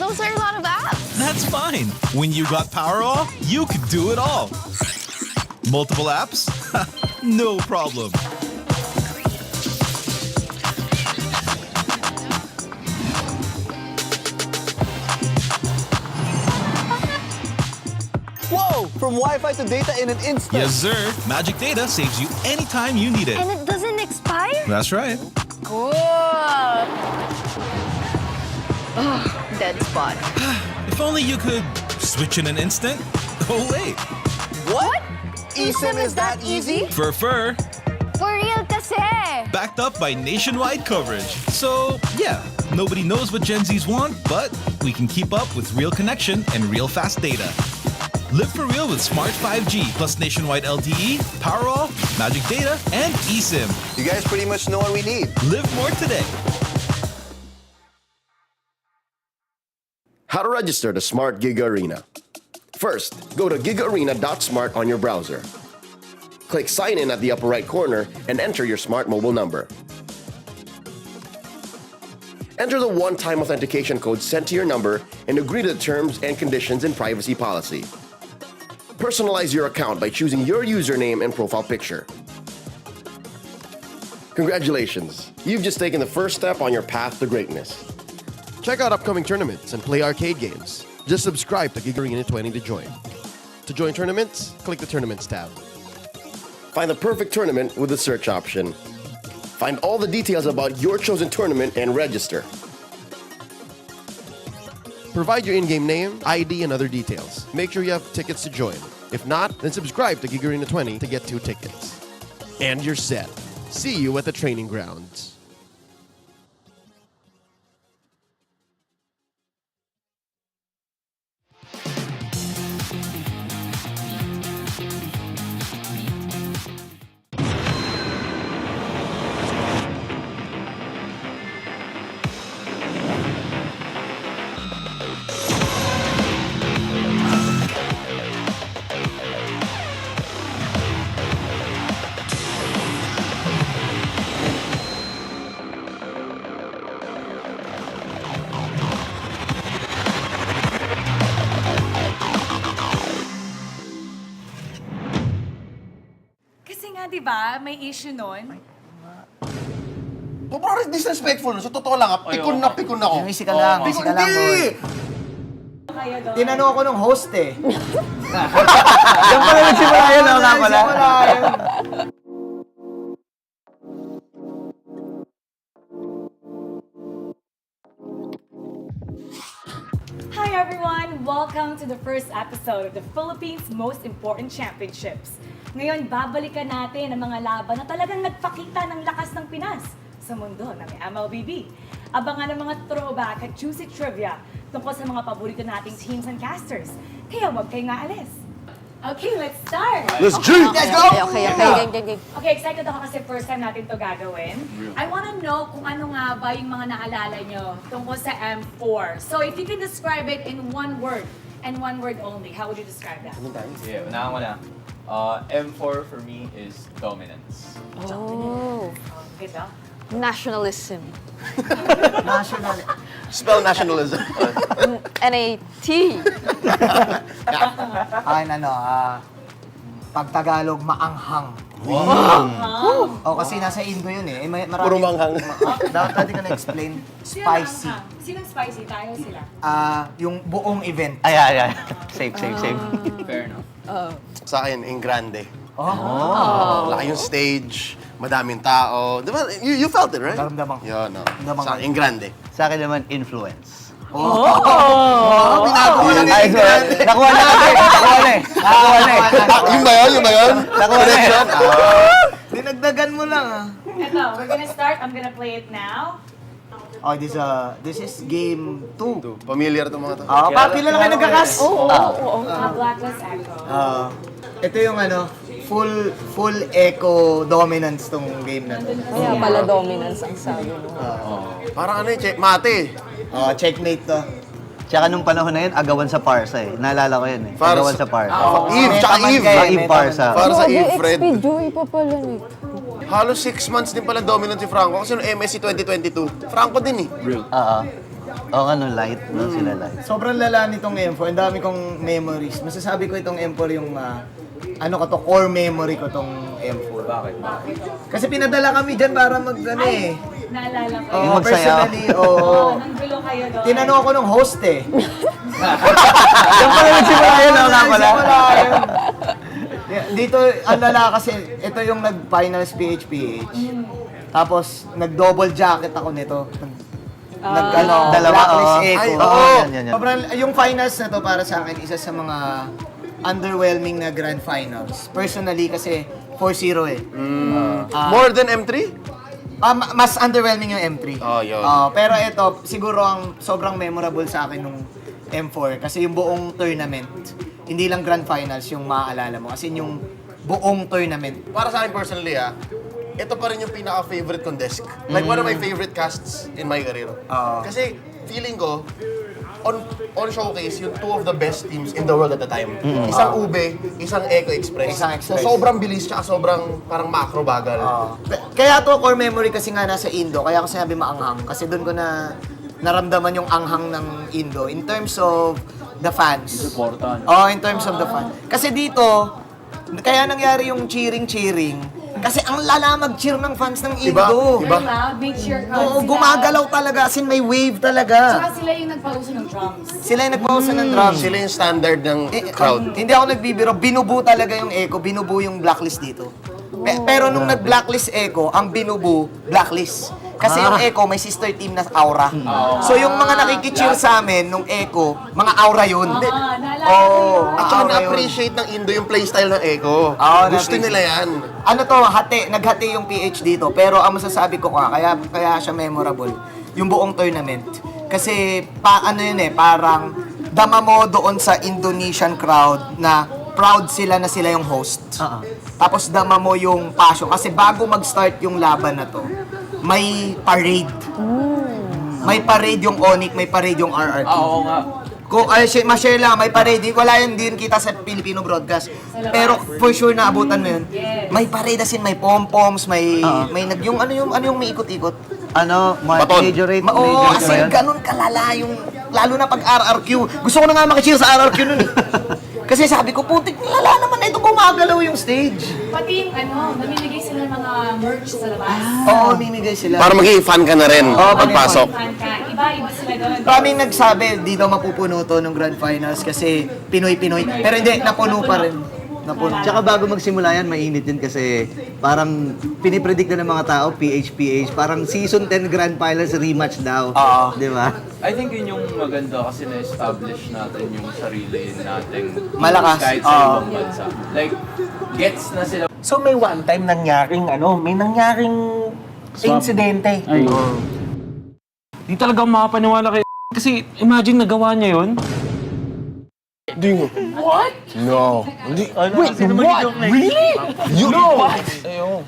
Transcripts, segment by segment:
those are a lot of apps. That's fine. When you got Powerall, you could do it all. Multiple apps? No problem. Whoa! From Wi-Fi to data in an instant. Yes, sir. Magic Data saves you anytime you need it. And it doesn't expire? That's right. Cool. Oh, dead spot. If only you could switch in an instant. Oh, wait. What? eSIM is that easy? For For real kasi. backed up by nationwide coverage. So, yeah, nobody knows what Gen Zs want, but we can keep up with real connection and real fast data. Live for real with Smart 5G plus nationwide LTE, Powerall, Magic Data, and eSIM. You guys pretty much know what we need. Live more today. How to register to Smart Giga Arena. First, go to gigaarena.smart on your browser. Click Sign In at the upper right corner and enter your smart mobile number. Enter the one-time authentication code sent to your number and agree to the terms and conditions and privacy policy. Personalize your account by choosing your username and profile picture. Congratulations! You've just taken the first step on your path to greatness. Check out upcoming tournaments and play arcade games. Just subscribe to Giga Arena 20 to join. To join tournaments, click the Tournaments tab. Find the perfect tournament with the search option. Find all the details about your chosen tournament and register. Provide your in-game name, ID, and other details. Make sure you have tickets to join. If not, then subscribe to Giga Arena 20 to get 2 tickets. And you're set. See you at the training grounds. Di ba? May issue nun. Parang disrespectful. Sa totoo lang, pikon na pikon ako. Easy ka lang, easy ka lang, boy. Tinanong ako ng host eh. Yan pala nagsimula yun, ako nga pala. Hi everyone! Welcome to the first episode of the Philippines' most important championships. Ngayon, babalikan natin ang mga laban na talagang nagpakita ng lakas ng Pinas sa mundo ng MLBB. Abangan ang mga throwback at juicy trivia tungkol sa mga paborito nating teams and casters. Kaya huwag kayong aalis. Okay, let's start! Let's go! Let's go! Okay. Okay, excited ako kasi first time natin to gagawin. I wanna know kung ano nga ba yung mga naalala nyo tungkol sa M4. So if you can describe it in one word, and one word only, how would you describe that? Yeah, unahan ko na. M4 for me is dominance. Oh. Ganda. Nationalism. National. Spell nationalism. N-A-T. Akin pag-Tagalog, maanghang. O kasi nasa Indo yun eh. Marami, Puro manghang. Dapat natin ka na-explain. Spicy. Sinong spicy? Tayo sila. Yung buong event. Ay. Safe. Fair enough. Sa akin, in grande. Laki yung stage, madaming tao. Diba? You felt it, right? Naramdaman ko. Yun, no. Naramdaman Sa ko. akin, in grande. Sa akin naman, influence. Binago mo lang Ay, yung sorry. grande. Nakuha na. Yung ba yun? Nakuha na yun. Dinagdagan mo lang Ito, we're gonna start. I'm gonna play it now. Oh, this is game 2. Familiar itong mga to. Pila lang kayo nagkakas? Blacklist Echo. Ito yung full echo dominance tong game na to. Kaya pala dominance ang sabi mo. Parang ano eh, mate. Checkmate to. Tsaka nung panahon na yun, agawan sa Parsa eh. Naalala ko yun eh. Farsa. Agawan sa Parsa. Eve, tsaka Eve. Eve Parsa. Para sa Eve, Fred. XP Joy pa pala eh. Halos 6 months din pala dominant si Franco kasi noong MSC 2022. Franco din eh. Oo. light. No, sila light. Sobrang lala nitong M4. Ang dami kong memories. Masasabi ko itong M4 yung core memory ko tong M4. Bakit? Kasi pinadala kami dyan para Naalala ko. Yung magsayaw. Personally, oo. Nanggulo kayo doon. Tinanong ako nung host eh. Yung pala nagsimula yun, wala pala. Nagsimula yun. Dito, ang lala kasi, ito yung nag-finals PH. Tapos, nag-double jacket ako nito. Dalawa, Blacklist oo. Echo. Ay, oo. Yan. Sobrang, yung finals na to para sa akin, isa sa mga underwhelming na grand finals. Personally, kasi 4-0 eh. More than M3? Mas underwhelming yung M3. Oh, yun. Pero ito, siguro ang sobrang memorable sa akin nung M4 kasi yung buong tournament, hindi lang grand finals yung maaalala mo. Kasi yung buong tournament. Para sa akin personally ito pa rin yung pinaka-favorite kong desk. Like one of my favorite casts in my career. Kasi feeling ko, on showcase, yung two of the best teams in the world at the time. Isang Ube, isang Echo Express. So sobrang bilis, tsaka sobrang parang macro bagal. Kaya to core memory kasi nga nasa Indo, kaya ako sinabi maanghang. Kasi doon ko na naramdaman yung anghang ng Indo in terms of the fans. Important. In terms of the fans. Kasi dito, kaya nangyari yung cheering. Kasi ang lala mag-cheer ng fans ng Indo. Very loud, make sure Oo, gumagalaw talaga. As in, may wave talaga. Saka sila yung nagpauso ng drums. Sila yung nagpausa ng drums. Sila yung standard ng crowd. Hindi ako nagbibiro. Binubu talaga yung Echo. Binubu yung Blacklist dito. Pero nung nag-Blacklist Echo, ang binubu, Blacklist. Kasi yung Echo, may sister team na Aura. So yung mga nakikicheer sa amin, nung Echo, mga Aura yun. At saka na-appreciate ng Indo yung playstyle ng Echo. Gusto nila yan. Naghati yung PH dito. Pero ang masasabi ko kaya siya memorable, yung buong tournament. Kasi, parang dama mo doon sa Indonesian crowd na proud sila na sila yung host. Tapos dama mo yung passion. Kasi bago mag-start yung laban na to, may parade. May parade yung ONIC, may parade yung RRQ. Oo nga. Ma-share lang, may parade. Wala yan din kita sa Filipino broadcast. Pero for sure na abutan mo yun. May parade as in, may pom-poms, may yung may ikot-ikot. Majorate. Oo, kasi ganun kalala yung, lalo na pag RRQ. Gusto ko na nga makicheer sa RRQ nun eh. Kasi sabi ko, putik, lala naman na ito, gumagalaw yung stage. Pati yung namimigay sila ng mga merch sa labas. Oo, mimigay sila. Para maging fan ka na rin pagpasok. Fan ka, iba-iba sila doon. Maraming nagsabi, di daw mapupuno to ng Grand Finals kasi Pinoy-Pinoy. Pero hindi, napuno pa rin. Napuno. Tsaka bago magsimula yan, mainit yun kasi parang pinipredict na ng mga tao, PH-PH, parang season 10 Grand Finals rematch daw. Di ba? I think yun yung maganda kasi na-establish natin yung sarili nating Malakas. kahit sa ibang bansa. Like, gets na sila. So may one time nangyaring insidente. Di talaga makapaniwala kay kasi imagine nagawa niya yun. What? No. Wait, what? Really? You know? What? Ayun.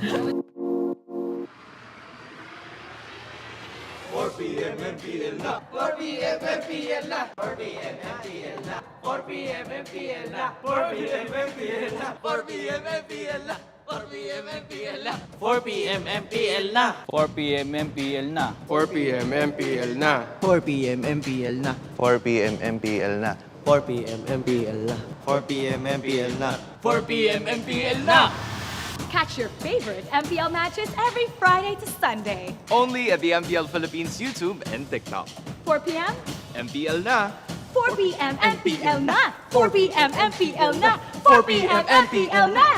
4PM MPL na. 4PM MPL na. 4PM MPL na. 4PM MPL na. 4PM MPL na. 4PM MPL na. 4PM MPL na. 4 PM MPL na. 4 PM MPL na. 4 PM MPL na. 4 PM MPL na. 4 PM MPL na. 4 PM MPL na. 4 PM MPL na. 4 PM MPL na. Catch your favorite MPL matches every Friday to Sunday. Only at the MPL Philippines YouTube and TikTok. 4 p.m. MPL na. 4 p.m. MPL na. 4 p.m. MPL na. 4 p.m. MPL na.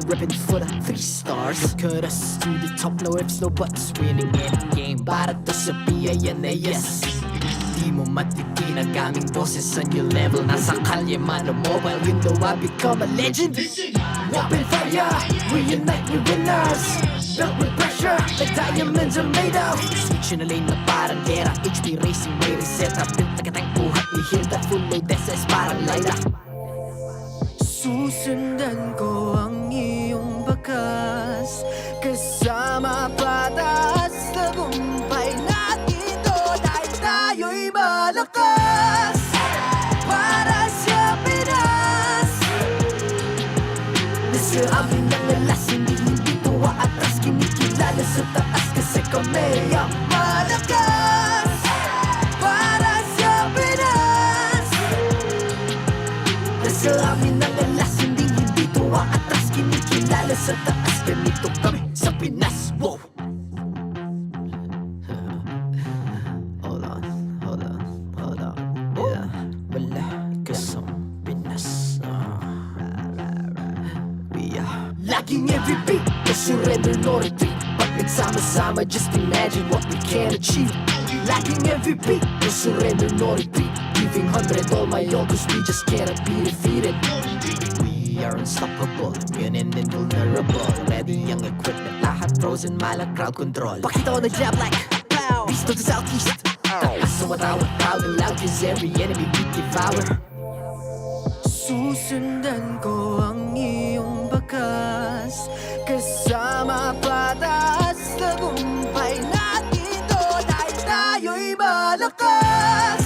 ribbon for the 3 stars. Look at us to the top, no ifs, no buts. Winning any game, para to sa PNNES. Di mo matitin ang aming boses sa new level. Nasa kalye man o mobile, you know I become a legend. Open fire, reunite with winners. Built with pressure, like diamonds are made of. Switch in a lane na parang gera. HP racing, way reset. Built like a tank, buhat ni Hilda. Full load SS, parang Laila. Susundan ko ang iyong bakas, kasama patas. Tagumpay natin to dahil tayo'y malakas. Para sa Pinas, nasa amin ang alas. Hindi tuwa atras, kinikilala sa taas. Kasi kami ang malakas. Para sa Pinas, nasa amin ang alas. Hindi tuwa atras, kinikilala sa taas. Ganito kami sa Pinas. Wow! Hold on. Yeah, malakas ang Pinas. We are laging every beat, no surrender, no retreat. Pag nagsama-sama, just imagine what we can achieve. Laging every beat, no surrender, no retreat. Giving 100 all my all, cause we just cannot be defeated. We are unstoppable, immune and invulnerable. Ready ang equipment, lahat frozen, malang crowd control. Pakita ko na jab like pow, beast of the southeast. So matawag proud and loud, cause every enemy we devour. Susundan ko ang iyong bakas, kasama patas. Tagumpay natin to dahil tayo'y malakas.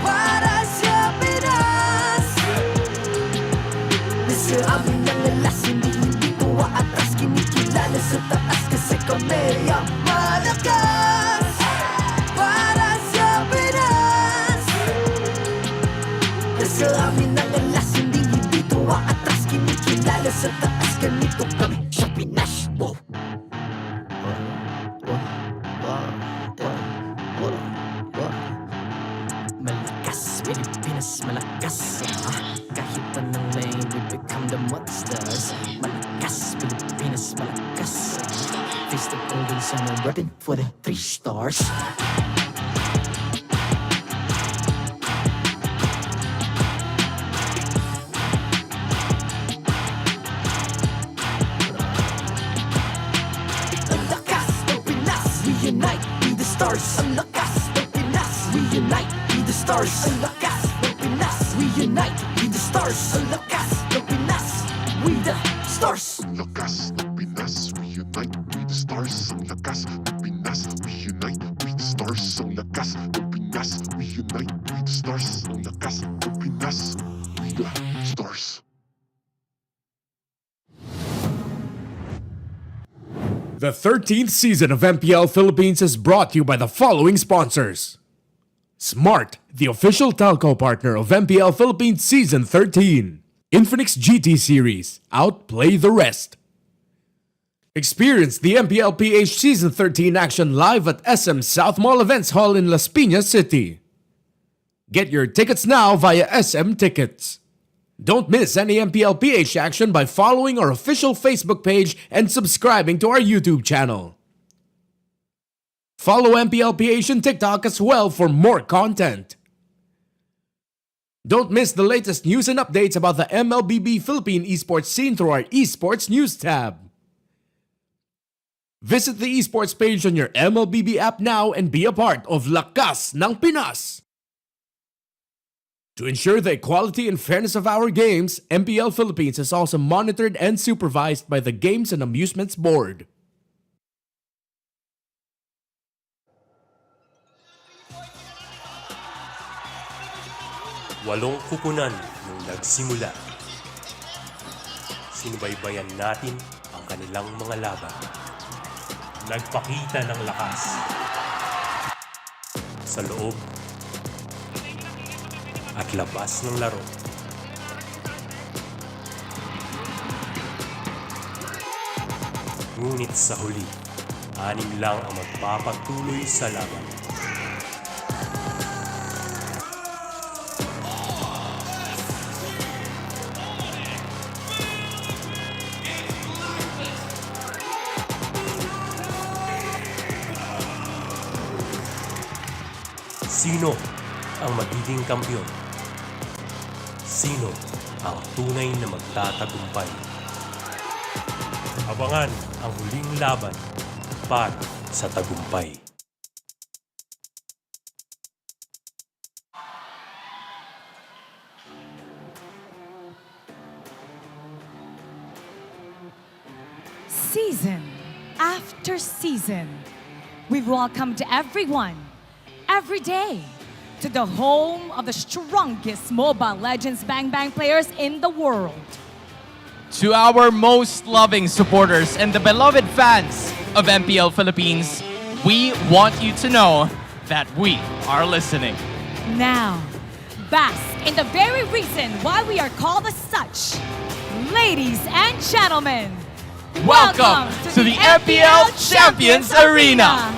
Para sa Pinas, nasa amin ang alas. Hindi tuwa atras, kinikilala sa taas. Kasi kami ang malakas. Para sa Pinas, nasa amin ang alas. Hindi tuwa atras, kinikilala sa taas. Ganito kami sa Pinas. Wow! Malakas, Pilipinas, malakas. Kahit anong lane, we become the monsters. Malakas, Pilipinas, malakas. Face the golden sun and repping for the 3 stars. Ang lakas ng Pinas, reunite, be the stars. Ang lakas ng Pinas, reunite, be the stars. Ang lakas ng Pinas, reunite, be the stars. Ang lakas ng Pinas, we the stars. Ang lakas ng Pinas, reunite, we the stars. Ang lakas ng Pinas, reunite, we the stars. Ang lakas ng Pinas, reunite, we the stars. Ang lakas ng Pinas, we the stars. The 13th season of MPL Philippines is brought to you by the following sponsors. Smart, the official telco partner of MPL Philippines Season 13. Infinix GT Series, outplay the rest. Experience the MPL-PH Season 13 action live at SM South Mall Events Hall in Las Piñas City. Get your tickets now via SM Tickets. Don't miss any MPL-PH action by following our official Facebook page and subscribing to our YouTube channel. Follow MPL-PH on TikTok as well for more content. Don't miss the latest news and updates about the MLBB Philippine esports scene through our esports news tab. Visit the esports page on your MLBB app now and be a part of Lakas ng Pinas. To ensure the quality and fairness of our games, MPL Philippines is also monitored and supervised by the Games and Amusements Board. Walong kupunan nung nagsimula. Sinubaybayan natin ang kanilang mga laban. Nagpakita ng lakas. Sa loob at labas ng laro. Ngunit sa huli, 6 lang ang magpapatuloy sa laban. Sino ang magiging kampiyon? Sino ang tunay na magtatagumpay? Abangan ang huling laban para sa tagumpay. Season after season, we've welcomed everyone, every day, to the home of the strongest Mobile Legends Bang Bang players in the world. To our most loving supporters and the beloved fans of MPL Philippines, we want you to know that we are listening. Now, bask in the very reason why we are called as such. Ladies and gentlemen, welcome to the MPL Champions Arena.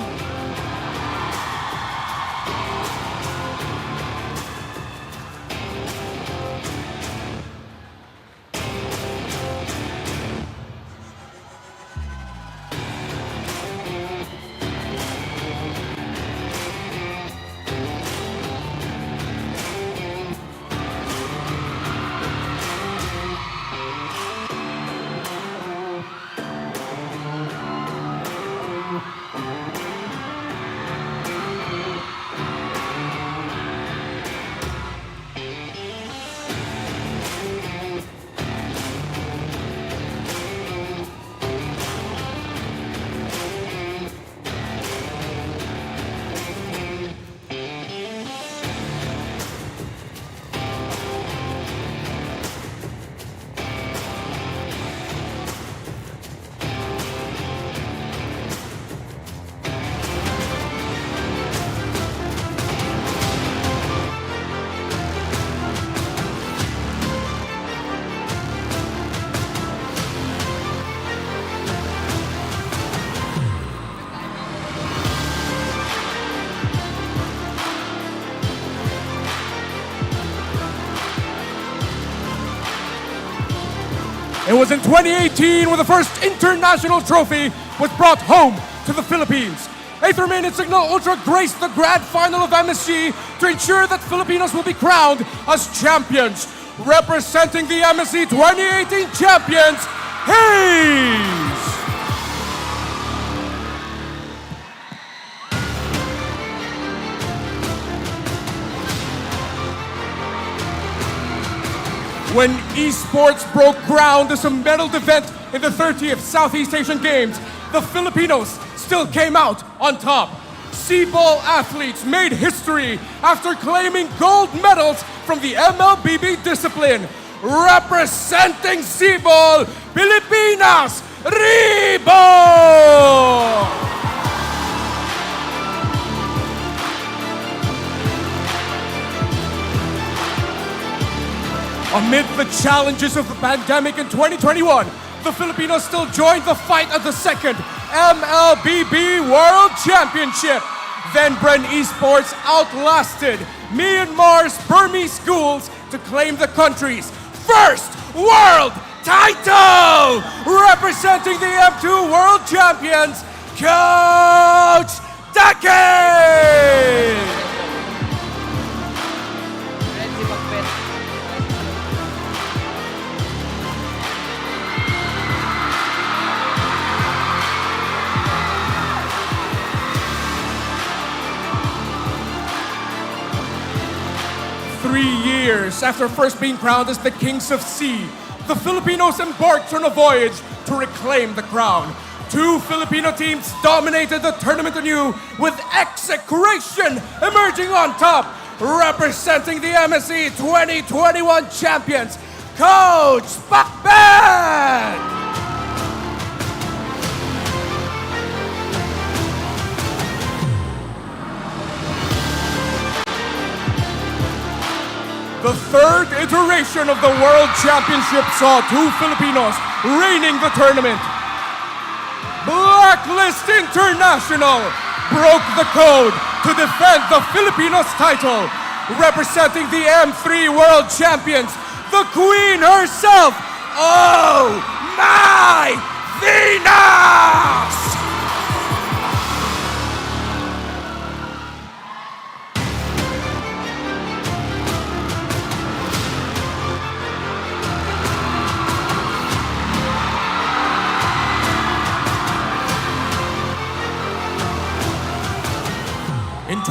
It was in 2018 when the first international trophy was brought home to the Philippines. Aether Main and Signal Ultra graced the grand final of MSG to ensure that Filipinos will be crowned as champions. Representing the MSC 2018 champions, Hayes! When esports broke ground as a medal event in the 30th Southeast Asian Games, the Filipinos still came out on top. C-ball athletes made history after claiming gold medals from the MLBB discipline. Representing C-ball, Pilipinas, Ribo! Amid the challenges of the pandemic in 2021, the Filipinos still joined the fight at the second MLBB World Championship. Then Bren Esports outlasted Myanmar's Burmese schools to claim the country's first world title! Representing the M2 World Champions, Coach Dake! 3 years after first being crowned as the Kings of Sea, the Filipinos embarked on a voyage to reclaim the crown. 2 Filipino teams dominated the tournament anew, with execration emerging on top. Representing the MSC 2021 champions, Coach Pakban! The third iteration of the World Championship saw 2 Filipinos reigning the tournament. Blacklist International broke the code to defend the Filipinos title. Representing the M3 World Champions, the Queen herself, oh my Venus!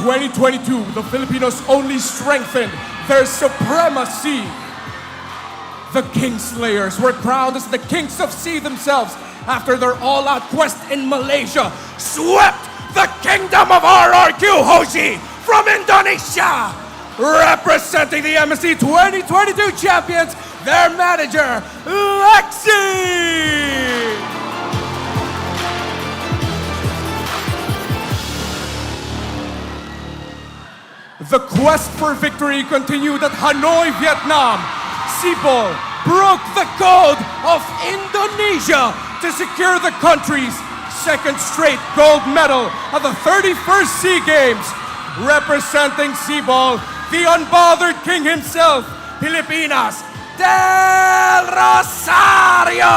2022, the Filipinos only strengthened their supremacy. The Kingslayers were crowned as the Kings of Sea themselves after their all-out quest in Malaysia swept the kingdom of RRQ Hoshi from Indonesia. Representing the MSC 2022 champions, their manager, Lexi! The quest for victory continued at Hanoi, Vietnam. Sipol broke the code of Indonesia to secure the country's second straight gold medal at the 31st SEA Games. Representing Sipol, the unbothered king himself, Pilipinas, Del Rosario!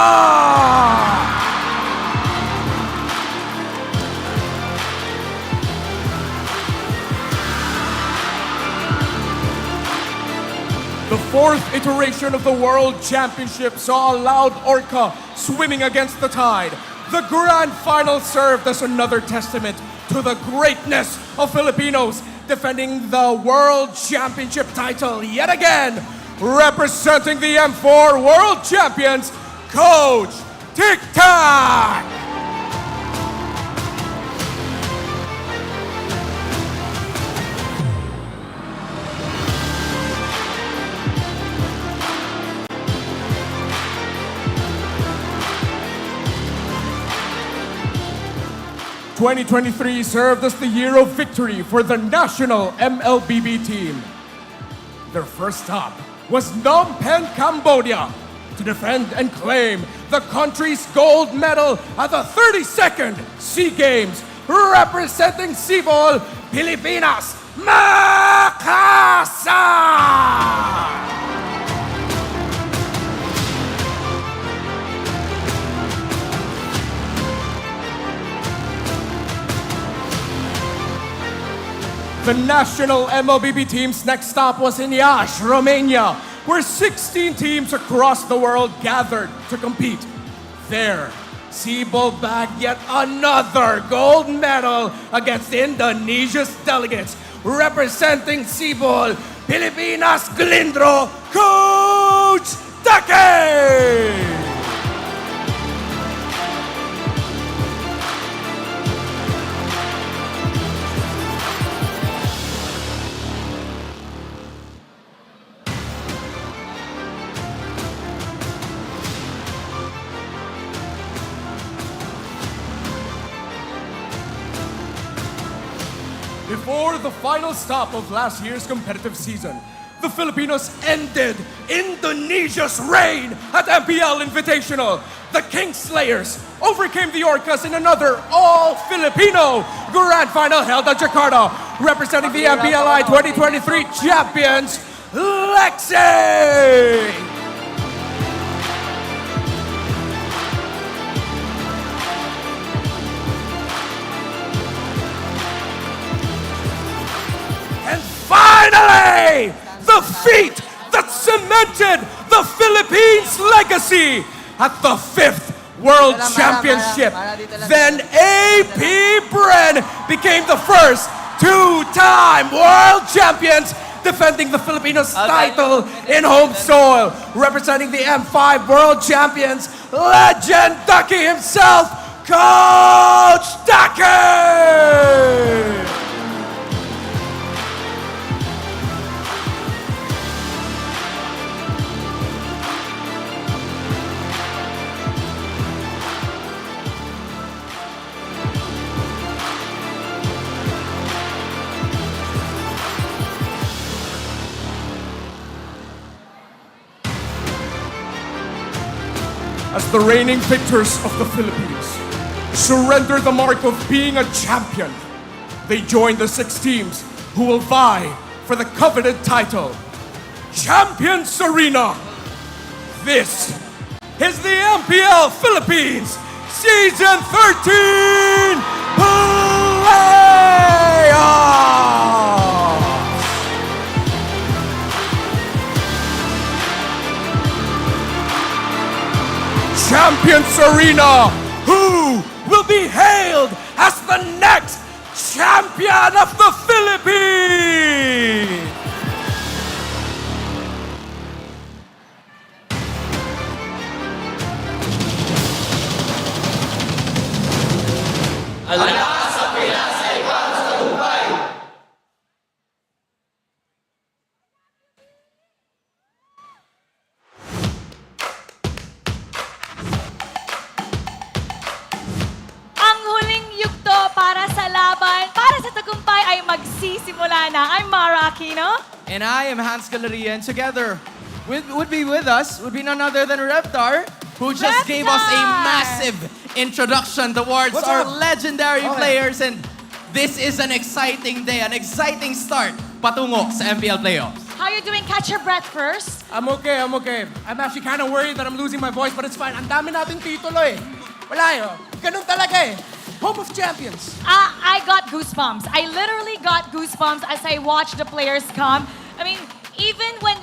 The fourth iteration of the World Championship saw a loud orca swimming against the tide. The grand final served as another testament to the greatness of Filipinos, defending the World Championship title yet again. Representing the M4 World Champions, Coach Tic Tac! '23 served as the year of victory for the national MLBB team. Their first stop was Phnom Penh, Cambodia, to defend and claim the country's gold medal at the 32nd SEA Games, representing Sipol, Pilipinas, Makassar! The national MLBB team's next stop was in Iași, Romania, where 16 teams across the world gathered to compete. There, Sipol bagged yet another gold medal against Indonesia's delegates, representing Sipol, Pilipinas, Glindro, Coach Take! Before the final stop of last year's competitive season, the Filipinos ended Indonesia's reign at MPL Invitational. The Kingslayers overcame the Orcas in another all-Filipino grand final held at Jakarta, representing the MPLI 2023 champions, Lexi! Finally, the feat that cemented the Philippines' legacy at the 5th World Championship. Then AP Bren became the first two-time world champions, defending the Filipinos' title in home soil. Representing the M5 World Champions, legend Ducky himself, Coach Ducky! As the reigning victors of the Philippines surrender the mark of being a champion, they join the 6 teams who will vie for the coveted title, Champions Arena. This is the MPL Philippines Season 13 Playoffs! Champions Arena, who will be hailed as the next champion of the Philippines! Ang huling yugto para sa laban, para sa tagumpay ay magsisimula na. I'm Mara Aquino. And I am Hans Galeria, and together would be with us would be none other than Reptar, who just gave us a massive introduction towards our legendary players. And this is an exciting day, an exciting start patungo sa MPL Playoffs. How you doing? Catch your breath first. I'm okay. I'm actually kind of worried that I'm losing my voice, but it's fine. Ang dami nating titulo eh. Wala yun. Ganun talaga eh. Home of champions. I got goosebumps. I literally got goosebumps as I watched the players come. I mean, even when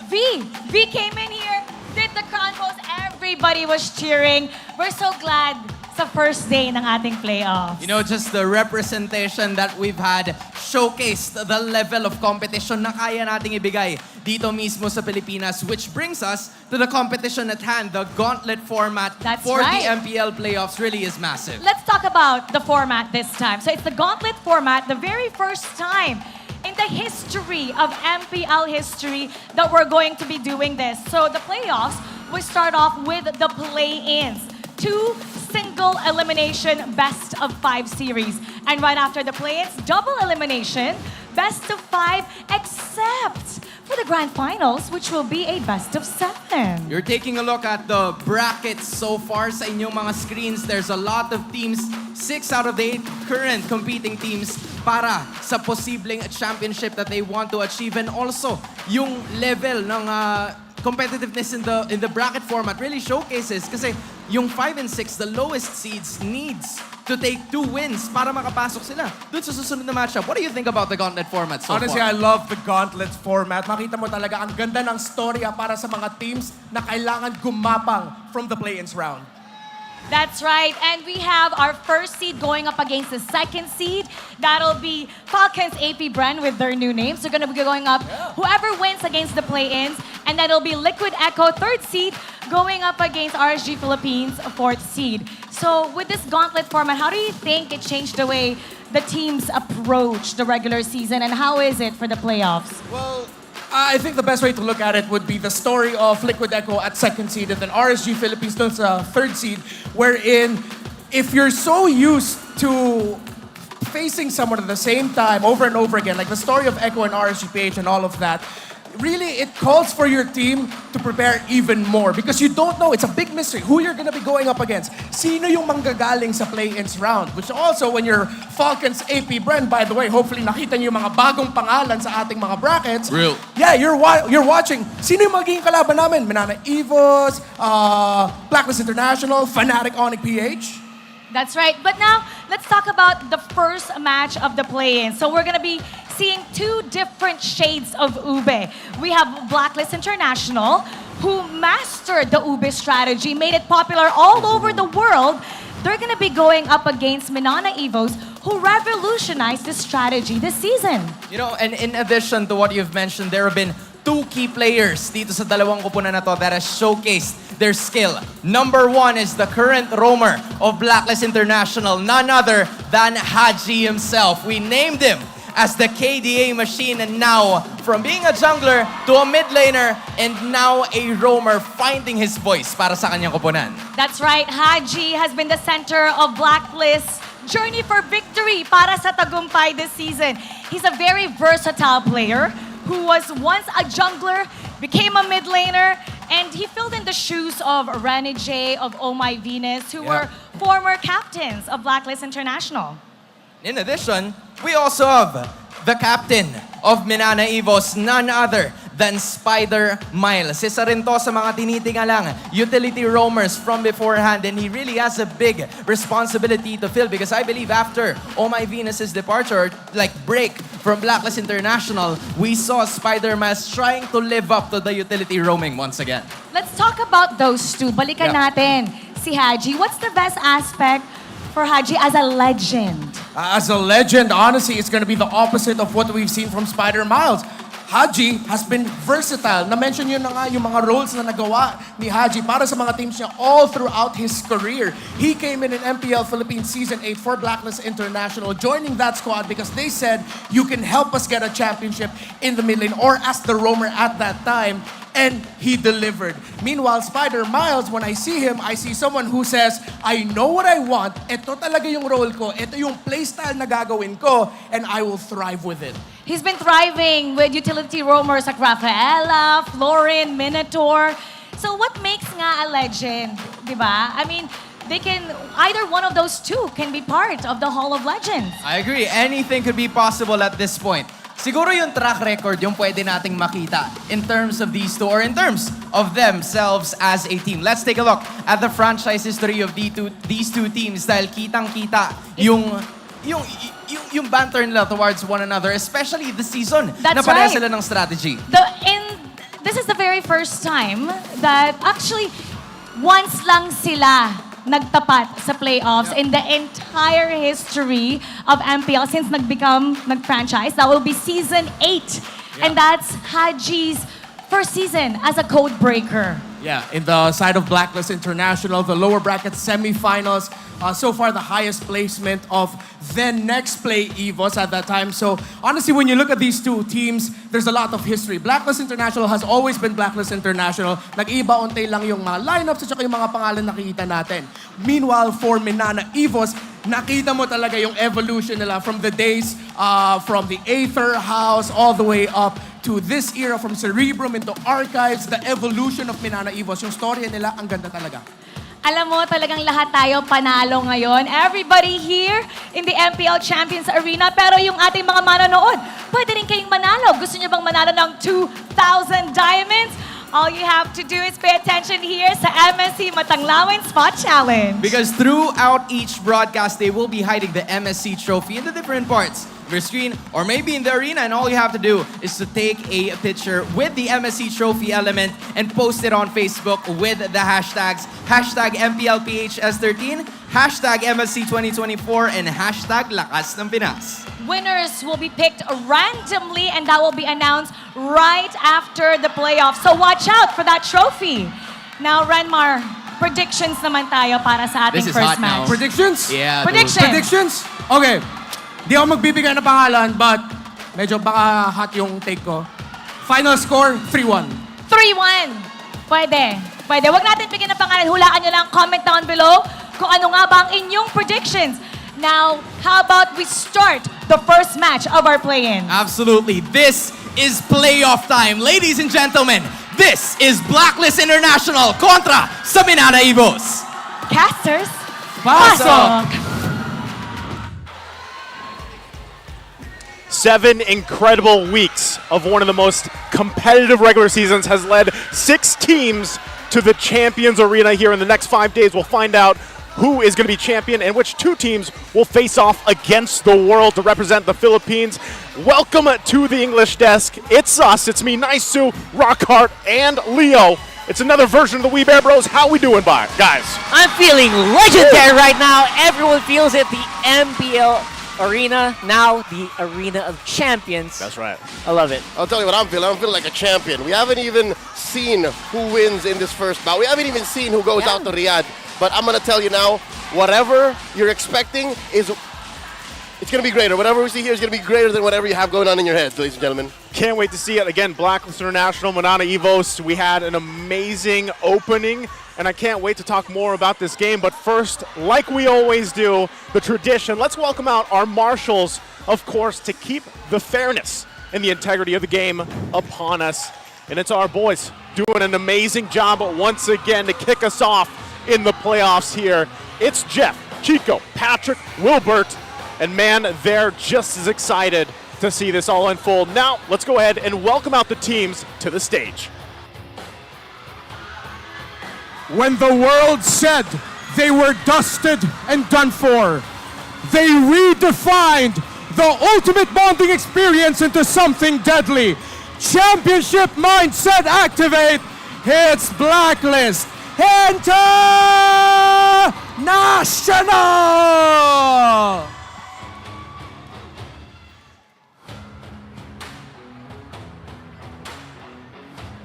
V came in here, did the crown pose, everybody was cheering. We're so glad sa first day ng ating playoffs. You know, just the representation that we've had showcased the level of competition na kaya nating ibigay dito mismo sa Pilipinas, which brings us to the competition at hand. The Gauntlet format for the MPL Playoffs really is massive. Let's talk about the format this time. So it's the Gauntlet format, the very first time in the history of MPL history that we're going to be doing this. So the playoffs will start off with the play-ins. 2 single elimination best of 5 series. And right after the play-ins, double elimination, best of 5, except for the grand finals, which will be a best of 7. You're taking a look at the brackets so far sa inyong mga screens. There's a lot of teams, 6 out of the 8 current competing teams para sa posibleng championship that they want to achieve. And also, yung level ng competitiveness in the bracket format really showcases kasi yung 5 and 6, the lowest seeds, needs to take 2 wins para makapasok sila dun sa susunod na matchup. What do you think about the Gauntlet format so Honestly, far? I love the Gauntlet format. Makita mo talaga ang ganda ng storya para sa mga teams na kailangan gumapang from the play-ins round. That's right. And we have our first seed going up against the second seed. That'll be Falcons AP Bren with their new names. They're going to be going up whoever wins against the play-ins. And then it'll be Liquid Echo, third seed, going up against RSG Philippines, fourth seed. So with this Gauntlet format, how do you think it changed the way the teams approach the regular season? And how is it for the playoffs? Well, I think the best way to look at it would be the story of Liquid Echo at second seed and then RSG Philippines dun sa third seed, wherein if you're so used to facing someone at the same time over and over again, like the story of Echo and RSG PH and all of that, really it calls for your team to prepare even more because you don't know, it's a big mystery, who you're gonna be going up against. Sino yung manggagaling sa play-ins round? Which also, when you're Falcons AP Bren, by the way, hopefully nakita niyo yung mga bagong pangalan sa ating mga brackets. Real. Yeah, you're watching. Sino yung magiging kalaban namin? Minana Evos, Blacklist International, Fnatic ONIC PH. That's right. But now, let's talk about the first match of the play-in. So we're going to be seeing 2 different shades of Ube. We have Blacklist International, who mastered the Ube strategy, made it popular all over the world. They're going to be going up against Minana Evos, who revolutionized the strategy this season. You know, and in addition to what you've mentioned, there have been 2 key players dito sa dalawang kupunan na to that has showcased their skill. Number 1 is the current roamer of Blacklist International, none other than Haji himself. We named him as the KDA machine, and now from being a jungler to a mid laner and now a roamer finding his voice para sa kanyang kupunan. That's right. Haji has been the center of Blacklist's journey for victory para sa tagumpay this season. He's a very versatile player who was once a jungler, became a mid laner, and he filled in the shoes of Rani J, of Oh My Venus, who were former captains of Blacklist International. In addition, we also have the captain of Minana Evos, none other than Spider Miles. Isa rin to sa mga tinitingalang utility roamers from beforehand, and he really has a big responsibility to fill because I believe after Oh My Venus's departure, like break from Blacklist International, we saw Spider Miles trying to live up to the utility roaming once again. Let's talk about those 2. Balikan natin si Haji. What's the best aspect for Haji as a legend? As a legend, honestly, it's gonna be the opposite of what we've seen from Spider Miles. Haji has been versatile. Na-mention yun na nga yung mga roles na nagawa ni Haji para sa mga teams niya all throughout his career. He came in MPL Philippines Season 8 for Blacklist International, joining that squad because they said, you can help us get a championship in the mid lane or as the roamer at that time. And he delivered. Meanwhile, Spider Miles, when I see him, I see someone who says, I know what I want, ito talaga yung role ko, ito yung playstyle na gagawin ko, and I will thrive with it. He's been thriving with utility roamers like Rafaela, Florin, Minotaur. So what makes nga a legend, di ba? I mean, they can, either one of those two can be part of the Hall of Legends. I agree. Anything could be possible at this point. Siguro yung track record yung pwede nating makita in terms of these two or in terms of themselves as a team. Let's take a look at the franchise history of these two teams dahil kitang-kita yung banter nila towards one another, especially this season. That's na pareha right. sila ng strategy. This is the very first time that actually once lang sila nagtapat sa playoffs in the entire history of MPL since nag-franchise. That will be Season 8. And that's Haji's first season as a code breaker. Yeah, in the side of Blacklist International, the lower bracket semifinals, so far the highest placement of then next play Evos at that time. So honestly, when you look at these two teams, there's a lot of history. Blacklist International has always been Blacklist International. Nag-iba-untay lang yung mga lineups at saka yung mga pangalan nakikita natin. Meanwhile, for Minana Evos, nakita mo talaga yung evolution nila from the days from the Aether House all the way up to this era, from Cerebrum into Archives, the evolution of Minana Evos. Yung storya nila, ang ganda talaga. Alam mo, talagang lahat tayo panalo ngayon. Everybody here in the MPL Champions Arena. Pero yung ating mga manonood, pwede rin kayong manalo. Gusto niyo bang manalo ng 2,000 diamonds? All you have to do is pay attention here sa MSC Matanglawin Spot Challenge. Because throughout each broadcast, they will be hiding the MSC trophy in the different parts of your screen or maybe in the arena, and all you have to do is to take a picture with the MSC trophy element and post it on Facebook with the hashtags #MPL-PH S13, #MSC 2024, and #Lakas ng Pinas. Winners will be picked randomly and that will be announced right after the playoffs. So watch out for that trophy. Now, Renmar, predictions naman tayo para sa ating This is first hot now. match. Predictions? Yeah. Predictions? Okay. Di ako magbibigay ng pangalan, but medyo baka hot yung take ko. Final score, 3-1. 3-1. Pwede. Huwag natin bigyan ng pangalan. Hulaan nyo lang. Comment down below kung ano nga ba ang inyong predictions. Now, how about we start the first match of our play-in? Absolutely. This is playoff time. Ladies and gentlemen, this is Blacklist International kontra sa Minana Evos. Casters, pasok! 7 incredible weeks of one of the most competitive regular seasons has led 6 teams to the Champions Arena here. In the next 5 days, we'll find out who is going to be champion and which 2 teams will face off against the world to represent the Philippines. Welcome to the English desk. It's us. It's me, Naisu, Rockhart, and Leo. It's another version of the We Bear Bros. How we doing, guys? I'm feeling legendary right now. Everyone feels it. The MPL Arena, now the Arena of Champions. That's right. I love it. I'll tell you what I'm feeling. I'm feeling like a champion. We haven't even seen who wins in this first bout. We haven't even seen who goes out to Riyadh. But I'm going to tell you now, whatever you're expecting it's going to be greater. Whatever we see here is going to be greater than whatever you have going on in your head, ladies and gentlemen. Can't wait to see it. Again, Blacklist International, Minana Evos. We had an amazing opening, and I can't wait to talk more about this game. But first, like we always do, the tradition, let's welcome out our marshals, of course, to keep the fairness and the integrity of the game upon us. And it's our boys doing an amazing job once again to kick us off in the playoffs here. It's Jeff, Chico, Patrick, Wilbert, and man, they're just as excited to see this all unfold. Now, let's go ahead and welcome out the teams to the stage. When the world said they were dusted and done for, they redefined the ultimate bonding experience into something deadly. Championship mindset activate. It's Blacklist International!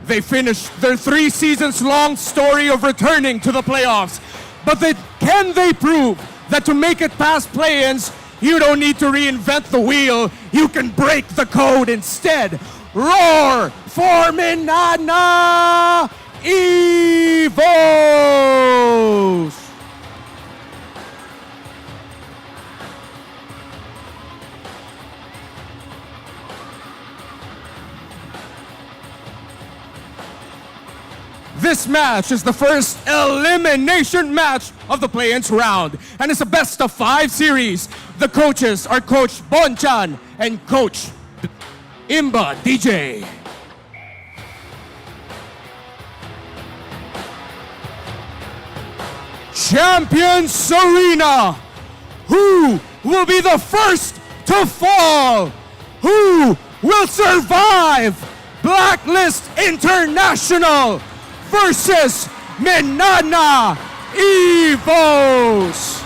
They finished their 3 seasons long story of returning to the playoffs. But can they prove that to make it past play-ins, you don't need to reinvent the wheel, you can break the code instead? Roar for Minana Evos! This match is the first elimination match of the play-ins round, and it's a best-of-5 series. The coaches are Coach Bonchan and Coach Imba DJ. Champions Arena. Who will be the first to fall? Who will survive? Blacklist International versus Minana Evos.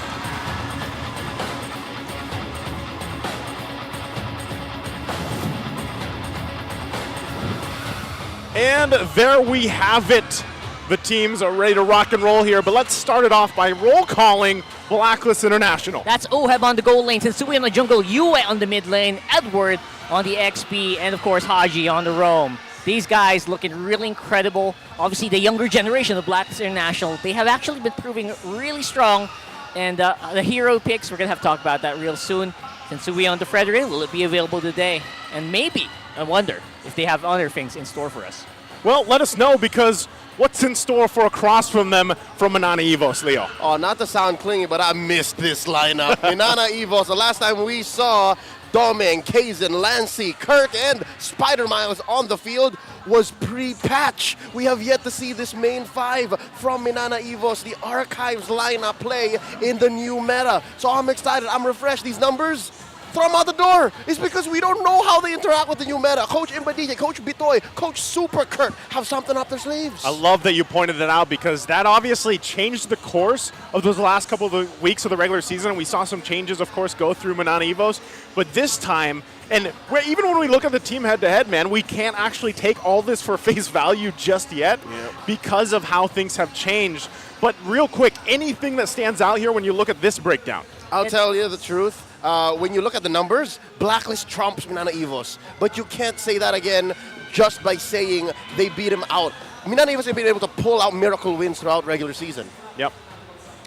And there we have it. The teams are ready to rock and roll here, but let's start it off by roll calling Blacklist International. That's Oheb on the goal lane, Tensui on the jungle, Yue on the mid lane, Edward on the XP, and of course Haji on the roam. These guys looking really incredible. Obviously, the younger generation of Blacklist International, they have actually been proving really strong. And the hero picks, we're going to have to talk about that real soon. Tensui on the Frederick, will it be available today? And maybe, I wonder, if they have other things in store for us. Well, let us know, because what's in store for across from them from Minana Evos, Leo? Oh, not to sound clingy, but I missed this lineup. Minana Evos, the last time we saw Doming, Kaizen, Lancy, Kurt, and Spider Miles on the field was pre-patch. We have yet to see this main 5 from Minana Evos, the Archives lineup play in the new meta. So I'm excited, I'm refreshed. These numbers, throw them out the door. It's because we don't know how they interact with the new meta. Coach Imbadije, Coach Bitoy, Coach Super Kurt have something up their sleeves. I love that you pointed that out, because that obviously changed the course of those last couple of weeks of the regular season. We saw some changes, of course, go through Minana Evos. But this time, and even when we look at the team head-to-head, man, we can't actually take all this for face value just yet because of how things have changed. But real quick, anything that stands out here when you look at this breakdown? I'll tell you the truth. When you look at the numbers, Blacklist trumps Minana Evos. But you can't say that again just by saying they beat him out. Minana Evos have been able to pull out miracle wins throughout regular season. Yep.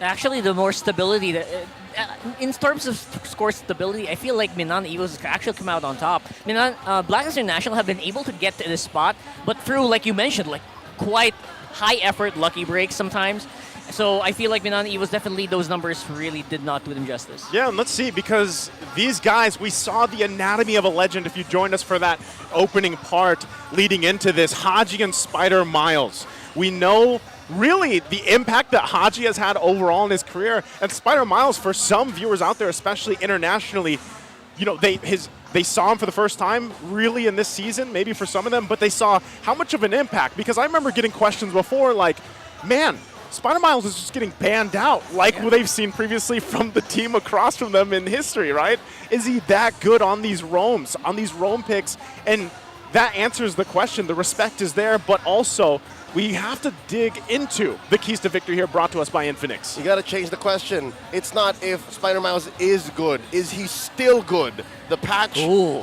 Actually, the more stability, in terms of score stability, I feel like Minana Evos actually come out on top. Blacklist International have been able to get to this spot, but through, like you mentioned, like quite high effort lucky breaks sometimes. So I feel like Minana Evos, definitely those numbers really did not do them justice. Yeah, and let's see, because these guys, we saw the anatomy of a legend if you joined us for that opening part leading into this. Haji and Spider Miles. We know really the impact that Haji has had overall in his career, and Spider Miles, for some viewers out there, especially internationally, you know, they saw him for the first time really in this season, maybe for some of them, but they saw how much of an impact, because I remember getting questions before like, man, Spider Miles is just getting banned out like they've seen previously from the team across from them in history, right? Is he that good on these roams, on these roam picks? And that answers the question. The respect is there, but also we have to dig into the keys to victory here, brought to us by Infinix. You got to change the question. It's not if Spider Miles is good. Is he still good? The patch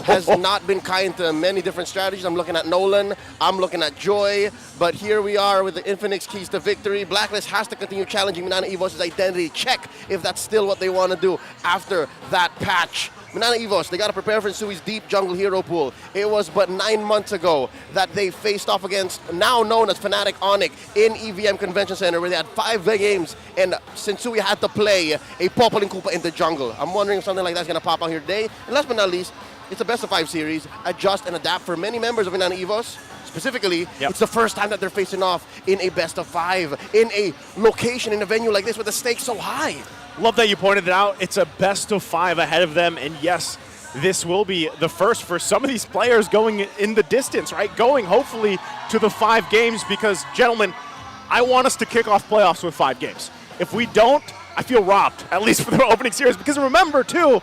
has not been kind to many different strategies. I'm looking at Nolan. I'm looking at Joy. But here we are with the Infinix keys to victory. Blacklist has to continue challenging Minana Evos' identity. Check if that's still what they want to do after that patch. Minana Evos, they got to prepare for Sui's deep jungle hero pool. It was but 9 months ago that they faced off against, now known as Fnatic ONIC, in EVM Convention Center, where they had 5 games, and Sensui had to play a Popolin Koopa in the jungle. I'm wondering if something like that's going to pop out here today. And last but not least, it's a best-of-5 series. Adjust and adapt for many members of Minana Evos. Specifically, it's the first time that they're facing off in a best-of-5, in a location, in a venue like this with the stakes so high. Love that you pointed it out. It's a best-of-5 ahead of them, and yes, this will be the first for some of these players going in the distance, right? Going, hopefully, to the 5 games, because, gentlemen, I want us to kick off playoffs with 5 games. If we don't, I feel robbed, at least for the opening series, because remember, too,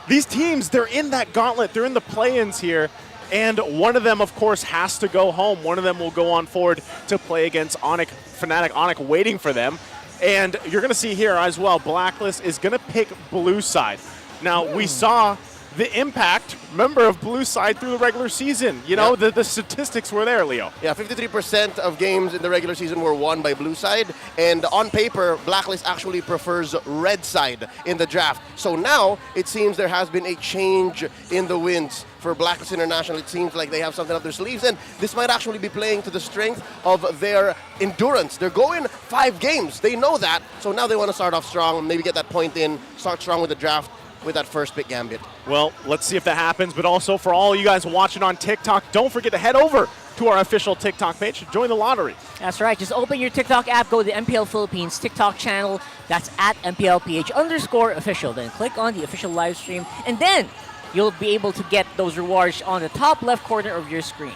these teams, they're in that gauntlet, they're in the play-ins here, And one of them, of course, has to go home. One of them will go on forward to play against ONIC, Fnatic ONIC waiting for them. And you're going to see here as well, Blacklist is going to pick blue side. Now, we saw the impact, remember, of blue side through the regular season. You know, the statistics were there, Leo. Yeah, 53% of games in the regular season were won by blue side. And on paper, Blacklist actually prefers red side in the draft. So now, it seems there has been a change in the winds for Blacklist International. It seems like they have something up their sleeves. And this might actually be playing to the strength of their endurance. They're going 5 games. They know that. So now they want to start off strong, maybe get that point in, start strong with the draft, with that first pick gambit. Well, let's see if that happens, but also for all you guys watching on TikTok, don't forget to head over to our official TikTok page to join the lottery. That's right. Just open your TikTok app, go to the MPL Philippines TikTok channel. That's at MPL-PH_official. Then click on the official live stream, and then you'll be able to get those rewards on the top left corner of your screen.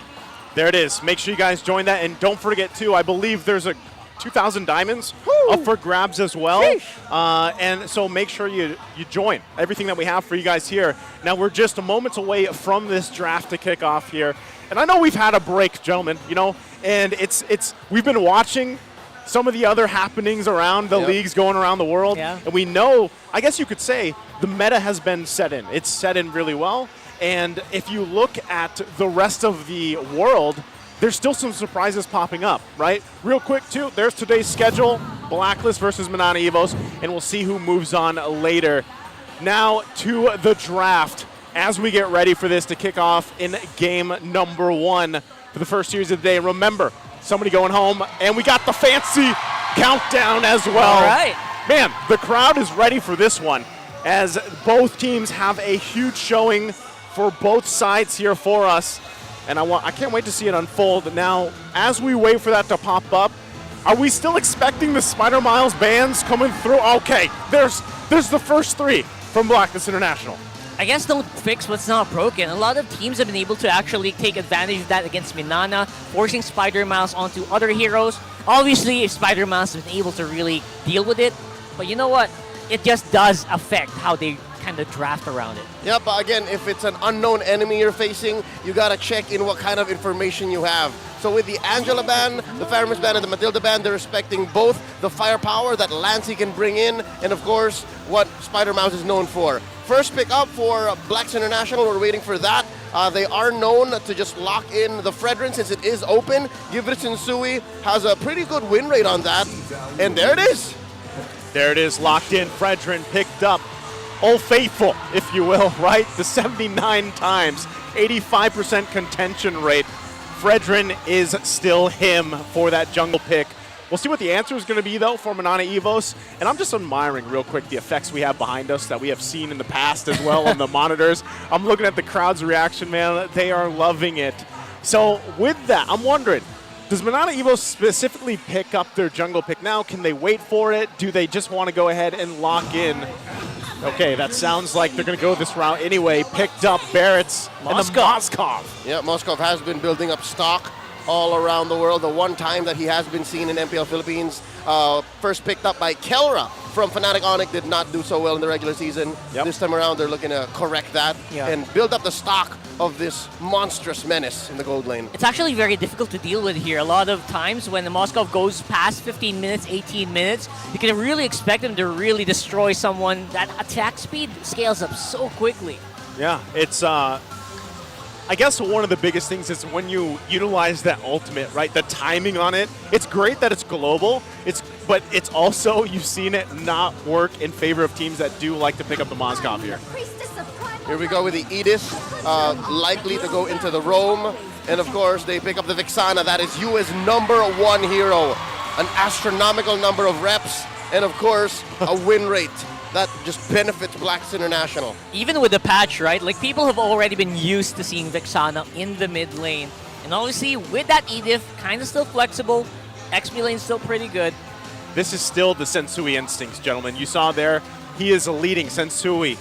There it is. Make sure you guys join that, and don't forget, too, I believe there's a 2,000 diamonds up for grabs as well. And so make sure you join everything that we have for you guys here. Now, we're just moments away from this draft to kick off here. And I know we've had a break, gentlemen, you know, and we've been watching some of the other happenings around the leagues going around the world. And we know, I guess you could say, the meta has been set in. It's set in really well. And if you look at the rest of the world, there's still some surprises popping up, right? Real quick, too, there's today's schedule, Blacklist versus Minana Evos, and we'll see who moves on later. Now to the draft as we get ready for this to kick off in game number 1 for the first series of the day. Remember, somebody going home, and we got the fancy countdown as well. All right. Man, the crowd is ready for this one as both teams have a huge showing for both sides here for us. And I can't wait to see it unfold. Now, as we wait for that to pop up, are we still expecting the Spider Miles bands coming through? Okay, there's the first 3 from Blacklist International. I guess don't fix what's not broken. A lot of teams have been able to actually take advantage of that against Minana, forcing Spider Miles onto other heroes. Obviously, Spider Miles has been able to really deal with it. But you know what? It just does affect how they kind of draft around it. Yeah, but again, if it's an unknown enemy you're facing, you gotta check in what kind of information you have. So with the Angela ban, the Faramis ban, and the Matilda ban, they're respecting both the firepower that Lancy can bring in, and of course, what Spider Mouse is known for. First pick up for Blacks International, we're waiting for that. They are known to just lock in the Fredrin since it is open. Givritson Sui has a pretty good win rate on that, and there it is. There it is, locked in. Fredrin picked up. Old Faithful, if you will, right? The 79 times, 85% contention rate. Fredrin is still him for that jungle pick. We'll see what the answer is going to be, though, for Minana Evos. And I'm just admiring, real quick, the effects we have behind us that we have seen in the past as well on the monitors. I'm looking at the crowd's reaction, man. They are loving it. So with that, I'm wondering, does Minana Evos specifically pick up their jungle pick now? Can they wait for it? Do they just want to go ahead and lock in? Okay, that sounds like they're going to go this route anyway. Picked up Barrett's and the Moskov. Yeah, Moskov has been building up stock all around the world. The one time that he has been seen in MPL Philippines, first picked up by Kelra from Fnatic ONIC, did not do so well in the regular season. This time around, they're looking to correct that and build up the stock of this monstrous menace in the gold lane. It's actually very difficult to deal with here. A lot of times when the Moskov goes past 15 minutes, 18 minutes, you can really expect him to really destroy someone. That attack speed scales up so quickly. Yeah, it's I guess one of the biggest things is when you utilize that ultimate, right? The timing on it. It's great that it's global, but it's also, you've seen it not work in favor of teams that do like to pick up the Moskov here. Here we go with the Edith, likely to go into the Rome. And of course, they pick up the Vixana. That is US #1 hero. An astronomical number of reps. And of course, a win rate that just benefits Blacks International. Even with the patch, right? Like, people have already been used to seeing Vixana in the mid lane. And obviously, with that Edith, kind of still flexible. XP lane still pretty good. This is still the Sensui instincts, gentlemen. You saw there, he is leading. Sensui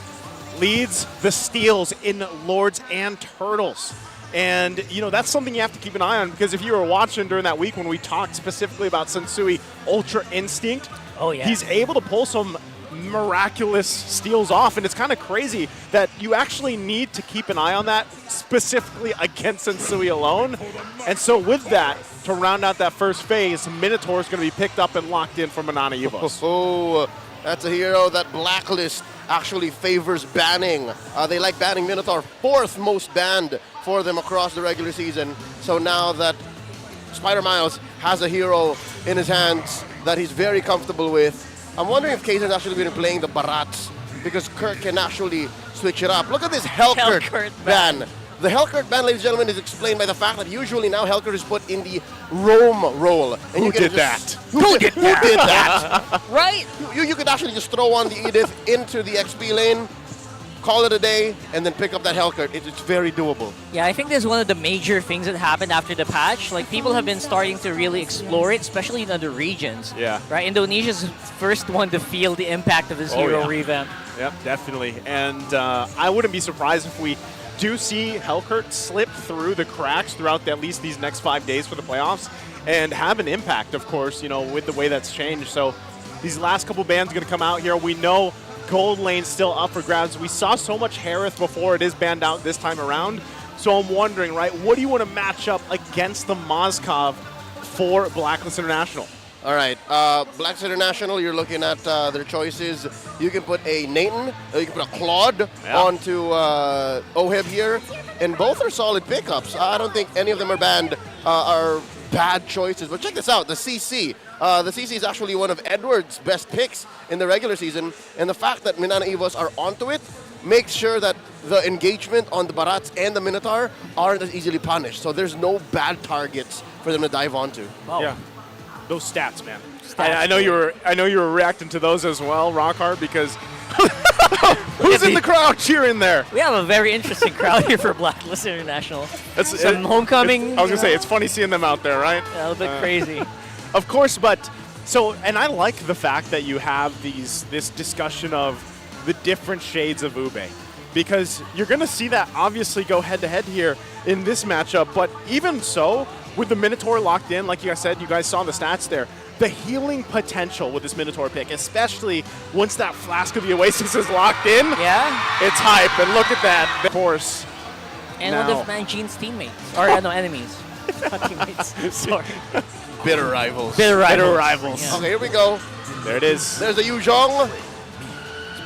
leads the steals in Lords and Turtles. And, you know, that's something you have to keep an eye on, because if you were watching during that week when we talked specifically about Sensui Ultra Instinct, oh yeah, he's able to pull some miraculous steals off, and it's kind of crazy that you actually need to keep an eye on that, specifically against Sensui alone. And so with that, to round out that first phase, Minotaur is going to be picked up and locked in for Minana Evos. Oh, that's a hero that Blacklist actually favors banning. They like banning Minotaur, 4th most banned for them across the regular season. So now that Spider Miles has a hero in his hands that he's very comfortable with, I'm wondering if Kaiser's actually been playing the Barats, because Kirk can actually switch it up. Look at this Hellkurt ban. The Hellkurt ban, ladies and gentlemen, is explained by the fact that usually now Hellkurt is put in the roam role. And Who you can did just, that? Who did that? Right? You could actually just throw on the Edith into the XP lane, call it a day, and then pick up that Hellkurt. It's very doable. Yeah, I think this is one of the major things that happened after the patch. Like, people have been starting to really explore it, especially in other regions. Yeah. Right? Indonesia's first one to feel the impact of this hero revamp. Yep, definitely. And I wouldn't be surprised if we do see Hellkurt slip through the cracks throughout at least these next 5 days for the playoffs and have an impact, of course, you know, with the way that's changed. So these last couple bans are going to come out here. We know Gold lane's still up for grabs. We saw so much Harith before it is banned out this time around. So I'm wondering, right, what do you want to match up against the Mozkov for Blacklist International? All right, Blacklist International, you're looking at their choices. You can put a Nathan, you can put a Claude onto Oheb here, and both are solid pickups. I don't think any of them are banned, are bad choices. But check this out, the CC. The CC is actually one of Edward's best picks in the regular season, and the fact that Minana Evos are onto it makes sure that the engagement on the Barats and the Minotaur aren't as easily punished. So there's no bad targets for them to dive onto. Yeah, those stats, man. I know you were reacting to those as well, Rockhart, because who's in the crowd cheering there? We have a very interesting crowd here for Blacklist International. Some homecoming. I was gonna say, it's funny seeing them out there, right? Yeah, a little bit crazy. Of course, but so, and I like the fact that you have this discussion of the different shades of Ube, because you're gonna see that obviously go head to head here in this matchup. But even so, with the Minotaur locked in, like you guys said, you guys saw the stats there. The healing potential with this Minotaur pick, especially once that Flask of the Oasis is locked in. Yeah. It's hype, and look at that, of course. And now. one of Manjean's teammates. Or, no, enemies. Not teammates. Sorry. Bitter rivals. Bitter rivals. Bitter rivals. Yeah. Okay, here we go. There it is. There's the Yuzhong.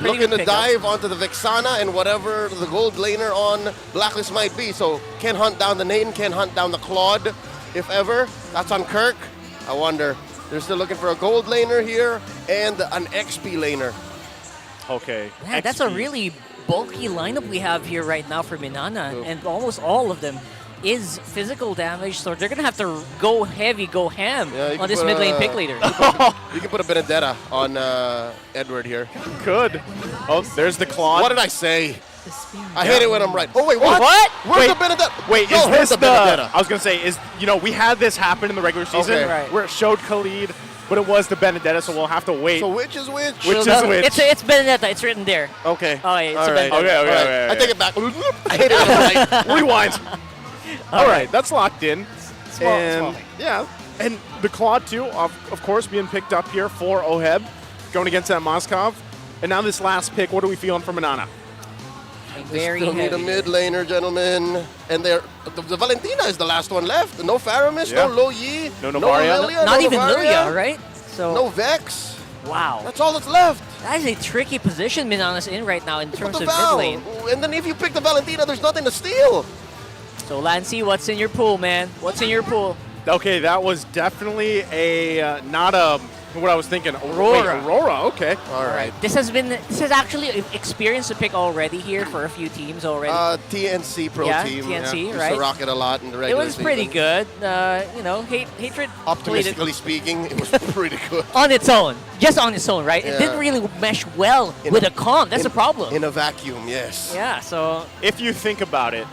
Looking to pickup. dive onto the Vexana and whatever the gold laner on Blacklist might be. So can hunt down the Nathan, can hunt down the Claude, if ever. That's on Kirk. I wonder. They're still looking for a gold laner here and an XP laner. Okay. Man, that's a really bulky lineup we have here right now for Minana, and almost all of them is physical damage, so they're gonna have to go heavy, go ham on this mid lane pick leader. You can put a Benedetta on Edward here. Could. Oh, there's the Claude. What did I say? I hate it when I'm right. Oh, wait, what? What? Where's the Benedetta? Wait, Yo, is where's this the Benedetta? I was gonna say, we had this happen in the regular season Okay. where it showed Khalid, but it was the Benedetta, so we'll have to wait. So which is which? Which is which? It's Benedetta. It's written there. Okay. Oh, yeah, it's All a right. Benedetta. Okay. I take it back. I hate it when I'm right. Rewind. All right, that's locked in. Small. Yeah, and the Claude too, of course, being picked up here for Oheb, going against that Mozkov. And now this last pick, what are we feeling from Minana? Very Still need a heavy. mid laner, gentlemen. And the Valentina is the last one left. No Faramis, Yeah. no Lo Yi, No Novaria. Lilia, Not no even Novaria, Lilia, right? So No Vex. wow, That's all that's left. that is a tricky position Minana's in right now in Put terms the of mid Val. lane. And then if you pick the Valentina, there's nothing to steal. So Lancey, what's in your pool, man? What's in your pool? Okay, that was definitely not what I was thinking. Aurora. Wait, Aurora, okay. All right. This has actually experienced to pick already here for a few teams already. TNC pro Yeah, team. TNC, Used right? to rock it a lot in the It regular was pretty season. good. Hatred Optimistically speaking, it was pretty good. on its own, just on its own, right? Yeah. It didn't really mesh well with a comp. That's a problem. In a vacuum, yes. Yeah, so If you think about it,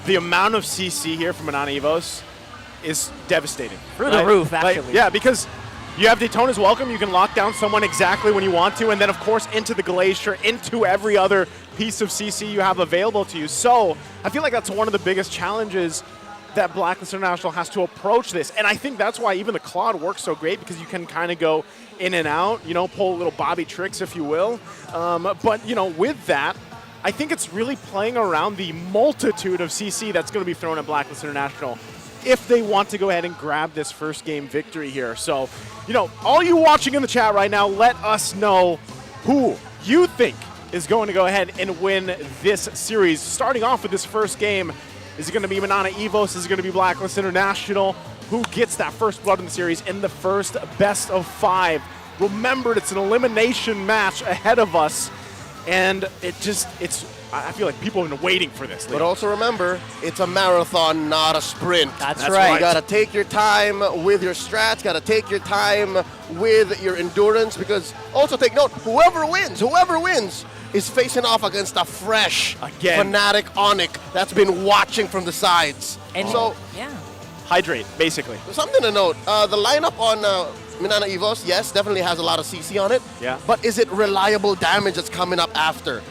the amount of CC here from Minana Evos is devastating. Through the roof, Like, actually. yeah, because you have Daytona's Welcome, you can lock down someone exactly when you want to, and then of course into the Glacier, into every other piece of CC you have available to you. So I feel like that's one of the biggest challenges that Blacklist International has to approach this. And I think that's why even the Claude works so great, because you can kind of go in and out, you know, pull little Bobby tricks, if you will. But, you know, with that, I think it's really playing around the multitude of CC that's going to be thrown at Blacklist International if they want to go ahead and grab this first game victory here. So, you know, all you watching in the chat right now, let us know who you think is going to go ahead and win this series. Starting off with this first game, is it going to be Minana Evos? Is it going to be Blacklist International? Who gets that first blood in the series in the first best of 5? Remember, it's an elimination match ahead of us, and I feel like people have been waiting for this. But also remember, it's a marathon, not a sprint. That's right. You gotta take your time with your strats, gotta take your time with your endurance, because also take note, whoever wins is facing off against a fresh Fnatic ONIC that's been watching from the sides. And so, hydrate, basically. Something to note, the lineup on Minana Evos, yes, definitely has a lot of CC on it. Yeah. But is it reliable damage that's coming up after?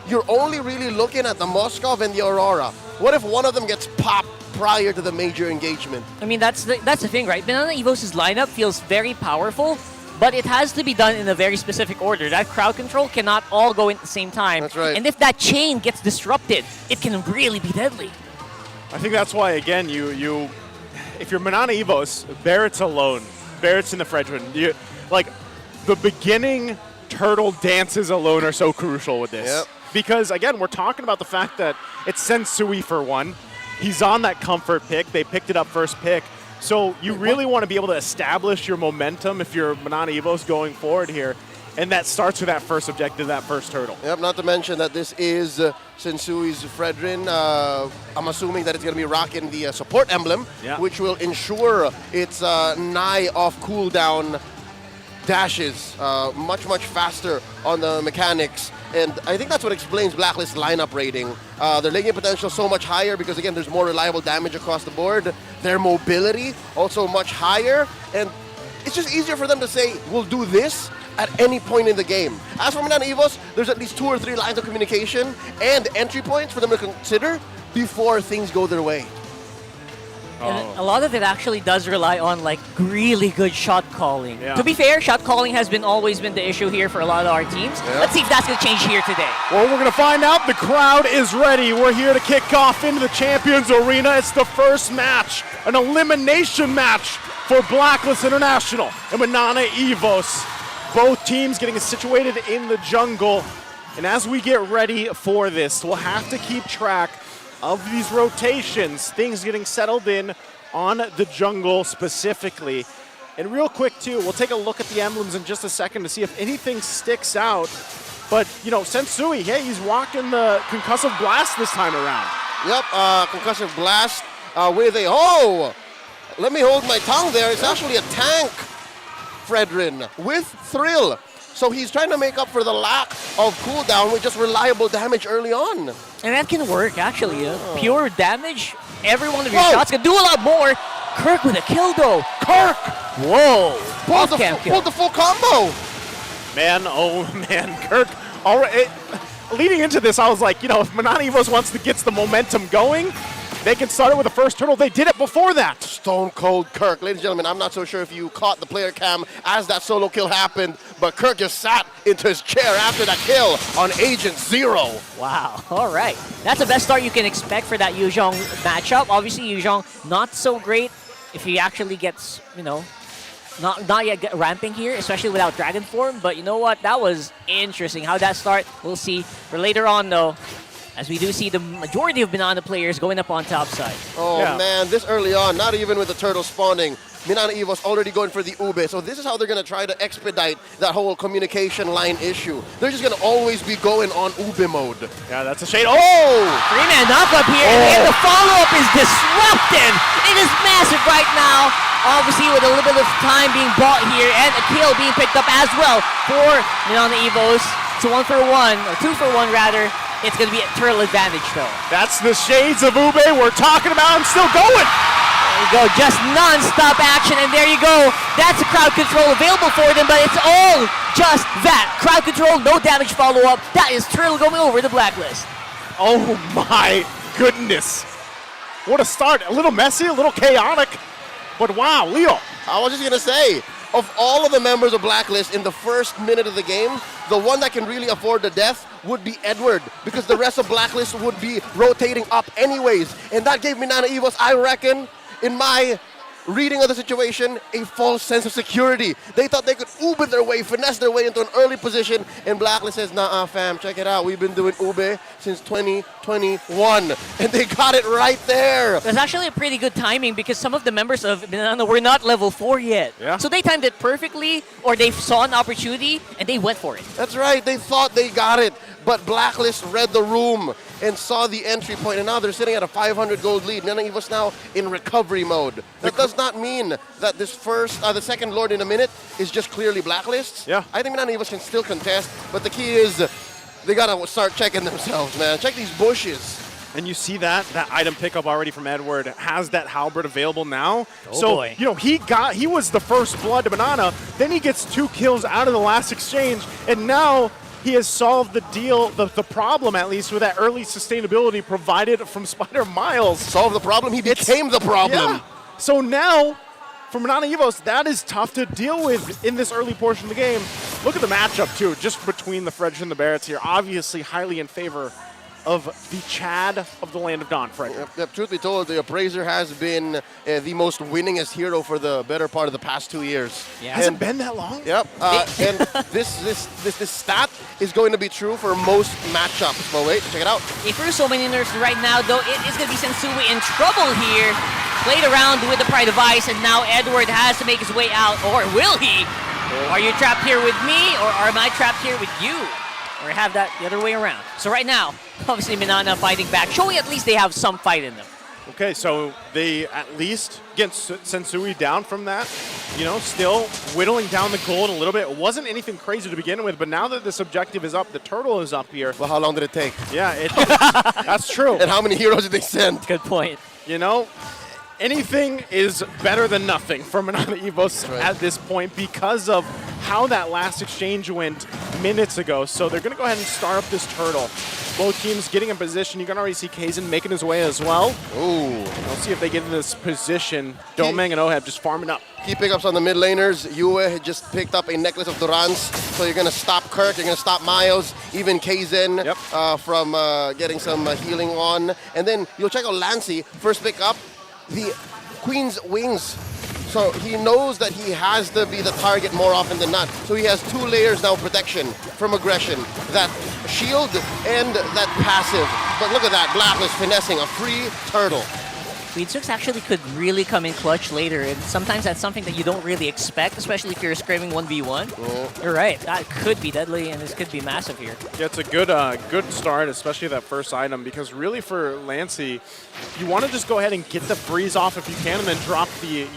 You're only really looking at the Moskov and the Aurora. What if one of them gets popped prior to the major engagement? I mean, that's the thing, right? Minana Evos' lineup feels very powerful, but it has to be done in a very specific order. That crowd control cannot all go in at the same time. That's right. And if that chain gets disrupted, it can really be deadly. I think that's why, again, if you're Minana Evos, Barrett's alone. Barrett's in the Fredrin. Like, the beginning turtle dances alone are so crucial with this. Yep. Because, again, we're talking about the fact that it's Sensui for one. He's on that comfort pick. They picked it up first pick. So you really want to be able to establish your momentum if you're Minana Evos going forward here. And that starts with that first objective, that first hurdle. Yep, not to mention that this is Sensui's Fredrin. I'm assuming that it's going to be rocking the support emblem, which will ensure its nigh off cooldown dashes much faster on the mechanics. And I think that's what explains Blacklist's lineup rating. Their laning potential so much higher because, again, there's more reliable damage across the board. Their mobility also much higher. And it's just easier for them to say, we'll do this at any point in the game. As for Minana Evos, there's at least 2 or 3 lines of communication and entry points for them to consider before things go their way. And a lot of it actually does rely on like really good shot calling. Yeah. To be fair, shot calling has always been the issue here for a lot of our teams. Let's see if that's going to change here today. Well, we're going to find out. The crowd is ready. We're here to kick off into the Champions Arena. It's the first match, an elimination match for Blacklist International and Minana Evos. Both teams getting situated in the jungle. And as we get ready for this, we'll have to keep track of these rotations, things getting settled in on the jungle specifically. And real quick too, we'll take a look at the emblems in just a second to see if anything sticks out. But, you know, Sensui, hey, he's rocking the Concussive Blast this time around. Yep, Concussive Blast with a, let me hold my tongue there. It's actually a tank Fredrin with Thrill. So he's trying to make up for the lack of cooldown with just reliable damage early on. And that can work, actually. Pure damage, every one of your shots can do a lot more. Kirk with a kill, though. Kirk! Whoa. Pulled the full combo. Man, oh man, Kirk. Already, leading into this, I was like, you know, if Minana Evos wants to get the momentum going, they can start it with the first turtle. They did it before that. Stone Cold Kirk. Ladies and gentlemen, I'm not so sure if you caught the player cam as that solo kill happened, but Kirk just sat into his chair after that kill on Agent Zero. Wow, all right. That's the best start you can expect for that Yuzhong matchup. Obviously, Yuzhong not so great if he actually gets, you know, not yet ramping here, especially without Dragon Form. But you know what? That was interesting. How that start, we'll see. For later on, though, as we do see the majority of Minana players going up on top side. Oh man, this early on, not even with the turtle spawning, Minana Evos already going for the Ube. So this is how they're going to try to expedite that whole communication line issue. They're just going to always be going on Ube mode. Yeah, that's a shade. Oh! 3-man knockup here, and the follow-up is disrupted. It is massive right now. Obviously, with a little bit of time being bought here, and a kill being picked up as well for Minana Evos. It's a 1-for-1, or 2-for-1 rather. It's going to be a turtle advantage, though. That's the shades of Ube we're talking about. I'm still going. There you go, just non-stop action, and there you go. That's a crowd control available for them, but it's all just that. Crowd control, no damage follow-up. That is turtle going over the Blacklist. Oh my goodness. What a start. A little messy, a little chaotic. But wow, Leo. I was just going to say, of all of the members of Blacklist in the first minute of the game, the one that can really afford the death would be Edward, because the rest of Blacklist would be rotating up anyways. And that gave Minana Evos, I reckon, in my reading of the situation, a false sense of security. They thought they could Uber their way, finesse their way into an early position, and Blacklist says, nah, fam, check it out. We've been doing Ube since 2021, and they got it right there. That's actually a pretty good timing because some of the members of Minana were not level 4 yet. Yeah. So they timed it perfectly, or they saw an opportunity, and they went for it. That's right. They thought they got it, but Blacklist read the room and saw the entry point, and now they're sitting at a 500 gold lead. Minana Evos now in recovery mode. That does not mean that this the second Lord in a minute is just clearly Blacklist. Yeah. I think Minana Evos can still contest, but the key is they gotta start checking themselves, man. Check these bushes. And you see that item pickup already from Edward has that halberd available now. Oh, so, boy. you know, he was the first blood to Minana, then he gets 2 kills out of the last exchange, and now he has solved the deal, the problem at least, with that early sustainability provided from Spider Miles. Solved the problem? He became the problem. Yeah. So now, for Minana Evos, that is tough to deal with in this early portion of the game. Look at the matchup, too, just between the Frederick and the Barretts here. Obviously highly in favor of the Chad of the Land of Dawn, Frederick. Yep, truth be told, the Appraiser has been the most winningest hero for the better part of the past 2 years. Yeah. Has it been that long? Yep, and this stat is going to be true for most matchups. But wait, check it out. If we're so many nerfs right now, though, it is going to be Sensui in trouble here. Played around with the Pride of Ice, and now Edward has to make his way out. Or will he? Are you trapped here with me, or am I trapped here with you? Or have that the other way around. So right now, obviously Minana fighting back, showing at least they have some fight in them. Okay, so they at least get Sensui down from that. You know, still whittling down the gold a little bit. It wasn't anything crazy to begin with, but now that this objective is up, the turtle is up here. Well, how long did it take? Yeah, that's true. And how many heroes did they send? Good point. You know, anything is better than nothing for Minana Evos at this point because of how that last exchange went minutes ago. So they're going to go ahead and start up this turtle. Both teams getting in position. You can already see Kaizen making his way as well. Ooh. We'll see if they get in this position. Domeng and Oheb just farming up. Key pickups on the mid laners. Yue had just picked up a necklace of Durans. So you're going to stop Kirk, you're going to stop Miles, even Kaizen from getting some healing on. And then you'll check out Lancy, first pick up the Queen's Wings. So he knows that he has to be the target more often than not. So he has 2 layers now of protection from aggression. That shield and that passive. But look at that, Blacklist finessing a free turtle. Queensix actually could really come in clutch later, and sometimes that's something that you don't really expect, especially if you're screaming 1v1. You're right, that could be deadly, and this could be massive here. Yeah, it's a good start, especially that first item, because really for Lancy, you want to just go ahead and get the freeze off if you can, and then drop the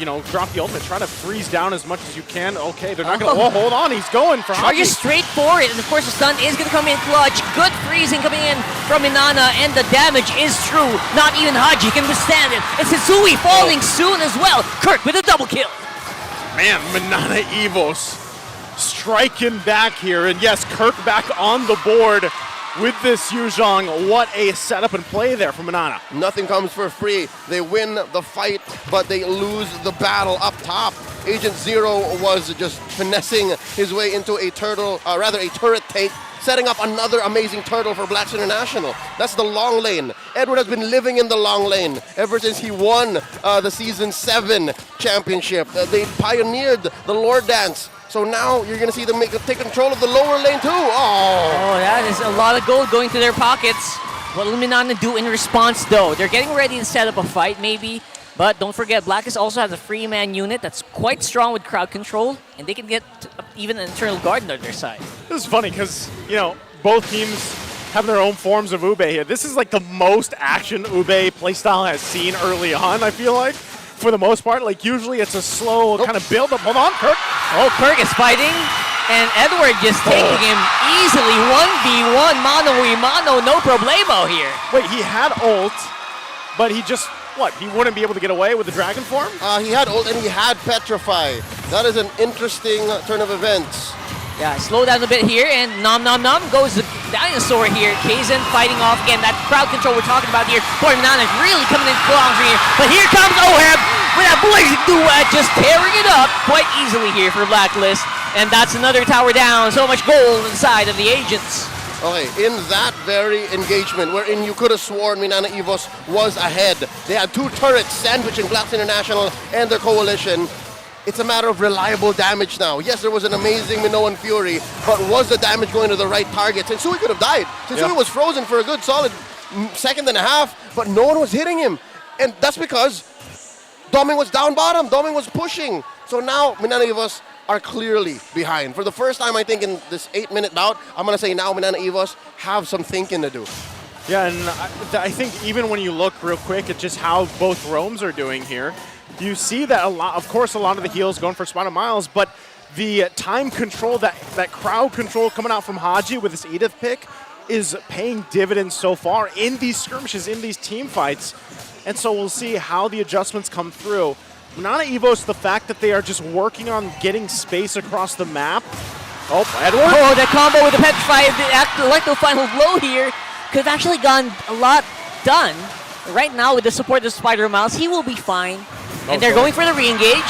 ultimate. Try to freeze down as much as you can. Okay, they're not going to. Oh, hold on, he's going for Charges straight for it, and of course the stun is going to come in clutch. Good freezing coming in from Minana, and the damage is true. Not even Haji can withstand it. And Sensui falling soon as well. Kirk with a double kill. Man, Minana Evos striking back here, and yes, Kirk back on the board with this Yuzhong. What a setup and play there from Minana. Nothing comes for free. They win the fight, but they lose the battle up top. Agent Zero was just finessing his way into a turret take, setting up another amazing turtle for Blacks International. That's the long lane. Edward has been living in the long lane ever since he won the Season 7 championship. They pioneered the Lord Dance. So now you're going to see them take control of the lower lane too. Oh, that is a lot of gold going to their pockets. What will Minana do in response though? They're getting ready to set up a fight maybe. But don't forget, Blacklist also has a free man unit that's quite strong with crowd control, and they can get even an Eternal Guard on their side. This is funny because, you know, both teams have their own forms of Ube here. This is like the most action Ube playstyle has seen early on, I feel like. For the most part, like usually it's a slow kind of build up. Hold on, Kirk. Oh, Kirk is fighting, and Edward just taking him easily. 1v1, mano-y-mano, no problemo here. Wait, he had ult, but he just, he wouldn't be able to get away with the dragon form? He had ult and he had Petrify. That is an interesting turn of events. Yeah, slow down a bit here, and Nom Nom Nom goes Dinosaur here. Kaizen fighting off again. That crowd control we're talking about here. Boy, Minana really coming in strong here. But here comes Oheb with that blazing duet, just tearing it up quite easily here for Blacklist. And that's another tower down. So much gold inside of the agents. Okay, in that very engagement, wherein you could have sworn Minana Evos was ahead, they had 2 turrets sandwiching Blacks International and their coalition. It's a matter of reliable damage now. Yes, there was an amazing Minoan Fury, but was the damage going to the right target? Sensui could have died. Sensui was frozen for a good solid second and a half, but no one was hitting him. And that's because Doming was down bottom. Doming was pushing. So now Minana Evos are clearly behind. For the first time, I think, in this 8-minute bout, I'm going to say now Minana Evos have some thinking to do. Yeah, and I think even when you look real quick at just how both roams are doing here, you see that a lot of the heals going for Spider Miles, but the time control, that crowd control coming out from Haji with his Edith pick is paying dividends so far in these skirmishes, in these team fights. And so we'll see how the adjustments come through. Minana Evos, the fact that they are just working on getting space across the map. Oh, Edward. Oh, that combo with the Petrify, the Electro final blow here could have actually gone a lot done. Right now with the support of Spider Miles, he will be fine. And they're going for the re-engage.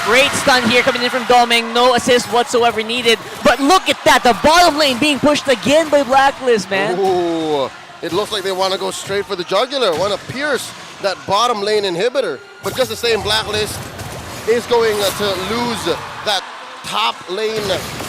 Great stun here coming in from Doming. No assist whatsoever needed. But look at that, the bottom lane being pushed again by Blacklist, man. Ooh, it looks like they want to go straight for the jugular, want to pierce that bottom lane inhibitor. But just the same, Blacklist is going to lose that top lane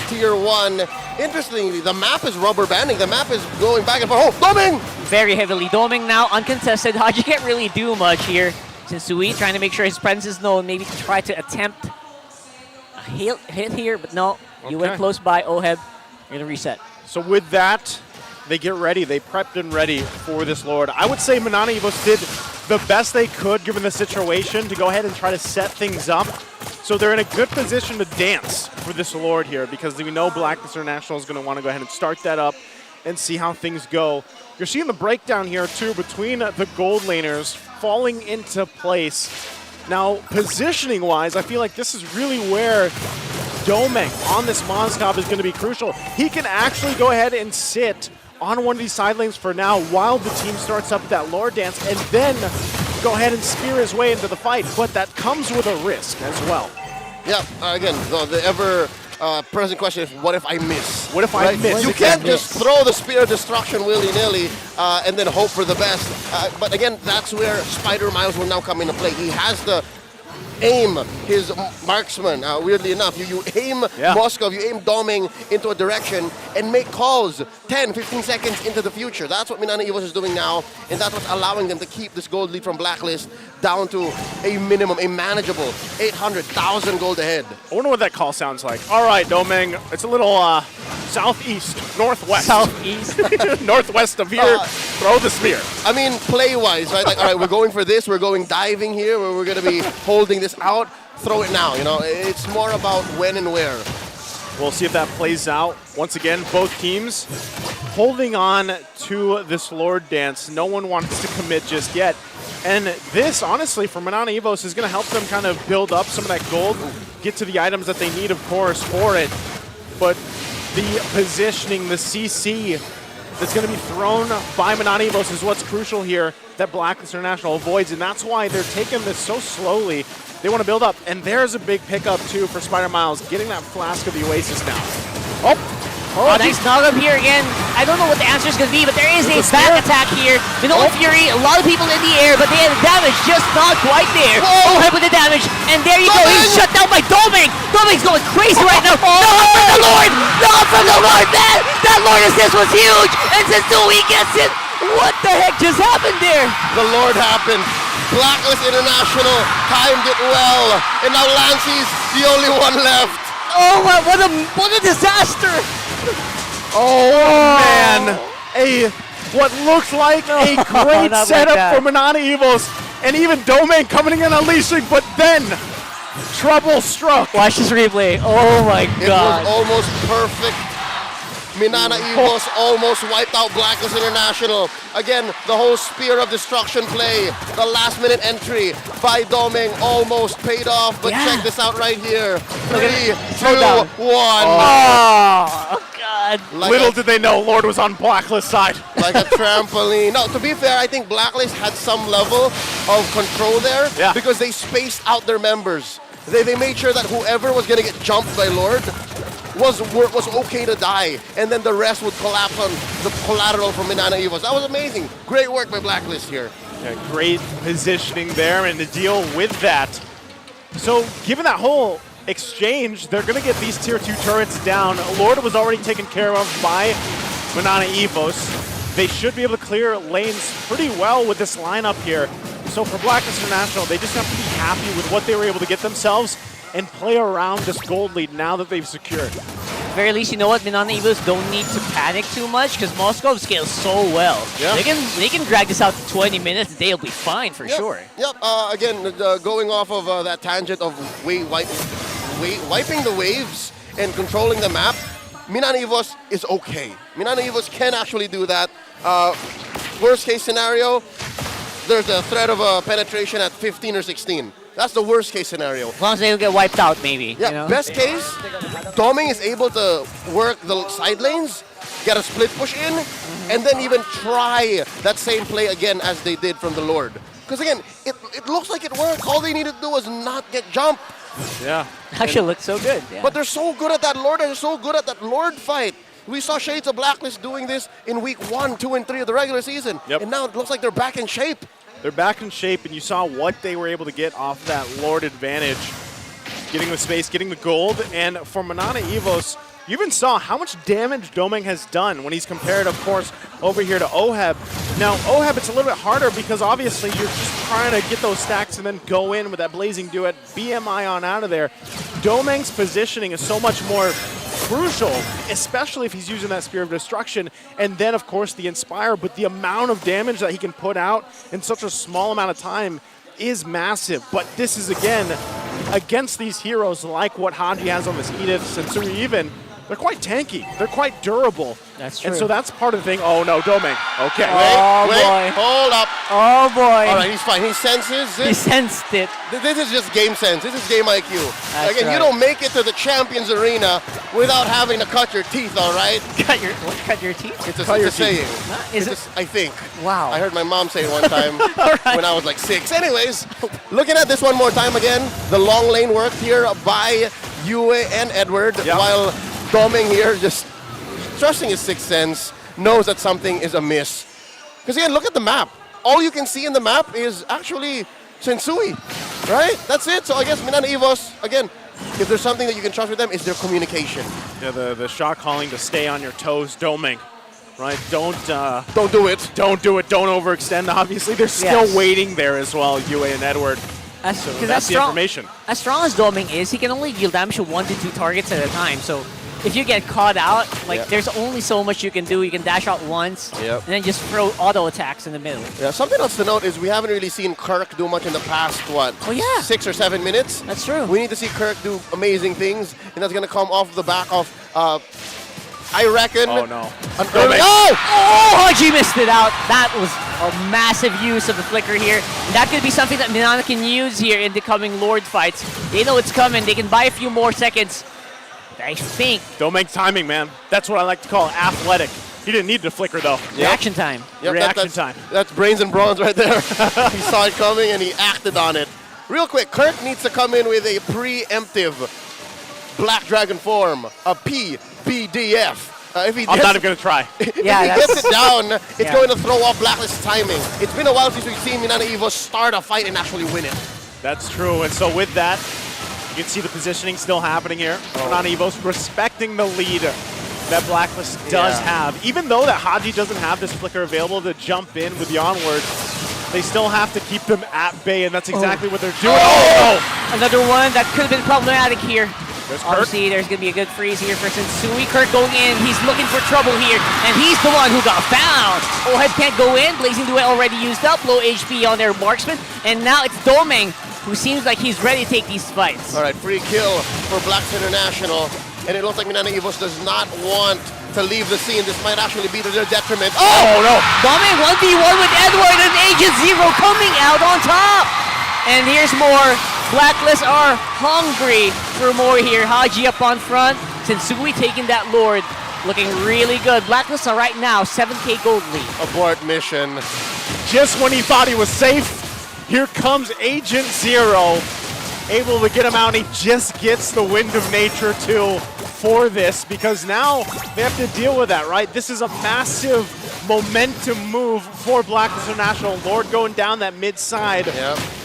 tier 1. Interestingly, the map is rubber banding. The map is going back and forth. Oh, Doming! Very heavily. Doming now uncontested. Haji can't really do much here. Sensui trying to make sure his presence is known, maybe to try to attempt a hit here, but no. You went close by, Oheb. You're going to reset. So with that, they get ready. They prepped and ready for this Lord. I would say Minana Evos did the best they could given the situation to go ahead and try to set things up. So they're in a good position to dance for this Lord here because we know Blacklist International is going to want to go ahead and start that up and see how things go. You're seeing the breakdown here too between the gold laners falling into place. Now, positioning-wise, I feel like this is really where Doming on this Moskov is going to be crucial. He can actually go ahead and sit on one of these side lanes for now while the team starts up that Lord dance and then go ahead and spear his way into the fight. But that comes with a risk as well. Yeah, again, the ever present question is, what if I miss? What if I miss? You can't just throw the spear of destruction willy-nilly and then hope for the best. But again, that's where Spider Miles will now come into play. He has the aim his marksman. Weirdly enough, you aim Moskov, you aim Doming into a direction and make calls 10, 15 seconds into the future. That's what Minana Evos is doing now, and that's what's allowing them to keep this gold lead from Blacklist down to a minimum, a manageable 800,000 gold ahead. I wonder what that call sounds like. All right, Doming, it's a little southeast, northwest. Southeast? Northwest of here, throw the spear. I mean, play-wise, right? Like, all right, we're going for this, we're going diving here, where we're going to be holding this out, throw it now, you know? It's more about when and where. We'll see if that plays out. Once again, both teams holding on to this Lord dance. No one wants to commit just yet. And this, honestly, for Minana Evos is going to help them kind of build up some of that gold, get to the items that they need, of course, for it. But the positioning, the CC that's going to be thrown by Minana Evos is what's crucial here that Blacklist International avoids, and that's why they're taking this so slowly. They want to build up, and there's a big pickup, too, for Spider Miles, getting that Flask of the Oasis now. Oh, nice knock up here again. I don't know what the answer is going to be, but there is a back attack here. Minoan Fury, a lot of people in the air, but they have the damage just not quite there. Oheb with the damage, and there you go. He's shut down by Doming. Doming's going crazy right now. Not from the Lord! Not from the Lord, man! That Lord assist was huge, and Sensui gets it. What the heck just happened there? The Lord happened. Blacklist International timed it well, and now Lancey's the only one left. Oh, what a disaster! Oh, man. What looks like a great setup for Minana Evos. And even Doming coming in unleashing, but then trouble struck. Watch this replay. Oh, my God. It was almost perfect Minana Evos almost wiped out Blacklist International. Again, the whole Spear of Destruction play, the last-minute entry by Doming almost paid off. But check this out right here. 3, 2, 1. Oh, God. Little did they know Lord was on Blacklist side. Like a trampoline. No, to be fair, I think Blacklist had some level of control there because they spaced out their members. They made sure that whoever was going to get jumped by Lord was okay to die, and then the rest would collapse on the collateral from Minana Evos. That was amazing. Great work by Blacklist here. Yeah, great positioning there and to deal with that. So given that whole exchange, they're going to get these tier 2 turrets down. Lord was already taken care of by Minana Evos. They should be able to clear lanes pretty well with this lineup here. So for Blacklist International, they just have to be happy with what they were able to get themselves and play around this gold lead now that they've secured. At the very least, you know what? Minana Evos don't need to panic too much because Moscow scales so well. Yeah. They can drag this out to 20 minutes. They'll be fine for sure. Yep. Again, going off of that tangent of wiping the waves and controlling the map, Minana Evos is okay. Minana Evos can actually do that. Worst case scenario, there's a threat of a penetration at 15 or 16. That's the worst case scenario. As long as they don't get wiped out, maybe. Yeah, you know? best case, Doming is able to work the side lanes, get a split push in, and then even try that same play again as they did from the Lord. Because again, it looks like it worked. All they needed to do was not get jumped. Yeah. Actually looks so good. Yeah. But they're so good at that Lord, and they're so good at that Lord fight. We saw Shades of Blacklist doing this in week 1, 2, and 3 of the regular season. Yep. And now it looks like they're back in shape. They're back in shape, and you saw what they were able to get off that Lord advantage. Getting the space, getting the gold, and for Minana Evos, you even saw how much damage Doming has done when he's compared, of course, over here to Oheb. Now, Oheb, it's a little bit harder because obviously you're just trying to get those stacks and then go in with that Blazing Duet, BMI on out of there. Doming's positioning is so much more crucial, especially if he's using that Spear of Destruction, and then, of course, the Inspire, but the amount of damage that he can put out in such a small amount of time is massive. But this is, again, against these heroes like what Haji has on this Edith, Sensui even, they're quite tanky. They're quite durable. That's true. And so that's part of the thing. Oh, no, Doming. Okay. Wait, hold up. Oh, boy. All right, he's fine. He senses it. He sensed it. This is just game sense. This is game IQ. That's Again, right. you don't make it to the Champions Arena without having to cut your teeth, all right? Cut your teeth? It's a saying. Is it? I think. Wow. I heard my mom say it one time when I was like 6. Anyways, looking at this one more time again, the long lane worked here by Yue and Edward, while Doming here just trusting his sixth sense, knows that something is amiss. Because again, look at the map. All you can see in the map is actually Sensui, right? That's it. So I guess Minana Evos, again, if there's something that you can trust with them, is their communication. Yeah, the shot calling to stay on your toes, Doming. Right, don't do it. Don't do it. Don't overextend. Obviously, they're still waiting there as well, Yue and Edward. So that's the information. As strong as Doming is, he can only deal damage to 1 to 2 targets at a time. So if you get caught out, like there's only so much you can do. You can dash out once, and then just throw auto attacks in the middle. Yeah, something else to note is we haven't really seen Kirk do much in the past, 6 or 7 minutes? That's true. We need to see Kirk do amazing things, and that's going to come off the back of, I reckon... Oh, no. Haji missed it out. That was a massive use of the flicker here. And that could be something that Minana can use here in the coming Lord fights. They know it's coming. They can buy a few more seconds. I think. Doming timing, man. That's what I like to call athletic. He didn't need the flicker, though. Reaction time. Yep, Reaction time. That's brains and bronze right there. He saw it coming and he acted on it. Real quick, Kirk needs to come in with a preemptive Black Dragon form, a PBDF. I'm not even going to try. If he gets it down, it's going to throw off Blacklist's timing. It's been a while since we've seen Minana Evos start a fight and actually win it. That's true. And so with that, you can see the positioning still happening here. Minana Evos respecting the lead that Blacklist does have. Even though that Haji doesn't have this flicker available to jump in with the onward, they still have to keep them at bay, and that's exactly what they're doing. Another one that could have been problematic here. There's Obviously, there's going to be a good freeze here for Sensui. Kirk going in. He's looking for trouble here, and he's the one who got found. Oheb can't go in. Blazing Duet already used up. Low HP on their marksman, and now it's Doming, who seems like he's ready to take these fights. All right, free kill for Blacks International. And it looks like Minana Evos does not want to leave the scene. This might actually be to their detriment. Oh no! Domin 1v1 with Edward and Agent Zero coming out on top! And here's more. Blacklist are hungry for more here. Haji up on front. Sensui taking that Lord. Looking really good. Blacklist are right now 7k gold lead. Abort mission. Just when he thought he was safe, here comes Agent Zero. Able to get him out, and he just gets the Wind of Nature too for this, because now they have to deal with that, right? This is a massive momentum move for Blacklist International. Lord going down that mid side,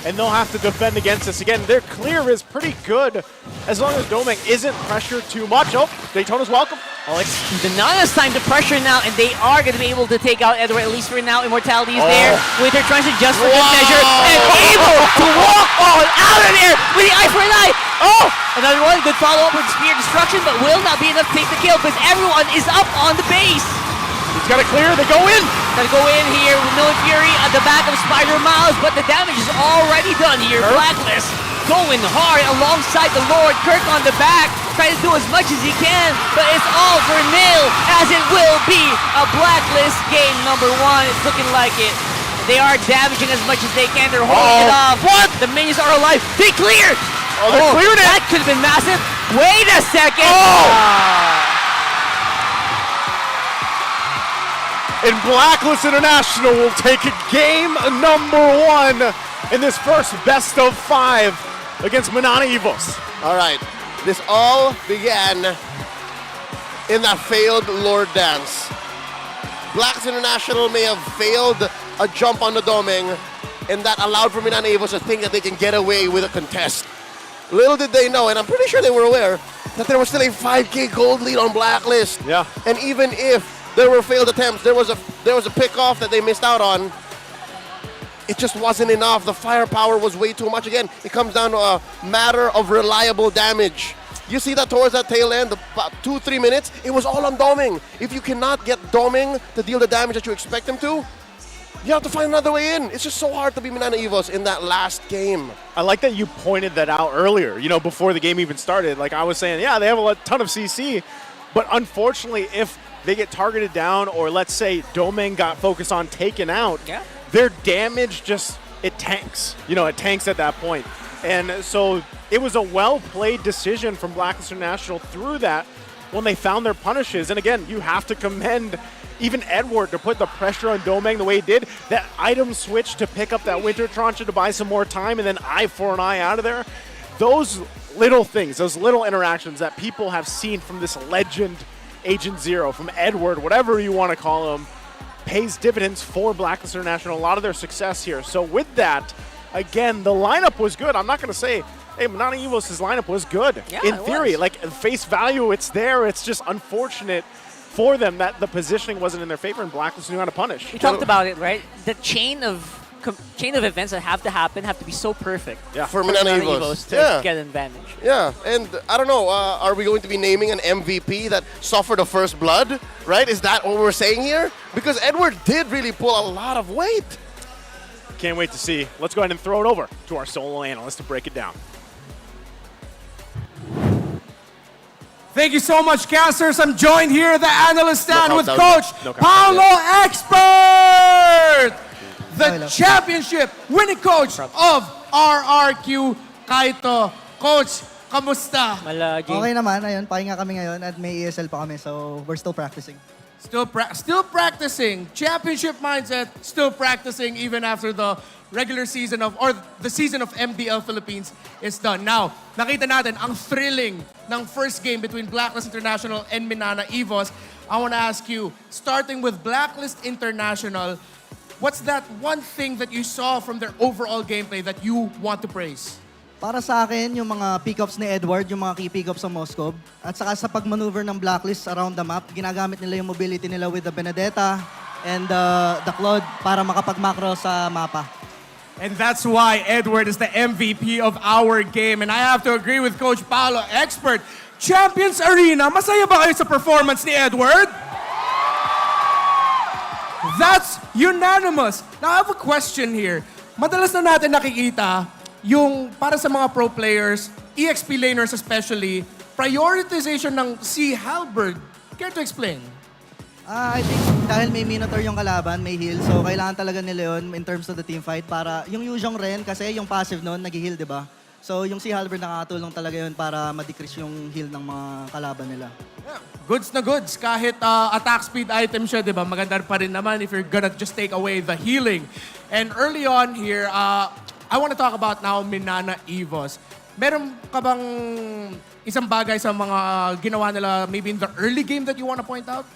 and they'll have to defend against this. Again, their clear is pretty good as long as Domeng isn't pressured too much. Oh, Daytona's welcome. Well, it's Minana's time to pressure now, and they are going to be able to take out Edward, at least for now. Immortality is there. Winter tries to just for good measure, and able to walk on out of there with the eye for an eye. Oh, another one. Good follow-up with Spear Destruction, but will not be enough to take the kill because everyone is up on the base. He's got to clear. They go in. Gotta go in here with Millen Fury at the back of Spider Miles, but the damage is already done here. Blacklist going hard alongside the Lord. Kirk on the back, trying to do as much as he can, but it's all for nil, as it will be a Blacklist game number 1. It's looking like it. They are damaging as much as they can. They're holding it off. What? The minions are alive. They cleared! Oh, they cleared it! That could have been massive. Wait a second! And Blacklist International will take game number 1 in this first best of 5 against Minana Evos. All right, this all began in that failed Lord dance. Blacklist International may have failed a jump on the Domeng, and that allowed for Minana Evos to think that they can get away with a contest. Little did they know, and I'm pretty sure they were aware, that there was still a 5k gold lead on Blacklist. Yeah. And even if there were failed attempts, there was a pick-off that they missed out on. It just wasn't enough. The firepower was way too much. Again, it comes down to a matter of reliable damage. You see that towards that tail end, about 2-3 minutes, it was all on Domeng. If you cannot get Domeng to deal the damage that you expect him to, you have to find another way in. It's just so hard to be Minana Evos in that last game. I like that you pointed that out earlier, you know, before the game even started. Like I was saying, yeah, they have a ton of CC, but unfortunately, if they get targeted down, or let's say Domeng got focused on taken out, their damage just, it tanks. You know, it tanks at that point. And so it was a well-played decision from Blacklist International through that when they found their punishes. And again, you have to commend even Edward to put the pressure on Domeng the way he did. That item switch to pick up that Winter Tranche to buy some more time, and then eye for an eye out of there. Those little things, those little interactions that people have seen from this legend Agent Zero, from Edward, whatever you want to call him, pays dividends for Blacklist International. A lot of their success here. So with that, again, the lineup was good. I'm not going to say, hey, Minana Evos' lineup was good. Yeah, in theory, like face value, it's there. It's just unfortunate for them that the positioning wasn't in their favor, and Blacklist knew how to punish. We talked about it, right? The chain of events that have to happen have to be so perfect For Minana Evos. to get an advantage. Yeah, and I don't know, are we going to be naming an MVP that suffered the first blood, right? Is that what we're saying here? Because Edward did really pull a lot of weight. Can't wait to see. Let's go ahead and throw it over to our solo analyst to break it down. Thank you so much, casters. I'm joined here at the analyst stand with Coach No count. Paolo Expert, the championship winning coach of RRQ Kaito. Coach, kamusta? Okay naman, ayun, pahinga kami ngayon at may ESL pa kami, so we're still practicing. Still practicing. Championship mindset, still practicing even after the regular season or the season of MPL Philippines is done. Now, nakita natin ang thrilling ng first game between Blacklist International and Minana Evos. I want to ask you, starting with Blacklist International, what's that one thing that you saw from their overall gameplay that you want to praise? Para sa akin, yung mga pick-ups ni Edward, yung mga key pick-ups sa Moscow, at saka sa pag-maneuver ng Blacklist around the map, ginagamit nila yung mobility nila with the Benedetta and the Claude para makapag-macro sa mapa. And that's why Edward is the MVP of our game. And I have to agree with Coach Paolo, Expert. Champions Arena, masaya ba kayo sa performance ni Edward? That's unanimous. Now I have a question here. Madalas na natin nakikita yung para sa mga pro players, EXP laners especially, prioritization ng C. Halberd. Care to explain? I think dahil may Minotaur yung kalaban, may heal, so kailangan talaga nila yun in terms of the team fight para yung Yuzhong Ren kasi yung passive noon nag-heal, di ba? So yung si Halberd nakakatulong talaga yun para ma-decrease yung heal ng mga kalaban nila. Goods na goods. Kahit attack speed item siya, di ba? Maganda pa rin naman if you're gonna just take away the healing. And early on here, I want to talk about now Minana Evos. Meron ka bang isang bagay sa mga ginawa nila maybe in the early game that you want to point out?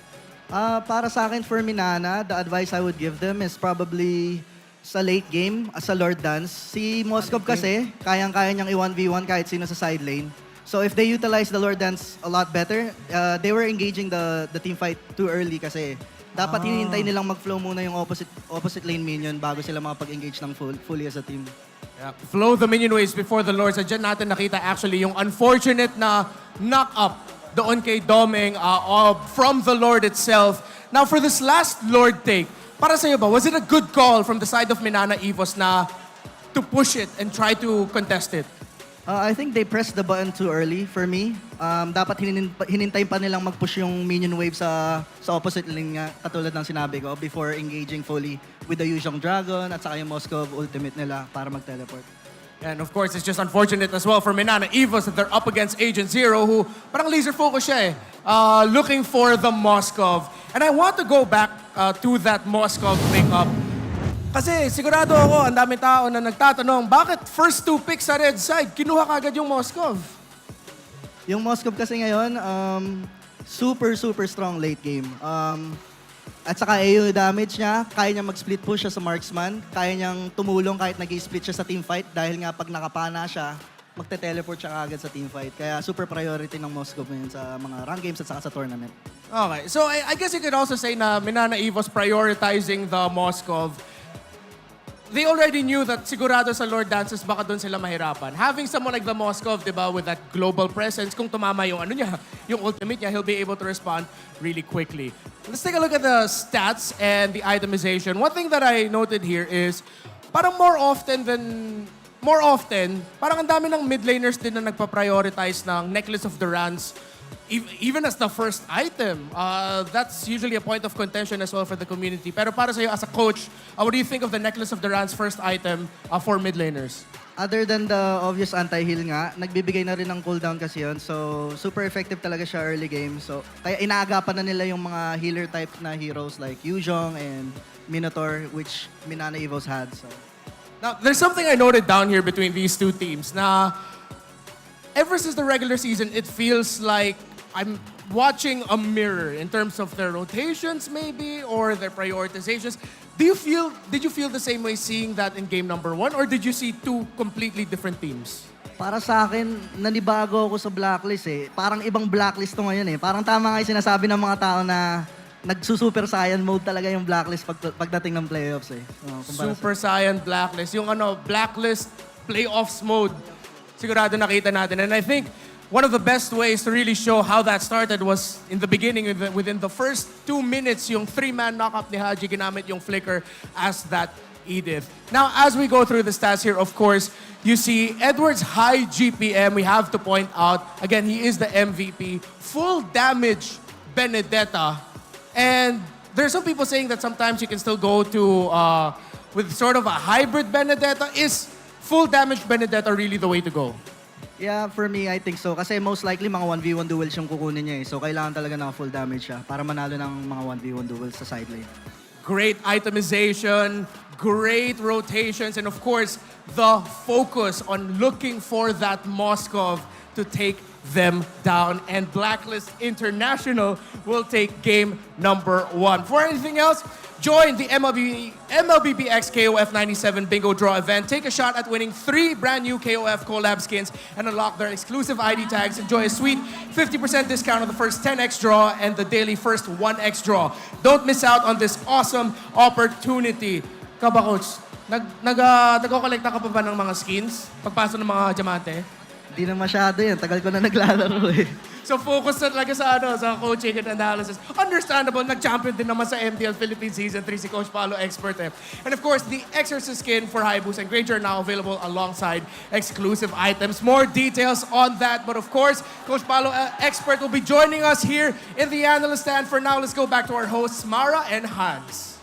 Para sa akin, for Minana, the advice I would give them is probably sa late game, sa Lord Dance. Si Moskov kasi, kayang-kaya niyang i-1v1 kahit sino sa side lane. So if they utilize the Lord Dance a lot better, they were engaging the team fight too early kasi dapat hinihintay nilang mag-flow muna yung opposite lane minion bago sila makapag-engage ng fully as a team. Yeah. Flow the minion waves before the Lords. At dyan natin nakita actually yung unfortunate na knock-up doon kay Doming from the Lord itself. Now for this last Lord take, para sa'yo ba, was it a good call from the side of Minana Evos na to push it and try to contest it? I think they pressed the button too early for me. Dapat hinintay pa nilang mag-push yung minion wave sa opposite lane nga, katulad ng sinabi ko, before engaging fully with the Yuzhong Dragon at saka yung Moskov ultimate nila para mag-teleport. And of course, it's just unfortunate as well for Minana Evos that they're up against Agent Zero who parang laser focus siya eh, looking for the Moskov. And I want to go back to that Moskov pickup. Kasi sigurado ako, ang daming tao na nagtatanong, bakit first two picks sa red side, kinuha kagad yung Moskov? Yung Moskov kasi ngayon, super strong late game. At saka AoE damage niya, kaya niya mag-split push siya sa marksman, kaya niyang tumulong kahit nag-split siya sa team fight dahil nga pag nakapana siya, magte-teleport siya agad sa team fight. Kaya super priority ng Moskov ngayon sa mga rank games at saka sa tournament. Okay, so I guess you could also say na Minana Evos prioritizing the Moskov. They already knew that sigurado sa Lord Dances baka doon sila mahirapan. Having someone like the Moskov, di ba, with that global presence, kung tumama yung ano niya, yung ultimate niya, he'll be able to respond really quickly. Let's take a look at the stats and the itemization. One thing that I noted here is parang more often, parang ang dami ng mid laners din na nagpa-prioritize ng Necklace of the Rans even as the first item. That's usually a point of contention as well for the community. Pero para sa'yo as a coach, what do you think of the Necklace of the Rans first item for mid laners? Other than the obvious anti-heal nga, nagbibigay na rin ng cooldown kasi yun. So, super effective talaga siya early game. So, kaya inaagapan na nila yung mga healer type na heroes like Yuzhong and Minotaur, which Minana Evos had. So. Now, there's something I noted down here between these two teams na ever since the regular season, it feels like I'm watching a mirror in terms of their rotations maybe or their prioritizations. Did you feel the same way seeing that in game number 1 or did you see two completely different teams? Para sa akin, nanibago ako sa Blacklist eh. Parang ibang Blacklist to ngayon eh. Parang tama nga yung sinasabi ng mga tao na nagsusuper Saiyan mode talaga yung Blacklist pagdating ng playoffs eh. Super Saiyan Blacklist. Yung Blacklist playoffs mode. Sigurado nakita natin. And I think one of the best ways to really show how that started was in the beginning, within the first 2 minutes, yung 3-man knock-up ni Haji, ginamit yung flicker as that Edith. Now, as we go through the stats here, of course, you see Edward's high GPM. We have to point out, again, he is the MVP. Full damage Benedetta. And there's some people saying that sometimes you can still go to, with sort of a hybrid Benedetta. Is full damage Benedetta really the way to go? Yeah, for me, I think so. Kasi most likely, mga 1v1 duels yung kukunin niya eh. So, kailangan talaga ng full damage siya para manalo ng mga 1v1 duels sa side lane. Great itemization, great rotations, and of course, the focus on looking for that Moskov to take them down. And Blacklist International will take game number 1. For anything else, join the MLB-PH KOF 97 Bingo Draw event. Take a shot at winning 3 brand new KOF collab skins and unlock their exclusive ID tags. Enjoy a sweet 50% discount on the first 10x draw and the daily first 1x draw. Don't miss out on this awesome opportunity. Kaba, Coach, nag-collect ka pa ba ng mga skins pagpasok ng mga diamante? Hindi na masyado yan. Tagal ko na naglalaro eh. So focus na talaga sa coaching and analysis. Understandable, nag-champion din naman sa MPL Philippines Season 3 si Coach Paolo, expert eh. And of course, the Exorcist skin for Haibus and Granger are now available alongside exclusive items. More details on that. But of course, Coach Paolo, expert, will be joining us here in the analyst stand. For now, let's go back to our hosts, Mara and Hans.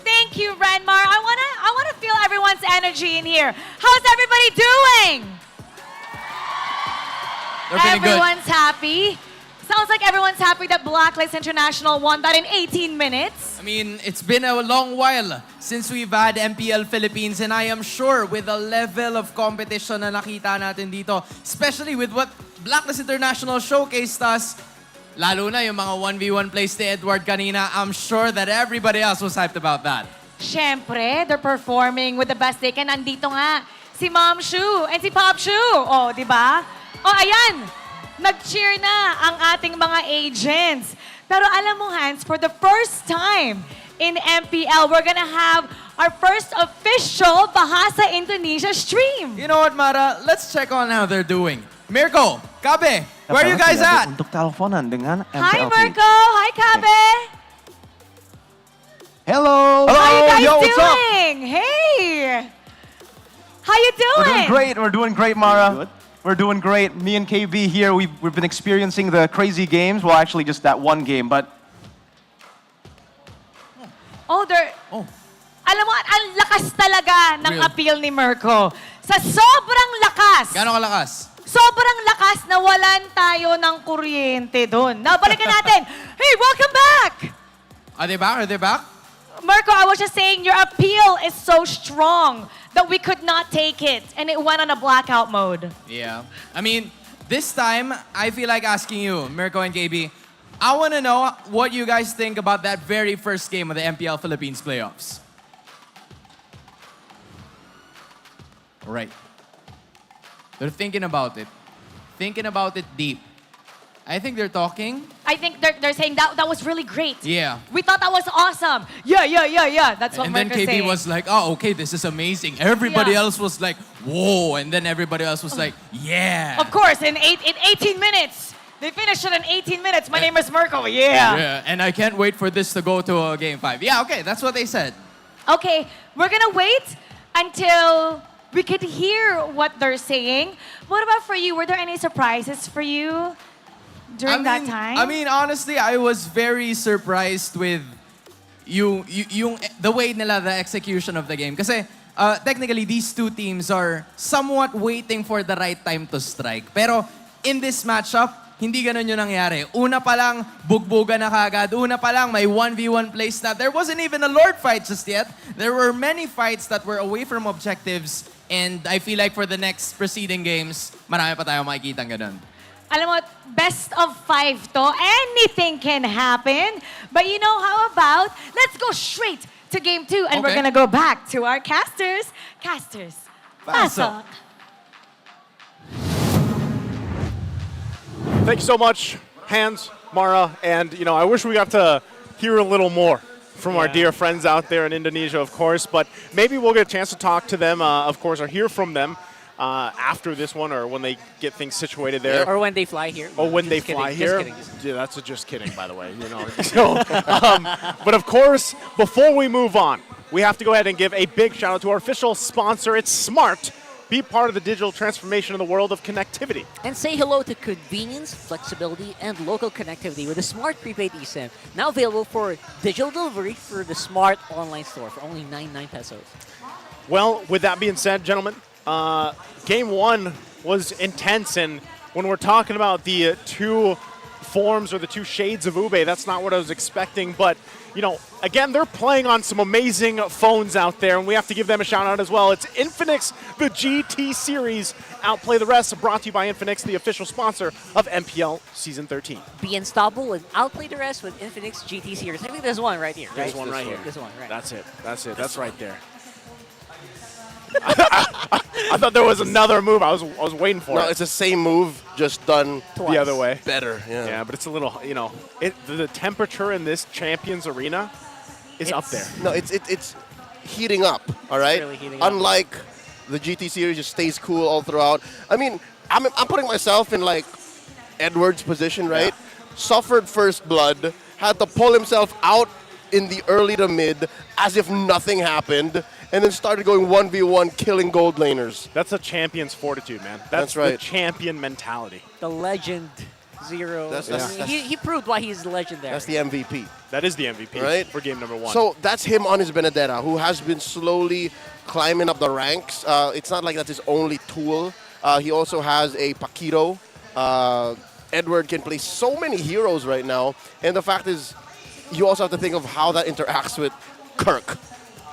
Thank you, Renmar. I wanna feel everyone's energy in here. How's everybody doing? Everyone's happy. Sounds like everyone's happy that Blacklist International won that in 18 minutes. I mean, it's been a long while since we've had MPL Philippines, and I am sure with the level of competition na nakita natin dito, especially with what Blacklist International showcased us, lalo na yung mga 1v1 plays ni Edward kanina, I'm sure that everybody else was hyped about that. Siyempre, they're performing with the best they can. Nandito nga si Mom Shu and si Pop Shu. Oh, di ba? Oh, ayan! Nag-cheer na ang ating mga agents. Pero alam mo, Hans, for the first time in MPL, we're gonna have our first official Bahasa Indonesia stream. You know what, Mara? Let's check on how they're doing. Mirko, Kabe, where are you guys at? Untuk teleponan dengan MPL. Hi, Mirko! Hi, Kabe! Hello! How you guys Yo, what's up? doing? Hey! How you doing? We're doing great. We're doing great, Mara. We're doing great. Me and KB here, we've been experiencing the crazy games. Well, actually, just that one game, but... Oh, alam mo, ang lakas talaga ng Real. appeal ni Mirko. Sa sobrang lakas. Gano'ng kalakas? Sobrang lakas na walan tayo ng kuryente doon. Nabalikan natin. Hey, welcome back! Are they back? Are they back? Mirko, I was just saying your appeal is so strong that we could not take it and it went on a blackout mode. Yeah. I mean, this time, I feel like asking you, Mirko and KB, I want to know what you guys think about that very first game of the MPL Philippines Playoffs. All right. They're thinking about it. Thinking about it deep. I think they're talking. I think they're saying that was really great. Yeah. We thought that was awesome. Yeah. That's what And then Mirko's KB saying. was like, oh, okay, this is amazing. Everybody else was like, whoa. And then everybody else was like, yeah. Of course, in 18 minutes. They finished it in 18 minutes. My name is Mirko. Yeah. Yeah, and I can't wait for this to go to Game 5. Yeah, okay, that's what they said. Okay, we're gonna wait until we could hear what they're saying. What about for you? Were there any surprises for you during that time? I mean, honestly, I was very surprised with the way nila, the execution of the game. Kasi technically, these two teams are somewhat waiting for the right time to strike. Pero in this matchup, hindi ganun yung nangyari. Una pa lang, bugbuga na kagad. Una pa lang, may 1v1 play snap. There wasn't even a Lord fight just yet. There were many fights that were away from objectives. And I feel like for the next preceding games, marami pa tayong makikita ganun. Alam mo, best of 5 to. Anything can happen. But you know, how about, let's go straight to Game 2. And we're Okay. gonna go back to our casters. Casters, pasok. Thank you so much, Hans, Mara, and I wish we got to hear a little more from our dear friends out there in Indonesia, of course, but maybe we'll get a chance to talk to them, of course, or hear from them after this one or when they get things situated there. Or when they fly here. Or when Just they kidding, fly just here. kidding. Yeah, that's a just kidding, by the way. So, but of course, before we move on, we have to go ahead and give a big shout out to our official sponsor. It's Smart. Be part of the digital transformation in the world of connectivity. And say hello to convenience, flexibility, and local connectivity with the Smart Prepaid eSIM. Now available for digital delivery through the Smart online store for only 99 pesos. Well, with that being said, gentlemen, Game 1 was intense, and when we're talking about the two forms or the two shades of Ube, that's not what I was expecting, but again, they're playing on some amazing phones out there, and we have to give them a shout out as well. It's Infinix, the GT Series. Outplay the rest, brought to you by Infinix, the official sponsor of MPL Season 13. Be unstoppable and outplay the rest with Infinix GT Series. I think there's one right here. There's right? one right here. This one, right. That's it. That's right there. I thought there was another move. I was waiting for it. No, it's the same move, just done the other way. Better, yeah. Yeah, but it's a little, the temperature in this Champions Arena is up there. No, it's heating up, all right? really heating up. Unlike the GT series just stays cool all throughout. I mean, I'm putting myself in like Edward's position, right? Suffered first blood, had to pull himself out in the early to mid as if nothing happened, and then started going 1v1 killing gold laners. That's a champion's fortitude, man. That's right. The champion mentality. The legend Zero. He proved why he's legendary. That's the MVP. That is the MVP right? for game number 1. So that's him on his Benedetta, who has been slowly climbing up the ranks. It's not like that's his only tool. He also has a Paquito. Edward can play so many heroes right now. And the fact is, you also have to think of how that interacts with Kirk.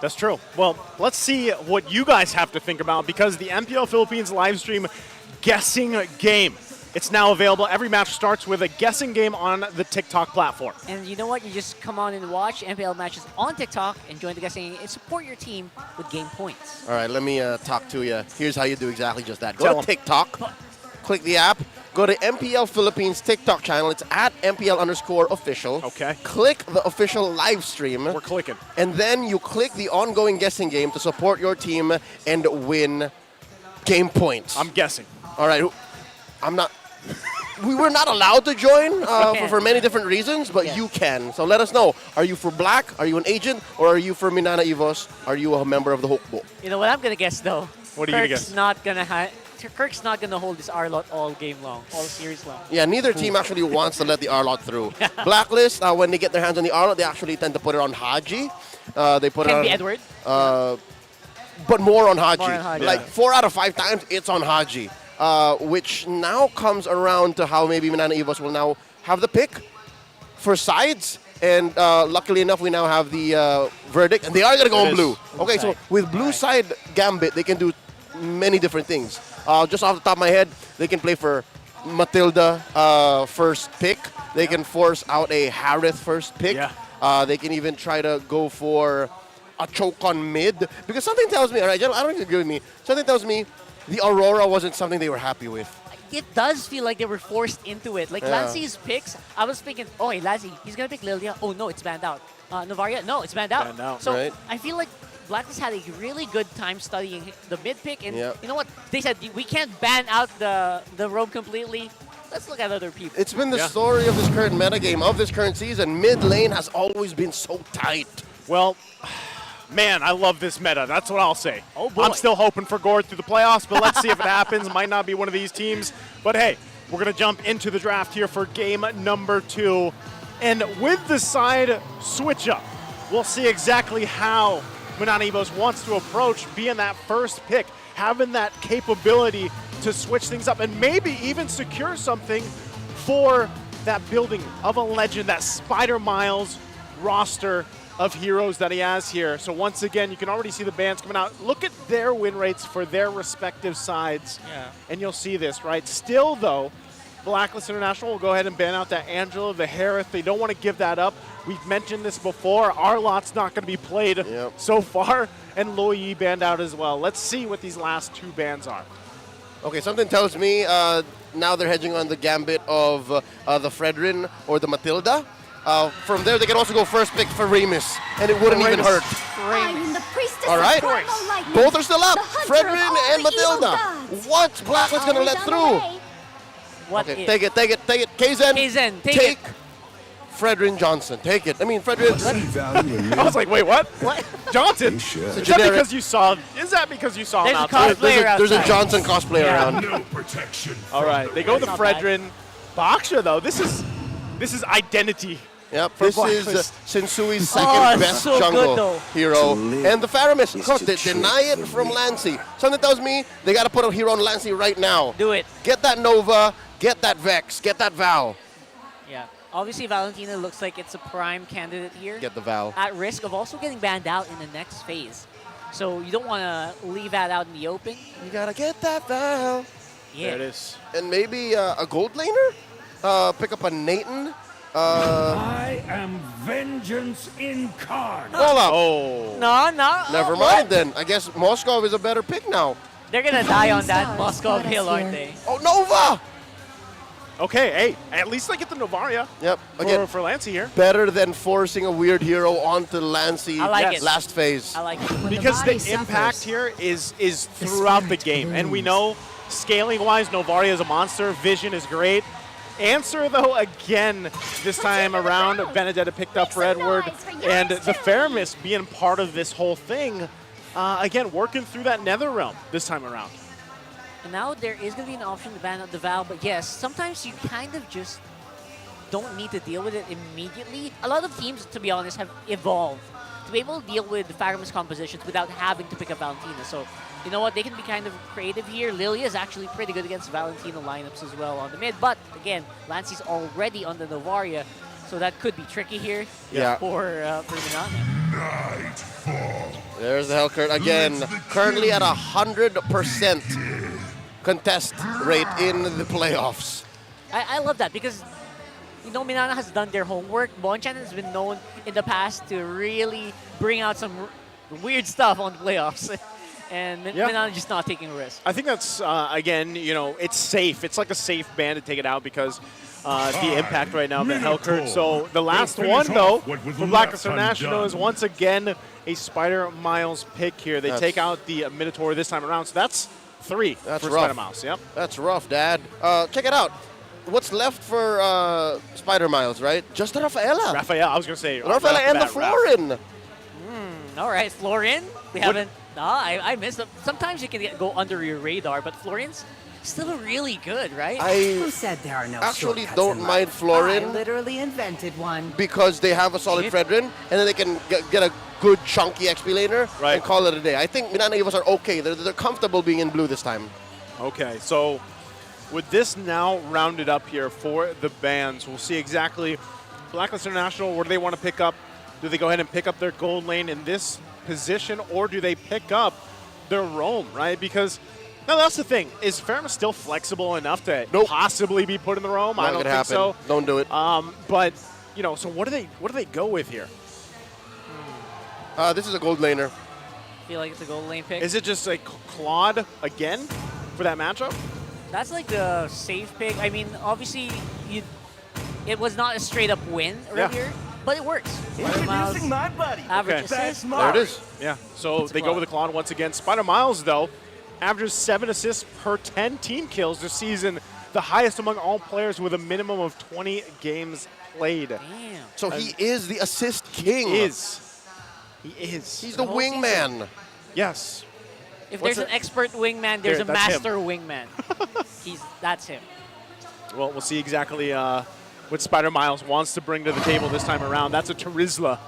That's true. Well, let's see what you guys have to think about, because the MPL Philippines live stream guessing game. It's now available. Every match starts with a guessing game on the TikTok platform. And you know what? You just come on and watch MPL matches on TikTok and join the guessing and support your team with game points. All right, let me talk to you. Here's how you do exactly just that. Go to TikTok, click the app, go to MPL Philippines TikTok channel. It's at MPL_official. Okay. Click the official live stream. We're clicking. And then you click the ongoing guessing game to support your team and win game points. I'm guessing. All right. I'm not. We were not allowed to join for many different reasons, but you can. So let us know. Are you for Black? Are you an agent? Or are you for Minana Evos? Are you a member of the Hokbo? You know what I'm going to guess, though? What are you going to guess? Kirk's not going to hold this R-Lot all game long, all series long. Yeah, neither team actually wants to let the R-Lot through. Blacklist, when they get their hands on the R-Lot, they actually tend to put it on Haji. They put it on... Can be Edward. But more on Haji. More on Haji. Like 4 out of 5 times, it's on Haji. Which now comes around to how maybe Minana Evos will now have the pick for sides. And luckily enough, we now have the verdict. And they are going to go on blue. Okay, so with blue side Gambit, they can do many different things. Just off the top of my head, they can play for Matilda first pick. They can force out a Harith first pick. Yeah. They can even try to go for a choke on mid. Because something tells me, all right, I don't think you agree with me, something tells me the Aurora wasn't something they were happy with. It does feel like they were forced into it. Like Lancey's picks, I was thinking, oh, hey, Lancey, he's going to pick Lilia. Oh, no, it's banned out. Novaria, no, it's banned out. So I feel like Blacklist had a really good time studying the mid pick. And you know what? They said, we can't ban out the roam completely. Let's look at other people. It's been the story of this current metagame, of this current season. Mid lane has always been so tight. Well, man, I love this meta. That's what I'll say. Oh boy. I'm still hoping for Gord through the playoffs, but let's see if it happens. Might not be one of these teams. But hey, we're going to jump into the draft here for game number 2. And with the side switch up, we'll see exactly how Minana Evos wants to approach being that first pick, having that capability to switch things up and maybe even secure something for that building of a legend, that Spider Miles roster of heroes that he has here. So once again, you can already see the bans coming out. Look at their win rates for their respective sides, and you'll see this, right? Still, though, Blacklist International will go ahead and ban out that Angela, the Harith. They don't want to give that up. We've mentioned this before. Our lot's not going to be played so far, and Loyi banned out as well. Let's see what these last 2 bans are. Okay, something tells me now they're hedging on the gambit of the Fredrin or the Matilda. From there, they can also go first pick for Remus, and it wouldn't even hurt. All right, both are still up. Fredrin and Matilda. What's Blacklist going to let through? Okay, take it. KZen, take Fredrin Johnson. Take it. I mean, Fredrin. I was like, wait, what? What? Johnson? Is that because you saw him outside? There's a Johnson cosplayer around. No protection. All right, they go with the Fredrin. Baksha, though, this is identity. Yep, for this Blacklist. is Sensui's second best jungle hero. And the Faramis, deny it from Lancey. Something tells me they got to put a hero on Lancey right now. Do it. Get that Nova, get that Vex, get that Val. Yeah. Obviously, Valentina looks like it's a prime candidate here. Get the Val. At risk of also getting banned out in the next phase. So you don't want to leave that out in the open. You got to get that Val. Yeah. There it is. And maybe a gold laner? Pick up a Nathan. I am vengeance incarnate. Hold up. Oh. No. Never mind then. I guess Moskov is a better pick now. They're going to die on that Moscow hill, aren't they? Oh, Nova! Okay, hey, at least I get the Novaria. Yep. Again, for Lancey here. Better than forcing a weird hero onto Lancey last phase. I like it. Because the impact here is throughout the game. And we know, scaling-wise, Novaria is a monster. Vision is great. Answer, though, again, this time around, Benedetta picked up for Edward. And the Fairmist being part of this whole thing, again, working through that Nether Realm this time around. And now there is going to be an option to ban out the Val, but yes, sometimes you kind of just don't need to deal with it immediately. A lot of teams, to be honest, have evolved to be able to deal with the Fairmist compositions without having to pick up Valentina. So, you know what, they can be kind of creative here. Lilia is actually pretty good against Valentina lineups as well on the mid, but again, Lancey's already on the Novaria, so that could be tricky here for Minana. There's the Hellcurt again, currently at 100% contest rate in the playoffs. I love that because, you know, Minana has done their homework. Bonchan has been known in the past to really bring out some weird stuff on the playoffs. And Minana just not taking a risk. I think that's, again, you know, it's safe. It's like a safe ban to take it out because the impact right now of the Hellcurt. So the last one, though, for Blacklist International is once again a Spider Miles pick here. They take out the Minotaur this time around. So that's 3 for Spider Miles. Yep. That's rough, Dad. Check it out. What's left for Spider Miles, right? Just the Rafaela. Rafaela, I was going to say. Rafaela and the Florin. All right, Florin. We haven't. I missed it. Sometimes you can go under your radar, but Florin's still really good, right? Who said there are no actually don't mind Florin. I literally invented one. Because they have a solid Fredrin, and then they can get a good chunky XP laner and call it a day. I think Minana Evos are okay. They're comfortable being in blue this time. Okay, so with this now rounded up here for the bans, we'll see exactly Blacklist International, where do they want to pick up? Do they go ahead and pick up their gold lane in this position, or do they pick up their roam, right? Because no, that's the thing. Is Fairmist still flexible enough to possibly be put in the roam? I don't think so. Don't do it. But you know, so what do they go with here? This is a gold laner. I feel like it's a gold lane pick. Is it just like Claude again for that matchup? That's like the safe pick. I mean, obviously, it was not a straight up win earlier, but it works. Introducing my buddy. Average assist. There it is. Yeah. So they go with the Claude once again. Spider Miles, though, averages 7 assists per 10 team kills this season, the highest among all players with a minimum of 20 games played. Damn. So he is the assist king. He is. He's the wingman. Yes. If there's an expert wingman, there's a master wingman. That's him. Well, we'll see exactly what Spider Miles wants to bring to the table this time around. That's a Terizla.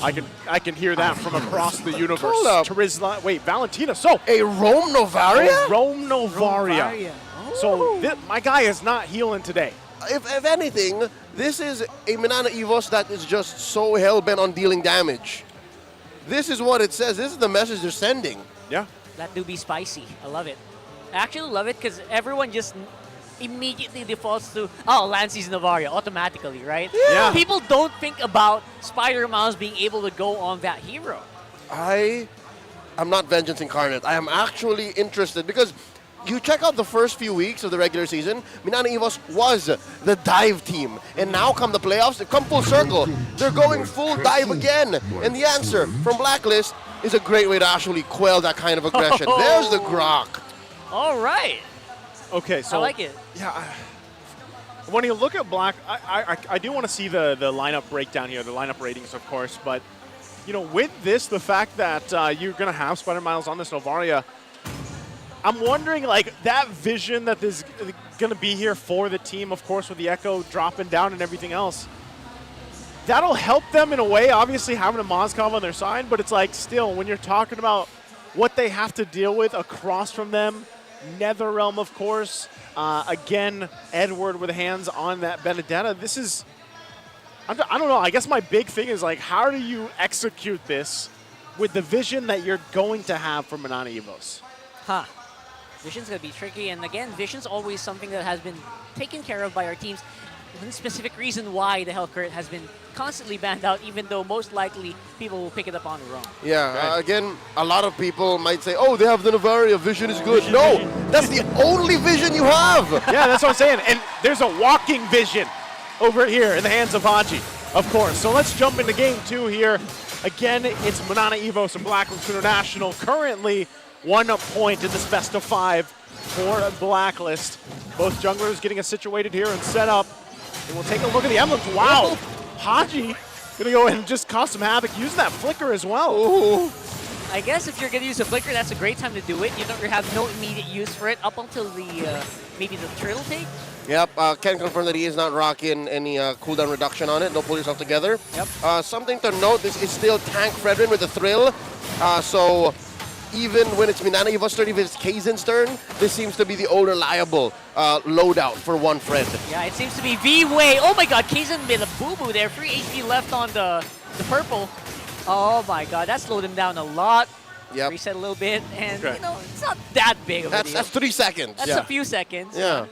I can hear that from across the universe. Hold up. Terizla. Wait, Valentina. So a Roam Novaria? A Roam Novaria. So my guy is not healing today. If anything, this is a Minana Evos that is just so hell-bent on dealing damage. This is what it says. This is the message they're sending. Yeah. That do be spicy. I love it. I actually love it because everyone just immediately defaults to, oh, Lancey's Novaria automatically, right? Yeah. People don't think about Spider Miles being able to go on that hero. I'm not Vengeance Incarnate. I am actually interested because you check out the first few weeks of the regular season, Minana Evos was the dive team. And now come the playoffs, they come full circle. They're going full dive again. And the answer from Blacklist is a great way to actually quell that kind of aggression. There's the grok. All right. Okay, so I like it. Yeah. When you look at Black, I do want to see the lineup breakdown here, the lineup ratings, of course. But, you know, with this, the fact that you're going to have Spider Miles on this Novaria, I'm wondering, like, that vision that is going to be here for the team, of course, with the Echo dropping down and everything else. That'll help them in a way, obviously, having a Mozkov on their side, but it's like, still, when you're talking about what they have to deal with across from them, Netherrealm, of course, again, Edward with hands on that Benedetta, this is, I don't know, I guess my big thing is, like, how do you execute this with the vision that you're going to have for Minana Evos? Huh. Vision's going to be tricky, and again, Vision's always something that has been taken care of by our teams. one specific reason why the Hellcurt has been constantly banned out, even though most likely people will pick it up on their own. Yeah, again, a lot of people might say, oh, they have the Navaria, vision is good. No, that's the only vision you have. Yeah, that's what I'm saying. And there's a walking vision over here in the hands of Haji, of course. So let's jump into game 2 here. Again, it's Minana, Evos, and Blacklist International. Currently 1 point in this best of 5 for Blacklist. Both junglers getting us situated here and set up. And we'll take a look at the emblems. Wow, Haji gonna go ahead and just cause some havoc. Use that flicker as well. Ooh. I guess if you're gonna use a flicker, that's a great time to do it. You don't have no immediate use for it up until the maybe the turtle take. Yep, can confirm that he is not rocking any cooldown reduction on it. Don't pull yourself together. Yep. Something to note, this is still Tank Fredrin with the thrill. So even when it's Minana Evos turn, if it's Kaizen's turn, this seems to be the old reliable loadout for one Fred. Yeah, it seems to be V-Way. Oh my god, Kaizen made a boo-boo there. 3 HP left on the purple. Oh my god, that slowed him down a lot. Yep. Reset a little bit, and you know, it's not that big of a deal. That's 3 seconds. That's a few seconds. Yeah,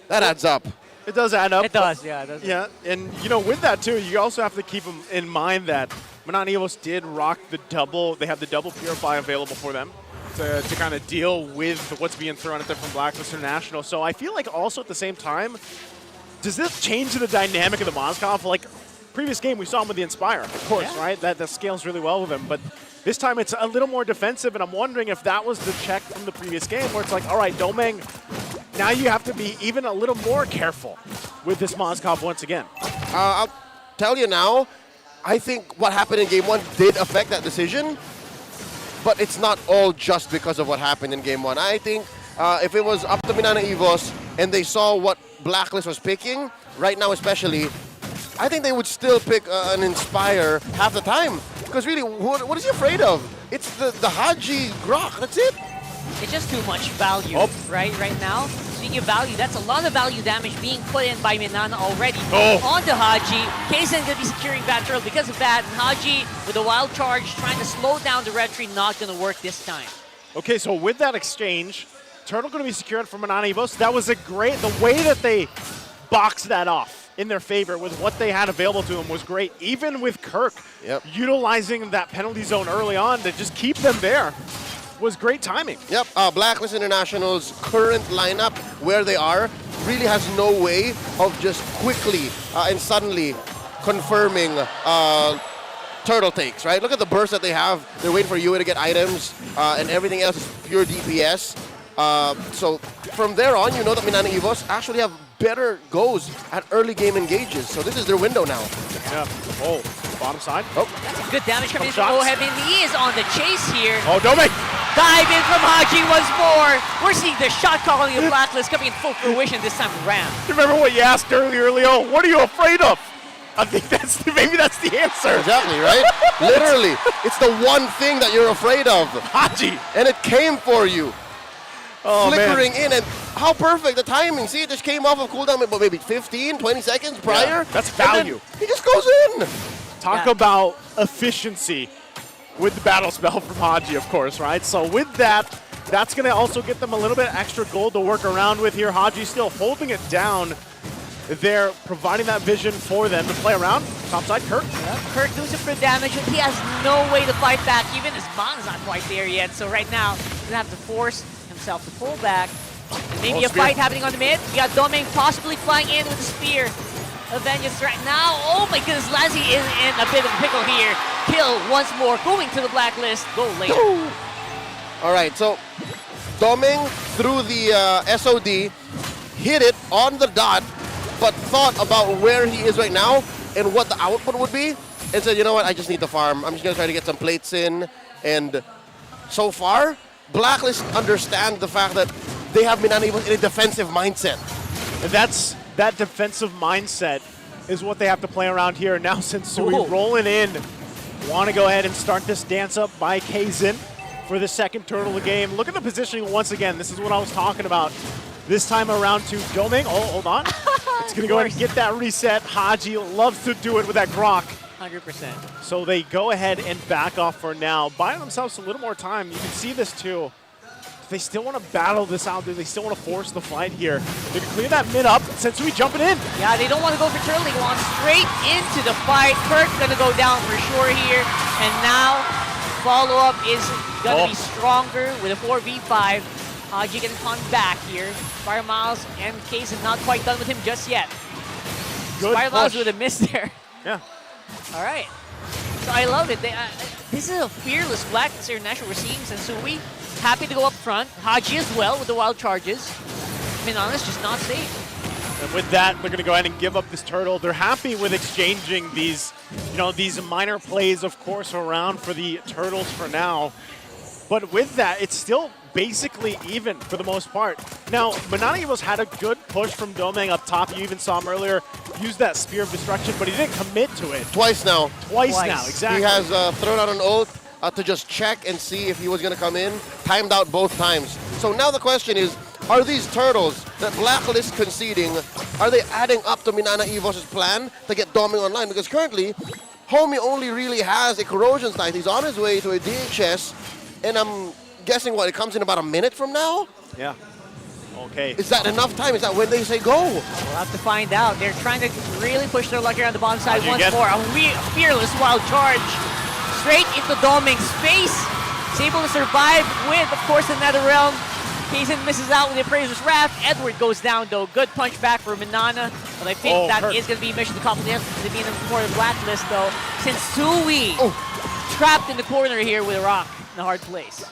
that adds up. It does add up. It does, yeah. It does. Yeah, and you know, with that too, you also have to keep in mind that Minana Evos did rock the double. They have the double Purify available for them to kind of deal with what's being thrown at them from Blacklist International. So I feel like also at the same time, does this change the dynamic of the Moskov? Like previous game, we saw him with the Inspire, of course, right? That scales really well with him, but this time it's a little more defensive, and I'm wondering if that was the check from the previous game where it's like, all right, Domeng, now you have to be even a little more careful with this Moskov once again. I'll tell you now, I think what happened in game 1 did affect that decision, but it's not all just because of what happened in game 1. I think if it was up to Minana Evos and they saw what Blacklist was picking, right now especially, I think they would still pick an Inspire half the time. Because really, what is he afraid of? It's the Haji Grok, that's it. It's just too much value, right now. Speaking of value, that's a lot of value damage being put in by Minana already onto Haji. Kaizen going to be securing that turtle because of that. And Haji with a wild charge trying to slow down the red tree, not going to work this time. Okay, so with that exchange, turtle going to be secured from Minana Evos. That was the way that they boxed that off in their favor with what they had available to them was great. Even with Kirk utilizing that penalty zone early on to just keep them there was great timing. Yep, Blacklist International's current lineup, where they are, really has no way of just quickly and suddenly confirming turtle takes, right? Look at the burst that they have. They're waiting for Yue to get items, and everything else is pure DPS. So from there on, you know that Minana Evos actually have better goes at early game engages. So this is their window now. Yeah. Oh, bottom side. Oh. That's a good damage coming in from Oheb, and he is on the chase here. Oh, Domeng! Dive in from Haji once more. We're seeing the shot calling of Blacklist coming in full fruition this time around. You remember what you asked earlier, Leo? What are you afraid of? I think maybe that's the answer. Exactly, right? Literally. It's the one thing that you're afraid of. Haji. And it came for you. Oh, flickering man. in, and how perfect the timing. See, it just came off of cooldown maybe 15, 20 seconds prior. Yeah, that's value. He just goes in. Talk about efficiency with the battle spell from Haji, of course, right? So with that, that's going to also get them a little bit extra gold to work around with here. Haji still holding it down. They're providing that vision for them to play around. Topside, Kirk. Yeah, Kirk doing some good damage, but he has no way to fight back. Even his bond's not quite there yet. So right now, he's going to have to force himself to pull back. And maybe a fight happening on the mid. You got Domeng possibly flying in with a spear. Vengeance right now. Oh my goodness, Lazzy is in a bit of a pickle here. Kill once more, going to the Blacklist. Go later. All right, so Domeng through the SOD, hit it on the dot, but thought about where he is right now and what the output would be, and said, you know what, I just need to farm. I'm just going to try to get some plates in, and so far, Blacklist understand the fact that they have been unable in a defensive mindset. And that defensive mindset is what they have to play around here. Now Sensui rolling in. Want to go ahead and start this dance up by Kaizen for the second turtle of the game. Look at the positioning once again. This is what I was talking about. This time around to Domeng. Oh, hold on. It's going to go ahead and get that reset. Haji loves to do it with that Grok. 100%. So they go ahead and back off for now, buying themselves a little more time. You can see this too. They still want to battle this out there. They still want to force the fight here. They can clear that mid up. Sensui jumping in. Yeah, they don't want to go for turtle. They want straight into the fight. Kirk's going to go down for sure here. And now, follow-up is going to be stronger with a 4v5. Haji getting caught back here. Fire Miles and Kaysen not quite done with him just yet. Fire Miles with a miss there. Yeah. All right. So I love it. This is a fearless Blacklist International. We're seeing Sensui happy to go up front. Haji as well with the wild charges. Minana's just not safe. And with that, they're going to go ahead and give up this turtle. They're happy with exchanging these, these minor plays, of course, around for the turtles for now. But with that, it's still basically even for the most part. Now, Minana Evos had a good push from Domeng up top. You even saw him earlier use that Spear of Destruction, but he didn't commit to it. Twice now. Twice now, exactly. He has thrown out an ult to just check and see if he was going to come in. Timed out both times. So now the question is, are these turtles that Blacklist conceding, are they adding up to Minana Evos' plan to get Domeng online? Because currently, Homie only really has a Corrosion Scythe. He's on his way to a DHS, and I'm guessing, what, it comes in about a minute from now? Yeah. Okay. Is that enough time? Is that when they say go? We'll have to find out. They're trying to really push their luck here on the bottom side once get more. A fearless wild charge straight into Domeng's face. He's able to survive with, of course, the NetherRealm. Kaysen misses out with the Appraiser's Wrath. Edward goes down, though. Good punch back for Minana. But I think that is going to be mission accomplished to be in the Blacklist, though. Sensui trapped in the corner here with a rock in a hard place.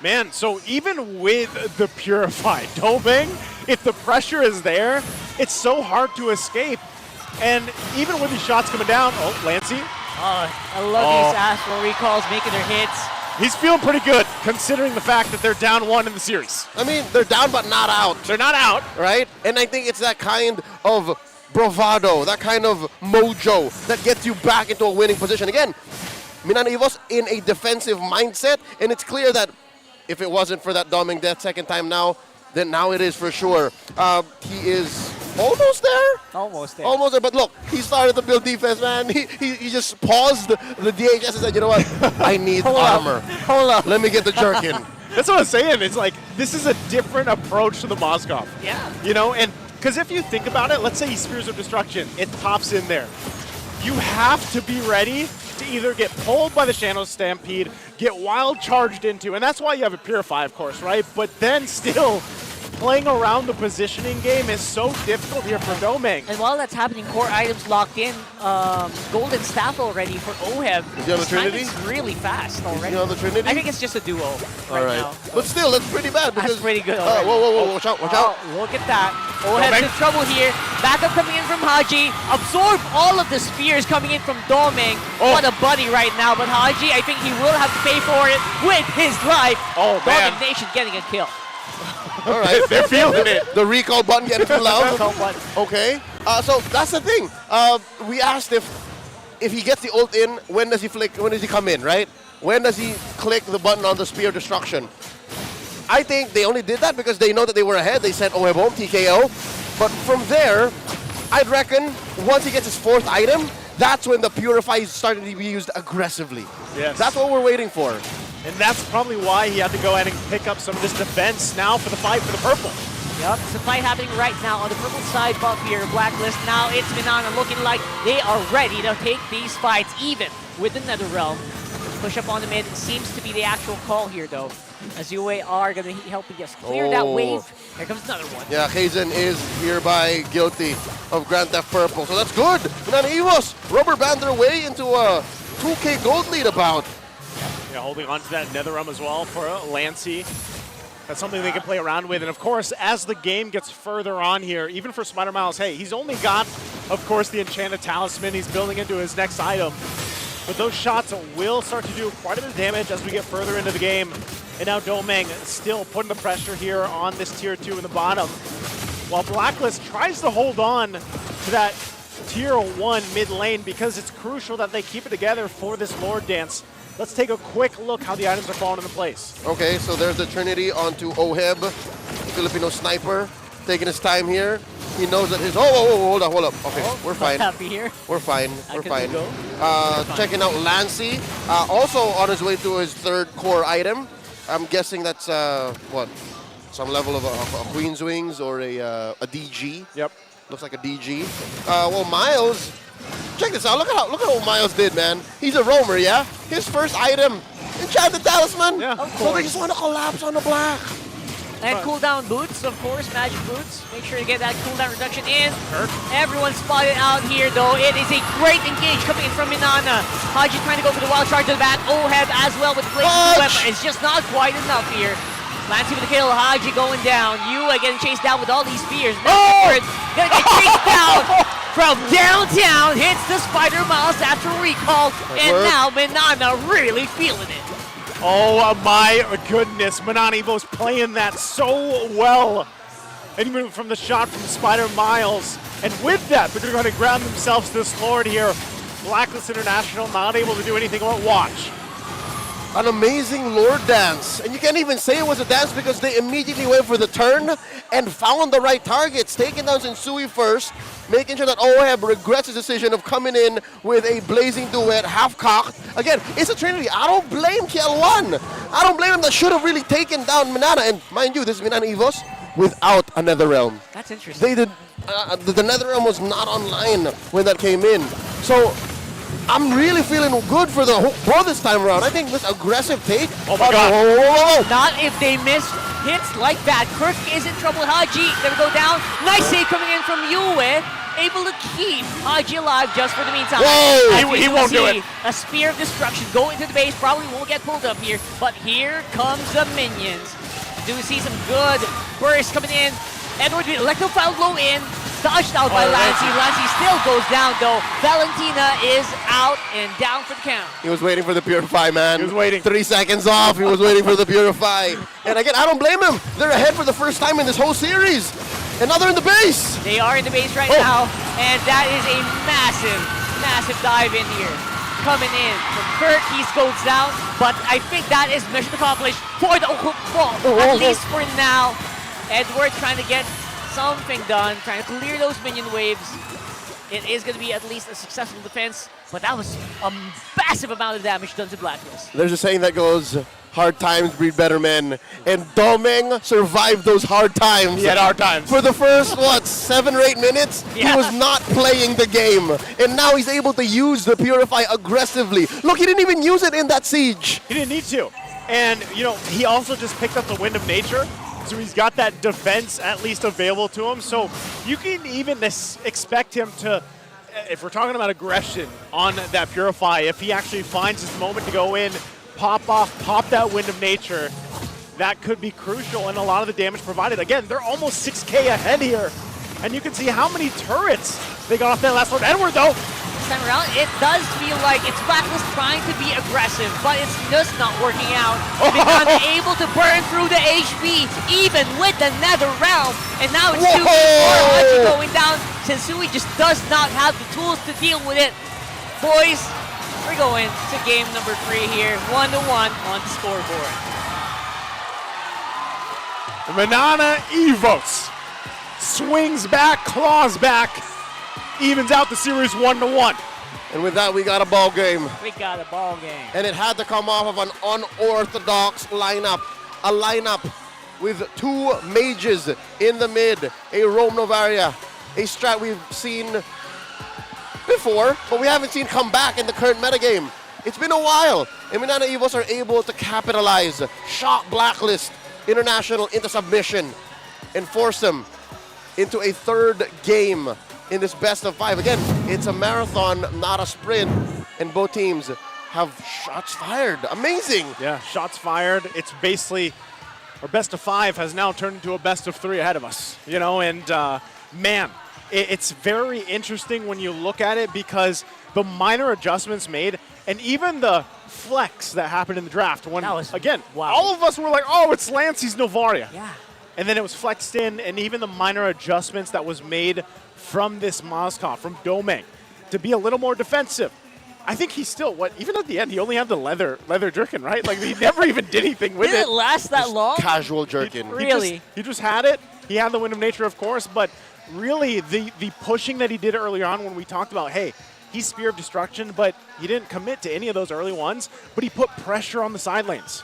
Man, so even with the Purified Domeng, if the pressure is there, it's so hard to escape. And even with these shots coming down, Lancey. I love these Astral Recalls making their hits. He's feeling pretty good, considering the fact that they're down 1 in the series. I mean, they're down but not out. They're not out. Right? And I think it's that kind of bravado, that kind of mojo that gets you back into a winning position. Again, Minana Evos in a defensive mindset, and it's clear that if it wasn't for that Domeng death second time now, then now it is for sure. He is almost there? Almost there. Almost there, but look, he started to build defense, man. He just paused the DHS and said, you know what, I need armor. Hold up. Let me get the jerk in. That's what I'm saying. It's like, this is a different approach to the Moskov. Yeah. And because if you think about it, let's say he Spears of Destruction, it pops in there. You have to be ready to either get pulled by the Shadow Stampede, get wild charged into, and that's why you have a Purify, of course, right? But then still, playing around the positioning game is so difficult here for Domeng. And while that's happening, core items locked in. Golden Staff already for OHEB. Is he on the Trinity? It's really fast already. Is he on the Trinity? I think it's just a duo right now. But still, that's pretty bad. Because, that's pretty good whoa, already. whoa, watch out, watch out. Look at that. OHEB's in trouble here. Backup coming in from Haji. Absorb all of the spears coming in from Domeng. What a buddy right now. But Haji, I think he will have to pay for it with his life. Domeng Nation getting a kill. All right, they're feeling it. The recall button getting too loud. Okay, so that's the thing. We asked if he gets the ult in, when does he flick? When does he come in? Right? When does he click the button on the Spear of Destruction? I think they only did that because they know that they were ahead. They said, "Oh, we're home, TKO." But from there, I'd reckon once he gets his 4th item, that's when the Purify is starting to be used aggressively. Yes. That's what we're waiting for. And that's probably why he had to go ahead and pick up some of this defense now for the fight for the purple. Yep, it's a fight happening right now on the purple side buff here, Blacklist. Now it's Minana looking like they are ready to take these fights even with the NetherRealm. Push up on the mid seems to be the actual call here, though. As UA are going to help us clear that wave. Here comes another one. Yeah, Kaysen is hereby guilty of Grand Theft Purple. So that's good. Minana Evos rubber band their way into a 2K gold lead about. Yeah, holding on to that NetherRealm as well for Lancey. That's something they can play around with. And of course, as the game gets further on here, even for Spider Miles, hey, he's only got, of course, the Enchanted Talisman he's building into his next item. But those shots will start to do quite a bit of damage as we get further into the game. And now Domeng still putting the pressure here on this tier 2 in the bottom. While Blacklist tries to hold on to that tier 1 mid lane because it's crucial that they keep it together for this Lord Dance. Let's take a quick look how the items are falling into place. Okay, so there's the Trinity onto OHEB, Filipino sniper, taking his time here. He knows that his, hold up. Okay, we're fine. Happy here. We're fine. Checking out Lancey, also on his way to his 3rd core item. I'm guessing that's what, some level of a Queen's Wings or a DG. Yep. Looks like a DG. Well, Miles, check this out. Look at what Miles did, man. He's a roamer, yeah. His first item, Enchanted Talisman. Yeah. Of So they course. just want to collapse on the black. And cooldown boots, of course, magic boots. Make sure to get that cooldown reduction in. Everyone spotted out here, though. It is a great engage coming in from Minana. Haji trying to go for the wild charge to the back. Oheb as well with the blazing weapon. It's just not quite enough here. Lancey with the kill. Haji going down. Yue getting chased down with all these spears. Gonna get chased down from downtown. Hits the Spider Mouse after recall. And now Minana really feeling it. Oh my goodness, Minana Evos playing that so well. And even from the shot from Spider Miles. And with that, they're going to ground themselves this Lord here. Blacklist International not able to do anything but watch. An amazing Lord dance. And you can't even say it was a dance because they immediately went for the turn and found the right targets. Taking down Sensui first, making sure that Oheb regrets his decision of coming in with a blazing duet, half-cocked. Again, it's a trinity. I don't blame KL1. I don't blame him. That should have really taken down Minana. And mind you, this is Minana Evos without a Netherrealm. That's interesting. They did. The Netherrealm was not online when that came in. So I'm really feeling good for the for this time around. I think this aggressive take. Oh my God. Not if they miss hits like that. Kirk is in trouble. Haji gonna go down. Nice save coming in from Yue. Able to keep Haji alive just for the meantime. Whoa! He won't do it. A spear of destruction going into the base. Probably won't get pulled up here. But here comes the minions. Do see some good bursts coming in. Edward with Electrofile low in. Dodged out by Lancey. Lancey still goes down though. Valentina is out and down for the count. He was waiting for the Purify, man. He was waiting. 3 seconds off. He was waiting for the Purify. And again, I don't blame him. They're ahead for the first time in this whole series. And now they're in the base. They are in the base right now. And that is a massive, massive dive in here. Coming in from Kirk, he goes down. But I think that is mission accomplished for the ball. At least for now. Edward trying to get something done, trying to clear those minion waves. It is going to be at least a successful defense, but that was a massive amount of damage done to Blacklist. There's a saying that goes, hard times breed better men. And Domeng survived those hard times. He had hard times. For the first, 7 or 8 minutes, he was not playing the game. And now he's able to use the Purify aggressively. Look, he didn't even use it in that siege. He didn't need to. And, you know, he also just picked up the Wind of Nature. So he's got that defense at least available to him. So you can even expect him to, if we're talking about aggression on that Purify, if he actually finds his moment to go in, pop that Wind of Nature, that could be crucial in a lot of the damage provided. Again, they're almost 6K ahead here. And you can see how many turrets they got off that last Lord. Edward, though. This time around, it does feel like it's Blacklist trying to be aggressive, but it's just not working out. Because they're able to burn through the HP, even with the Nether Realm. And now it's 2v4 Haji going down. Sensui just does not have the tools to deal with it. Boys, we're going to game number 3 here. 1-1 on the scoreboard. Minana Evos swings back, claws back, evens out the series 1-1. And with that, we got a ball game. We got a ball game. And it had to come off of an unorthodox lineup. A lineup with 2 mages in the mid, a Roam Novaria, a strat we've seen before, but we haven't seen come back in the current metagame. It's been a while, and Minana Evos are able to capitalize, shot Blacklist International into submission, and force them into a 3rd game in this best of 5. Again, it's a marathon, not a sprint, and both teams have shots fired. Amazing. Yeah, shots fired. It's basically, our best of 5 has now turned into a best of 3 ahead of us, you know, and man, it's very interesting when you look at it because the minor adjustments made and even the flex that happened in the draft when, again, all of us were like, oh, it's Lancey's Novaria. Yeah. And then it was flexed in, and even the minor adjustments that was made from this Moskov, from Domeng, to be a little more defensive. I think he still, even at the end, he only had the leather jerkin, right? Like, he never even did anything with it. Did it last that long? Casual jerkin. He just had it. He had the Wind of Nature, of course, but really the pushing that he did earlier on when we talked about, hey, he's Spear of Destruction, but he didn't commit to any of those early ones, but he put pressure on the side lanes.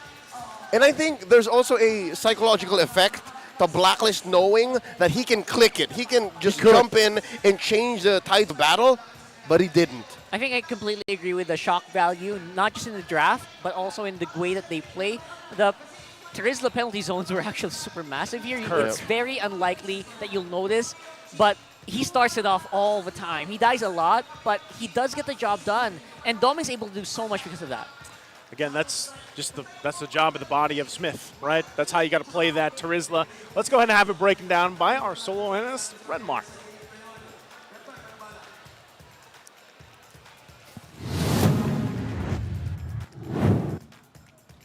And I think there's also a psychological effect to Blacklist knowing that he can click it. He can just jump in and change the tide of battle, but he didn't. I think I completely agree with the shock value, not just in the draft, but also in the way that they play. The Terizla penalty zones were actually super massive here. Correct. It's very unlikely that you'll notice, but he starts it off all the time. He dies a lot, but he does get the job done. And Dom is able to do so much because of that. Again, that's the job of the body of Smith, right? That's how you got to play that Terizla. Let's go ahead and have it broken down by our solo analyst, Redmar.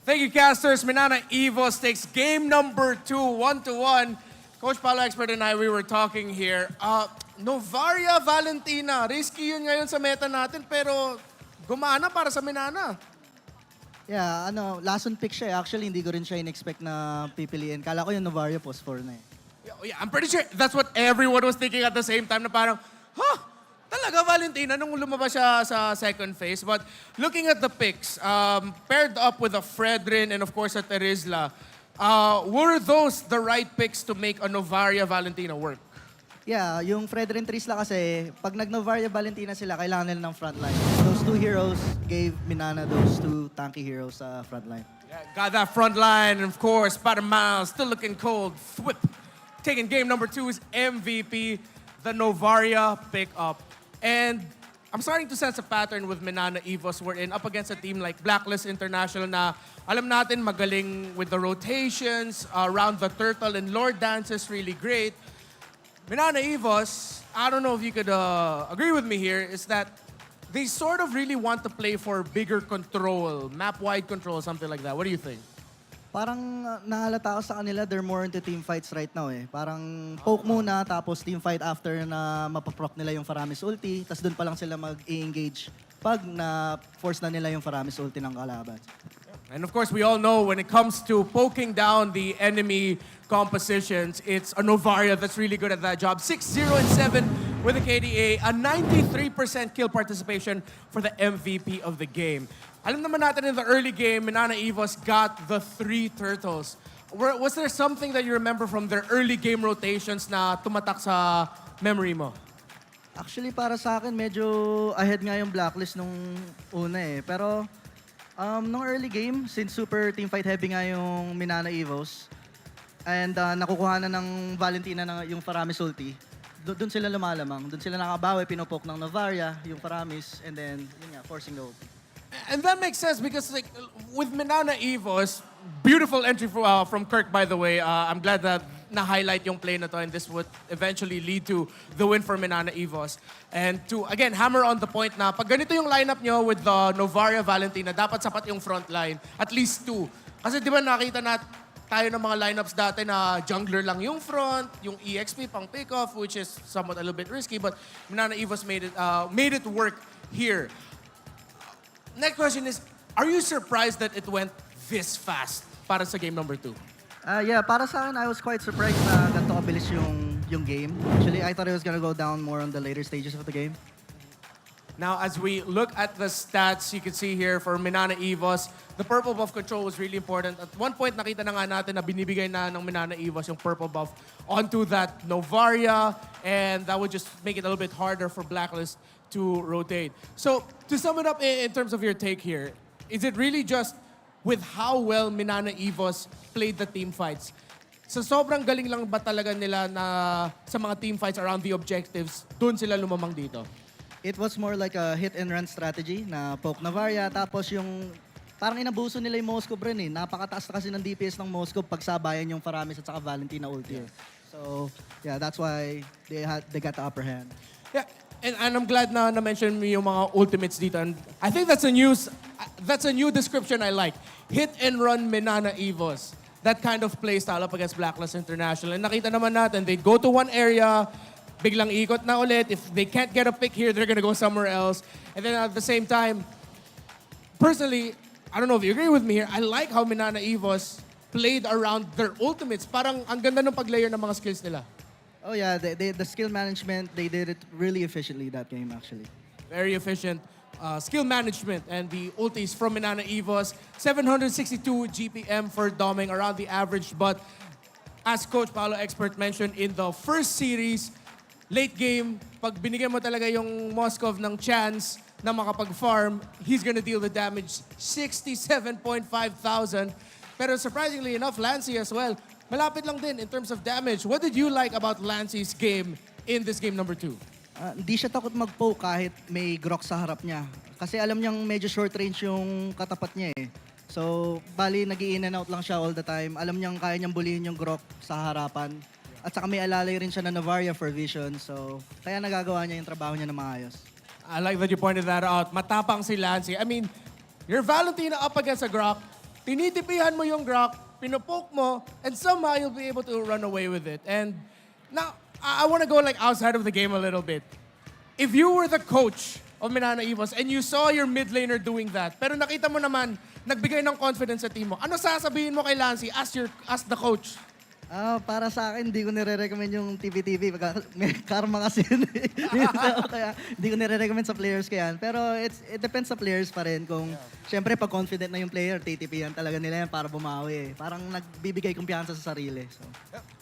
Thank you, casters. Minana Evos takes game number 2, 1-1. Coach Paolo Expert and I, we were talking here. Novaria Valentina, risky yun ngayon sa meta natin, pero gumana para sa Minana. Yeah, last on pick siya. Actually, hindi ko rin siya in-expect na pipiliin. Kala ko yung Novaria post 4 na eh. Yeah, I'm pretty sure that's what everyone was thinking at the same time na parang, talaga Valentina nung lumabas siya sa second phase. But looking at the picks, paired up with a Fredrin and of course a Terizla, were those the right picks to make a Novaria Valentina work? Yeah, yung Fredrin Terizla kasi, pag nag-Novaria Valentina sila, kailangan nila ng frontline. Those two heroes gave Minana those two tanky heroes sa frontline. Yeah, got that front line, and of course, Spider Miles still looking cold. Whip. Taking game number 2 is MVP, the Novaria pickup. And I'm starting to sense a pattern with Minana Evos. We're up against a team like Blacklist International na alam natin magaling with the rotations, around the turtle and Lord Dance is really great. Minana Evos, I don't know if you could agree with me here, is that they sort of really want to play for bigger control, map-wide control, something like that. What do you think? Parang nahalata ko sa kanila, they're more into team fights right now eh. Parang poke muna, tapos team fight after na mapaproc nila yung Faramis ulti, tapos doon pa lang sila mag-i-engage pag na-force na nila yung Faramis ulti ng kalaban. And of course, we all know when it comes to poking down the enemy compositions, it's a Novaria that's really good at that job. 6-0 and 7 with a KDA, a 93% kill participation for the MVP of the game. Alam naman natin in the early game, Minana Evos got the 3 turtles. Was there something that you remember from their early game rotations na tumatak sa memory mo? Actually, para sa akin, medyo ahead nga yung Blacklist nung una eh. Pero nung early game, since super teamfight heavy nga yung Minana Evos, and nakukuha na ng Valentina yung Faramis ulti, doon sila lumalamang. Doon sila nakabawi, pinopok ng Novaria, yung Faramis, and then, yun nga, forcing the ulti. And that makes sense because like with Minana Evos, beautiful entry from Kirk, by the way. I'm glad that na-highlight yung play na to, and this would eventually lead to the win for Minana Evos. And to, again, hammer on the point na pag ganito yung lineup nyo with the Novaria Valentina, dapat sapat yung front line, at least 2. Kasi di ba nakita na tayo ng mga lineups dati na jungler lang yung front, yung EXP pang pick-off, which is somewhat a little bit risky, but Minana Evos made it work here. Next question is, are you surprised that it went this fast para sa game number 2? Yeah, para sa akin, I was quite surprised na ganito kabilis yung game. Actually, I thought it was gonna go down more on the later stages of the game. Now, as we look at the stats, you can see here for Minana Evos, the purple buff control was really important. At one point, nakita na nga natin na binibigay na ng Minana Evos yung purple buff onto that Novaria, and that would just make it a little bit harder for Blacklist to rotate. So, to sum it up in terms of your take here, is it really just with how well Minana Evos played the team fights? So sobrang galing lang ba talaga nila na sa mga team fights around the objectives, dun sila lumamang dito? It was more like a hit-and-run strategy na poke Novaria, tapos yung parang inabuso nila yung Moskov rin eh. Napakataas na kasi ng DPS ng Moskov pag sabayan yung Faramis at saka Valentina ulti. Yeah. So, yeah, that's why they got the upper hand. Yeah, and I'm glad na na-mention mo yung mga ultimates dito. And I think that's a new description I like. Hit and run Minana Evos. That kind of play style up against Blacklist International. And nakita naman natin, they go to one area, biglang ikot na ulit. If they can't get a pick here, they're gonna go somewhere else. And then at the same time, personally, I don't know if you agree with me here, I like how Minana Evos played around their ultimates. Parang ang ganda ng pag-layer ng mga skills nila. Oh yeah, the skill management, they did it really efficiently that game actually. Very efficient. skill management and the ultis from Minana Evos. 762 GPM for doming, around the average. But as Coach Paolo Expert mentioned, in the first series, late game, pag binigyan mo talaga yung Moskov ng chance na makapag-farm, he's gonna deal the damage. 67.5 thousand. Pero surprisingly enough, Lancy as well, malapit lang din in terms of damage. What did you like about Lancy's game in this game number 2? Hindi siya takot mag-poke kahit may grok sa harap niya. Kasi alam niyang medyo short range yung katapat niya eh. So, bali nag-i-in and out lang siya all the time. Alam niyang kaya niyang bulihin yung grok sa harapan. At saka may alalay rin siya na Navaria for vision. So, kaya nagagawa niya yung trabaho niya na maayos. I like that you pointed that out. Matapang si Lancy. I mean, you're Valentina up against a grok. Tinitipihan mo yung grok, pinopoke mo, and somehow you'll be able to run away with it. And now, I want to go like outside of the game a little bit. If you were the coach of Minana Evos and you saw your mid laner doing that, pero nakita mo naman, nagbigay ng confidence sa team mo, ano sasabihin mo kay Lancy as the coach? Para sa akin, hindi ko nire-recommend yung TV-TV. May karma kasi yun. Kaya hindi ko nire-recommend sa players ko yan. Pero it depends sa players pa rin. Kung syempre, pag confident na yung player, TTP yan talaga nila yan para bumawi. Parang nagbibigay kumpiyansa sa sarili. So.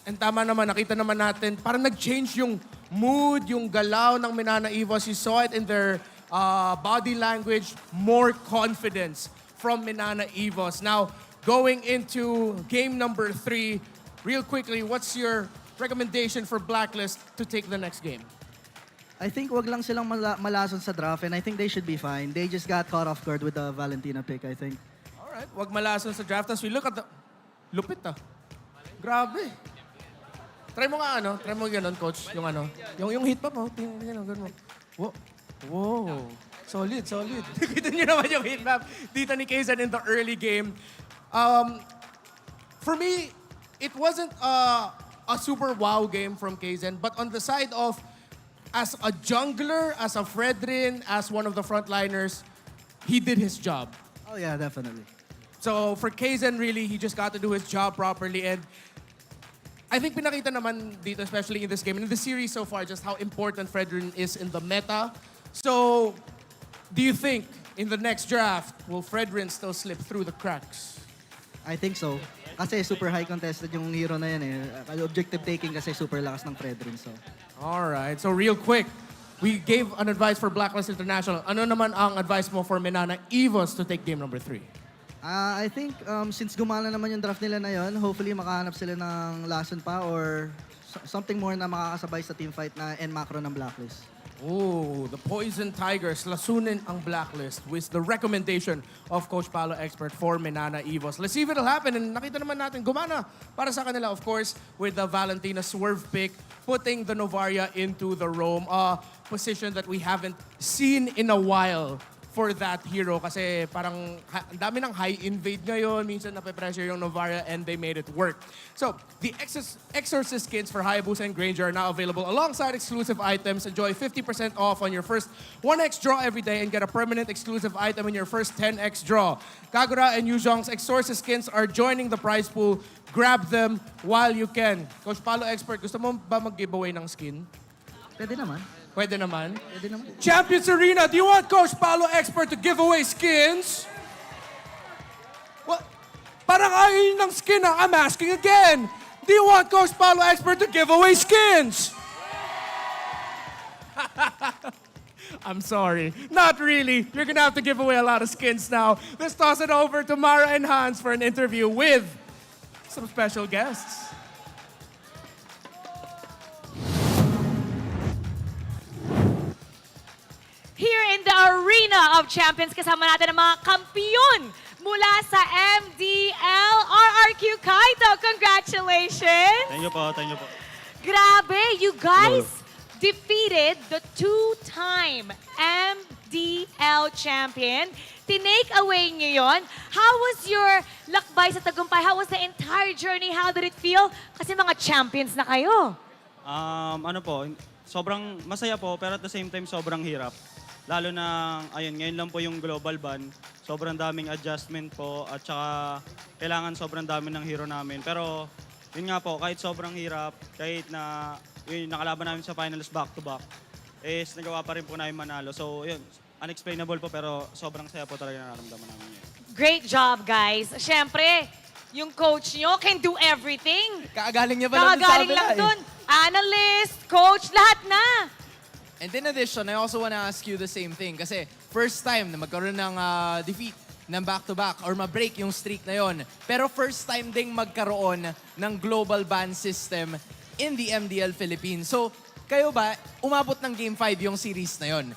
And tama naman, nakita naman natin, parang nag-change yung mood, yung galaw ng Minana Evos. You saw it in their body language, more confidence from Minana Evos. Now, going into game number 3, real quickly, what's your recommendation for Blacklist to take the next game? I think wag lang silang malason sa draft and I think they should be fine. They just got caught off guard with the Valentina pick, I think. Alright, wag malason sa draft. As we look at the... Lupit Grabe. Try mo nga try mo ganun, coach. Yung yung hit pa mo. Ganun mo. Whoa. Solid. Kita niyo naman yung hit map dito ni Kaysen in the early game. For me, it wasn't a super wow game from Kaysen, but on the side of, as a jungler, as a Fredrin, as one of the frontliners, he did his job. Oh yeah, definitely. So for Kaysen, really, he just got to do his job properly. And I think pinakita naman dito, especially in this game, and in the series so far, just how important Fredrin is in the meta. So, do you think in the next draft, will Fredrin still slip through the cracks? I think so. Kasi super high contested yung hero na yan eh. Objective taking kasi super lakas ng Fredrin. So. Alright, so real quick, we gave an advice for Blacklist International. Ano naman ang advice mo for Minana Evos to take game number 3? I think since gumana naman yung draft nila na yon, hopefully makahanap sila ng lason pa or something more na makakasabay sa teamfight na end macro ng Blacklist. Oh, the Poison Tigers lasunin ang Blacklist with the recommendation of Coach Paolo Expert for Minana Evos. Let's see if it'll happen. And nakita naman natin, gumana para sa kanila, of course, with the Valentina swerve pick, putting the Novaria into the roam, a position that we haven't seen in a while for that hero kasi parang ang dami ng high invade ngayon, minsan nape-pressure yung Novaria and they made it work. So, the Exorcist skins for Hayabusa and Granger are now available alongside exclusive items. Enjoy 50% off on your first 1x draw every day and get a permanent exclusive item in your first 10x draw. Kagura and Yuzhong's Exorcist skins are joining the prize pool. Grab them while you can. Coach Paolo Expert, gusto mo ba mag-giveaway ng skin? Pwede naman. Pwede naman? Pwede naman. Champions Arena, do you want Coach Paolo Expert to give away skins? What? Parang ayaw ng skin na. I'm asking again. Do you want Coach Paolo Expert to give away skins? I'm sorry. Not really. You're gonna have to give away a lot of skins now. Let's toss it over to Mara and Hans for an interview with some special guests. Here in the Arena of Champions, kasama natin ang mga kampiyon mula sa MDL RRQ Kaito. Congratulations! Thank you po. Grabe, you guys defeated the two-time MDL champion. Tinake away niyo yun. How was your lakbay sa tagumpay? How was the entire journey? How did it feel? Kasi mga champions na kayo. Sobrang masaya po, pero at the same time, sobrang hirap. Lalo na, ngayon lang po yung global ban. Sobrang daming adjustment po at saka kailangan sobrang dami ng hero namin. Pero yun nga po, kahit sobrang hirap, kahit na nakalaban namin sa finals back-to-back, nagawa pa rin po namin manalo. So yun, unexplainable po pero sobrang saya po talaga nararamdaman namin yun. Great job, guys. Siyempre, yung coach nyo can do everything. Kakagaling niya pa lang Kakagaling sa lang kabila, dun. Analyst, coach, lahat na. And in addition, I also want to ask you the same thing. Kasi first time na magkaroon ng defeat ng back-to-back or ma-break yung streak na yon. Pero first time ding magkaroon ng global ban system in the MPL Philippines. So, kayo ba, umabot ng Game 5 yung series na yon?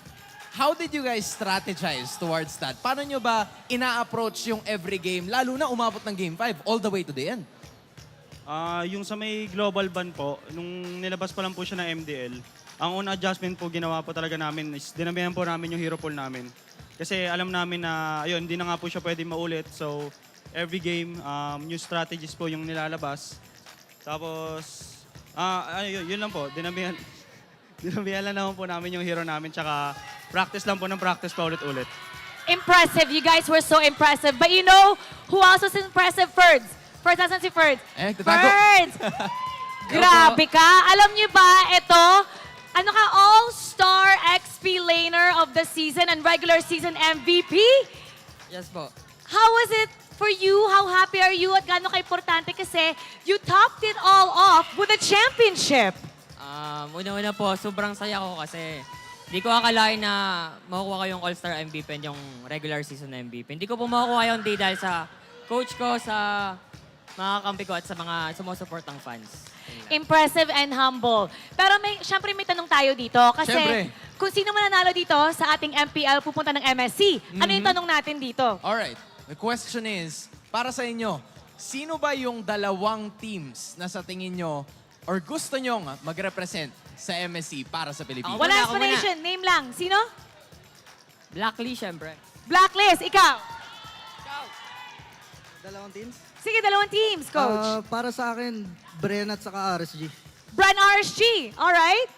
How did you guys strategize towards that? Paano nyo ba ina-approach yung every game, lalo na umabot ng Game 5 all the way to the end? Yung sa may global ban po, nung nilabas pa lang po siya ng MDL, ang una adjustment po ginawa po talaga namin is dinabihan po namin yung hero pool namin. Kasi alam namin na, ayun, hindi na nga po siya pwede maulit. So, every game, new strategies po yung nilalabas. Tapos, yun lang po, dinabihan lang naman po namin yung hero namin, tsaka practice lang po ng practice pa ulit-ulit. Impressive. You guys were so impressive. But you know who else was impressive? Ferds. Ferds, asan si Ferds? Ferds! Grabe ka. Alam niyo ba, ito, ano ka, all-star XP laner of the season and regular season MVP? Yes po. How was it for you? How happy are you? At gaano ka-importante kasi you topped it all off with a championship. Una-una po, sobrang saya ko kasi hindi ko akalain na makukuha ko yung All-Star MVP and yung regular season MVP. Hindi ko po makukuha yung day dahil sa coach ko, sa mga kampi ko at sa mga sumusuportang fans. Impressive and humble. Pero syempre may tanong tayo dito kasi kung sino mananalo dito sa ating MPL pupunta ng MSC. Ano yung tanong natin dito? Alright. The question is, para sa inyo, sino ba yung dalawang teams na sa tingin nyo or gusto nyong mag-represent sa MSC para sa Pilipinas? Wala explanation. Name lang. Sino? Blacklist, syempre. Blacklist. Ikaw? Dalawang teams? Sige, dalawang teams, coach. Para sa akin, Bren at saka RSG. Bren RSG. Alright?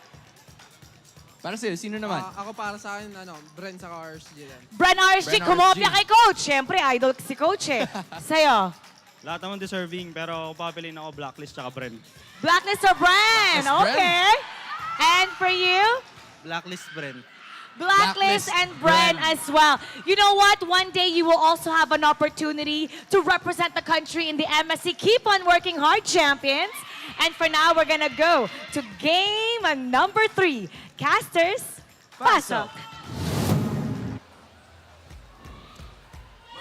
Para sa'yo, sino naman? Ako para sa akin, Bren sa RSG din. Bren RSG, kumopya kay coach. Siyempre, idol si coach eh. Sa'yo? Lahat naman deserving, pero papiliin ako Blacklist tsaka Bren. Blacklist or Bren? Okay. And for you? Blacklist, Bren. Blacklist and Bren as well. You know what? One day you will also have an opportunity to represent the country in the MSC. Keep on working hard, champions. And for now, we're gonna go to game number 3. Casters, pasok.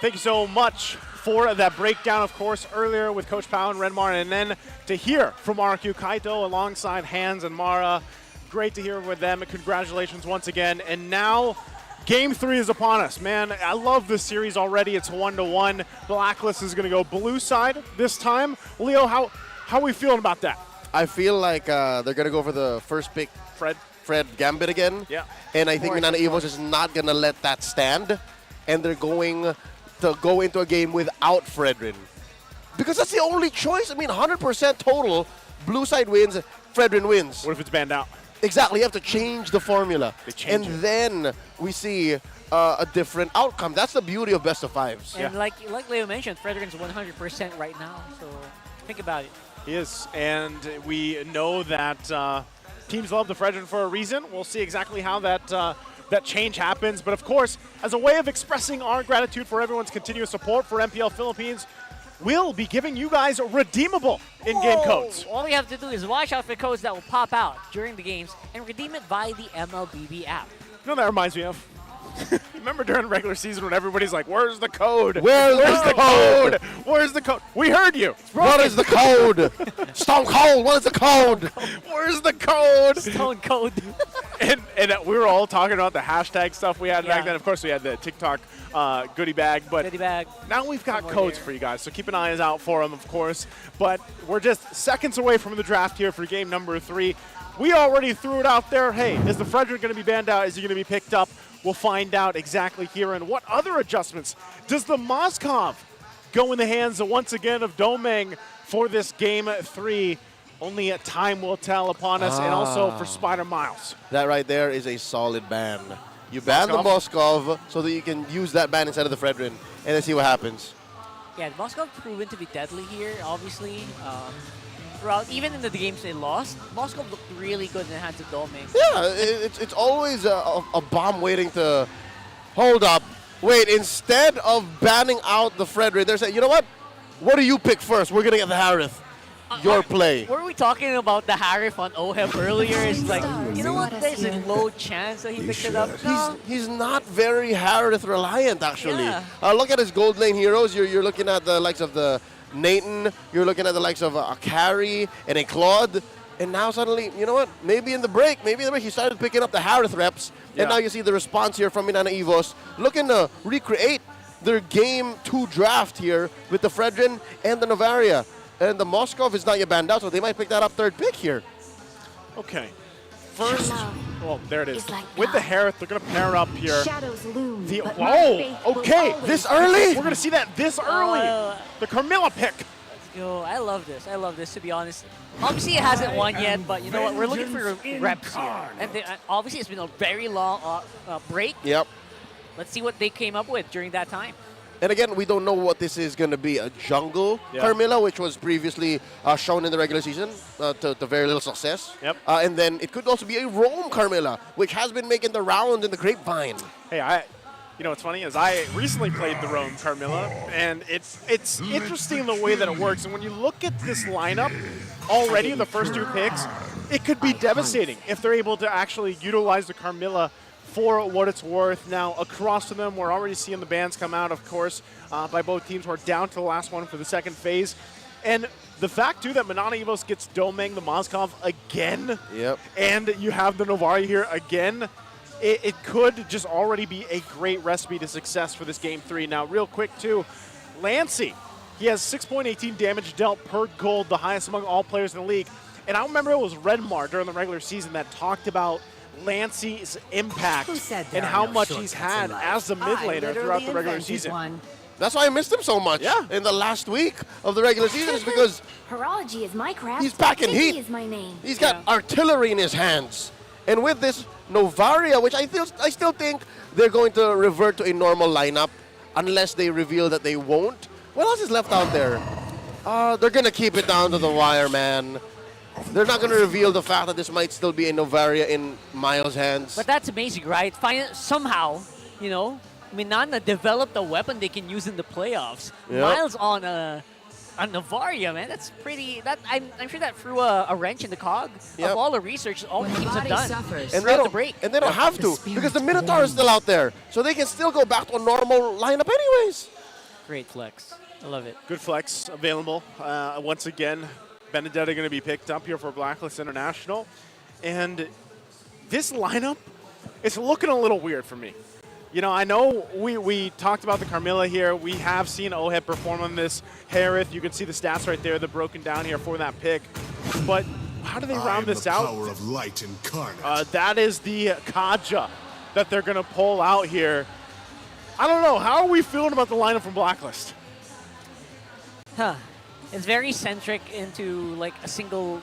Thank you so much for that breakdown, of course, earlier with Coach Pao and Renmar, and then to hear from RQ Kaito alongside Hans and Mara. Great to hear with them. Congratulations once again. And now, Game 3 is upon us. Man, I love this series already. It's 1-1. Blacklist is going to go blue side this time. Leo, how are we feeling about that? I feel like they're going to go for the first pick, Fred Gambit again. Yeah. And I think Minana Evos is not going to let that stand. And they're going to go into a game without Fredrin. Because that's the only choice. I mean, 100% total. Blue side wins, Fredrin wins. What if it's banned out? Exactly. You have to change the formula. Then we see a different outcome. That's the beauty of best of fives. And like Leo mentioned, Frederin's 100% right now. So think about it. He is. And we know that teams love the Fredrin for a reason. We'll see exactly how that change happens. But of course, as a way of expressing our gratitude for everyone's continuous support for MPL Philippines, we'll be giving you guys redeemable in-game codes. All you have to do is watch out for codes that will pop out during the games and redeem it via the MLBB app. You know what that reminds me of? Remember during regular season when everybody's like, where's the code? Where's the code? Where's the code? We heard you. What is the code? Stone Cold, what is the code? Where's the code? Stone Cold. and we were all talking about the hashtag stuff we had back then. Of course, we had the TikTok goodie bag. But goodie bag. Now we've got codes for you guys, so keep an eye out for them, of course. But we're just seconds away from the draft here for game number 3. We already threw it out there. Hey, is the Frederick going to be banned out? Is he going to be picked up? We'll find out exactly here. And what other adjustments does the Moskov go in the hands once again of Domeng for this game 3? Only time will tell upon us, and also for Spider Miles. That right there is a solid ban. You ban the Moskov so that you can use that ban instead of the Fredrin, and then see what happens. Yeah, Moskov proven to be deadly here, obviously. Throughout, even in the games they lost, Moskov looked really good in the hands of Domeng. Yeah, it's always a bomb waiting to Hold up. Wait, instead of banning out the Frederick, they're saying, you know what? What do you pick first? We're going to get the Harith. Your play. Were we talking about the Harif on OHEP earlier? It's like, you know what? There's a low chance that he picked it up. No. He's not very Harith reliant, actually. Yeah. Look at his gold lane heroes. You're looking at the likes of the Nathan. You're looking at the likes of a Carry and a Claude. And now suddenly, you know what? Maybe in the break, he started picking up the Harith reps. Yeah. And now you see the response here from Minana Evos, looking to recreate their Game 2 draft here with the Fredrin and the Novaria. And the Moskov is not yet banned out, so they might pick that up third pick here. Okay. First, well, there it is. With the Harith, they're going to pair up here. Shadows loom. Okay. This early? We're going to see that this early. The Carmilla pick. Yo, I love this. I love this, to be honest. Obviously, it hasn't won yet, but you know what? We're looking for reps here. And obviously, it's been a very long break. Yep. Let's see what they came up with during that time. And again, we don't know what this is going to be. A jungle Carmilla, which was previously shown in the regular season to very little success. Yep. And then it could also be a roam Carmilla, which has been making the rounds in the grapevine. Hey, you know what's funny is I recently played the roam Carmilla, and it's interesting the way that it works. And when you look at this lineup already, the first 2 picks, it could be devastating if they're able to actually utilize the Carmilla for what it's worth. Now, across from them, we're already seeing the bans come out, of course, by both teams. We're down to the last one for the second phase. And the fact, too, that Minana Evos gets Domeng the Moskov again, and you have the Novaria here again, it could just already be a great recipe to success for this Game 3. Now, real quick, too, Lancey, he has 6.18 damage dealt per gold, the highest among all players in the league. And I remember it was Redmar during the regular season that talked about Lancey's impact and how much he's had as a mid laner throughout the regular season. That's why I missed him so much in the last week of the regular season, is because Horology is my craft. he's packing Vicky heat. is my name. He's got artillery in his hands. And with this Novaria, which I still think they're going to revert to a normal lineup unless they reveal that they won't. What else is left out there? They're going to keep it down to the wire, man. They're not going to reveal the fact that this might still be a Novaria in Miles' hands. But that's amazing, right? Somehow, you know, Minana developed a weapon they can use in the playoffs. Yep. Miles on a Novaria, man. That's pretty. I'm sure that threw a wrench in the cog of all the research all the teams have done throughout the break. And they don't have to, because the Minotaur is still out there. So they can still go back to a normal lineup anyways. Great flex. I love it. Good flex available. Once again, Benedetta going to be picked up here for Blacklist International. And this lineup is looking a little weird for me. You know, I know we talked about the Carmilla here. We have seen OHEP perform on this Harith. You can see the stats right there. They're broken down here for that pick. But how do they round this out? Power of light incarnate. That is the Kaja that they're going to pull out here. I don't know. How are we feeling about the lineup from Blacklist? It's very centric into like a single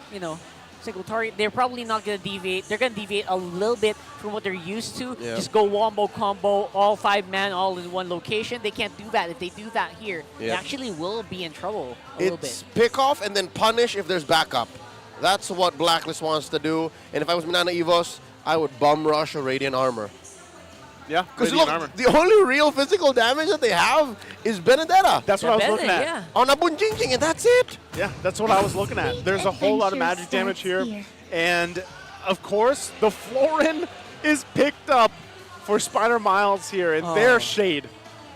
target. They're probably not going to deviate. They're going to deviate a little bit from what they're used to. Yeah. Just go wombo combo, all 5-man, all in one location. They can't do that. If they do that here, they actually will be in trouble a little bit. It's pick off and then punish if there's backup. That's what Blacklist wants to do. And if I was Minana Evos, I would bum rush a Radiant Armor. Yeah, because look, the only real physical damage that they have is Benedetta. That's what I was looking at. On a Bunjingjing, and that's it. Yeah, that's what I was looking at. There's a whole lot of magic damage here. And, of course, the Florin is picked up for Spider Miles here in their shade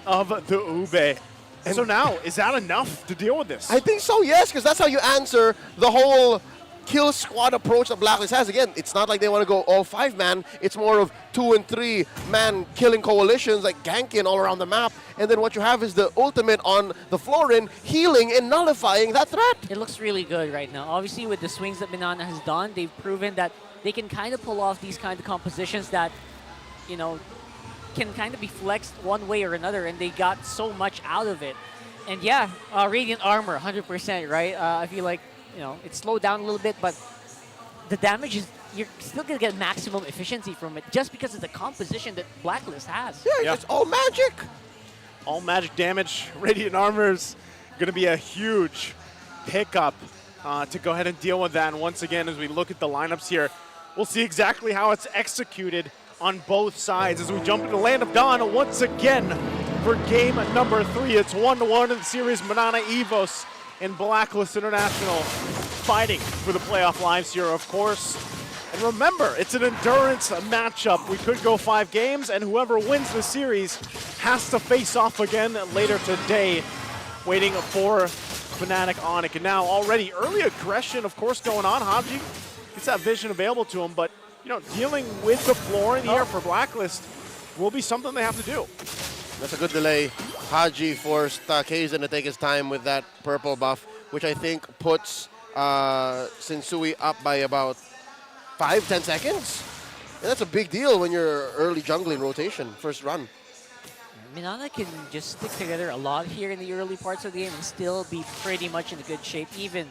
of the Ube. And so now, is that enough to deal with this? I think so, yes, because that's how you answer the whole kill squad approach that Blacklist has. Again, it's not like they want to go all 5-man. It's more of 2- and 3-man killing coalitions, like ganking all around the map. And then what you have is the ultimate on the Florin, healing and nullifying that threat. It looks really good right now. Obviously, with the swings that Minana has done, they've proven that they can kind of pull off these kind of compositions that, you know, can kind of be flexed one way or another, and they got so much out of it. And yeah, Radiant Armor, 100%, right? I feel like, you know, it slowed down a little bit, but the damage is, you're still going to get maximum efficiency from it just because of the composition that Blacklist has. Yeah, it's all magic. All magic damage. Radiant Armor's going to be a huge pickup to go ahead and deal with that. And once again, as we look at the lineups here, we'll see exactly how it's executed on both sides as we jump into Land of Dawn once again for game number 3. It's 1-1 in the series. Minana, Evos, and Blacklist International fighting for the playoff lives here, of course. And remember, it's an endurance matchup. We could go 5 games, and whoever wins the series has to face off again later today, waiting for Fnatic ONIC. And now already early aggression, of course, going on. Haji gets that vision available to him, but you know, dealing with the floor in the air for Blacklist will be something they have to do. That's a good delay. Haji forced Kaizen to take his time with that purple buff, which I think puts Sensui up by about 5-10 seconds. And that's a big deal when you're early jungling rotation, first run. Minana can just stick together a lot here in the early parts of the game and still be pretty much in a good shape, even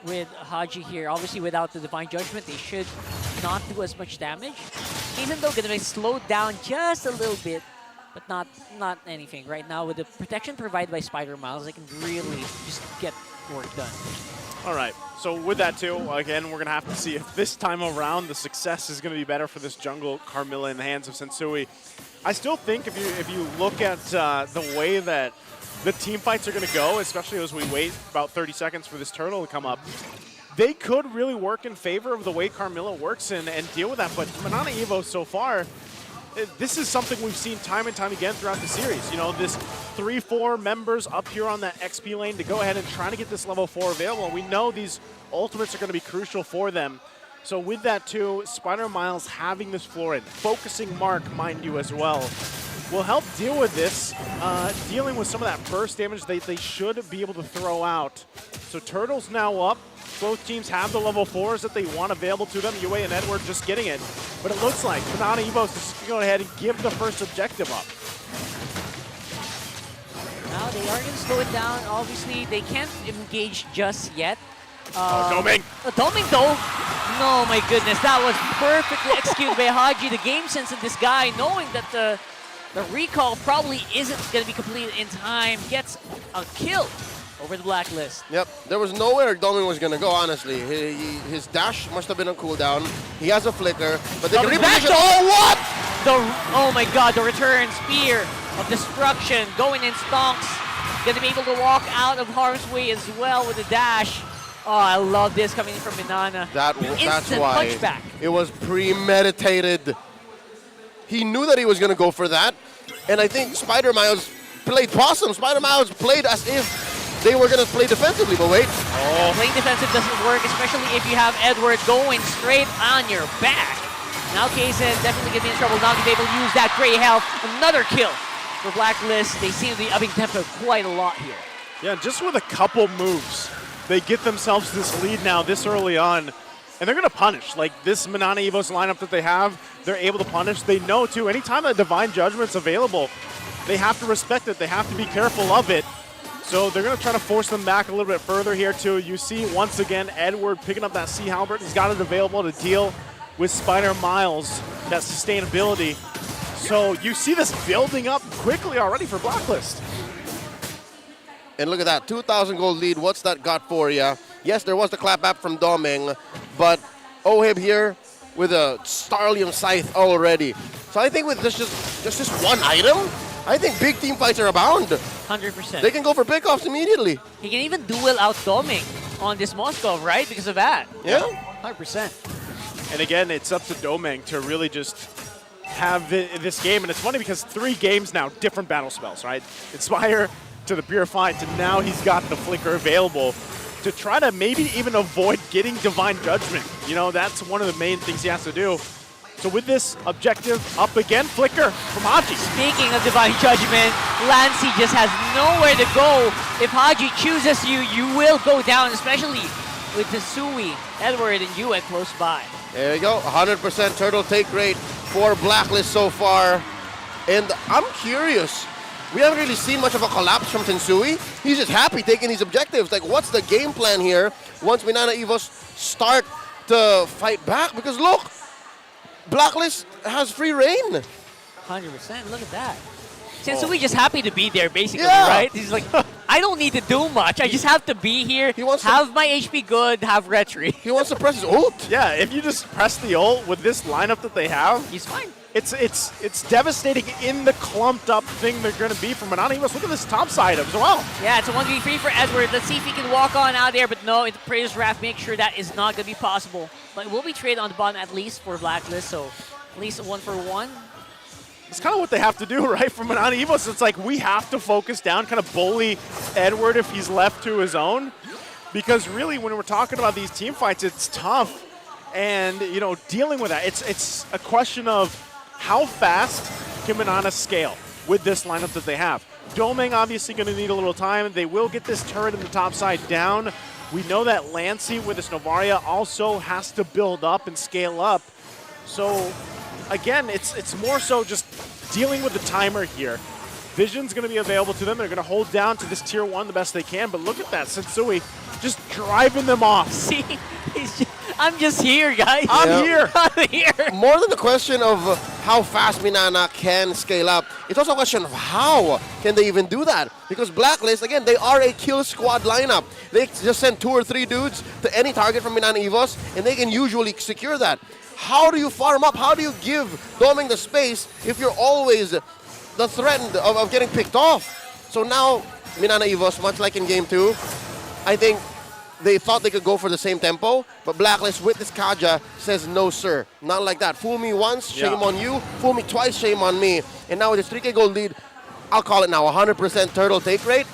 with Haji here. Obviously, without the Divine Judgment, they should not do as much damage. Even though gonna be slowed down just a little bit, but not anything. Right now, with the protection provided by Spider Miles, they can really just get work done. All right, so with that too, again, we're gonna have to see if this time around the success is gonna be better for this jungle Carmilla in the hands of Sensui. I still think if you look at the way that the team fights are going to go, especially as we wait about 30 seconds for this turtle to come up, they could really work in favor of the way Carmilla works and deal with that. But Minana Evo so far, this is something we've seen time and time again throughout the series. You know, this 3-4 members up here on that XP lane to go ahead and try to get this level 4 available. We know these ultimates are going to be crucial for them. So with that too, Spider Miles having this floor in, focusing Mark, mind you, as well, will help deal with this, dealing with some of that burst damage they should be able to throw out. So Turtle's now up. Both teams have the level 4s that they want available to them. UA and Edward just getting it. But it looks like Minana Evos is going to go ahead and give the first objective up. Now they are going to slow it down. Obviously, they can't engage just yet. Doming! Doming though! No, my goodness, that was perfectly executed by Haji. The game sense of this guy, knowing that the recall probably isn't going to be completed in time, gets a kill over the Blacklist. Yep, there was nowhere Doming was going to go, honestly. His dash must have been on cooldown. He has a flicker, but they can reposition. Oh, what? Oh my god, the return spear of destruction going in stonks. Going to be able to walk out of harm's way as well with the dash. Oh, I love this coming in from Minana. That's why punchback. It was premeditated. He knew that he was going to go for that, and I think Spider Miles played possum. Spider Miles played as if they were going to play defensively, but wait. Oh. Playing defensive doesn't work, especially if you have Edward going straight on your back. Now Kaysen definitely getting in trouble, not being able to use that gray health. Another kill for Blacklist. They seem to be upping tempo quite a lot here. Yeah, just with a couple moves, they get themselves this lead now this early on, and they're going to punish. Like this Minana Evos lineup that they have, they're able to punish. They know too, anytime that Divine Judgment's available, they have to respect it. They have to be careful of it. So they're going to try to force them back a little bit further here too. You see once again Edward picking up that Sea Halberd. He's got it available to deal with Spider Miles, that sustainability. So you see this building up quickly already for Blacklist. And look at that, 2,000 gold lead. What's that got for you? Yes, there was the clap back from Doming, but Ohib here with a Starlium Scythe already. So I think with just this one item, I think big team fights are abound. 100%. They can go for pickoffs immediately. He can even duel out Doming on this Moskov, right? Because of that. Yeah. 100%. And again, it's up to Doming to really just have this game. And it's funny because 3 games now, different battle spells, right? Inspire to the Purify to now he's got the Flicker available to try to maybe even avoid getting Divine Judgment. You know, that's one of the main things he has to do. So with this objective up again, Flicker from Haji. Speaking of Divine Judgment, Lancey just has nowhere to go. If Haji chooses you, you will go down, especially with Sensui, Edward, and Yue close by. There you go, 100% turtle take rate for Blacklist so far. And I'm curious, we haven't really seen much of a collapse from Sensui. He's just happy taking these objectives. Like, what's the game plan here once Minana Evos start to fight back? Because look, Blacklist has free reign. 100%, look at that. Sensui just happy to be there, basically, right? He's like, I don't need to do much. I just have to be here, have my HP good, have retry. He wants to press his ult. Yeah, if you just press the ult with this lineup that they have, he's fine. it's devastating in the clumped up thing they're going to be from Minana Evos. Look at this top side as well. Yeah, it's a 1v3 for Edward. Let's see if he can walk on out there, but no, it's Praise Wrath. Make sure that is not going to be possible. But it will be traded on the bottom at least for Blacklist, so at least a 1-for-1. It's kind of what they have to do, right? From Minana Evos, it's like we have to focus down, kind of bully Edward if he's left to his own. Because really, when we're talking about these team fights, it's tough. And, you know, dealing with that, it's a question of how fast can Minana scale with this lineup that they have. Domeng obviously going to need a little time. They will get this turret in the top side down. We know that Lancey with this Novaria also has to build up and scale up. So, again, it's more so just dealing with the timer here. Vision's going to be available to them. They're going to hold down to this tier 1 the best they can. But look at that, Sensui just driving them off. See, I'm just here, guys. I'm here. I'm here. More than the question of how fast Minana can scale up, it's also a question of how can they even do that? Because Blacklist, again, they are a kill squad lineup. They just send 2 or 3 dudes to any target from Minana Evos, and they can usually secure that. How do you farm up? How do you give Domeng the space if you're always the threat of getting picked off? So now, Minana Evos, much like in Game 2, I think they thought they could go for the same tempo, but Blacklist with this Kaja says, no sir, not like that. Fool me once, shame on you. Fool me twice, shame on me. And now with this 3K gold lead, I'll call it now 100% turtle take rate.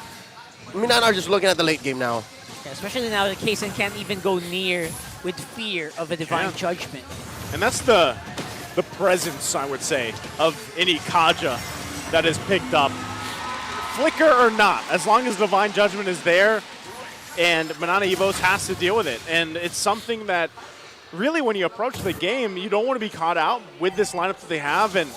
Minana are just looking at the late game now. Yeah, especially now that Kaysen can't even go near with fear of a divine judgment. And that's the presence, I would say, of any Kaja that is picked up. Flicker or not, as long as divine judgment is there, and Minana Evos has to deal with it. And it's something that really when you approach the game, you don't want to be caught out with this lineup that they have. And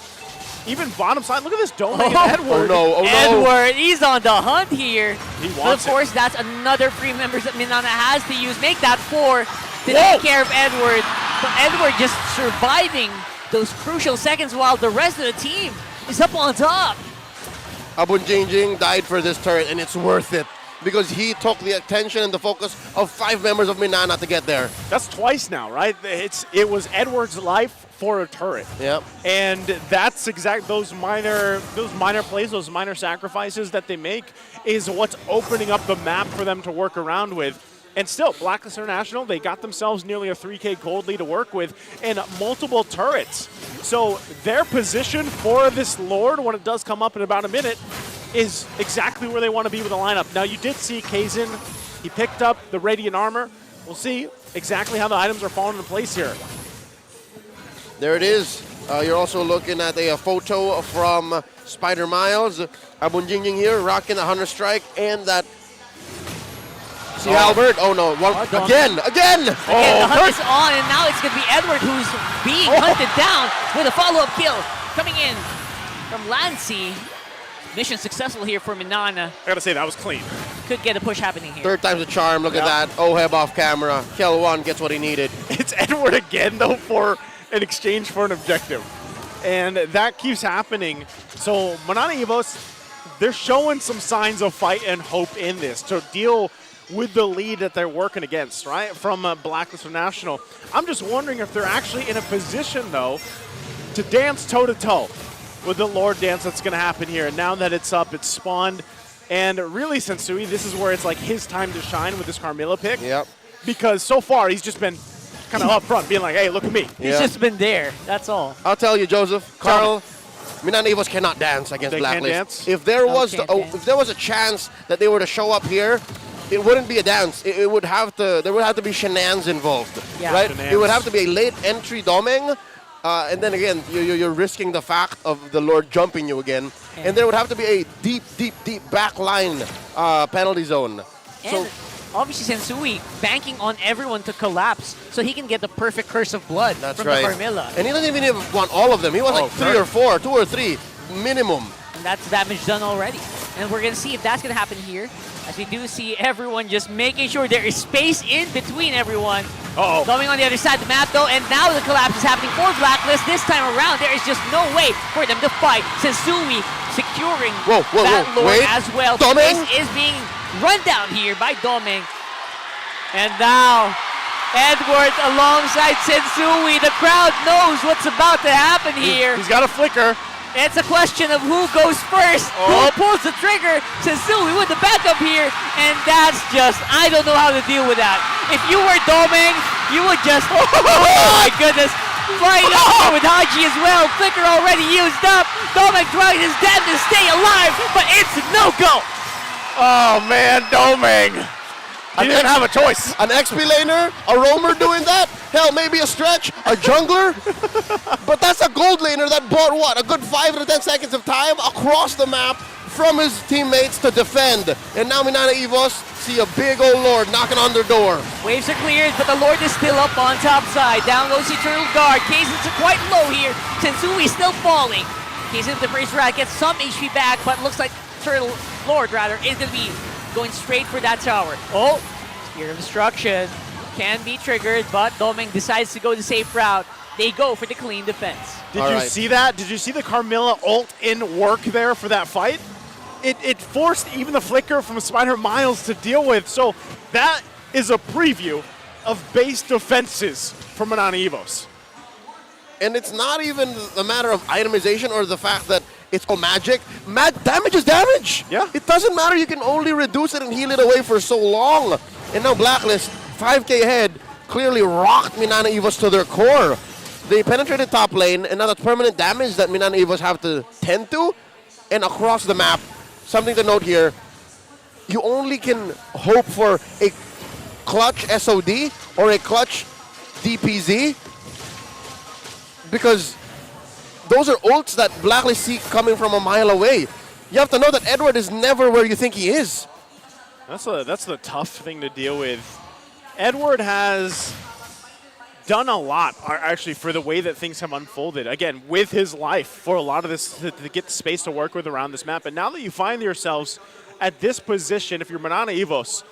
even bottom side, look at this Domeng and Edward. Oh no. Edward, he's on the hunt here. He But wants of course, that's another free members that Minana has to use. Make that 4 to take care of Edward. But Edward just surviving those crucial seconds while the rest of the team is up on top. Abunjingjing died for this turret, and it's worth it, because he took the attention and the focus of 5 members of Minana to get there. That's twice now, right? It was Edward's life for a turret. Yep. And that's those minor plays, those minor sacrifices that they make is what's opening up the map for them to work around with. And still, Blacklist International, they got themselves nearly a 3K gold lead to work with and multiple turrets. So their position for this Lord, when it does come up in about a minute, is exactly where they want to be with the lineup. Now, you did see Kaysen. He picked up the Radiant Armor. We'll see exactly how the items are falling into place here. There it is. You're also looking at a photo from Spider Miles. Abunjingjing here, rocking the Hunter Strike and that See Albert? Oh no, again! The hunt is on, and now it's going to be Edward who's being hunted down with a follow-up kill. Coming in from Lancey. Mission successful here for Minana. I gotta say, that was clean. Could get a push happening here. 3rd time's a charm, look at that. Oheb off camera. Kel 1 gets what he needed. It's Edward again, though, for an exchange for an objective. And that keeps happening. So Minana Evos, they're showing some signs of fight and hope in this to deal with the lead that they're working against, right, from Blacklist International. I'm just wondering if they're actually in a position, though, to dance toe-to-toe with the Lord dance that's going to happen here. And now that it's up, it's spawned. And really, Sensui, this is where it's like his time to shine with this Carmilla pick. Yep. Because so far, he's just been kind of up front, being like, hey, look at me. He's just been there, that's all. I'll tell you, Joseph, Carl, Minana Evos cannot dance against They Blacklist. can't dance? If there was a chance that they were to show up here, it wouldn't be a dance. There would have to be shenanigans involved, right? Shenanigans. It would have to be a late entry Domeng, and then again, you're risking the fact of the Lord jumping you again, and there would have to be a deep backline penalty zone. And obviously Sensui banking on everyone to collapse so he can get the perfect curse of blood from the Carmilla. And he doesn't even want all of them. He wants like 3 or 4, 2 or 3 minimum. And that's damage done already. And we're going to see if that's going to happen here. As we do see everyone just making sure there is space in between everyone. Going on the other side of the map though, and now the collapse is happening for Blacklist. This time around, there is just no way for them to fight. Sensui securing that Lord as well. Domeng This is being run down here by Domeng. And now Edward alongside Sensui. The crowd knows what's about to happen here. He's got a flicker. It's a question of who goes first, who pulls the trigger. Sensui with the backup here, and that's just, I don't know how to deal with that. If you were Domeng, you would just, oh my goodness, flying up there with Haji as well. Flicker already used up. Domeng trying his damn to stay alive, but it's no-go. Oh man, Domeng. He didn't have a choice. An XP laner, a roamer doing that? Hell, maybe a stretch, a jungler? But that's a gold laner that bought what? A good 5 to 10 seconds of time across the map from his teammates to defend. And now Minana Evos see a big old Lord knocking on their door. Waves are cleared, but the Lord is still up on top side. Down goes the Eternal Guard. Kazens are quite low here. Sensui still falling. Kazens with the first rat gets some HP back, but looks like Eternal Lord, rather, is going to be going straight for that tower. Oh, Spear of Destruction can be triggered, but Domeng decides to go the safe route. They go for the clean defense. Did you see that? Did you see the Carmilla ult in work there for that fight? It forced even the flicker from Spider Miles to deal with. So that is a preview of base defenses for Minana Evos. And it's not even a matter of itemization or the fact that it's all magic. Damage is damage. Yeah. It doesn't matter. You can only reduce it and heal it away for so long. And now Blacklist, 5k ahead, clearly rocked Minana Evos to their core. They penetrated top lane, and now that's permanent damage that Minana Evos have to tend to. And across the map, something to note here, you only can hope for a clutch SOD or a clutch DPZ because those are ults that Blacklist see coming from a mile away. You have to know that Edward is never where you think he is. That's the tough thing to deal with. Edward has done a lot, actually, for the way that things have unfolded. Again, with his life for a lot of this to get space to work with around this map. And now that you find yourselves at this position, if you're Minana Evos,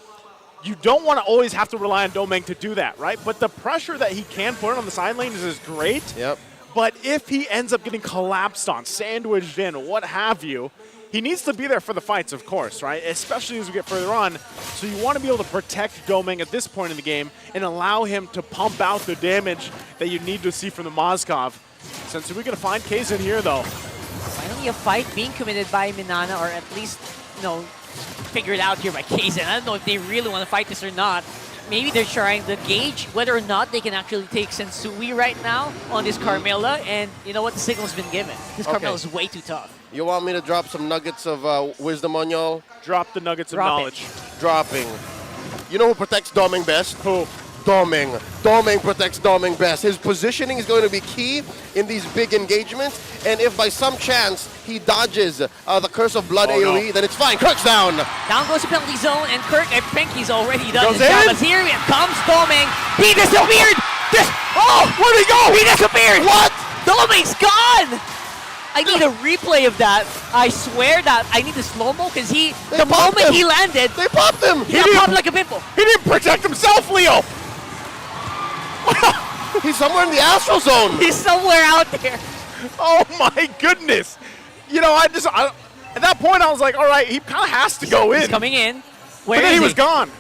you don't want to always have to rely on Domeng to do that, right? But the pressure that he can put on the side lane is great. Yep. But if he ends up getting collapsed on, sandwiched in, what have you, he needs to be there for the fights, of course, right? Especially as we get further on. So you want to be able to protect Domeng at this point in the game and allow him to pump out the damage that you need to see from the Mozkov. Since we're going to find Kazin here, though. Finally a fight being committed by Minana, or at least, figured out here by Kazin. I don't know if they really want to fight this or not. Maybe they're trying to gauge whether or not they can actually take Sensui right now on this Carmilla, and you know what? The signal's been given. This Carmilla is way too tough. You want me to drop some nuggets of wisdom on y'all? Drop the nuggets of knowledge. Dropping. You know who protects Domeng best? Who? Domeng. Domeng protects Domeng best. His positioning is going to be key in these big engagements, and if by some chance he dodges the Curse of Blood AoE, then it's fine. Kirk's down. Down goes the penalty zone, and Kirk, I think he's already done Goes his job. in. As here comes Domeng. He disappeared! Where'd he go? He disappeared! What? Domeng's gone! I need a replay of that. I swear that I need the slow-mo because the moment he landed, they popped him. He got popped like a pimple. He didn't protect himself, Leo. He's somewhere in the astral zone. He's somewhere out there. Oh my goodness. At that point I was like, all right, he kind of has to go in. He's coming in. But then he was gone.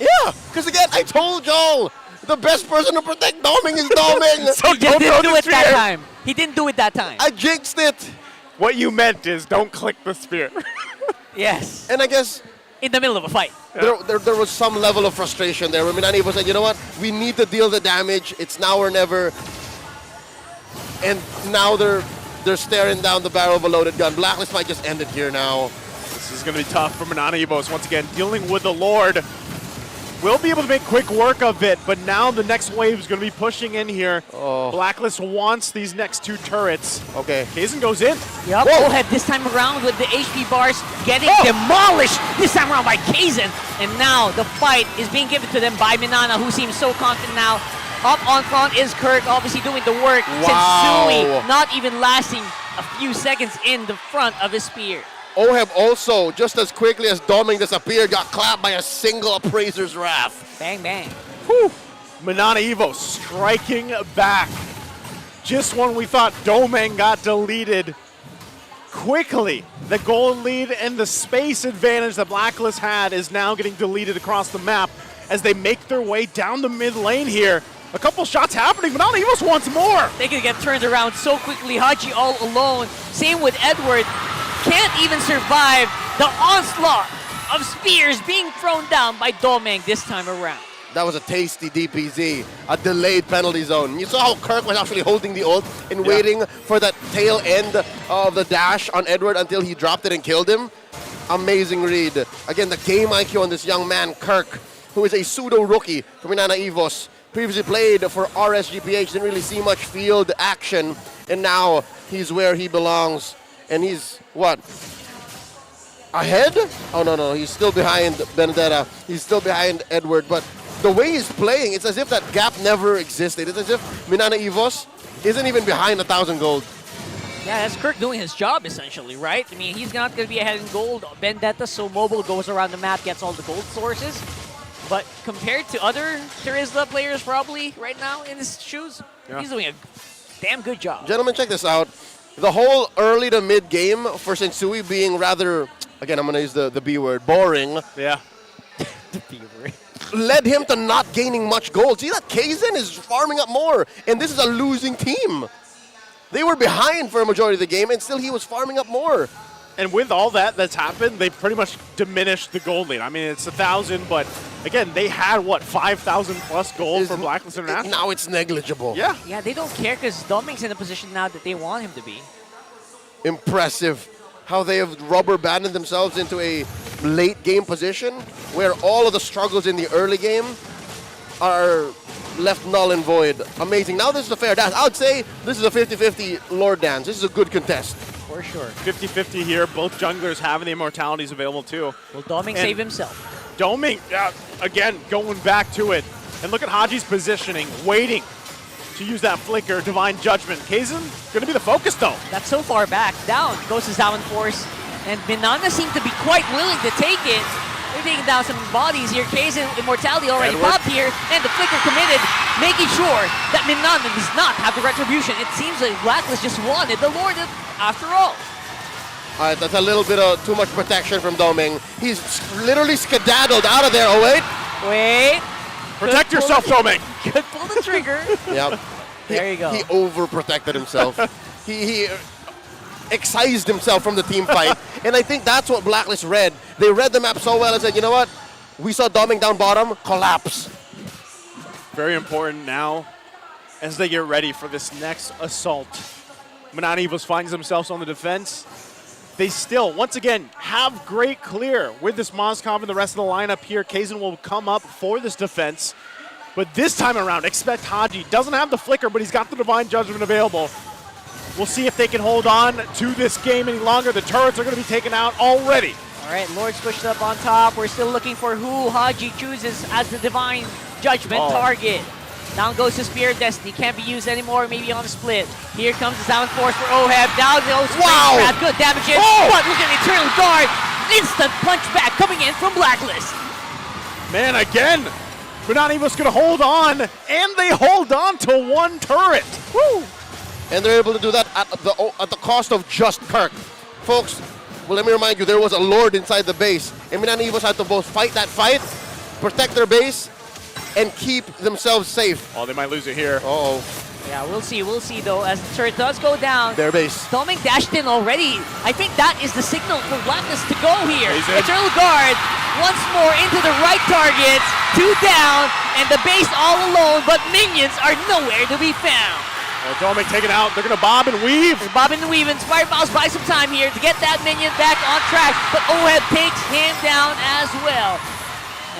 Yeah, because again, I told y'all, the best person to protect Domeng is Domeng. So He just didn't do it that time. He didn't do it that time. I jinxed it. What you meant is don't click the spear. Yes. And I guess in the middle of a fight. There was some level of frustration there. Minana Evos said, you know what? We need to deal the damage. It's now or never. And now they're staring down the barrel of a loaded gun. Blacklist might just end it here now. This is going to be tough for Minana Evos. Once again, dealing with the Lord. We'll be able to make quick work of it, but now the next wave is going to be pushing in here. Blacklist wants these next two turrets. Okay. Kazin goes in. Yep, Bullhead this time around with the HP bars getting demolished this time around by Kazin. And now the fight is being given to them by Minana, who seems so confident now. Up on front is Kirk, obviously doing the work. Wow. Sensui not even lasting a few seconds in the front of his spear. Oheb also, just as quickly as Domeng disappeared, got clapped by a single Appraiser's Wrath. Bang, bang. Whew. Minana Evos striking back. Just when we thought Domeng got deleted, quickly the gold lead and the space advantage that Blacklist had is now getting deleted across the map. as they make their way down the mid lane here. A couple shots happening, but MNNE Evos wants more. They can get turned around so quickly. Haji all alone. Same with Edward. Can't even survive the onslaught of spears being thrown down by Domeng this time around. That was a tasty DPZ, a delayed penalty zone. You saw how Kirk was actually holding the ult and waiting for that tail end of the dash on Edward until he dropped it and killed him. Amazing read. Again, the game IQ on this young man, Kirk, who is a pseudo-rookie from Minana Evos. Previously played for RSGPH, didn't really see much field action, and now he's where he belongs. And he's, what, ahead? Oh, no, he's still behind Benedetta. He's still behind Edward, but the way he's playing, it's as if that gap never existed. It's as if Minana Evos isn't even behind 1,000 gold. Yeah, that's Kirk doing his job, essentially, right? I mean, he's not going to be ahead in gold. Vendetta, so mobile, goes around the map, gets all the gold sources. But compared to other Terizla players probably right now in his shoes, he's doing a damn good job. Gentlemen, check this out. The whole early to mid game for Sensui being rather, again, I'm going to use the B word, boring. Yeah. The B word. Led him to not gaining much gold. See that Kaizen is farming up more, and this is a losing team. They were behind for a majority of the game, and still he was farming up more. And with all that's happened, they pretty much diminished the gold lead. I mean, it's 1,000, but again, they had, what, 5,000 plus gold for Blacklist International? Now it's negligible. Yeah. Yeah, they don't care because Doming's in a position now that they want him to be. Impressive how they have rubber banded themselves into a late game position where all of the struggles in the early game are left null and void. Amazing. Now this is a fair dance. I would say this is a 50-50 Lord dance. This is a good contest. For sure. 50-50 here. Both junglers having the immortalities available too. Will Doming save himself? Doming, again, going back to it. And look at Haji's positioning, waiting to use that flicker, Divine Judgment. Kaizen going to be the focus though. That's so far back. Down goes to Zaman Force. And Minana seemed to be quite willing to take it. They're taking down some bodies here. Kaizen, Immortality already popped here. And the flicker committed, making sure that Minana does not have the retribution. It seems like Blacklist just wanted the Lord after all. All right, that's a little bit of too much protection from Doming. He's literally skedaddled out of there. Oh, wait. Wait. Protect yourself, Doming. Good pull the trigger. Yep. There you go. He overprotected himself. he excised himself from the team fight. And I think that's what Blacklist read. They read the map so well and said, you know what? We saw Doming down bottom, collapse. Very important now as they get ready for this next assault. MNNE Evos finds themselves on the defense. They still, once again, have great clear with this Mozcov and the rest of the lineup here. Kaizen will come up for this defense. But this time around, expect Haji. Doesn't have the flicker, but he's got the Divine Judgment available. We'll see if they can hold on to this game any longer. The turrets are going to be taken out already. All right, Lord's pushed up on top. We're still looking for who Haji chooses as the Divine Judgment target. Down goes the Spear of Destiny. Can't be used anymore, maybe on a split. Here comes the Sound Force for Oheb. Down goes Springtrap. Good damage in. But look at the Eternal Guard. Instant punch back coming in from Blacklist. Man, again, MNNE Evos going to hold on, and they hold on to one turret. Woo! And they're able to do that at the cost of just Kirk. Folks, well, let me remind you, there was a Lord inside the base. And MNNE Evos had to both fight that fight, protect their base, and keep themselves safe. Oh, they might lose it here. Uh-oh. Yeah, we'll see though, as the turret does go down. Their base. Doming dashed in already. I think that is the signal for Blacklist to go here. Amazing. Eternal Guard once more into the right targets. 2 down, and the base all alone, but minions are nowhere to be found. Doming taken out. They're going to bob and weave. Bob and weave. Inspired Mouse buy some time here to get that minion back on track, but Oheb takes him down as well.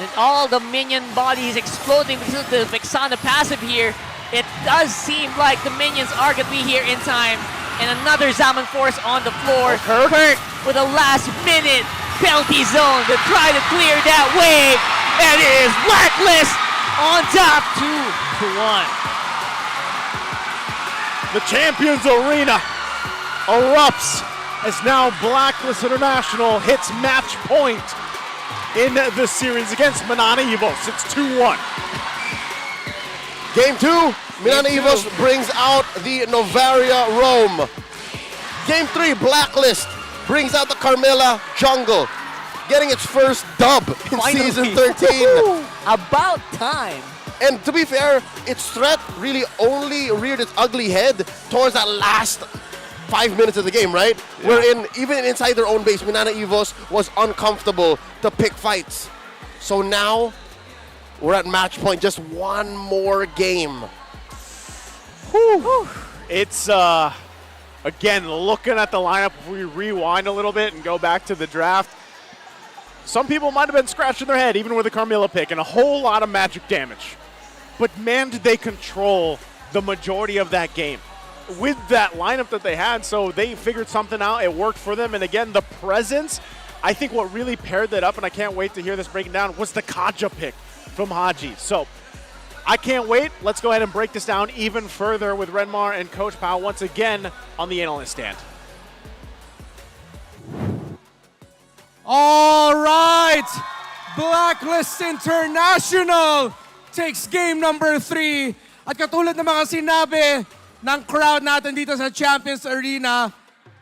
And all the minion bodies exploding because of the Vexana passive here. It does seem like the minions are going to be here in time. And another Zaman Force on the floor. Kirk with a last minute penalty zone to try to clear that wave. And it is Blacklist on top 2-1. The Champions Arena erupts as now Blacklist International hits match point in the series against MNNE Evos. It's 2-1. Game 2, MNNE Evos brings out the Novaria Rome. Game 3, Blacklist brings out the Carmilla Jungle, getting its first dub in Finally. Season 13. About time. And to be fair, its threat really only reared its ugly head towards that last 5 minutes of the game, right? Yeah. Wherein, even inside their own base, Minana Evos was uncomfortable to pick fights. So now, we're at match point, just one more game. Whew. It's, again, looking at the lineup, if we rewind a little bit and go back to the draft, some people might have been scratching their head, even with the Carmilla pick, and a whole lot of magic damage. But man, did they control the majority of that game with that lineup that they had. So they figured something out. It worked for them. And again, the presence, I think what really paired that up, and I can't wait to hear this breaking down, was the Kaja pick from Haji. So I can't wait. Let's go ahead and break this down even further with Redmar and Coach Pao once again on the analyst stand. All right, Blacklist International takes game number 3. At katulad ng mga sinabi ng crowd natin dito sa Champions Arena,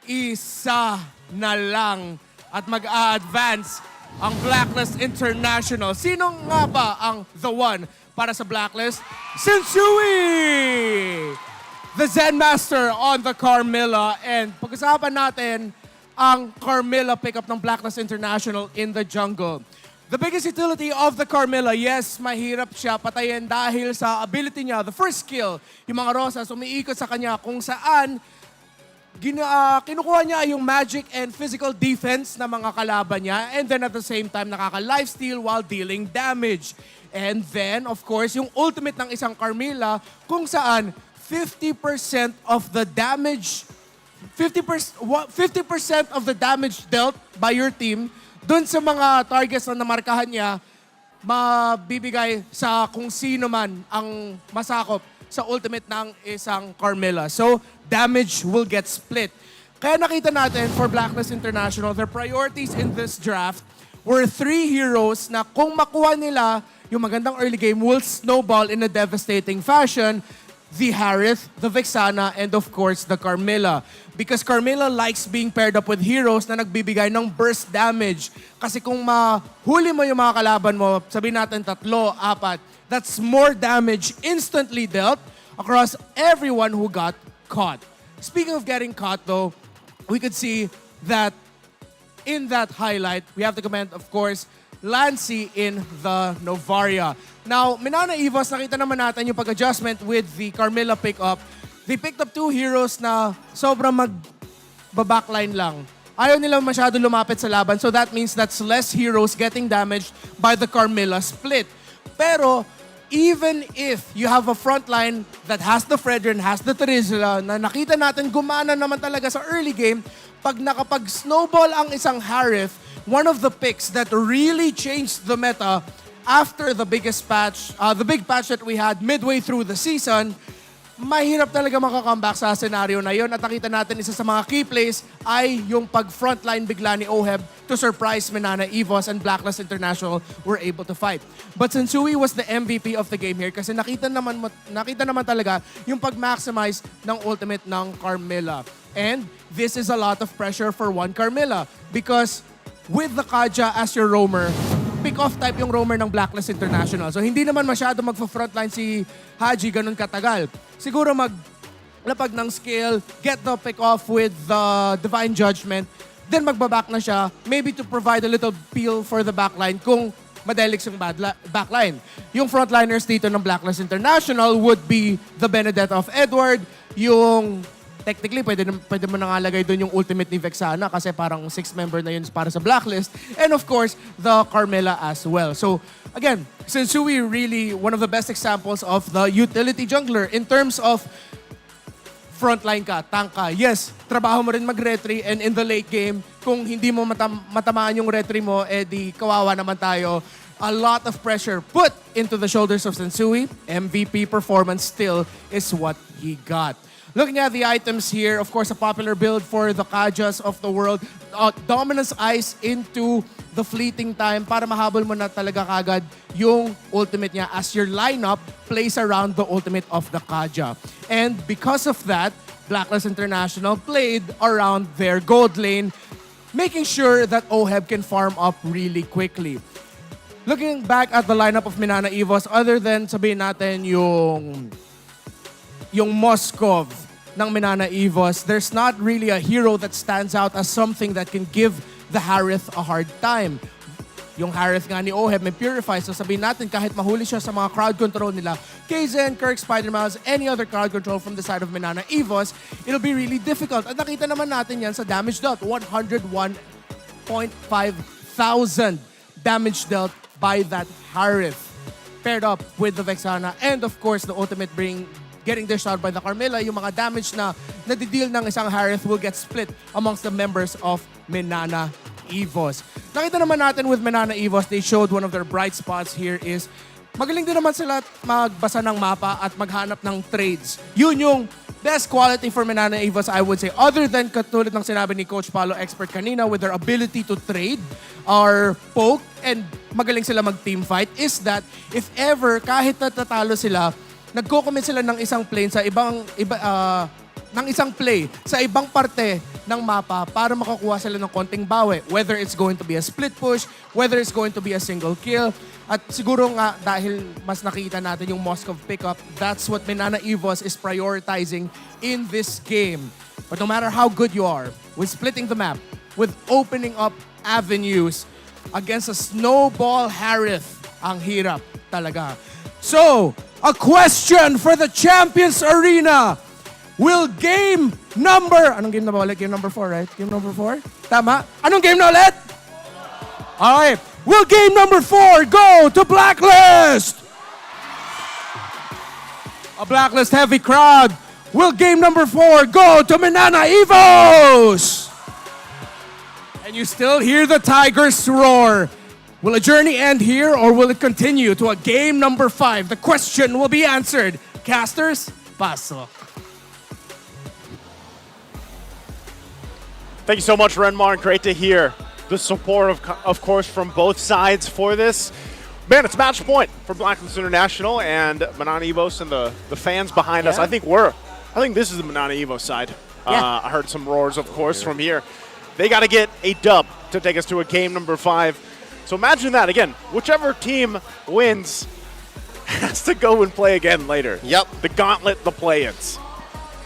isa na lang at mag-a-advance ang Blacklist International. Sino nga ba ang the one para sa Blacklist? Sensui! The Zen Master on the Carmilla. And pag-usapan natin ang Carmilla pickup ng Blacklist International in the jungle. The biggest utility of the Carmilla, yes, mahirap siya patayin dahil sa ability niya, the first skill, yung mga Rosas, umiikot sa kanya kung saan kinukuha niya yung magic and physical defense ng mga kalaban niya, and then at the same time, nakaka-lifesteal while dealing damage. And then, of course, yung ultimate ng isang Carmilla kung saan 50% of the damage 50% of the damage dealt by your team doon sa mga targets na namarkahan niya, mabibigay sa kung sino man ang masakop sa ultimate ng isang Carmilla. So, damage will get split. Kaya nakita natin for Blacklist International, their priorities in this draft were 3 heroes na kung makuha nila yung magandang early game will snowball in a devastating fashion. The Harith, the Vexana, and of course, the Carmilla. Because Carmilla likes being paired up with heroes na nagbibigay ng burst damage. Kasi kung mahuli mo yung mga kalaban mo, sabihin natin 3, 4, that's more damage instantly dealt across everyone who got caught. Speaking of getting caught though, we could see that in that highlight, we have to comment, of course, Lancy in the Novaria. Now, Minana Evos, nakita naman natin yung pag-adjustment with the Carmilla pick-up. They picked up 2 heroes na sobrang mag-backline lang. Ayaw nila masyado lumapit sa laban, so that means that's less heroes getting damaged by the Carmilla split. Pero, even if you have a frontline that has the Fredrin, has the Terizla, na nakita natin gumana naman talaga sa early game, pag nakapag-snowball ang isang Harith, one of the picks that really changed the meta after the biggest patch, the big patch that we had midway through the season, mahirap talaga makakomeback sa scenario na yon. At nakita natin isa sa mga key plays ay yung pag-frontline bigla ni Oheb to surprise Minana Evos, and Blacklist International were able to fight. But Sensui was the MVP of the game here kasi nakita naman talaga yung pag-maximize ng ultimate ng Carmilla. And this is a lot of pressure for one Carmilla because with the Kaja as your roamer, pick-off type yung roamer ng Blacklist International. So hindi naman masyado magfa-frontline si Haji ganun katagal. Siguro maglapag ng skill, get the pick-off with the Divine Judgment, then magbaback na siya, maybe to provide a little peel for the backline kung madelix yung backline. Yung frontliners dito ng Blacklist International would be the Benedetta of Edward, yung technically, pwede mo nangalagay doon yung ultimate ni Vexana kasi parang 6-member na yun para sa Blacklist. And of course, the Carmilla as well. So, again, Sensui really one of the best examples of the utility jungler in terms of frontline ka, tank ka. Yes, trabaho mo rin mag-retry, and in the late game, kung hindi mo matamaan yung retry mo, di kawawa naman tayo. A lot of pressure put into the shoulders of Sensui. MVP performance still is what he got. Looking at the items here, of course, a popular build for the Kajas of the world. Dominance Ice into the fleeting time para mahabol mo na talaga kagad yung ultimate niya as your lineup plays around the ultimate of the Kaja. And because of that, Blacklist International played around their gold lane, making sure that Oheb can farm up really quickly. looking back at the lineup of Minana Evos, other than sabihin natin yung Moskov ng Minana Evos, there's not really a hero that stands out as something that can give the Harith a hard time. Yung Harith nga ni Oheb may Purify, so sabihin natin kahit mahuli siya sa mga crowd control nila, Kaizen, Kirk, Spider-Miles, any other crowd control from the side of Minana Evos, it'll be really difficult. At nakita naman natin yan sa damage dealt, 101.5 thousand damage dealt by that Harith, paired up with the Vexana, and of course the ultimate getting dished out by the Carmilla. Yung mga damage na nadideal ng isang Harith will get split amongst the members of Minana Evos. Nakita naman natin with Minana Evos, they showed one of their bright spots here is magaling din naman sila magbasa ng mapa at maghanap ng trades. Yun yung best quality for Minana Evos, I would say, other than katulad ng sinabi ni Coach Paolo Expert kanina with their ability to trade or poke and magaling sila mag-team fight, is that if ever, kahit natatalo sila, nagko-commit sila ng isang plane sa ng isang play sa ibang parte ng mapa para makakuha sila ng konting bawi. Whether it's going to be a split push, whether it's going to be a single kill. At siguro nga dahil mas nakita natin yung Moskov pickup, that's what Minana Evos is prioritizing in this game. But no matter how good you are, with splitting the map, with opening up avenues against a snowball Harith, ang hirap talaga. So, a question for the Champions Arena. Will game number... Anong game na ba ulit? Game number 4, right? Game number 4? Tama? Anong game na ulit? Alright. Will game number 4 go to Blacklist? A Blacklist heavy crowd. Will game number 4 go to Minana Evos? And you still hear the Tigers roar. Will a journey end here or will it continue to a game number 5? The question will be answered. Casters, pasok. Thank you so much, Renmar. Great to hear the support, of course, from both sides for this. Man, it's match point for Blacklist International and Minana Evos and the fans behind us. I think this is the Minana Evos side. I heard some roars, of course, from here. They got to get a dub to take us to a game number 5. So imagine that. Again, whichever team wins has to go and play again later. Yep. The Gauntlet, the play-ins.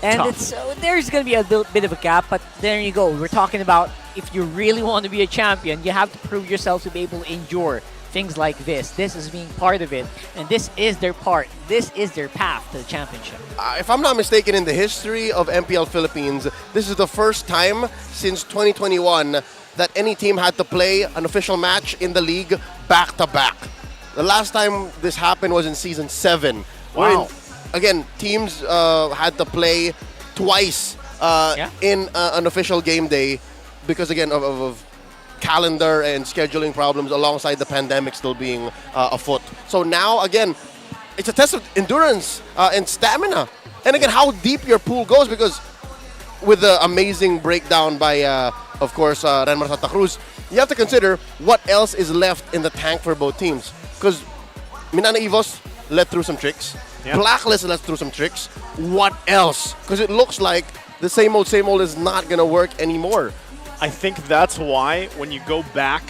And there's going to be a bit of a gap, but there you go. We're talking about if you really want to be a champion, you have to prove yourself to be able to endure things like this. This is being part of it, and this is their part. This is their path to the championship. If I'm not mistaken, in the history of MPL Philippines, this is the first time since 2021 that any team had to play an official match in the league back-to-back. The last time this happened was in Season 7. Wow. Again, teams had to play twice in an official game day because, again, of calendar and scheduling problems alongside the pandemic still being afoot. So now, again, it's a test of endurance and stamina. And again, how deep your pool goes, because with the amazing breakdown by, of course, Renmar Santa Cruz, you have to consider what else is left in the tank for both teams. Because Minana Evos let through some tricks. Yeah. Blacklist let through some tricks. What else? Because it looks like the same old is not going to work anymore. I think that's why when you go back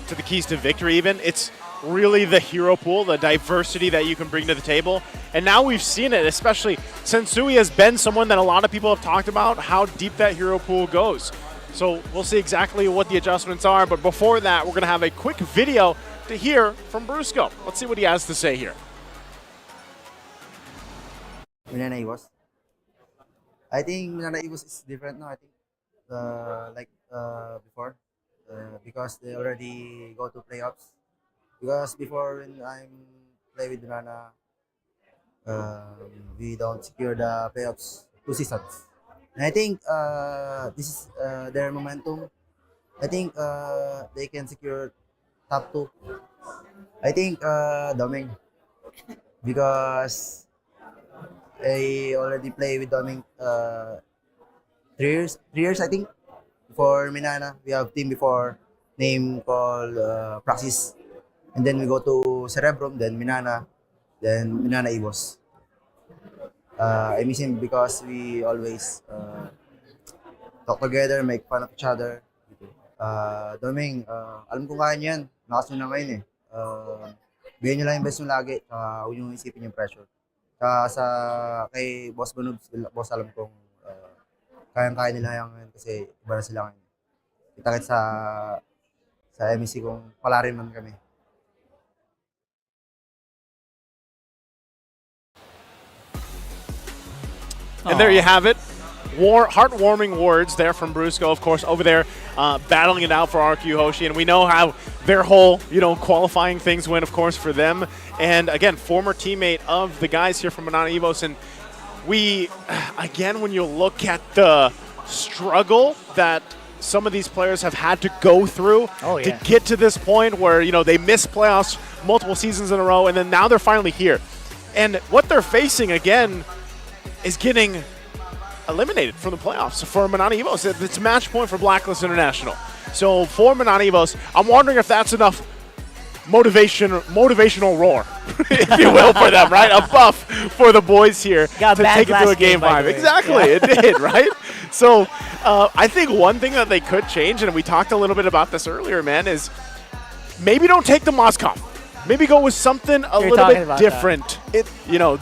to the keys to victory even, it's really the hero pool, the diversity that you can bring to the table. And now we've seen it, especially Sensui has been someone that a lot of people have talked about, how deep that hero pool goes. So we'll see exactly what the adjustments are. But before that, we're going to have a quick video to hear from Brusco. Let's see what he has to say here. Minana Evos. I think Minana Evos is different now. I think before, because they already go to playoffs. Because before, when I play with Minana, we don't secure the playoffs 2 seasons. And I think this is their momentum. I think they can secure top 2. I think Doming, because I already play with Doming 3 years, I think. For Minana, we have team before, name called Praxis. And then we go to Cerebrum, then Minana Evos. I miss him because we always talk together, make fun of each other. Doming, alam ko kaya niyan. Lakas nyo na ngayon eh. bigyan nyo lang yung best nyo lagi, huwag nyo isipin yung pressure. Kay Boss Banubs, boss alam kong kayang-kaya nila yan kasi iba na sila ngayon. Kita sa MEC kung pala rin man kami. And there you have it. Heartwarming words there from Brusco, of course, over there battling it out for RQ Hoshi. And we know how their whole, qualifying things went, of course, for them. And again, former teammate of the guys here from Minana Evos. And we, again, when you look at the struggle that some of these players have had to go through to get to this point where, they missed playoffs multiple seasons in a row, and then now they're finally here. And what they're facing, again, is getting eliminated from the playoffs for Minana Evos. It's match point for Blacklist International. So for Minana Evos, I'm wondering if that's enough motivational roar, if you will, for them, right? A buff for the boys here to take it to a game 5. Exactly, it did, right? So I think one thing that they could change, and we talked a little bit about this earlier, man, is maybe don't take the Moskov. Maybe go with something a little bit different,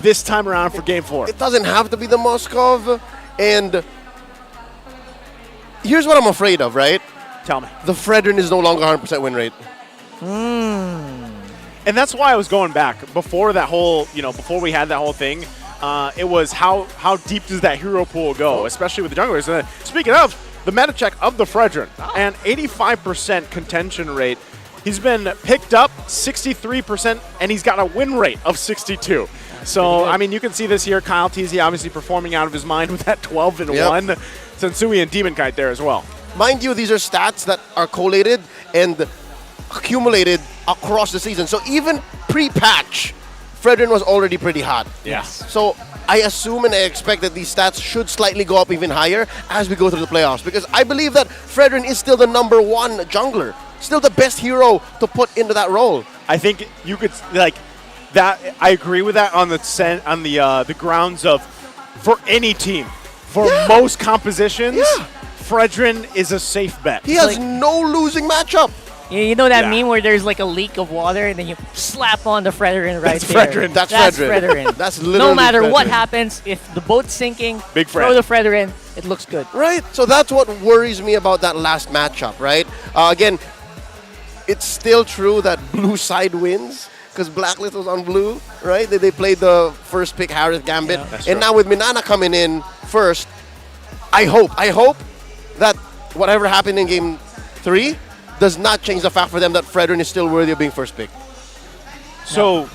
this time around for Game 4. It doesn't have to be the Moskov. And here's what I'm afraid of, right? Tell me. The Fredrin is no longer 100% win rate. And that's why I was going back. Before that whole, before we had that whole thing, it was how deep does that hero pool go, especially with the junglers. And speaking of, the meta check of the Fredrin, and 85% contention rate. He's been picked up 63%, and he's got a win rate of 62. So, I mean, you can see this here. Kyle Teasy obviously performing out of his mind with that 12-1. Sensui and Demon Kite there as well. Mind you, these are stats that are collated and accumulated across the season. So even pre-patch, Fredrin was already pretty hot. Yes. So I assume and I expect that these stats should slightly go up even higher as we go through the playoffs, because I believe that Fredrin is still the #1 jungler. Still the best hero to put into that role. I think you could that. I agree with that on the grounds of for any team, for most compositions, Fredrin is a safe bet. He has no losing matchup. You know that meme where there's like a leak of water and then you slap on the Fredrin right there? Fredrin. That's Fredrin. That's literally no matter Fredrin. what happens, if the boat's sinking, Big throw the Fredrin, it looks good. Right. So that's what worries me about that last matchup, right? Again, it's still true that blue side wins because Blacklist was on blue, right? They played the first pick Harith Gambit. And now with Minana coming in first, I hope that whatever happened in Game 3 does not change the fact for them that Fredrin is still worthy of being first pick. So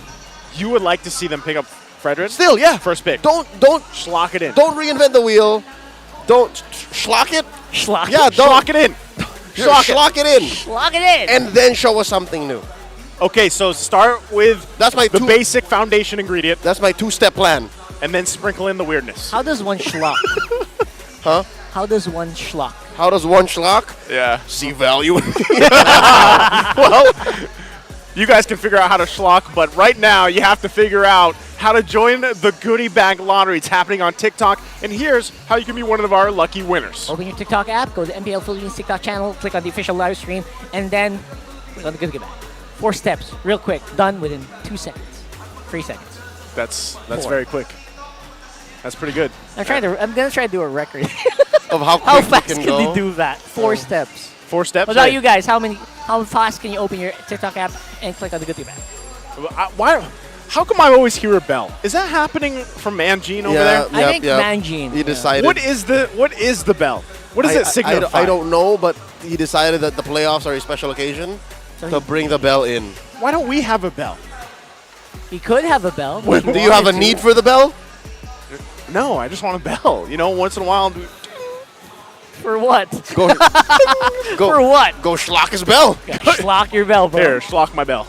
you would like to see them pick up Fredrin? Still, yeah. First pick. Don't schlock it in. Don't reinvent the wheel. Don't schlock it. Schlock. Yeah, don't schlock it in. Schlock it in. Schlock it in. And then show us something new. Okay, so start with the basic foundation ingredient. That's my 2-step plan. And then sprinkle in the weirdness. How does one schlock? Huh? How does one schlock? How does one schlock? Yeah. See value. Well, you guys can figure out how to schlock, but right now you have to figure out how to join the goodie bag lottery. It's happening on TikTok, and here's how you can be one of our lucky winners. Open your TikTok app, go to the MPL Philippines TikTok channel, click on the official live stream, and then click on the goodie bag. 4 steps, real quick, done within 2 seconds, 3 seconds. That's 4. very quick. That's pretty good. I'm gonna try to do a record of how how quick fast you can can go. they do that. 4 steps. 4 steps. What about you guys? How fast can you open your TikTok app and click on the goodie bag? How come I always hear a bell? Is that happening from Mangine over there? I think Mangine. He decided. What is the bell? What does it signify? I don't know, but he decided that the playoffs are a special occasion to bring the bell in. Why don't we have a bell? We could have a bell. Do you have a need for the bell? No, I just want a bell. Once in a while. For what? Go, For what? Go schlock his bell. Yeah, schlock your bell, bro. Here, schlock my bell.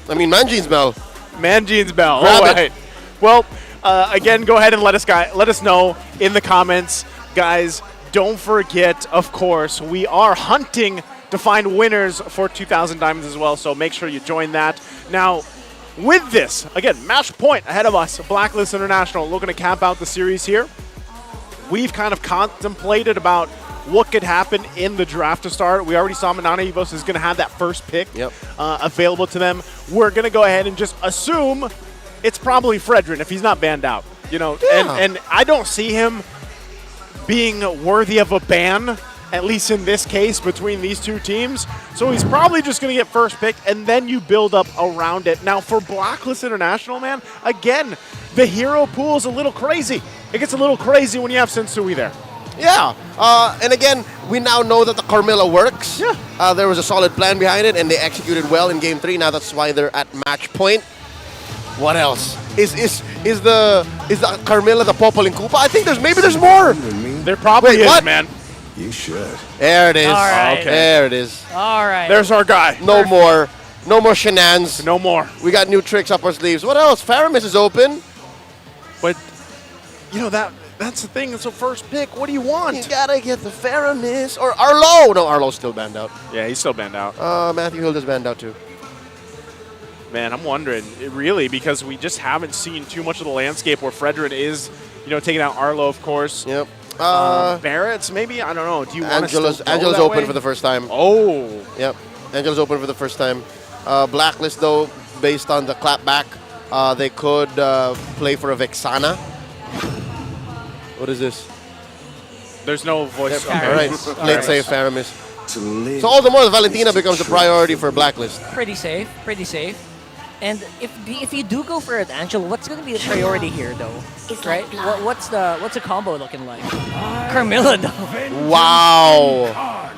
I mean, Manjine's bell. Manjine's bell. Grab All it. right. Well, again, go ahead and let us know in the comments, guys. Don't forget, of course, we are hunting to find winners for 2,000 diamonds as well. So make sure you join that. Now, with this, again, match point ahead of us. Blacklist International looking to cap out the series here. we've kind of contemplated about what could happen in the draft to start. We already saw Minana Evos is going to have that first pick available to them. We're going to go ahead and just assume it's probably Fredrin if he's not banned out. You know, and I don't see him being worthy of a ban, at least in this case, between these two teams. So he's probably just going to get first pick, and then you build up around it. Now, for Blacklist International, man, again, the hero pool is a little crazy. It gets a little crazy when you have Sensui there. Yeah, and again, we now know that the Carmilla works. Yeah. There was a solid plan behind it, and they executed well in Game 3. Now that's why they're at match point. What else? Is the Carmilla the Popol in Koopa? I think there's more. There probably is, what? man. You should. There it is. All right. Okay. There it is. All right. There's our guy. No more. No more shenanigans. No more. We got new tricks up our sleeves. What else? Faramis is open. But, you know, that's the thing. It's a first pick. What do you want? You gotta get the Faramis. Or Arlo. No, Arlo's still banned out. Yeah, he's still banned out. Matthew Hilda's banned out too. Man, I'm wondering, really, because we just haven't seen too much of the landscape where Fredrin is, you know, taking out Arlo, of course. Yep. Barrett's, maybe? I don't know. Do you want to Angela's open for the first time. Oh. Yep. Angela's open for the first time. Blacklist, though, based on the clapback, they could play for a Vexana. What is this? There's no voice. All right. Let's say Faramis. So all the more, the Valentina becomes a priority for Blacklist. Pretty safe. Pretty safe. And if you do go for it, Angela, what's going to be the priority here, though? Right? What's the combo looking like? Carmilla, though. Wow.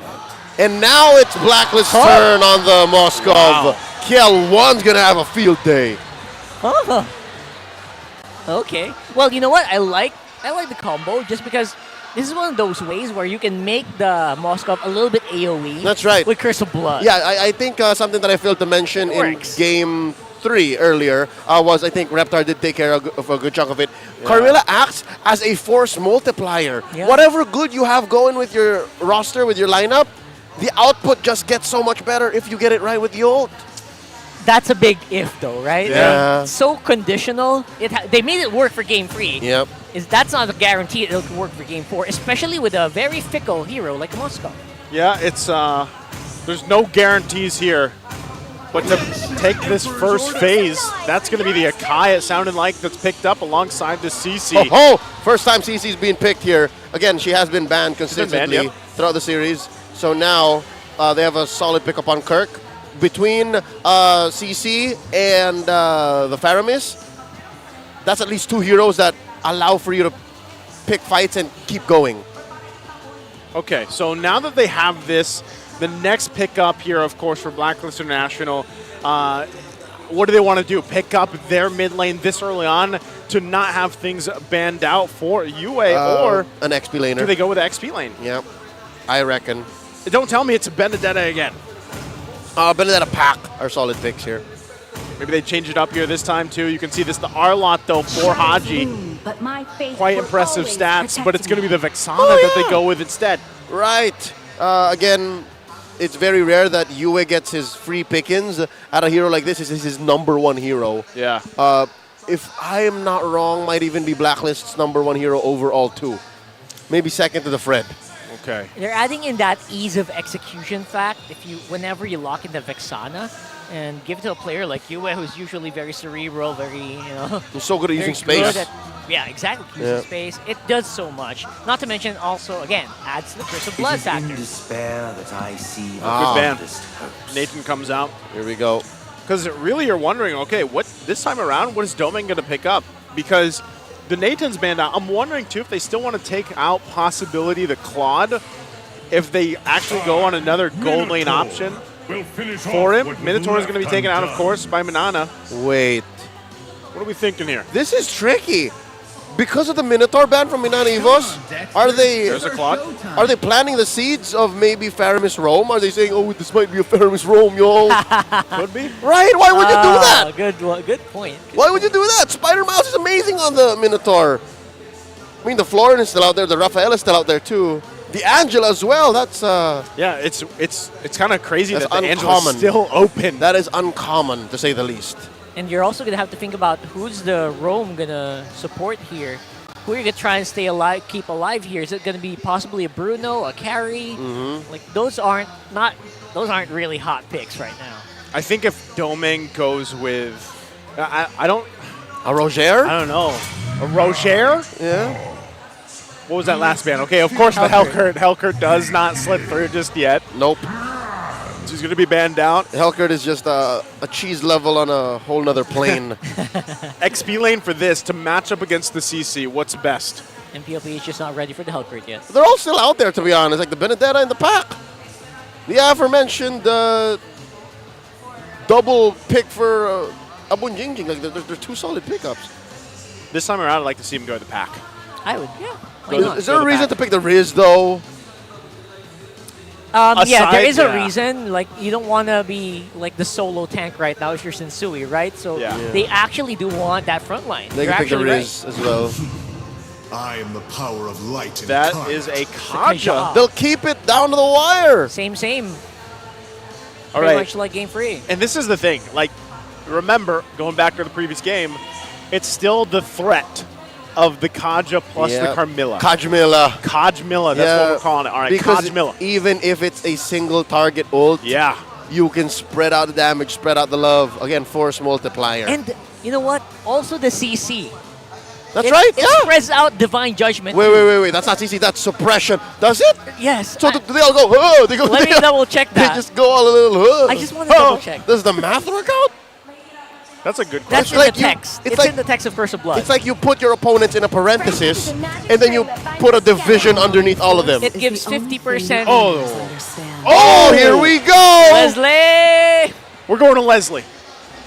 And now it's Blacklist's turn on the Moskov. Wow. Kiel1's going to have a field day. Oh. Okay. Well, you know what? I like the combo just because this is one of those ways where you can make the Moskov a little bit AoE. That's right. With Curse of Blood. Yeah, I think something that I failed to mention in Game 3 earlier was I think Reptar did take care of a good chunk of it. Yeah. Carmilla acts as a force multiplier. Yeah. Whatever good you have going with your roster, with your lineup, the output just gets so much better if you get it right with the ult. That's a big if, though, right? Yeah. It's so conditional. They made it work for Game 3. Yep. That's not a guarantee it'll work for Game 4, especially with a very fickle hero like Moskov. Yeah, it's there's no guarantees here. But to take this first phase, that's going to be the Akai, it sounded like, that's picked up alongside the CC. Oh, first time CC's being picked here. Again, she has been banned consistently throughout the series. So now they have a solid pickup on Kirk. Between CC and the Faramis, that's at least two heroes that allow for you to pick fights and keep going. Okay, so now that they have this, the next pickup here, of course, for Blacklist International, what do they want to do? Pick up their mid lane this early on to not have things banned out for UA or an XP laner? Do they go with the XP lane? Yep, I reckon. Don't tell me it's a Benedetta again. Benedetta Pack are solid picks here. Maybe they change it up here this time too. You can see this, the Arlot though for Haji. But my faith quite impressive stats, but it's going to be the Vexana that they go with instead. Right. Again, it's very rare that Yue gets his free pickings at a hero like this. This is his #1 hero. Yeah. If I am not wrong, might even be Blacklist's #1 hero overall too. Maybe second to the Fred. Okay. They're adding in that ease of execution fact. Whenever you lock in the Vexana and give it to a player like Yue, who's usually very cerebral, very He's so good at using space. Yeah, exactly. Using space, it does so much. Not to mention, also again, adds the Curse of Blood factor. Despair that I see. Good ban. Nathan comes out. Here we go. Because really, you're wondering, okay, what this time around? What is Domain going to pick up? Because the Nathan's banned out. I'm wondering, too, if they still want to take out possibility the Claude, if they actually go on another gold lane option for him. Minotaur is going to be taken out, of course, by Minana. Wait. What are we thinking here? This is tricky. Because of the Minotaur ban from Minana Evos, There's a Claude. Are they planting the seeds of maybe Faramis Roam? Are they saying, oh, this might be a Faramis Roam, yo? Could be. Right? Why would you do that? Good point. Why would you do that? Spider Mouse is amazing on the Minotaur. I mean, the Florin is still out there. The Raphael is still out there, too. The Angela as well. That's yeah, it's kind of crazy that the uncommon. Angela's still open. That is uncommon, to say the least. And you're also going to have to think about who's the roam going to support here. who are you gonna try and stay alive, keep alive here? Is it gonna be possibly a Bruno, a Carry? Like those aren't really hot picks right now. I think if Doming goes with, I don't. A Roger? I don't know. A Roger? Yeah. What was that last band? Okay, of course the Hellcurt. Hellcurt does not slip through just yet. Nope. So he's going to be banned out. Hellcurt is just a cheese level on a whole nother plane. XP lane for this, to match up against the CC, what's best? MPL-PH just not ready for the Hellcurt yet. They're all still out there, to be honest. Like the Benedetta in the pack. The aforementioned double pick for Abunjingjing. Like they're two solid pickups. This time around, I'd like to see him go to the pack. I would, yeah. Why not? Is there a reason to pick the Riz, though? Yeah, there is a reason. Like, you don't want to be like the solo tank right now if you're Sensui, right? So they actually do want that front line. They can pick the Riz as well. I am the power of light. That is a Kaja. They'll keep it down to the wire. Same. All Pretty right. much like game 3. And this is the thing. Like, remember, going back to the previous game, it's still the threat of the Kaja plus the Carmilla. Kajmilla. Kajmilla, that's what we're calling it. All right, because Kajmilla. Even if it's a single target ult, you can spread out the damage, spread out the love. Again, force multiplier. And you know what? Also the CC. That's right, It spreads out Divine Judgment. Wait. That's not CC, that's suppression. Does it? Yes. So do they all go, oh, they go. Let me double check that. They just go all a little, oh. I just want to double check. Does the math work out? That's a good That's question. in the text. It's in the text of Curse of Blood. It's like you put your opponents in a parenthesis, and then you put a division underneath all of them. It gives 50%. Oh, here we go! Leslie! We're going to Leslie.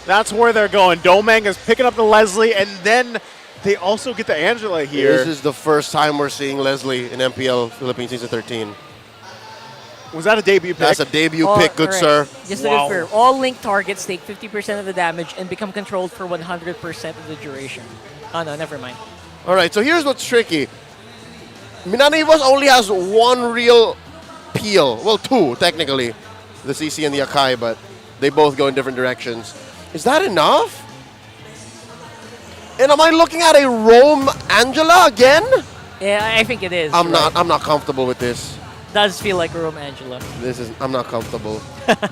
That's where they're going. Domang is picking up the Leslie, and then they also get the Angela here. This is the first time we're seeing Leslie in MPL Philippines Season 13. Was that a debut pick? That's a debut pick, good sir. Just to confirm, all linked targets take 50% of the damage and become controlled for 100% of the duration. Oh no, never mind. All right, so here's what's tricky. Minana Evos only has one real peel. Well, two, technically. The CC and the Akai, but they both go in different directions. Is that enough? And am I looking at a Rome Angela again? Yeah, I think it is. I'm not comfortable with this. Does feel like a Rome Angela. I'm not comfortable.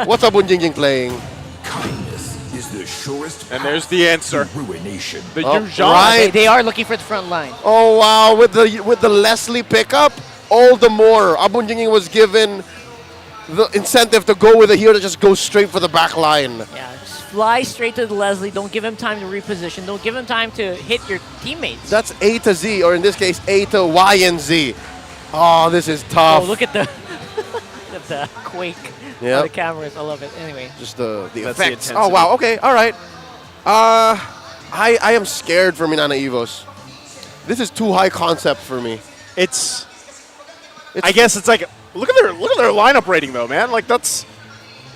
What's Abunjingjing playing? Kindness is the surest. And there's the answer. Ruination. The Yuuzhan. Right. They are looking for the front line. Oh wow, with the Leslie pickup, all the more. Abunjingjing was given the incentive to go with a hero that just goes straight for the back line. Yeah, just fly straight to the Leslie. Don't give him time to reposition. Don't give him time to hit your teammates. That's A to Z, or in this case, A to Y and Z. Oh, this is tough. Oh, look at the quake on the cameras. I love it. Anyway. Just the That's effects. the Oh, wow. Okay. All right. I am scared for Minana Evos. This is too high concept for me. It's I guess it's like, look at their lineup rating though, man. Like that's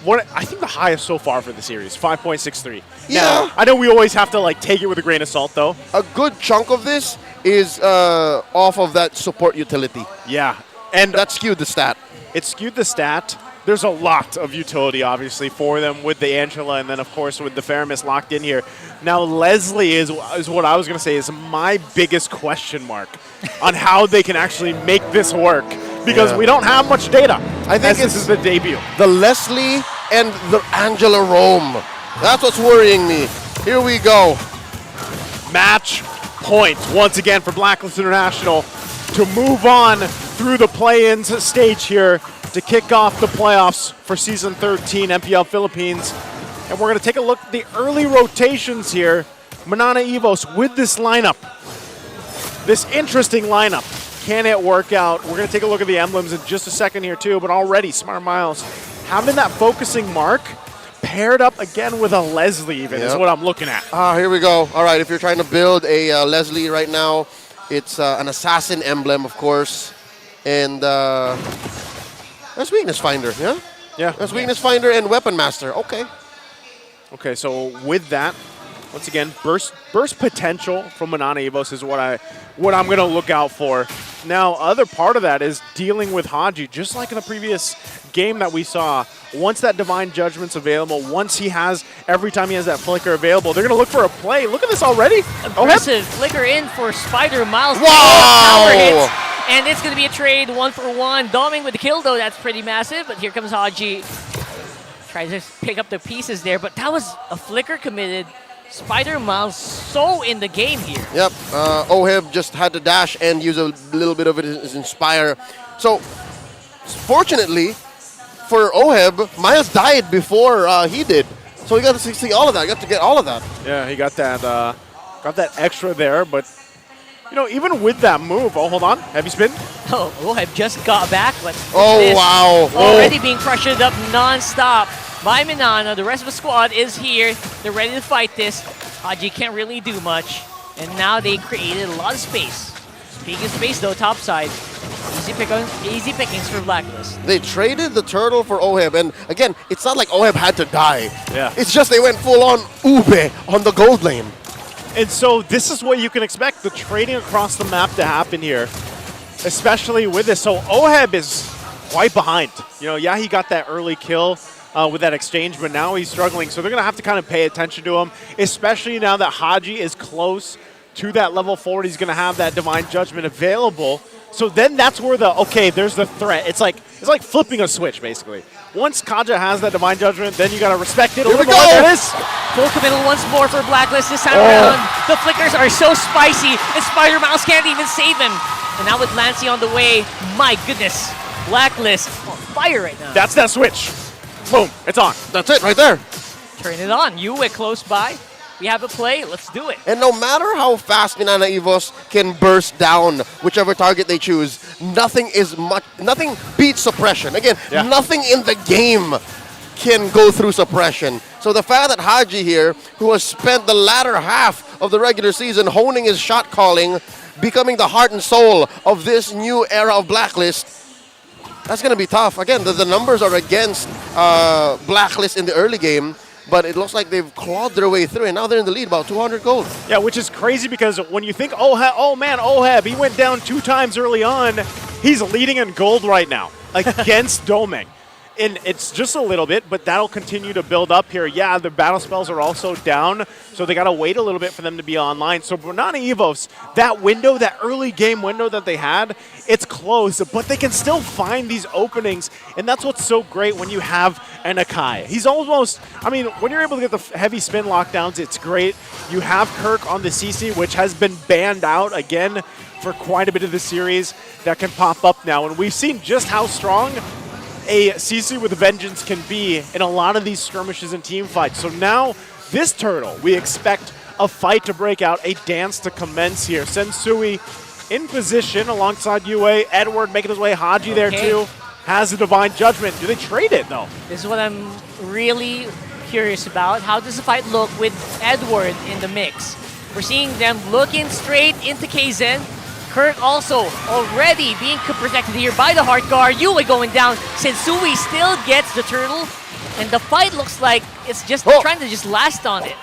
what I think the highest so far for the series, 5.63. Yeah. Now, I know we always have to like take it with a grain of salt though. A good chunk of this is off of that support utility. Yeah. And that skewed the stat. It skewed the stat. There's a lot of utility, obviously, for them with the Angela and then, of course, with the Faramis locked in here. Now, Leslie is what I was going to say is my biggest question mark on how they can actually make this work because we don't have much data. I think this is the debut. The Leslie and the Angela Rome. That's what's worrying me. Here we go. Match point once again for Blacklist International to move on through the play-ins stage here to kick off the playoffs for Season 13 MPL Philippines. And we're going to take a look at the early rotations here. Minana Evos with this lineup. This interesting lineup. Can it work out? We're going to take a look at the emblems in just a second here too, but already Smart Miles having that focusing mark paired up again with a Leslie even is what I'm looking at. Here we go. All right, if you're trying to build a Leslie right now, it's an assassin emblem, of course. And that's Weakness Finder, yeah? Yeah. That's Weakness Finder and Weapon Master. Okay. Okay, so with that, Once again, burst potential from Minana Evos is what I'm going to look out for. Now, other part of that is dealing with Haji, just like in the previous game that we saw. Once that Divine Judgment's available, every time he has that flicker available, they're going to look for a play. Look at this already. Aggressive flicker in for Spider Miles. Wow! Power hits, and it's going to be a trade 1-for-1. Doming with the kill, though, that's pretty massive. But here comes Haji. Tries to pick up the pieces there, but that was a flicker committed. Spider Miles so in the game here. Yep, Oheb just had to dash and use a little bit of it as Inspire. So, fortunately for Oheb, Miles died before he did. So he got to see all of that, got to get all of that. Yeah, he got that extra there, but even with that move, hold on, heavy spin. Oh, Oheb just got back, but wow. Already being pressured up non-stop by Minana. The rest of the squad is here. They're ready to fight this. Haji can't really do much. And now they created a lot of space. Speaking of space though, top side. Easy pickings for Blacklist. They traded the turtle for Oheb, and again, it's not like Oheb had to die. Yeah. It's just they went full on ube on the gold lane. And so this is what you can expect, the trading across the map to happen here, especially with this. So Oheb is quite behind. Yeah, he got that early kill with that exchange, but now he's struggling. So they're going to have to kind of pay attention to him, especially now that Haji is close to that level 40. He's going to have that Divine Judgment available. So then that's where there's the threat. It's like flipping a switch, basically. Once Kaja has that Divine Judgment, then you got to respect it a little bit. There it is. Full committal once more for Blacklist this time around. The flickers are so spicy, and Spider Mouse can't even save him. And now with Lancey on the way, my goodness, Blacklist on fire right now. That's that switch. Boom, it's on. That's it right there. Turn it on. Yue close by. We have a play. Let's do it. And no matter how fast Minana Evos can burst down whichever target they choose, nothing beats suppression. Again, nothing in the game can go through suppression. So the fact that Haji here, who has spent the latter half of the regular season honing his shot calling, becoming the heart and soul of this new era of Blacklist, that's going to be tough. Again, the numbers are against Blacklist in the early game, but it looks like they've clawed their way through, and now they're in the lead, about 200 gold. Yeah, which is crazy because when you think, oh man, Oheb, he went down 2 times early on. He's leading in gold right now against Doming. And it's just a little bit, but that'll continue to build up here. Yeah, the battle spells are also down, so they got to wait a little bit for them to be online. So Minana Evos, that window, that early game window that they had, it's closed, but they can still find these openings, and that's what's so great when you have an Akai. He's almost, when you're able to get the heavy spin lockdowns, it's great. You have Kirk on the CC, which has been banned out again for quite a bit of the series that can pop up now, and we've seen just how strong a CC with a vengeance can be in a lot of these skirmishes and team fights. So now, this turtle, we expect a fight to break out, a dance to commence here. Sensui in position alongside UA. Edward making his way. Haji there too. Has the Divine Judgment. Do they trade it though? This is what I'm really curious about. How does the fight look with Edward in the mix? We're seeing them looking straight into KZen. Kirk also already being protected here by the Heart Guard. Yue going down. Sensui still gets the turtle. And the fight looks like it's just trying to just last on it.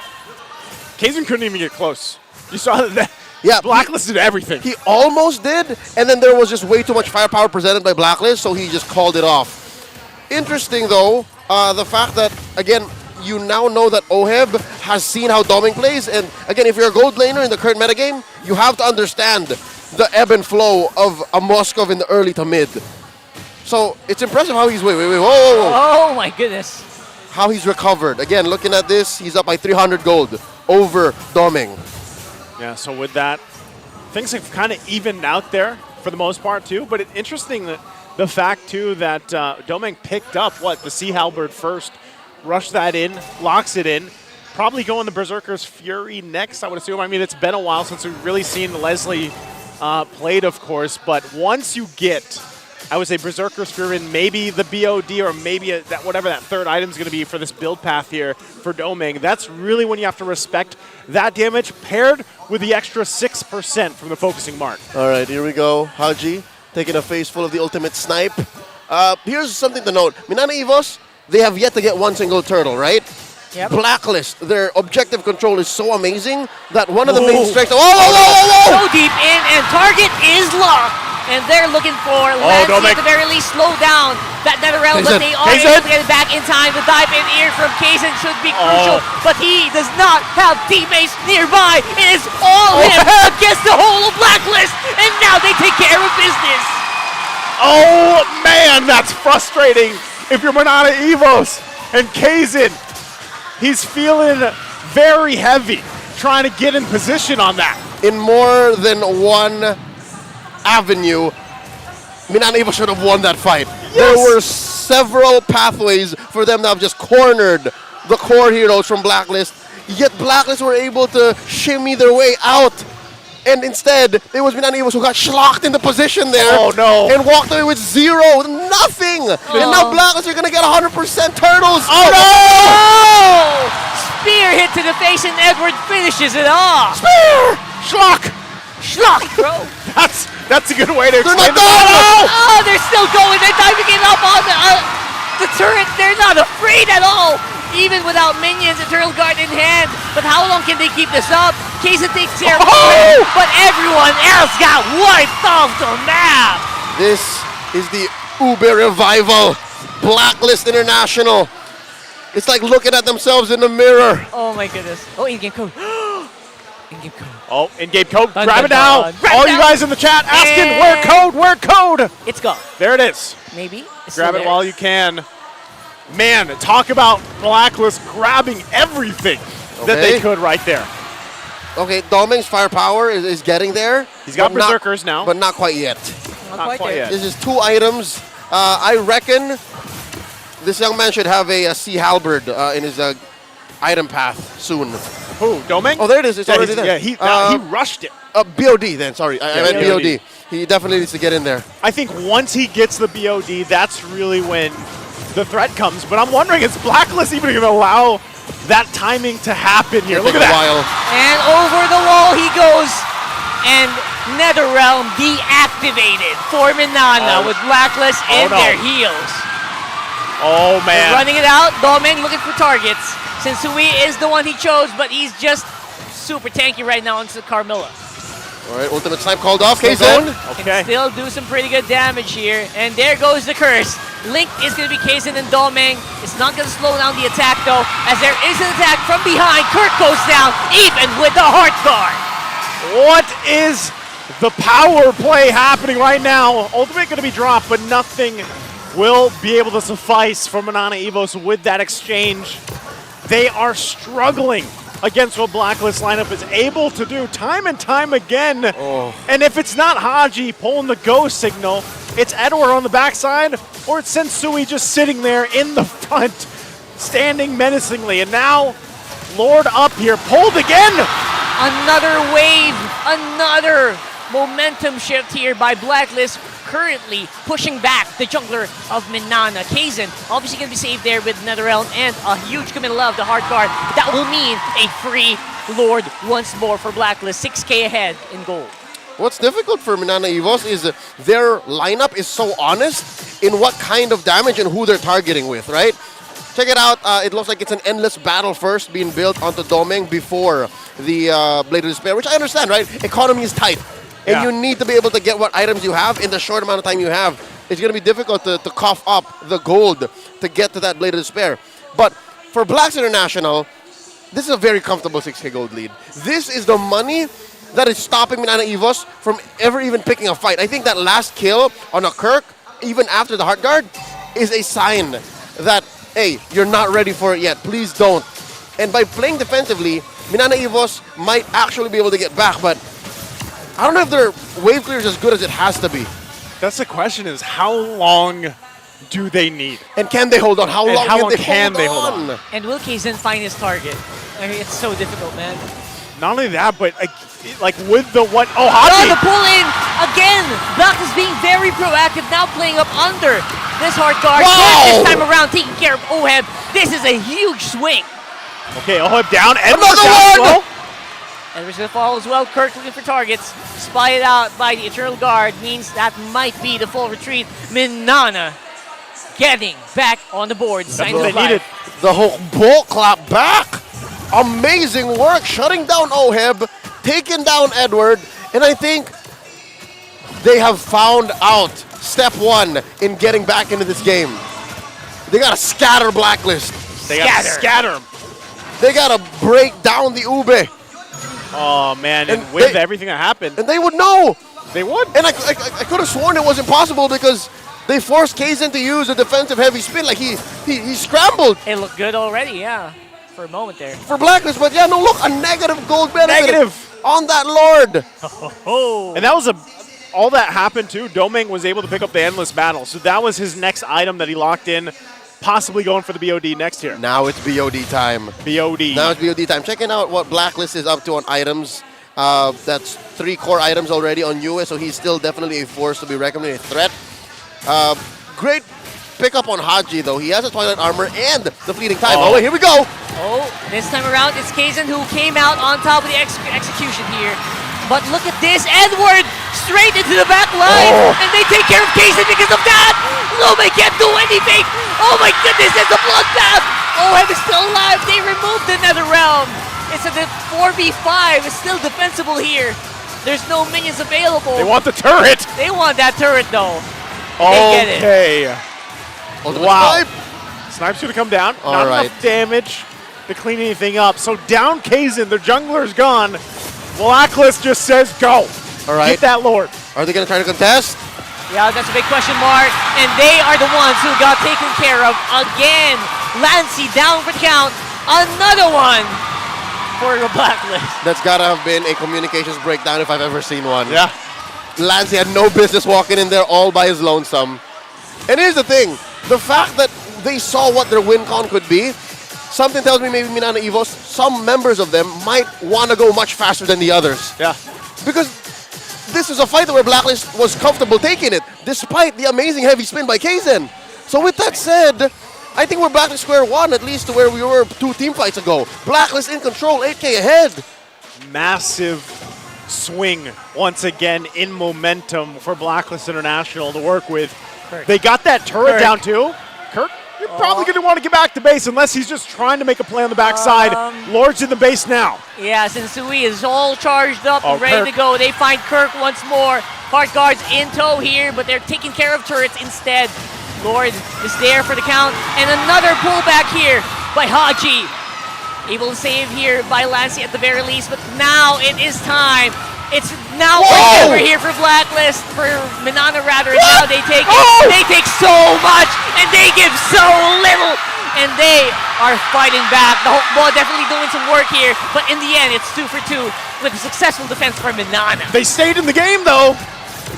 KZen couldn't even get close. You saw that. Yeah, Blacklist did everything. He almost did, and then there was just way too much firepower presented by Blacklist, so he just called it off. Interesting, though, the fact that, again, you now know that Oheb has seen how Doming plays, and again, if you're a gold laner in the current metagame, you have to understand the ebb and flow of a Moskov in the early to mid. So it's impressive how he's, whoa. Oh my goodness. How he's recovered. Again, looking at this, he's up by 300 gold over Doming. Yeah, so with that, things have kind of evened out there for the most part too, but it's interesting that the fact too that Doming picked up, the Sea Halberd first, rushed that in, locks it in, probably going the Berserker's Fury next, I would assume. It's been a while since we've really seen Leslie played, of course, but once you get, I would say, Berserker's Fury and maybe the BOD or maybe whatever that third item is going to be for this build path here for Doming, that's really when you have to respect that damage paired with the extra 6% from the focusing mark. All right, here we go. Haji taking a face full of the ultimate snipe. Here's something to note. Minana Evos, they have yet to get one single turtle, right? Blacklist, their objective control is so amazing that one of the main strengths. Whoa! So deep in, and target is locked. And they're looking for Lancy at the very least slow down that NetherRealm, but they are able to get it back in time. The dive in ear from Kaysen should be crucial, but he does not have teammates nearby. It is all him against the whole of Blacklist, and now they take care of business. Oh man, that's frustrating if you're Minana Evos and Kaysen. He's feeling very heavy trying to get in position on that. In more than one avenue, Minana Evos should have won that fight. Yes. There were several pathways for them to have just cornered the core heroes from Blacklist, yet Blacklist were able to shimmy their way out. And instead, it was Minana Evos who got schlocked into position there. Oh no. And walked away with nothing. And now Blacklist are gonna get 100% turtles. Oh no! Spear hit to the face, and Edward finishes it off. Spear! Schlock! Schlock, bro. That's a good way to explain it. Oh, they're still going. They're diving it up on the turret. They're not afraid at all, even without minions, Eternal Guard in hand. But how long can they keep this up? Kaysen takes care of it, but everyone else got wiped off the map. This is the Uber revival. Blacklist International. It's like looking at themselves in the mirror. Oh my goodness. Oh, in-game code. In-game code. Oh, in-game code. Grab it now. All you guys in the chat asking, where code? It's gone. There it is. Maybe. It's Grab it while you can. Man, talk about Blacklist grabbing everything that they could right there. Okay, Doming's firepower is getting there. He's got Berserkers now. But not quite yet. Not quite yet. This is 2 items. I reckon this young man should have a Sea Halberd in his item path soon. Who, Doming? Oh, there it is. It's already there. Yeah, he rushed it. BOD then, sorry. I meant BOD. He definitely needs to get in there. I think once he gets the BOD, that's really when the threat comes. But I'm wondering, is Blacklist even going to allow that timing to happen here? Look at that. And over the wall he goes. And NetherRealm deactivated for Minana with Blacklist in their heels. Oh, man. They're running it out. Doming looking for targets. Sensui is the one he chose, but he's just super tanky right now into Carmilla. All right, ultimate snipe called off. Kaysen. Can still do some pretty good damage here. And there goes the curse. Link is going to be Kaysen and Doming. It's not going to slow down the attack, though, as there is an attack from behind. Kirk goes down, even with the heart guard. What is the power play happening right now? Ultimate going to be dropped, but nothing will be able to suffice for Minana Evos with that exchange. They are struggling against what Blacklist lineup is able to do time and time again. And if it's not Haji pulling the go signal, it's Edward on the backside, or it's Sensui just sitting there in the front, standing menacingly. And now, Lord up here, pulled again! Another wave, another momentum shift here by Blacklist, currently pushing back the jungler of Minana. Kaysen obviously going to be saved there with NetherRealm and a huge committal of the hard card. That will mean a free Lord once more for Blacklist. 6K ahead in gold. What's difficult for Minana Evos is their lineup is so honest in what kind of damage and who they're targeting with, right? Check it out. It looks like it's an endless battle first being built onto Doming before the Blade of Despair, which I understand, right? Economy is tight. And you need to be able to get what items you have in the short amount of time you have. It's going to be difficult to cough up the gold to get to that Blade of Despair. But for Blacks International, this is a very comfortable 6K gold lead. This is the money that is stopping Minana Evos from ever even picking a fight. I think that last kill on a Kirk, even after the Heart Guard, is a sign that, hey, you're not ready for it yet. Please don't. And by playing defensively, Minana Evos might actually be able to get back, but I don't know if their wave clear is as good as it has to be. That's the question, is how long do they need? And can they hold on? How long can they hold on? And will Kaysen find his target? I mean, it's so difficult, man. Not only that, but like with the one, Haji! The pull in again. Black is being very proactive now, playing up under this hard guard. This time around, taking care of Oheb. This is a huge swing. Okay, Oheb down. Another one! Edward's going to follow as well. Kirk looking for targets. Spotted out by the Eternal Guard means that might be the full retreat. Minana getting back on the board. That's what they needed. The whole ball clap back. Amazing work, shutting down Oheb, taking down Edward, and I think they have found out step one in getting back into this game. They gotta scatter Blacklist. They gotta scatter them. They gotta break down the Ube. Oh man, and with everything that happened. And they would know. They would. And I could have sworn it was impossible because they forced Kaizen to use a defensive heavy spin. Like he scrambled. It looked good already, yeah, for a moment there. For Blacklist, but yeah, no, look, a negative gold benefit Negative. on that Lord. And that was all that happened too. Domeng was able to pick up the endless battle, so that was his next item that he locked in, possibly going for the BOD next year. Now it's BOD time. BOD. Now it's BOD time. Checking out what Blacklist is up to on items. That's 3 core items already on US, so he's still definitely a force to be reckoned with, a threat. Great pickup on Haji, though. He has a Twilight Armor and the Fleeting Time. Oh, wait, here we go. Oh, this time around, it's Kaizen who came out on top of the execution here. But look at this, Edward straight into the back line, and they take care of Kaizen because of that. Lume can't do anything. Oh my goodness, it's a bloodbath. Oheb is still alive. They removed the Nether Realm. It's a 4v5. It's still defensible here. There's no minions available. They want the turret. They want that turret though. They get it. Okay. Wow. Snipe's gonna come down. All Not right. enough damage to clean anything up. So down Kaizen, their jungler's gone. Blacklist just says go. All right. Get that Lord. Are they gonna try to contest? Yeah, that's a big question mark. And they are the ones who got taken care of again. Lancey down for the count. Another one for the Blacklist. That's gotta have been a communications breakdown if I've ever seen one. Yeah. Lancey had no business walking in there all by his lonesome. And here's the thing, the fact that they saw what their win con could be, something tells me maybe Minana Evos, some members of them might want to go much faster than the others. Yeah. Because this is a fight where Blacklist was comfortable taking it, despite the amazing heavy spin by Kaizen. So with that said, I think we're back to square one, at least to where we were 2 team fights ago. Blacklist in control, 8K ahead. Massive swing once again in momentum for Blacklist International to work with. They got that turret down too. Kirk, you're probably going to want to get back to base unless he's just trying to make a play on the backside. Lord's in the base now. Yeah, since Sui is all charged up and ready Kirk. to go, they find Kirk once more. Heart guards in tow here, but they're taking care of turrets instead. Lord is there for the count, and another pullback here by Haji. Able to save here by Lancey at the very least, but now it is time. It's now or never here for Blacklist, for Minana rather, and now they take it. They take so much, and they give so little, and they are fighting back. The whole ball definitely doing some work here, but in the end, it's 2 for 2 with a successful defense for Minana. They stayed in the game though.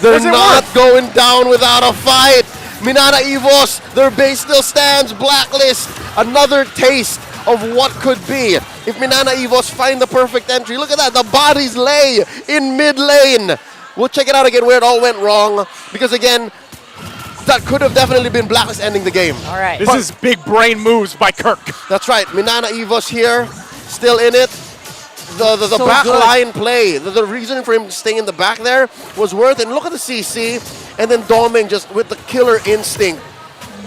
They're not going down without a fight. Minana Evos, their base still stands. Blacklist, another taste of what could be. If Minana Evos find the perfect entry, look at that, the bodies lay in mid lane. We'll check it out again where it all went wrong, because again, that could have definitely been Blacklist ending the game. All right. This is big brain moves by Kirk. That's right, Minana Evos here, still in it. The So back good. line play, the reason for him staying in the back there was worth it. And look at the CC, and then Domeng just with the killer instinct.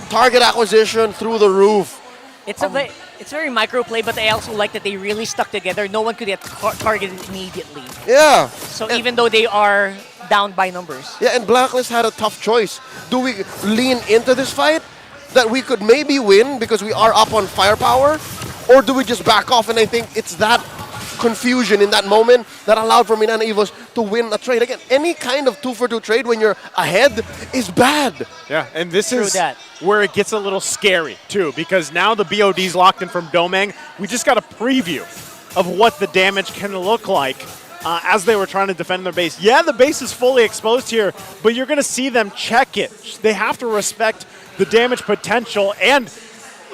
Target acquisition through the roof. It's it's very micro play, but I also like that they really stuck together. No one could get targeted immediately. Yeah. So even though they are down by numbers. Yeah, and Blacklist had a tough choice. Do we lean into this fight that we could maybe win because we are up on firepower? Or do we just back off? And I think it's that confusion in that moment that allowed for Minana Evos to win a trade. Again, any kind of 2 for 2 trade when you're ahead is bad. Yeah, and this is where it gets a little scary too, because now the BOD's locked in from Domeng. We just got a preview of what the damage can look like as they were trying to defend their base. Yeah, the base is fully exposed here, but you're going to see them check it. They have to respect the damage potential, and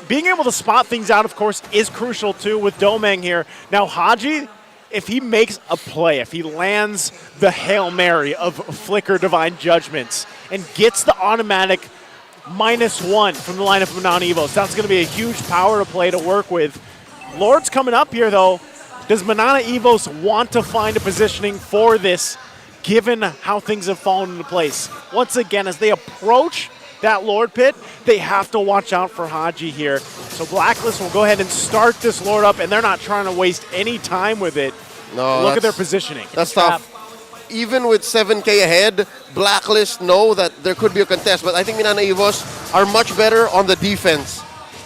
being able to spot things out, of course, is crucial too with Domeng here. Now, Haji, if he makes a play, if he lands the Hail Mary of Flicker Divine Judgments and gets the automatic -1 from the line of Minana Evos, that's going to be a huge power to play to work with. Lord's coming up here, though. Does Minana Evos want to find a positioning for this, given how things have fallen into place? Once again, as they approach that Lord Pit, they have to watch out for Haji here. So Blacklist will go ahead and start this Lord up, and they're not trying to waste any time with it. No, Look at their positioning. That's tough. Even with 7K ahead, Blacklist know that there could be a contest, but I think Minana Evos are much better on the defense.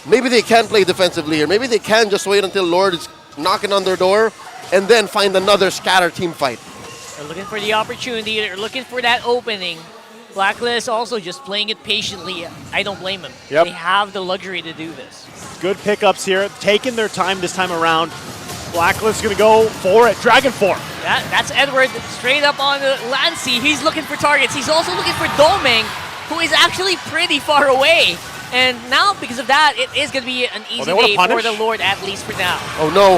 Maybe they can play defensively here. Maybe they can just wait until Lord is knocking on their door and then find another scatter team fight. They're looking for the opportunity. They're looking for that opening. Blacklist also just playing it patiently. I don't blame them. Yep. They have the luxury to do this. Good pickups here, taking their time this time around. Blacklist gonna go for it. Dragon Form. That's Edward straight up on the Lancy. He's looking for targets. He's also looking for Domeng, who is actually pretty far away. And now, because of that, it is going to be an easy day for the Lord, at least for now. Oh, no.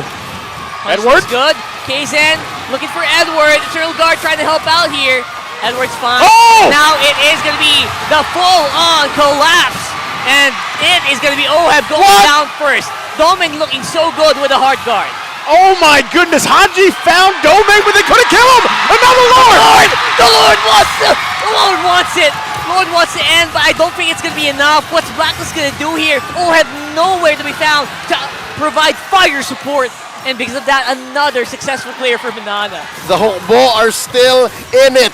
Edward? Good. Kzen looking for Edward. Eternal Guard trying to help out here. Edward's fine. Oh! Now it is going to be the full-on collapse. And it is going to be Oheb going down first. Domeng looking so good with a hard guard. Oh my goodness, Haji found Domeng, but they couldn't kill him! Another Lord! The Lord wants it! Lord wants to end, but I don't think it's going to be enough. What's Blacklist going to do here? Oheb nowhere to be found to provide fire support. And because of that, another successful player for Minana. The Hokbo are still in it.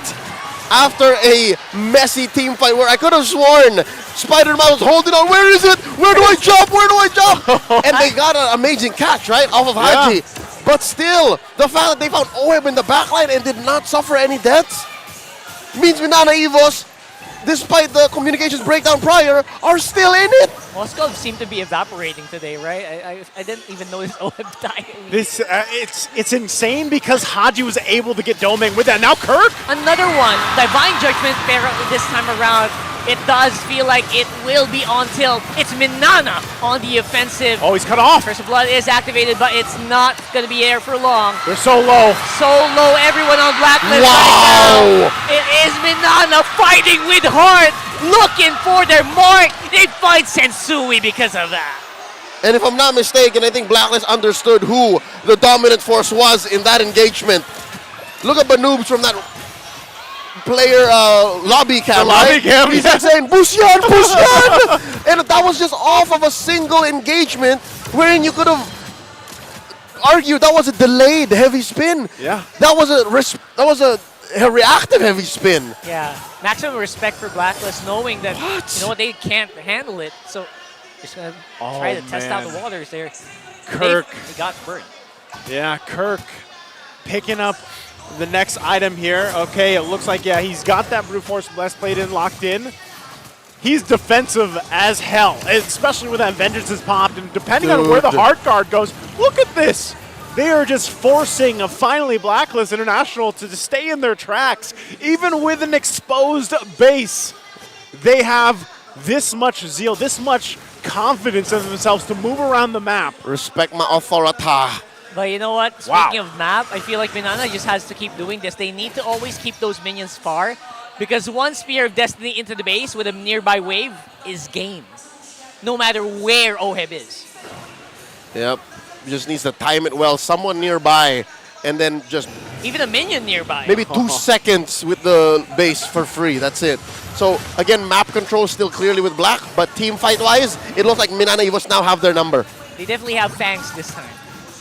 After a messy team fight where I could have sworn Spider-Man was holding on. Where is it? Where do I jump? Where do I jump? And they got an amazing catch, right? Off of Haji. But still, the fact that they found Oheb in the backline and did not suffer any deaths means Minana Evos, despite the communications breakdown prior, are still in it. Moskov seemed to be evaporating today, right? I didn't even notice Oheb dying. This it's insane because Haji was able to get Domeng with that. Now Kirk! Another one. Divine Judgment, pero this time around, it does feel like it will be on tilt. It's Minana on the offensive. Oh, he's cut off. Curse of Blood is activated, but it's not going to be there for long. They're so low. So low, everyone on Blacklist Wow. right now. It is Minana fighting with heart, looking for their mark. They fight Sensui because of that. And if I'm not mistaken, I think Blacklist understood who the dominant force was in that engagement. Look at the noobs from that player lobby cam, right? He's like saying, Busyan, Busyan! And that was just off of a single engagement wherein you could have argued that was a delayed heavy spin. Yeah. That was a reactive heavy spin. Yeah, maximum respect for Blacklist, knowing that you know what, they can't handle it. So just gonna try to test out the waters there. Kirk. They got burned. Yeah, Kirk picking up the next item here. Okay, it looks like, yeah, he's got that Brute Force Blast Plate in, locked in. He's defensive as hell, especially when that Vengeance is popped. And depending on where the Heart Guard goes, look at this. They are just forcing finally Blacklist International to stay in their tracks. Even with an exposed base, they have this much zeal, this much confidence in themselves to move around the map. Respect my authority. But you know what? Speaking of map, I feel like Minana just has to keep doing this. They need to always keep those minions far, because one Spear of Destiny into the base with a nearby wave is game. No matter where Oheb is. Yep. Just needs to time it well. Someone nearby, and then just Even a minion nearby. maybe 2 seconds with the base for free. That's it. So again, map control still clearly with Black, but team fight wise, it looks like Minana Evos now have their number. They definitely have Fangs this time.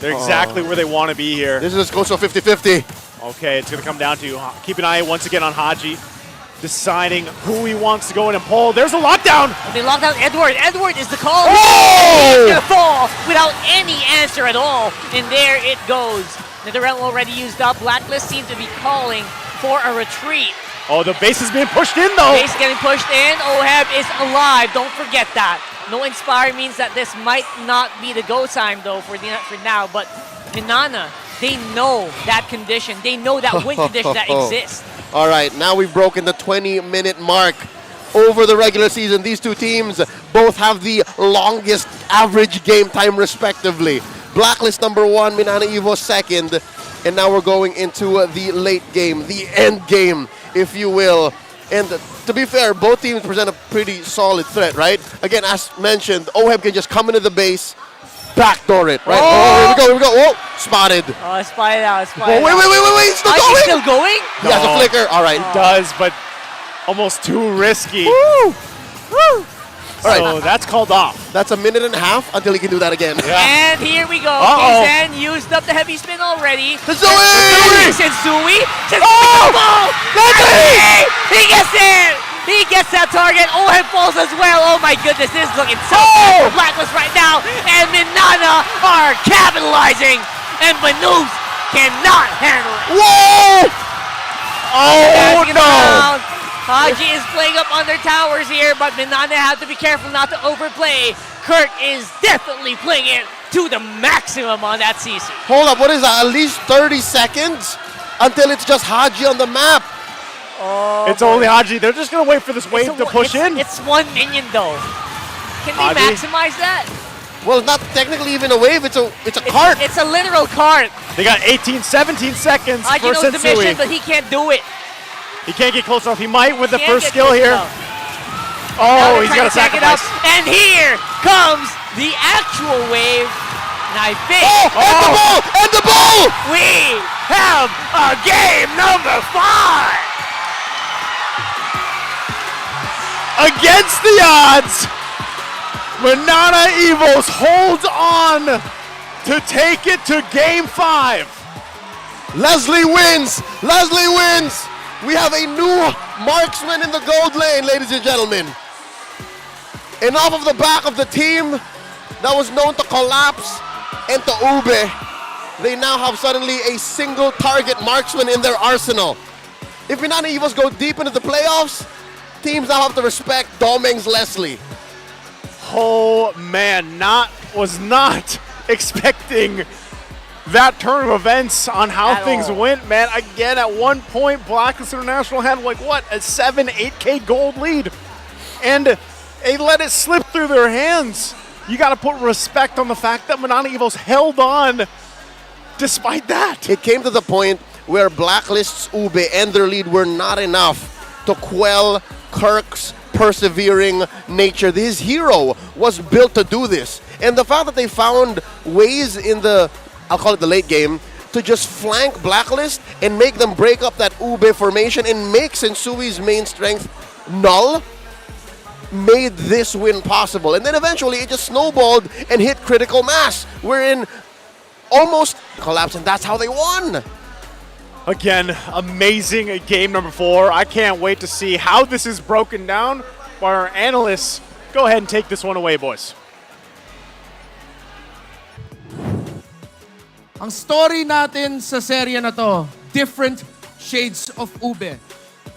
They're exactly where they want to be here. This is close to 50-50. Okay, it's going to come down to keep an eye once again on Haji, deciding who he wants to go in and pull. There's a lockdown. They locked down Edward. Edward is the call. Oh! He's going to fall without any answer at all. And there it goes. Netherrealm already used up. Blacklist seems to be calling for a retreat. Oh, the base is being pushed in, though. Base getting pushed in. Oheb is alive. Don't forget that. No Inspire means that this might not be the go time, though, for now. But Minana, they know that condition. They know that win condition that exists. All right, now we've broken the 20-minute mark over the regular season. These two teams both have the longest average game time, respectively. Blacklist number 1, Minana Evos second. And now we're going into the late game, the end game, if you will. And to be fair, both teams present a pretty solid threat, right? Again, as mentioned, Oheb can just come into the base, backdoor it, right? Oh, here we go. Oh, spotted. Oh, spotted out, Oh, wait, still going? He's still going? He has a flicker. All right. It does, but almost too risky. Woo! So that's called off. That's a minute and a half until he can do that again. And here we go. Uh-oh. Kizen used up the heavy spin already. Sensui! Sensui! Oh! He gets it! He gets that target. Oheb falls as well. Oh my goodness, this is looking so bad for Blacklist right now. And Minana are capitalizing. And Manus cannot handle it. Whoa! Oh no! Haji is playing up on their towers here, but Minana have to be careful not to overplay. Kirk is definitely playing it to the maximum on that CC. Hold up, what is that? At least 30 seconds until it's just Haji on the map. Oh, It's only Haji. They're just going to wait for this wave to push in. It's one minion though. Can they Haji. maximize that? Well, not technically even a wave, it's a cart. It's a literal cart. They got 18, 17 seconds Haji for knows the mission, Sensui. but he can't do it. He can't get close enough. He might with the Can't first get skill close here. enough. Now Oh, they're he's trying got to to tag it up, sacrifice. and here comes the actual wave. And I think And the ball! And the ball! we have a game number 5. Against the odds, Minana Evos holds on to take it to game 5. Leslie wins! Leslie wins! We have a new marksman in the gold lane, ladies and gentlemen. And off of the back of the team that was known to collapse and to ube, they now have suddenly a single target marksman in their arsenal. If Minana Evos go deep into the playoffs, teams now have to respect Domeng's Leslie. Oh man, was not expecting that turn of events on how At things all. went, man. Again, at one point, Blacklist International had like what, a 7-8K gold lead, and they let it slip through their hands. You got to put respect on the fact that Minana Evos held on despite that. It came to the point where Blacklist's ube and their lead were not enough to quell Kirk's persevering nature. His hero was built to do this. And the fact that they found ways in the, I'll call it the late game, to just flank Blacklist and make them break up that ube formation and make Sensui's main strength null, made this win possible. And then eventually it just snowballed and hit critical mass, wherein almost collapsed, and that's how they won. Again, amazing game number 4. I can't wait to see how this is broken down by our analysts. Go ahead and take this one away, boys. Ang story natin sa serye na to, different shades of ube.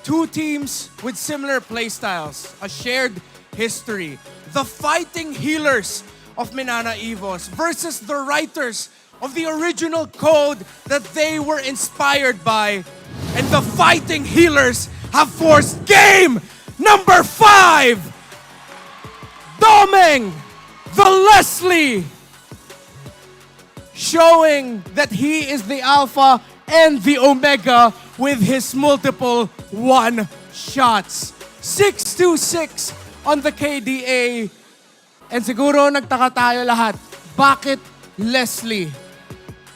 Two teams with similar playstyles, a shared history. The fighting healers of Minana Evos versus the writers of the original code that they were inspired by. And the fighting healers have forced game number 5! Domeng, the Leslie, showing that he is the alpha and the omega with his multiple one shots. 6-2-6 on the KDA. And siguro nagtaka tayo lahat, bakit Leslie?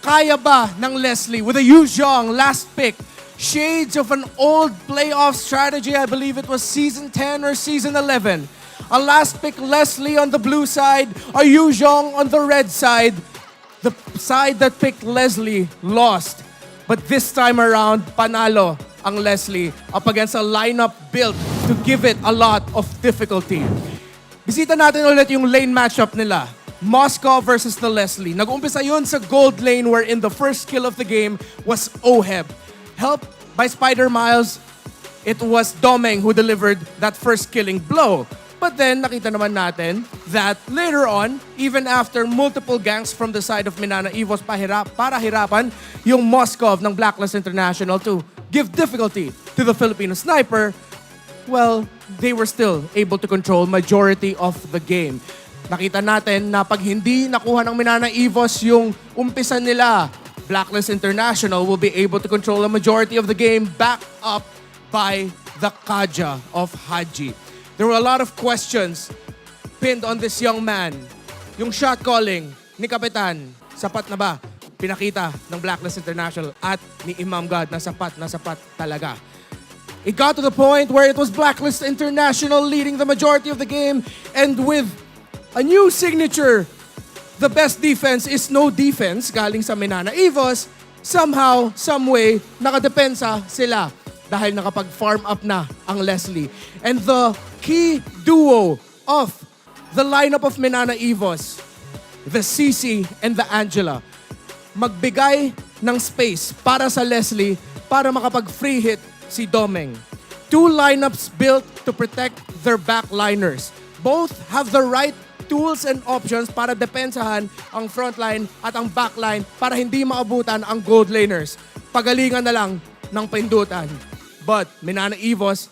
Kaya ba ng Leslie with a Yu Zhong last pick? Shades of an old playoff strategy, I believe it was season 10 or season 11. A last pick Leslie on the blue side, a Yu Zhong on the red side. The side that picked Leslie lost. But this time around, panalo ang Leslie up against a lineup built to give it a lot of difficulty. Bisita natin ulit yung lane matchup nila. Moscow versus the Leslie. Nag-umpisa yun sa gold lane wherein the first kill of the game was Oheb. Helped by Spider Miles, it was Domeng who delivered that first killing blow. But then, nakita naman natin that later on, even after multiple ganks from the side of Minana Evos para hirapan yung Moskov ng Blacklist International to give difficulty to the Filipino sniper, well, they were still able to control majority of the game. Nakita natin na pag hindi nakuha ng Minana Evos yung umpisa nila, Blacklist International will be able to control a majority of the game backed up by the Kaja of Haji. There were a lot of questions pinned on this young man. Yung shot calling ni Kapitan, sapat na ba? Pinakita ng Blacklist International at ni Imam God na sapat talaga. It got to the point where it was Blacklist International leading the majority of the game, and with a new signature, the best defense is no defense, galing sa Minana Evos, somehow, someway, nakadepensa sila dahil nakapag-farm up na ang Leslie. And the key duo of the lineup of Minana Evos, the CC and the Angela, magbigay ng space para sa Leslie para makapag-free hit si Domeng. Two lineups built to protect their backliners. Both have the right tools and options para depensahan ang frontline at ang backline para hindi maabutan ang gold laners. Pagalingan na lang ng pindutan. But Minana Evos,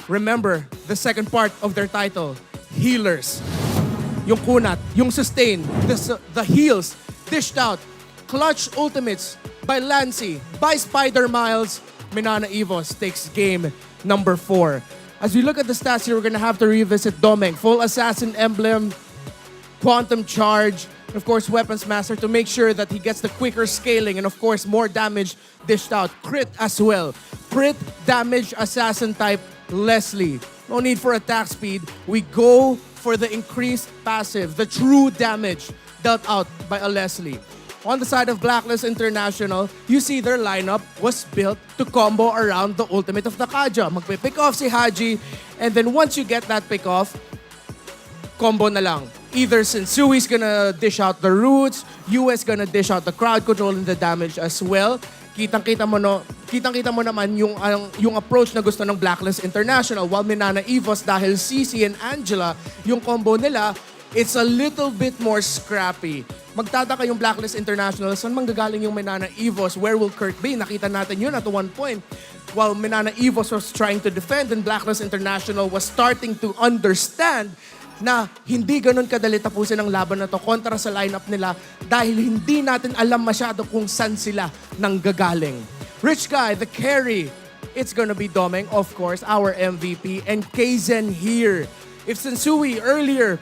remember the second part of their title, healers. Yung kunat, yung sustain, the heals, dished out, clutch ultimates by Lancy, by Spider Miles, Minana Evos takes game number 4. As we look at the stats here, we're gonna have to revisit Domeng. Full Assassin Emblem, Quantum Charge, and of course Weapons Master to make sure that he gets the quicker scaling and of course more damage dished out. Crit as well. Crit damage assassin type Leslie. No need for attack speed. We go for the increased passive, the true damage dealt out by a Leslie. On the side of Blacklist International, you see their lineup was built to combo around the ultimate of the Kaja. Magpipick off si Haji, and then once you get that pick off, combo na lang. Either Sensui's gonna dish out the roots, US gonna dish out the crowd control and the damage as well. Kitang-kita mo naman yung approach na gusto ng Blacklist International. While Minana Evos, dahil CC and Angela, yung combo nila, it's a little bit more scrappy. Magtataka yung Blacklist International, saan manggagaling yung Minana Evos? Where will Kurt be? Nakita natin yun at one point. While Minana Evos was trying to defend and Blacklist International was starting to understand na hindi ganun kadali tapusin ang laban na to kontra sa lineup nila dahil hindi natin alam masyado kung saan sila nanggagaling. Rich Guy, the carry, it's gonna be Domeng, of course, our MVP, and Kaizen here. If Sensui earlier,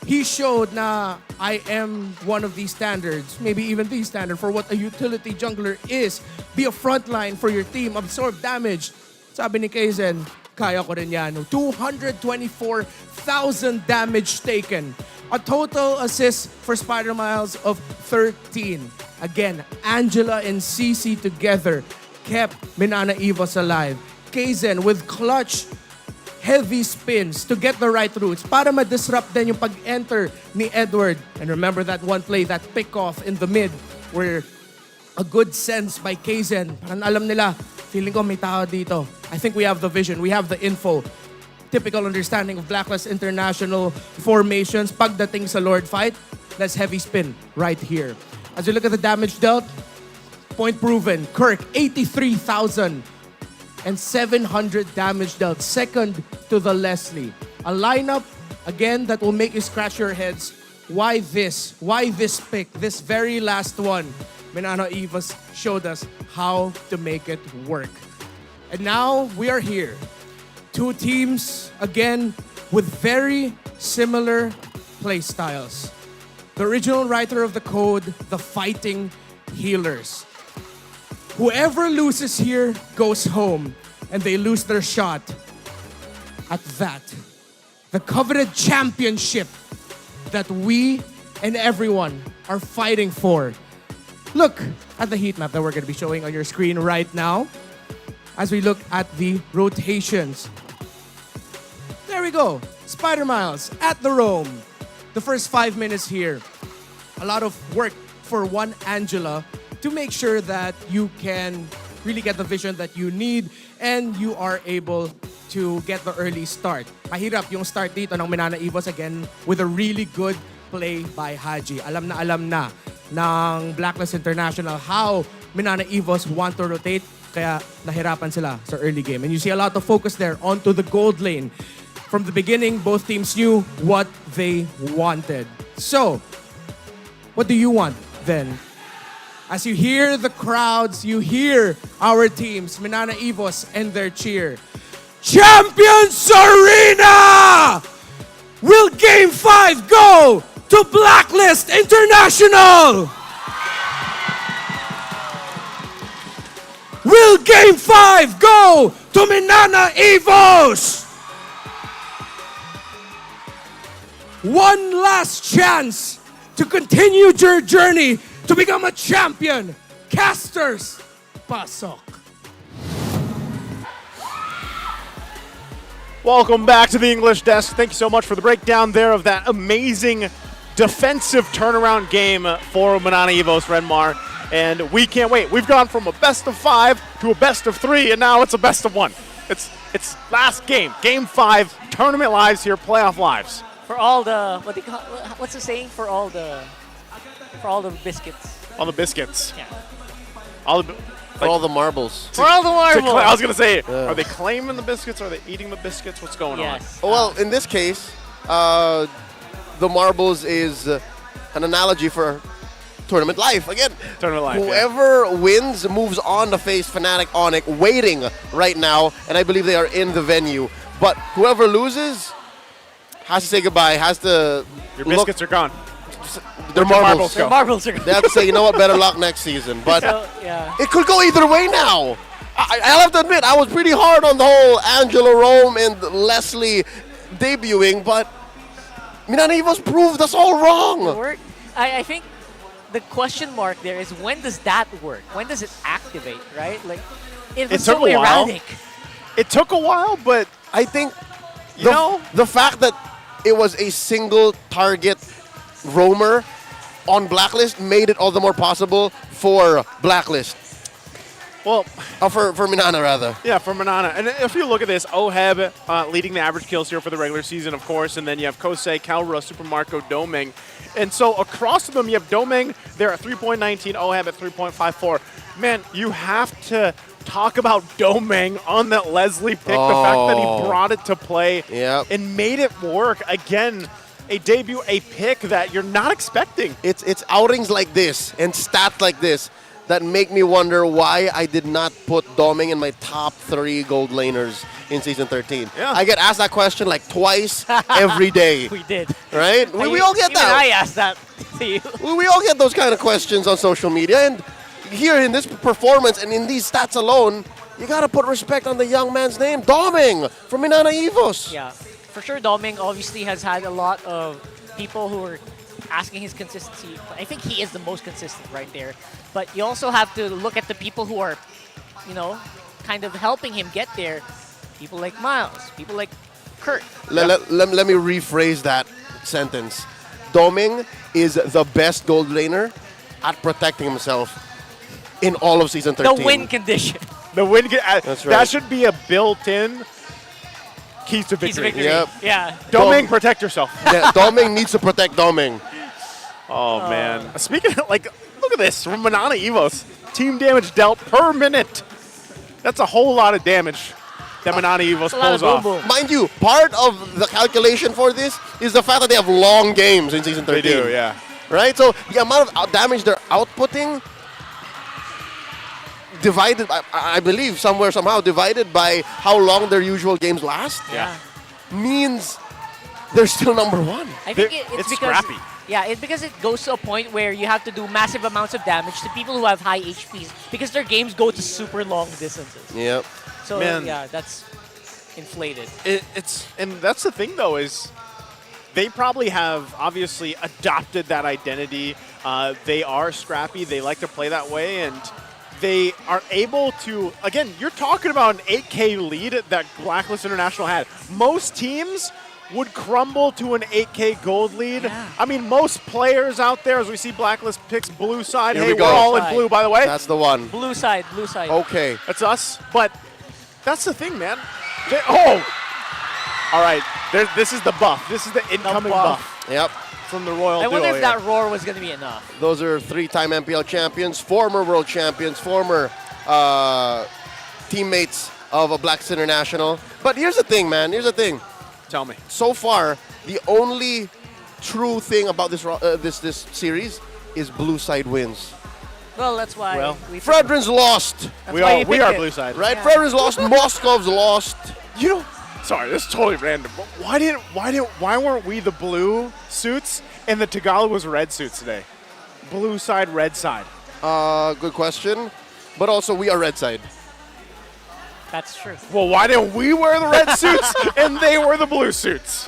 he showed na I am one of these standards, maybe even the standard for what a utility jungler is. Be a frontline for your team, absorb damage. Sabi ni Kaizen, kaya ko rin yan. 224,000 damage taken. A total assist for Spider Miles of 13. Again, Angela and CC together kept Minana Evos alive. Kaizen with clutch heavy spins to get the right routes para ma-disrupt din yung pag-enter ni Edward. And remember that one play, that pick-off in the mid where a good sense by Kaizen. Parang alam nila, feeling ko may tao dito. I think we have the vision, we have the info. Typical understanding of Blacklist International formations. Pagdating sa Lord fight, let's heavy spin right here. As you look at the damage dealt, point proven. Kirk, 83,000. And 700 damage dealt, second to the Leslie. A lineup, again, that will make you scratch your heads. Why this? Why this pick? This very last one. Minana Evos showed us how to make it work. And now we are here. Two teams, again, with very similar play styles. The original writer of the code, the Fighting Healers. Whoever loses here goes home, and they lose their shot at that. The coveted championship that we and everyone are fighting for. Look at the heat map that we're going to be showing on your screen right now as we look at the rotations. There we go. Spider Miles at the roam. The first 5 minutes here. A lot of work for one Angela to make sure that you can really get the vision that you need and you are able to get the early start. Mahirap yung start dito ng Minana Evos again with a really good play by Haji. Alam na ng Blacklist International how Minana Evos want to rotate, kaya nahirapan sila sa early game. And you see a lot of focus there onto the gold lane. From the beginning, both teams knew what they wanted. So, what do you want then? As you hear the crowds, you hear our teams, Minana Evos, and their cheer. Champions Arena! Will Game 5 go to Blacklist International? Will Game 5 go to Minana Evos! One last chance to continue your journey to become a champion. Casters, pasok. Welcome back to the English desk. Thank you so much for the breakdown there of that amazing defensive turnaround game for Minana Evos, Renmar. And we can't wait. We've gone from a best of 5 to a best of 3, and now it's a best of 1. It's last game, game 5, tournament lives here, playoff lives. For all the what's the saying? For all the biscuits. All the biscuits. Yeah. For all the marbles. For all the marbles. I was gonna say, are they claiming the biscuits? Are they eating the biscuits? What's going on? Well, in this case, the marbles is an analogy for tournament life. Again, tournament life. Whoever wins moves on to face Fnatic ONIC, waiting right now, and I believe they are in the venue. But whoever loses has to say goodbye. Has to. Your biscuits are gone. Their marbles go. Their marbles are gone. They have to say, you know what, better luck next season. But So, yeah. it could go either way now. I'll have to admit, I was pretty hard on the whole Angela Rome and Leslie debuting, but Minana Evos proved us all wrong. I think the question mark there is, when does that work? When does it activate, right? Like, it was took so a while. erratic. It took a while, but I think the fact that it was a single target roamer on Blacklist made it all the more possible for Blacklist. Well, for Minana, rather. Yeah, for Minana. And if you look at this, Oheb leading the average kills here for the regular season, of course, and then you have Kosei, Kalra, Super Marco, Domeng. And so across them, you have Domeng there at 3.19, Oheb at 3.54. Man, you have to talk about Domeng on that Leslie pick. The fact that he brought it to play and made it work. Again, a debut, a pick that you're not expecting. It's outings like this and stats like this that make me wonder why I did not put Domeng in my top 3 gold laners in Season 13. Yeah. I get asked that question like twice every day. We did. Right? We all get that. I asked that to you. We all get those kind of questions on social media. And here in this performance and in these stats alone, you got to put respect on the young man's name, Domeng from Minana Evos. Yeah, for sure Domeng obviously has had a lot of people who are asking his consistency. I think he is the most consistent right there. But you also have to look at the people who are, you know, kind of helping him get there. People like Miles, people like Kurt. Let me rephrase that sentence. Domeng is the best gold laner at protecting himself in all of Season 13. The win condition. The win. That's right. That should be a built-in keys to victory. Keys to victory. Yep. Yeah. Domeng, protect yourself. Yeah, Domeng needs to protect Domeng. Oh, man. Speaking of, like, look at this from Minana Evos. Team damage dealt per minute. That's a whole lot of damage that Minana Evos pulls off. Mind you, part of the calculation for this is the fact that they have long games in Season 13. They do, yeah. Right? So the amount of damage they're outputting divided, I believe, somehow divided by how long their usual games last. Yeah. Means they're still #1. I think it's because scrappy. Yeah, it's because it goes to a point where you have to do massive amounts of damage to people who have high HPs because their games go to super long distances. Yep. So Man. yeah, that's inflated. And that's the thing though, is they probably have obviously adopted that identity. They are scrappy. They like to play that way, and they are able to. Again, you're talking about an 8K lead that Blacklist International had. Most teams would crumble to an 8K gold lead. Yeah. I mean, most players out there, as we see Blacklist picks blue side. Here Hey, we go. we're all in blue, by the way. That's the one. Blue side, blue side. Okay. That's us. But that's the thing, man. All right. This is the buff. This is the incoming buff. Yep. From the Royal I wonder Duo if here. that roar was going to be enough. Those are 3-time MPL champions, former world champions, former teammates of a Blacklist International. But here's the thing, man. Here's the thing. Tell me. So far, the only true thing about this series is blue side wins. Well, that's why Well, Fredrin's lost. We are blue side. Right? Yeah. Fredrin's lost. Moskov's lost. You know, sorry, this is totally random. But why weren't we the blue suits and the Tagalog was red suits today? Blue side, red side. Good question. But also, we are red side. That's true. Well, why didn't we wear the red suits and they were the blue suits?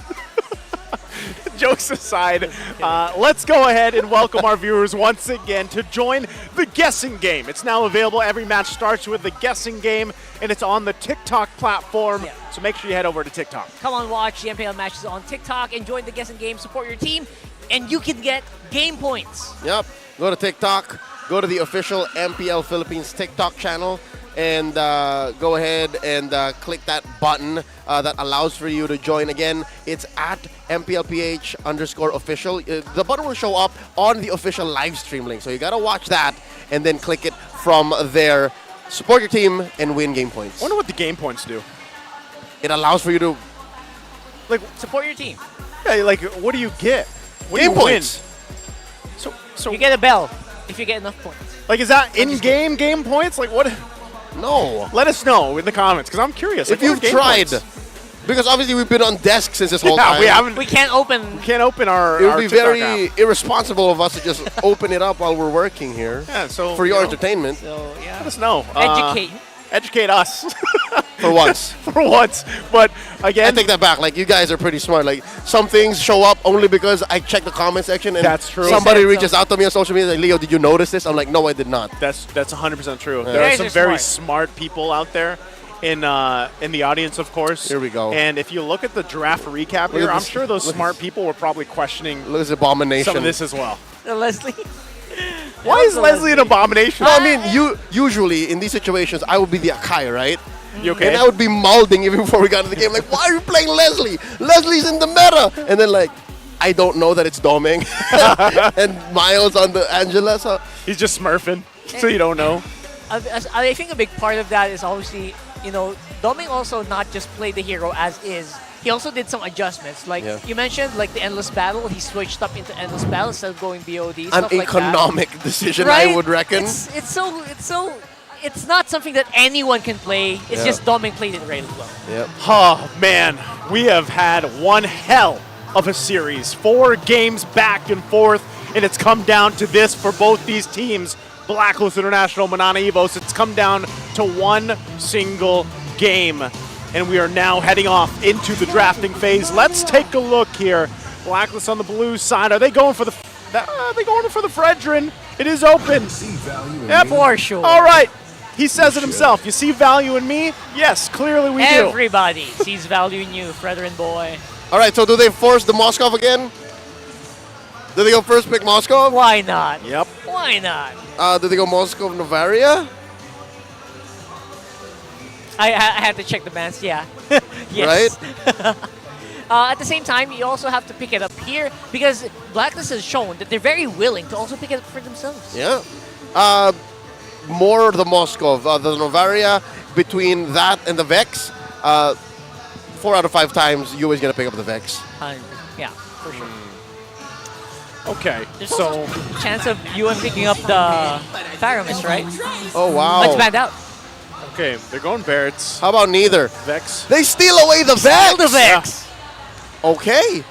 Jokes aside, let's go ahead and welcome our viewers once again to join the guessing game. It's now available. Every match starts with the guessing game, and it's on the TikTok platform. Yeah. So make sure you head over to TikTok. Come on, watch the MPL matches on TikTok and join the guessing game. Support your team, and you can get game points. Yep. Go to TikTok. Go to the official MPL Philippines TikTok channel. And go ahead and click that button that allows for you to join. Again, it's at MPL-PH _official. The button will show up on the official live stream link. So you got to watch that and then click it from there. Support your team and win game points. I wonder what the game points do. It allows for you to... Support your team. Yeah, like, what do you get? What game do you points. Win? So you get a bell if you get enough points. Like, is that in-game game points? Like, what? No. Let us know in the comments, because I'm curious. If like, you've tried, because obviously we've been on desk since this whole time. We can't open. We can't open our. It would our be TikTok very app. irresponsible of us to just open it up while we're working here. Yeah, so for your you know, entertainment. So yeah. Let us know. Educate. Educate us. For once. For once. But again, I take that back. Like, you guys are pretty smart. Like, some things show up only because I check the comment section and That's true. somebody reaches out to me on social media like, Leo, did you notice this? I'm like, no, I did not. That's 100% true. Yeah. There are Guys some are very smart. smart people out there in the audience, of course. Here we go. And if you look at the draft recap Look here, at I'm this- sure those look- smart people were probably questioning Look at this abomination. some of this as well. Leslie. Why is Leslie an abomination? No, I mean, usually in these situations, I would be the Akai, right? You okay? And I would be mouthing even before we got into the game, like, why are you playing Leslie? Leslie's in the meta. And then, like, I don't know that it's Doming. And Miles on the Angela. So He's just smurfing, so you don't know. I think a big part of that is obviously, Doming also not just played the hero as is. He also did some adjustments. Like you mentioned, like the endless battle, he switched up into endless battle instead of going BOD. an Stuff like economic that. decision, Right? I would reckon. It's not something that anyone can play. It's Yeah. just Doming played it really well. Yep. Oh, man. We have had one hell of a series. 4 games back and forth, and it's come down to this for both these teams. Blacklist International, Minana Evos. It's come down to one single game. And we are now heading off into the drafting phase. Let's take a look here. Blacklist on the blue side. Are they going for the... they going for the Fredrin. It is open. Yep. For sure. All right. He says it himself. You see value in me? Yes, clearly we do. Everybody sees value in you, Fredrin boy. All right, so do they force the Moskov again? Do they go first pick Moskov? Why not? Yep. Why not? Do they go Moskov Novaria? I had to check the bans, yeah. Yes. Right? At the same time, you also have to pick it up here because Blacklist has shown that they're very willing to also pick it up for themselves. Yeah. More the Moskov. The Novaria, between that and the Vex, 4 out of 5 times, you always going to pick up the Vex. Yeah, for sure. Okay, There's so... also a chance of you picking up the Paramis, right? Oh, wow. Let's band out. Okay, they're going Barretts. How about neither? Vex. They steal away the Vex! Steal the Vex! Okay.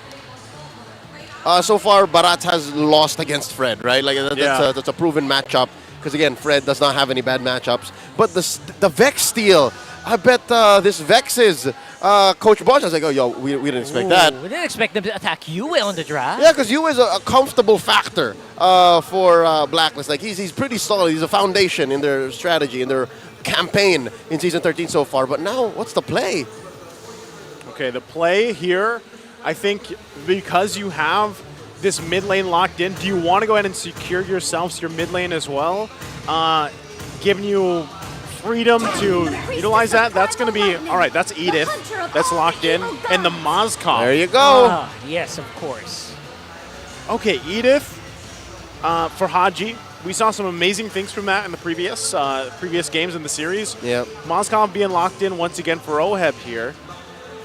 So far, Barat has lost against Fred, right? Like that's a proven matchup. Because again, Fred does not have any bad matchups. But the Vex steal, I bet this Vex is Coach Bosch. I was like, oh, yo, we didn't expect that. We didn't expect them to attack Yue on the draft. Yeah, because Yue is a comfortable factor for Blacklist. Like he's pretty solid. He's a foundation in their strategy, in their campaign in Season 13 so far. But now, what's the play? Okay, the play here, I think because you have this mid lane locked in, do you want to go ahead and secure yourselves your mid lane as well? Giving you freedom to utilize that. That's going to be, all right, that's Edith. That's locked in. And the Moskov. There you go. Yes, of course. Okay, Edith for Haji. We saw some amazing things from that in the previous games in the series. Yeah. Moskov being locked in once again for Oheb here.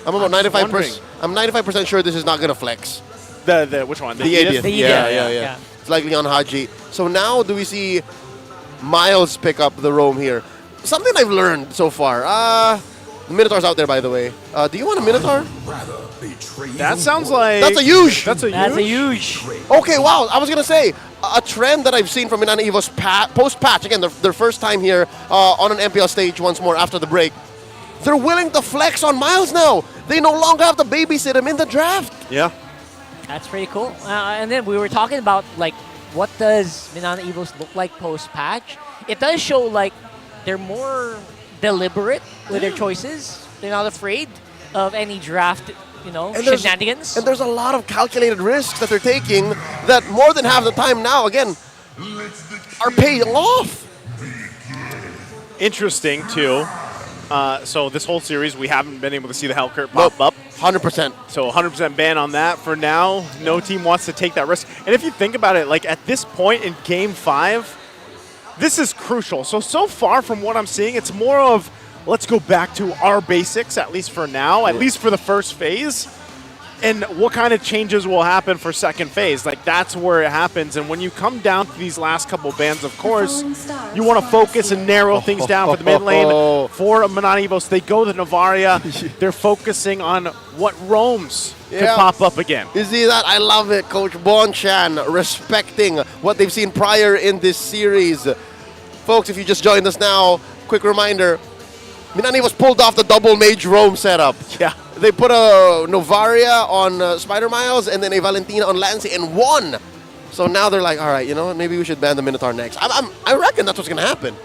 I'm about 95%. I'm 95% sure this is not gonna flex. The which one? The Edith. The Yeah. It's likely on Haji. So now do we see Miles pick up the roam here? Something I've learned so far. The Minotaur's out there, by the way. Do you want a Minotaur? That sounds like... That's a huge. That's a huge. Okay, wow. I was gonna say a trend that I've seen from Minana Evos post-patch. Again, their first time here on an MPL stage once more after the break. they're willing to flex on Miles now. They no longer have to babysit him in the draft. Yeah. That's pretty cool. And then we were talking about, like, what does Minana Evos look like post-patch? It does show, like, they're more deliberate with their choices. They're not afraid of any draft, you know, shenanigans. And there's a lot of calculated risks that they're taking that more than half the time now, again, are paying off. Interesting, too. So this whole series, we haven't been able to see the Hellcurt pop up. 100%. So 100% ban on that for now. No team wants to take that risk. And if you think about it, like at this point in Game 5, this is crucial. So far from what I'm seeing, it's more of let's go back to our basics, at least for now, at least for the first phase. And what kind of changes will happen for second phase? Like, that's where it happens. And when you come down to these last couple bans, of course, you want to focus and narrow things down for the mid lane. For Minana Evos, they go to Navaria. They're focusing on what roams could pop up again. You see that? I love it. Coach Bonchan respecting what they've seen prior in this series. Folks, if you just joined us now, quick reminder, Minana Evos pulled off the double mage roam setup. Yeah. They put a Novaria on Spider Miles and then a Valentina on Lancey and won. So now they're like, all right, you know what? Maybe we should ban the Minotaur next. I reckon that's what's going to happen.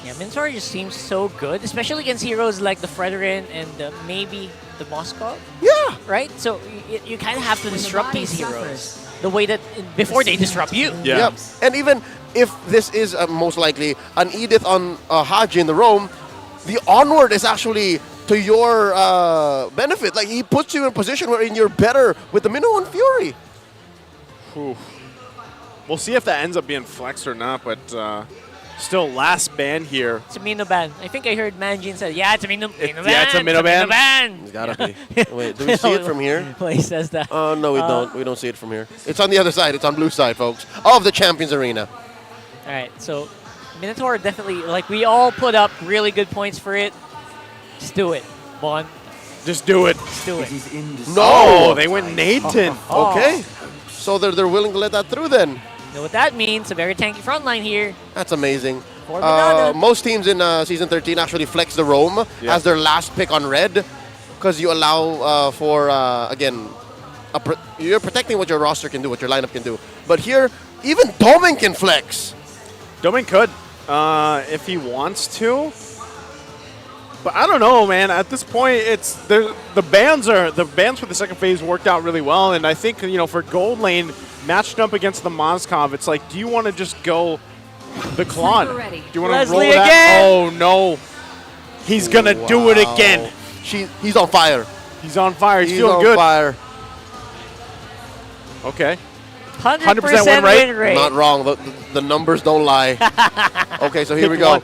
Yeah, Minotaur just seems so good, especially against heroes like the Fredrin and maybe the Moskov. Yeah. Right? So you kind of have to disrupt these heroes the way that before they disrupt you. Yeah. Yep. And even if this is most likely an Edith on Haji in the roam, the onward is actually to your benefit. Like, he puts you in a position wherein you're better with the Minnow and Fury. Whew. We'll see if that ends up being flexed or not, but still last ban here. It's a Mino ban. I think I heard Manjin said, yeah, it's a Mino ban. Yeah, it's a Mino ban. It's gotta be. Wait, do we see it from here? Well, he says that. Oh, no, we don't. We don't see it from here. It's on the other side. It's on blue side, folks, of the Champions Arena. All right, so Minotaur definitely, like, we all put up really good points for it. Just do it, Bon. Just do it. Just do it. No! They went Nathan. Okay. So they're willing to let that through then. You know what that means? A very tanky front line here. That's amazing. For Minana. Most teams in Season 13 actually flex the roam as their last pick on red because you allow for, again, you're protecting what your roster can do, what your lineup can do. But here, even Domin can flex. Domin could, if he wants to. But I don't know, man. At this point, it's the bans for the second phase worked out really well, and I think, you know, for gold lane matched up against the Moskov, it's like, do you want to just go the Claude? Do you want to roll that? Again. Oh no, he's gonna do it again. He's on fire. He's on fire. He's feeling on good. Fire. Okay. 100% win rate. Not wrong. The numbers don't lie. Okay, so here we go.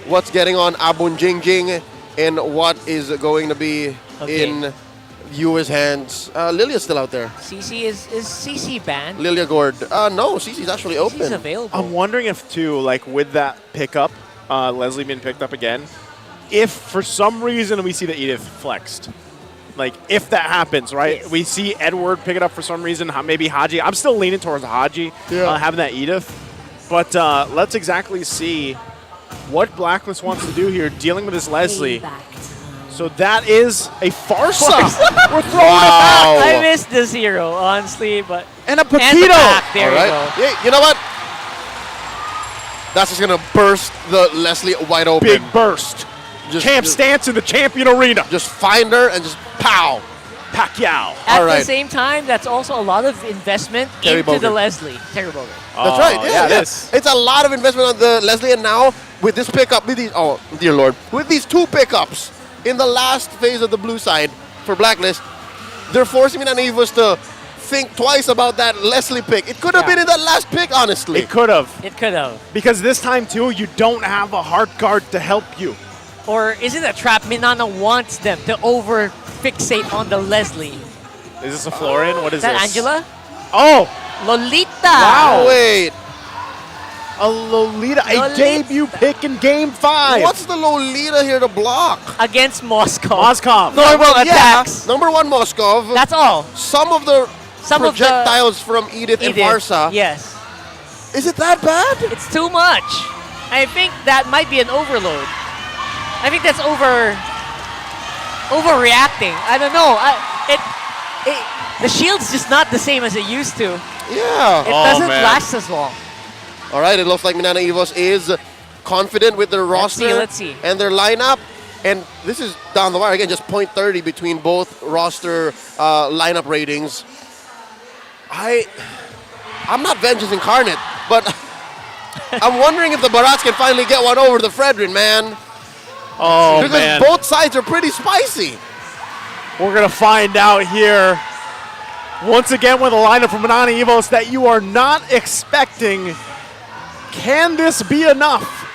What's getting on Abun Jingjing and what is going to be in viewers' hands? Lilia's still out there. CC is CC banned? Lilia Gord. No, CC's actually open. CC's available. I'm wondering if, too, like with that pickup, Leslie being picked up again, if for some reason we see the Edith flexed. Like, if that happens, right? Yes. We see Edward pick it up for some reason, maybe Haji. I'm still leaning towards Haji having that Edith. But let's exactly see what Blacklist wants to do here, dealing with this Leslie. So that is a Farsa. We're throwing it back. I missed this hero, honestly, but... And a And the Paquito. back. There All you right. go. Yeah, you know what? That's just going to burst the Leslie wide open. Big burst. Champ stance in the champion arena. Just find her and just pow. Pacquiao. At the same time, that's also a lot of investment Terry into the Bogard. Leslie. Terry Bogard. That's right. Yeah. It's a lot of investment on the Leslie, and now with this pickup, with these, oh dear Lord, with these two pickups in the last phase of the blue side for Blacklist, they're forcing Minana Evos to think twice about that Leslie pick. It could have been in that last pick, honestly. It could have. It could have. Because this time, too, you don't have a heart guard to help you. Or is it a trap? Minana wants them to over-fixate on the Leslie. Is this a Florian? What is Is that this? Angela? Oh! Lolita! Wow. Wait. A Lolita, a debut pick in Game 5. What's the Lolita here to block? Against Moskov. Moskov. Normal attacks. Number one, Moskov. That's all. Some of the projectiles from Edith and Farsa. Yes. Is it that bad? It's too much. I think that might be an overload. I think that's overreacting. I don't know. The shield's just not the same as it used to. Yeah. It doesn't last as long. All right, it looks like Minana Evos is confident with their roster Let's see. and their lineup. And this is down the wire again, just 0.30 between both roster lineup ratings. I'm not Vengeance Incarnate, but I'm wondering if the Barats can finally get one over the Fredrin, man. Oh, because man. both sides are pretty spicy. We're going to find out here once again with a lineup from Minana Evos that you are not expecting. Can this be enough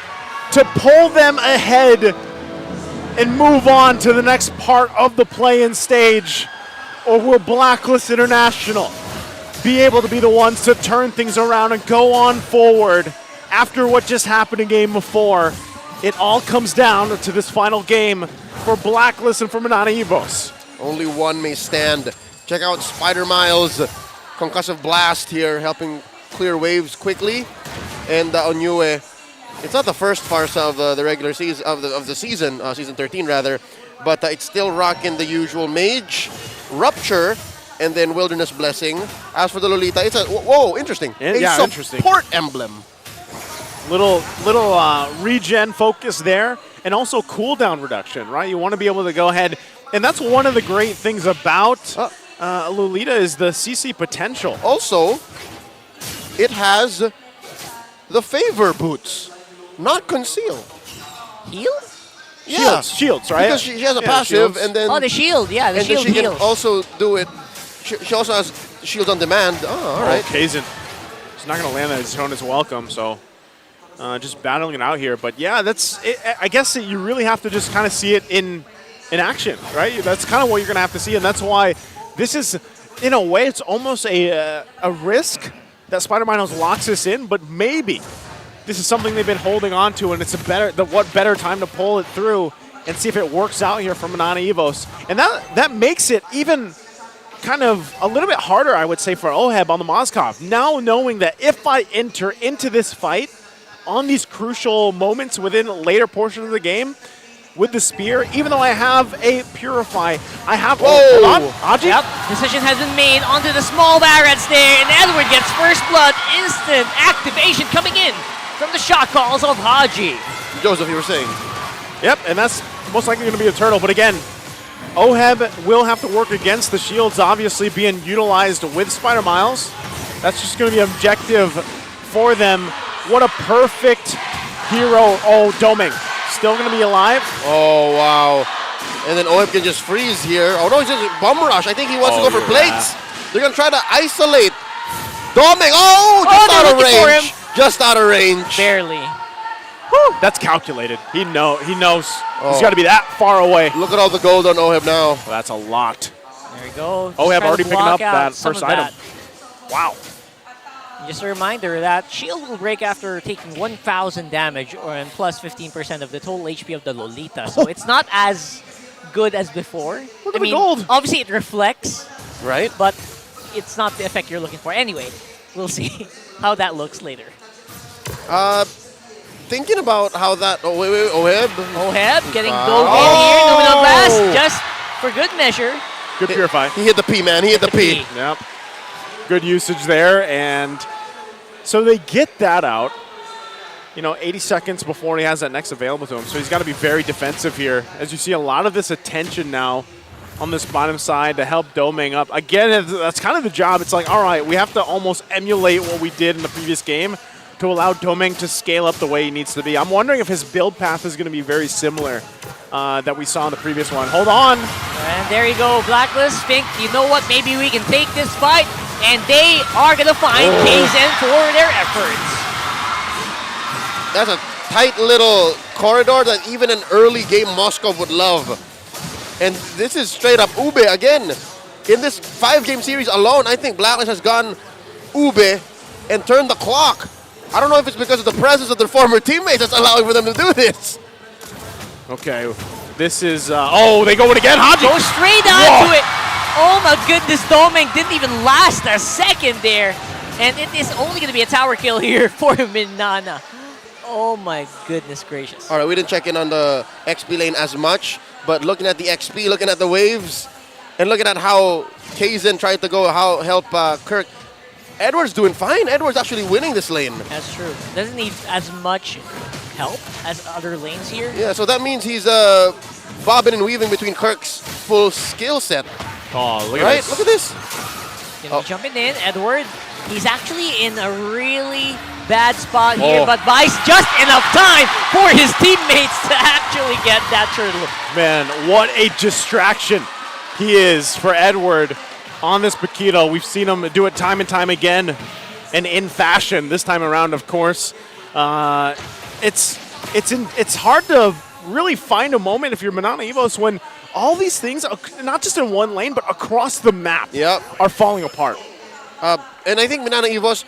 to pull them ahead and move on to the next part of the play-in stage? Or will Blacklist International be able to be the ones to turn things around and go on forward after what just happened in game 4? It all comes down to this final game for Blacklist and for Minana Evos. Only one may stand. Check out Spider Miles' concussive blast here, helping clear waves quickly. And Onyue, it's not the first farce of the regular season of the season, season 13 rather, but it's still rocking the usual mage, rupture, and then wilderness blessing. As for the Lolita, it's a interesting. Yeah, interesting. Support emblem. Little regen focus there, and also cooldown reduction, right? You want to be able to go ahead, and that's one of the great things about Lolita is the CC potential. Also, it has the favor boots, not conceal. Heal? Yeah. Shields, right? Because she has a Yeah, passive, shields. and then Oh, the shield, yeah, the and shield then she heals. can also do it. She also has shield on demand. Oh, all right. Kazin. He's not going to land that zone as welcome, so just battling it out here. But yeah, that's it. I guess that you really have to just kind of see it in action, right? That's kind of what you're going to have to see, and that's why this is, in a way, it's almost a risk that Spider-Man locks this in, but maybe this is something they've been holding on to, and it's what better time to pull it through and see if it works out here for Minana Evos. And that makes it even kind of a little bit harder, I would say, for Oheb on the Moskov. Now knowing that if I enter into this fight on these crucial moments within a later portion of the game with the spear, even though I have a Purify, I have... Whoa! Hold on, Aji? Yep, decision has been made onto the small barrets there, and Edward gets first blood. Instant activation coming in from the shot calls of Haji. Joseph, you were saying? Yep, and that's most likely going to be a turtle. But again, Oheb will have to work against the shields, obviously being utilized with Spider Miles. That's just going to be an objective for them. What a perfect hero. Oh, Doming still going to be alive. Oh, wow. And then Oheb can just freeze here. Oh, no, he's just bum rush. I think he wants to go for plates. They're going to try to isolate Doming. Oh, just out of range. Just out of range. Barely. Whew, that's calculated. He knows. He's got to be that far away. Look at all the gold on Oheb now. Well, that's a lot. There we go. Oheb already picking up that first item. Wow. Just a reminder that shield will break after taking 1,000 damage and plus 15% of the total HP of the Lolita. So it's not as good as before. Look at the gold. Obviously it reflects, right? But it's not the effect you're looking for. Anyway, we'll see how that looks later. Thinking about how that... Oh, wait, Oheb. Oheb getting gold in here. Nominal blast just for good measure. Good Purify. He hit the P, man. He hit the P. Yep. Good usage there, and so they get that out, 80 seconds before he has that next available to him. So he's got to be very defensive here. As you see a lot of this attention now on this bottom side to help Doming up. Again, that's kind of the job. It's like, all right, we have to almost emulate what we did in the previous game to allow Doming to scale up the way he needs to be. I'm wondering if his build path is going to be very similar that we saw in the previous one. Hold on. And there you go, Blacklist. Think, you know what, maybe we can take this fight. And they are going to find Kaizen for their efforts. That's a tight little corridor that even an early game Moscow would love. And this is straight up Ube again. In this 5-game series alone, I think Blacklist has gone Ube and turned the clock. I don't know if it's because of the presence of their former teammates that's allowing for them to do this. Okay, this is, they go in again, Haji. Go straight onto it. Oh my goodness, Doming didn't even last a second there. And it is only going to be a tower kill here for Minana. Oh my goodness gracious. All right, we didn't check in on the XP lane as much, But looking at the XP, looking at the waves, and looking at how Kaizen tried to help Kirk, Edward's doing fine. Edward's actually winning this lane. That's true. Doesn't need as much help as other lanes here. Yeah, so that means he's bobbing and weaving between Kirk's full skill set. Oh, look at right? this. Look at this. Gonna be jumping in, Edward. He's actually in a really bad spot here, but buys just enough time for his teammates to actually get that turtle. Man, what a distraction he is for Edward on this Paquito. We've seen him do it time and time again, and in fashion this time around, of course. It's hard to really find a moment if you're Minana Evos when all these things, not just in one lane, but across the map, are falling apart. And I think Minana Evos,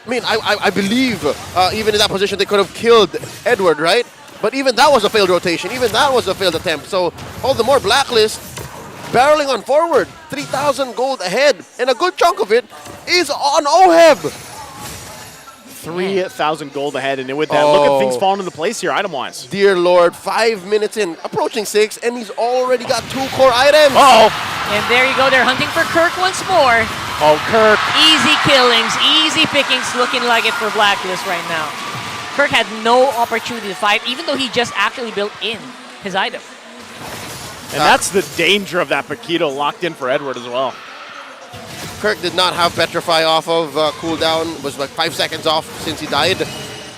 I mean, I believe even in that position they could have killed Edward, right? But even that was a failed rotation. Even that was a failed attempt. So all the more Blacklist barreling on forward. 3,000 gold ahead. And a good chunk of it is on OHEB. 3,000 gold ahead, and with that, look at things falling into place here, item-wise. Dear Lord, 5 minutes in, approaching 6, and he's already got 2 core items. And there you go, they're hunting for Kirk once more. Oh, Kirk. Easy killings, easy pickings, looking like it for Blacklist right now. Kirk had no opportunity to fight, even though he just actually built in his item. And that's the danger of that Paquito locked in for Edward as well. Kirk did not have Petrify off of cooldown. Was like 5 seconds off since he died.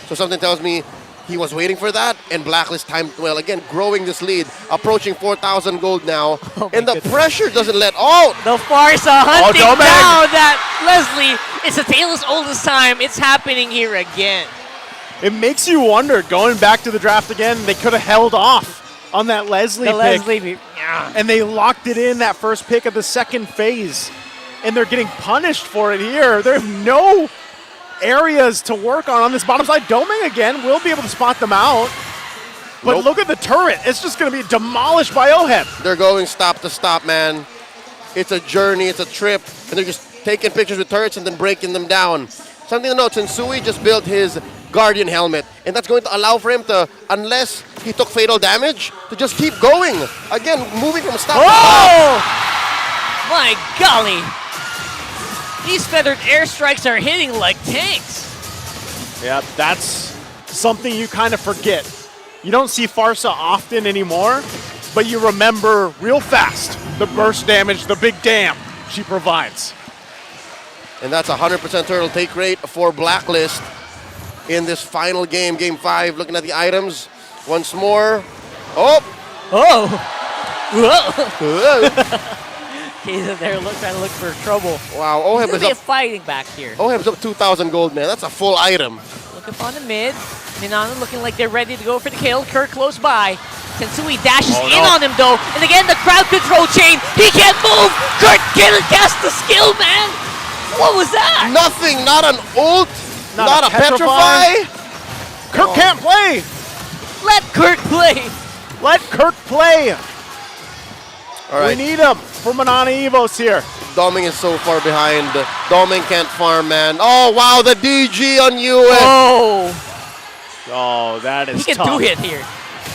So something tells me he was waiting for that. And Blacklist timed well. Again, growing this lead. Approaching 4,000 gold now. And the pressure doesn't let... The Farsa hunting down that Leslie. It's a tale as old as time. It's happening here again. It makes you wonder, going back to the draft again, they could have held off on that Leslie pick. And they locked it in that first pick of the second phase. And they're getting punished for it here. There are no areas to work on this bottom side. Doming again will be able to spot them out. But look at the turret. It's just going to be demolished by OHEB. They're going stop to stop, man. It's a journey, it's a trip. And they're just taking pictures with turrets and then breaking them down. Something to note, Sensui just built his Guardian helmet. And that's going to allow for him to, unless he took fatal damage, to just keep going. Again, moving from stop to stop. My golly. These feathered airstrikes are hitting like tanks. Yeah, that's something you kind of forget. You don't see Farsa often anymore, but you remember real fast the burst damage, the big dam she provides. And that's 100% turtle take rate for Blacklist in this final game, Game 5. Looking at the items once more. Whoa. He's there trying to look for trouble. Wow, OHEB is up. Fighting back here. OHEB's up 2,000 gold, man. That's a full item. Look up on the mid. Minana looking like they're ready to go for the kill. Kirk close by. Sensui dashes in on him though. And again, the crowd control chain. He can't move. Kirk can't cast the skill, man. What was that? Nothing. Not an ult. Not a petrify. Kirk can't play. Let Kirk play. Let Kirk play. All right. We need him for Minana Evos here. Doming is so far behind. Doming can't farm, man. Oh, wow, the DG on you. Oh, that is He can tough. do it here.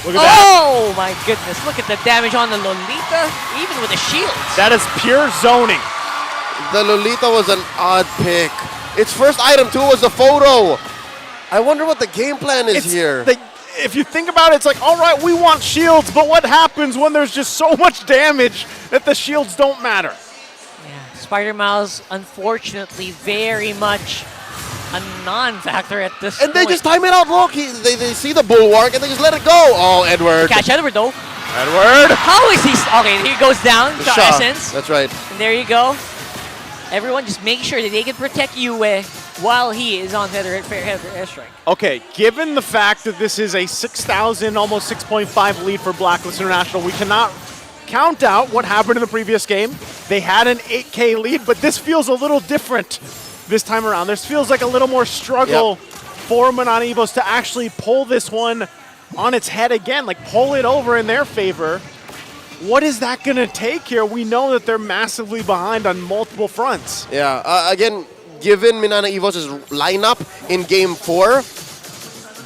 Look at that. Oh, my goodness. Look at the damage on the Lolita, even with the shields. That is pure zoning. The Lolita was an odd pick. Its first item, too, was the photo. I wonder what the game plan is here. If you think about it, it's like, all right, we want shields, but what happens when there's just so much damage that the shields don't matter? Yeah, Spider Mouse, unfortunately, very much a non-factor at this And point. they just time it out. Look, they see the bulwark and they just let it go. Oh, Edward. Catch Edward, though. Edward. How is he? Okay, here he goes down. The Shot Shah. Essence. That's right. And there you go. Everyone just make sure that they can protect Yue while he is on feather airstrike. Okay, given the fact that this is a 6,000, almost 6.5 lead for Blacklist International, we cannot count out what happened in the previous game. They had an 8K lead, but this feels a little different this time around. This feels like a little more struggle for Minana Evos to actually pull this one on its head again, like pull it over in their favor. What is that going to take here? We know that they're massively behind on multiple fronts. Yeah, again, given Minana Evos' lineup in Game 4,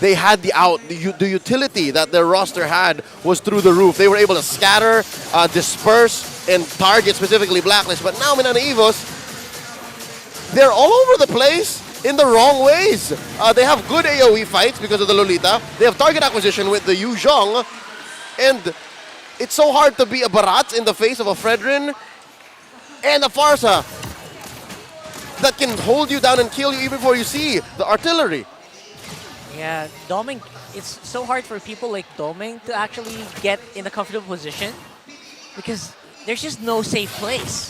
they had the out. The utility that their roster had was through the roof. They were able to scatter, disperse, and target specifically Blacklist. But now Minana Evos, they're all over the place in the wrong ways. They have good AoE fights because of the Lolita. They have target acquisition with the Yu Zhong. And it's so hard to be a Barat in the face of a Fredrin and a Farsa that can hold you down and kill you even before you see the artillery. Yeah, Doming, it's so hard for people like Doming to actually get in a comfortable position because there's just no safe place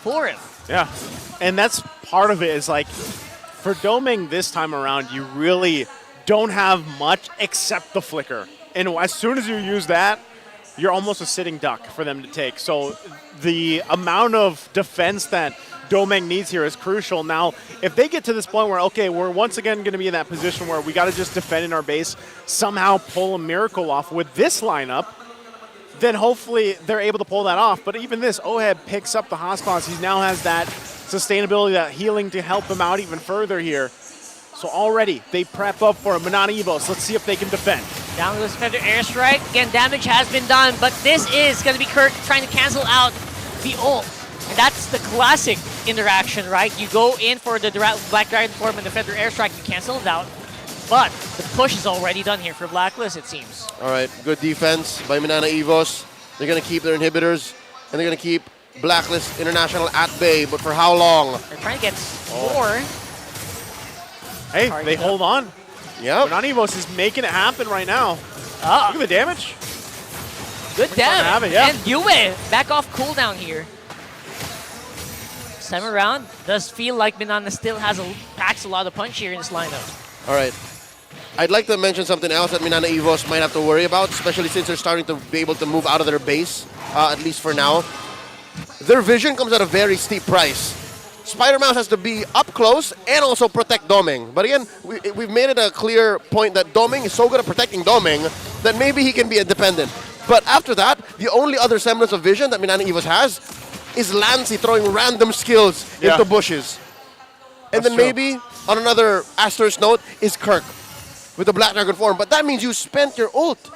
for him. Yeah, and that's part of it is like, for Doming this time around, you really don't have much except the flicker. And as soon as you use that, you're almost a sitting duck for them to take. So the amount of defense that Doming needs here is crucial. Now, if they get to this point where, okay, we're once again going to be in that position where we got to just defend in our base, somehow pull a miracle off with this lineup, then hopefully they're able to pull that off. But even this, Oheb picks up the Hospons. He now has that sustainability, that healing to help him out even further here. So already they prep up for a Minana Evos. Let's see if they can defend. Down goes Feather Airstrike. Again, damage has been done, but this is going to be Kirk trying to cancel out the ult. And that's the classic interaction, right? You go in for the Black Dragon form and the Feather Airstrike, you cancel it out. But the push is already done here for Blacklist, it seems. All right, good defense by Minana Evos. They're going to keep their inhibitors, and they're going to keep Blacklist International at bay, but for how long? They're trying to get more. Hey, they hold on. Yeah. Minana Evos is making it happen right now. Look at the damage. Good damage. Yeah. And Yue back off cooldown here. This time around, does feel like Minana still packs a lot of punch here in this lineup. All right. I'd like to mention something else that Minana Evos might have to worry about, especially since they're starting to be able to move out of their base, at least for now. Their vision comes at a very steep price. Spider Mouse has to be up close and also protect Doming. But again, we've made it a clear point that Doming is so good at protecting Doming that maybe he can be independent. But after that, the only other semblance of vision that Minana Evos has is Lancy throwing random skills into bushes. And then maybe, on another asterisk note, is Kirk with the Black Dragon form. But that means you spent your ult.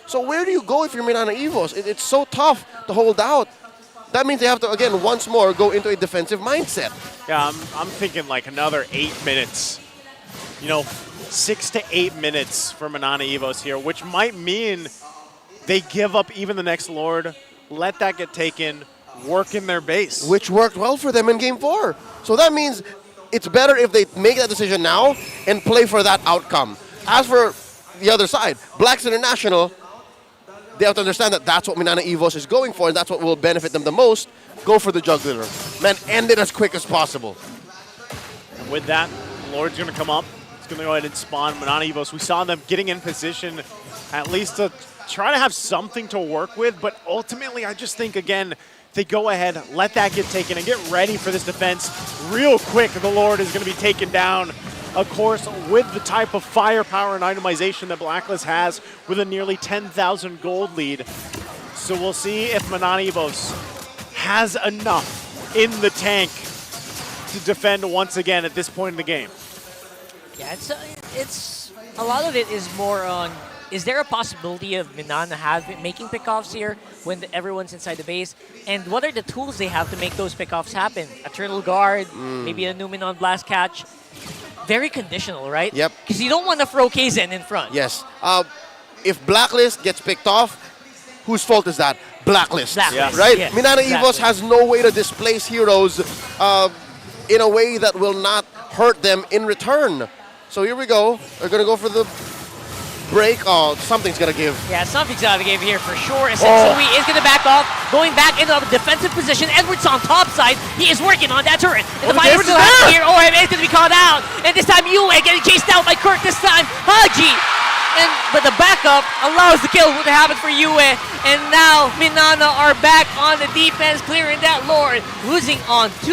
So where do you go if you're Minana Evos? It's so tough to hold out. That means they have to, again, once more go into a defensive mindset. Yeah, I'm thinking like another 8 minutes. You know, 6 to 8 minutes for Minana Evos here, which might mean they give up even the next Lord, let that get taken, work in their base. Which worked well for them in Game 4. So that means it's better if they make that decision now and play for that outcome. As for the other side, Blacks International, they have to understand that that's what Minana Evos is going for, and that's what will benefit them the most. Go for the juggler. Man, end it as quick as possible. And with that, Lord's going to come up. It's going to go ahead and spawn Minana Evos. We saw them getting in position at least to try to have something to work with, but ultimately I just think, again, they go ahead, let that get taken, and get ready for this defense real quick. The Lord is going to be taken down. Of course, with the type of firepower and itemization that Blacklist has with a nearly 10,000 gold lead. So we'll see if Minana Evos has enough in the tank to defend once again at this point in the game. Yeah, it's a lot of it is more on, is there a possibility of Minana making pickoffs here when everyone's inside the base? And what are the tools they have to make those pickoffs happen? A Turtle Guard, maybe a Numenon Blast Catch. Very conditional, right? Yep. Because you don't want to throw KZen in front. Yes. If Blacklist gets picked off, whose fault is that? Blacklist. Right? Yes, Minana exactly. Evos has no way to displace heroes in a way that will not hurt them in return. So here we go. They're going to go for the break. Oh, something's going to give. Yeah, something's got to give here for sure. Sensui is going to back off, going back into a defensive position. Edwards on top side. He is working on that turret. And the fight is still happening here. Oh, it's going to be called out. And this time, Yue getting chased out by Kirk. This time, Haji. But the backup allows the kill to happen for Yue. And now, Minana are back on the defense, clearing that Lord, losing on 2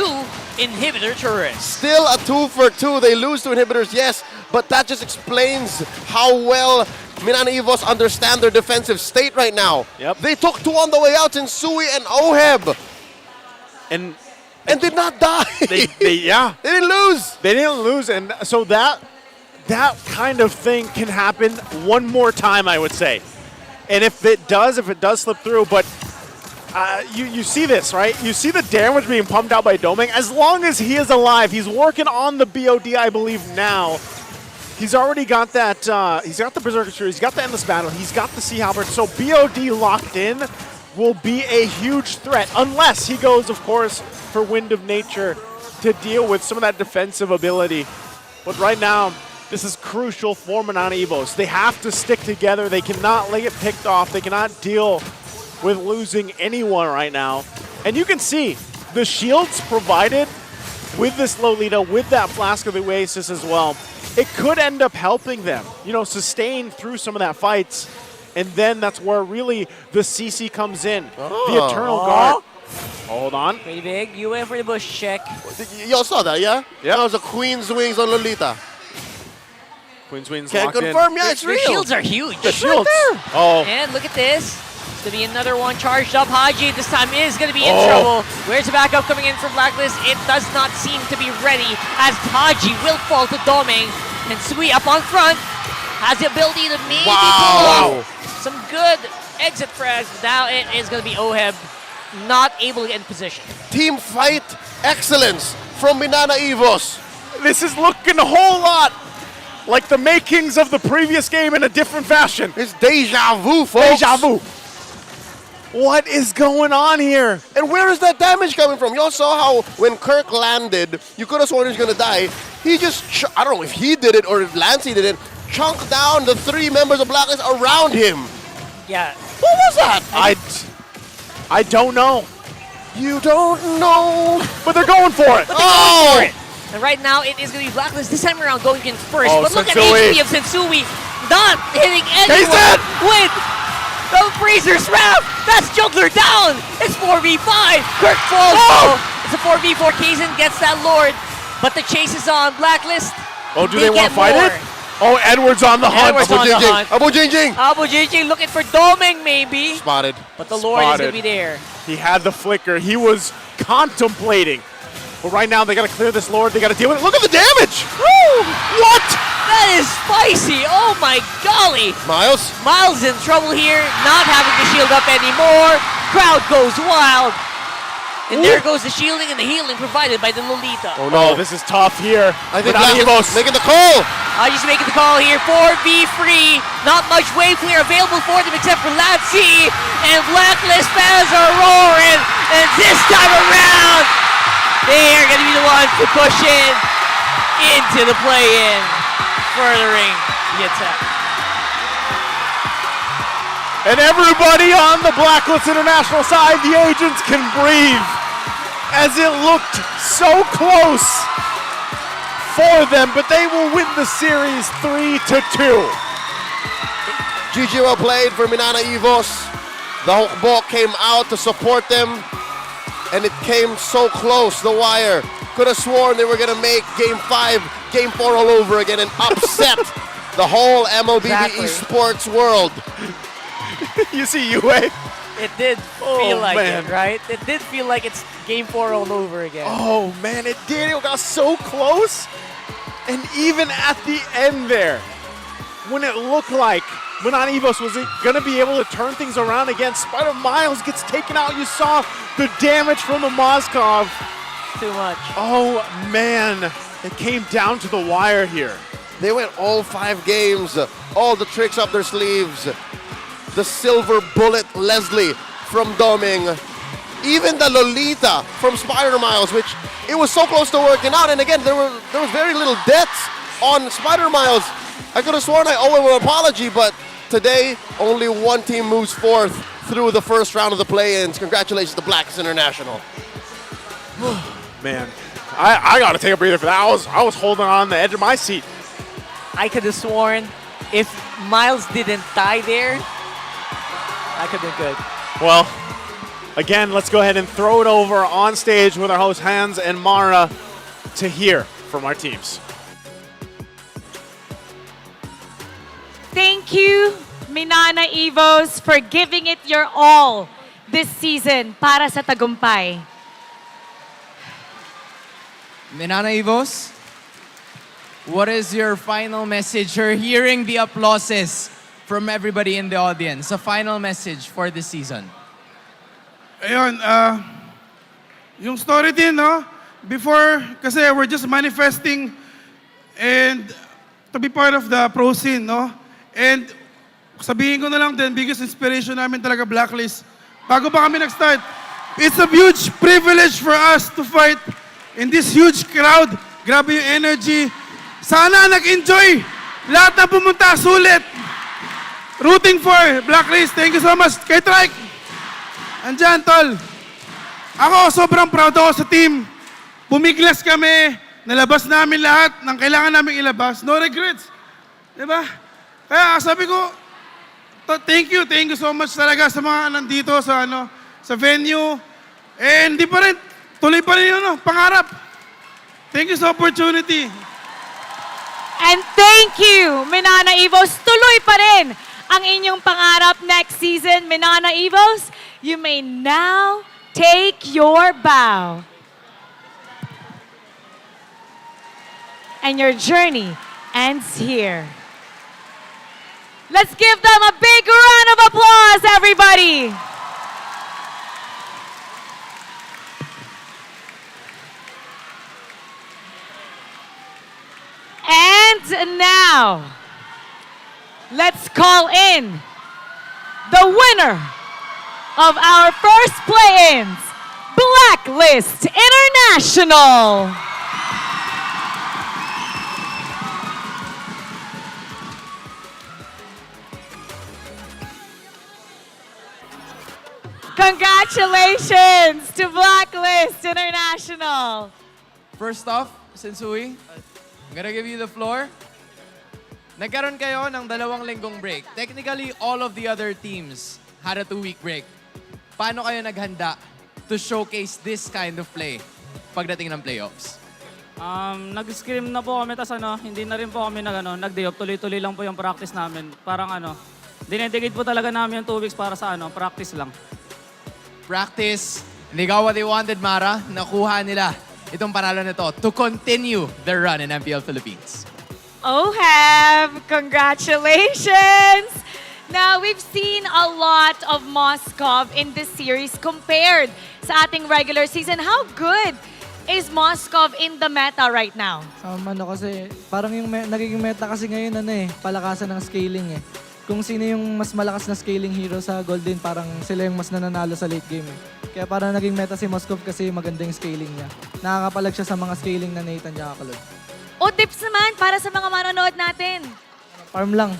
inhibitor turrets. Still a 2 for 2. They lose to inhibitors, yes, but that just explains how well Minana Evos understand their defensive state right now. Yep. They took 2 on the way out in Sui and Oheb. And did not die. They didn't lose. They didn't lose, and so that that kind of thing can happen one more time, I would say. And if it does slip through, but you see this, right? You see the damage being pumped out by Doming. As long as he is alive, he's working on the BOD, I believe, now. He's already got that, he's got the Berserker Shrew, he's got the Endless Battle, he's got the Sea Halberd, so BOD locked in will be a huge threat, unless he goes, of course, for Wind of Nature to deal with some of that defensive ability. But right now, this is crucial for Minana Evos. They have to stick together, they cannot let it picked off, they cannot deal with losing anyone right now. And you can see the shields provided with this Lolita, with that Flask of the Oasis as well. It could end up helping them, you know, sustain through some of that fights. And then that's where really the CC comes in. The Eternal Guard. Hold on. Pretty big. You went for the bush check. Y'all saw that, yeah? Yeah. That was a Queen's Wings on Lolita. Queen's Wings Can't locked confirm, in. yeah, it's real. The shields are huge. The shields. Right oh. And look at this. It's going to be another one charged up. Haji this time is going to be in trouble. Where's the backup coming in from Blacklist? It does not seem to be ready as Haji will fall to Doming. And Sui up on front has the ability to maybe pull off some good exit frags. Now it is going to be Oheb not able to get in position. Team fight excellence from Minana Evos. This is looking a whole lot like the makings of the previous game in a different fashion. It's deja vu, folks. Deja vu. What is going on here? And where is that damage coming from? Y'all saw how when Kirk landed, you could have sworn he was going to die. He just, I don't know if he did it or if Lancey did it, chunked down the 3 members of Blacklist around him. Yeah. What was that? I don't know. You don't know. But they're going for it. But they're going for it. And right now, it is going to be Blacklist this time around going in first. Oh, but look at Sensui. HP of Sensui not hitting anyone with the freezer snap. That's Juggler down. It's 4v5. Kirk falls. Oh! It's a 4v4. Kazin gets that Lord. But the chase is on. Blacklist. Oh, do they want to fight it? Oh, Edward's on the hunt. Edward's on the hunt. Abu Jingjing. Abu Jingjing looking for Doming maybe. Spotted. But the Lord is going to be there. He had the flicker. He was contemplating. But right now, they got to clear this Lord. They got to deal with it. Look at the damage. Woo! What? That is spicy. Oh my golly. Miles? Miles in trouble here. Not having the shield up anymore. Crowd goes wild. And there goes the shielding and the healing provided by the Lolita. Oh no, this is tough here. I think Evos making the call. I just making the call here. 4v3. Not much wave clear available for them except for Latsi. And Blacklist fans are roaring. And this time around, they are going to be the ones to push into the play-in, furthering the attack. And everybody on the Blacklist International side, the agents can breathe as it looked so close for them, but they will win the series 3-2. GG well played for Minana Evos. The ball came out to support them, and it came so close, the wire. Could have sworn they were going to make Game 5, Game 4 all over again and upset the whole MLBB esports world. You see UA? It did feel like it, right? It did feel like it's Game 4 all over again. Oh man, it did. It got so close. And even at the end there, when it looked like Minana Evos was going to be able to turn things around again, Spider Miles gets taken out. You saw the damage from the Moskov. Too much. Oh man, it came down to the wire here. They went all 5 games, all the tricks up their sleeves. The silver bullet Leslie from Doming. Even the Lolita from Spider Miles, which it was so close to working out. And again, there was very little deaths on Spider Miles. I could have sworn I owe him an apology, but today only one team moves forth through the first round of the play-ins. Congratulations to Blacklist International. Man, I got to take a breather for that. I was holding on the edge of my seat. I could have sworn if Miles didn't die there, that could have been good. Well, again, let's go ahead and throw it over on stage with our hosts Hans and Mara to hear from our teams. Thank you, Minana Evos, for giving it your all this season para sa tagumpay. Minana Evos, what is your final message? You're hearing the applauses from everybody in the audience. A final message for this season. Ayun, yung story din, no? Before, kasi we're just manifesting and to be part of the pro scene, no? And sabihin ko na lang din, biggest inspiration namin talaga Blacklist. Bago pa kami nag-start, it's a huge privilege for us to fight in this huge crowd. Grabe yung energy. Sana nag-enjoy. Lahat na pumunta, sulit. Rooting for Blacklist. Thank you so much. Kay Trike. Andyan, tol. Ako, sobrang proud ako sa team. Pumiglas kami. Nalabas namin lahat ng kailangan namin ilabas. No regrets. Diba? Kaya sabi ko, thank you so much talaga sa mga nandito sa venue. And di pa rin, tuloy pa rin yun, pangarap. Thank you sa opportunity. And thank you, Minana Evos. Tuloy pa rin ang inyong pangarap next season. Minana Evos, you may now take your bow. And your journey ends here. Let's give them a big round of applause, everybody. And now, let's call in the winner of our first play-ins, Blacklist International. Congratulations to Blacklist International. First off, Sensui, I'm gonna give you the floor. Nagkaroon kayo ng 2 linggong break. Technically, all of the other teams had a 2-week break. Paano kayo naghanda to showcase this kind of play pagdating ng playoffs? Nag-scrim na po kami, tas hindi na rin po kami nag-day off. Tuloy-tuloy lang po yung practice namin. Parang dinedicate po talaga namin yung 2 weeks para sa practice lang. Practice, they got what they wanted, Mara. Nakuha nila itong panalo nito to continue their run in MPL Philippines. Oheb, congratulations! Now, we've seen a lot of Moscov in this series compared sa ating regular season. How good is Moscov in the meta right now? Kasi parang yung nagiging meta kasi ngayon palakasan ng scaling Kung sino yung mas malakas na scaling hero sa Golden, parang sila yung mas nananalo sa late game Kaya parang naging meta si Moscov kasi maganda yung scaling niya. Nakakapalag siya sa mga scaling na Nathan niya kakalod. O tips naman para sa mga manonood natin. Farm lang.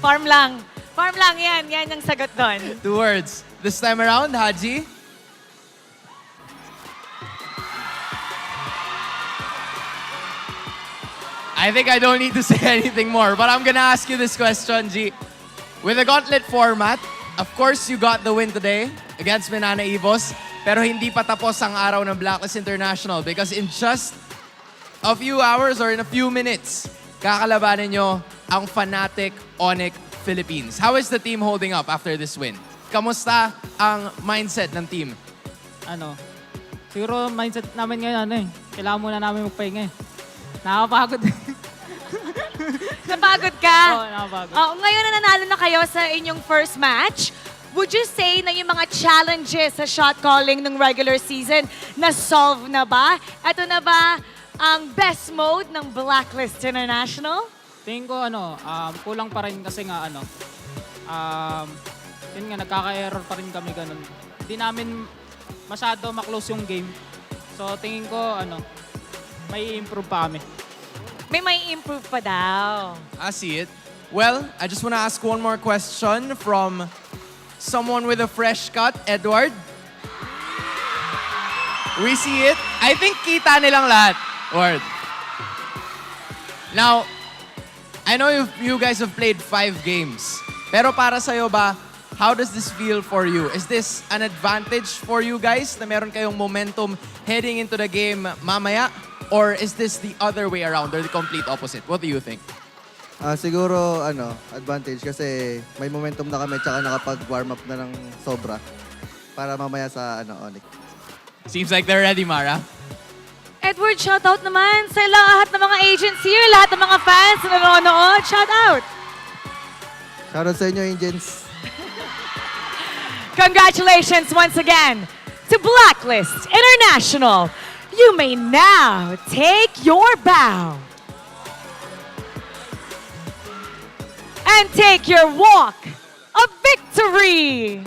Farm lang. Farm lang yan. Yan yung sagot doon. 2 words. This time around, Haji. I think I don't need to say anything more, but I'm gonna ask you this question, G. With the Gauntlet format, of course, you got the win today against Minana Evos, pero hindi pa tapos ang araw ng Blacklist International because in just a few hours or in a few minutes, kakalabanin nyo ang Fnatic ONIC Philippines. How is the team holding up after this win? Kamusta ang mindset ng team? Siguro mindset namin ngayon kailangan muna namin magpahinga Nakapagod. Napagod ka? Oo, nakapagod. Ngayon na nanalo na kayo sa inyong first match. Would you say na yung mga challenges sa shot calling ng regular season na-solve na ba? Ito na ba ang best mode ng Blacklist International? Tingin ko kulang pa rin kasi nga yun nga, nagkaka-error pa rin kami ganun. Hindi namin masyado maklose yung game. So tingin ko may improve pa kami. May improve pa daw. I see it. Well, I just want to ask one more question from someone with a fresh cut, Edward. We see it. I think kita nilang lahat. Word. Now, I know you guys have played 5 games. Pero para sa'yo ba, how does this feel for you? Is this an advantage for you guys na meron kayong momentum heading into the game mamaya? Or is this the other way around or the complete opposite? What do you think? Siguro, advantage kasi may momentum na kami tsaka nakapag-warm up na ng sobra para mamaya sa ONIC. Seems like they're ready, Mara. Edward, shoutout naman sa lahat ng mga agents here, lahat ng mga fans na nanonood. Shoutout! Shoutout sa inyo, agents. Congratulations once again to Blacklist International. You may now take your bow and take your walk of victory.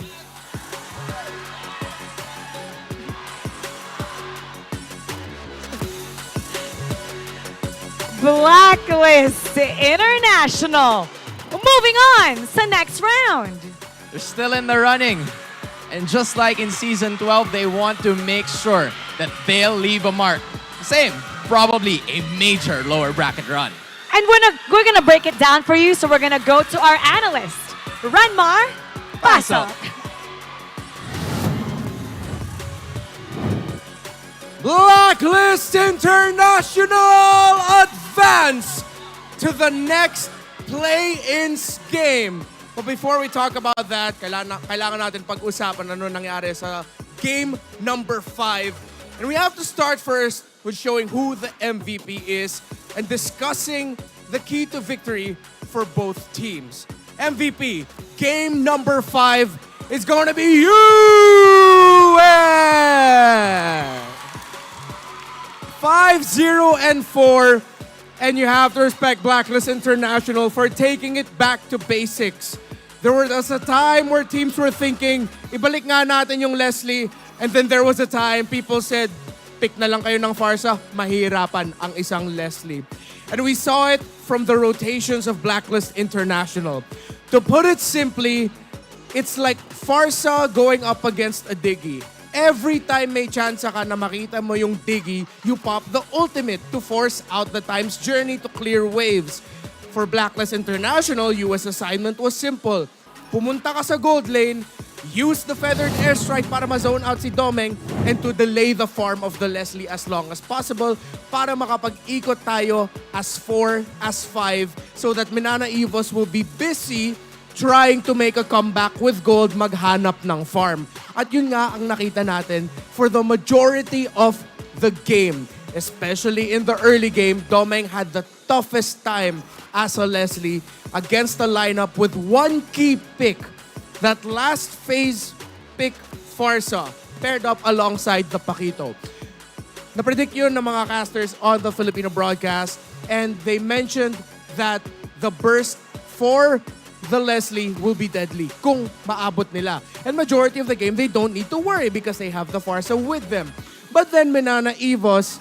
Blacklist International. Moving on sa next round. They're still in the running. And just like in Season 12, they want to make sure that they'll leave a mark. Same, probably a major lower bracket run. And we're gonna break it down for you, so we're gonna go to our analyst, Ranmar Pasok. Blacklist International advance to the next play-ins game. But before we talk about that, kailangan natin pag-usapan ano nangyari sa game number 5. And we have to start first with showing who the MVP is and discussing the key to victory for both teams. MVP, game number 5 is going to be you! 5-0-4, and you have to respect Blacklist International for taking it back to basics. There was a time where teams were thinking, ibalik nga natin yung Leslie, and then there was a time people said, pick na lang kayo ng Farsa, mahirapan ang isang Leslie. And we saw it from the rotations of Blacklist International. To put it simply, it's like Farsa going up against a Diggy. Every time may chance ka na makita mo yung Diggy, you pop the ultimate to force out the time's journey to clear waves. For Blacklist International, US assignment was simple. Pumunta ka sa gold lane, use the feathered airstrike para ma-zone out si Domeng, and to delay the farm of the Leslie as long as possible para makapag-ikot tayo as 4, as 5, so that Minana Evos will be busy trying to make a comeback with gold, maghanap ng farm. At yun nga ang nakita natin for the majority of the game. Especially in the early game, Domeng had the toughest time as a Leslie against the lineup with one key pick. That last phase pick, Farsa, paired up alongside the Paquito. Napredict yun ng mga casters on the Filipino broadcast, and they mentioned that the burst for the Leslie will be deadly kung maabot nila. And majority of the game, they don't need to worry because they have the Farsa with them. But then Minana Evos,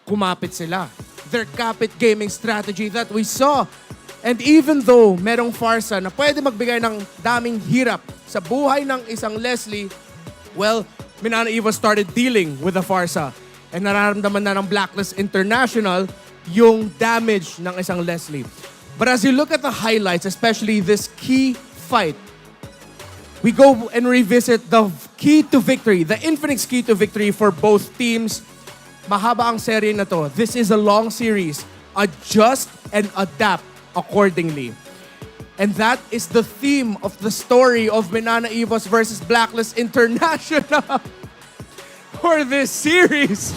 kumapit sila. Their kapit gaming strategy that we saw. And even though merong Farsa na pwede magbigay ng daming hirap sa buhay ng isang Leslie, well, Minana Evos started dealing with the Farsa. And nararamdaman na ng Blacklist International yung damage ng isang Leslie. But as you look at the highlights, especially this key fight, we go and revisit the key to victory, the Infinix key to victory for both teams. Mahaba ang serye na to. This is a long series. Adjust and adapt accordingly. And that is the theme of the story of Minana Evos versus Blacklist International for this series.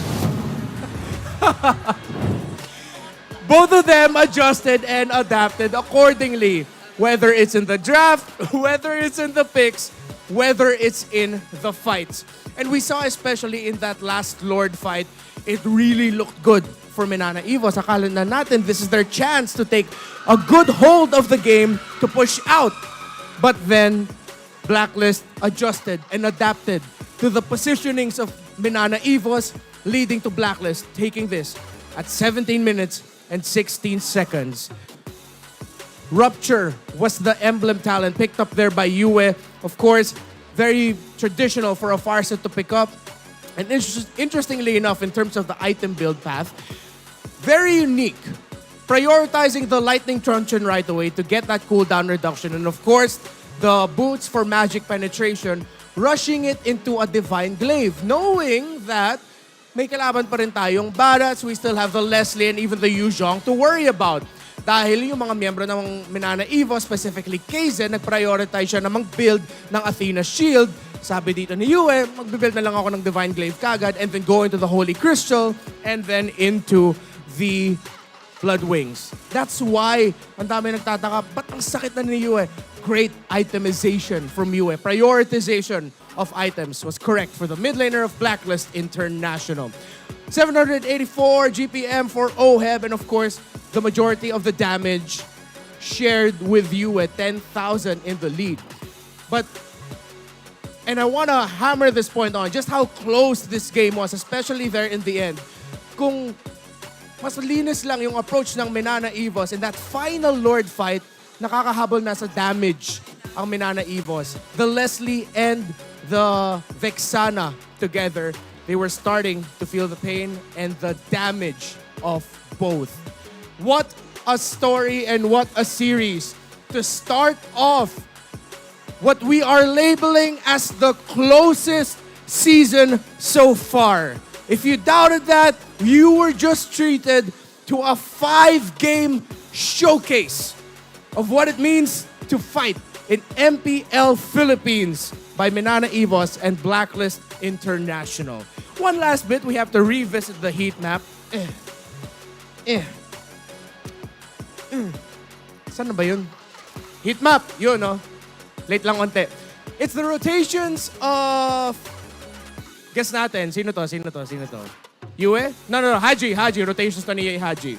Both of them adjusted and adapted accordingly. Whether it's in the draft, whether it's in the picks, whether it's in the fights. And we saw especially in that last Lord fight, it really looked good for Minana Evos. Akala na natin this is their chance to take a good hold of the game to push out. But then, Blacklist adjusted and adapted to the positionings of Minana Evos, leading to Blacklist taking this at 17 minutes and 16 seconds. Rupture was the emblem talent picked up there by Yue. Of course, very traditional for a Farsa to pick up. And interestingly enough, in terms of the item build path, very unique. Prioritizing the Lightning Truncheon right away to get that cooldown reduction. And of course, the boots for magic penetration, rushing it into a Divine Glaive, knowing that may kalaban pa rin tayong Barats, we still have the Leslie and even the Yu Zhong to worry about. Dahil yung mga miyembro ng Minana Evos, specifically KZ, nag-prioritize siya na mag-build ng Athena Shield Sabi dito ni Yue, magbibuild na lang ako ng Divine Glaive kagad and then go into the Holy Crystal and then into the Blood Wings. That's why ang dami nagtataka, ba't ang sakit na ni Yue? Great itemization from Yue. Prioritization of items was correct for the mid laner of Blacklist International. 784 GPM for OHEB, and of course, the majority of the damage shared with Yue, 10,000 in the lead. And I want to hammer this point on, just how close this game was, especially there in the end. Kung mas linis lang yung approach ng Minana Evos in that final Lord fight, nakakahabol na sa damage ang Minana Evos. The Leslie and the Vexana together, they were starting to feel the pain and the damage of both. What a story and what a series to start off what we are labeling as the closest season so far. If you doubted that, you were just treated to a 5-game showcase of what it means to fight in MPL Philippines by Minana Evos and Blacklist International. One last bit, we have to revisit the heat map. Saan na ba yun? Heat map, yun no? Late lang onte. It's the rotations of... Guess natin, sino to? Yue? No, Haji, rotations to ni Haji.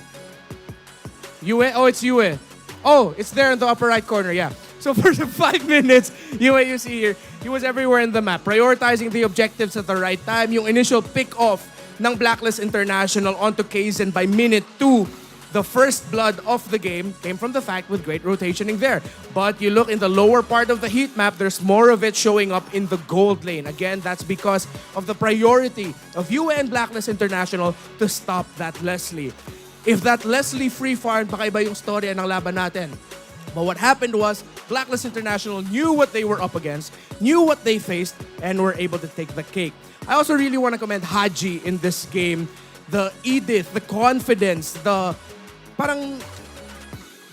Yue? Oh, it's Yue. Oh, it's there in the upper right corner, yeah. So for the 5 minutes, Yue, you see here, he was everywhere in the map, prioritizing the objectives at the right time. Yung initial pick-off ng Blacklist International onto Kaizen by minute 2. The first blood of the game came from the fact with great rotationing there. But you look in the lower part of the heat map, there's more of it showing up in the gold lane. Again, that's because of the priority of Yue and Blacklist International to stop that Leslie. If that Leslie free farm, baka iba yung storya ng laban natin. But what happened was, Blacklist International knew what they were up against, knew what they faced, and were able to take the cake. I also really want to commend Haji in this game. The Edith, the confidence, the parang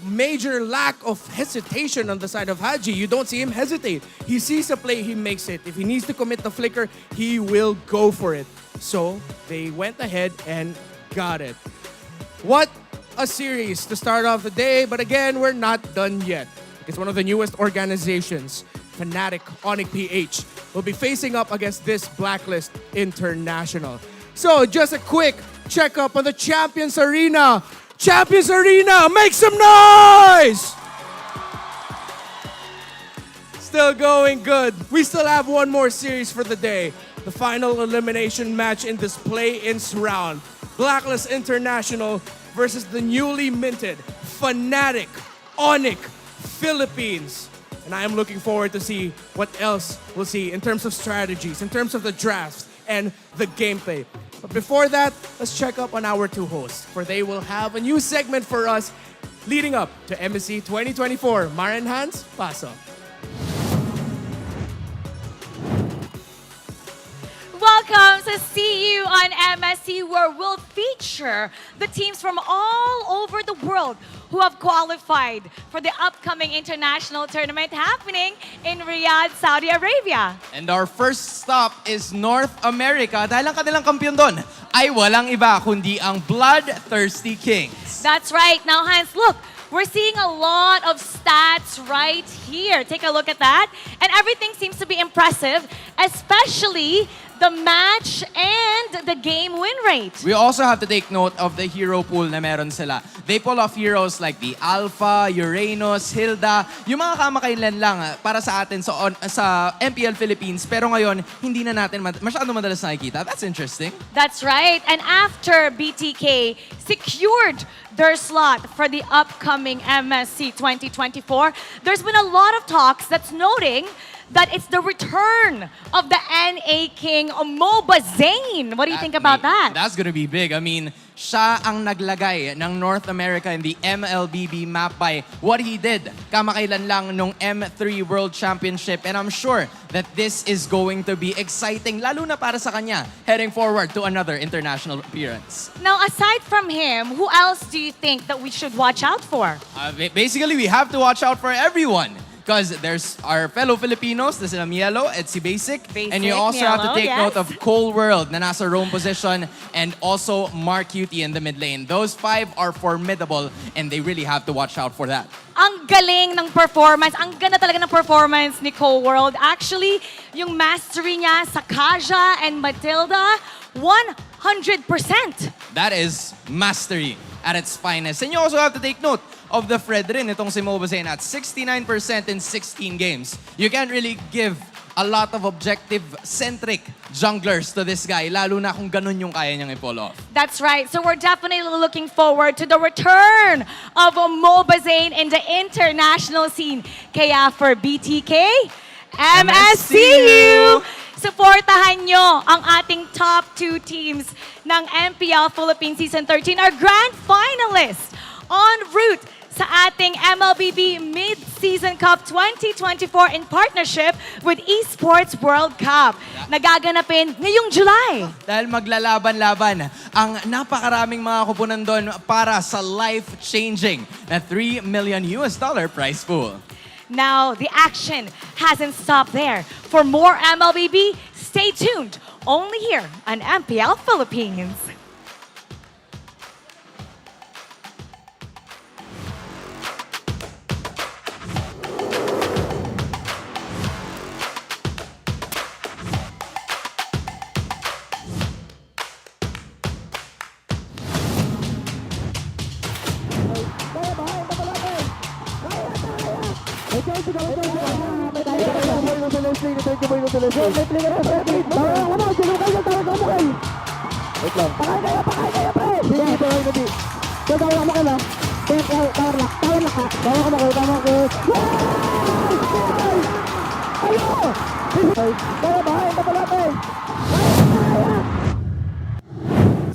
major lack of hesitation on the side of Haji. You don't see him hesitate. He sees a play, he makes it. If he needs to commit the flicker, he will go for it. So, they went ahead and got it. What a series to start off the day, but again, we're not done yet. Because one of the newest organizations, Fnatic ONIC PH, will be facing up against this Blacklist International. So, just a quick checkup on the Champions Arena. Champions Arena, make some noise! Still going good. We still have one more series for the day. The final elimination match in this play-ins round. Blacklist International versus the newly minted Fnatic ONIC Philippines. And I am looking forward to see what else we'll see in terms of strategies, in terms of the drafts, and the gameplay. But before that, let's check up on our two hosts, for they will have a new segment for us leading up to MSC 2024. Mara and Hans, paso. Welcome to See You on MSC, where we'll feature the teams from all over the world who have qualified for the upcoming international tournament happening in Riyadh, Saudi Arabia. And our first stop is North America dahil ang kanilang kampiyon doon ay walang iba kundi ang Bloodthirsty Kings. That's right. Now, Hans, look, we're seeing a lot of stats right here. Take a look at that. And everything seems to be impressive, especially the match and the game win rate. We also have to take note of the hero pool na meron sila. They pull off heroes like the Alpha, Uranus, Hilda, yung mga kamakailan lang para sa atin sa MPL Philippines. Pero ngayon, hindi na natin masyado madalas nakikita. That's interesting. That's right. And after BTK secured their slot for the upcoming MSC 2024, there's been a lot of talks that's noting that it's the return of the NA King, MOBA Zane. What do you think about that? That's gonna be big. I mean, siya ang naglagay ng North America in the MLBB map by what he did kamakailan lang nung M3 World Championship. And I'm sure that this is going to be exciting, lalo na para sa kanya, heading forward to another international appearance. Now, aside from him, who else do you think that we should watch out for? Basically, we have to watch out for everyone. Because there's our fellow Filipinos, this is Mielo at si Basic. And you Basic, also have to Mielo, take yes. note of Cole World na nasa roam position and also Mark Cutie in the mid lane. Those 5 are formidable and they really have to watch out for that. Ang galing ng performance. Ang ganda talaga ng performance ni Cole World. Actually, yung mastery niya sa Kaja and Matilda, 100%. That is mastery at its finest. And you also have to take note of the Fred rin, itong si Mobazain at 69% in 16 games. You can't really give a lot of objective-centric junglers to this guy, lalo na kung ganun yung kaya niyang i-pull off. That's right. So we're definitely looking forward to the return of Mobazain in the international scene. Kaya for BTK, MSCU! Supportahan nyo ang ating top 2 teams ng MPL Philippines Season 13, our grand finalists en route sa ating MLBB Mid-Season Cup 2024 in partnership with Esports World Cup. Nagaganapin ngayong July. Dahil maglalaban-laban ang napakaraming mga kupunan doon para sa life-changing na $3 million prize pool. Now, the action hasn't stopped there. For more MLBB, stay tuned only here on MPL Philippines.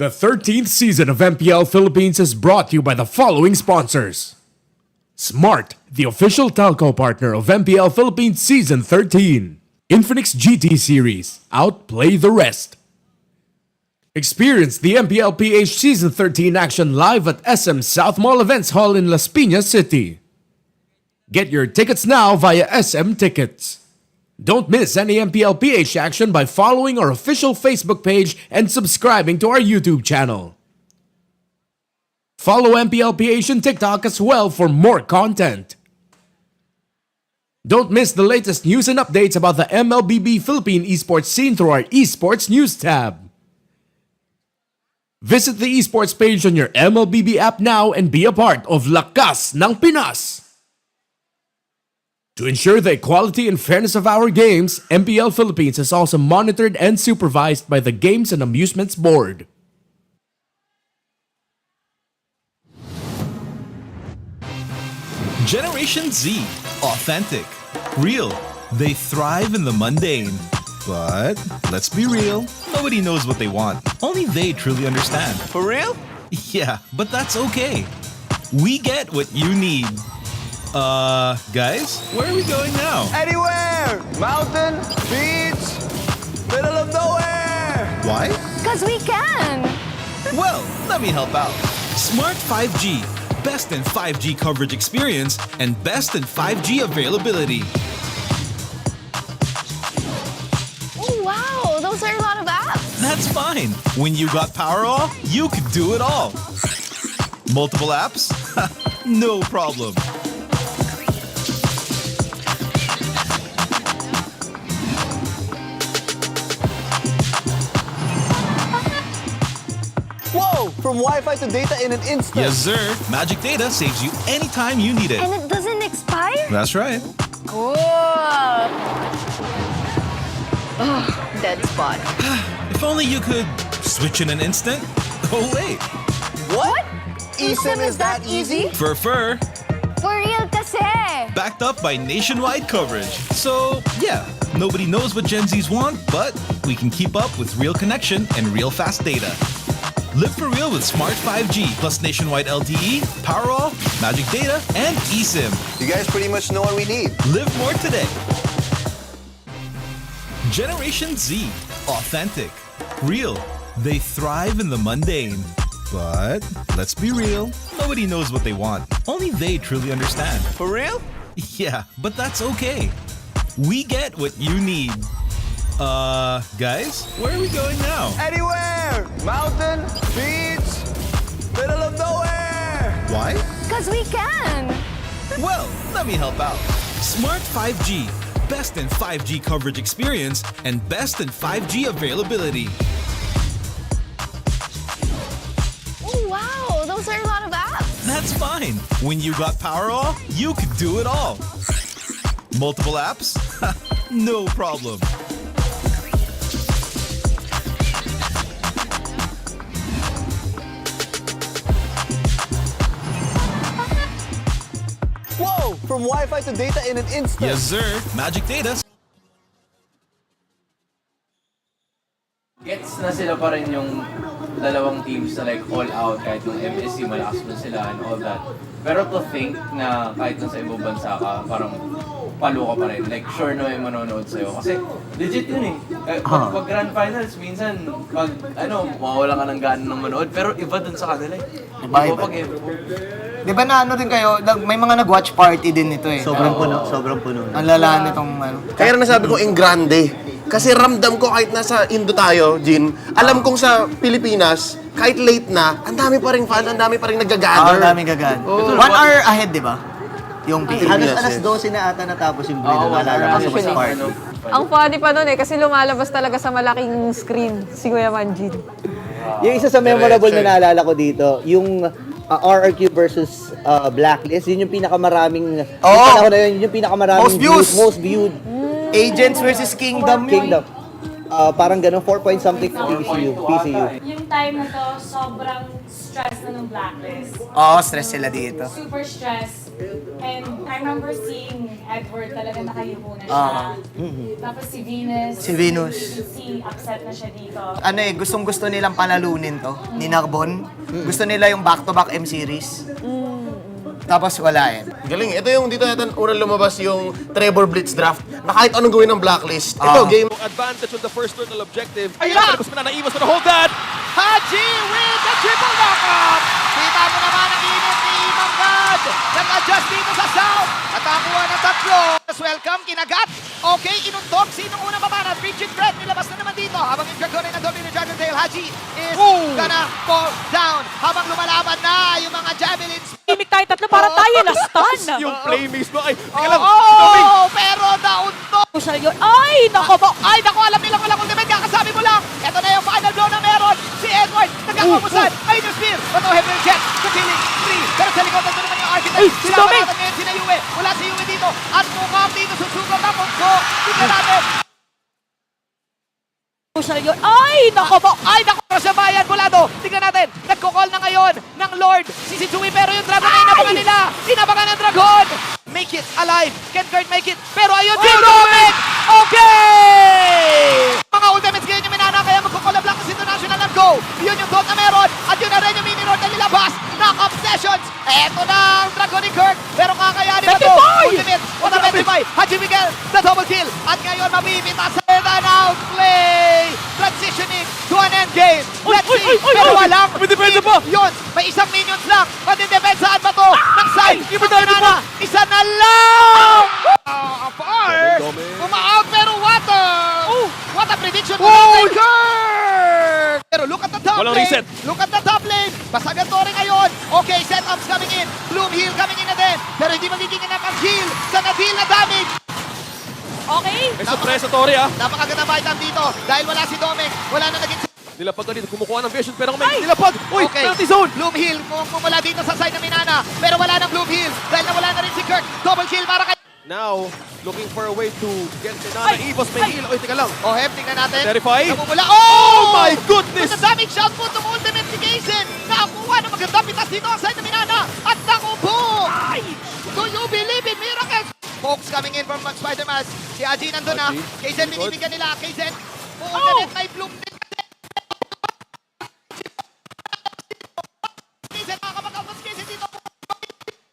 The 13th season of MPL Philippines is brought to you by the following sponsors. Smart, the official telco partner of MPL Philippines Season 13. Infinix GT Series, outplay the rest. Experience the MPL-PH Season 13 action live at SM South Mall Events Hall in Las Piñas City. Get your tickets now via SM Tickets. Don't miss any MPL-PH action by following our official Facebook page and subscribing to our YouTube channel. Follow MPL-PH on TikTok as well for more content. Don't miss the latest news and updates about the MLBB Philippine esports scene through our esports news tab. Visit the esports page on your MLBB app now and be a part of Lakas ng Pinas. To ensure the equality and fairness of our games, MPL Philippines is also monitored and supervised by the Games and Amusements Board. Generation Z. Authentic. Real. They thrive in the mundane. But, let's be real, nobody knows what they want. Only they truly understand. For real? Yeah, but that's okay. We get what you need. Guys, where are we going now? Anywhere! Mountain, beach, middle of nowhere! Why? Because we can. Well, let me help out. Smart 5G. Best in 5G coverage experience and best in 5G availability. Oh, wow. Those are a lot of apps. That's fine. When you got Powerall, you could do it all. Multiple apps? No problem. Whoa! From Wi-Fi to data in an instant. Yes, sir. Magic Data saves you anytime you need it. And it doesn't expire? That's right. Cool. Oh, dead spot. If only you could switch in an instant. Oh, wait. What? eSIM is that easy? For For real kasi. backed up by nationwide coverage. So, yeah, nobody knows what Gen Zs want, but we can keep up with real connection and real fast data. Live for real with Smart 5G plus nationwide LTE, Powerall, Magic Data, and eSIM. You guys pretty much know what we need. Live more today. Generation Z. Authentic. Real. They thrive in the mundane. But, let's be real, nobody knows what they want. Only they truly understand. For real? Yeah, but that's okay. We get what you need. Guys, where are we going now? Anywhere! Mountain, beach, middle of nowhere! Why? Because we can! Well, let me help out. Smart 5G. Best in 5G coverage experience and best in 5G availability. Oh, wow! Those are a lot of apps! That's fine. When you got power all, you could do it all. Multiple apps? No problem. Whoa! From Wi-Fi to data in an instant. Yes, sir. Magic data. Gets na sila pa rin yung dalawang teams na like all out kahit yung MSC malakas mo sila and all that. Pero to think na kahit nasa ibang bansa ka, parang palo ka pa rin. Like sure na may manonood sa'yo. Kasi legit yun eh. Pag grand finals, minsan pag mawawala ka ng gana ng manood. Pero iba dun sa kanila eh. Iba pag Di ba na ano din kayo, may mga nag-watch party din nito eh. Sobrang puno, sobrang puno. Ang lala nitong ano. Kaya nasabi ko in grande. Kasi ramdam ko kahit nasa Indo tayo, Jin, alam kong sa Pilipinas, kahit late na, ang dami pa ring fans, ang dami pa ring nag-gather. Ang daming gagan. 1 hour ahead, di ba? Yung Halos alas 12 na ata natapos yung play na lalabas sa party. Ang funny pa nun kasi lumalabas talaga sa malaking screen si Kuya Manjin. Yung isa sa memorable na naalala ko dito, yung RRQ versus Blacklist, yun yung pinakamaraming yung pinakamaraming most viewed. Agents versus Kingdom. Parang ganun, 4 point something PCU. Yung time na to, sobrang stress na ng Blacklist. Oo, stress sila dito. Super stress. And I remember seeing Edward talaga nakayuko na siya. Tapos si Venus. Si upset na siya dito. Ano eh, gustong-gusto nilang palalunin to, ni Narbon. Gusto nila yung back-to-back M series. Tapos wala eh. Galing. Ito yung dito natin unang lumabas yung Trevor Blitz draft na kahit anong gawin ng Blacklist. Ito, game. Advantage on the first turtle objective. Ayun na! Gusto na Evos to hold that. Haji with the triple knockup! Kita mo naman ang init ni Imam God. Nag-adjust dito sa south. At nakuha ng tatlo. Welcome, kinagat. Okay, inuntok. Sinong unang babanat? Rigid threat. Nilabas na naman dito. Habang yung Dragon ay nandun ni Dragon Tail. Haji is gonna fall down. Habang lumalaban na yung mga javelins. Imik tayo tatlo para tayo na-stun! Yung play mismo ay... Pero nauntok. Ay, nako po! Ay, nako, alam nilang walang ultimate. Kakasabi mo lang. Ito na yung final blow na meron. Si Edward, nagkakamusan. Ay, yung spear. Ito, Heaven Jet. Kapiling. 3. Pero sa likod, ito naman yung architect. Sila natin ngayon, sina Yue. Wala si Yue dito. At mukhang dito susugot na punto. Tignan natin. Ay, nako po! Ay, nako! Sa bayan, Bulado. Tignan natin. Nagko-call na ngayon ng Lord. Si Sitsui, pero yung Dragon ay inabangan nila. Inabangan ng Dragon. Make it alive. Can Kurt make it? Pero ayun, Ultimate! Okay! Mga ultimates ngayon yung Minana, kaya magko-collab lang kasi international ng go. Yun yung thought na meron. At yun na rin yung mini-lord na nilabas. Knock-up sessions. Eto na ang Dragon ni Kurt. Pero kakayanin ba ito? Ultimate. What a 25. Haji Miguel, the double kill. At ngayon, mabibita sa an outplay. Transitioning to an end game. Let's see. Pero walang. Yun, may isang minions lang. Matindepensaan ba to? Ng side. Minana. Isa na lang. Afar. Uma-out pero water. What a prediction. Pero look at the top Walang lane. reset. Look at the top lane. Basagan to rin ngayon. Okay, setups coming in. Bloom heal coming in na din. Pero hindi magiging enough ang heal sa na-deal na damage. Okay? May surpresa, Tori ah. Napakaganda ba item dito dahil wala si Domeng. Wala na naging... Nilapag ka dito, kumukuha ng vision pero may nilapag. Uy, Okay, penalty zone. Bloom heal mula dito sa side ng Minana. Pero wala ng Bloom heal dahil nawala na rin si Kirk. Double kill para kay... Now, looking for a way to get Minana. Evos may heal. Uy, tika lang. Oh, Hem, tingnan natin. Verify. Namumula. Oh my goodness! With the damage shot po itong ultimate ni Kaysen. Nakakuha ng magandang pitas dito ang side ng Minana. At nakubo! Do you believe in miracles? Folks coming in from Spider-Man. Si Aji nandun na. Kaysen binibigyan nila. Kaysen. Ultimate may Bloom din. Kaysen makakapagkapos. Kaysen dito.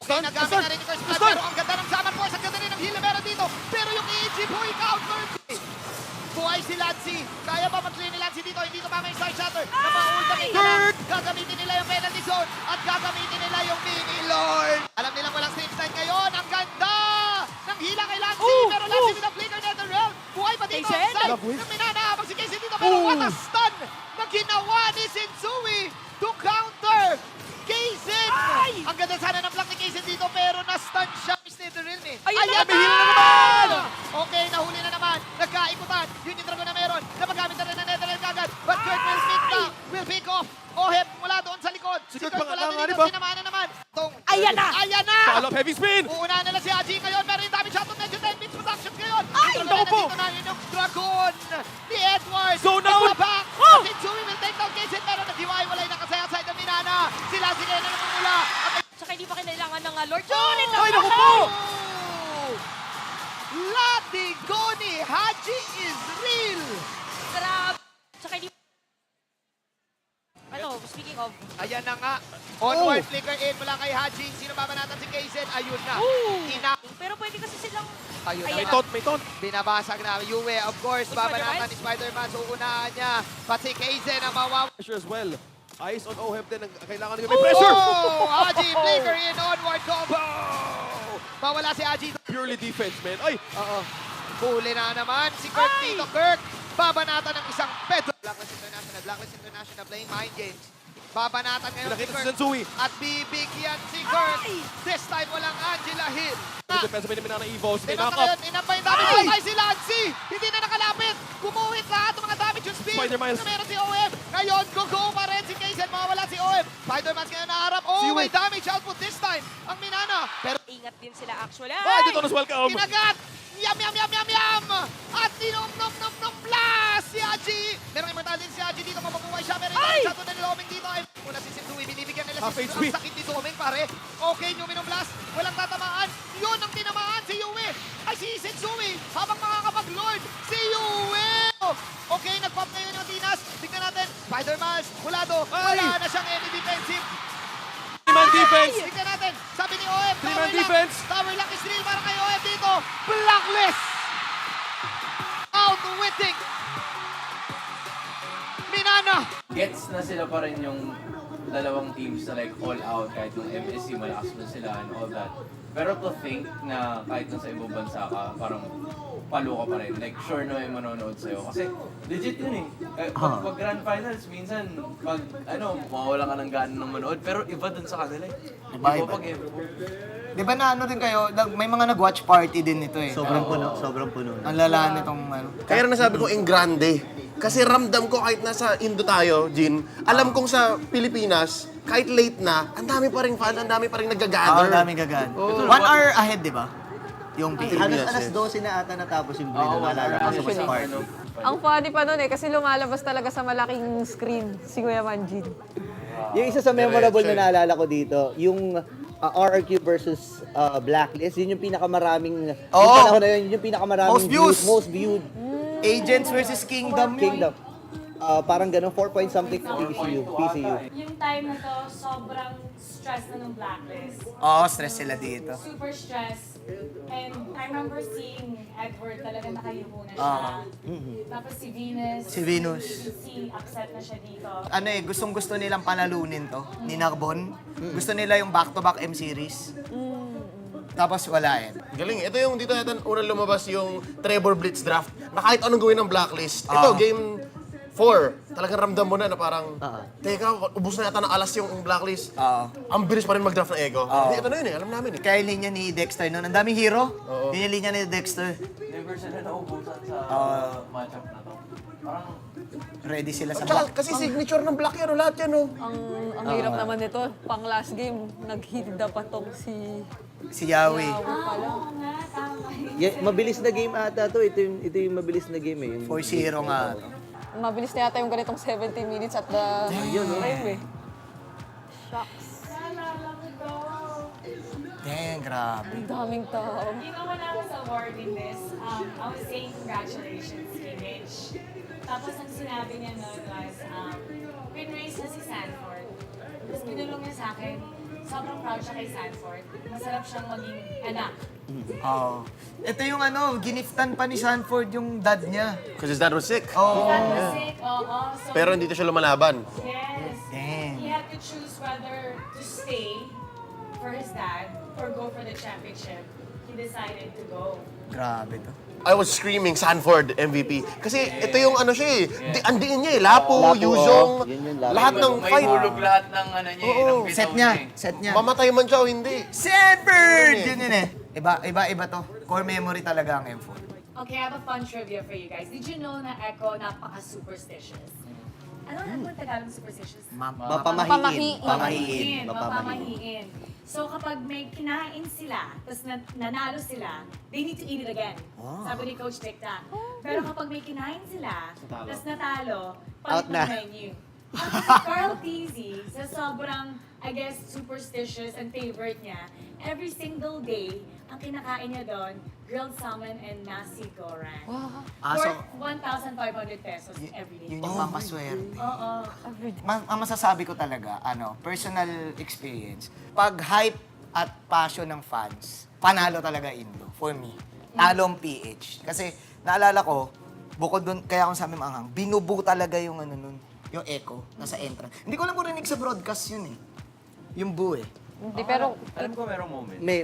Okay, nagamit na rin ni First Blood. Pero ang ganda ng Zaman Force. Ang ganda rin ng heal na meron dito. Pero yung EG boy counter. Buhay si Lancy. Kaya ba mag-clear ni Lancy dito? Hindi ito pa may side shatter. Napa-ultimate na lang. Gagamitin nila yung penalty zone. At gagamitin nila yung mini lord. Alam nilang walang save time ngayon. Ang ganda! Love wave. ng Minana habang si Casey dito. Pero what a stun na ginawa ni Sensui to counter Kaysen! Ang ganda sana ng block ni Kaysen dito pero na-stun siya. Snitterin eh. Ayan na! naman! Okay, nahuli na naman. Nagkaikutan. Yun yung dragon na meron. Napagamit na rin na Netherlands kagad. But Kurt will speak na. Will pick off. Oheb mula doon sa likod. Si Kurt mula doon dito. Sinamahan na naman. Ayan na! Ayan na! Follow up, heavy spin! Uunahan nila si Haji ngayon. Pero yung damage shot medyo 10 minutes production ngayon. Ay! Naku po! Dito na yun yung dragon ni Edward. So now- Back. Oh! Sensui will take down Kaysen pero nag-hiwalay na kasi outside ng Minana. Sila sige na naman mula. Tsaka hindi pa kinailangan ng Lord Jonet. Ay, naku po! Latigoni Haji is real! Grabe. Tsaka hindi... Ano, speaking of... Ayan na nga. Onward flicker in mula kay Haji. Sino babanatan si Kaysen? Ayun na. Ina. Pero pwede kasi silang... Ayun na. Ayan May taunt. Binabasag na. Yue, of course, babanatan ni Spider-Man. So, unahan niya. Pati Kaysen ang mawawa. Pressure as well. Eyes on Oheb din. Kailangan nila may pressure! Oh! Haji flicker in. Onward combo! Mawala si Haji. Purely defense, man. Ay! Huli na naman si Kirk dito. Kirk, babanatan ng isang pedo. Blacklist International playing mind games. Babanatan ngayon si Pinakita si Kirk. Sensui. At bibigyan si Kirk. This time walang Angela Hill. Depensa may Minana Evos. May Tinata knock ngayon, up. inapay yung damage. Patay si Lancy. Hindi na nakalapit. Kumuhit lahat ng mga damage yung speed. Spider-Miles. Na meron si OM. Ngayon, go pa rin si Kaysen. Mawawala si OM. Spider-Miles ngayon naharap. Oh, Si may Wade. damage output this time. Ang Minana. Pero Ingat din sila actually. Ay, dito na welcome. kinagat. Yum! At ninom blast si Haji. Merong immortal din si Haji dito. Mapabuhay siya. Pero yung shot na niloming dito. Ay, una si Sensui. Binibigyan nila Half si HP. Sensui. Ang sakit dito, Omeng, pare. Okay, yung blast. Walang tatamaan. Yun ang tinamaan si Yue. Ay, si Sensui. Habang makakapag-lord, si Yue. Okay, nag-pop na yun yung Tinas. Tignan natin. Spider-Man, mulado. Wala na siyang any defensive. 3-man defense! Tignan natin. Sabi ni OM, Three-man defense. Tower lock is real para kay OM dito. Blacklist. Outwitting. Minana. Gets na sila pa rin yung dalawang teams na like all out kahit yung MSC malakas na sila and all that. Pero to think na kahit nasa ibang bansa ka, parang palo ka pa rin. Like sure na may manonood sa'yo. Kasi legit yun eh. Pag grand finals, minsan pag mawawala ka ng gana ng manood. Pero iba dun sa kanila eh. Iba pag everyone. Di ba na ano din kayo, may mga nag-watch party din ito eh. Sobrang puno. Ang lala nitong ano. Kaya na nasabi ko in grande. Kasi ramdam ko kahit nasa Indo tayo, Jin, alam kong sa Pilipinas, kahit late na, ang dami pa rin fans, ang dami pa rin nag-gather. Ang daming gagan. 1 hour ahead, di ba? Yung Pilipinas. Alas 12 na ata natapos yung video. Naalala ko sa first part. Ang funny pa nun kasi lumalabas talaga sa malaking screen si Kuya Manjin. Yung isa sa memorable na naalala ko dito, yung RRQ versus Blacklist, yun yung pinakamaraming, yung panahon na yun yung pinakamaraming most viewed. Agents versus Kingdom. Parang gano'n, 4 point something PCU. Yung time na to, sobrang stress na ng Blacklist. Oo, stress sila dito. Super stress. And I remember seeing Edward talaga nakayuko na siya. Tapos si Venus. Si upset na siya dito. Ano eh, gustong-gusto nilang panalunin to, ni Narbon. Gusto nila yung back-to-back M-series. Tapos wala eh. Galing. Ito yung dito natin unang lumabas yung Trevor Blitz draft na kahit anong gawin ng Blacklist. Ito, game 4. Talagang ramdam mo na parang, teka, ubus na yata ng alas yung Blacklist. Ang bilis pa rin mag-draft ng Ego. Hindi, ito na yun eh. Alam namin eh. Kaya linya ni Dexter noon. Ang daming hero. Yun yung linya ni Dexter. Never sila naubusan sa matchup na to. Parang ready sila sa Tsaka, kasi signature ng Black yan, lahat yan, oh. Ang hirap naman nito, pang last game, naghilda pa tong si Yahweh. Oo nga, tama. Mabilis na game ata to. Ito yung mabilis na game eh. 4-0 nga. Mabilis na yata yung ganitong 70 minutes at the time eh. Shucks. Dang, grabe. Ang daming tao. You know, when I was awarding this, I was saying congratulations, Image. Tapos ang sinabi niya noon was, pinraise na si Sanford. Tapos pinulong niya sa akin, sobrang proud siya kay Sanford. Masarap siyang maging anak. Ito yung giniftan pa ni Sanford yung dad niya. Because his dad was sick. That was sick, oo. So, Pero hindi siya lumalaban. yes. He had to choose whether to stay for his dad or go for the championship. He decided to go? Grabe to. I was screaming Sanford MVP. Kasi ito yung ano siya eh. Andiin niya eh. Lapo, Yuzhong, lahat ng fight. May hulog lahat ng ano niya eh. ng Set bitaw niya. eh. Set niya. Mamatay man siya o hindi. Sanford! Yun eh. Iba to. Core memory talaga ang M4. Okay, I have a fun trivia for you guys. Did you know na Echo napaka-superstitious? Ano ang Tagalog superstitious? Mapamahiin. Mapamahiin. So kapag may kinain sila, tapos nanalo sila, they need to eat it again. Sabi ni Coach Tekta. Pero kapag may kinain sila, tapos natalo, palit ng menu. Tapos si Carl Tizzy, sa sobrang, I guess, superstitious and favorite niya, every single day, ang kinakain niya doon, grilled salmon and nasi goreng. For 1,500 pesos every day. Yun yung pampaswerte. Oo. Ang masasabi ko talaga, personal experience, pag hype at passion ng fans, panalo talaga Indo, for me. Talo ang PH. Kasi, naalala ko, bukod doon, kaya akong sabi maanghang, binubu talaga yung yung echo, nasa entrance. Hindi ko lang kung rinig sa broadcast yun eh. Yung bu eh. Hindi, pero... Alam ko merong moment. May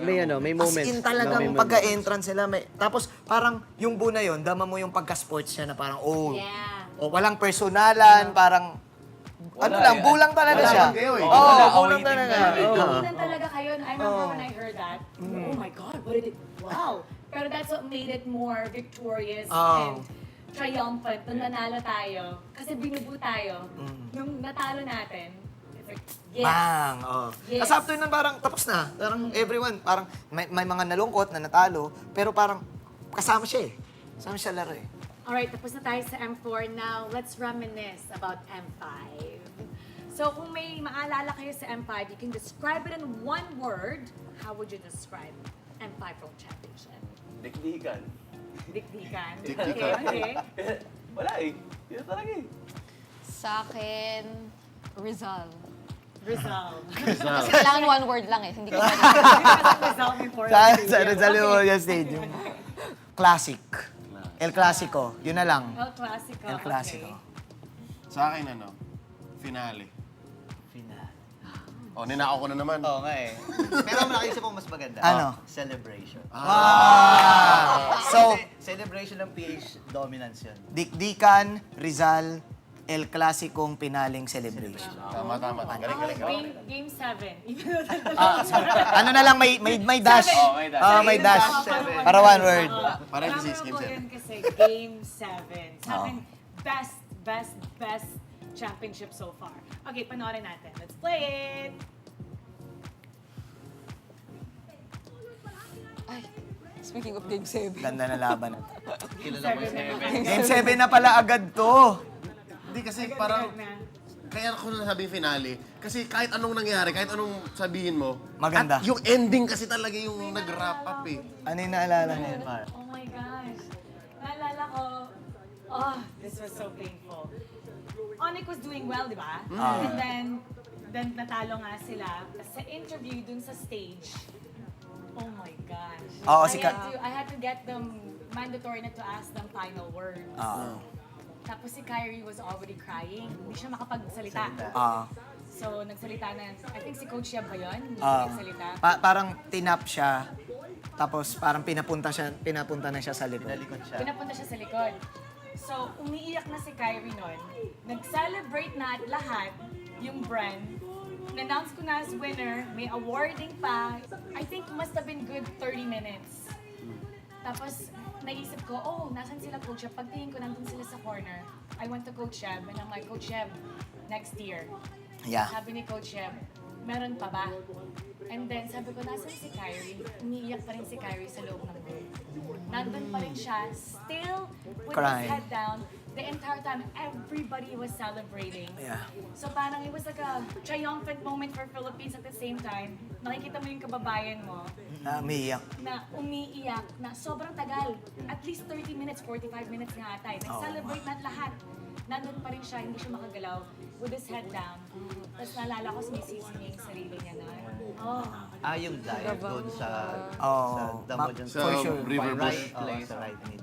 moments. As in talagang pagka-entrance nila, tapos parang yung bu na yun, dama mo yung pagka-sports niya na parang, o walang personalan, parang, bulang talaga siya. Bulang talaga. Bulang talaga kayo. I remember when I heard that, oh my God, what did it, wow. Pero that's what made it more victorious and triumphant nung nanalo tayo. Kasi binubu tayo. Nung natalo natin, it's like, yes. Bang! Yes. Kasi after nun parang tapos na. Parang everyone, parang may mga nalungkot na natalo, pero parang kasama siya eh. Kasama siya laro eh. Alright, tapos na tayo sa M4. Now, let's reminisce about M5. So, kung may maalala kayo sa M5, you can describe it in one word. How would you describe M5 World Championship? Dikdikan. Dikdikan. Dikdikan. Okay. Wala eh. Yun talaga eh. Sa akin, Rizal. Rizal. Kasi kailangan one word lang eh. Hindi ko Rizal before. Sa Rizal Memorial Stadium. Classic. El Clasico. Yun na lang. El Clasico. El Clasico. Sa akin finale. Ninakaw ko na naman. Oo nga eh. Pero nakisip ko mas maganda. Ano? Celebration. So, Celebration ng PH dominance yun. Dikdikan, Rizal, El Clasicong pinaling celebration. Tama. Galing. Game 7. Ano na lang, may dash. May dash. Para one word. Para Game 7. Kasi Game 7. Sa akin, best championship so far. Okay, panoorin natin. Let's play it! Ay, speaking of Game 7. Ganda na laban. Game 7 na pala agad to. Hindi kasi parang, kaya ako nasabi finale, kasi kahit anong nangyari, kahit anong sabihin mo, maganda. At yung ending kasi talaga yung nag-wrap up eh. Ano yung naalala mo? Oh my gosh. Naalala ko, this was so painful. ONIC was doing well, di ba? And then natalo nga sila. Sa interview dun sa stage, oh my gosh. I had to get them mandatory na to ask them final words. Tapos si Kyrie was already crying. Hindi siya makapagsalita. So, nagsalita na. I think si Coach Yab ba yun? Hindi siya nagsalita. Parang tinap siya, tapos parang pinapunta na siya sa likod. Pinapunta siya sa likod. So, umiiyak na si Kyrie nun. Nag-celebrate na lahat yung brand. Na-announce ko na as winner. May awarding pa. I think must have been good 30 minutes. Tapos, naisip ko, nasan sila Coach Yeb? Pagtingin ko, nandun sila sa corner. I went to Coach Yeb and I'm like, Coach Yeb, next year. Yeah. Sabi ni Coach Yeb, meron pa ba? And then, sabi ko, nasan si Kyrie? Umiiyak pa rin si Kyrie sa loob ng room. Nandun pa rin siya, still with his head down. The entire time, everybody was celebrating. Yeah. So parang it was like a triumphant moment for Philippines at the same time. Nakikita mo yung kababayan mo umiiyak na sobrang tagal. At least 30 minutes, 45 minutes nga ata. Nag-celebrate na lahat. Nandun pa rin siya, hindi siya makagalaw with his head down. Tapos naalala ko, sumisisi niya yung sarili niya na. Yung dive doon sa damo dyan. Sa river bush. Sa right mid.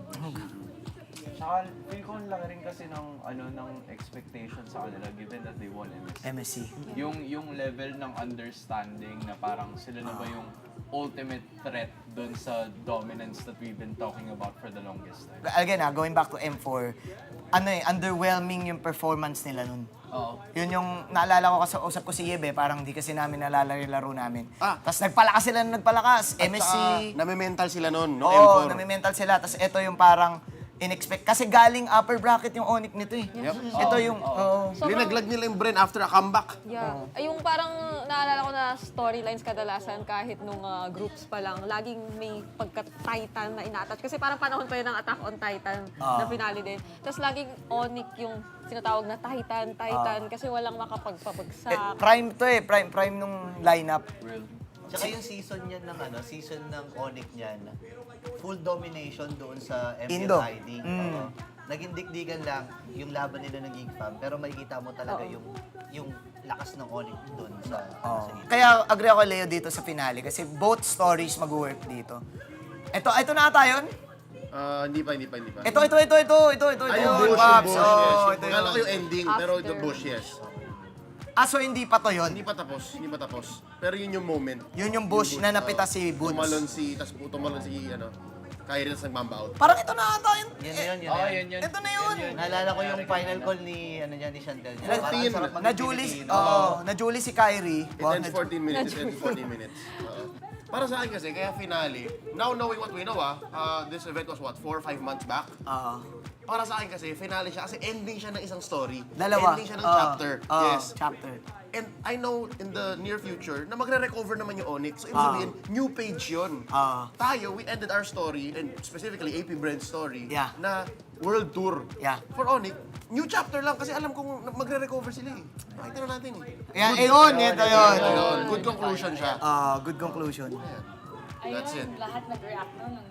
Tsaka feel ko ang laki rin kasi ng expectation sa kanila given that they won MSC. Yung level ng understanding na parang sila na ba yung ultimate threat dun sa dominance that we've been talking about for the longest time. Again, going back to M4, underwhelming yung performance nila nun. Oo. Yun yung naalala ko kasi usap ko si Yebe, parang hindi kasi namin naalala yung laro namin. Tapos nagpalakas sila nung nagpalakas. MSC. Nami-mental sila nun, no? Oo, M4. nami-mental sila. Tapos ito yung parang in-expect. Kasi galing upper bracket yung ONIC nito eh. Ito yung... Linaglag nila yung brain after a comeback. Yeah. Ay, yung parang naalala ko na storylines kadalasan kahit nung groups pa lang, laging may pagka-Titan na ina-attach. Kasi parang panahon pa yun ng Attack on Titan na finale din. Tapos laging ONIC yung sinatawag na Titan, kasi walang makapagpabagsak. Prime to eh. Prime nung lineup. Tsaka yung season niyan ng season ng ONIC niyan, full domination doon sa MPL Indo. ID. Oo. Naging dikdikan lang yung laban nila ng Gigfam, pero makikita mo talaga yung lakas ng ONIC doon sa Indo. Kaya agree ako Leo dito sa finale kasi both stories mag-work dito. Ito na ata yun? Hindi pa. Ito. Ay, yung bush, Pops. yes. Ito Kala ko yun. yung ending, pero the bush, yes. So hindi pa to yun? Hindi pa tapos. Pero yun yung moment. Yun yung bush na napita si Boots. Tumalon si Kyrie tas nagmamba out. Parang ito na ata yun. Yun. Ito na yun. Naalala ko yung final call ni Chantel. Na-Julie si Kyrie. It ends 14 minutes. Para sa akin kasi, kaya finale, now knowing what we know this event was 4 or 5 months back? Para sa akin kasi, finale siya kasi ending siya ng isang story. Dalawa. Ending siya ng chapter. Yes. Chapter. And I know in the near future na magre-recover naman yung Onyx. So, ibig sabihin, new page yun. Tayo, we ended our story, and specifically AP Brand's story, na world tour. For Onyx, new chapter lang kasi alam kong magre-recover sila eh. Makita na natin eh. Ito yun. Good conclusion siya. Good conclusion. That's it. Lahat nag-react nun nung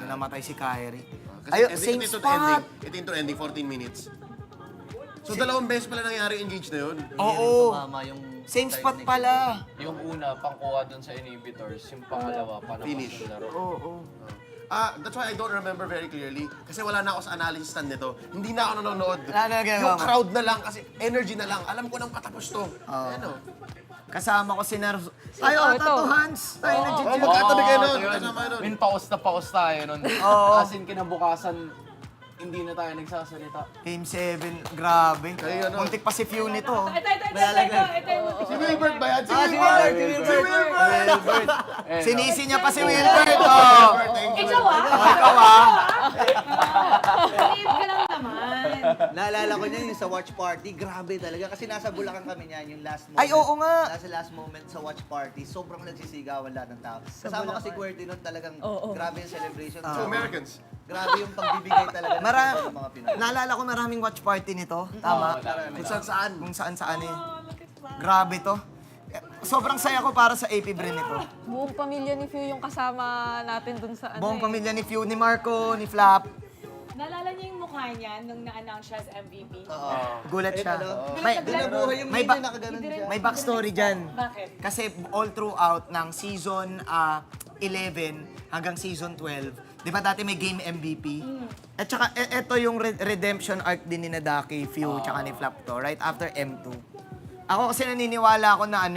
Nung namatay si Kyrie. Kasi Same spot. Ito into ending, 14 minutes. So, dalawang beses pala nangyari engage na yun. Oo. Same spot pala. Yung una, pangkuha dun sa inhibitors. Yung pangalawa, Finish. laro. Oo. That's why I don't remember very clearly. Kasi wala na ako sa analysis stand nito. Hindi na ako nanonood. Wala na ginagawa Yung mo. crowd na lang kasi energy na lang. Alam ko nang patapos to. Ano? Kasama ko si Nerv. Ay, ito. Tattoo Hands. Ay, nag-GG. Magkatabi kayo nun. Yun. Kasama nun. Min paus na paus tayo nun. Oo. As in, kinabukasan, hindi na tayo nagsasalita. Game 7. Grabe. Kayo, ano? Muntik pa si Few nito. Ito. Si Wilbert ba yan? Si Wilbert. Sinisi niya pa si Wilbert. Ikaw Ikaw Believe ka lang naman. Naalala ko niya yung sa watch party, grabe talaga. Kasi nasa Bulacan kami niyan, yung last moment. Ay, oo nga. Nasa last moment sa watch party, sobrang nagsisigawan lahat ng tao. Kasama kasi QWERTY nun talagang grabe yung celebration. So, Americans. Grabe yung pagbibigay talaga ng mga Pinoy. Naalala ko maraming watch party nito. Tama. Kung saan-saan. Kung saan-saan eh. Grabe to. Sobrang saya ko para sa AP Brin nito. Buong pamilya ni Few yung kasama natin dun sa Buong pamilya ni Few, ni Marco, ni Flap. Naalala niyo yung mukha niya nung na-announce siya as MVP? Gulat siya. Dinabuhay yung may, meme na nakaganon siya. may backstory dyan. Bakit? Kasi all throughout ng season 11 hanggang season 12, di ba dati may game MVP? At saka ito yung redemption arc din ni Nadaki, Few, tsaka ni Flap to, right after M2. Ako kasi naniniwala ako na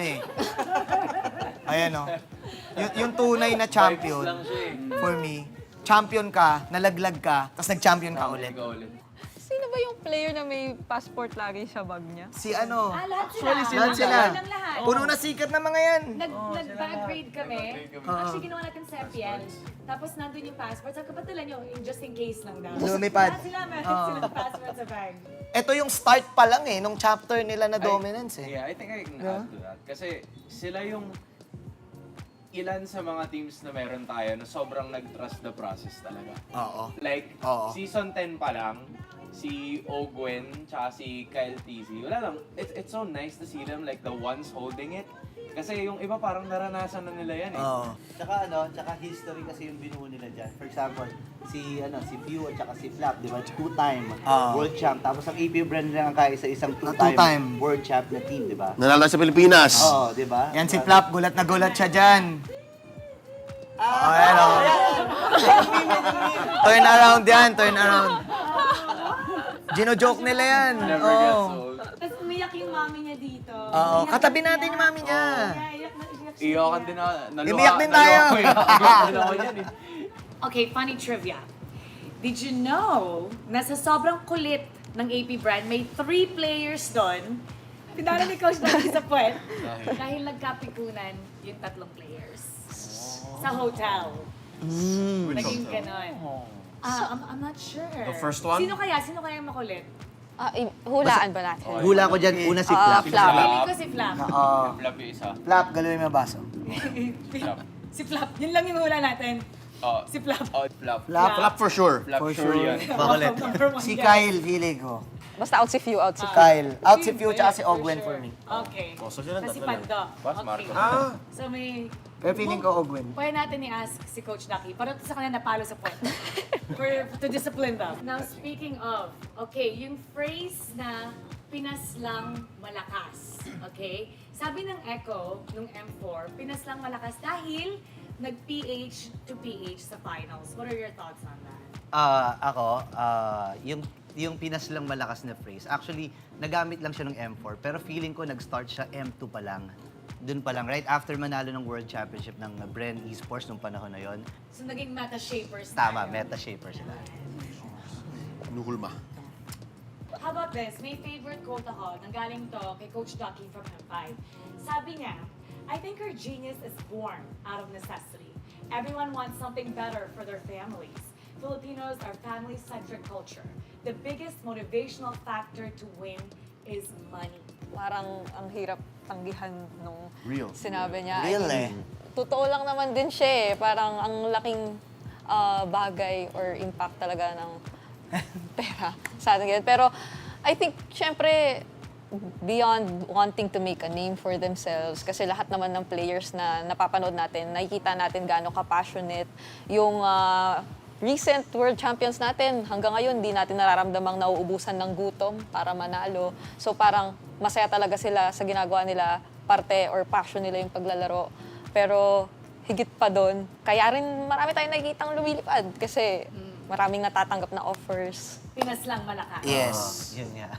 ayan o. Yung tunay na champion, for me, champion ka, nalaglag ka, tapos nag-champion ka ulit. Sino ba yung player na may passport lagi sa bag niya? Si ano? Lahat sila. Lahat sila. Lahat. Puno na sikat na mga yan. Nag-bag grade kami. Actually, ginawa natin sa MPL. Tapos nandun yung passport. Sabi ko, patulan nyo, just in case lang daw. Lumipad. Lahat sila, meron silang passport sa bag. Ito yung start pa lang nung chapter nila na dominance Yeah, I think I can add to that. Kasi sila yung ilan sa mga teams na meron tayo na sobrang nag-trust the process talaga. Oo. Like, season 10 pa lang, si Ogwen, tsaka si Kyle TZ, wala lang, it's so nice to see them like the ones holding it. Kasi yung iba parang naranasan na nila yan eh. Tsaka history kasi yung binuo nila dyan. For example, si Pew at saka si Flap, di ba? Two-time world champ. Tapos ang AP brand lang kaya sa isang two-time world champ na team, di ba? Nanalo sa Pilipinas. Oo, di ba? Yan si Flap, gulat na gulat siya dyan. Ayan o. Turn around yan, turn around. Gino-joke nila yan. Never gets Oo. old. Tapos umiyak yung mami niya dito. Oo, katabi natin yung mami niya. Iyakan din ako. Umiyak din tayo. Naluha din ako yan eh. Okay, funny trivia. Did you know na sa sobrang kulit ng AP brand, may 3 players doon, pinala ni Coach Daki sa puwet dahil nagkapikunan yung 3 players sa hotel. Naging ganon. I'm not sure. The first one? Sino kaya yung makulit? Hulaan ba natin? Hula ko dyan, una si Flap. Feeling ko si Flap. Flap yung isa. Flap, galawin mo yung baso. Si Flap. Yun lang yung hula natin. Si Flap. Flap. Flap for sure. Flap For sure sure. yan. Makulit. Si Kyle, feeling ko. Basta out si Few, out si Few. Kyle. Out si Few, tsaka si Ogwen for me. Okay. Oh, so sila Kasi tatlo lang. Pando. Pas, Okay. Marco. So may... Pero feeling ko Ogwen. Pwede natin i-ask si Coach Ducky. Para sa kanya napalo sa puwet. To discipline them. Now, speaking of, okay, yung phrase na Pinas lang malakas. Okay? Sabi ng Echo, nung M4, Pinas lang malakas dahil nag-PH to PH sa finals. What are your thoughts on that? Yung Pinas lang malakas na phrase, actually, nagamit lang siya ng M4, pero feeling ko nag-start siya M2 pa lang. Doon pa lang, right after manalo ng World Championship ng Bren Esports nung panahon na yon. So, naging meta-shapers Tama, tayo. meta-shaper sila. Nuhulma. How about this? May favorite quote ako. Nanggaling to kay Coach Ducky from M5. Sabi niya, I think our genius is born out of necessity. Everyone wants something better for their families. Filipinos are family-centric culture. The biggest motivational factor to win is money. Parang ang hirap tanggihan nung Real. sinabi niya. Real I mean, totoo lang naman din siya eh. Parang ang laking bagay or impact talaga ng pera sa atin. Pero I think, syempre, beyond wanting to make a name for themselves, kasi lahat naman ng players na napapanood natin, nakikita natin gaano ka-passionate yung recent World Champions natin. Hanggang ngayon, di natin nararamdamang nauubusan ng gutom para manalo. So parang masaya talaga sila sa ginagawa nila, parte or passion nila yung paglalaro. Pero higit pa doon, kaya rin marami tayong nakikitang lumilipad kasi maraming natatanggap na offers. Pinas lang malakas. Yes. Yun nga.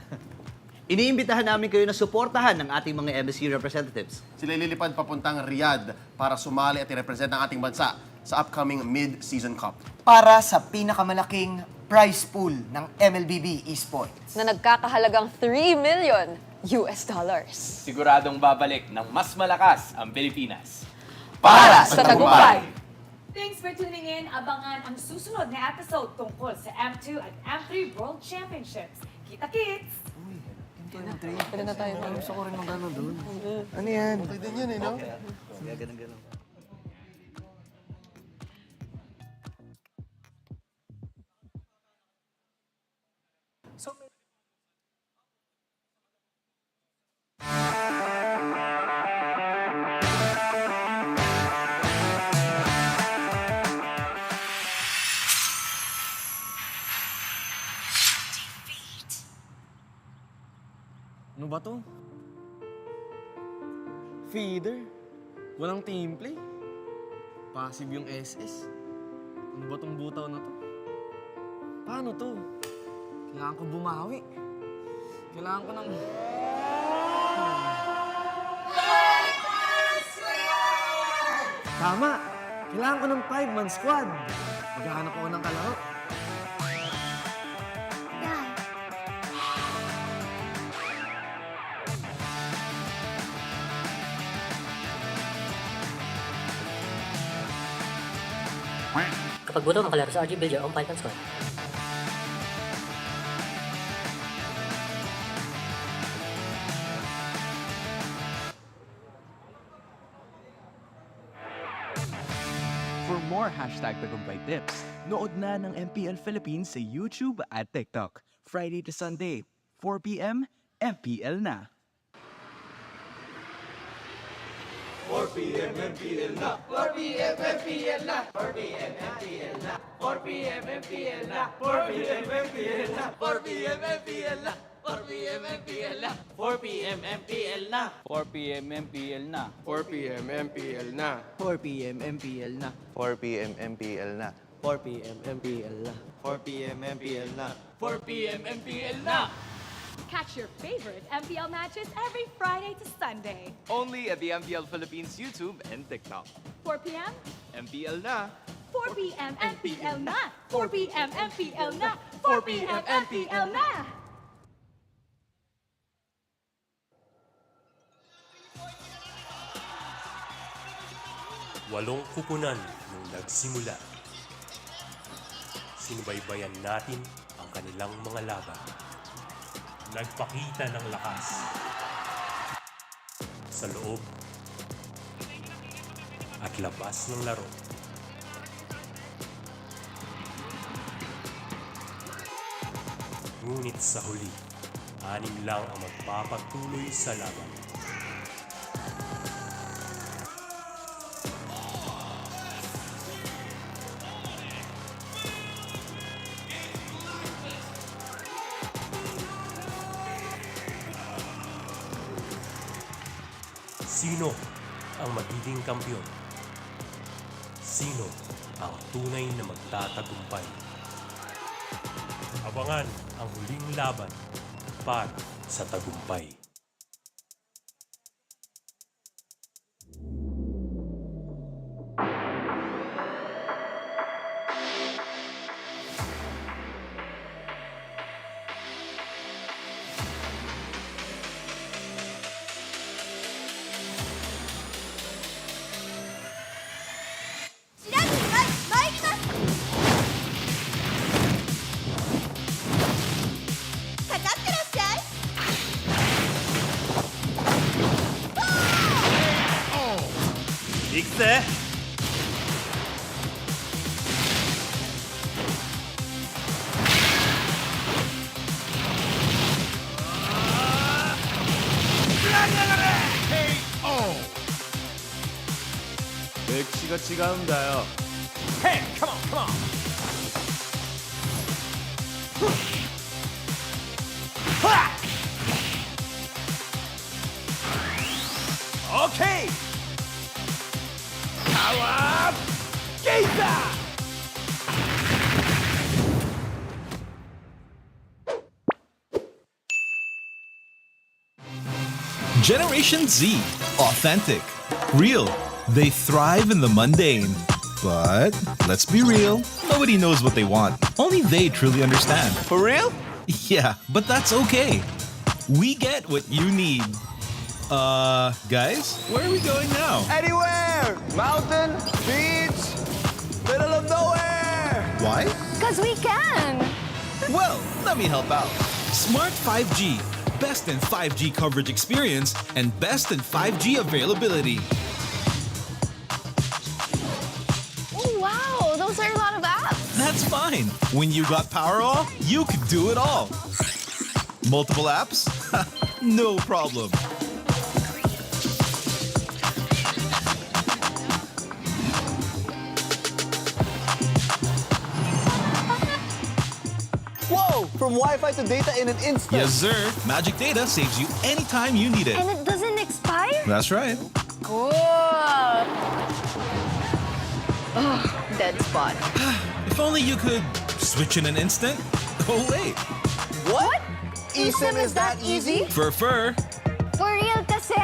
Iniimbitahan namin kayo na suportahan ng ating mga MSC representatives. Sila lilipad papuntang Riyadh para sumali at i-represent ang ating bansa sa upcoming Mid-Season Cup. Para sa pinakamalaking prize pool ng MLBB Esports. Na nagkakahalagang $3 million. Siguradong babalik ng mas malakas ang Pilipinas. Para sa tagumpay! Thanks for tuning in. Abangan ang susunod na episode tungkol sa M2 at M3 World Championships. Kita-kits! Pwede na tayo. Gusto ko rin mag ano doon. Ano yan? Okay din yan eh, no? Ganun. Ano ba to? Feeder? Walang team play? Passive yung SS? Ano ba tong butaw na to? Paano to? Kailangan ko bumawi. Kailangan ko ng... Tama! Kailangan ko ng 5-man squad. Maghahanap ako ng kalaro. Kapag buto makalaro sa RG, build your own 5-man squad. For more #tagumpay tips, nood na ng MPL Philippines sa YouTube at TikTok. Friday to Sunday, 4 p.m., MPL na. 4 p.m. MPL na. 4 p.m. MPL na. 4 p.m. MPL na. 4 p.m. MPL na. 4 p.m. MPL na. 4 p.m. MPL na. 4 p.m. MPL na. 4 p.m. MPL na. 4 p.m. MPL na. 4 p.m. MPL na. 4 p.m. MPL na. 4 p.m. MPL na. 4 p.m. MPL na. 4 p.m. MPL na. 4 p.m. MPL na. Catch your favorite MPL matches every Friday to Sunday. Only at the MPL Philippines YouTube and TikTok. 4 p.m. MPL na. 4 p.m. MPL na. 4 p.m. MPL na. 4 p.m. MPL na. Walong kupunan nung nagsimula. Sinubaybayan natin ang kanilang mga laban. Nagpakita ng lakas sa loob at labas ng laro. Ngunit sa huli, 6 lang ang magpapatuloy sa laban. Sino ang magiging kampiyon? Sino ang tunay na magtatagumpay? Abangan ang huling laban para sa tagumpay. Ikse! 맥시가違うんだよ. Hey, come on, come on! Okay! Power! Giga! Generation Z. Authentic. Real. They thrive in the mundane. But let's be real, nobody knows what they want. Only they truly understand. For real? Yeah, but that's okay. We get what you need. Guys, where are we going now? Anywhere! Mountain, beach, middle of nowhere! Why? Because we can. Well, let me help out. Smart 5G. Best in 5G coverage experience and best in 5G availability. Oh, wow. Those are a lot of apps. That's fine. When you got Powerall, you can do it all. Multiple apps? No problem. Whoa! From Wi-Fi to data in an instant. Yes, sir. Magic Data saves you anytime you need it. And it doesn't expire? That's right. Cool. Oh, dead spot. If only you could switch in an instant. Oh, wait. What? eSIM is that easy? For For real kasi.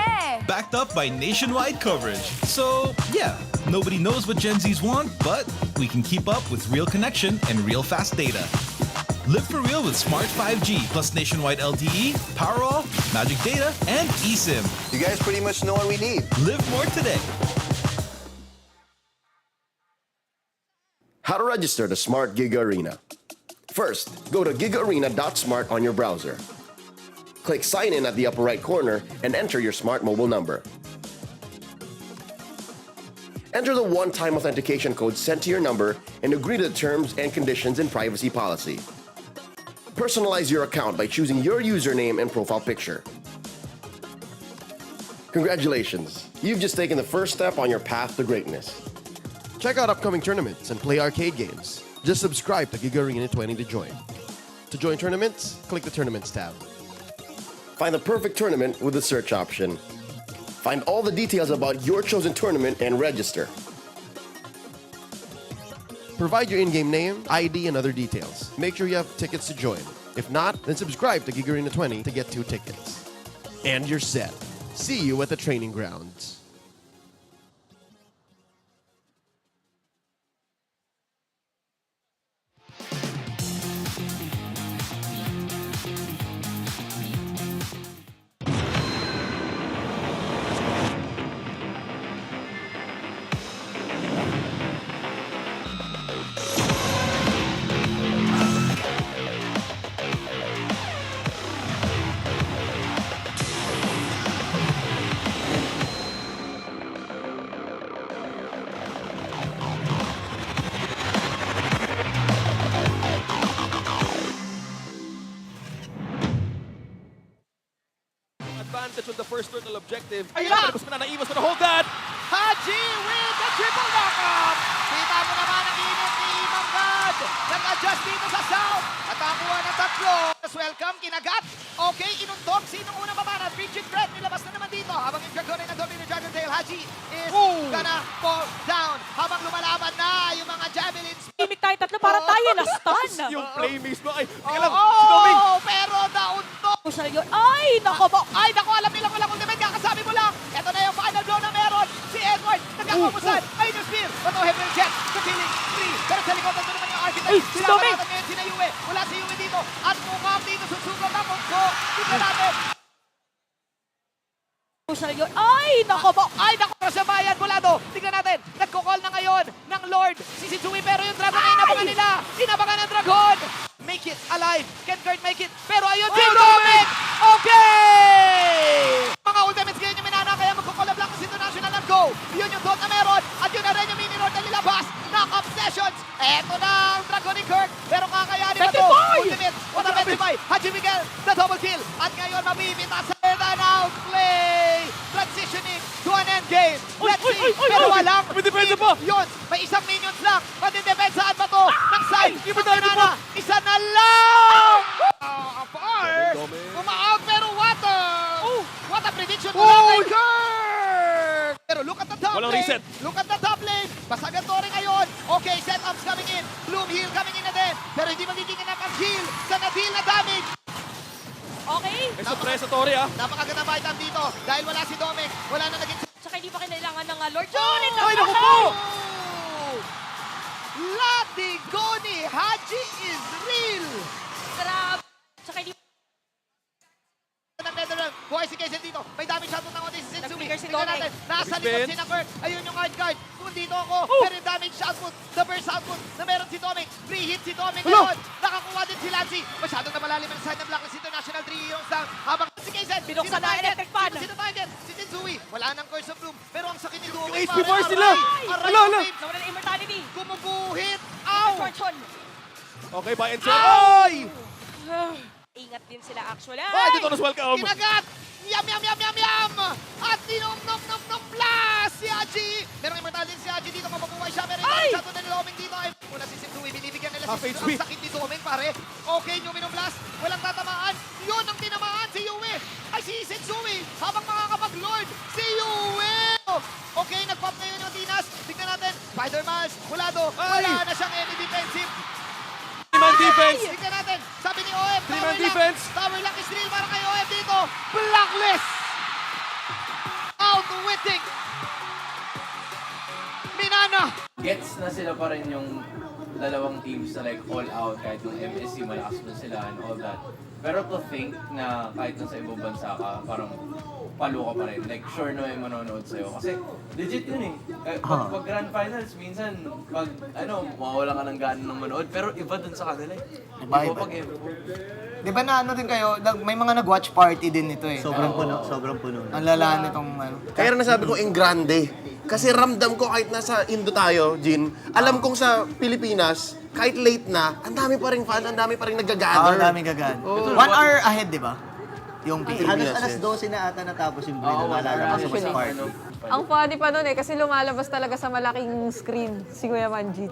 backed up by nationwide coverage. So, yeah, nobody knows what Gen Zs want, but we can keep up with real connection and real fast data. Live for real with Smart 5G plus nationwide LTE, Powerall, Magic Data, and eSIM. You guys pretty much know what we need. Live more today. How to register the Smart Giga Arena. First, go to gigaarena.smart on your browser. Click Sign In at the upper right corner and enter your smart mobile number. Enter the one-time authentication code sent to your number and agree to the terms and conditions and privacy policy. Personalize your account by choosing your username and profile picture. Congratulations, you've just taken the first step on your path to greatness. Check out upcoming tournaments and play arcade games. Just subscribe to Giga Arena 20 to join. To join tournaments, click the Tournaments tab. Find the perfect tournament with the search option. Find all the details about your chosen tournament and register. Provide your in-game name, ID, and other details. Make sure you have tickets to join. If not, then subscribe to Giga Arena 20 to get 2 tickets. And you're set. See you at the training grounds. Advantage on the first turtle objective. Ayun na! Tapos Minana Evos gonna hold that. Haji with the triple knockup! Kita mo naman ang init ni Manggad. Nag-adjust dito sa south. At nakakuha ng tatlo. Welcome, kinagat. Okay, inundog. Sinong unang babana? Rigid Fred, nilabas na naman dito. Habang yung Dragon ng Domino ni Dragon Tail, Haji is gonna fall down. Habang lumalaban na yung mga javelins. Imik tayo tatlo para tayo na-stun. Yung play mismo. Ay, teka lang. Si Doming. Pero naunto. Ay, nako ba? Ay, nako, alam nilang walang ultimate. Kakasabi mo lang. Ito na yung final blow na meron. Si Edward, nagkakamusan. Ayun yung spear. Bato, Hebron Jet. Kapiling. 3. Pero sa likod, ito naman yung architect. Sinaban natin ngayon si Yue. Wala si Yue dito. At mukhang dito susugat ang mundo. Tignan natin. Ay, nako ba? Ay, nako, sa bayan, Bulado. Tignan natin. Nagko-call na ngayon ng Lord. Si Sitsui, pero yung Dragon ay inabangan nila. Inabangan ng Dragon. Make it alive. Can Kurt make it? Pero ayun, Team Dominic! Okay! Mga ultimates ngayon yung Minana, kaya magkukulab lang sa international and go. Yun yung dot na meron. At yun na rin yung mini Lord na nilabas. Knock-up sessions. Eto na ang Dragon ni Kurt. Pero kakayanin ba ito? Ultimate. What a 25. Haji Miguel, the double kill. At ngayon, mabibita sa and out play. Transitioning to an end game. Let's see. Pero walang. May depensa pa. Yun, may isang minions lang. Pati-depensaan ba to? Ng side. Ng Minana. Isa na lang! Far! Uma-out pero water! What a prediction mula kay Kurt! Pero look at the top Walang lane. reset. Look at the top lane. Basagan to rin ngayon. Okay, setups coming in. Bloom heal coming in na din. Pero hindi magiging enough ang heal sa na-deal na damage. Okay. May surpresa, Tori, ah. Napakaganda ba item dito? Dahil wala si Dominic. Wala na naging... Tsaka hindi pa kinailangan ng Lord John. Ay, naku po! Latigo ni Haji is real! Grabe. Tsaka hindi Buhay si Kaisen dito. May damage shot ng konti si Setsumi. Nag-trigger si Tingnan Dominic. natin. Nasa likod si Kurt. Ayun yung hard card. Kung dito ako, pero yung damage output, the burst output na meron si Dominic. Free hit si Dominic ngayon. Nakakuha din si Lancy. Masyadong na malalim ang side ng Blacklist International 3 heroes lang. Habang si Kaisen, binuksan na electric fan. Sino target? Si Setsui. Wala nang Curse of Bloom. Pero ang sakit ni Dominic. Yung HP force nila. Aray, Wala. nawala na immortality. Kumubuhit. Ow! Fortune. Okay, buy and sell. Ay! Ingat din sila actually. Ay, dito na welcome. Kinagat! Yum, yum, yum, yum, yum! At nom blast si Haji! Merong immortality si Haji dito, mapabuhay siya. Pero yung shot na niloming dito ay muna si Sitsui. Binibigyan nila si Sitsui. Ang sakit ni Doming, pare. Okay, Numinum blast. Walang tatamaan. Yun ang tinamaan si Yue. Ay si Sitsui. Habang makakapag-lord si Yue. Okay, nag-pop ngayon yung Tinas. Tignan natin. Spider-Mans, Bulado. Wala na siyang any defensive. 3-man defense. Tignan natin. Sabi ni OM, Three-man defense. Tower lang is real para kay OM dito. Blacklist. Outwitting. Minana. Gets na sila pa rin yung dalawang teams na like all out kahit yung MSC malakas na sila and all that. Pero to think na kahit nasa ibang bansa ka, parang palo ka pa rin. Like sure na may manonood sa'yo. Kasi legit yun eh. Pag grand finals, minsan pag mawawala ka ng gana ng manood. Pero iba dun sa kanila eh. Iba pag Evo. Di ba na ano din kayo, may mga nag-watch party din nito eh. Sobrang puno. Ang lala nitong ano. Kaya nasabi ko in grande. Kasi ramdam ko kahit nasa Indo tayo, Jin, alam kong sa Pilipinas, kahit late na, ang dami pa ring fan, ang dami pa ring nag-gather. Ang dami gagan. 1 hour ahead, di ba? Yung Halos alas 12 na ata natapos yung video. Naalala ko sa party. Ang funny pa nun kasi lumalabas talaga sa malaking screen si Kuya Manjin.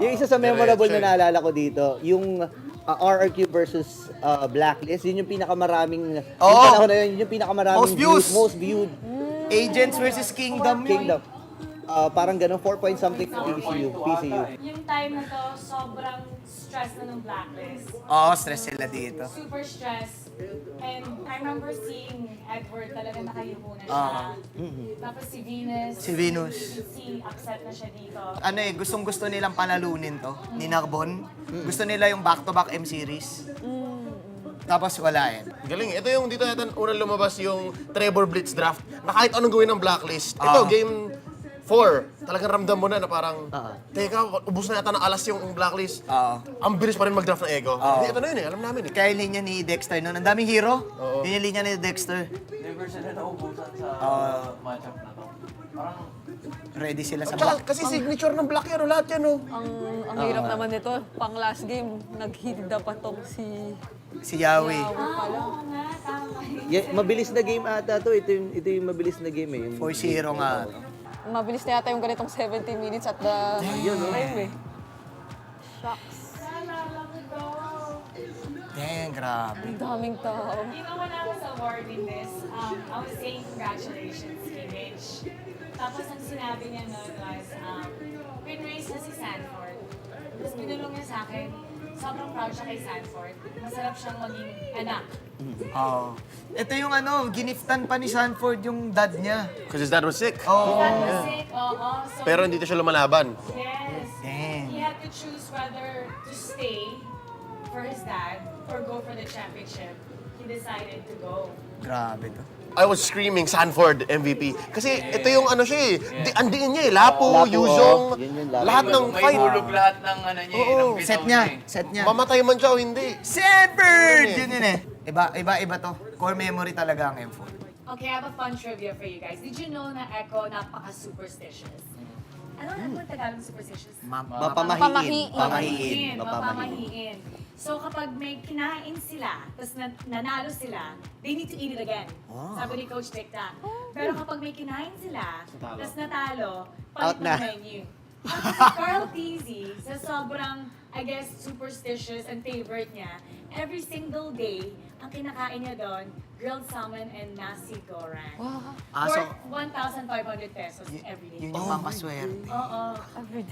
Yung isa sa memorable na naalala ko dito, yung RRQ versus Blacklist, yun yung pinakamaraming, yung panahon na yun, yung pinakamaraming Most views. most viewed. Agents versus Kingdom. Parang ganun, 4 point something PCU. Yung time na to, sobrang stress na ng Blacklist. Oo, stress sila dito. Super stress. And I remember seeing Edward talaga nakayuko na siya. Tapos si Venus. Si Venus. Si upset na siya dito. Ano gustong-gusto nilang panalunin to, ni Narbon. Gusto nila yung back-to-back M-Series. Tapos wala Galing. Ito yung dito natin unang lumabas yung Trevor Blitz draft na kahit anong gawin ng Blacklist. Ito, game 4. Talagang ramdam mo na parang, teka, ubus na yata ng alas yung Blacklist. Ang bilis pa rin mag-draft ng Ego. Ito na yun alam namin Kaya yung linya ni Dexter noon, ang daming hero. Yun yung linya ni Dexter. Never sila naubusan sa matchup na to. Parang ready sila sa Black. Kasi signature ng Black yan, lahat yan. Ang hirap naman nito, pang last game, naghilda pa tong si Yahweh. Oo nga, tama. Mabilis na game ata to. Ito yung mabilis na game eh. 4-0 nga. Mabilis na yata yung ganitong 70 minutes at the time eh. Shucks. Dang, grabe. Ang daming tao. You know, when I was awarding this, I was saying congratulations, Image. Tapos ang sinabi niya noon was, pinraise na si Sanford. Tapos binulong niya sa akin, sobrang proud siya kay Sanford. Masarap siyang maging anak. Ito yung giniftan pa ni Sanford yung dad niya. Because his dad was sick. Oo. Sick, oo. So, Pero hindi siya lumalaban. yes. He had to choose whether to stay for his dad or go for the championship. He decided to go. Grabe to. I was screaming Sanford MVP. Kasi ito yung siya eh. Andiin niya eh. Lapo, Yuzhong, lahat ng may fight. hulog lahat ng niya ng Set niya. Mamatay man siya o hindi. Sanford! Yun eh. Iba to. Core memory talaga ang M4. Okay, I have a fun trivia for you guys. Did you know na Echo napaka-superstitious? Ano ang Tagalog superstitious? Mapamahiin. So kapag may kinain sila, tapos nanalo sila, they need to eat it again. Sabi ni Coach Tekta. Pero kapag may kinain sila, tapos natalo, palit ng menu. Tapos si Carl Tizzy, sa sobrang, I guess, superstitious and favorite niya, every single day, ang kinakain niya doon, grilled salmon and nasi goreng. For 1,500 pesos every day. Yun yung pampaswerte. Oo.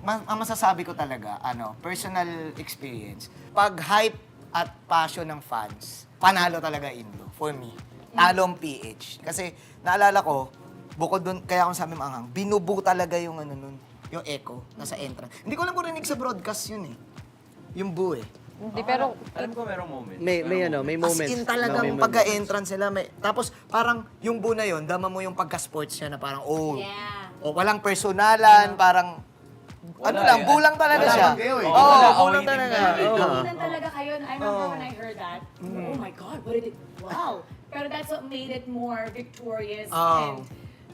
Ang masasabi ko talaga, personal experience, pag hype at passion ng fans, panalo talaga Indo, for me. Talo ang PH. Kasi naalala ko, bukod doon, kaya akong sabi maanghang, binubu talaga yung yung echo, nasa entrance. Hindi ko lang rinig sa broadcast yun eh. Yung boo eh. Hindi, pero alam ko merong moment. May moments. As in talagang pagka-entrance sila. Tapos parang yung boo na yun, dama mo yung pagka-sports niya na parang, o walang personalan, parang, bulang talaga siya. Bulang talaga. Bulan talaga kayo. I remember when I heard that, oh my God, what did it, wow. Pero that's what made it more victorious and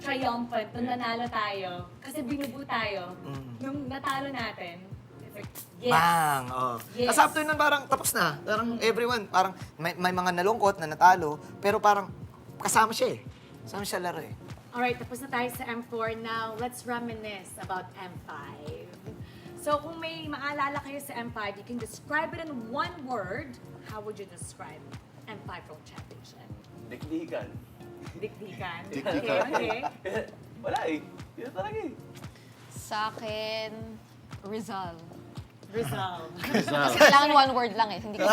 triumphant nung nanalo tayo. Kasi binubu tayo. Nung natalo natin, yes. Bang! Yes. Tapos after nun parang tapos na. Parang everyone, parang may mga nalungkot na natalo, pero parang kasama siya eh. Kasama siya laro eh. Alright, tapos na tayo sa M4. Now, let's reminisce about M5. So, kung may maalala kayo sa M5, you can describe it in one word. How would you describe M5 World Championship? Dikdikan. Dikdikan. Dikdikan. Okay. Wala eh. Yun talaga eh. sa akin, Rizal. Rizal. Kasi kailangan one word lang eh. Hindi ko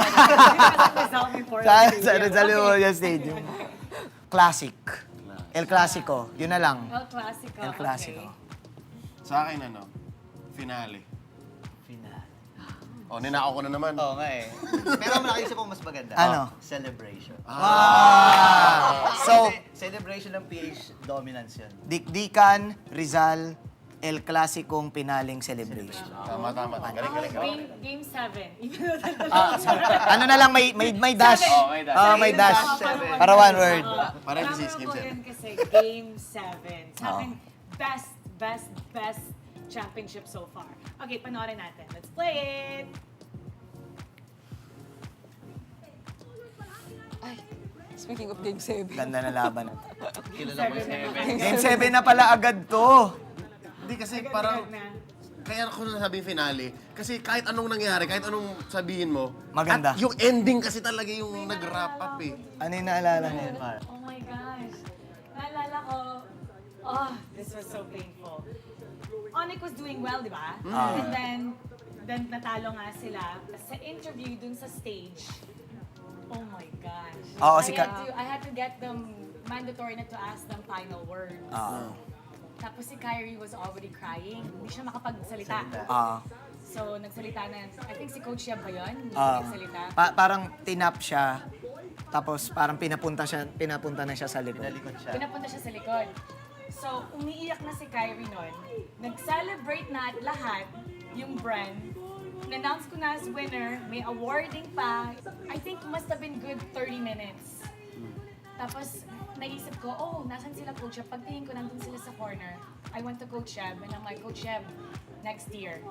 Sa Rizal Memorial Stadium. Classic. El Clasico. Yun na lang. El Clasico. El Clasico. Sa akin finale. Oh, ninako ko na naman. Oo nga eh. Pero nakisip ko mas maganda. Ano? Celebration. So, celebration ng PH dominance yun. Dikdikan, Rizal, El Clasicong pinaling celebration. Tama. Galing. Game 7. Ano na lang, may dash. May dash. Para one word. Parenthesis, game 7. Kasi Game 7. Sa akin, best championship so far. Okay, panoorin natin. Let's play it! Ay, speaking of Game 7. Ganda na laban. Game 7 na pala agad to. Hindi kasi parang, kaya ako nasabing finale, kasi kahit anong nangyari, kahit anong sabihin mo, maganda. At yung ending kasi talaga yung nag-wrap up eh. Ano yung naalala niya? Oh my gosh. Naalala ko, this was so painful. ONIC was doing well, di ba? And then natalo nga sila. Sa interview dun sa stage, oh my gosh. I had to get them mandatory na to ask them final words. Tapos si Kyrie was already crying. Hindi siya makapagsalita. So, nagsalita na, I think si Coach Yab ba yun? Hindi nagsalita. Parang tinap siya, tapos parang pinapunta na siya sa likod. Pinapunta siya sa likod. So, umiiyak na si Kyrie nun. Nag-celebrate na at lahat yung brand. Na-announce ko na as winner, may awarding pa. I think must have been good 30 minutes. Tapos, naisip ko, nasan sila Coach Yab? Pagtingin ko, nandun sila sa corner. I went to Coach Yab and I'm like, Coach Yab, next year.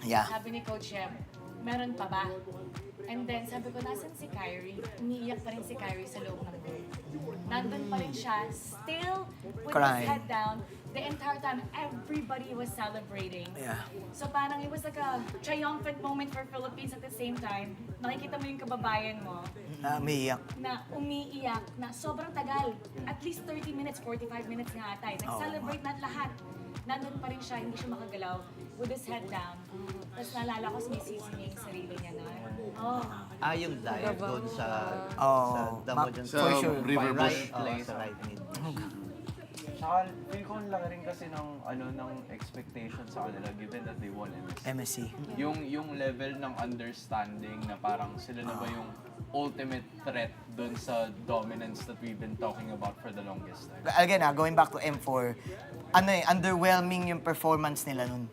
Yeah. Sabi ni Coach Yab, meron pa ba? And then sabi ko, nasan si Kyrie? Umiiyak pa rin si Kyrie sa loob ng room. Nandun pa rin siya, still with his head down. The entire time, everybody was celebrating. Yeah. So parang it was like a triumphant moment for Philippines at the same time. Nakikita mo yung kababayan mo Umiiyak. na umiiyak na sobrang tagal. At least 30 minutes, 45 minutes nga ata. Nag-celebrate na lahat. Nandun pa rin siya, hindi siya makagalaw with his head down. Tapos naalala ko, sinisisi niya yung sarili niya na. Yung live doon sa damo dyan sa River Bush. Sa right mid. Saka, feel ko ang laki rin kasi ng expectation sa kanila given that they won MSC. Yung level ng understanding na parang sila na ba yung ultimate threat dun sa dominance that we've been talking about for the longest time. Again, going back to M4, underwhelming yung performance nila nun.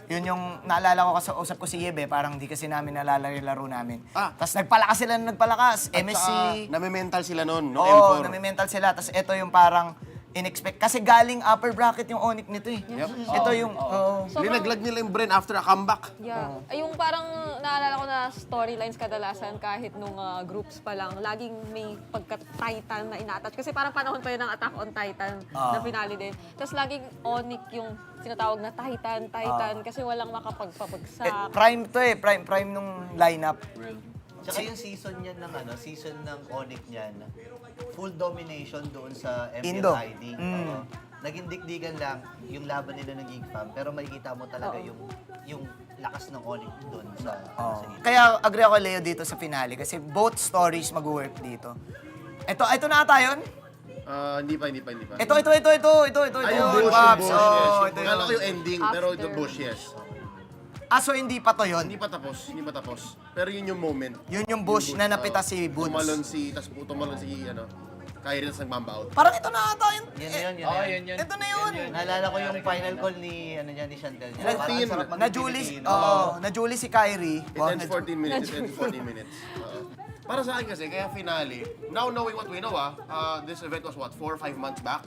Yun yung naalala ko kasi usap ko si Yebe, parang di kasi namin naalala yung laro namin. Tapos nagpalakas. MSC. Nami-mental sila nun, no Oo, M4. nami-mental sila. Tapos ito yung parang kasi galing upper bracket yung ONIC nito eh. Ito yung... Linaglag nila yung brain after a comeback. Yeah. Yung parang naalala ko na storylines kadalasan kahit nung groups pa lang, laging may pagka-Titan na ina-attach. Kasi parang panahon pa yun ng Attack on Titan na finale din. Tapos laging ONIC yung tinatawag na Titan, kasi walang makapagpabagsak. Prime to eh. Prime nung lineup. Tsaka yung season niyan ng season ng ONIC niyan, full domination doon sa MPL ID. Naging dikdigan lang yung laban nila ng Gigfam, pero makikita mo talaga yung lakas ng ONIC doon sa ito. Kaya agree ako Leo dito sa finale kasi both stories mag-work dito. Ito na ata yun? Hindi pa. Ito. Yung bush. Ito Kala ko yung ending, pero the bush, yes. So hindi pa to yun? Hindi pa tapos. Pero yun yung moment. Yun yung bush na napita si Boots. Tumalon si Kyrie na nagmamba out. Parang ito na ata yun. Yun. Ito na yun. Naalala ko yung final call ni Chantel. Na-Julie si Kyrie. It ends 14 minutes. Para sa akin kasi, kaya finale, now knowing what we know this event was 4 or 5 months back?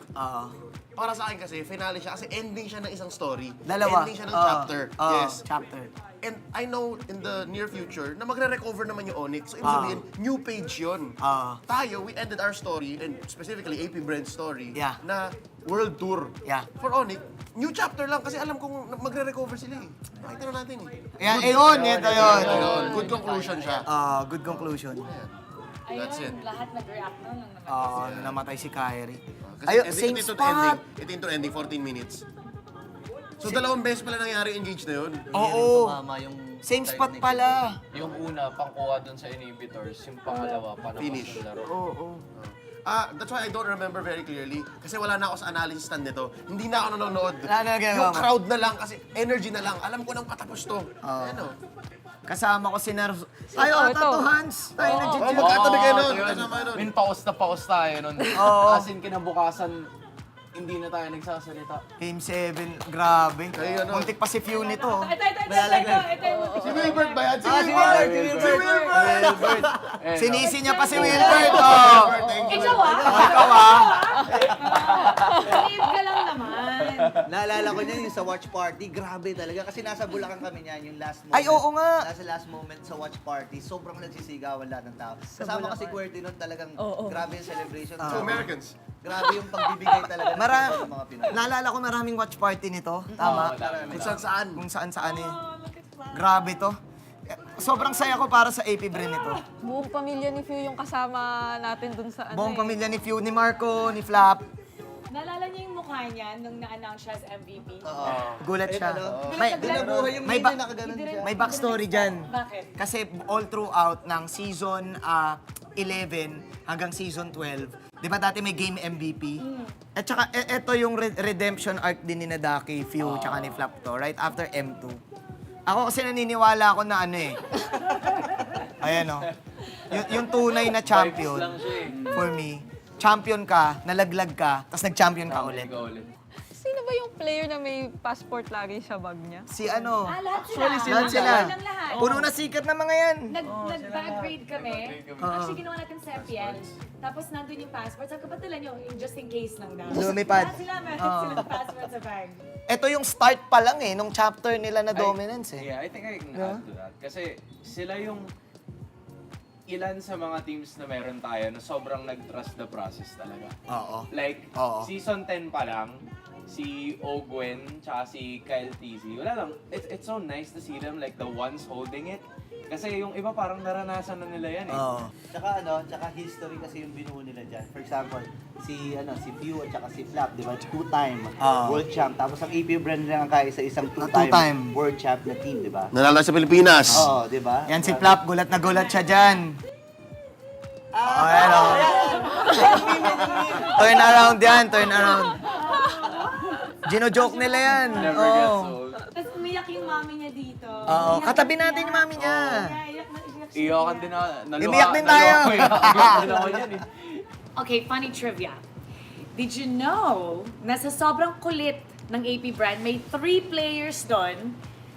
Para sa akin kasi, finale siya kasi ending siya ng isang story. Dalawa. Ending siya ng chapter. Yes. Chapter. And I know in the near future na magre-recover naman yung ONIC. So, ibig sabihin, new page yun. Tayo, we ended our story, and specifically AP Brand's story, na world tour. For ONIC, new chapter lang kasi alam kong magre-recover sila eh. Makita na natin eh. Ito yun. Good conclusion siya. Good conclusion. That's it. Lahat nag-react nun nung namatay si Kyrie. Ayun, same spot. Ito into ending, 14 minutes. So, dalawang beses pala nangyari engage na yun. Oo. Same spot pala. Yung una, pangkuha dun sa inhibitors. Yung pangalawa, Finish. sa laro. That's why I don't remember very clearly. Kasi wala na ako sa analysis stand nito. Hindi na ako nanonood. Yung crowd na lang, kasi energy na lang. Alam ko nang patapos to. Kasama ko si Nerf. Tayo ata to, Hans. Tayo nag-jujutsu. Magkatabi kayo nun. Kasama yun. Min, paus tayo nun. As in, kinabukasan, hindi na tayo nagsasalita. Game 7, grabe. Muntik pa si Few nito. Ito. Si Wilbert ba yan? Si Wilbert. Sinisi niya pa si Wilbert. Ikaw Believe ka lang naman. Naalala ko niya yung sa watch party, grabe talaga. Kasi nasa Bulacan kami niyan, yung last moment. Ay, oo nga. Nasa last moment sa watch party, sobrang nagsisigawan lahat ng tao. Kasama kasi QWERTY nun talagang grabe yung celebration. Two Americans. Grabe yung pagbibigay talaga ng mga Pinoy. Naalala ko maraming watch party nito. Tama. Kung saan eh. Grabe to. Sobrang saya ko para sa AP Bren nito. Buong pamilya ni Few yung kasama natin dun sa Buong pamilya ni Few, ni Marco, ni Flap. Naalala niyo yung mukha niya nung na-announce siya as MVP? Gulat siya. May backstory dyan. Bakit? Kasi all throughout ng season 11 hanggang season 12, di ba dati may game MVP? At saka ito yung redemption arc din ni Daki, Few, tsaka ni Flap to, right after M2. Ako kasi naniniwala ako na ano eh. Ayan o. Yung tunay na champion, for me, champion ka, nalaglag ka, tapos nag-champion ka ulit. Sino ba yung player na may passport lagi sa bag niya? Si ano? Lahat Actually, sila. sila. Lahat. Puno na sikat na mga yan. Nag-bag-grade kami. Actually, ginawa natin sa MPL. Tapos nandun yung passport. Sabi ko, ba't nila nyo? Just in case lang daw. Lumipad. Lahat sila, meron silang passport sa bag. Ito yung start pa lang eh, nung chapter nila na dominance eh. Yeah, I think I can add to that. Kasi sila yung ilan sa mga teams na meron tayo na sobrang nag-trust the process talaga. Oo. Like, season 10 pa lang, si Ogwen, tsaka si Kyle TZ, wala lang, it's so nice to see them, like the ones holding it. Kasi yung iba parang naranasan na nila yan eh. Tsaka history kasi yung binuo nila dyan. For example, si Few at saka si Flap, di ba? Two-time world champ. Tapos ang AP brand lang kaya sa isang two-time world champ na team, di ba? Nanalo sa Pilipinas. Oo, di ba? Yan si Flap, gulat na gulat siya dyan. Ayan o. Turn around yan, turn around. Gino-joke nila yan. Never gets old. Tapos umiyak yung mami niya dito. Oo, katabi natin yung mami niya. Iyakan din na, Umiyak din tayo. Okay, funny trivia. Did you know na sa sobrang kulit ng AP brand, may 3 players doon,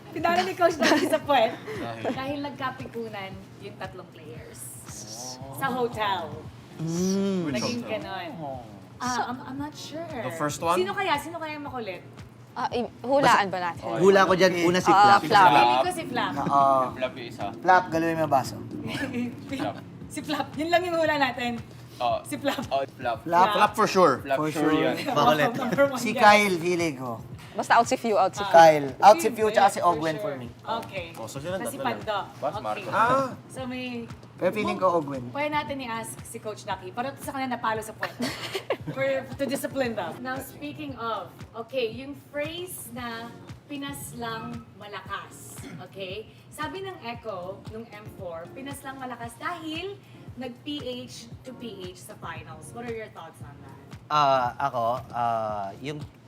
pinala ni Coach Daki sa puwet, dahil nagkapikunan yung 3 players sa hotel. Naging ganon. I'm not sure. The first one? Sino kaya makulit? Hulaan ba natin? Hula ko dyan, una si Flap. Feeling ko si Flap. Flap yung isa. Flap, galawin mo yung baso. Si Flap. Yun lang yung hula natin. Si Flap. Flap. Flap for sure. Flap sure yan. Makulit. Si Kyle, hilig ko. Basta out si Few, out si Few. Kyle. Out si Few, tsaka si Ogwen for me. Okay. So sila Kasi tatlo lang. Pando. Pas Marco. So may... Pero feeling ko Ogwen. Pwede natin i-ask si Coach Ducky. Para sa kanila napalo sa puwet. To discipline them. Now, speaking of, okay, yung phrase na Pinas lang malakas. Okay? Sabi ng Echo, nung M4, Pinas lang malakas dahil nag-PH to PH sa finals. What are your thoughts on that?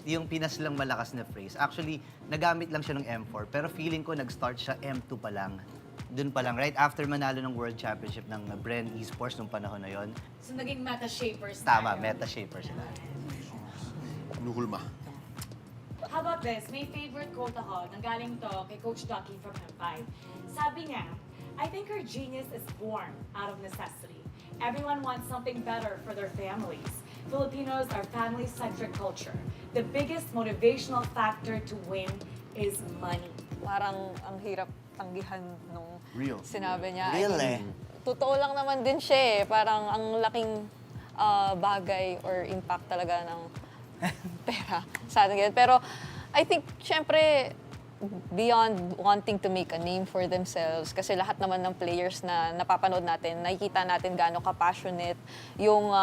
Yung Pinas lang malakas na phrase, actually, nagamit lang siya ng M4, pero feeling ko nag-start siya M2 pa lang. Doon pa lang, right after manalo ng World Championship ng Brand Esports nung panahon na yon. So, naging meta-shapers Tama, tayo. meta-shaper sila. Nuhulma. How about this? May favorite quote ako. Nanggaling to kay Coach Ducky from M5. Sabi niya, I think our genius is born out of necessity. Everyone wants something better for their families. Filipinos are family-centric culture. The biggest motivational factor to win is money. Parang ang hirap tanggihan nung Real. sinabi niya. Real eh. Totoo lang naman din siya eh. Parang ang laking bagay or impact talaga ng pera sa atin. Pero I think, syempre, beyond wanting to make a name for themselves, kasi lahat naman ng players na napapanood natin, nakikita natin gaano ka-passionate yung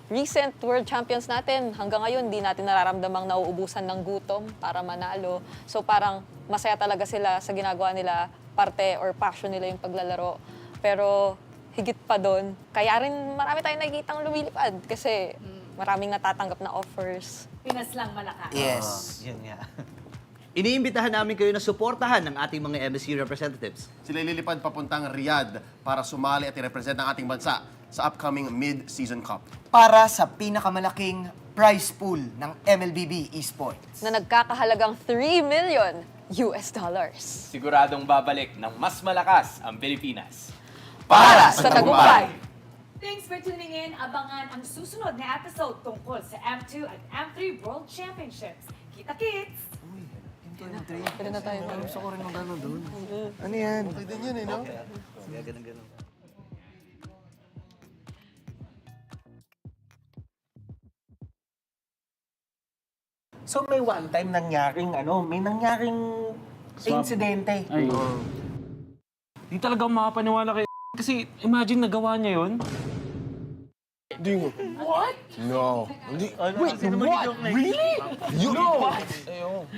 recent world champions natin. Hanggang ngayon, di natin nararamdamang nauubusan ng gutom para manalo. So parang masaya talaga sila sa ginagawa nila, parte or passion nila yung paglalaro. Pero higit pa doon, kaya rin marami tayong nakikitang lumilipad kasi maraming natatanggap na offers. Pinas lang malakas. Yes. Yun nga. Iniimbitahan namin kayo na suportahan ng ating mga MSC representatives. Sila ililipad papuntang Riyadh para sumali at i-represent ang ating bansa sa upcoming Mid-Season Cup. Para sa pinakamalaking prize pool ng MLBB Esports. Na nagkakahalagang $3 million. Siguradong babalik ng mas malakas ang Pilipinas. Para sa tagumpay! Thanks for tuning in. Abangan ang susunod na episode tungkol sa M2 at M3 World Championships. Kita-kits! Pwede na tayo. Gusto ko rin ng gano'n doon. Ano yan? Okay din yun eh, no? Ganun. So may one time nangyaring insidente. Ay. Di talaga ako makapaniwala kay kasi imagine nagawa niya yun. Hindi mo. What? No. Hindi. Wait, what? Really? You No. Ayun.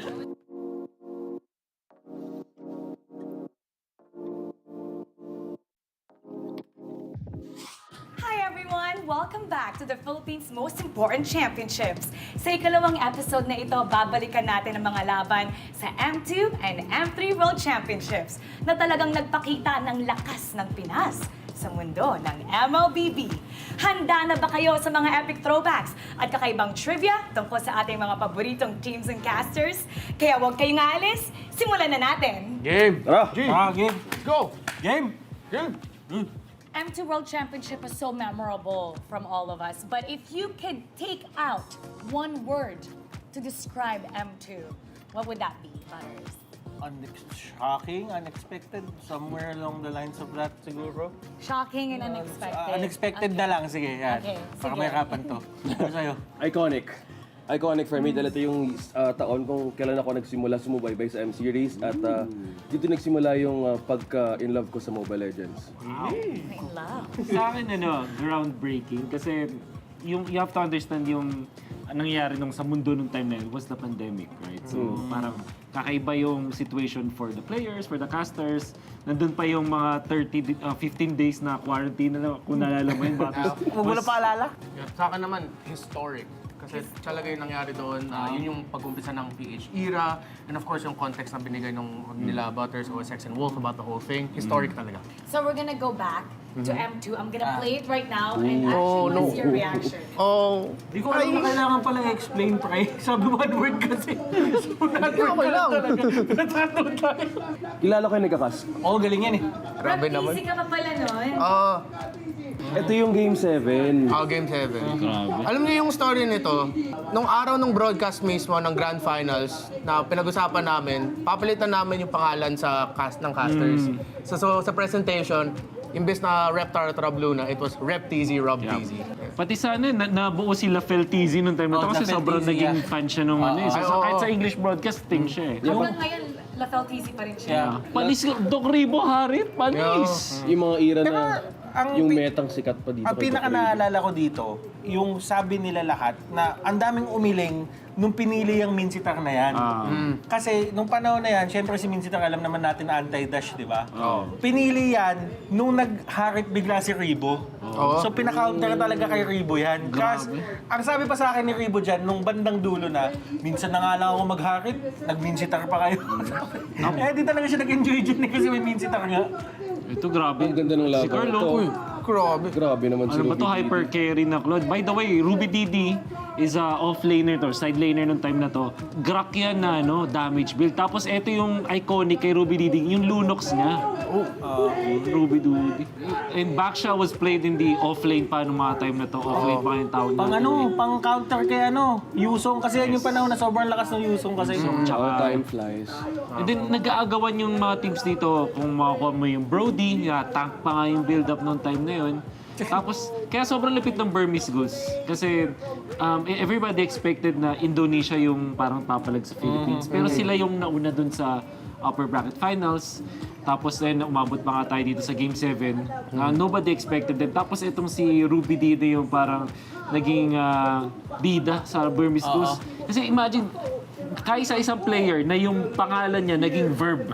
Hi everyone! Welcome back to the Philippines' most important championships. Sa ikalawang episode na ito, babalikan natin ang mga laban sa M2 and M3 World Championships na talagang nagpakita ng lakas ng Pinas sa mundo ng MLBB. Handa na ba kayo sa mga epic throwbacks at kakaibang trivia tungkol sa ating mga paboritong teams and casters? Kaya huwag kayong aalis, simulan na natin! Game. Tara. Game. Let's go. Game. Game. M2 World Championship was so memorable from all of us, but if you could take out one word to describe M2, what would that be, Butters? Shocking, unexpected, somewhere along the lines of that siguro. Shocking and unexpected. Unexpected na lang, sige. Yan. Okay, Para sige. may kapan to. Ano sa'yo? Iconic. Iconic for me dahil ito yung taon kung kailan ako nagsimula sumubaybay sa M-Series at dito nagsimula yung pagka-in love ko sa Mobile Legends. In love. Sa akin, groundbreaking kasi you have to understand yung nangyari nung sa mundo nung time na yun was the pandemic, right? So, parang kakaiba yung situation for the players, for the casters. Nandun pa yung mga 15 days na quarantine na kung naalala mo yun. Huwag mo na paalala? Sa akin naman, historic. Kasi talaga yung nangyari doon, yun yung pag-umpisa ng PH era, and of course yung context na binigay nila Butters, OSX, and Wolf about the whole thing. Historic talaga. So we're gonna go back to M2. I'm gonna play it right now and actually what's your reaction? Oh, Di ko alam na kailangan pala i-explain, pre. Sabi one word kasi. So, okay lang. Natatoon tayo. Kilala ko yung nagkakas. Oo, galing yan eh. Grabe naman. Easy ka pa pala nun. Ito yung Game 7. Game 7. Alam niyo yung story nito, nung araw ng broadcast mismo ng Grand Finals na pinag-usapan namin, papalitan namin yung pangalan sa cast ng casters. So sa presentation, imbes na Rep Tara Luna, it was Rep TZ, Rob TZ. Pati sa nabuo sila Fel TZ nung time na to kasi sobrang naging fan siya nung So, kahit sa English broadcasting siya eh. Hanggang ngayon, Lafel TZ pa rin siya. Panis, Doc Ribo Harit, panis! Yung mga era na yung ang metang sikat pa dito. Ang pinaka naalala ko dito, yung sabi nila lahat na ang daming umiling nung pinili yung Minsitar na yan. Kasi nung panahon na yan, syempre si Minsitar alam naman natin na anti-dash, di ba? Pinili yan nung nag-harit bigla si Ribo. So pinaka-counter talaga kay Ribo yan. Kasi ang sabi pa sa akin ni Ribo dyan, nung bandang dulo na, minsan na nga lang ako mag-harit, nag-Minsitar pa kayo. Di talaga siya nag-enjoy dyan kasi may Minsitar nga. Ito grabe. Ang ganda ng laban. Si Carlo. Grabe naman si Ano ba to, hyper carry na Claude? By the way, Ruby Didi is off laner to, side laner nung time na to. Grak yan na damage build. Tapos ito yung iconic kay Ruby Didi, yung Lunox niya. Ruby Didi. And Baksha was played in the off lane pa nung mga time na to. Off lane pa yung tawag natin. Pang counter kay Yusong kasi yan yung panahon na sobrang lakas ng Yusong kasi. Time flies. And then nag-aagawan yung mga teams dito kung makakuha mo yung Brody, tank pa nga yung build up nung time na yun. Tapos, kaya sobrang lupit ng Burmese Goose. Kasi everybody expected na Indonesia yung parang papalag sa Philippines. Pero sila yung nauna dun sa upper bracket finals. Tapos then, umabot pa nga tayo dito sa Game 7. Nobody expected them. Tapos itong si Ruby Didi yung parang naging bida sa Burmese Goose. Kasi imagine, kaisa-isang player na yung pangalan niya naging verb.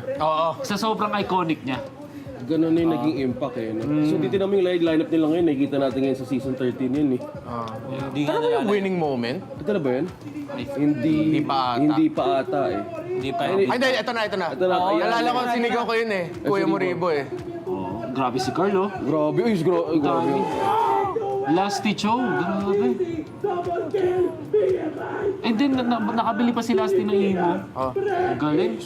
Sa sobrang iconic niya. Ganun na yung naging impact eh. No? So, titignan mo yung lineup nila ngayon, nakikita natin ngayon sa season 13 yun eh. Ano ba yung winning moment? Ito na ba yun? Hindi pa ata eh. Hindi, ito na. Nalala ko, sinigaw ko yun eh. Kuya Moribo eh. Grabe si Carlo. Grabe. Grabe. Lasty Chow. Grabe. And then, nakabili pa si Lasty ng imo. Galing.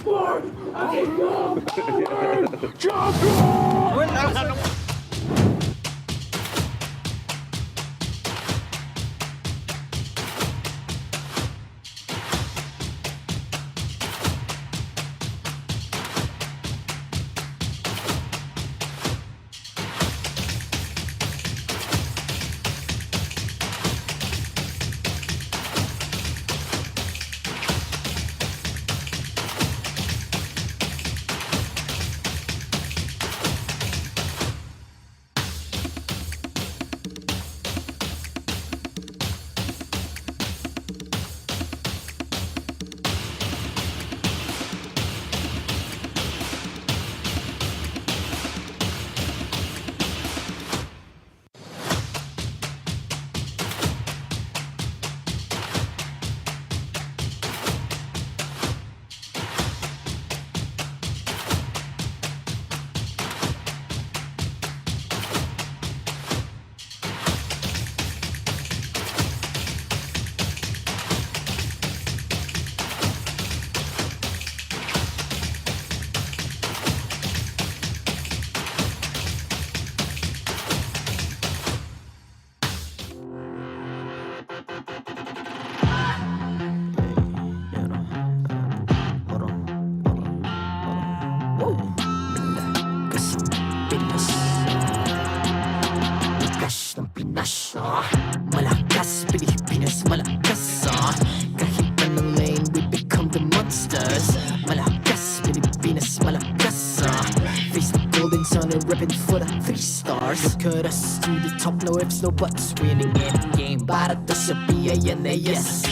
ribbon for the 3 stars. Look at us to the top, no ifs, no buts. Winning any game, para to sa PNAS.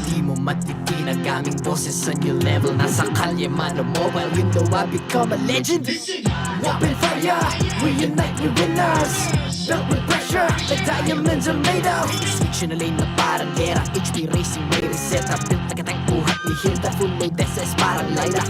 Di mo matitin ang aming boses on your level. Nasa kalye man o mobile, you know I become a legend. Open fire, we unite, we winners. Built with pressure, like diamonds are made of. Switch in a lane na parang gera. HP Racing, may reset up. Built agad ang buhat ni Hilda. Full load SS parang Lyra.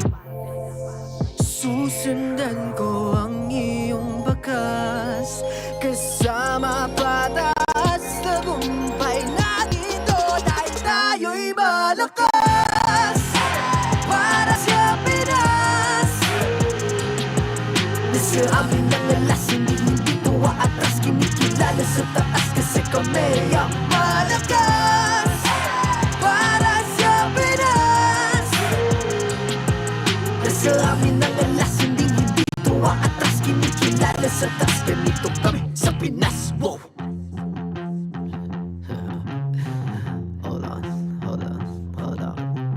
Susundan ko ang iyong bakas. Kasama pataas. Tagumpay na dito dahil tayo'y malakas. Para sa Pinas. Nasa amin ang alas, hindi tuwa atras. Kinikilala sa taas kasi kami ang malakas. Para sa Pinas. Nasa amin ang alas, hindi tuwa atras. Kinikilala sa taas, ganito kami sa Pinas. Wow! Hold on.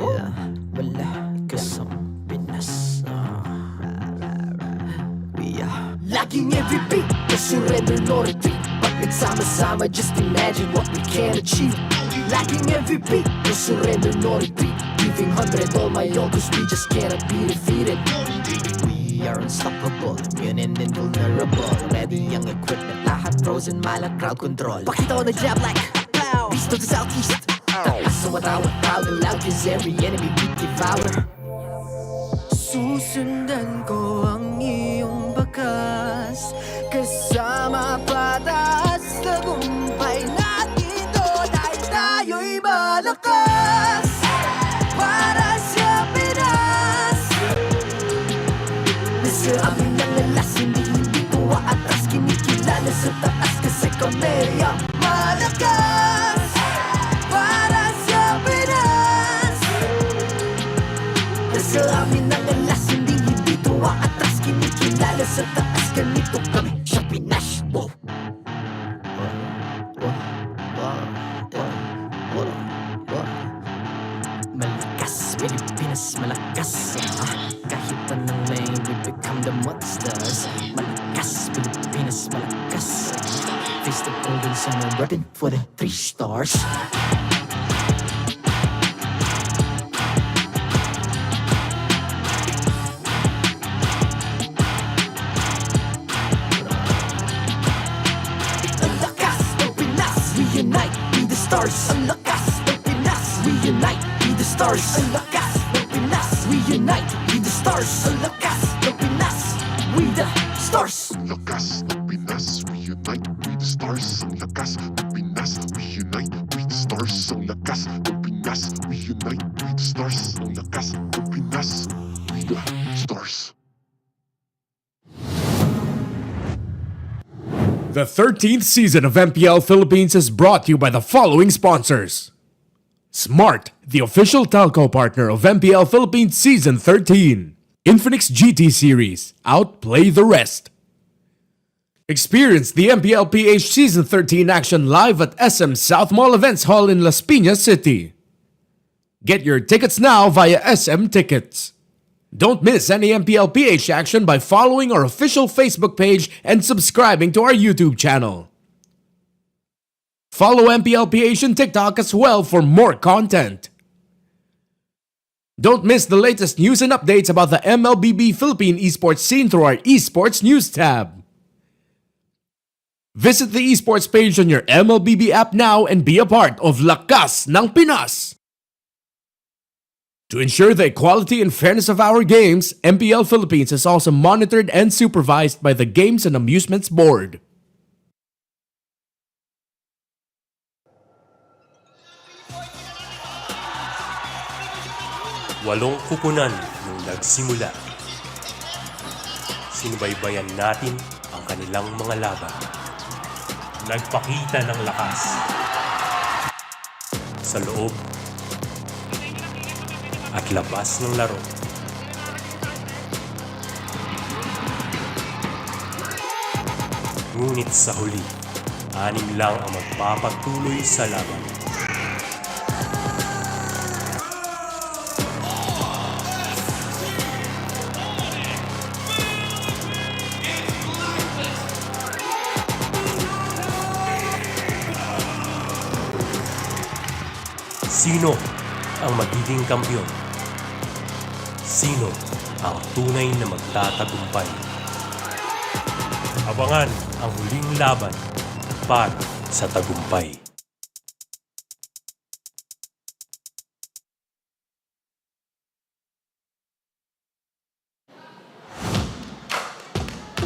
Yeah, wala ka sa Pinas. We are laging MVP, no surrender, no retreat. Pag nagsama-sama, just imagine what we can achieve. Laging MVP, no surrender, no retreat. Giving 100 all my all, cause we just cannot be defeated. We are unstoppable, immune and invulnerable. Ready ang equipment, lahat frozen, malak crowd control. Pakita ko na jab like pow, east to the southeast. Takas sa watawat, proud and loud, cause every enemy we devour. Susundan ko ang iyong bakas. Kasama pataas. Tagumpay na dito dahil tayo'y malakas. Para sa Pinas. Nasa amin ang alas, hindi tuwa atras. Kinikilala sa taas kasi kami ang malakas. Para sa Pinas. Nasa amin ang alas, hindi tuwa atras. Kinikilala sa taas, ganito kami sa Pinas. Wow! Malakas, Pilipinas, malakas. Kahit anong lane, we become the monsters. Malakas, Pilipinas, malakas. Face the golden sun and repping for the 3 stars. Ang lakas ng Pinas, we unite, be the stars. Ang lakas ng Pinas, we unite, be the stars. Ang lakas ng Pinas, we unite, be the stars. Ang lakas ng Pinas, we the stars. Ang lakas ng Pinas, we unite, we the stars. Ang lakas ng Pinas, we unite, we the stars. Ang lakas ng Pinas, we unite, we the stars. Ang lakas ng Pinas, we the stars. The 13th season of MPL Philippines is brought to you by the following sponsors. Smart, the official telco partner of MPL Philippines Season 13. Infinix GT Series, outplay the rest. Experience the MPL-PH Season 13 action live at SM South Mall Events Hall in Las Piñas City. Get your tickets now via SM Tickets. Don't miss any MPL-PH action by following our official Facebook page and subscribing to our YouTube channel. Follow MPL-PH on TikTok as well for more content. Don't miss the latest news and updates about the MLBB Philippine esports scene through our esports news tab. Visit the esports page on your MLBB app now and be a part of Lakas ng Pinas. To ensure the equality and fairness of our games, MPL Philippines is also monitored and supervised by the Games and Amusements Board. Walong kupunan nung nagsimula. Sinubaybayan natin ang kanilang mga laban. Nagpakita ng lakas. Sa loob at labas ng laro. Ngunit sa huli, 6 lang ang magpapatuloy sa laban. Sino ang magiging kampiyon? Sino ang tunay na magtatagumpay? Abangan ang huling laban para sa tagumpay.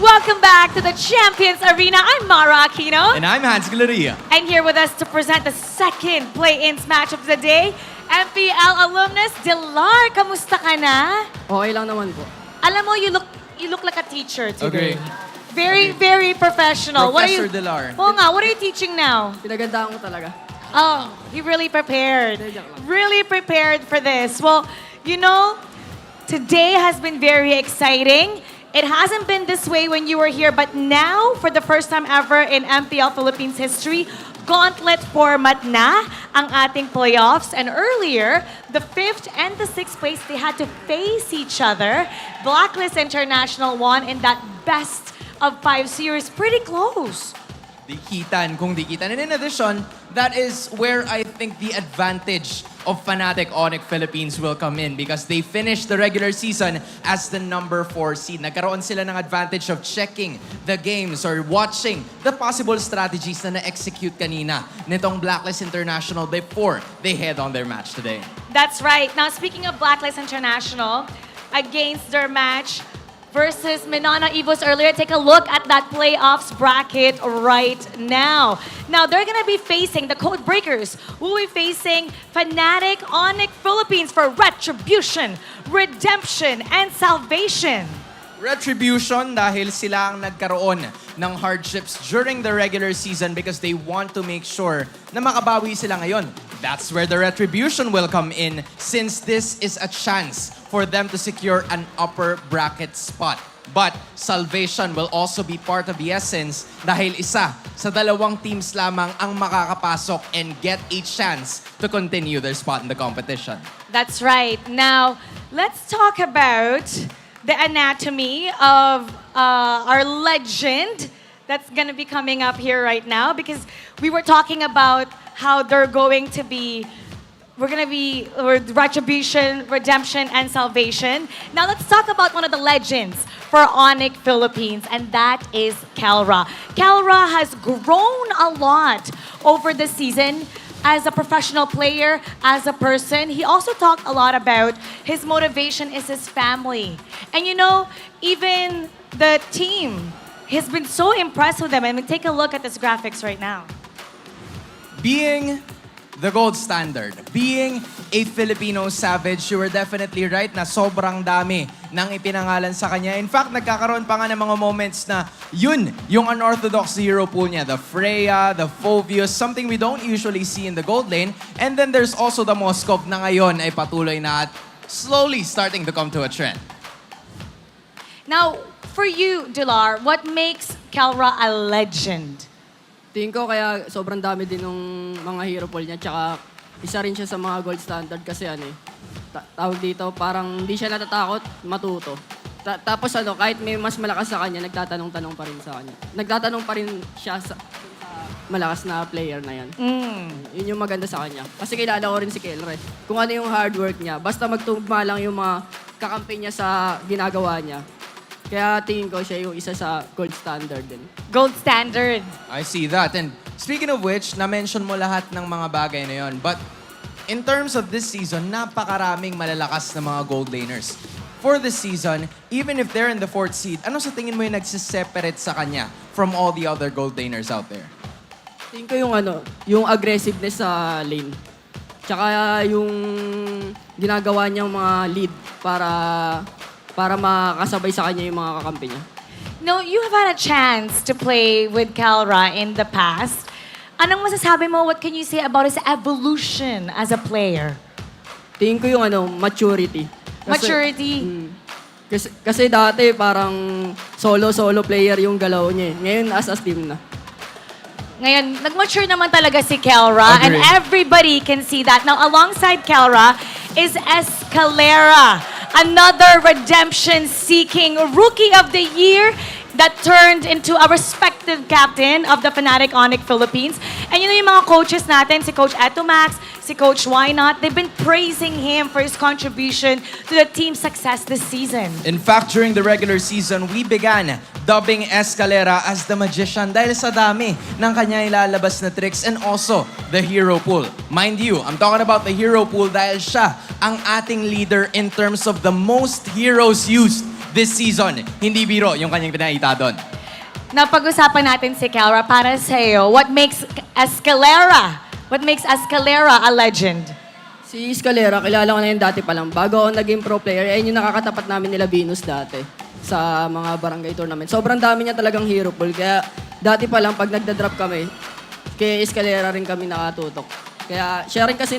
Welcome back to the Champions Arena. I'm Mara Aquino. And I'm Hans Galeria. And here with us to present the second play-ins match of the day, MPL alumnus Dilar. Kamusta ka na? Okay lang naman po. Alam mo, you look like a teacher today. Okay. Very professional. Professor Dilar. Oo nga, what are you teaching now? Pinagandaan ko talaga. Oh, he really prepared. Really prepared for this. Well, you know, today has been very exciting. It hasn't been this way when you were here, but now, for the first time ever in MPL Philippines history, Gauntlet format na ang ating playoffs. And earlier, the 5th and the 6th place, they had to face each other. Blacklist International won in that best of 5 series. Pretty close. Dikitan kung dikitan. And in addition, that is where I think the advantage of Fnatic ONIC Philippines will come in because they finished the regular season as the number 4 seed. Nagkaroon sila ng advantage of checking the games or watching the possible strategies na na-execute kanina nitong Blacklist International before they head on their match today. That's right. Now, speaking of Blacklist International, against their match versus Minana Evos earlier, take a look at that playoffs bracket right now. Now, they're gonna be facing the Code Breakers, who will be facing Fnatic ONIC Philippines for Retribution, Redemption, and Salvation. Retribution dahil sila ang nagkaroon ng hardships during the regular season because they want to make sure na makabawi sila ngayon. That's where the Retribution will come in since this is a chance for them to secure an upper bracket spot. But Salvation will also be part of the essence dahil isa sa dalawang teams lamang ang makakapasok and get a chance to continue their spot in the competition. That's right. Now, let's talk about the anatomy of our legend that's going to be coming up here right now because we were talking about how they're going to be Retribution, Redemption, and Salvation. Now let's talk about one of the legends for ONIC Philippines, and that is Calra. Calra has grown a lot over the season as a professional player, as a person. He also talked a lot about his motivation is his family. And you know, even the team has been so impressed with them. I mean, take a look at this graphics right now. Being the gold standard, being a Filipino savage, you were definitely right na sobrang dami nang ipinangalan sa kanya. In fact, nagkakaroon pa nga ng mga moments na yun, yung unorthodox hero pool niya. The Freya, the Phobius, something we don't usually see in the gold lane. And then there's also the Moskov na ngayon ay patuloy na at slowly starting to come to a trend. Now, for you, Dilar, what makes Calra a legend? Tingin ko kaya sobrang dami din ng mga hero pool niya. Tsaka isa rin siya sa mga gold standard kasi tawag dito, parang hindi siya natatakot matuto. Tapos kahit may mas malakas sa kanya, nagtatanong-tanong pa rin sa kanya. Nagtatanong pa rin siya sa malakas na player na yan. Yun yung maganda sa kanya. Kasi kilala ko rin si Kelre. Kung ano yung hard work niya, basta magtugma lang yung mga kakampi niya sa ginagawa niya. Kaya tingin ko siya yung isa sa gold standard din. Gold standard. I see that. And speaking of which, na-mention mo lahat ng mga bagay na yon. But in terms of this season, napakaraming malalakas na mga gold laners. For this season, even if they're in the 4th seed, ano sa tingin mo yung nagsiseparate sa kanya from all the other gold laners out there? Tingin ko yung aggressiveness sa lane. Tsaka yung ginagawa niyang mga lead para makasabay sa kanya yung mga kakampi niya. No, you have had a chance to play with Calra in the past. Anong masasabi mo? What can you say about his evolution as a player? Tingin ko yung maturity. Maturity? Kasi dati parang solo player yung galaw niya. Ngayon as team na. Ngayon, nag-mature naman talaga si Calra and everybody can see that. Now, alongside Calra is Escalera, another redemption-seeking Rookie of the Year that turned into a respected captain of the Fnatic ONIC Philippines. And you know yung mga coaches natin, si Coach Etomax, si Coach Why Not, they've been praising him for his contribution to the team's success this season. In fact, during the regular season, we began dubbing Escalera as the magician dahil sa dami ng kanya ilalabas na tricks and also the hero pool. Mind you, I'm talking about the hero pool dahil siya ang ating leader in terms of the most heroes used this season. Hindi biro yung kanyang pinakita doon. Napag-usapan natin si Kelra para sa'yo. What makes Escalera a legend? Si Escalera, kilala ko na yun dati pa lang. Bago ako naging pro player, ayun yung nakakatapat namin nila Venus dati sa mga barangay tournament. Sobrang dami niya talagang hero pool. Kaya dati pa lang, pag nagda-drop kami, kay Escalera rin kami nakatutok. Kaya siya rin kasi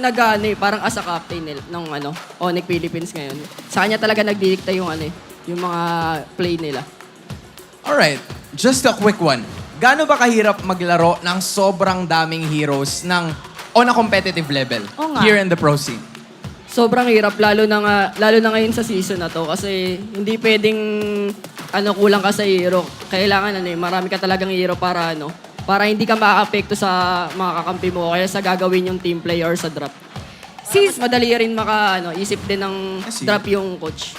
parang as a captain ng ONIC Philippines ngayon. Sa kanya talaga nagdidikta yung yung mga play nila. Alright, just a quick one. Gaano ba kahirap maglaro ng sobrang daming heroes on a competitive level here in the pro scene? Sobrang hirap, lalo na ngayon sa season na to kasi hindi pwedeng kulang ka sa hero. Kailangan marami ka talagang hero para hindi ka makaka-apekto sa mga kakampi mo kaya sa gagawin yung team play or sa drop. Mas madali rin isip din ng drop yung coach.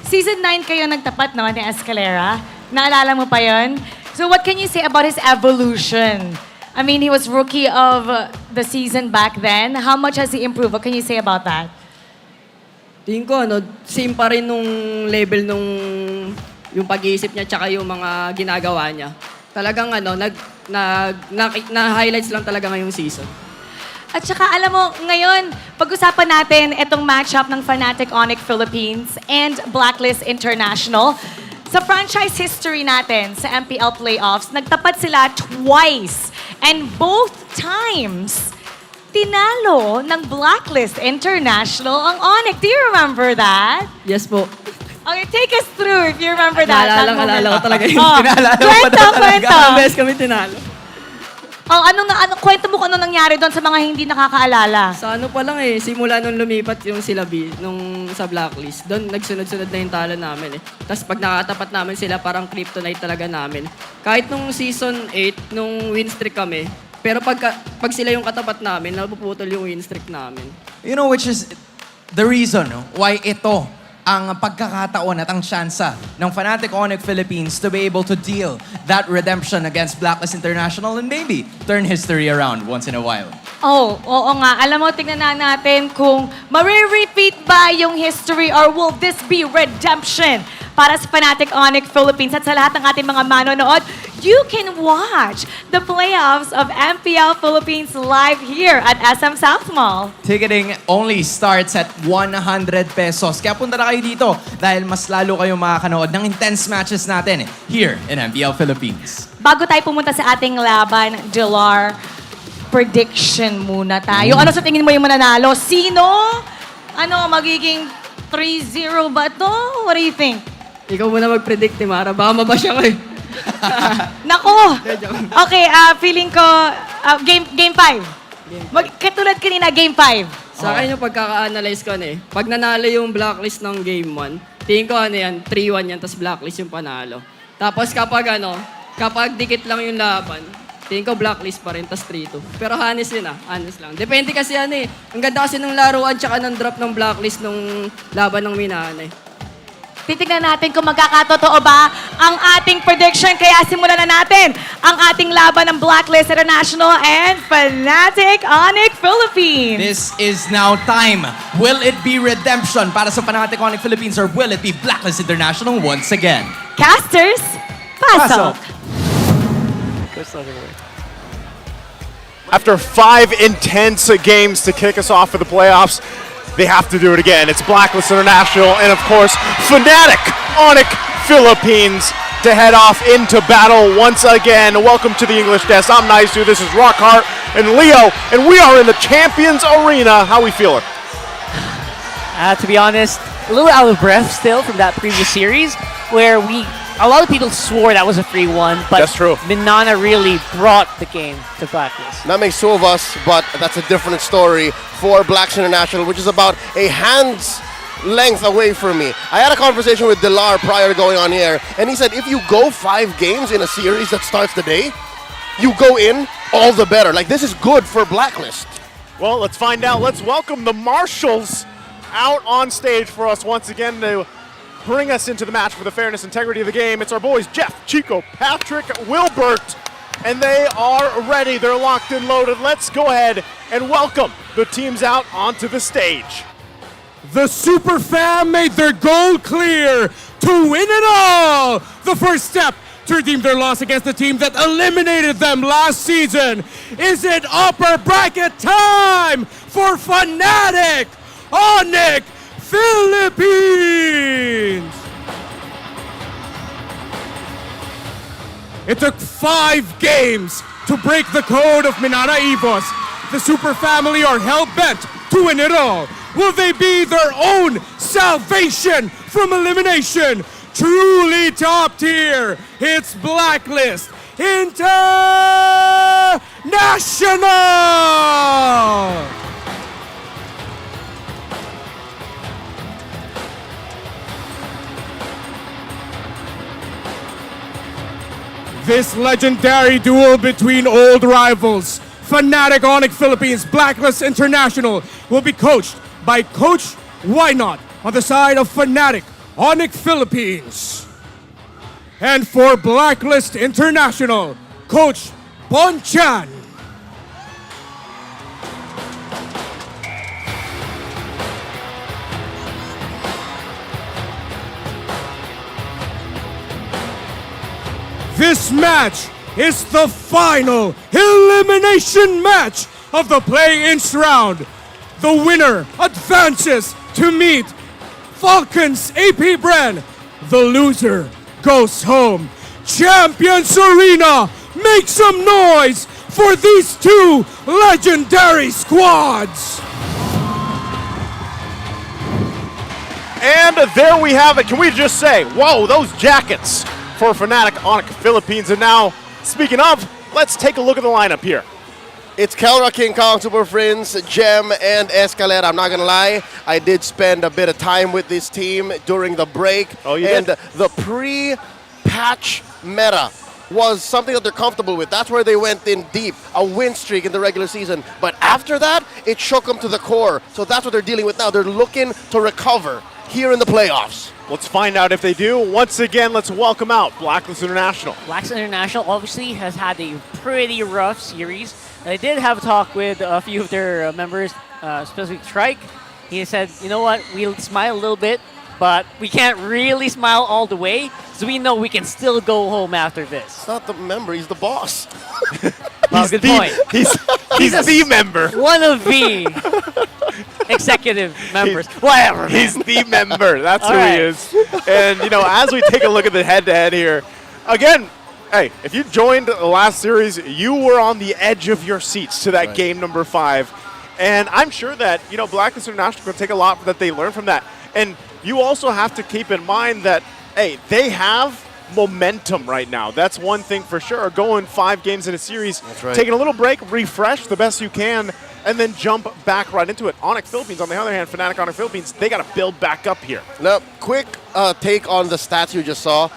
Season 9 kayo nagtapat naman ni Escalera. Naalala mo pa yun? So what can you say about his evolution? I mean, he was rookie of the season back then. How much has he improved? What can you say about that? Tingin ko, same pa rin nung level yung pag-iisip niya tsaka yung mga ginagawa niya. Talagang na-highlights lang talaga ngayong season. At saka alam mo, ngayon, pag-usapan natin itong matchup ng Fnatic ONIC Philippines and Blacklist International. Sa franchise history natin sa MPL Playoffs, nagtapat sila twice. And both times, tinalo ng Blacklist International ang ONIC. Do you remember that? Yes po. Okay, take us through if you remember that. Naalala ko talaga yun. Kwento. Ang best kami tinalo. Kwento mo kung ano nangyari doon sa mga hindi nakakaalala. Sa pa lang simula nung lumipat yung sila nung sa Blacklist, doon nagsunod-sunod na yung talo namin Tapos pag nakatapat namin sila, parang kryptonite talaga namin. Kahit nung season 8, nung win streak kami, pero pag sila yung katapat namin, napuputol yung win streak namin. You know, which is the reason why ito ang pagkakataon at ang tsansa ng Fnatic ONIC Philippines to be able to deal that redemption against Blacklist International and maybe turn history around once in a while. Oo nga. Alam mo, tingnan na natin kung marirepeat ba yung history or will this be redemption para sa Fnatic ONIC Philippines at sa lahat ng ating mga manonood. You can watch the playoffs of MPL Philippines live here at SM South Mall. Ticketing only starts at 100 pesos. Kaya punta na kayo dito dahil mas lalo kayong makakanood ng intense matches natin here in MPL Philippines. Bago tayo pumunta sa ating laban, Delar, prediction muna tayo. Ano sa tingin mo yung mananalo? Sino? Magiging 3-0 ba to? What do you think? Ikaw muna mag-predict, Mara. Baka mabasya ko Nako! Okay, feeling ko, game 5. Katulad kanina, game 5. Sa akin yung pagkaka-analyze ko pag nanalo yung Blacklist ng game 1, tingin ko 3-1 yan, tapos Blacklist yung panalo. Tapos kapag dikit lang yung laban, tingin ko Blacklist pa rin, tapos 3-2. Pero honest din honest lang. Depende kasi ang ganda kasi ng laruan tsaka ng drop ng Blacklist nung laban ng Minana Titignan natin kung magkakatotoo ba ang ating prediction. Kaya simulan na natin ang ating laban ng Blacklist International and Fnatic ONIC Philippines. This is now time. Will it be redemption para sa Fnatic ONIC Philippines or will it be Blacklist International once again? Casters, pasok! After 5 intense games to kick us off for the playoffs, they have to do it again. It's Blacklist International and, of course, Fnatic ONIC Philippines to head off into battle once again. Welcome to the English Desk. I'm Naisu, this is Rockhart and Leo, and we are in the Champions Arena. How we feeling? To be honest, a little out of breath still from that previous series where a lot of people swore that was a free one, but that's true. Minana really brought the game to Blacklist. That makes two of us, but that's a different story for Blacklist International, which is about a hand's length away from me. I had a conversation with Delar prior to going on air, and he said if you go 5 games in a series that starts today, you go in all the better. Like, this is good for Blacklist. Well, let's find out. Let's welcome the Marshals out on stage for us once again to bring us into the match for the fairness and integrity of the game. It's our boys, Jeff, Chico, Patrick, Wilbert, and they are ready. They're locked and loaded. Let's go ahead and welcome the teams out onto the stage. The Super Fam made their goal clear to win it all. The first step to redeem their loss against the team that eliminated them last season. Is it upper bracket time for Fnatic ONIC Philippines? It took 5 games to break the code of Minana Evos. The Super Family are hell-bent to win it all. Will they be their own salvation from elimination? Truly top tier. It's Blacklist International. This legendary duel between old rivals, Fnatic ONIC Philippines Blacklist International, will be coached by Coach Why Not on the side of Fnatic ONIC Philippines. And for Blacklist International, Coach Bonchan. This match is the final elimination match of the play-in round. The winner advances to meet Falcons AP Brand. The loser goes home. Champions Arena, make some noise for these 2 legendary squads. And there we have it. Can we just say, whoa, those jackets for Fnatic ONIC Philippines. And now, speaking of, let's take a look at the lineup here. It's Kelra, King Kong, Super Friends, Gem, and Escalera. I'm not going to lie, I did spend a bit of time with this team during the break. Oh, you and did? The pre-patch meta was something that they're comfortable with. That's where they went in deep, a win streak in the regular season. But after that, it shook them to the core. So that's what they're dealing with now. They're looking to recover here in the playoffs. Let's find out if they do. Once again, let's welcome out Blacklist International. Blacklist International obviously has had a pretty rough series. I did have a talk with a few of their members, especially Trike. He said, you know what, we'll smile a little bit, but we can't really smile all the way, so we know we can still go home after this. It's not the member, he's the boss. Well, good point. He's the member. One of the executive members. Whatever. Man. He's the member. That's All who right. he is. And, you know, as we take a look at the head-to-head here, again, hey, if you joined the last series, you were on the edge of your seats to that game number 5. And I'm sure that, you know, Blacklist International will take a lot that they learn from that. And you also have to keep in mind that, hey, they have momentum right now. That's one thing for sure. Going 5 games in a series, right. Taking a little break, refresh the best you can, and then jump back right into it. ONIC Philippines, on the other hand, Fnatic ONIC Philippines, they got to build back up here. Now, quick take on the stats you just saw.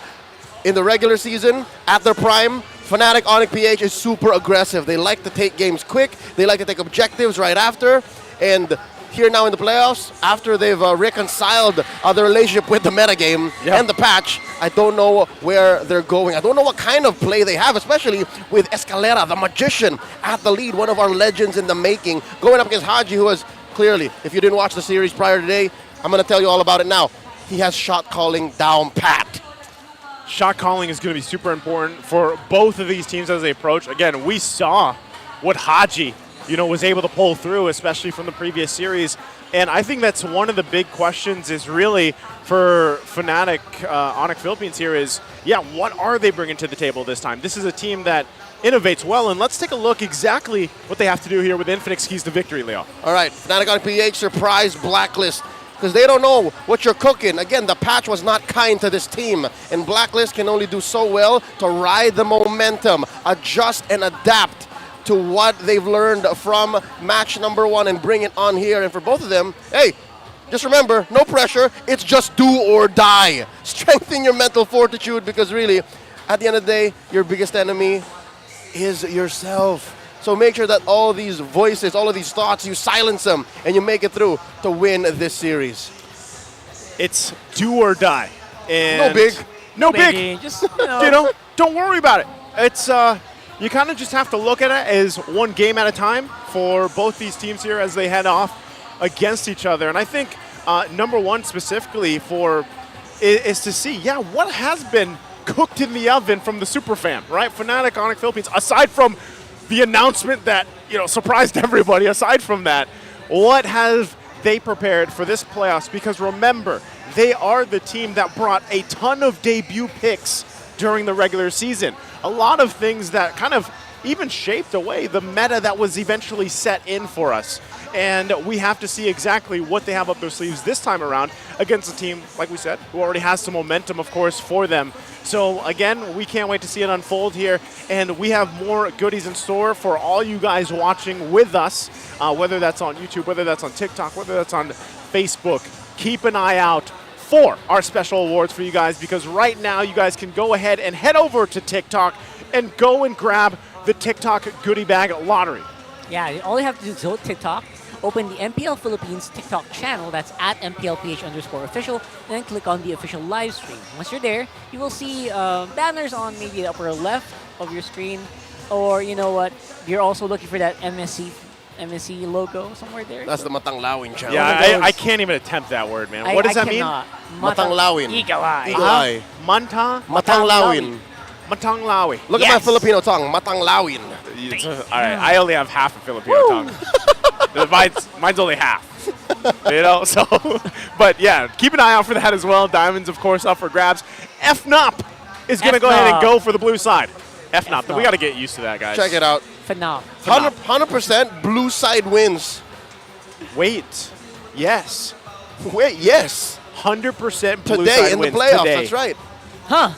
In the regular season, at their prime, Fnatic ONIC PH is super aggressive. They like to take games quick. They like to take objectives right after. And here now in the playoffs, after they've reconciled their relationship with the metagame and the patch, I don't know where they're going. I don't know what kind of play they have, especially with Escalera, the magician, at the lead, one of our legends in the making, going up against Haji, who has clearly, if you didn't watch the series prior today, I'm going to tell you all about it now. He has shot calling down pat. Shot calling is going to be super important for both of these teams as they approach. Again, we saw what Haji, you know, was able to pull through, especially from the previous series. And I think that's one of the big questions is really for Fnatic ONIC Philippines here is, yeah, what are they bringing to the table this time? This is a team that innovates well, and let's take a look exactly what they have to do here with Infinix keys to victory, Leo. All right, Fnatic ONIC PH surprised Blacklist because they don't know what you're cooking. Again, the patch was not kind to this team, and Blacklist can only do so well to ride the momentum, adjust and adapt to what they've learned from match number 1 and bring it on here. And for both of them, hey, just remember, no pressure. It's just do or die. Strengthen your mental fortitude because really, at the end of the day, your biggest enemy is yourself. So make sure that all these voices, all of these thoughts, you silence them and you make it through to win this series. It's do or die. And No big. No Biggie, big. just, don't worry about it. It's you kind of just have to look at it as one game at a time for both these teams here as they head off against each other. And I think number one specifically is to see, what has been cooked in the oven from the super fam, right? Fnatic ONIC Philippines, aside from the announcement that, surprised everybody, aside from that, what have they prepared for this playoffs? Because remember, they are the team that brought a ton of debut picks during the regular season. A lot of things that kind of even shaped away the meta that was eventually set in for us. And we have to see exactly what they have up their sleeves this time around against a team, like we said, who already has some momentum, of course, for them. So again, we can't wait to see it unfold here. And we have more goodies in store for all you guys watching with us, whether that's on YouTube, whether that's on TikTok, whether that's on Facebook. Keep an eye out for our special awards for you guys, because right now you guys can go ahead and head over to TikTok and go and grab the TikTok goodie bag lottery. Yeah, all you have to do is go to TikTok, open the MPL Philippines TikTok channel, that's at MPL-PH_official, and then click on the official live stream. Once you're there, you will see banners on maybe the upper left of your screen, or you know what, you're also looking for that MSC logo somewhere there. That's the Matanglawin channel. Yeah, I can't even attempt that word, man. What does that mean? Matanglawin. Eagle eye. Eagle eye. Matanglawin. Matanglawi. Look at my Filipino tongue, Matanglawin. All right, I only have half a Filipino tongue. mine's only half. So, but yeah, keep an eye out for that as well. Diamonds, of course, up for grabs. FNOP is going to go ahead and go for the blue side. FNOP. We got to get used to that, guys. Check it out. FNOP. 100% blue side wins. Wait. Yes. Wait, yes. 100% blue side today in the wins playoffs, today. that's right. Huh.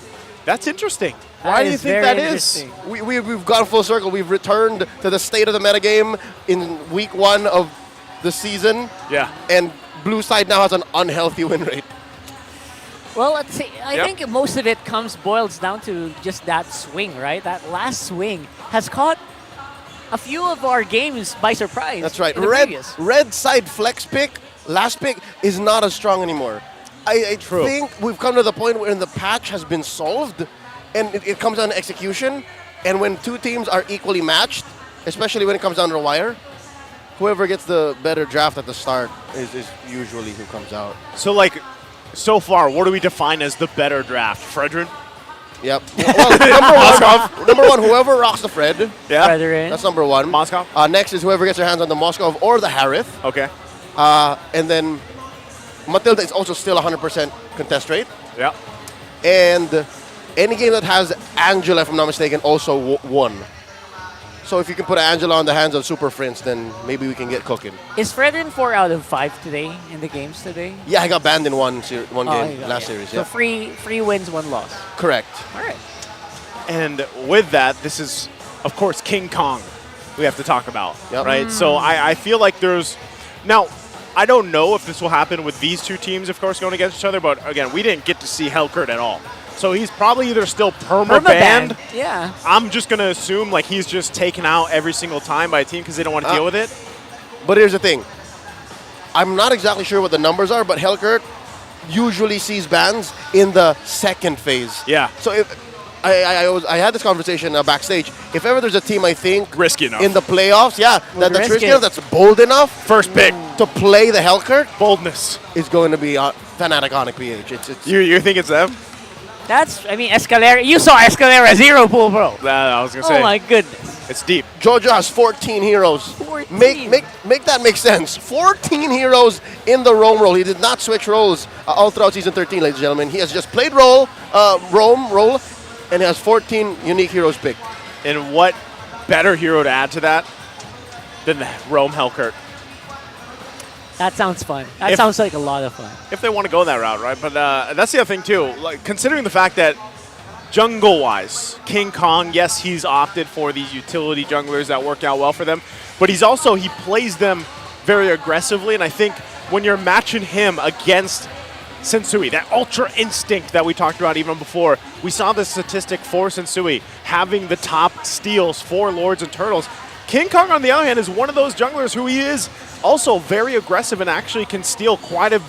That's interesting. Why do you think that is? We've gone full circle. We've returned to the state of the metagame in week 1 of the season. Yeah. And blue side now has an unhealthy win rate. Well, let's see. I think most of it boils down to just that swing, right? That last swing has caught a few of our games by surprise. That's right. in the previous. Red side flex pick, last pick, is not as strong anymore. I think we've come to the point where the patch has been solved, and it comes down to execution. And when two teams are equally matched, especially when it comes down to the wire, whoever gets the better draft at the start is usually who comes out. So, so far, what do we define as the better draft? Fredrin? Yep. Well, number one, whoever rocks the Fred. Yeah. Fredrin. That's number one. Moskov? Next is whoever gets their hands on the Moskov or the Harith. Okay. And then Matilda is also still 100% contest rate. Yeah. And any game that has Angela, if I'm not mistaken, also won. So if you can put Angela on the hands of Super Friends, then maybe we can get cooking. Is Fredrin 4 out of 5 today in the games today? Yeah, I got banned in one game last series. So Yeah. three wins, 1 loss. Correct. All right. And with that, this is, of course, King Kong we have to talk about, right? So I feel like there's... Now, I don't know if this will happen with these two teams, of course, going against each other, but again, we didn't get to see Helkert at all. So he's probably either still perma-banned. Yeah. I'm just going to assume he's just taken out every single time by a team because they don't want to deal with it. But here's the thing. I'm not exactly sure what the numbers are, but Helkert usually sees bans in the second phase. Yeah. So if I had this conversation backstage. If ever there's a team I think risky enough in the playoffs, that's risky enough, that's bold enough, first pick to play the Helkert, boldness is going to be Fnatic ONIC PH. You think it's them? Escalera. You saw Escalera 0 pool, bro. I was gonna say. Oh my goodness. It's deep. Jojo has 14 heroes. 14. Make that make sense. 14 heroes in the roam role. He did not switch roles all throughout season 13, ladies and gentlemen. He has just played roam role, and he has 14 unique heroes picked. And what better hero to add to that than the Roam Helkert? That sounds fun. That sounds like a lot of fun. If they want to go that route, right? But that's the other thing, too. Considering the fact that jungle-wise, King Kong, yes, he's opted for these utility junglers that work out well for them, but he plays them very aggressively, and I think when you're matching him against Sensui, that ultra instinct that we talked about even before, we saw the statistic for Sensui having the top steals for Lords and Turtles. King Kong, on the other hand, is one of those junglers who he is also very aggressive and actually can steal quite a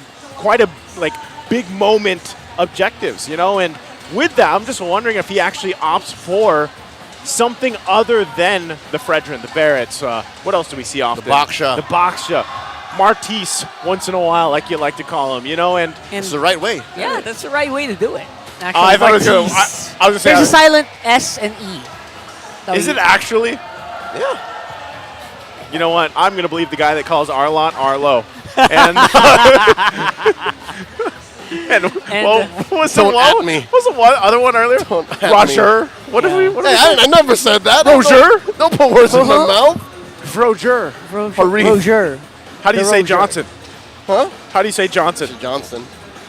like big moment objectives, you know. And with that, I'm just wondering if he actually opts for something other than the Fredrin, the Barretts. What else do we see often? The Baksha. The Baksha. Martise, once in a while, like you like to call him, you know. And it's the right way. Yeah, that's the right way to do it. Actually, I thought it was gonna, I was gonna There's a say, silent S and E. is it actually? Yeah. You know what? I'm going to believe the guy that calls Arlon Arlo. And, what was the one other one earlier? Roger. What did we? What Hey, I never said that. Roger. Don't put words in my mouth. Roger. Roger. How do you say Johnson? Huh? How do you say Johnson? Johnson.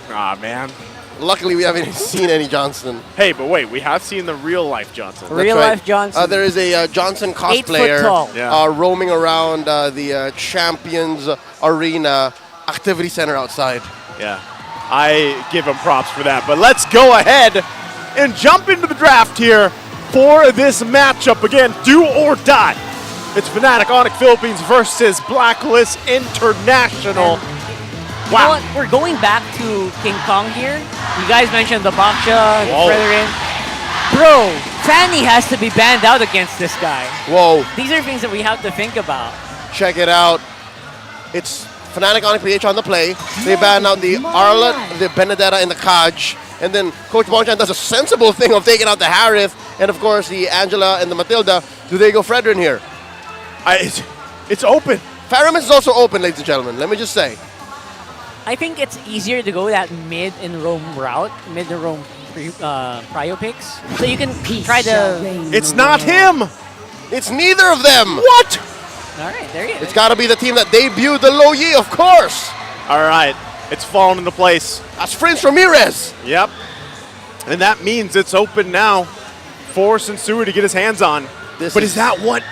Ah, man. Luckily, we haven't seen any Johnson. Hey, but wait, we have seen the real life Johnson. Real life Johnson. There is a Johnson 8 foot cosplayer tall. roaming around the Champions Arena activity center outside. Yeah, I give him props for that. But let's go ahead and jump into the draft here for this matchup. Again, do or die. It's Fnatic ONIC Philippines versus Blacklist International. You know what? We're going back to King Kong here. You guys mentioned the Baksha, the Fredrin. Bro, Fanny has to be banned out against this guy. Whoa. These are things that we have to think about. Check it out. It's Fnatic ONIC PH on the play. They ban out the Arlet, the Benedetta, and the Kaj. And then Coach Bonchan does a sensible thing of taking out the Harith. And of course, the Angela and the Matilda. Do they go Fredrin here? It's open. Faramis is also open, ladies and gentlemen. Let me just say. I think it's easier to go that mid and roam route, mid and roam prio picks. So you can try to... It's not him! It's neither of them! What? All right, there you go. It's got to be the team that debuted the Lo Yi, of course! All right, it's fallen into place. That's Prince Ramirez! Yep. And that means it's open now for Sensui to get his hands on. But is that what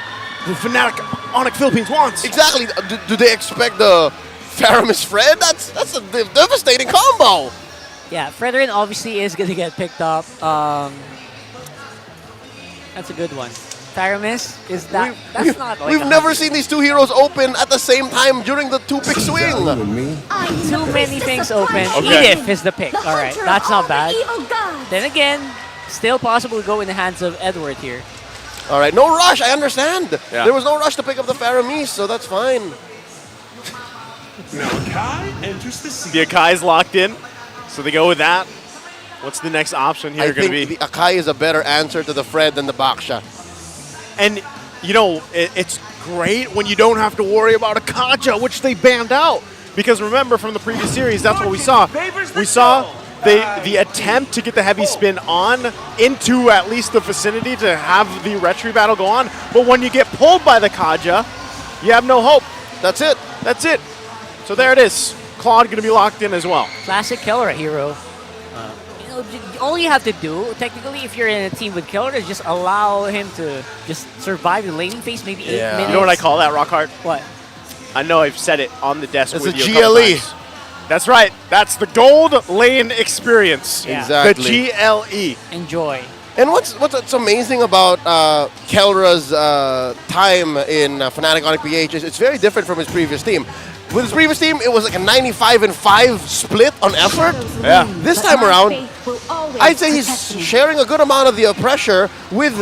the Fnatic ONIC Philippines wants? Exactly. Do they expect the Faramis Fred? That's a devastating combo. Yeah, Fredrin obviously is going to get picked up. That's a good one. Faramis is that. That's not. Like we've never seen these two heroes open at the same time during the two-pick swing. Too many things open. Okay. Edith is the pick. All right, that's not bad. Then again, still possible to go in the hands of Edward here. All right, no rush. I understand. Yeah. There was no rush to pick up the Faramis, so that's fine. Now Akai enters the scene. The Akai's locked in, so they go with that. What's the next option here going to be? I think the Akai is a better answer to the Fred than the Baksha. And, you know, it's great when you don't have to worry about a Kaja, which they banned out. Because remember, from the previous series, that's what we saw. We saw the attempt to get the heavy spin on into at least the vicinity to have the retry battle go on. But when you get pulled by the Kaja, you have no hope. That's it. That's it. So there it is. Claude going to be locked in as well. Classic killer hero. You know, all you have to do, technically, if you're in a team with killer, is just allow him to just survive the laning phase, maybe 8 minutes. You know what I call that, Rockhart? What? I know I've said it on the desk It's with a you a couple GLE. times. That's right. That's the gold lane experience. Yeah. Exactly. The GLE. Enjoy. And what's amazing about Kelra's time in Fnatic ONIC PH is it's very different from his previous team. With his previous team, it was like a 95-5 split on effort. Yeah. This time around, I'd say he's sharing a good amount of the pressure with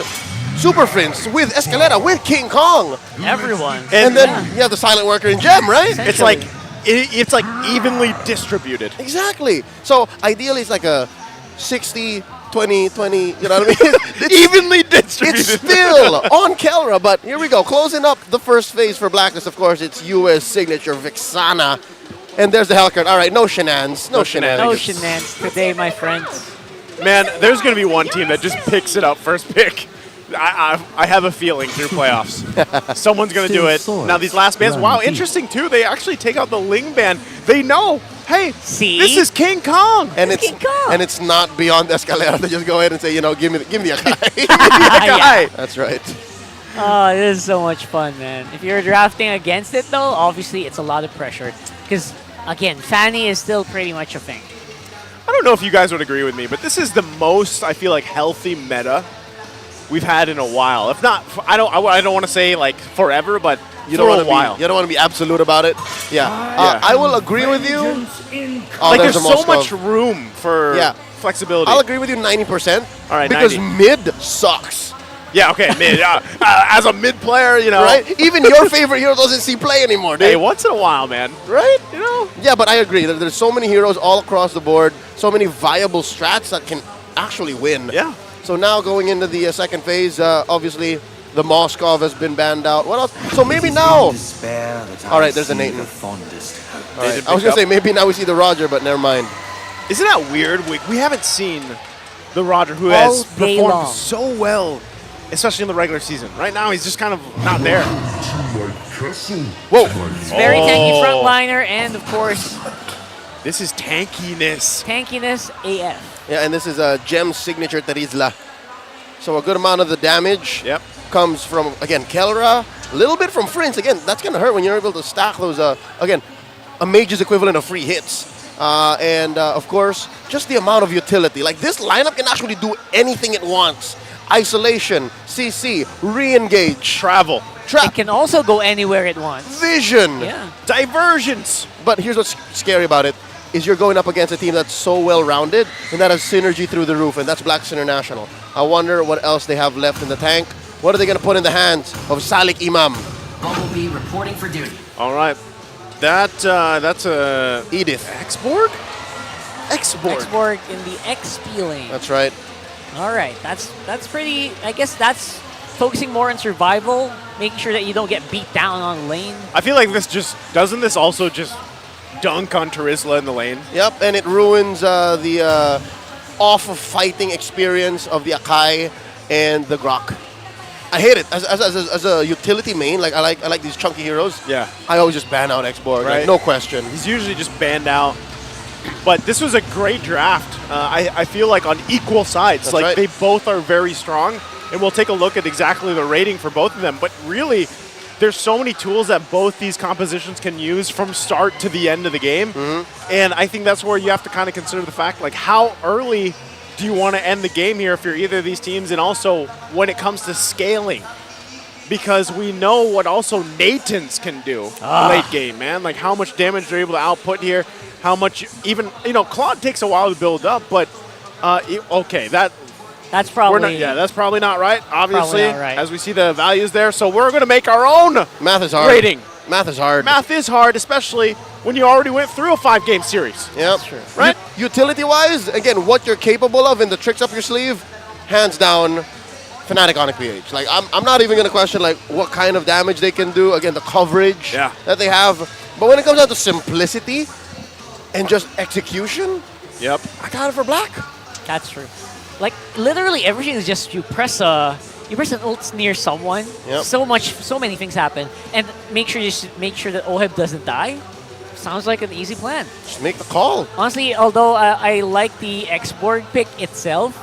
Super Prince, with Escalera, with King Kong. Everyone. And then you have the silent worker in Gem, right? It's like evenly distributed. Exactly. So ideally, it's like a 60, 20, 20, you know what I mean? It's evenly distributed. It's still on Kelra, but here we go. Closing up the first phase for Blacklist, of course, it's US signature Vixana. And there's the Hellcurt. All right, no shenanigans. No shenanigans. No shenanigans today, my friends. Man, there's going to be one team that just picks it up first pick. I have a feeling through playoffs. Someone's going to do it. Now, these last bans, wow, interesting, too. They actually take out the Ling ban. They know, hey, this is King Kong. And it's not beyond Escalera to just go ahead and say, you know, give me the Akai. Yeah. That's right. Oh, this is so much fun, man. If you're drafting against it, though, obviously it's a lot of pressure. Because, again, Fanny is still pretty much a thing. I don't know if you guys would agree with me, but this is the most, I feel like, healthy meta we've had in a while. If not, I don't want to say like forever, but You for don't a want to while. be. You don't want to be absolute about it. Yeah. I will agree with you. Like there's a so Moskov. much room for flexibility. I'll agree with you 90%. All right, because 90. mid sucks. Yeah, okay, mid. As a mid player, you know. Right? Even your favorite hero doesn't see play anymore, dude. Hey, once in a while, man. Right? You know? Yeah, but I agree. There's so many heroes all across the board, so many viable strats that can actually win. Yeah. So now going into the second phase, obviously the Moskov has been banned out. What else? So maybe now. All right, there's a Nathan. All right. I was going to say maybe now we see the Roger, but never mind. Isn't that weird? We haven't seen the Roger who has performed so well, especially in the regular season. Right now, he's just kind of not there. Whoa. It's very tanky frontliner, and of course, this is tankiness. Tankiness AF. Yeah, and this is a Gem's signature Terizla. So a good amount of the damage comes from, again, Kelra, a little bit from Prince. Again, that's going to hurt when you're able to stack those, again, a mage's equivalent of free hits. And, of course, just the amount of utility. Like, this lineup can actually do anything it wants. Isolation, CC, re-engage. Travel. It can also go anywhere it wants. Vision. Yeah. Diversions. But here's what's scary about it, is you're going up against a team that's so well-rounded and that has synergy through the roof, and that's Blacklist International. I wonder what else they have left in the tank. What are they going to put in the hands of Salik Imam? Bumblebee reporting for duty. All right. That's a Edith. X-Borg? X-Borg in the XP lane. That's right. All right. That's pretty, I guess that's focusing more on survival, making sure that you don't get beat down on lane. I feel like doesn't this also just dunk on Terizla in the lane? Yep, and it ruins the off-of-fighting experience of the Akai and the Grok. I hate it. As a utility main, like I like these chunky heroes. Yeah. I always just ban out X-Borg, Right. like, no question. He's usually just banned out. But this was a great draft. I feel like on equal sides. That's like right. they both are very strong. And we'll take a look at exactly the rating for both of them. But really, there's so many tools that both these compositions can use from start to the end of the game. And I think that's where you have to kind of consider the fact, like, how early do you want to end the game here if you're either of these teams? And also when it comes to scaling. Because we know what also Nathan's can do late game, man. Like how much damage they're able to output here. How much even, Claude takes a while to build up, but okay, that's probably that's probably not right, obviously, not right. as we see the values there. So we're going to make our own Math is hard. rating. Math is hard. Math is hard, especially when you already went through a 5-game series. Yep. True. Right? Utility-wise, again, what you're capable of and the tricks up your sleeve, hands down, Fnatic ONIC PH. Like, I'm not even going to question, like, what kind of damage they can do. Again, the coverage that they have. But when it comes down to simplicity and just execution, I got it for Black. That's true. Like literally everything is just you press an ult near someone. Yep. So many things happen, and make sure that Oheb doesn't die. Sounds like an easy plan. Just make the call. Honestly, although I like the X-Borg pick itself,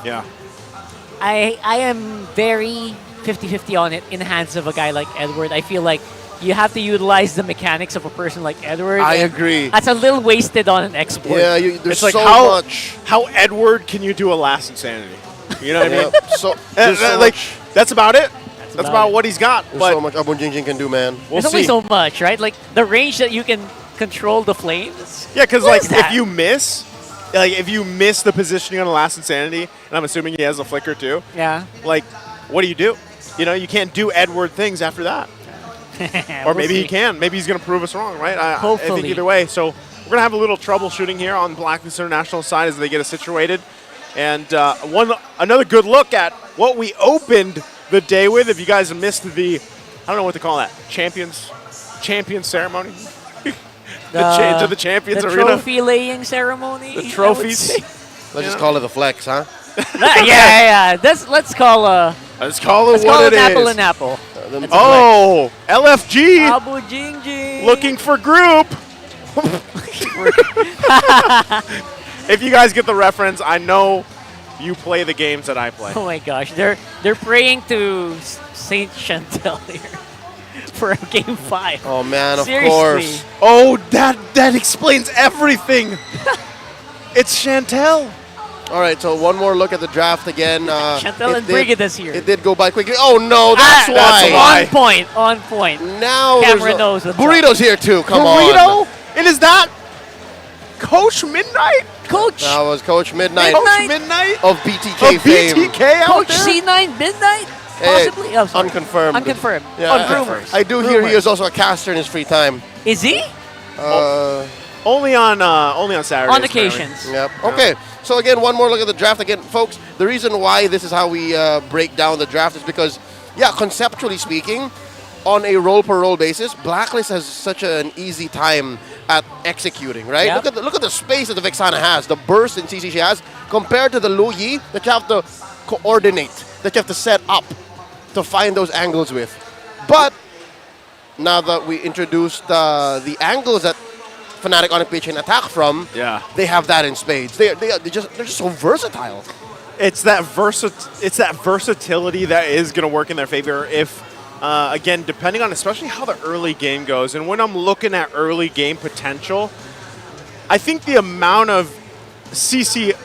I am very 50-50 on it in the hands of a guy like Edward. I feel like you have to utilize the mechanics of a person like Edward. I agree. That's a little wasted on an X-Borg. Yeah, there's It's like so much. How Edward can you do a last insanity? You know what I mean? So, there's so like much. that's about it. That's about what he's got. There's But so much Abun Jingjing can do, man. we'll There's only see. so much, right? Like the range that you can control the flames. Yeah, because What like is that? if you miss the positioning on a last insanity, and I'm assuming he has a flicker too. Yeah. Like, what do? You can't do Edward things after that. Or maybe he can. Maybe he's going to prove us wrong, right? I think Hopefully. either way. So we're going to have a little troubleshooting here on Blacklist International side as they get us situated. And another good look at what we opened the day with. If you guys missed the, I don't know what to call that, champion ceremony? the Champions Arena? The trophy laying ceremony. The trophies. Let's just call it the flex, huh? yeah. Let's call it an what it apple is. an apple. Oh, LFG. Abu Jingjing. Looking for group. If you guys get the reference, I know you play the games that I play. Oh my gosh, they're praying to Saint Chantel here for game 5. Oh man, of Seriously. course. Oh, that explains everything. It's Chantel. All right, so one more look at the draft again. Chantel and Brigida's here. It did go by quickly. Oh no, that's why. On point, on point. Now Camera knows what's Burrito's here too. Come on. Burrito? And is that Coach Midnight? Coach. That was Coach Midnight. Coach Midnight of BTK fame. BTK out Coach there? C9 Midnight? Possibly? Oh, sorry. Unconfirmed. Unconfirmed. Yeah, On rumors. I do hear he is also a caster in his free time. Is he? Only on Saturdays. On occasions. Yep. Okay. So again, one more look at the draft. Again, folks, the reason why this is how we break down the draft is because, yeah, conceptually speaking, on a role-per-role basis, Blacklist has such an easy time at executing, right? Yep. Look at the space that the Vexana has, the burst in CC she has, compared to the Luyi that you have to coordinate, that you have to set up to find those angles with. But now that we introduced the angles that Fnatic ONIC PH can attack from, they have that in spades. They're just so versatile. It's that versatility that is going to work in their favor if, again, depending on especially how the early game goes. And when I'm looking at early game potential, I think the amount of CC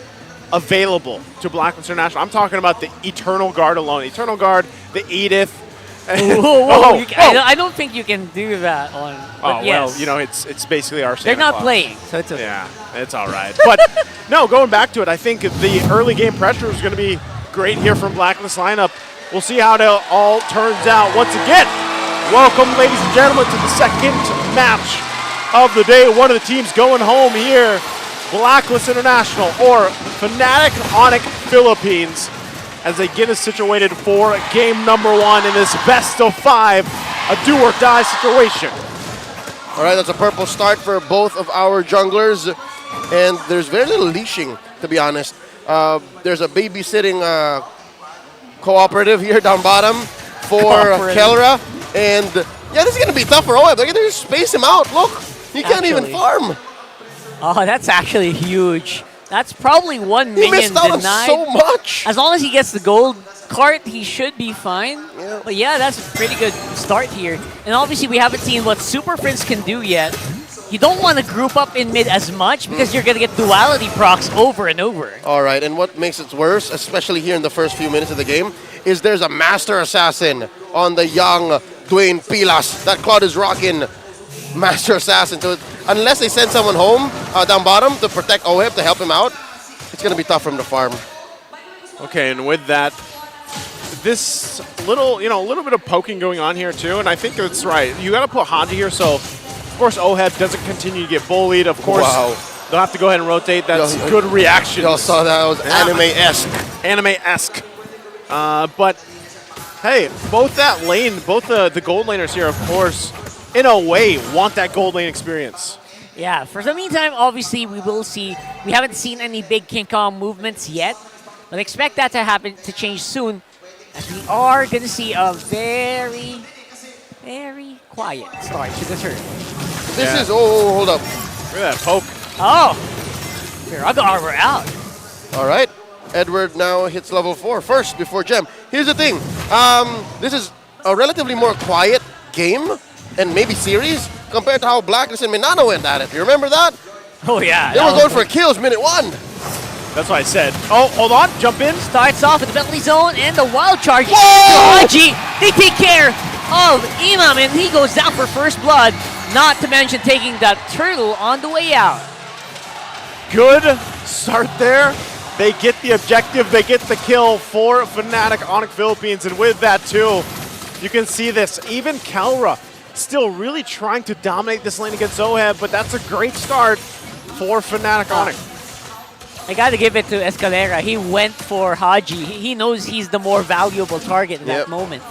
available to Blacklist International, I'm talking about the Eternal Guard alone. Eternal Guard, the Edith. I don't think you can do that on. Well, you know, it's basically our Santa They're not Claus. playing, so it's okay. Yeah, it's all right. But no, going back to it, I think the early game pressure is going to be great here from Blacklist lineup. We'll see how it all turns out. Once again, welcome, ladies and gentlemen, to the second match of the day. One of the teams going home here, Blacklist International or Fnatic ONIC Philippines, as they get us situated for game number 1 in this best of 5, a do-or-die situation. All right, that's a purple start for both of our junglers, and there's very little leashing, to be honest. There's a babysitting cooperative here down bottom for Kelra, and yeah, this is gonna be tough for Oeb. They're gonna just space him out. Look, he can't even farm. Oh, that's actually huge. That's probably one He minion missed out on denied. so much. As long as he gets the gold cart, he should be fine. Yeah. But yeah, that's a pretty good start here. And obviously, we haven't seen what Super Prince can do yet. You don't want to group up in mid as much because you're going to get duality procs over and over. All right, and what makes it worse, especially here in the first few minutes of the game, is there's a Master Assassin on the young Dwayne Pilas. That Claude is rocking Master Assassin. So unless they send someone home down bottom to protect Oeb to help him out, it's going to be tough for him to farm. Okay, and with that, this little bit of poking going on here too, and I think it's right. You got to put Haji here, so of course Oheb doesn't continue to get bullied. Of course, they'll have to go ahead and rotate. That's good reaction. Y'all saw that. It was anime-esque. Anime-esque. But hey, both that lane, both the gold laners here, of course, in a way, want that gold lane experience. Yeah, for the meantime, obviously, we will see. We haven't seen any big King Kong movements yet, but expect that to happen, to change soon, as we are going to see a very, very quiet start to the turn. This is, hold up. Look at that poke. Oh, Viraga we're out. All right, Edward now hits level 4 first before Gem. Here's the thing, this is a relatively more quiet game and maybe series compared to how Blacklist and Minana went at it. You remember that? Oh yeah. They were going for kills minute 1. That's what I said. Oh, hold on, jump in. Starts off with the Bentley zone and the wild charge. Haji, they take care of Imam and he goes down for first blood. Not to mention taking that turtle on the way out. Good start there. They get the objective, they get the kill for Fnatic ONIC Philippines, and with that too, you can see this. Even Kelra still really trying to dominate this lane against Oheb, but that's a great start for Fnatic ONIC. I got to give it to Escalera. He went for Haji. He knows he's the more valuable target in that moment.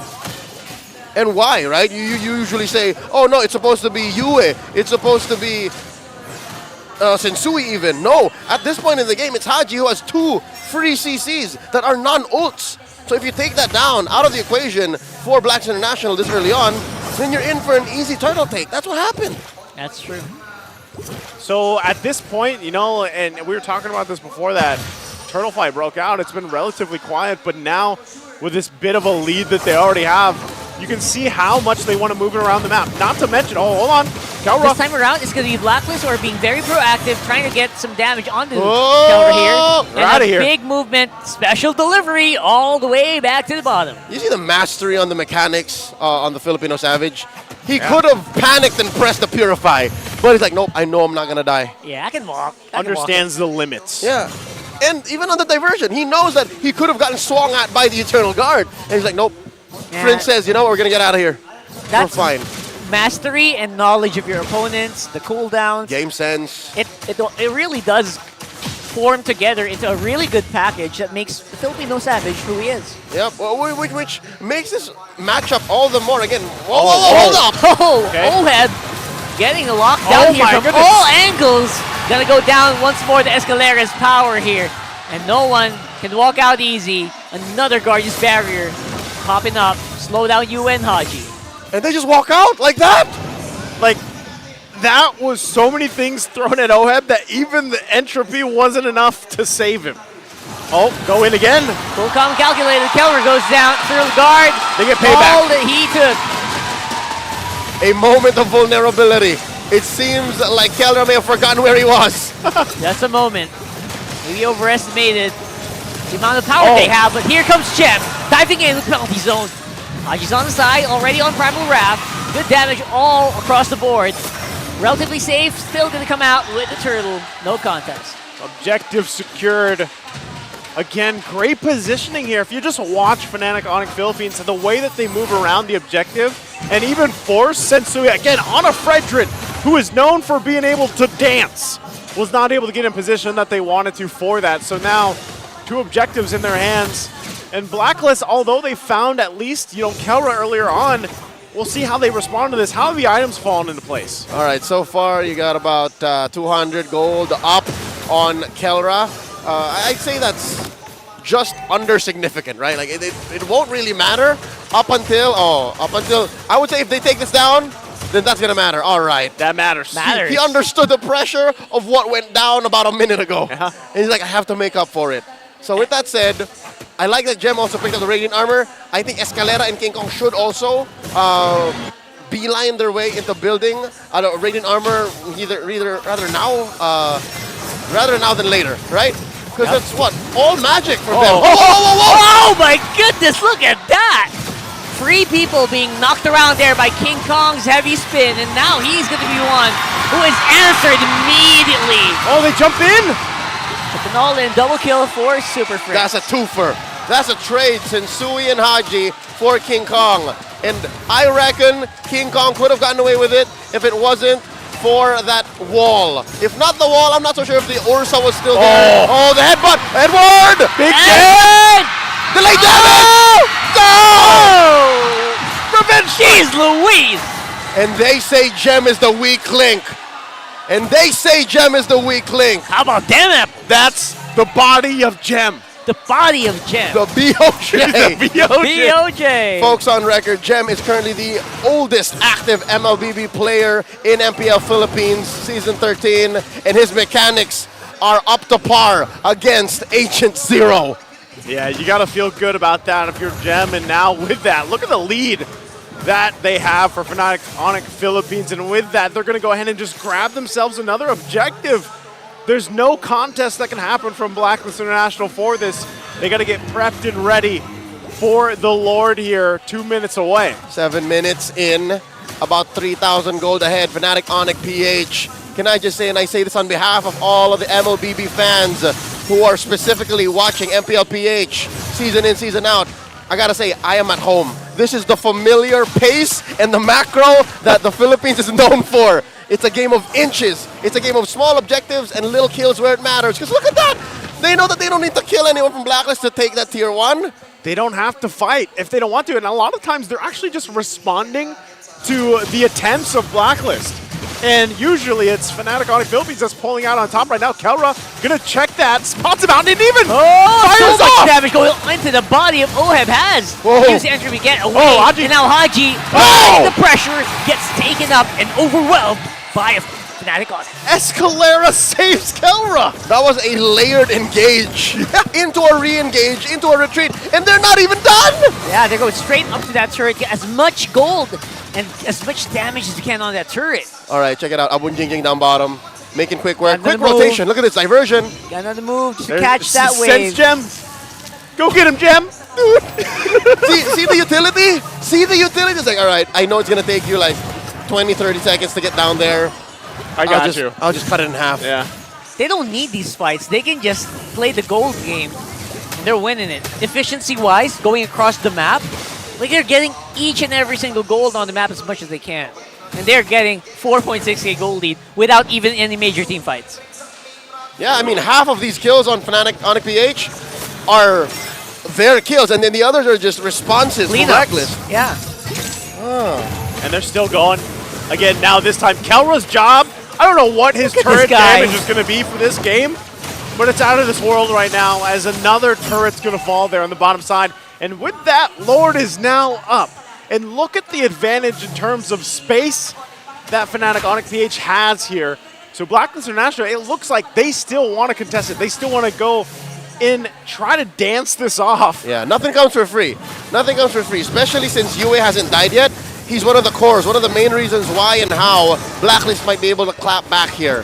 And why, right? You usually say, oh no, it's supposed to be Yue. It's supposed to be Sensui even. No, at this point in the game, it's Haji who has 2 free CCs that are non-ults. So if you take that down out of the equation for Blacks International this early on, then you're in for an easy turtle take. That's what happened. That's true. So at this point, you know, and we were talking about this before that turtle fight broke out, it's been relatively quiet, but now with this bit of a lead that they already have, You can see how much they want to move it around the map. Not to mention, oh, hold on. Kelra. This time around, it's going to be Blacklist or being very proactive, trying to get some damage onto Kelra here. We're out of here. Big movement, special delivery all the way back to the bottom. You see the mastery on the mechanics on the Filipino Savage? He could have panicked and pressed the Purify, but he's like, nope, I know I'm not going to die. Yeah, I can walk. Understands the limits. Yeah. And even on the diversion, he knows that he could have gotten swung at by the Eternal Guard. And he's like, nope. Yeah. Prince says, you know what, we're going to get out of here. That's we're fine. Mastery and knowledge of your opponents, the cooldowns. Game sense. It really does form together into a really good package that makes the Filipino Savage who he is. Yep, which makes this matchup all the more, again, hold up. Oh, okay. Oheb getting the lockdown here from all angles. Gonna go down once more, the Escalera's power here. And no one can walk out easy. Another Guardian's Barrier popping up. Slow down UN Haji. And they just walk out like that? Like, that was so many things thrown at Oheb that even the entropy wasn't enough to save him. Oh, go in again. Full comm calculated. Kelra goes down through the guard. They get payback. All that he took. A moment of vulnerability. It seems like Kelra may have forgotten where he was. That's a moment. Maybe overestimated the amount of power they have, but here comes Gem, diving in with penalty zone. Haji's on the side, already on Primal Wrath. Good damage all across the board. Relatively safe, still gonna come out with the turtle. No contest. Objective secured. Again, great positioning here. If you just watch Fnatic ONIC Philippines, the way that they move around the objective and even force Sensui, again, on a Fredrin, who is known for being able to dance, was not able to get in position that they wanted to for that. So now, 2 objectives in their hands. And Blacklist, although they found at least, Kelra earlier on, we'll see how they respond to this. How have the items fallen into place? All right, so far you got about 200 gold up on Kelra. I'd say that's just under significant, right? Like it won't really matter up until I would say if they take this down, then that's gonna matter. All right, that matters. He understood the pressure of what went down about a minute ago, and he's like, I have to make up for it. So with that said, I like that Gem also picked up the Radiant Armor. I think Escalera and King Kong should also beeline their way into building Radiant Armor rather now than later, right? Because that's what? All magic for them. Oh my goodness, look at that! 3 people being knocked around there by King Kong's heavy spin, and now he's going to be one who is answered immediately. Oh, they jumped in! With an all-in double kill for Super Fritz. That's a twofer. That's a trade, Sensui and Haji for King Kong. And I reckon King Kong could have gotten away with it if it wasn't for that wall. If not the wall, I'm not so sure if the Ursa was still there. Oh, the headbutt! Edward! Big damage! Delayed damage! Go! Revenge! Jeez Louise! And they say Gem is the weak link. And they say Gem is the weak link. How about damn it? That's the body of Gem. The body of Gem. The BOJ. The BOJ. Folks, on record, Gem is currently the oldest active MLBB player in MPL Philippines Season 13, and his mechanics are up to par against Ancient Zero. Yeah, you got to feel good about that if you're Gem, and now with that, look at the lead that they have for Fnatic ONIC Philippines, and with that, they're going to go ahead and just grab themselves another objective. There's no contest that can happen from Blacklist International for this. They got to get prepped and ready for the Lord here, 2 minutes away. 7 minutes in, about 3,000 gold ahead, Fnatic ONIC PH. Can I just say, and I say this on behalf of all of the MLBB fans who are specifically watching MPL-PH season in, season out, I gotta say, I am at home. This is the familiar pace and the macro that the Philippines is known for. It's a game of inches. It's a game of small objectives and little kills where it matters. Because look at that! They know that they don't need to kill anyone from Blacklist to take that tier 1. They don't have to fight if they don't want to. And a lot of times they're actually just responding to the attempts of Blacklist. And usually it's Fnatic ONIC Philippines that's pulling out on top right now. Kelra gonna check that, spots him out, and even fires so much off! damage going into the body of Oheb has. Gives entry get away. Haji. And now Haji, the pressure, gets taken up and overwhelmed by a Fnatic ONIC. Escalera saves Kelra! That was a layered engage. Into a re-engage, into a retreat, and they're not even done! Yeah, they're going straight up to that turret, get as much gold and as much damage as you can on that turret. Alright, check it out. Abun Jingjing down bottom. Making quick work. Another Quick rotation. Look at this diversion. Got another move just to catch that wave. Sense Gem. Go get him, Gem. Dude. see the utility? See the utility? It's like, alright, I know it's going to take you like 20, 30 seconds to get down there. I got you. I'll just cut it in half. Yeah. They don't need these fights. They can just play the gold game, and they're winning it. Efficiency-wise, going across the map, like they're getting each and every single gold on the map as much as they can. And they're getting 4.6k gold lead without even any major team fights. Yeah, I mean, half of these kills on Fnatic ONIC PH are their kills, and then the others are just responses from Blacklist. Yeah. And they're still going. Again, now this time, Kelra's job, I don't know what his turret damage is going to be for this game, but it's out of this world right now as another turret's going to fall there on the bottom side. And with that, Lord is now up. And look at the advantage in terms of space that Fnatic ONIC PH has here. So Blacklist International, it looks like they still want to contest it. They still want to go and try to dance this off. Yeah, nothing comes for free. Nothing comes for free, especially since Yue hasn't died yet. He's one of the cores, one of the main reasons why and how Blacklist might be able to clap back here.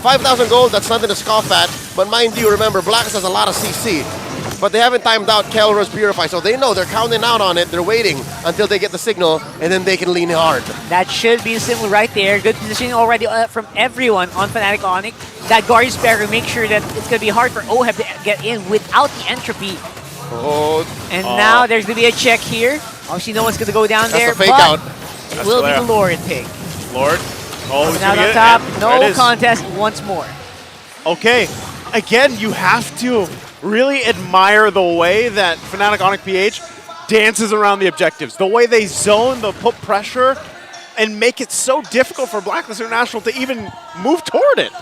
5,000 gold, that's nothing to scoff at. But mind you, remember, Blacklist has a lot of CC. But they haven't timed out Kelra's Purify, so they know they're counting out on it. They're waiting until they get the signal, and then they can lean hard. That should be the signal right there. Good positioning already from everyone on Fnatic ONIC. That Guardian Sparrow makes sure that it's going to be hard for OHEB to get in without the entropy. And now there's going to be a check here. Obviously, no one's going to go down there. That's a fake out. It will be the Lord pick. Lord. Oh, Coming out on top. No contest once more. Okay. Again, you have to really admire the way that Fnatic ONIC PH dances around the objectives. The way they zone, the put pressure, and make it so difficult for Blacklist International to even move toward it.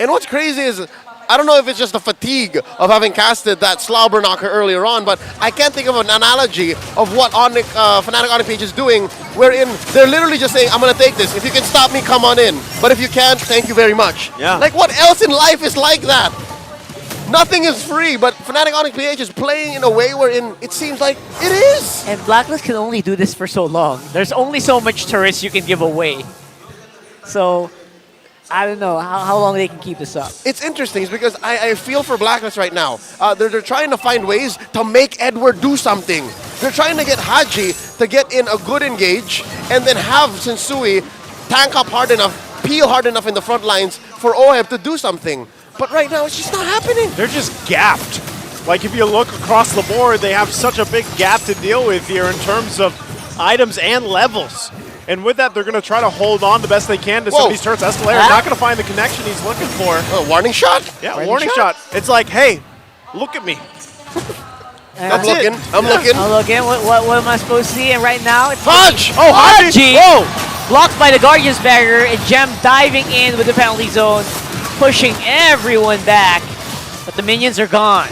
And what's crazy is, I don't know if it's just the fatigue of having casted that slobber knocker earlier on, but I can't think of an analogy of what Fnatic ONIC PH is doing, wherein they're literally just saying, I'm going to take this. If you can stop me, come on in. But if you can't, thank you very much. Yeah. Like, what else in life is like that? Nothing is free, but Fnatic ONIC PH is playing in a way wherein it seems like it is. And Blacklist can only do this for so long. There's only so much turrets you can give away. So, I don't know how long they can keep this up. It's interesting because I feel for Blacklist right now. They're trying to find ways to make Edward do something. They're trying to get Haji to get in a good engage and then have Sensui tank up hard enough, peel hard enough in the front lines for OHEB to do something. But right now, it's just not happening. They're just gapped. Like, if you look across the board, they have such a big gap to deal with here in terms of items and levels. And with that, they're going to try to hold on the best they can to some of these turrets. Escalera not going to find the connection he's looking for. Warning shot? Yeah, warning shot. It's like, hey, look at me. I'm looking. I'm looking. What am I supposed to see? And right now, it's Hodge! Oh, Haji! Whoa! Blocked by the Guardian's Barrier, and Gem diving in with the penalty zone, pushing everyone back. But the minions are gone.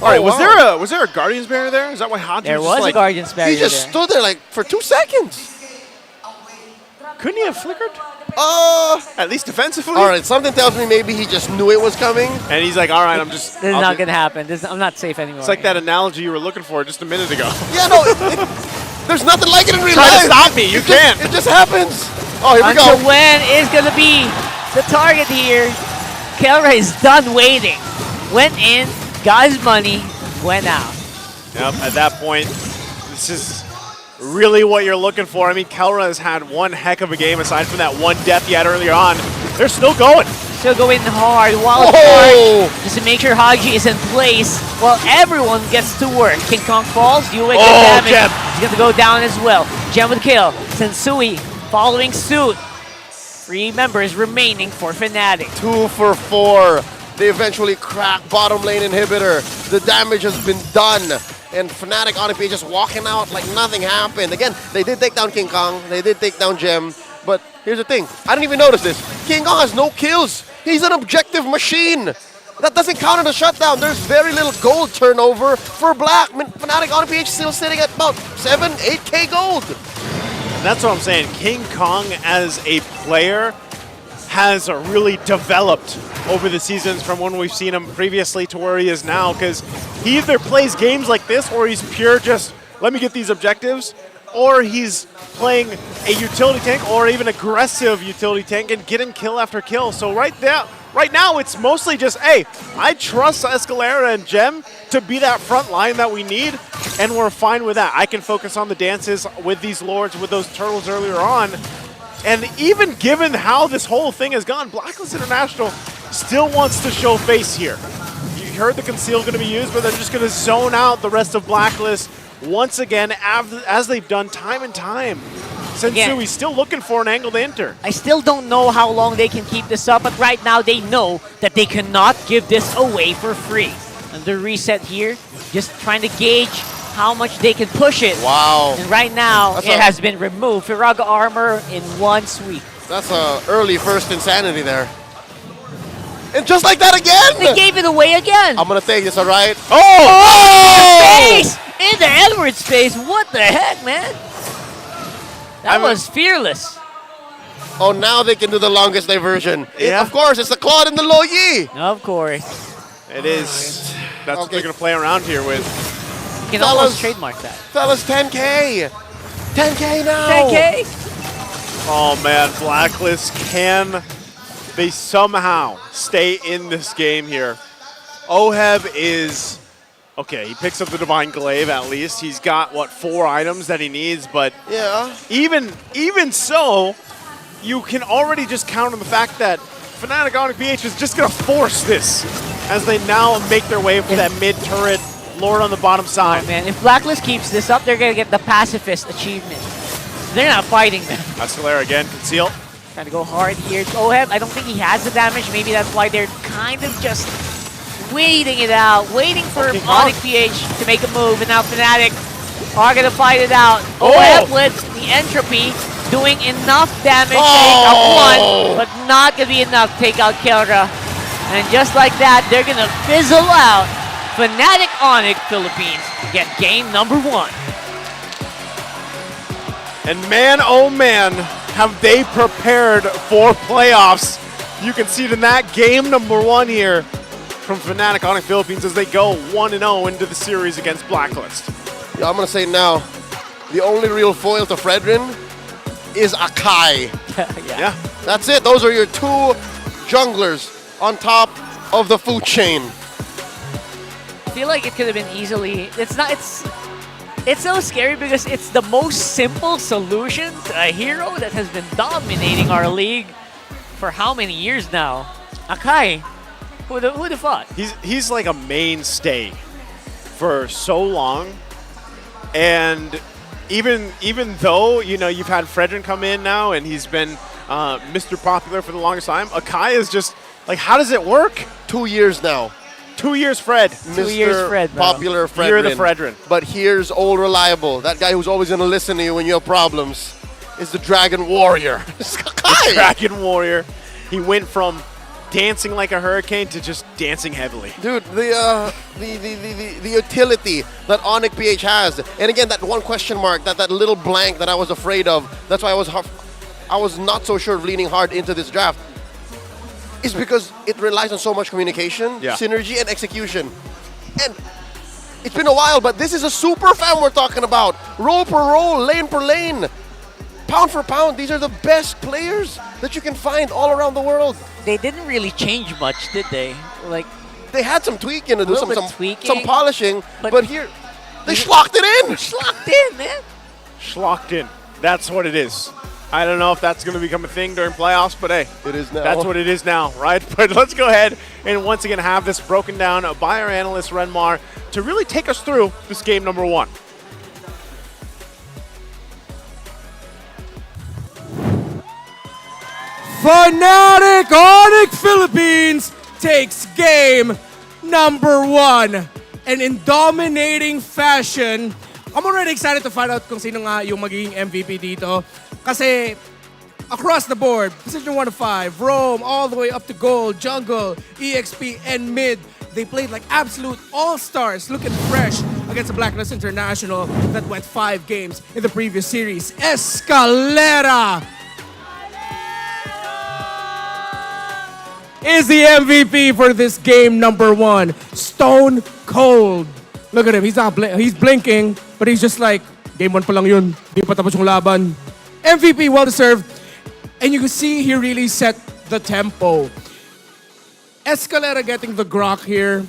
All right, was there a Guardian's Barrier there? Is that why Haji There was was just a like, Guardian's Barrier He just there. stood there like for 2 seconds. Couldn't he have flickered? At least defensively? All right, something tells me maybe he just knew it was coming. And he's like, all right, I'm just... This is not going to happen. I'm not safe anymore. It's like that analogy you were looking for just a minute ago. Yeah, no, there's nothing like it in real Try life. to stop me, you can't. It just happens. Oh, here we Until go. when is going to be the target here? Kelra is done waiting. Went in, got his money, went out. Yep, at that point, this is really what you're looking for. I mean, Kelra has had one heck of a game aside from that one death he had earlier on. They're still going. Still going hard, wild card, just to make sure Haji is in place while everyone gets to work. King Kong falls, Yue gets damage. Gem. He's going to go down as well. Gem with kill. Sensui following suit. 3 members remaining for Fnatic. 2 for 4. They eventually crack bottom lane inhibitor. The damage has been done. And Fnatic ONIC PH just walking out like nothing happened. Again, they did take down King Kong. They did take down Gem. But here's the thing. I didn't even notice this. King Kong has no kills. He's an objective machine. That doesn't count in a shutdown. There's very little gold turnover for Black. Fnatic ONIC PH still sitting at about 7, 8K gold. And that's what I'm saying. King Kong as a player has really developed over the seasons from when we've seen him previously to where he is now, because he either plays games like this or he's pure just, let me get these objectives, or he's playing a utility tank or even aggressive utility tank and getting kill after kill. So right now it's mostly just, hey, I trust Escalera and Gem to be that front line that we need, and we're fine with that. I can focus on the dances with these lords, with those turtles earlier on. And even given how this whole thing has gone, Blacklist International still wants to show face here. You heard the conceal going to be used, but they're just going to zone out the rest of Blacklist once again, as they've done time and time. Sensui's still looking for an angle to enter. I still don't know how long they can keep this up, but right now they know that they cannot give this away for free. And the reset here, just trying to gauge how much they can push it. Wow. And right now, it has been removed. Firaga armor in one sweep. That's a early first insanity there. And just like that again! They gave it away again! I'm gonna take this, alright? Oh! Space! In the Edward space! What the heck, man? That was fearless. Oh, now they can do the longest diversion. Yeah. Of course, it's the Claude and the Lo Yi. Of course. It is. That's what they're going to play around here with. You can almost trademark that. Fellas, 10K. 10K now. 10K? Oh, man. Blacklist, can they somehow stay in this game here? Oheb is... Okay, he picks up the Divine Glaive at least. He's got, what, 4 items that he needs, but yeah. Even so, you can already just count on the fact that Fnatic ONIC PH is just going to force this as they now make their way for that mid-turret Lord on the bottom side. Oh, man, if Blacklist keeps this up, they're going to get the Pacifist achievement. They're not fighting them. Escalera again, conceal. Trying to go hard here. Oheb, I don't think he has the damage. Maybe that's why they're kind of just waiting it out, waiting for ONIC PH to make a move, and now Fnatic are going to fight it out. Oheb with the entropy, doing enough damage to take out one, but not going to be enough to take out Kelra. And just like that, they're going to fizzle out. Fnatic ONIC Philippines get game number 1. And man, oh man, have they prepared for playoffs. You can see it in that game number 1 here from Fnatic ONIC Philippines as they go 1-0 into the series against Blacklist. Yeah, I'm going to say now, the only real foil to Fredrin is Akai. Yeah. That's it. Those are your 2 junglers on top of the food chain. I feel like it could have been easily... It's so scary because it's the most simple solution to a hero that has been dominating our league for how many years now? Akai. Who'd have thought? He's like a mainstay for so long, and even though you've had Fredrin come in now and he's been Mr. Popular for the longest time, Akai is just like, how does it work? 2 years now. 2 years, Fred. 2 years, Fred. Popular Fredrin. You're the Fredrin. But here's old reliable. That guy who's always going to listen to you when you have problems is the Dragon Warrior. The Dragon Warrior. He went from dancing like a hurricane to just dancing heavily. Dude, the utility that ONIC PH has, and again that one question mark, that little blank that I was afraid of. That's why I was not so sure of leaning hard into this draft. Is because it relies on so much communication, synergy, and execution. And it's been a while, but this is a super fam we're talking about. Role per role, lane per lane, pound for pound. These are the best players that you can find all around the world. They didn't really change much, did they? Like, they had some tweaking to do, some tweaking, polishing, but here they schlocked it in. Schlocked in, man. Schlocked in. That's what it is. I don't know if that's going to become a thing during playoffs, but hey, it is now. That's what it is now, right? But let's go ahead and once again have this broken down by our analyst Renmar to really take us through this game number 1. Fnatic ONIC Philippines takes game number 1. And in dominating fashion, I'm already excited to find out kung sino nga yung magiging MVP dito. Kasi across the board, position 1 to 5, Rome all the way up to gold, jungle, EXP, and mid. They played like absolute all-stars, looking fresh against the Blacklist International that went 5 games in the previous series. Escalera! is the MVP for this game number 1. Stone Cold. Look at him. He's blinking, but he's just like, game 1 pa lang yun. Di pa tapos yung laban. MVP, well-deserved. And you can see he really set the tempo. Escalera getting the grok here.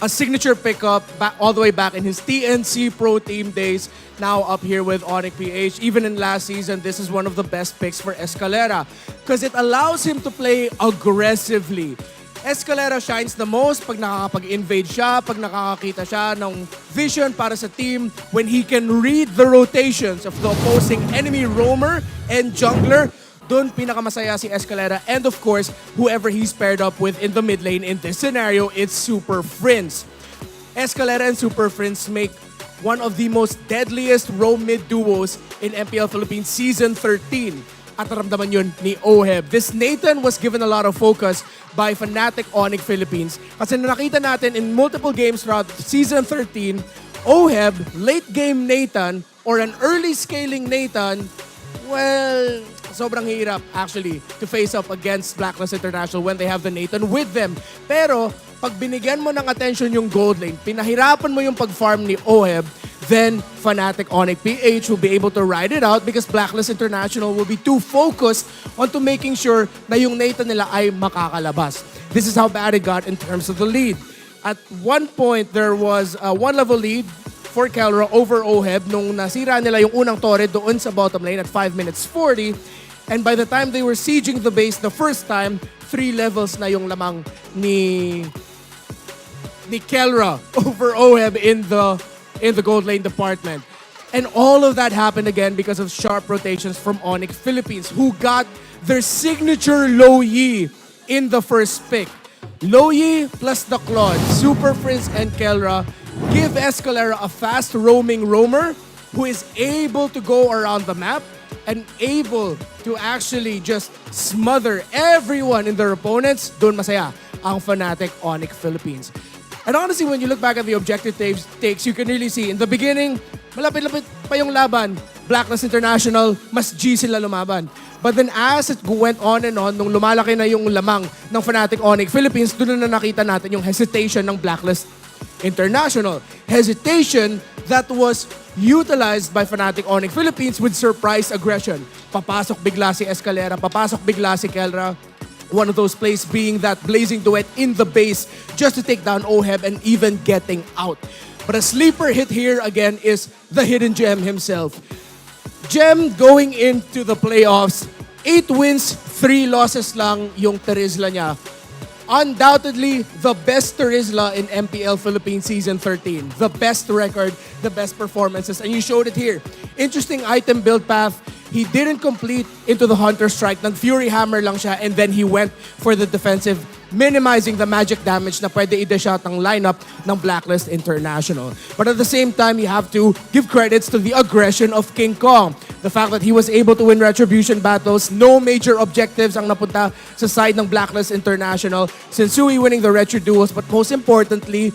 A signature pickup all the way back in his TNC Pro Team days. Now up here with ONIC PH. Even in last season, this is one of the best picks for Escalera because it allows him to play aggressively. Escalera shines the most pag nakakapag-invade siya, pag nakakakita siya ng vision para sa team, when he can read the rotations of the opposing enemy roamer and jungler. Doon pinakamasaya si Escalera, and of course, whoever he's paired up with in the mid lane in this scenario, it's Super Friends. Escalera and Super Friends make one of the most deadliest roam mid duos in MPL Philippines Season 13. At naramdaman yun ni Oheb. This Nathan was given a lot of focus by Fnatic ONIC Philippines. Kasi nakita natin in multiple games throughout Season 13, Oheb, late game Nathan, or an early scaling Nathan, well, sobrang hirap actually to face up against Blacklist International when they have the Nathan with them. Pero pag binigyan mo ng attention yung gold lane, pinahirapan mo yung pag-farm ni Oheb, then Fnatic ONIC PH will be able to ride it out because Blacklist International will be too focused onto making sure na yung Nathan nila ay makakalabas. This is how bad it got in terms of the lead. At one point, there was a one-level lead for Kelra over Oheb nung nasira nila yung unang torre doon sa bottom lane at 5 minutes 40. And by the time they were sieging the base the first time, 3 levels na yung lamang ni Kelra over Oheb in the gold lane department. And all of that happened again because of sharp rotations from ONIC Philippines, who got their signature Low Yi in the first pick. Low Yi plus the Claude, Super Prince and Kelra give Escalera a fast roaming roamer who is able to go around the map and able to actually just smother everyone in their opponents. Doon masaya ang Fnatic ONIC Philippines. And honestly, when you look back at the objective takes, you can really see, in the beginning, malapit-lapit pa yung laban. Blacklist International, mas G sila lumaban. But then as it went on and on, nung lumalaki na yung lamang ng Fnatic ONIC Philippines, doon na nakita natin yung hesitation ng Blacklist International. Hesitation that was utilized by Fnatic ONIC Philippines with surprise aggression. Papasok bigla si Escalera, papasok bigla si Kelra. One of those plays being that blazing duet in the base just to take down Oheb and even getting out. But a sleeper hit here again is the hidden gem himself. Gem going into the playoffs, 8 wins, 3 losses lang yung Terizla niya. Undoubtedly, the best Terizla in MPL Philippines Season 13. The best record, the best performances, and you showed it here. Interesting item build path. He didn't complete into the Hunter Strike. Nag-Fury Hammer lang siya, and then he went for the defensive, minimizing the magic damage na pwede i-dash out ng lineup ng Blacklist International. But at the same time, you have to give credits to the aggression of King Kong. The fact that he was able to win retribution battles, no major objectives ang napunta sa side ng Blacklist International. Sensui winning the retro duels, but most importantly,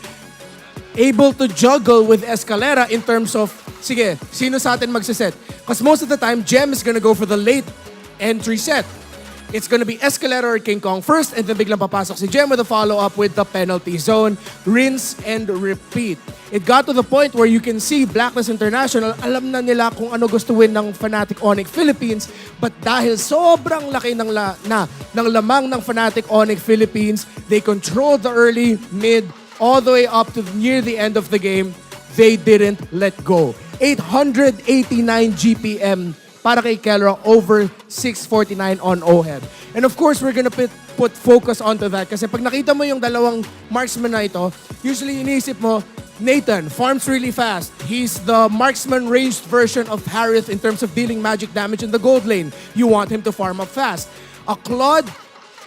able to juggle with Escalera in terms of, sige, sino sa atin magsiset? Because most of the time, Gem is gonna go for the late entry set. It's gonna be Escalera or King Kong first, and then biglang papasok si Gem with a follow-up with the penalty zone. Rinse and repeat. It got to the point where you can see Blacklist International, alam na nila kung ano gusto win ng Fnatic ONIC Philippines, but dahil sobrang laki ng lamang ng Fnatic ONIC Philippines, they controlled the early, mid, all the way up to near the end of the game, they didn't let go. 889 GPM para kay Kelra over 649 on Oheb. And of course, we're gonna put focus onto that kasi pag nakita mo yung dalawang marksman na ito, usually iniisip mo, Nathan farms really fast. He's the marksman ranged version of Harith in terms of dealing magic damage in the gold lane. You want him to farm up fast. A Claude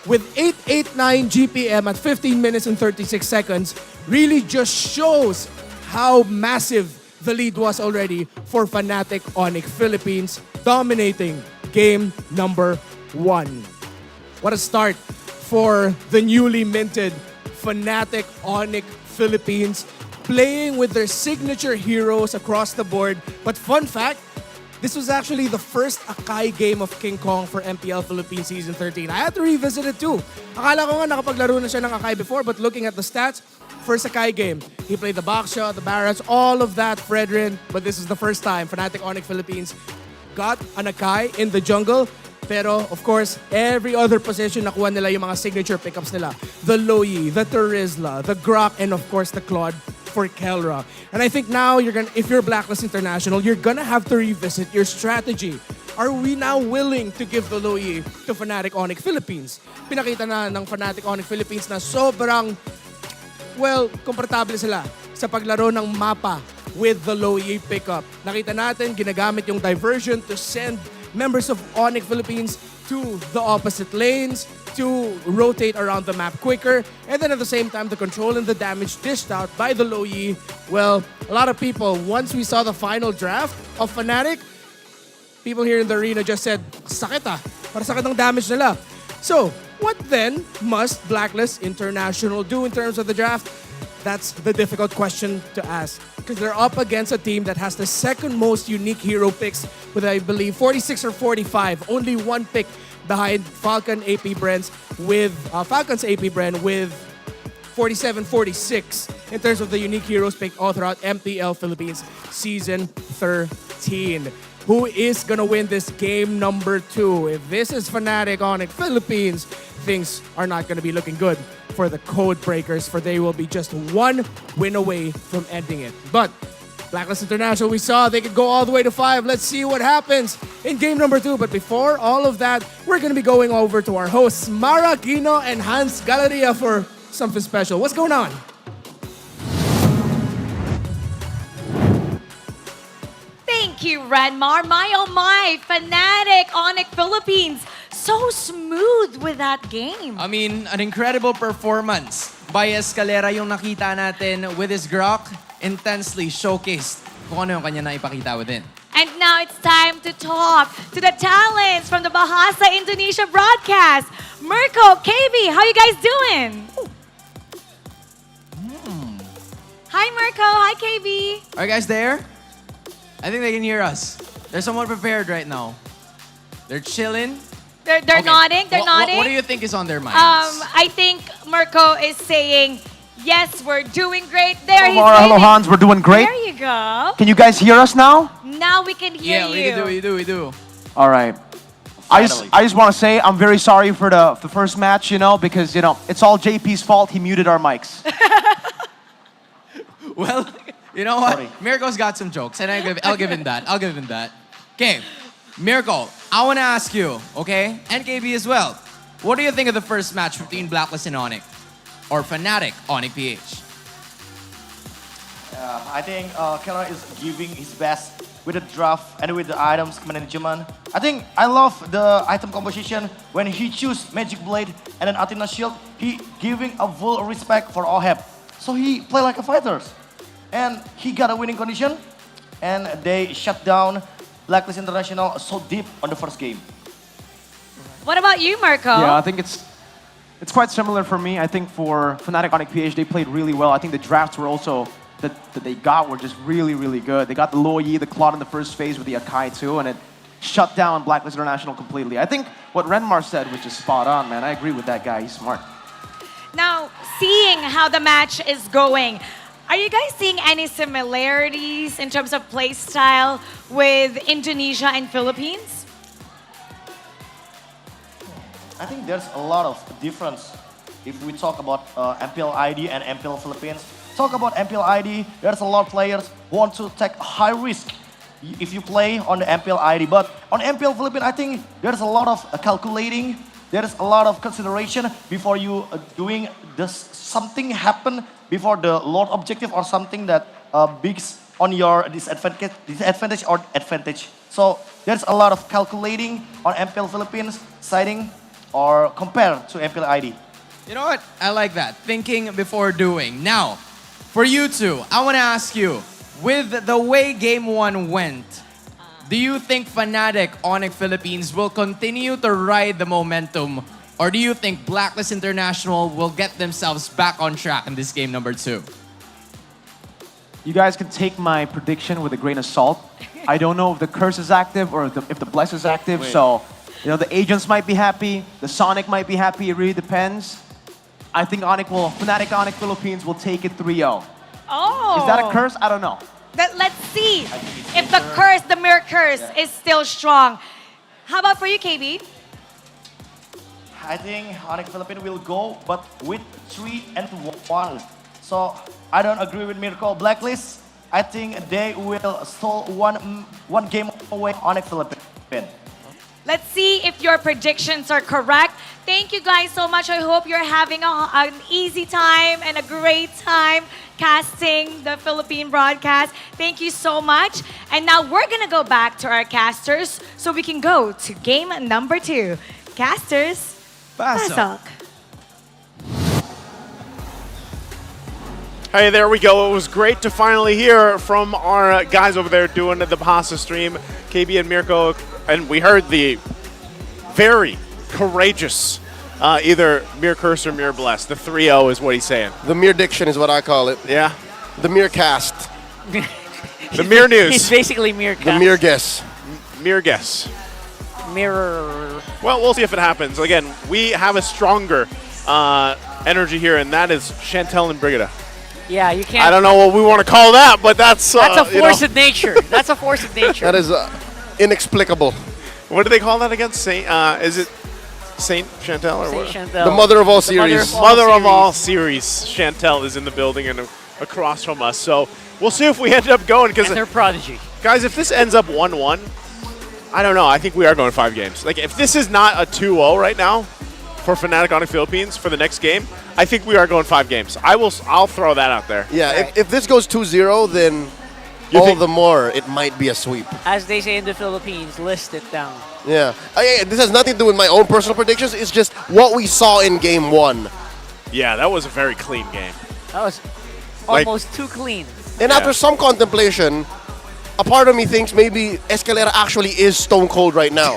with 889 GPM at 15 minutes and 36 seconds really just shows how massive the lead was already for Fnatic ONIC Philippines, dominating game number 1. What a start for the newly minted Fnatic ONIC Philippines, playing with their signature heroes across the board. But fun fact, this was actually the first Akai game of King Kong for MPL Philippines Season 13. I had to revisit it too. Akala ko nga nakapaglaro na siya ng Akai before, but looking at the stats, first Akai game. He played the box shot, the barrage, all of that, Fredrin. But this is the first time Fnatic ONIC Philippines got an Akai in the jungle. Pero, of course, every other position nakuha nila yung mga signature pickups nila. The Loyi, the Terizla, the Grok, and of course, the Claude for Kelra. And I think now, if you're Blacklist International, you're gonna have to revisit your strategy. Are we now willing to give the Loyi to Fnatic ONIC Philippines? Pinakita na ng Fnatic ONIC Philippines na sobrang, well, komportable sila sa paglaro ng mapa with the Loyi pickup. Nakita natin, ginagamit yung diversion to send members of ONIC Philippines to the opposite lanes to rotate around the map quicker. And then at the same time, the control and the damage dished out by the Loyi. Well, a lot of people, once we saw the final draft of Fnatic, people here in the arena just said, sakit ah, para sakit ng damage nila. So, what then must Blacklist International do in terms of the draft? That's the difficult question to ask. Because they're up against a team that has the second most unique hero picks with, I believe, 46 or 45. Only one pick behind Falcon's AP Brand with 47-46 in terms of the unique heroes picked all throughout MPL Philippines Season 13. Who is gonna win this game number 2? If this is Fnatic ONIC Philippines, things are not gonna be looking good for the Code Breakers, for they will be just one win away from ending it. But Blacklist International, we saw they could go all the way to 5. Let's see what happens in game number 2. But before all of that, we're gonna be going over to our hosts, Mara Aquino and Hans Galeria, for something special. What's going on? Thank you, Renmar. My oh my, Fnatic ONIC Philippines. So smooth with that game. I mean, an incredible performance by Escalera yung nakita natin with his Grok, intensely showcased kung ano yung kanya naipakita within. And now it's time to talk to the talents from the Bahasa Indonesia broadcast. Mirko, KB, how you guys doing? Hi, Mirko. Hi, KB. Are you guys there? I think they can hear us. They're somewhat prepared right now. They're chilling. They're Okay. nodding. They're nodding. What do you think is on their minds? I think Mirko is saying, yes, we're doing great. There he's Mara, hello waving. Hans, we're doing great. There you go. Can you guys hear us now? Now we can hear you. we do. All right. I just want to say I'm very sorry for the first match, because, it's all JP's fault. He muted our mics. Well, you know what? Sorry. Mirko's got some jokes, and I'll give him that. I'll give him that. Okay, Mirko, I want to ask you, okay, and KB as well. What do you think of the first match between Blacklist and ONIC? Or Fnatic ONIC PH? I think Keller is giving his best with the draft and with the items management. I think I love the item composition when he choose Magic Blade and then Athena Shield. He giving a full respect for Oheb. So he play like a fighter. And he got a winning condition. And they shut down Blacklist International so deep on the first game. What about you, Mirko? Yeah, I think it's quite similar for me. I think for Fnatic ONIC PH, they played really well. I think the drafts were also that they got were just really, really good. They got the Loyi, the Claude in the first phase with the Akai too, and it shut down Blacklist International completely. I think what Renmar said was just spot on, man. I agree with that guy. He's smart. Now, seeing how the match is going, are you guys seeing any similarities in terms of play style with Indonesia and Philippines? I think there's a lot of difference if we talk about MPL ID and MPL Philippines. Talk about MPL ID, there's a lot of players who want to take high risk if you play on the MPL ID. But on MPL Philippines, I think there's a lot of calculating, there's a lot of consideration before you doing this, something happen before the Lord objective or something that bigs on your disadvantage or advantage. So there's a lot of calculating on MPL Philippines siding or compared to MPL ID. You know what? I like that. Thinking before doing. Now, for you two, I want to ask you, with the way Game 1 went, do you think Fnatic ONIC Philippines will continue to ride the momentum, or do you think Blacklist International will get themselves back on track in this game number 2? you guys can take my prediction with a grain of salt. I don't know if the curse is active or if the bless is active. Wait. So, the agents might be happy, the Sonic might be happy. It really depends. I think Fnatic ONIC Philippines will take it 3-0. Oh. Is that a curse? I don't know. Let's see if the curse, the mirror curse, is still strong. How about for you, KB? I think ONIC Philippines will go, but with 3-1. So I don't agree with Miracle Blacklist. I think they will stall one game away ONIC Philippines. Let's see if your predictions are correct. Thank you guys so much. I hope you're having an easy time and a great time casting the Philippine broadcast. Thank you so much. And now we're going to go back to our casters so we can go to game number 2. Casters, pasok. Hey, there we go. It was great to finally hear from our guys over there doing the Pasa stream, KB and Mirko, and we heard the very courageous either Mir Curse or Mir Bless. The 3-0 is what he's saying. The Mir Diction is what I call it. Yeah. The Mir Cast. The Mir News. He's basically Mir Cast. The Mir Guess. Mir Guess. Mirror. Well, we'll see if it happens. Again, we have a stronger energy here, and that is Chantel and Brigida. Yeah, you can't. I don't know what we want to call that, but that's a force of nature. That's a force of nature. That is inexplicable. What do they call that again? Is it Saint Chantel or what? Saint Chantel. The mother of all series. Mother of all series. Chantel is in the building and across from us. So we'll see if we end up going. And their prodigy. Guys, if this ends up 1-1, I don't know. I think we are going 5 games. Like, if this is not a 2-0 right now for Fnatic ONIC Philippines for the next game, I think we are going 5 games. I'll throw that out there. Yeah, if this goes 2-0, then all the more it might be a sweep. As they say in the Philippines, list it down. Yeah. This has nothing to do with my own personal predictions. It's just what we saw in game 1. Yeah, that was a very clean game. That was almost too clean. And after some contemplation, a part of me thinks maybe Escalera actually is stone cold right now.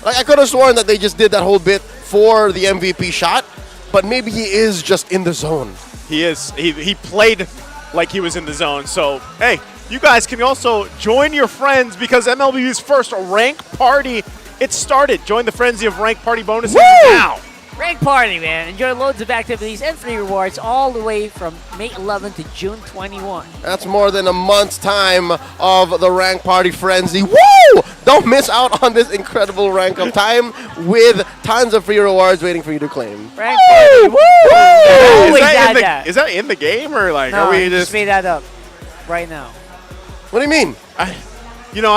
Like, I could have sworn that they just did that whole bit for the MVP shot, but maybe he is just in the zone. He is. He played like he was in the zone. So, hey, you guys can also join your friends because MLB's first rank party, it started. Join the frenzy of rank party bonuses now. Rank party, man. Enjoy loads of activities and free rewards all the way from May 11 to June 21. That's more than a month's time of the rank party frenzy. Woo! Don't miss out on this incredible rank of time with tons of free rewards waiting for you to claim. Rank party. Woo! Is that in the game or like No, are we I just made that up right now. What do you mean? I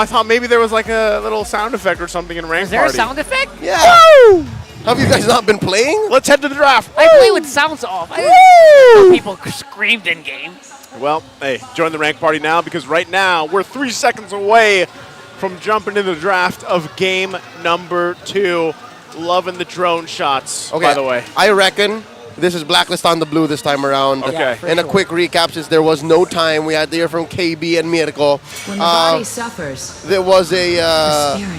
thought maybe there was like a little sound effect or something in rank Is there party. a sound effect? Yeah. Woo! Have you guys not been playing? Let's head to the draft. I play with sounds off. People screamed in game. Well, hey, join the rank party now because right now we're 3 seconds away from jumping into the draft of game number 2. Loving the drone shots, by the way. I reckon this is Blacklist on the blue this time around. Okay. And a quick recap since there was no time. We had to hear from KB and Mirko. When the body suffers, There was a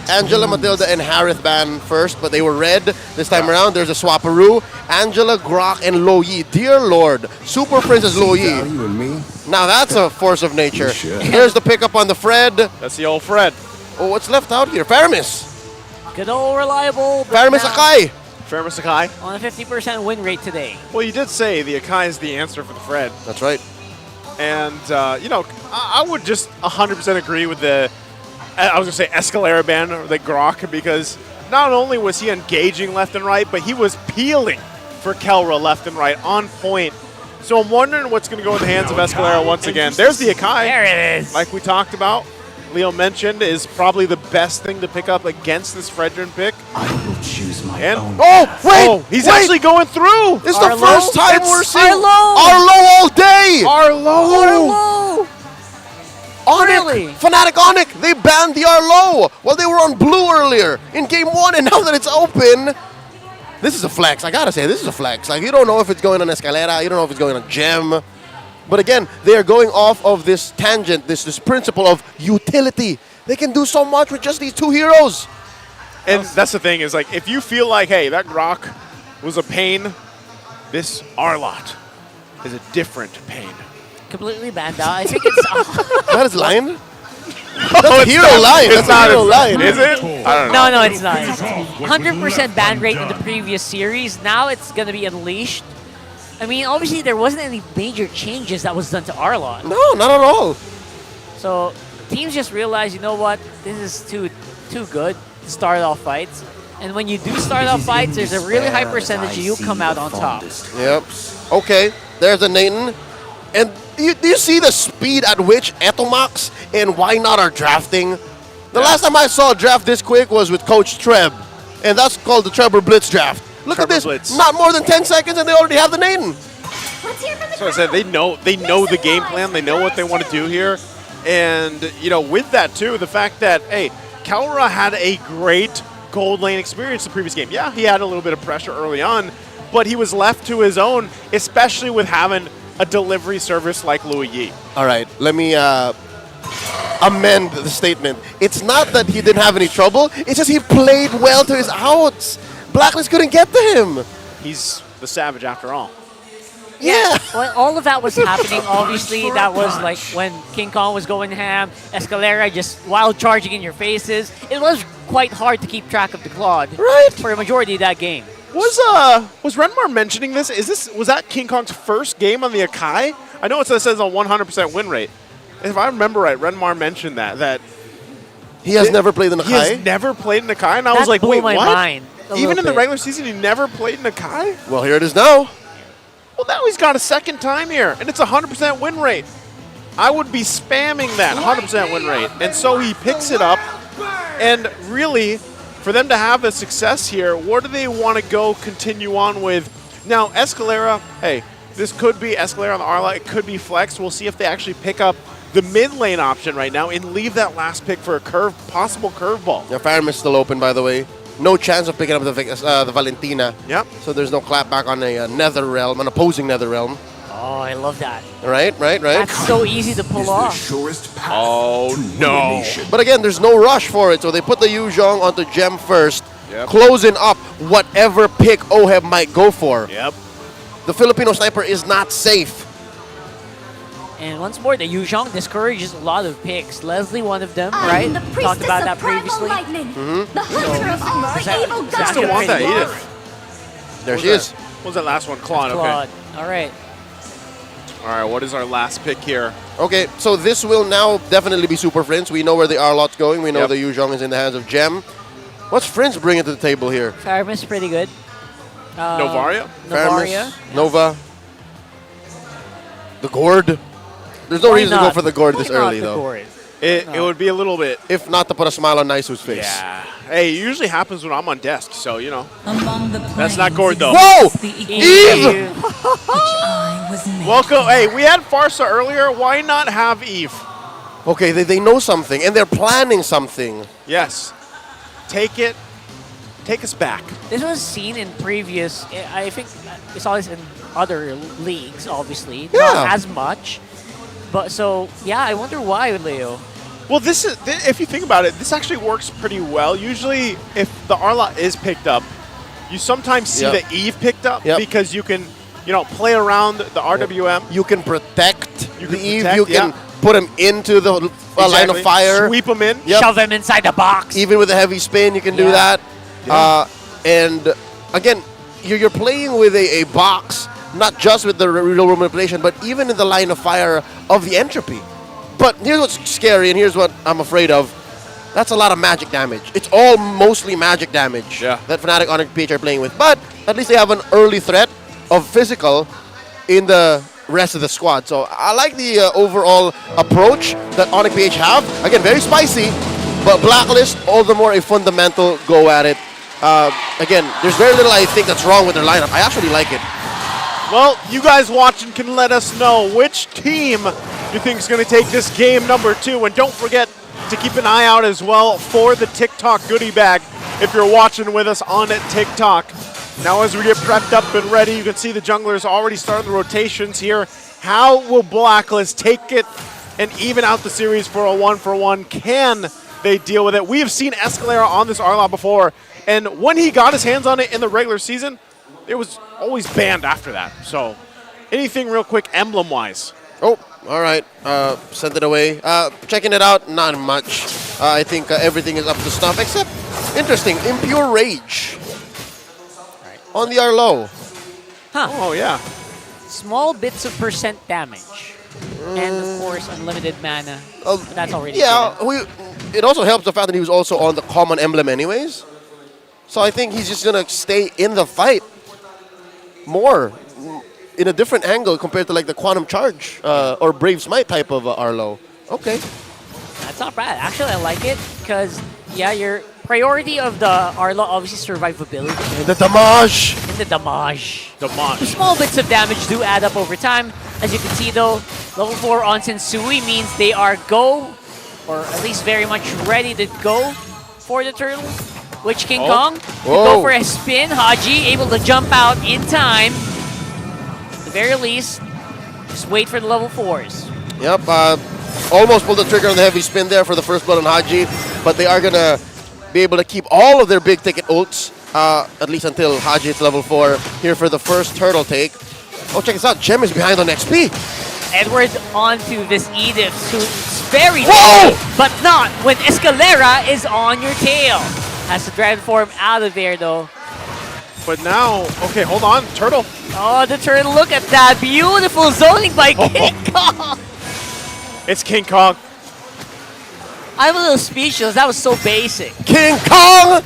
Angela, Matilda, and Harith ban first, but they were red this time around. There's a Swaparoo, Angela, Grok, and Loyi. Dear Lord, Super Princess Loyi. You and me. Now that's a force of nature. Here's the pickup on the Fred. That's the old Fred. Oh, what's left out here? Faramis. Good old reliable. Faramis Akai. Faramis Akai. On a 50% win rate today. Well, you did say the Akai is the answer for the Fred. That's right. And, I would just 100% agree with I was going to say Escalera ban, or the Grok, because not only was he engaging left and right, but he was peeling for Kelra left and right on point. So I'm wondering what's going to go in the hands of Escalera once again. There's the Akai. There it is. Like we talked about. Leo mentioned is probably the best thing to pick up against this Fredrin pick. I will choose my own. He's actually going through. This is the first time we're seeing Arlo all day. Arlo. ONIC, Fnatic ONIC, they banned the Arlo while they were on blue earlier in game 1, and now that it's open, this is a flex. I gotta say, this is a flex. Like, you don't know if it's going on Escalera, you don't know if it's going on Gem. But again, they are going off of this tangent, this principle of utility. They can do so much with just these 2 heroes. And that's the thing is, like, if you feel like, hey, that Grok was a pain, this Arlot is a different pain. completely banned out. I think it's... That is line? That's a hero line. That's a hero line. Is it? I don't know. No, it's not. 100% ban rate in the previous series. Now it's going to be unleashed. I mean, obviously there wasn't any major changes that was done to Arlot. No, not at all. So teams just realized, you know what, this is too good to start off fights. And when you do start off fights, there's a really high percentage you come out on top. Yep. Okay, there's a Nathan. And do you see the speed at which Etomax and Why Not are drafting? The last time I saw a draft this quick was with Coach Treb. And that's called the Trevor Blitz draft. Look at this. Blitz. Not more than 10 seconds and they already have the Nathan. So I said they know the game plan. They know what they want to do here. And, you know, with that, too, the fact that, hey, Kalra had a great gold lane experience the previous game. Yeah, he had a little bit of pressure early on, but he was left to his own, especially with having a delivery service like Louis Yi. All right, let me amend the statement. It's not that he didn't have any trouble. It's just he played well to his outs. Blacklist couldn't get to him. He's the savage after all. Yeah. Well, all of that was happening. Obviously, that was like when King Kong was going ham, Escalera just wild charging in your faces. It was quite hard to keep track of the Claude for a majority of that game. Was Renmar mentioning this? Was that King Kong's first game on the Akai? I know it says a 100% win rate. If I remember right, Renmar mentioned that he has never played in Akai. He has never played in Akai, and I was like, blew wait, my what? mind Even in the regular season, he never played in Akai? Well, here it is now. Well, now he's got a second time here, and it's a 100% win rate. I would be spamming that 100% win rate. And so he picks it up, and really, for them to have a success here, what do they want to continue on with? Now, Escalera, hey, this could be Escalera on the Arla, it could be Flex. We'll see if they actually pick up the mid lane option right now and leave that last pick for a possible curveball. Yeah, Fireman is still open, by the way. No chance of picking up the Valentina. Yep. So there's no clapback on a Nether Realm, an opposing Nether Realm. Oh, I love that. Right. That's so easy to pull off. Oh, no. But again, there's no rush for it, so they put the Yuzhong onto Gem first, closing up whatever pick Oheb might go for. Yep. The Filipino sniper is not safe. And once more, the Yuzhong discourages a lot of picks. Leslie, one of them, right? Talked about that previously. Mm-hmm. Still want that, Edith. There she is. What was that last one? Claude, Claude. okay. All right. All right, what is our last pick here? Okay, so this will now definitely be Super Friends. We know where the Arlot's going. We know the Yuzhong is in the hands of Gem. What's Friends bringing to the table here? Faramis pretty good. Novaria? Novaria. Nova. The Gourd. There's no reason to go for the Gourd this early, though. It would be a little bit. If not to put a smile on Naisu's face. Yeah. Hey, it usually happens when I'm on desk, so, you know. That's not Gord, though. Whoa! Eve! Welcome. Hey, we had Farsa earlier. Why not have Eve? Okay, they know something, and they're planning something. Yes. Take it. Take us back. This was seen in previous, I think we saw this in other leagues, obviously. Yeah. Not as much. But so, yeah, I wonder why, Leo. Well, if you think about it, this actually works pretty well. Usually, if the Arlot is picked up, you sometimes see the Eve picked up because you can, play around the RWM. You can protect the Eve. protect, You can put him into the line of fire. Sweep him in. Yep. Shove him inside the box. Even with a heavy spin, you can do that. And again, you're playing with a box, not just with the real room manipulation, but even in the line of fire of the entropy. But here's what's scary, and here's what I'm afraid of. That's a lot of magic damage. It's all mostly magic damage that Fnatic ONIC PH are playing with. But at least they have an early threat of physical in the rest of the squad. So I like the overall approach that ONIC PH have. Again, very spicy, but Blacklist, all the more a fundamental go at it. Again, there's very little I think that's wrong with their lineup. I actually like it. Well, you guys watching can let us know which team you think is going to take this game number 2. And don't forget to keep an eye out as well for the TikTok goodie bag if you're watching with us on TikTok. Now as we get prepped up and ready, you can see the junglers already starting the rotations here. How will Blacklist take it and even out the series for a 1-for-1? Can they deal with it? We have seen Escalera on this Arlot before, and when he got his hands on it in the regular season, it was always banned after that. So anything real quick emblem-wise? Oh, All right, sent it away. Checking it out, not much. I think everything is up to snuff, except, interesting, Impure Rage on the Arlo. Huh. Oh, yeah. Small bits of percent damage. And, of course, unlimited mana. That's already Yeah, it also helps the fact that he was also on the common emblem anyways. So I think he's just going to stay in the fight more in a different angle compared to like the Quantum Charge or Brave Smite type of Arlo. Okay. That's not bad. Actually, I like it because, yeah, your priority of the Arlo, obviously survivability. The damage! And the damage. Damage. The small bits of damage do add up over time. As you can see, though, level 4 on Sensui means they are go, or at least very much ready to go for the turtle. Which King Kong to go for a spin. Haji able to jump out in time. At the very least, just wait for the level 4s. Yep, almost pulled the trigger on the heavy spin there for the first blood on Haji, but they are going to be able to keep all of their big ticket ults, at least until Haji hits level 4 here for the first turtle take. Oh, check this out, Gem is behind on XP. Edward onto this Edith, who's very deadly, but not when Escalera is on your tail. Has to dragon form out of there, though. But now, okay, hold on, Turtle. Oh, the turtle, look at that. Beautiful zoning by King Kong. It's King Kong. I'm a little speechless. That was so basic. King Kong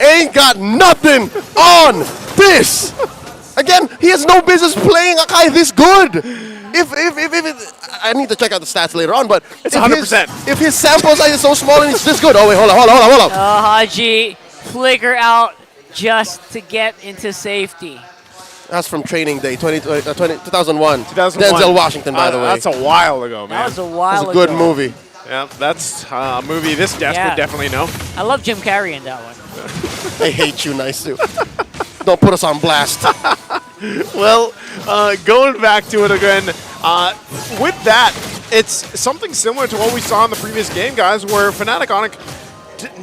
ain't got nothing on this. Again, he has no business playing Akai this good. If I need to check out the stats later on, but it's 100%. If his sample size is so small and it's this good, oh wait, hold on. Haji, flicker out just to get into safety. That's from Training Day, 2001. 2001. Denzel Washington, by the way. That's a while ago, man. That was a while ago. That's a good movie. Yeah, that's a movie this guest would definitely know. I love Jim Carrey in that one. I hate you, Nice Sue. Don't put us on blast. Well, going back to it again, with that, it's something similar to what we saw in the previous game, guys, where Fnatic ONIC,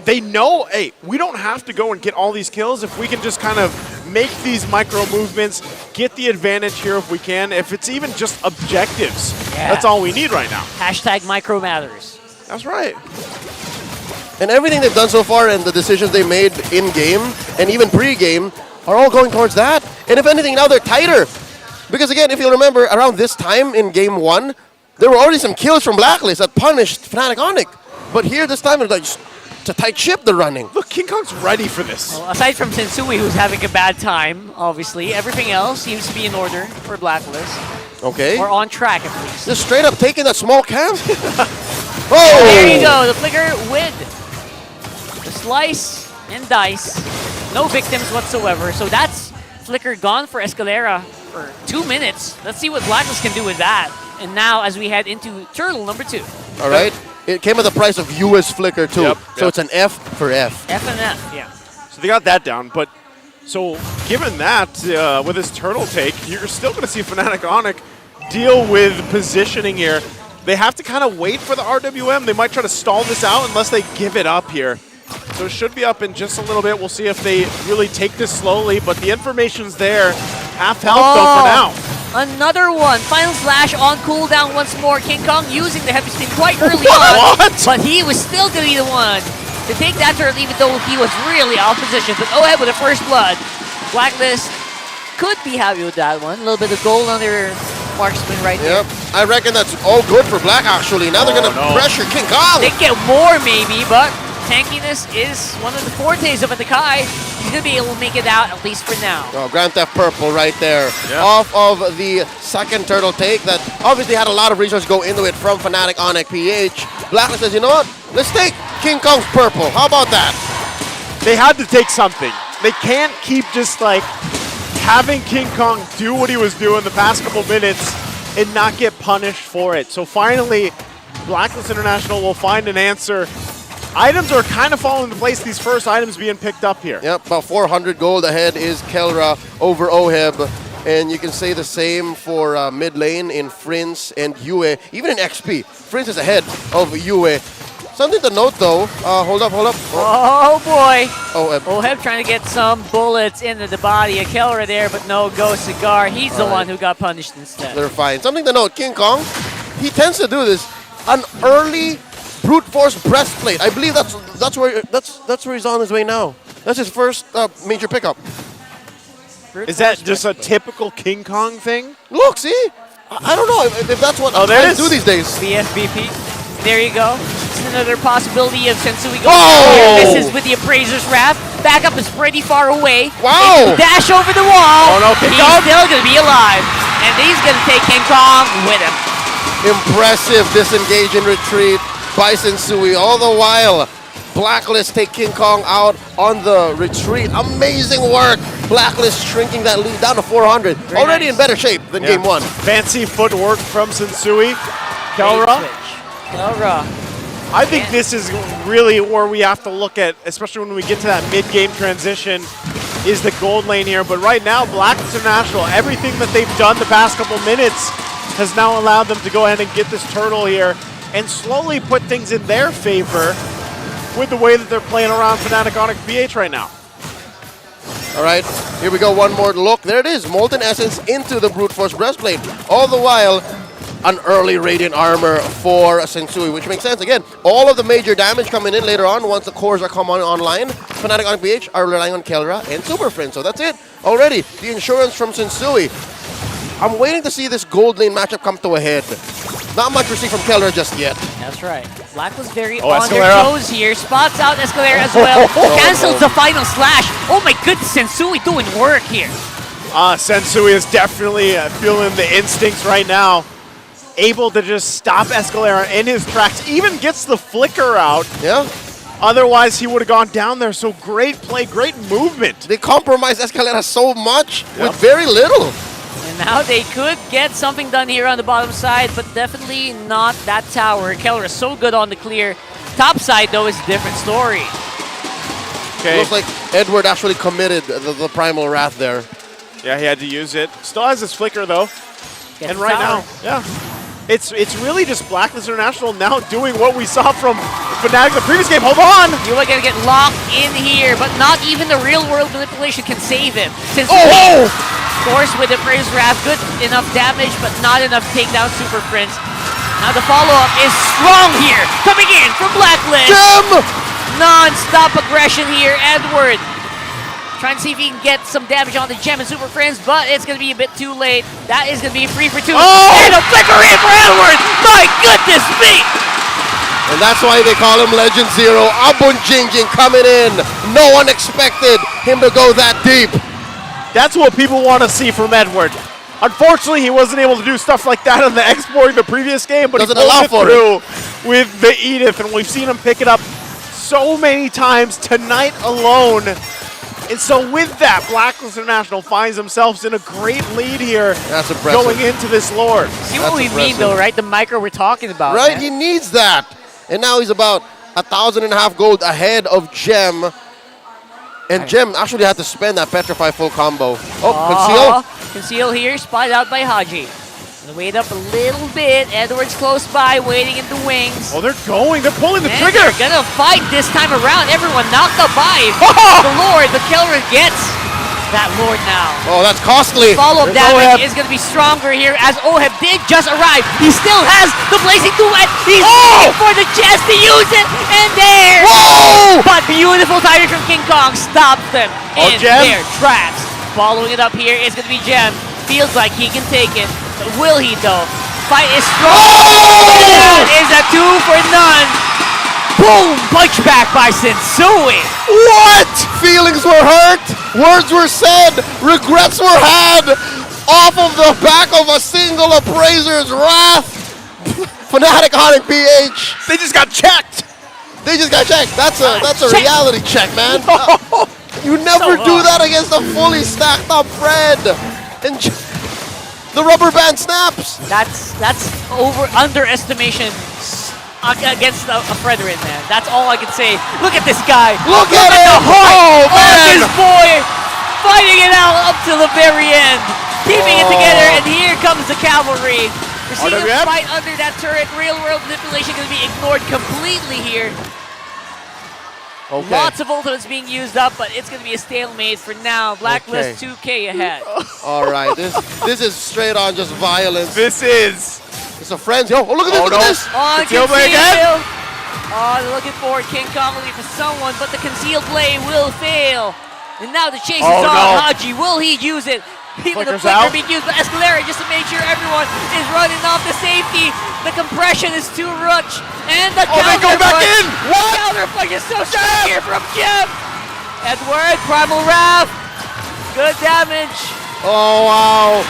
they know, hey, we don't have to go and get all these kills if we can just kind of make these micro movements, get the advantage here if we can, if it's even just objectives. Yeah. That's all we need right now. Hashtag micro matters. That's right. And everything they've done so far and the decisions they made in-game and even pre-game are all going towards that. And if anything, now they're tighter. Because again, if you'll remember, around this time in Game 1, there were already some kills from Blacklist that punished Fnatic ONIC. But here, this time, it's like it's a tight ship they're running. Look, King Kong's ready for this. Well, aside from Sensui, who's having a bad time, obviously, everything else seems to be in order for Blacklist. Okay. Or on track, at least. Just straight up taking that small camp. Oh! There you go, the flicker with the slice and dice. No victims whatsoever. So that's flicker gone for Escalera for 2 minutes. Let's see what Blacklist can do with that. And now, as we head into Turtle number 2. All right. It came at the price of US Flicker, too. Yep, So it's an F for F. F and F, yeah. So they got that down, but so given that, with his turtle take, you're still going to see Fnatic ONIC deal with positioning here. They have to kind of wait for the RWM. They might try to stall this out unless they give it up here. So it should be up in just a little bit. We'll see if they really take this slowly, but the information's there. Half health though for now. Another one. Final Slash on cooldown once more. King Kong using the heavy spin quite early on. But he was still going to be the one to take that turtle even though he was really out of position. But ahead with the first blood. Blacklist could be happy with that one. A little bit of gold on their marksman right there. Yep. I reckon that's all good for Black, actually. Now they're going to pressure King Kong. They get more maybe, but tankiness is one of the fortes of Atakai. He's going to be able to make it out, at least for now. Oh, Grand Theft Purple right there. Yeah. Off of the second turtle take that obviously had a lot of resources go into it from Fnatic ONIC PH. Blacklist says, you know what? Let's take King Kong's purple. How about that? They had to take something. They can't keep just like having King Kong do what he was doing the past couple minutes and not get punished for it. So finally, Blacklist International will find an answer. Items are kind of falling into place, these first items being picked up here. Yep, about 400 gold ahead is Kelra over Oheb. And you can say the same for mid lane in Frince and Yue. Even in XP, Frince is ahead of Yue. Something to note though, hold up. Oh boy. Oheb. Oheb trying to get some bullets into the body of Kelra there, but no go Cigar. He's the one who got punished instead. They're fine. Something to note, King Kong he tends to do this. An early brute force breastplate. I believe that's where he's on his way now. That's his first major pickup. Is that just a typical King Kong thing? Look, see? I don't know if that's what guys do these days. BFBP. There you go. It's another possibility of Sensui going Oh! down here. Misses with the Appraiser's Wrath. Backup is pretty far away. Wow! Dash over the wall. Oh no, King He's Kong! still going to be alive. And he's going to take King Kong with him. Impressive disengage and retreat by Sensui. All the while, Blacklist take King Kong out on the retreat. Amazing work. Blacklist shrinking that lead down to 400. Already in better shape than game one. Fancy footwork from Sensui. Kelra. I think this is really where we have to look at, especially when we get to that mid-game transition, is the gold lane here. But right now, Blacklist International, everything that they've done the past couple minutes has now allowed them to go ahead and get this turtle here and slowly put things in their favor with the way that they're playing around Fnatic ONIC PH right now. All right, here we go, one more look. There it is, Molten Essence into the Brute Force Breastplate. All the while, an early Radiant Armor for Sensui, which makes sense. Again, all of the major damage coming in later on once the cores are coming online. Fnatic ONIC PH are relying on Kelra and Super Friend, so that's it. Already, the insurance from Sensui. I'm waiting to see this gold lane matchup come to a head. Not much we see from Kelra just yet. That's right. Black was very Oh, on their Escalera. toes here. Spots out Escalera as well. Cancels the final slash. Oh my goodness, Sensui doing work here. Sensui is definitely feeling the instincts right now. Able to just stop Escalera in his tracks. Even gets the flicker out. Yeah. Otherwise, he would have gone down there. So great play, great movement. They compromise Escalera so much with very little. And now they could get something done here on the bottom side, but definitely not that tower. Keller is so good on the clear. Top side, though, is a different story. Okay. Looks like Edward actually committed the Primal Wrath there. Yeah, he had to use it. Still has his flicker, though. Gets and the right tower. now, yeah. It's really just Blacklist International now doing what we saw from Fnatic the previous game. Hold on! You are going to get locked in here, but not even the real-world manipulation can save him. Since Oh! of course, with the Praise Wrath, good enough damage, but not enough takedown Super Prince. Now the follow-up is strong here, coming in from Blacklist. Non-stop aggression here, Edward. Trying to see if he can get some damage on the Gem and Super Friends, but it's going to be a bit too late. That is going to be 3 for 2. And a flicker in for Edward! My goodness me! And that's why they call him Legend Zero. Abun Jingjing coming in. No one expected him to go that deep. That's what people want to see from Edward. Unfortunately, he wasn't able to do stuff like that on the export in the previous game, but Doesn't he allow pulled for it through with the Edith, and we've seen him pick it up so many times tonight alone. And so with that, Blacklist International finds themselves in a great lead here. That's impressive. Going into this Lord. See what we mean, though, right? The micro we're talking about. Right, man. he needs that. And now he's about 1,500 gold ahead of Gem. And Gem actually had to spend that Petrify full combo. Oh, Conceal. Conceal here, spotted out by Haji. Gonna wait up a little bit. Edwards close by, waiting in the wings. Oh, they're going. They're pulling the And trigger. They're gonna fight this time around. Everyone knocked out by the Lord. The killer gets that Lord now. Oh, that's costly. Follow-up There's damage Oheb. is gonna be stronger here as Oheb did just arrive. He still has the Blazing Duet. He's Oh! waiting for the chance to use it. And there. Whoa! But beautiful timing from King Kong stops them Oh, in Gem. their tracks. Following it up here is gonna be Gem. Feels like he can take it. But will he though? Fight is strong. That is a 2 for none. Boom! Punch back by Sensui. What? Feelings were hurt, words were said, regrets were had off of the back of a single Appraiser's Wrath. Fnatic ONIC PH. They just got checked. They just got checked. That's a reality check, man. You never do that against a fully stacked up Fred. And the rubber band snaps. That's underestimation against a Frederick, man. That's all I can say. Look at this guy. Look at the him. heart Oh, of man. this boy, fighting it out up to the very end, keeping it together. And here comes the cavalry. We're seeing him RWF? fight under that turret. Real world manipulation going to be ignored completely here. Okay. Lots of ultimates being used up, but it's going to be a stalemate for now. Blacklist Okay. 2K ahead. All right, this is straight on just violence. This is. It's a frenzy. Oh, look at this, Oh, look no. at this. On Conceal play again? conceal. Oh, they're looking for King Kong looking for someone, but the concealed play will fail. And now the chase is Oh, on. no. Haji, will he use it? Even the Flickers flicker out. being used by Escalera just to make sure everyone is running off the safety. The compression is too much. And the Oh, they go back in. What? The counter punch is so strong here from Jim. Edward, Primal Wrath. Good damage. Oh, wow.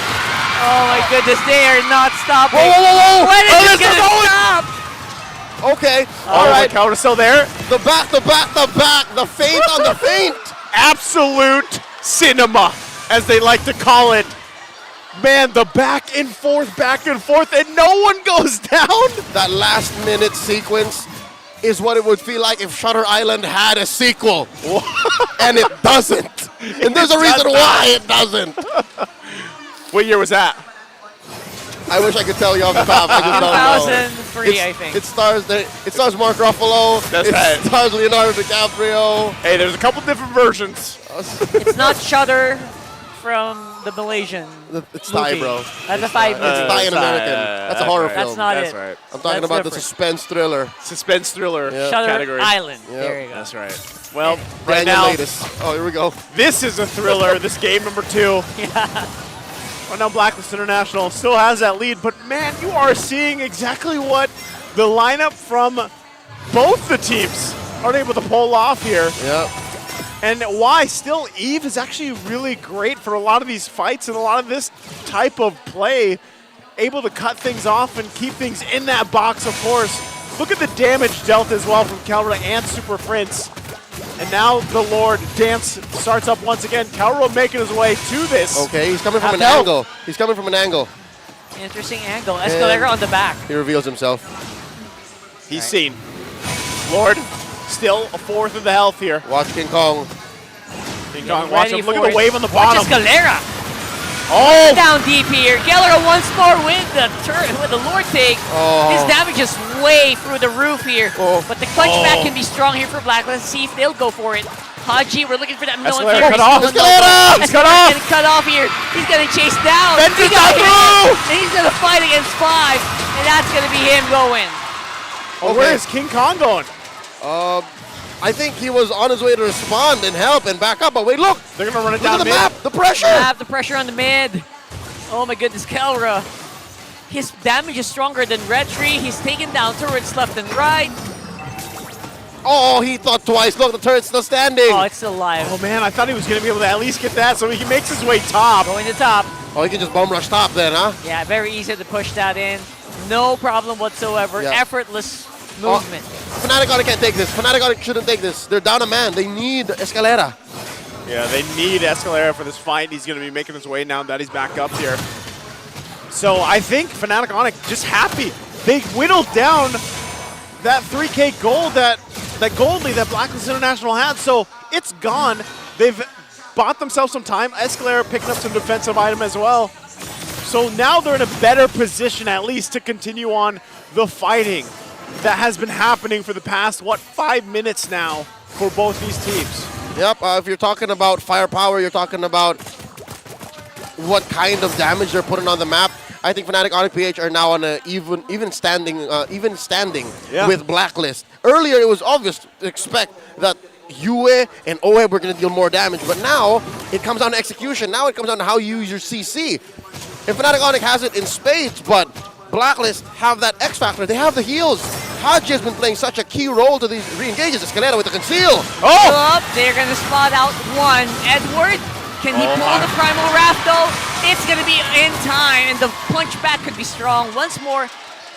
Oh my goodness, they are not stopping. Whoa, whoa, whoa, whoa. When is Oh, it this is gonna going. stop? Okay. All right. The counter still there. The back, the back, the back. The feint on the feint. Absolute cinema, as they like to call it. Man, the back and forth, and no one goes down. That last minute sequence is what it would feel like if Shutter Island had a sequel. And it doesn't. And there's a reason why it doesn't. What year was that? I wish I could tell you off the top. I just don't know. 2003, I think. It stars Mark Ruffalo. That's it right. stars Leonardo DiCaprio. Hey, there's a couple different versions. It's not Shudder from the Malaysian It's Thai, movie. bro. That's a Thai movie. It's Thai and American. That's a horror film. That's not That's it. right. I'm talking That's about the different. suspense thriller. Suspense thriller Shudder category. Island. Yep. There you go. That's right. Well, right Daniel now, Latest. Oh, here we go. this is a thriller. This game number 2. Yeah. Well, now Blacklist International still has that lead, but man, you are seeing exactly what the lineup from both the teams are able to pull off here. Yep. And why still Eve is actually really great for a lot of these fights and a lot of this type of play, able to cut things off and keep things in that box, of course. Look at the damage dealt as well from Calra and Super Prince. And now the Lord Dance starts up once again. Calra making his way to this. Okay, he's coming from an Half angle. He's coming from an angle. Interesting angle. Escalera on the back. He reveals himself. He's seen. Lord, still a fourth of the health here. Watch King Kong. King Kong, watch him. Look at the wave on the Watch bottom. Escalera. Oh! Down deep here. Gallera once more with the Lord take. Oh. His damage is way through the roof here. But the punchback can be strong here for Black. Let's see if they'll go for it. Haji, we're looking for that no Escalera interference. cut off. Escalera! He's cut off. Getting cut off here. He's getting chased down. Vengeance He got not hit. through! And he's gonna fight against 5. And that's gonna be him going. Oh, where is King Kong going? I think he was on his way to respond and help and back up. But wait, look. They're going to run it Look down at the mid. map. The pressure. Have the pressure on the mid. Oh my goodness, Kelra. His damage is stronger than Retri. He's taking down turrets left and right. Oh, he thought twice. Look, the turret's still standing. Oh, it's still alive. Oh, man, I thought he was going to be able to at least get that, so he makes his way top. Going to top. Oh, he can just bomb rush top then, huh? Yeah, very easy to push that in. No problem whatsoever. Yeah. Effortless movement. Fnatic ONIC can't take this. Fnatic ONIC shouldn't take this. They're down a man. They need Escalera. Yeah, they need Escalera for this fight. He's going to be making his way now that he's back up here. So I think Fnatic ONIC just happy. They whittled down that 3K gold, that gold lead that Blacklist International had. So it's gone. They've bought themselves some time. Escalera picking up some defensive item as well. So now they're in a better position at least to continue on the fighting that has been happening for the past, 5 minutes now for both these teams. Yep, if you're talking about firepower, you're talking about what kind of damage they're putting on the map. I think Fnatic ONIC PH are now on a even standing with Blacklist. Earlier, it was obvious to expect that Yue and Oe were going to deal more damage, but now it comes down to execution. Now it comes down to how you use your CC. And Fnatic ONIC has it in spades, but Blacklist have that X factor. They have the heals. Haji has been playing such a key role to these re-engages. Escalera with the conceal. Oh! They're going to spot out one. Edward, can he pull the Primal Wrath though? It's going to be in time, and the punch back could be strong. Once more,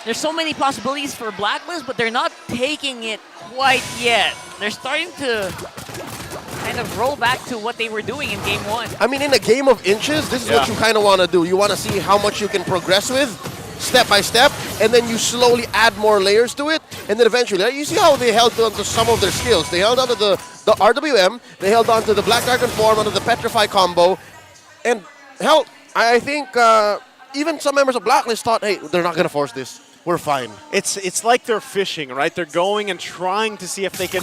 there's so many possibilities for Blacklist, but they're not taking it quite yet. They're starting to kind of roll back to what they were doing in game 1. I mean, in a game of inches, this is what you kind of want to do. You want to see how much you can progress with, step by step, and then you slowly add more layers to it, and then eventually, you see how they held on to some of their skills. They held on to the RWM, they held on to the Black Dragon form, onto the Petrify combo, and hell, I think even some members of Blacklist thought, hey, they're not going to force this. We're fine. It's like they're fishing, right? They're going and trying to see if they can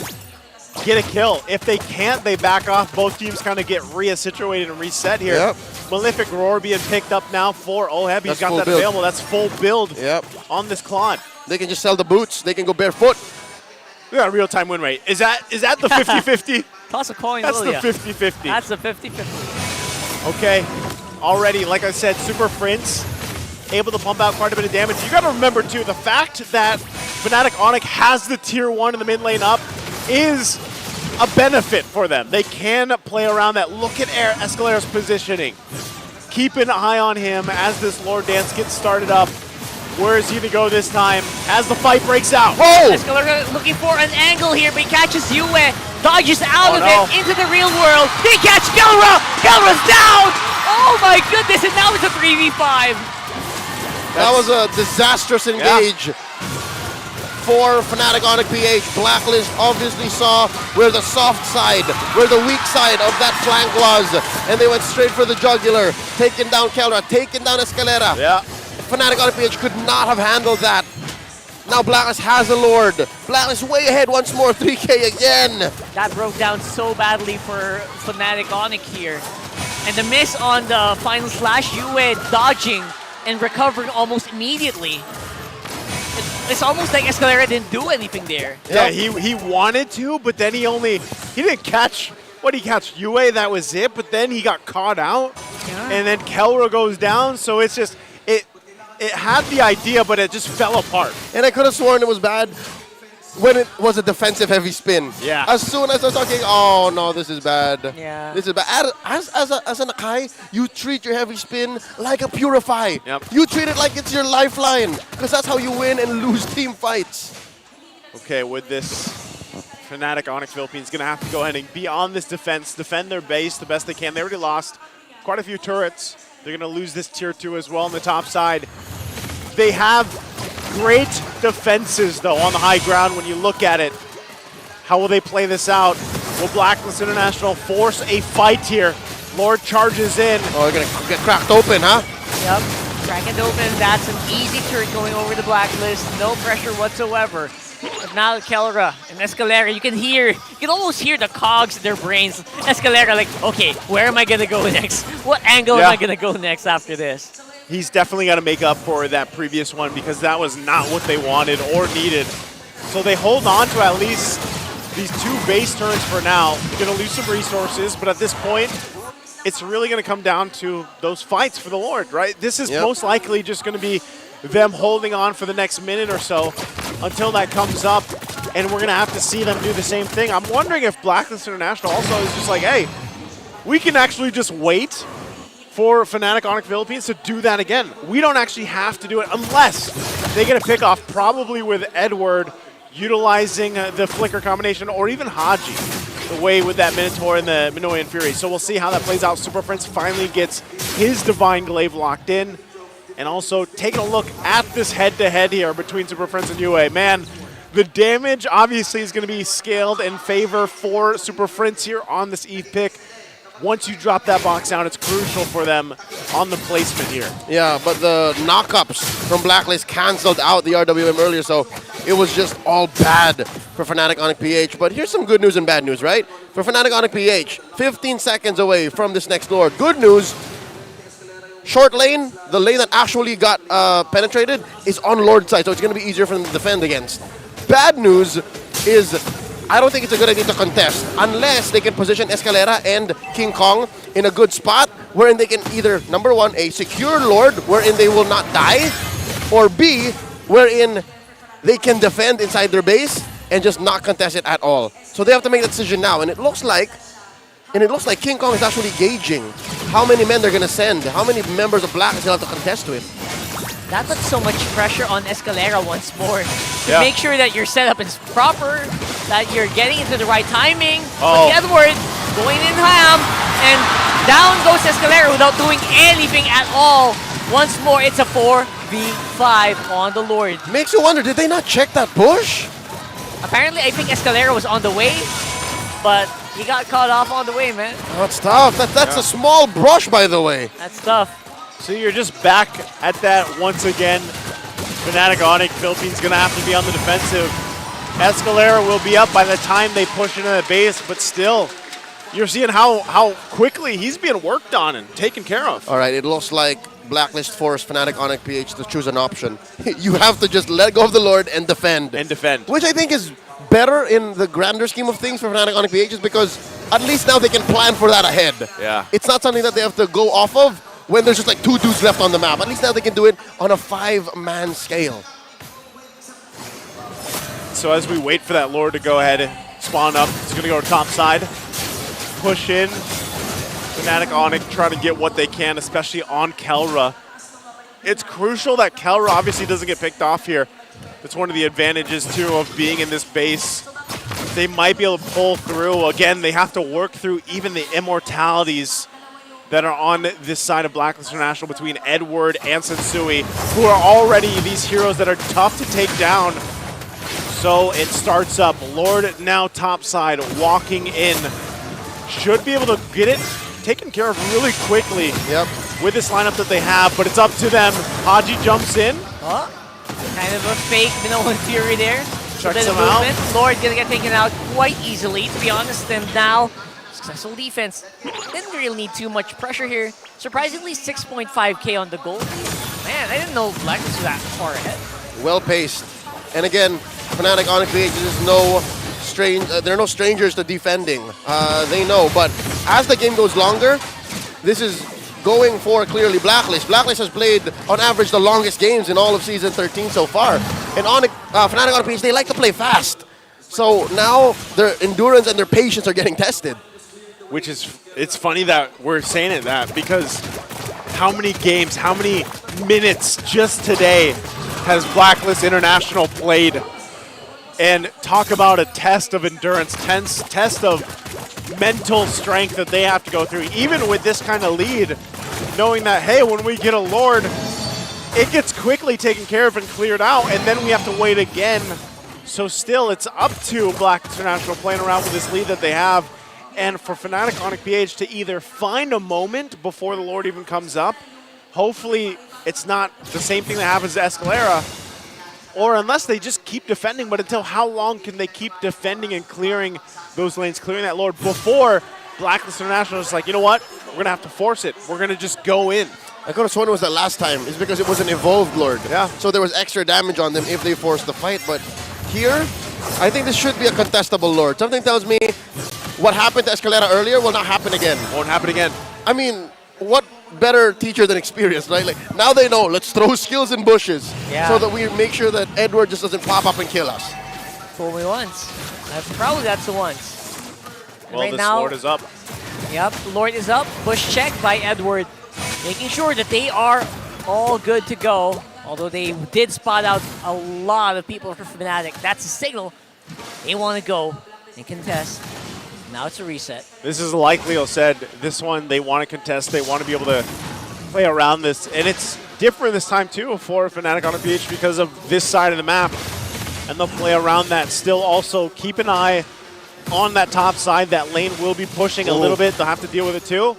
get a kill. If they can't, they back off. Both teams kind of get situated and reset here. Yep. Malefic Roar being picked up now for Oheb. He's That's got full that build. available. That's full build on this Claude. They can just sell the boots. They can go barefoot. Look at that real-time win rate. Is that the 50-50? Toss a coin, That's will the ya? 50-50. That's the 50-50. Okay, already, like I said, Super Prince able to pump out quite a bit of damage. You gotta remember too, the fact that Fnatic ONIC has the tier 1 in the mid lane up is a benefit for them. They can play around that. Look at Escalera's positioning. Keep an eye on him as this Lord Dance gets started up. Where is he to go this time as the fight breaks out? Whoa! Escalera looking for an angle here, but he catches Yue, dodges out of no. it into the real world. He catches Kelra! Kelra's down! Oh my goodness, and now it's a 3v5. That was a disastrous engage for Fnatic ONIC PH. Blacklist obviously saw where the soft side, where the weak side of that flank was, and they went straight for the jugular, taking down Kelra, taking down Escalera. Yeah. Fnatic ONIC PH could not have handled that. Now Blacklist has a Lord. Blacklist way ahead once more, 3K again. That broke down so badly for Fnatic ONIC here. And the miss on the final slash, Yue dodging and recovering almost immediately. It's almost like Escalera didn't do anything there. Yeah, he wanted to, but then he didn't catch, what did he catch? Yue, that was it, but then he got caught out. And then Kelra goes down, so it's just, it had the idea, but it just fell apart. And I could have sworn it was bad when it was a defensive heavy spin. Yeah. As soon as I was talking, oh no, this is bad. Yeah. This is bad. As an Akai, you treat your heavy spin like a Purify. Yep. You treat it like it's your lifeline, because that's how you win and lose team fights. Okay, with this, Fnatic ONIC Philippines going to have to go ahead and be on this defense, defend their base the best they can. They already lost quite a few turrets. They're going to lose this tier 2 as well on the top side. They have great defenses, though, on the high ground when you look at it. How will they play this out? Will Blacklist International force a fight here? Lord charges in. Oh, they're going to get cracked open, huh? Yep, crack it open. That's an easy turret going over the Blacklist. No pressure whatsoever. But now Kelra and Escalera, you can almost hear the cogs in their brains. Escalera like, okay, where am I gonna go next? What angle am I gonna go next after this? He's definitely got to make up for that previous one because that was not what they wanted or needed. So they hold on to at least these 2 base turrets for now. Going to lose some resources, but at this point, it's really going to come down to those fights for the Lord, right? This is most likely just going to be them holding on for the next minute or so until that comes up, and we're going to have to see them do the same thing. I'm wondering if Blacklist International also is just like, hey, we can actually just wait for Fnatic ONIC Philippines to do that again. We don't actually have to do it unless they get a pick off, probably with Edward utilizing the flicker combination, or even Haji, the way with that Minotaur and the Minoan Fury. So we'll see how that plays out. Super Prince finally gets his Divine Glaive locked in. And also taking a look at this head-to-head here between Super Prince and Yue. Man, the damage obviously is going to be scaled in favor for Super Prince here on this Eve pick. Once you drop that box down, it's crucial for them on the placement here. Yeah, but the knockups from Blacklist canceled out the RWM earlier, so it was just all bad for Fnatic ONIC PH. But here's some good news and bad news, right? For Fnatic ONIC PH, 15 seconds away from this next Lord. Good news, short lane, the lane that actually got penetrated, is on Lord's side, so it's going to be easier for them to defend against. Bad news is I don't think it's a good idea to contest unless they can position Escalera and King Kong in a good spot wherein they can either, number 1, a secure Lord wherein they will not die, or B, wherein they can defend inside their base and just not contest it at all. So they have to make that decision now, and it looks like King Kong is actually gauging how many men they're going to send, how many members of Black they'll have to contest with. That puts so much pressure on Escalera once more to make sure that your setup is proper, that you're getting into the right timing. But Edward going in ham, and down goes Escalera without doing anything at all. Once more, it's a 4v5 on the Lord. Makes you wonder, did they not check that push? Apparently, I think Escalera was on the way, but he got caught off on the way, man. That's tough. That's a small brush, by the way. That's tough. So you're just back at that once again. Fnatic ONIC Philippines going to have to be on the defensive. Escalera will be up by the time they push into the base, but still, you're seeing how quickly he's being worked on and taken care of. All right, it looks like Blacklist forced Fnatic ONIC PH to choose an option. You have to just let go of the Lord and defend. Which I think is better in the grander scheme of things for Fnatic ONIC PH, is because at least now they can plan for that ahead. Yeah. It's not something that they have to go off of when there's just like 2 dudes left on the map. At least now they can do it on a 5-man scale. So as we wait for that Lord to go ahead and spawn up, it's going to go to top side. Push in. Fnatic ONIC trying to get what they can, especially on Kelra. It's crucial that Kelra obviously doesn't get picked off here. That's one of the advantages, too, of being in this base. They might be able to pull through. Again, they have to work through even the immortalities that are on this side of Blacklist International between Edward and Sensui, who are already these heroes that are tough to take down. So it starts up. Lord now topside, walking in. Should be able to get it taken care of really quickly with this lineup that they have, but it's up to them. Haji jumps in. Oh, kind of a fake Minoan Fury there. Checks him out. Lord gonna get taken out quite easily, to be honest, and now successful defense. Didn't really need too much pressure here. Surprisingly, 6.5k on the goal. Man, I didn't know Blacklist was that far ahead. Well paced. And again, Fnatic ONIC PH is no they're no strangers to defending. They know, but as the game goes longer, this is going for clearly Blacklist. Blacklist has played, on average, the longest games in all of Season 13 so far. And Fnatic ONIC PH, they like to play fast. So now their endurance and their patience are getting tested. Which is, it's funny that we're saying that because how many games, how many minutes just today has Blacklist International played? And talk about a test of endurance, test of mental strength that they have to go through, even with this kind of lead, knowing that, hey, when we get a Lord, it gets quickly taken care of and cleared out, and then we have to wait again. So still, it's up to Black International playing around with this lead that they have, and for Fnatic ONIC PH to either find a moment before the Lord even comes up, hopefully it's not the same thing that happens to Escalera, or unless they just keep defending, but until how long can they keep defending and clearing those lanes, clearing that Lord before Blacklist International is like, you know what, we're going to have to force it. We're going to just go in. I could have sworn it was that last time. It's because it was an evolved Lord. Yeah. So there was extra damage on them if they forced the fight. But here, I think this should be a contestable Lord. Something tells me what happened to Escalera earlier will not happen again. Won't happen again. I mean, what better teacher than experience, right? Like, now they know, let's throw skills in bushes so that we make sure that Edward just doesn't pop up and kill us. Fool me once. Probably that's the once. Well, right this now, Lord is up. Yep, the Lord is up. Push check by Edward, making sure that they are all good to go. Although they did spot out a lot of people for Fnatic. That's a signal they want to go and contest. Now it's a reset. This is like Leo said, this one they want to contest, they want to be able to play around this, and it's different this time too for Fnatic ONIC PH because of this side of the map, and they'll play around that. Still also keep an eye on that top side. That lane will be pushing a little bit, they'll have to deal with it too.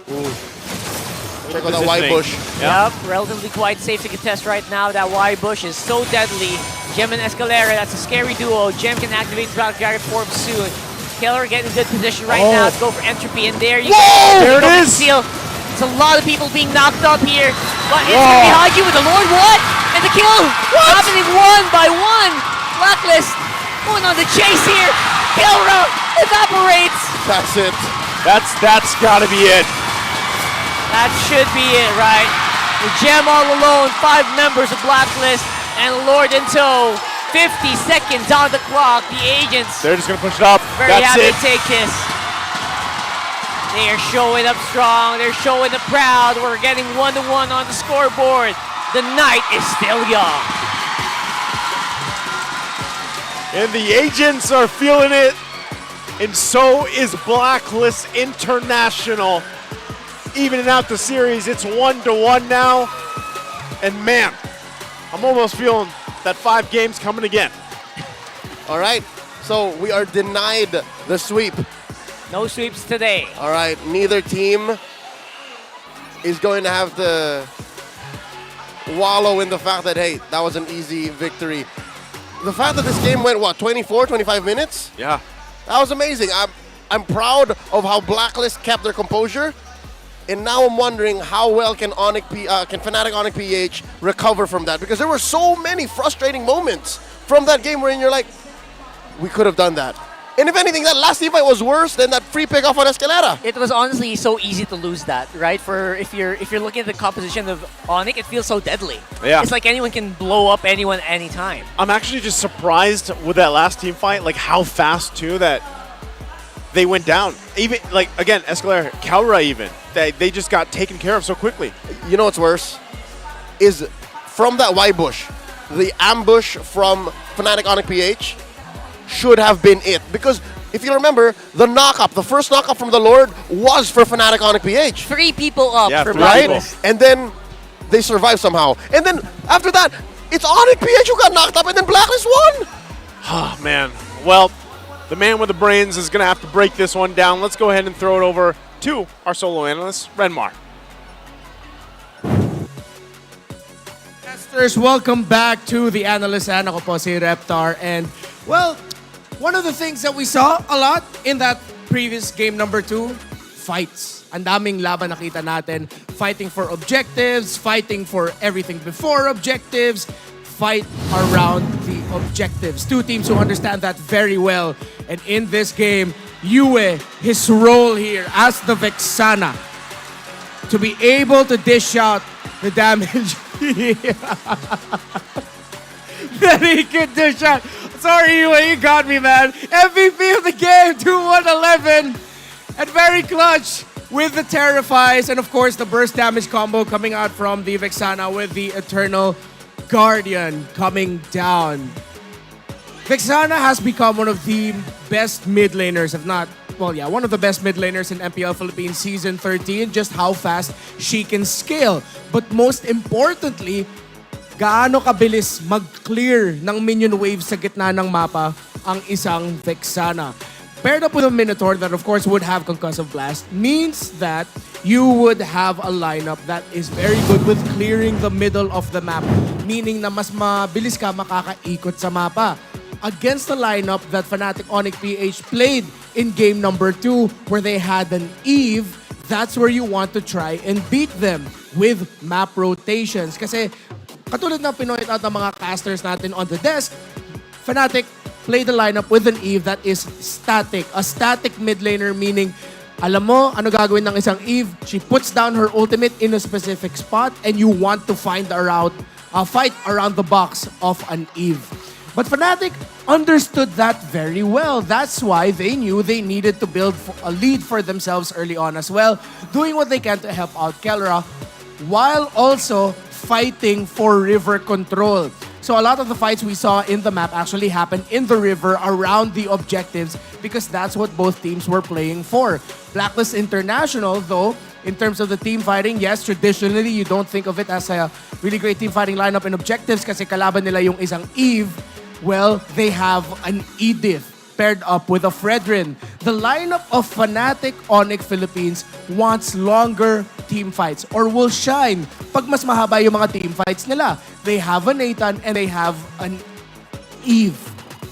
Check out that Y bush. Yep, relatively quite safe to contest right now. That Y bush is so deadly. Gem and Escalera, that's a scary duo. Gem can activate Dragon Dragon form soon. Killer getting in good position right now to go for Entropy, and there you go. There it is! Seal. It's a lot of people being knocked up here, but it's going to be Haji with the Lord. What? And the kill happening one by one. Blacklist going on the chase here. Killer evaporates. That's it. That's got to be it. That should be it, right? The Gem all alone, 5 members of Blacklist, and Lord in tow. 50 seconds on the clock. The agents. They're just going to push it up. Very happy to take this. They are showing up strong. They're showing up proud. We're getting 1-1 on the scoreboard. The night is still young. And the agents are feeling it. And so is Blacklist International. Evening out the series. It's 1-1 now. And man, I'm almost feeling that 5 games coming again. All right, so we are denied the sweep. No sweeps today. All right, neither team is going to have to wallow in the fact that, hey, that was an easy victory. the fact that this game went, what, 24, 25 minutes? Yeah. That was amazing. I'm proud of how Blacklist kept their composure. And now I'm wondering how well can Fnatic ONIC PH recover from that? Because there were so many frustrating moments from that game wherein you're like, we could have done that. And if anything, that last team fight was worse than that free pick off on Escalera. It was honestly so easy to lose that, right? For if you're looking at the composition of ONIC, it feels so deadly. Yeah. It's like anyone can blow up anyone anytime. I'm actually just surprised with that last team fight, like how fast too that they went down. Even like again, Escalera, Kalra even. They just got taken care of so quickly. You know what's worse? Is from that Y bush, the ambush from Fnatic ONIC PH should have been it. Because if you remember, the first knock-up from the Lord was for Fnatic ONIC PH. 3 people up for right? Blacklist. And then they survived somehow. And then after that, it's ONIC PH who got knocked up and then Blacklist won. Oh, man. Well, the man with the brains is going to have to break this one down. Let's go ahead and throw it over to our solo analyst, Renmar. Investors, welcome back to the analyst. Ako po si Reptar. And, well, one of the things that we saw a lot in that previous game number 2, fights. Ang daming laban nakita natin. Fighting for objectives, fighting for everything before objectives, fight around the objectives. 2 teams who understand that very well. And in this game, Yue, his role here as the Vexana, to be able to dish out the damage that he could dish out. Sorry, Yue, you got me, man. MVP of the game, 2-1-11. And very clutch with the Terrifies. And of course, the burst damage combo coming out from the Vexana with the Eternal Guardian coming down. Vexana has become one of the best mid laners, if not, well, yeah, one of the best mid laners in MPL Philippines Season 13, just how fast she can scale. But most importantly, gaano kabilis mag-clear ng minion waves sa gitna ng mapa ang isang Vexana. Paired up with a Minotaur that of course would have Concussive Blast means that you would have a lineup that is very good with clearing the middle of the map. Meaning na mas mabilis ka makakaikot sa mapa. Against the lineup that Fnatic ONIC PH played in game number 2 where they had an Eve, that's where you want to try and beat them with map rotations. Kasi katulad ng pinoint out ng mga casters natin on the desk, Fnatic played the lineup with an Eve that is static. A static mid laner meaning, alam mo, ano gagawin ng isang Eve? She puts down her ultimate in a specific spot and you want to find a route, fight around the box of an Eve. But Fnatic understood that very well. That's why they knew they needed to build a lead for themselves early on as well, doing what they can to help out Kelra, while also fighting for river control. So a lot of the fights we saw in the map actually happened in the river around the objectives because that's what both teams were playing for. Blacklist International, though, in terms of the team fighting, yes, traditionally you don't think of it as a really great team fighting lineup in objectives kasi kalaban nila yung isang Eve. Well, they have an Edith paired up with a Fredrin. The lineup of Fnatic ONIC Philippines wants longer team fights or will shine pag mas mahaba yung mga team fights nila. They have a Nathan and they have an Eve.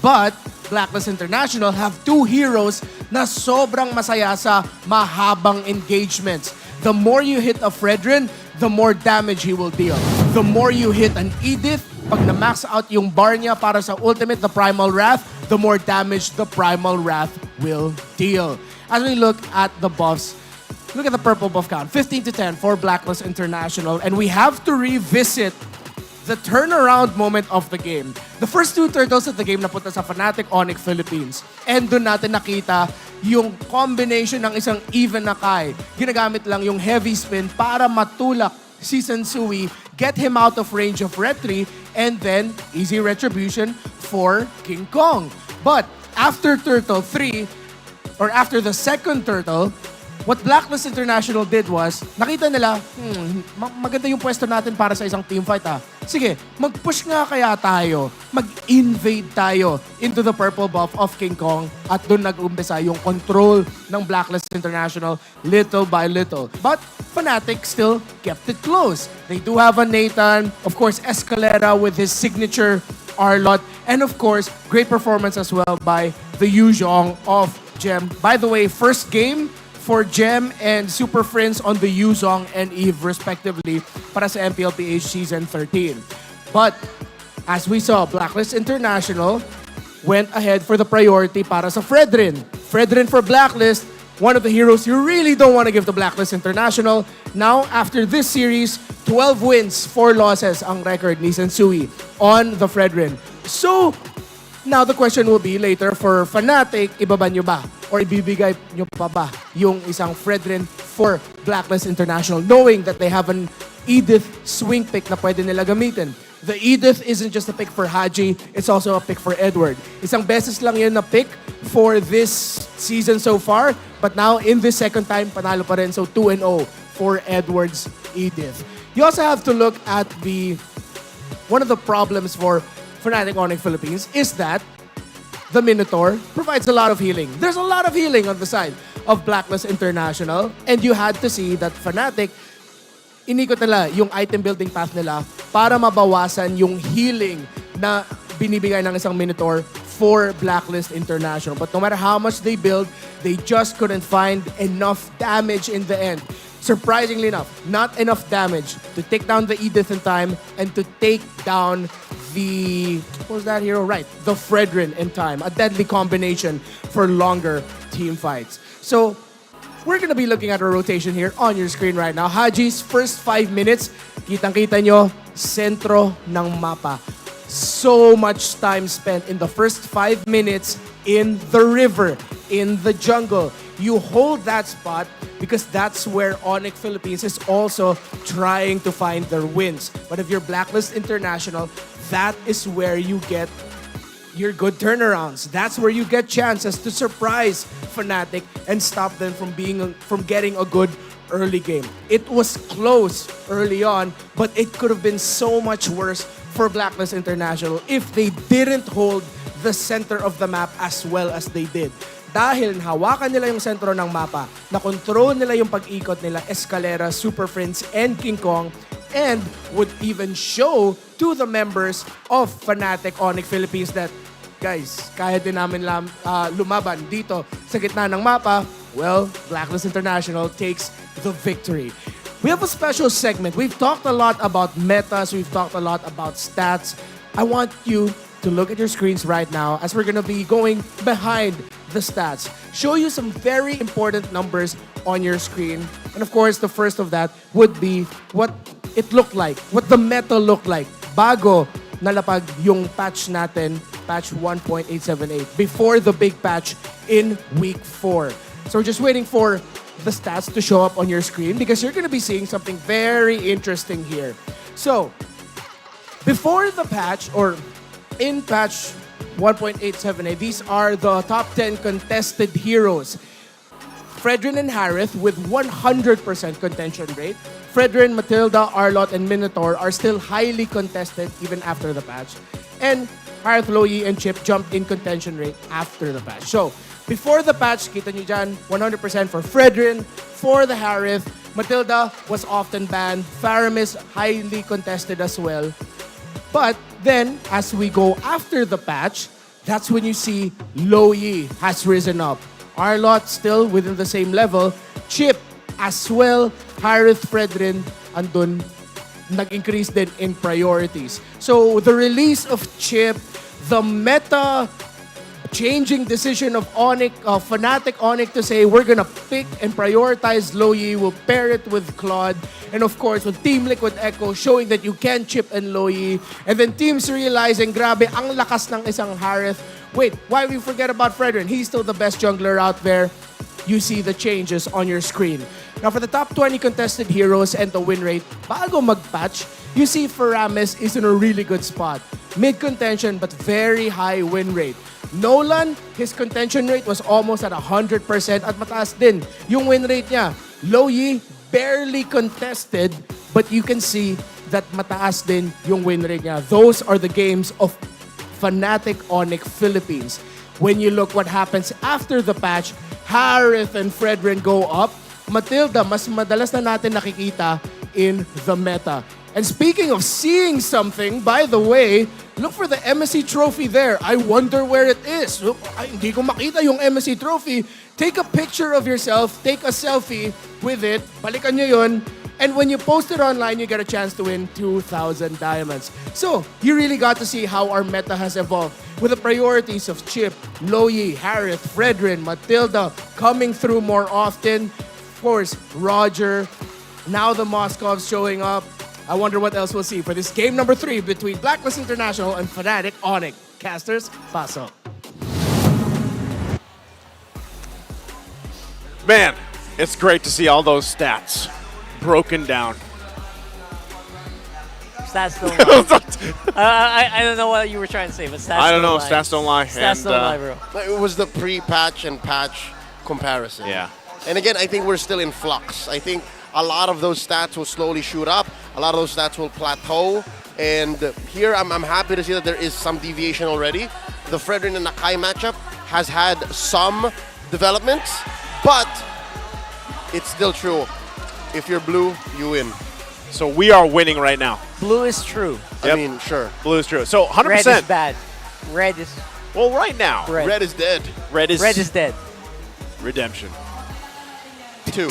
But Blacklist International have 2 heroes na sobrang masaya sa mahabang engagements. The more you hit a Fredrin, the more damage he will deal. The more you hit an Edith, pag na-max out yung bar niya para sa ultimate, the Primal Wrath, the more damage the Primal Wrath will deal. As we look at the buffs, look at the purple buff count, 15-10 for Blacklist International. And we have to revisit the turnaround moment of the game. The first 2 turtles of the game napunta sa Fnatic ONIC Philippines. And doon natin nakita yung combination ng isang even na Kai. Ginagamit lang yung heavy spin para matulak si Sansui, get him out of range of retry, and then easy retribution for King Kong. But after Turtle 3, or after the second Turtle, what Blacklist International did was, nakita nila, maganda yung pwesto natin para sa isang teamfight Sige, mag-push nga kaya tayo. Mag-invade tayo into the purple buff of King Kong at doon nag-umpisa yung control ng Blacklist International little by little. But Fnatic still kept it close. They do have a Nathan, of course Escalera with his signature Arlot, and of course, great performance as well by the Yuzhong of Gem. By the way, first game for Gem and Super Friends on the Yuzhong and Eve respectively para sa MPL-PH Season 13. But as we saw, Blacklist International went ahead for the priority para sa Fredrin. Fredrin for Blacklist, one of the heroes you really don't want to give to Blacklist International. Now, after this series, 12 wins, 4 losses ang record ni Sensui on the Fredrin. So, now the question will be later for Fnatic, ibaba nyo ba? Or ibibigay nyo pa ba yung isang Fredrin for Blacklist International, knowing that they have an Edith swing pick na pwede nila gamitin. The Edith isn't just a pick for Haji, it's also a pick for Edward. Isang beses lang yun na pick for this season so far, but now in this second time, panalo pa rin. So 2-0 for Edward's Edith. You also have to look at one of the problems for Fnatic ONIC Philippines is that the Minotaur provides a lot of healing. There's a lot of healing on the side of Blacklist International, and you had to see that Fnatic, inikot nila yung item building path nila para mabawasan yung healing na binibigay ng isang Minotaur for Blacklist International. But no matter how much they build, they just couldn't find enough damage in the end. Surprisingly enough, not enough damage to take down the Edith in time and to take down what was that hero? Right, the Fredrin in time. A deadly combination for longer team fights. So, we're gonna be looking at a rotation here on your screen right now. Haji's first 5 minutes, kitang-kita nyo, sentro ng mapa. So much time spent in the first 5 minutes in the river, in the jungle. You hold that spot because that's where ONIC Philippines is also trying to find their wins. But if you're Blacklist International, that is where you get your good turnarounds. That's where you get chances to surprise Fnatic and stop them from getting a good early game. It was close early on, but it could have been so much worse for Blacklist International if they didn't hold the center of the map as well as they did. Dahil hawakan nila yung sentro ng mapa, na-control nila yung pag-ikot nila, Escalera, Super Friends, and King Kong, and would even show to the members of Fnatic ONIC Philippines that, guys, kaya din namin lumaban dito sa gitna ng mapa. Well, Blacklist International takes the victory. We have a special segment. We've talked a lot about metas. We've talked a lot about stats. I want you to look at your screens right now as we're going to be going behind the stats. Show you some very important numbers on your screen. And of course, the first of that would be what it looked like, what the meta looked like bago nalapag yung patch natin, patch 1.878, before the big patch in week 4. So we're just waiting for the stats to show up on your screen because you're going to be seeing something very interesting here. So, before the patch, or in patch 1.878, these are the top 10 contested heroes. Fredrin and Harith with 100% contention rate. Fredrin, Matilda, Arlot, and Minotaur are still highly contested even after the patch. And Harith, Loyi, and Chip jumped in contention rate after the patch. So, before the patch, kita nyo dyan, 100% for Fredrin. For the Harith, Matilda was often banned. Faramis, highly contested as well. But then, as we go after the patch, that's when you see Loyi has risen up. Arlot still within the same level. Chip as well. Harith, Fredrin, andun, nag-increase din in priorities. So, the release of Chip, the meta changing decision of ONIC, Fnatic ONIC to say we're gonna pick and prioritize Loyi, we'll pair it with Claude, and of course with Team Liquid Echo showing that you can chip and Loyi, and then teams realizing, grabe, ang lakas ng isang Harith. Wait, why we forget about Fredrin? He's still the best jungler out there. You see the changes on your screen. Now for the top 20 contested heroes and the win rate, bago mag-patch, you see Faramis is in a really good spot. Mid-contention but very high win rate. Nolan, his contention rate was almost at 100% at mataas din yung win rate niya. Loyi, barely contested, but you can see that mataas din yung win rate niya. Those are the games of Fnatic ONIC Philippines. When you look what happens after the patch, Harith and Fredrin go up. Matilda, mas madalas na natin nakikita in the meta. And speaking of seeing something, by the way, look for the MSC trophy there. I wonder where it is. Look, hindi ko makita yung MSC trophy. Take a picture of yourself, take a selfie with it, balikan nyo yun, and when you post it online, you get a chance to win 2,000 diamonds. So, you really got to see how our meta has evolved with the priorities of Chip, Loyi, Harith, Fredrin, Matilda coming through more often. Of course, Roger, now the Moscovs showing up. I wonder what else we'll see for this game number 3 between Blacklist International and Fnatic ONIC. Casters, paso. Man, it's great to see all those stats broken down. Stats don't lie. I don't know what you were trying to say, but stats I don't know. lie. Stats don't lie. Stats don't lie, bro. It was the pre-patch and patch comparison. Yeah. And again, I think we're still in flux. I think a lot of those stats will slowly shoot up. A lot of those stats will plateau. And here, I'm happy to see that there is some deviation already. The Fredrin and Nakai matchup has had some developments, but it's still true. If you're blue, you win. So we are winning right now. Blue is true. I mean, sure. Blue is true. So 100%. Red is bad. Red is... Well, right now. Red is dead. Red is dead. Redemption. 2.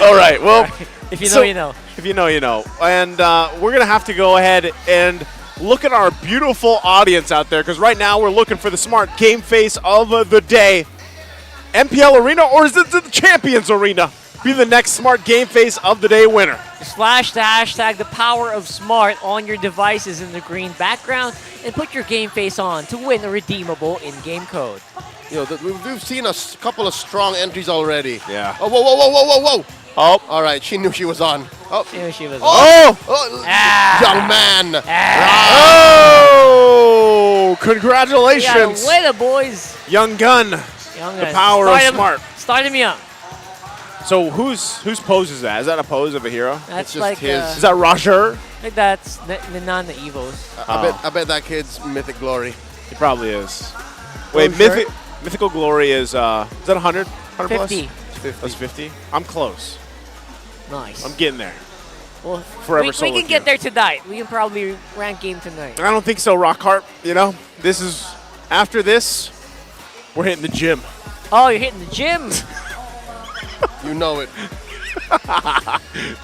All right. Well, if you know, you know. If you know, you know. And we're going to have to go ahead and look at our beautiful audience out there, because right now we're looking for the smart game face of the day. MPL Arena, or is it the Champions Arena? Be the next smart game face of the day winner. Slash the hashtag the power of smart on your devices in the green background and put your game face on to win a redeemable in-game code. You know, we've seen a couple of strong entries already. Yeah. Oh, whoa, whoa, whoa, whoa, whoa, whoa. Oh. All right, she knew she was on. Oh. She knew she was on. Oh! Young man. Oh! Congratulations. Yeah, way the boys. Young gun. Young The gun. power of smart. Starting me up. So whose pose is that? Is that a pose of a hero? That's just like his. Is that Roger? I think that's Minana Evos. I bet that kid's Mythic Glory. He probably is. Wait, Mythical Glory is that 100? 100 plus? 50. 50. That's 50? I'm close. Nice. I'm getting there. Well, Forever we solo can get queue. there tonight. We can probably rank game tonight. I don't think so, Rockhart. You know, this is after this, we're hitting the gym. Oh, you're hitting the gym. You know it.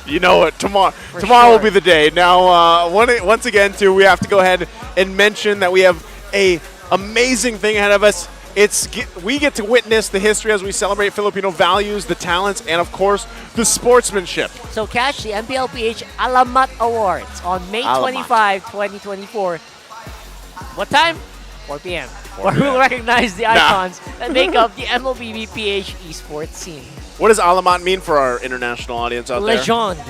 You know what? Tomorrow sure. will be the day. Now, once again, too, we have to go ahead and mention that we have a amazing thing ahead of us. We get to witness the history as we celebrate Filipino values, the talents, and of course, the sportsmanship. So catch the MPL-PH Alamat Awards on May 25, 2024. What time? 4 p.m. Where we'll recognize the icons that make up the MLBB-PH esports scene. What does Alamat mean for our international audience out there? Legend.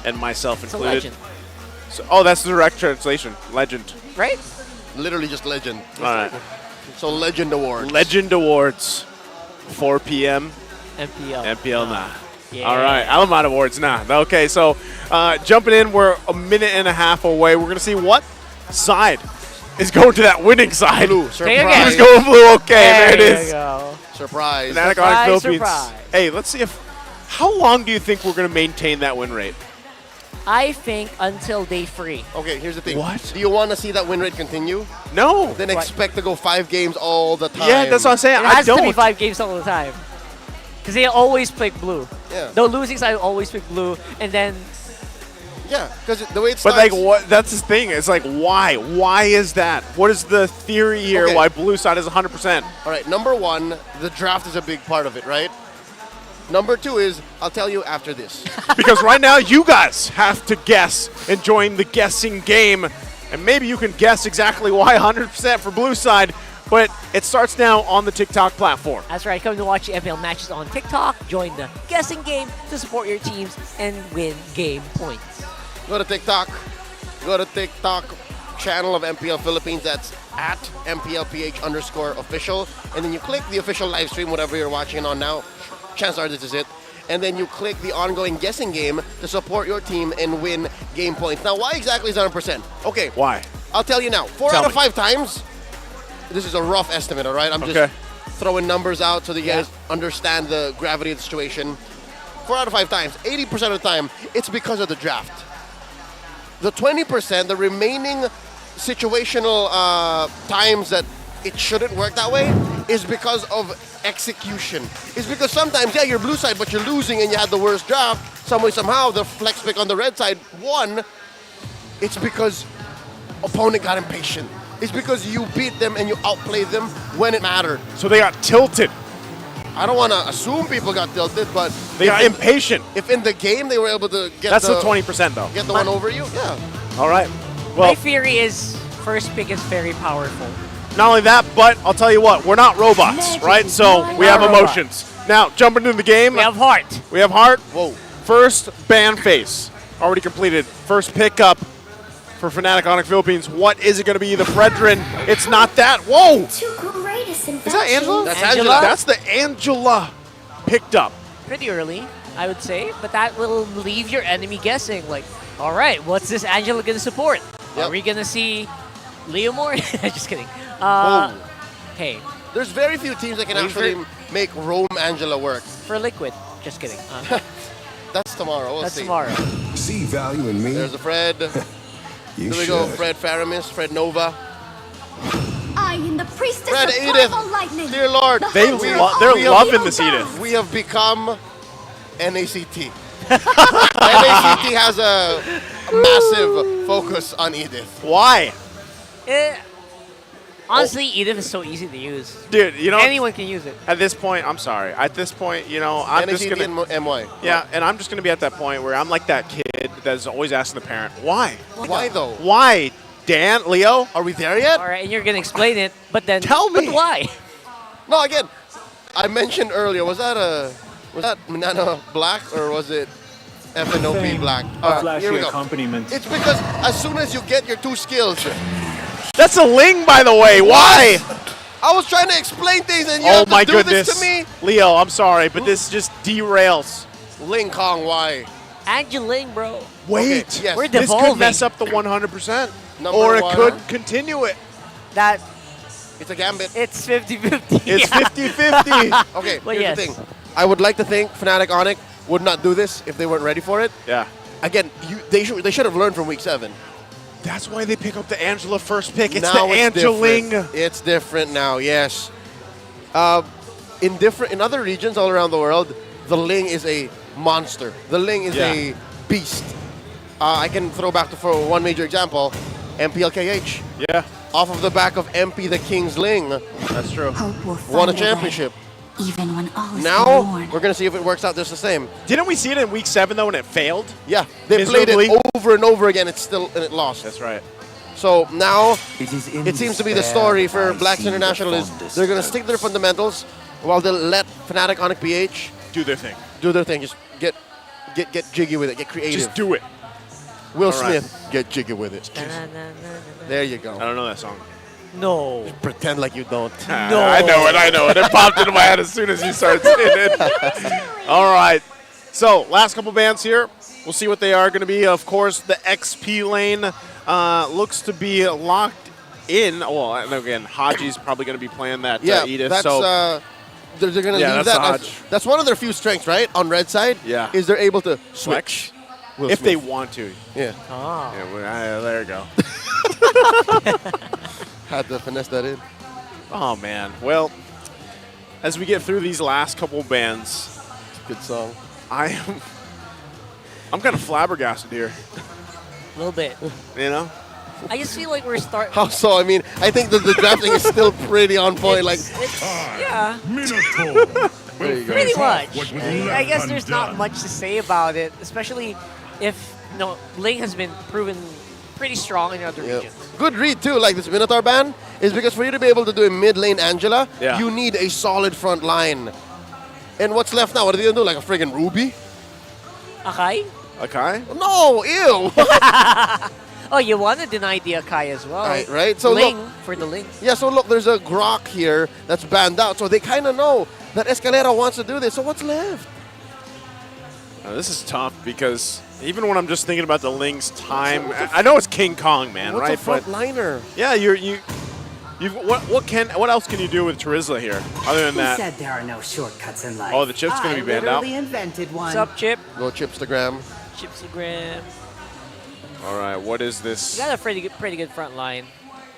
And myself It's included. a legend. So, oh, that's the direct translation. Legend. Right? Literally just legend. All right. So Legend Awards. Legend Awards. 4 p.m. MPL. MPL, nah. Yeah. All right. Alamat Awards, nah. Okay, so jumping in, we're a minute and a half away. We're going to see what side is going to that winning side. Blue. Surprise. Who's going blue? Okay, there it There is. you go. Surprise. Fnatic ONIC Philippines. Surprise. Hey, let's see how long do you think we're going to maintain that win rate? I think until day 3. Okay, here's the thing. What? Do you want to see that win rate continue? No. Then expect to go 5 games all the time. Yeah, that's what I'm saying. It I has to be don't. 5 games all the time. Because they always pick blue. Yeah. The losing side always pick blue, and then... Yeah, because the way it But starts... like, what? That's the thing. It's like, why? Why is that? What is the theory here? Okay. Why blue side is 100%? All right, number 1, the draft is a big part of it, right? Number 2 is, I'll tell you after this. Because right now, you guys have to guess and join the guessing game, and maybe you can guess exactly why 100% for blue side. But it starts now on the TikTok platform. That's right. Come to watch the MPL matches on TikTok. Join the guessing game to support your teams and win game points. Go to TikTok. Go to TikTok channel of MPL Philippines. That's at MPL-PH_official. And then you click the official live stream, whatever you're watching on now. Chances are this is it. And then you click the ongoing guessing game to support your team and win game points. Now, why exactly is 100%? Okay. Why? I'll tell you now. 4 out of 5 times. This is a rough estimate, all right? I'm just throwing numbers out so that you guys understand the gravity of the situation. 4 out of 5 times, 80% of the time, it's because of the draft. The 20%, the remaining situational times that it shouldn't work that way, is because of execution. It's because sometimes, yeah, you're blue side, but you're losing and you had the worst draft. Some way, somehow, the flex pick on the red side won. It's because opponent got impatient. It's because you beat them and you outplayed them when it mattered. So they got tilted. I don't want to assume people got tilted, but They got impatient. if in the game they were able to get That's the 20% though. get the one over you, yeah. All right. My Well, theory is first pick is very powerful. not only that, but I'll tell you what, we're not robots, right? So we have emotions. Now, jumping into the game. We have heart. We have heart. Whoa. First ban phase already completed. First pickup for Fnatic ONIC Philippines. What is it going to be? The Fredrin. It's not that. Whoa. Is that Angela? That's Angela. That's the Angela picked up. Pretty early, I would say, but that will leave your enemy guessing. Like, all right, what's this Angela gonna support? Yep. Are we gonna see Leo more? Just kidding. Whoa. Hey, There's very few teams that can actually make Rome Angela work. for Liquid. Just kidding. That's tomorrow. We'll That's see. tomorrow. See value in me? There's a Fred. You Here we go. should. Fred Faramis, Fred Nova. I am the priestess Fred of Edith. primal lightning. Dear Lord. The They hunter lo- of they're all loving evil this gods. Edith. We have become NACT. NACT has a massive focus on Edith. Why? Honestly, Edith is so easy to use. Dude, you know, Anyone can use it. at this point, I'm sorry. At this point, you know, I'm just NACT going to... and MY. Yeah, and I'm just going to be at that point where I'm like that kid that's always asking the parent, why? Why though? Why? Dan, Leo? Are we there yet? All right, and you're gonna explain it, but then Tell me. But why? No, again, I mentioned earlier, was that Minana Black or was it FNOP Black? Here we go. accompaniment. It's because as soon as you get your 2 skills, That's a Ling, by the way. Why? I was trying to explain things and you Oh have my to do goodness. this to me. Leo, I'm sorry, but this just derails. Ling Kong, why? Angeling, bro. Wait. Okay, yes. We're This could devolving. mess up the 100%. Number Or it one. could continue it. That It's a gambit. it's 50-50. It's 50-50. Okay, But here's yes. the thing. I would like to think Fnatic ONIC would not do this if they weren't ready for it. Yeah. Again, they should have learned from week 7. That's why they pick up the Angela first pick. It's Now the it's Angeling. different. It's different now, yes. In other regions all around the world, the Ling is a monster. The Ling is a beast. I can throw back to for one major example, MPL-PH. Yeah. Off of the back of MP the King's Ling, That's true. Hope will won a find way, championship. even when all is Now, forlorn. we're going to see if it works out just the same. Didn't we see it in week 7 though when it failed? Yeah, they played Miserably. it over and over again. It lost. That's right. So now, It it seems to be the story for Blacks International is they're going to stick to their fundamentals while they'll let Fnatic ONIC PH Do their thing. do their thing. Just get jiggy with it. Get creative. Just do it. Will All right. Smith, get jiggy with it. There you go. I don't know that song. No. Pretend like you don't. No. I know it. It popped into my head as soon as you started saying it. All right. So, last couple bands here. We'll see what they are going to be. Of course, the XP lane looks to be locked in. Well, and again, Haji's probably going to be playing that Yeah, Edith. that's so they're going to Yeah, leave that's that. That's one of their few strengths, right? On red side, Yeah. is they're able to switch. Will if they Smith. want to. Yeah. Ah. Yeah, there you go. Had to finesse that in. Oh, man. Well, as we get through these last couple bands, good song. I'm kind of flabbergasted here. A little bit. You know? I just feel like we're starting. How so? I mean, I think that the drafting is still pretty on point. Yeah. There you go. Pretty much. I guess there's not much to say about it, especially if Ling has been proven pretty strong in other regions. Good read too, like this Minotaur ban, is because for you to be able to do a mid lane Angela, you need a solid front line. And what's left now? What are they gonna do? Like a friggin' Ruby? Akai? Akai? No, ew! Oh, you want to deny the Akai as well. Right? So Ling look, for the Ling. yeah, so look, there's a Grok here that's banned out, so they kind of know that Escalera wants to do this, so what's left? This is tough because even when I'm just thinking about the Ling's time, I know it's King Kong, man, What's right? a front liner? Yeah, you What else can you do with Charizla here other than Who that? said there are no shortcuts in life? Oh, the chip's gonna be banned out. I literally invented one. What's up, Chip? Go Chipstagram. Chipsygram. All right, what is this? You got a pretty good front line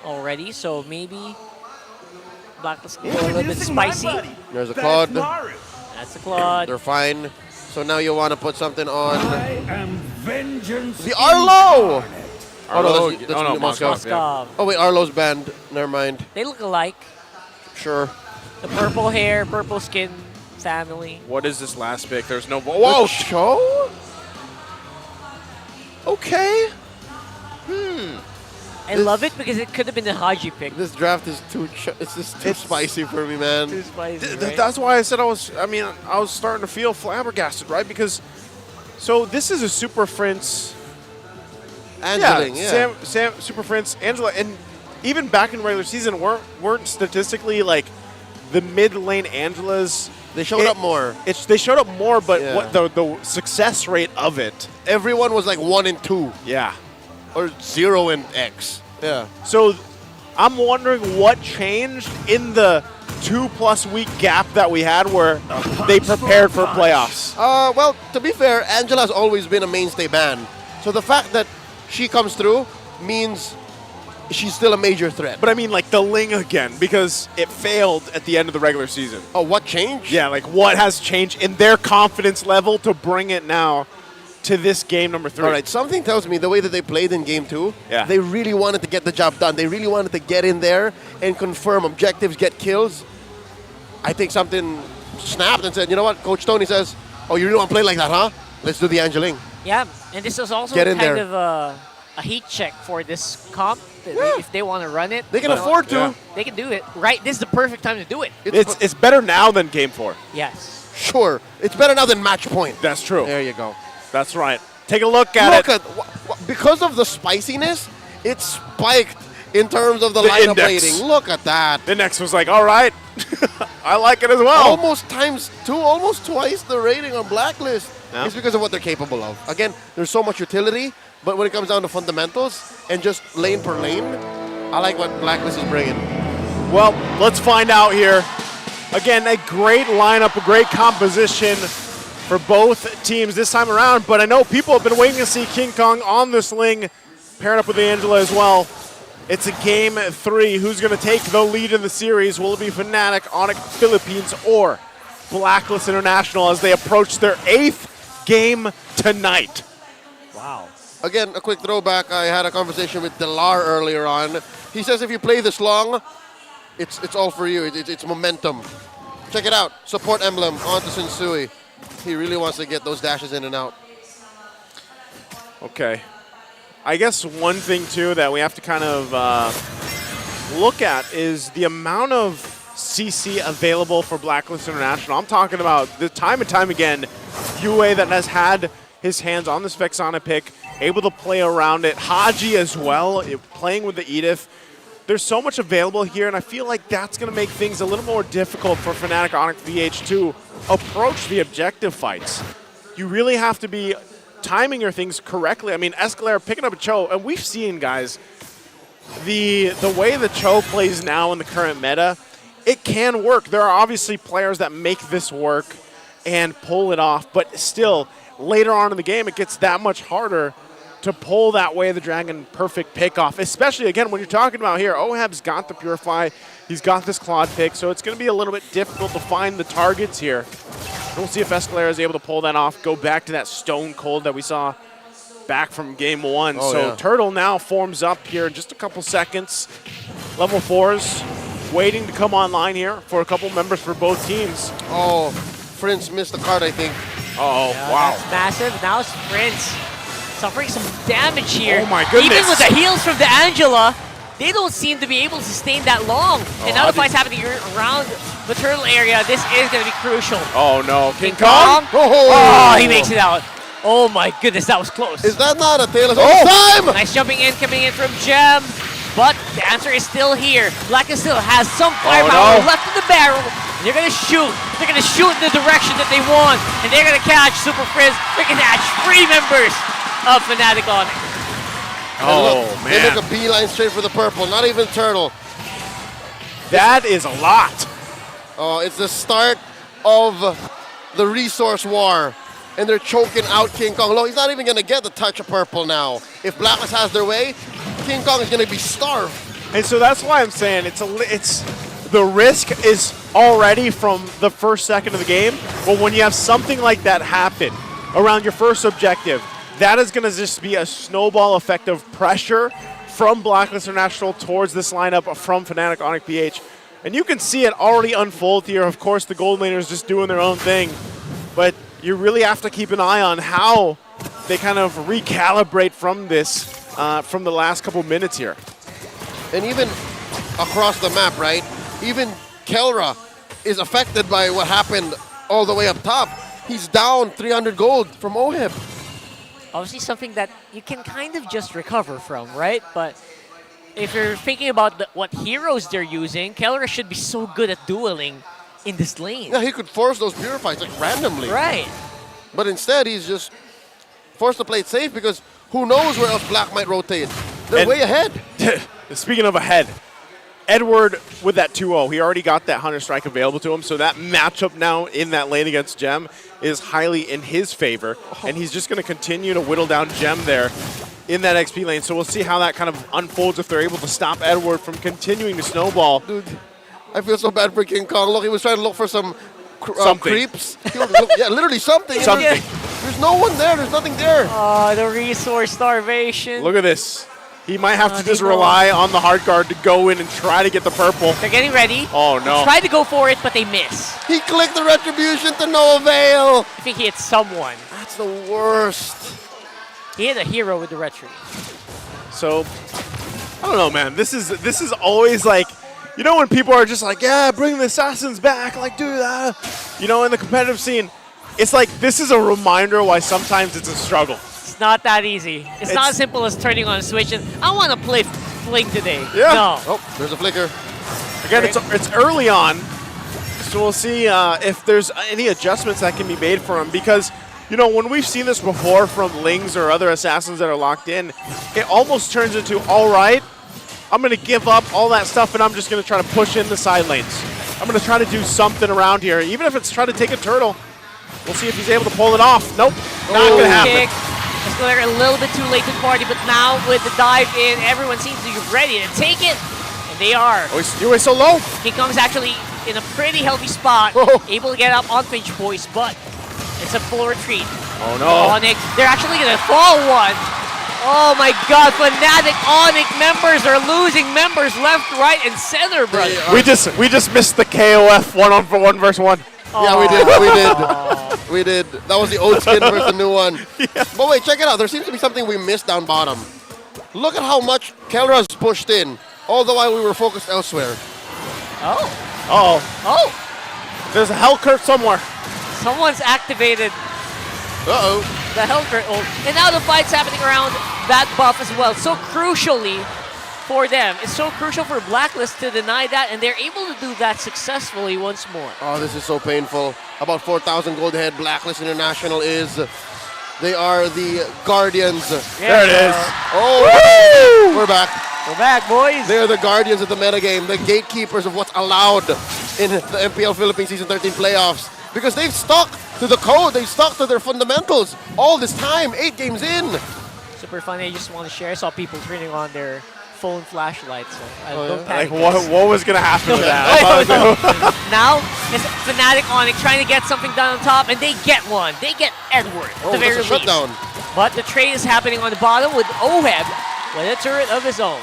already, so maybe Blacklist can go a little bit spicy. There's a Claude. That's a Claude. They're fine. So now you want to put something on vengeance. the Arlo. Arlo, that's Moskov. Yeah. Oh wait, Arlo's banned. Never mind. They look alike. Sure. The purple hair, purple skin family. What is this last pick? There's no. Whoa, Cho. Okay. I love it because it could have been a Haji pick. This draft is too spicy for me, man. Too spicy, right? That's why I said I was starting to feel flabbergasted, right? Because this is a Super Prince. Angeling, yeah. Sam, Super Prince, Angela, and even back in regular season weren't statistically like the mid lane Angelas. They showed up more. They showed up more, but what the success rate of it? Everyone was like 1 and 2. Yeah. Or 0 and X. Yeah. So I'm wondering what changed in the 2+ week gap that we had where they prepared for playoffs. Well, to be fair, Angela's always been a mainstay band. So the fact that she comes through means she's still a major threat. But I mean like the Ling again, because it failed at the end of the regular season. Oh, what changed? Yeah, like what has changed in their confidence level to bring it now to this game number 3. All right, something tells me the way that they played in game 2, they really wanted to get the job done. They really wanted to get in there and confirm objectives, get kills. I think something snapped and said, you know what, Coach Tony says, oh, you really want to play like that, huh? Let's do the Angeling. Yeah, and this is also Get in kind there. of a heat check for this comp. If they want to run it, They can afford to. Yeah. They can do it. Right, this is the perfect time to do it. It's better now than game 4. Yes. Sure. It's better now than match point. That's true. There you go. That's right. Take a look at it. Because of the spiciness, it spiked in terms of the The lineup index. rating. Look at that. The next was like, all right, I like it as well. Almost times 2, almost twice the rating on Blacklist. Yeah. It's because of what they're capable of. Again, there's so much utility, but when it comes down to fundamentals and just lane per lane, I like what Blacklist is bringing. Well, let's find out here. Again, a great lineup, a great composition for both teams this time around, but I know people have been waiting to see King Kong on this Ling paired up with Angela as well. It's a game 3. Who's going to take the lead in the series? Will it be Fnatic, ONIC Philippines, or Blacklist International as they approach their 8th game tonight? Wow. Again, a quick throwback. I had a conversation with Delar earlier on. He says if you play this long, it's all for you. It's momentum. Check it out. Support emblem onto Sensui. He really wants to get those dashes in and out. Okay. I guess one thing, too, that we have to kind of look at is the amount of CC available for Blacklist International. I'm talking about the time and time again, UA that has had his hands on this Vexana pick, able to play around it. Haji as well, playing with the Edith. There's so much available here, and I feel like that's going to make things a little more difficult for Fnatic ONIC PH to approach the objective fights. You really have to be timing your things correctly. I mean, Escalera picking up a Cho, and we've seen, guys, the way the Cho plays now in the current meta, it can work. There are obviously players that make this work and pull it off, but still, later on in the game, it gets that much harder to pull that Way of the Dragon perfect pick off, especially, again, when you're talking about here, Ohab's got the Purify, he's got this Claude pick, so it's going to be a little bit difficult to find the targets here. We'll see if Escalera is able to pull that off, go back to that Stone Cold that we saw back from game 1. Oh, so yeah. Turtle now forms up here in just a couple seconds. Level 4s waiting to come online here for a couple members for both teams. Oh, Prince missed the card, I think. Oh, Yeah, wow. That's massive. Now it's Prince suffering some damage here. Oh, my goodness. Even with the heals from the Angela, they don't seem to be able to sustain that long. And now the fight's happening around the turtle area. This is going to be crucial. Oh, no. King Kong? Oh, he makes it out. Oh, my goodness, that was close. Is that not a tail of time? Nice jumping in, coming in from Gem. But the answer is still here. Blacklist still has some firepower left in the barrel. They're going to shoot. They're going to shoot in the direction that they want. And they're going to catch Super Frizz. They're going to catch 3 members of Fnatic ONIC. They look a beeline straight for the purple. Not even Turtle. That is a lot. Oh, it's the start of the resource war. And they're choking out King Kong. Look, he's not even going to get the touch of purple now. If Blacklist has their way, King Kong is going to be starved. And so that's why I'm saying it's the risk is already from the first second of the game. But when you have something like that happen around your first objective, that is going to just be a snowball effect of pressure from Blacklist International towards this lineup from Fnatic ONIC PH. And you can see it already unfold here. Of course, the gold laners just doing their own thing. But you really have to keep an eye on how they kind of recalibrate from this, from the last couple minutes here. And even across the map, right? Even Kelra is affected by what happened all the way up top. He's down 300 gold from Oheb. Obviously something that you can kind of just recover from, right? But if you're thinking about what heroes they're using, Kelra should be so good at dueling in this lane. Yeah, he could force those purifies like randomly. Right. But instead, he's just forced to play it safe because who knows where else Black might rotate. They're way ahead. Speaking of ahead, Edward with that 2-0, he already got that Hunter Strike available to him, so that matchup now in that lane against Gem is highly in his favor, and he's just going to continue to whittle down Gem there in that XP lane. So we'll see how that kind of unfolds if they're able to stop Edward from continuing to snowball. Dude, I feel so bad for King Kong. Look, he was trying to look for some creeps. Yeah, literally something. Something. There's no one there. There's nothing there. Oh, the resource starvation. Look at this. He might have to just rely on the hard guard to go in and try to get the purple. They're getting ready. Oh, no. They tried to go for it, but they miss. He clicked the retribution to no avail. I think he hit someone. That's the worst. He hit a hero with the retri. So, I don't know, man. This is always like, you know, when people are just like, yeah, bring the assassins back, like, do that. You know, in the competitive scene, it's like, this is a reminder why sometimes it's a struggle. It's not that easy. It's not as simple as turning on a switch and I want to play Fling today. Yeah. No. Oh, there's a flicker. Again, it's early on, so we'll see if there's any adjustments that can be made for him. Because, you know, when we've seen this before from Lings or other assassins that are locked in, it almost turns into, all right, I'm going to give up all that stuff and I'm just going to try to push in the side lanes. I'm going to try to do something around here, even if it's try to take a turtle. We'll see if he's able to pull it off. Nope, not going to happen. Let's go there a little bit too late to the party, but now with the dive in, everyone seems to be ready to take it, and they are. Oh, you're way so low. King Kong's actually in a pretty healthy spot, able to get up on Finch Voice, but it's a full retreat. Oh no. ONIC, they're actually going to fall one. Oh my god, Fnatic ONIC members are losing members left, right, and center, brother. We just missed the KOF 1-on-1 versus 1. Yeah, we did. That was the old skin versus the new one. Yeah. But wait, check it out. There seems to be something we missed down bottom. Look at how much Kelra's pushed in, all the while we were focused elsewhere. Oh. Oh. There's a Hell Curve somewhere. Someone's activated. Uh-oh. The Hell Curve. And now the fight's happening around that buff as well. So crucially for them. It's so crucial for Blacklist to deny that, and they're able to do that successfully once more. Oh, this is so painful. About 4,000 gold ahead. Blacklist International is. They are the Guardians. Yeah, there it is. Oh, we're back. We're back, boys. They're the Guardians of the metagame, the gatekeepers of what's allowed in the MPL Philippines S13 Playoffs. Because they've stuck to the code, they've stuck to their fundamentals all this time, 8 games in. Super funny, I just want to share. I saw people turning on their phone flashlights. So don't like panic. what was gonna happen with that? Now it's Fnatic ONIC trying to get something done on top, and they get one. They get Edward at the very least. Shutdown. But the trade is happening on the bottom with Oheb with a turret of his own.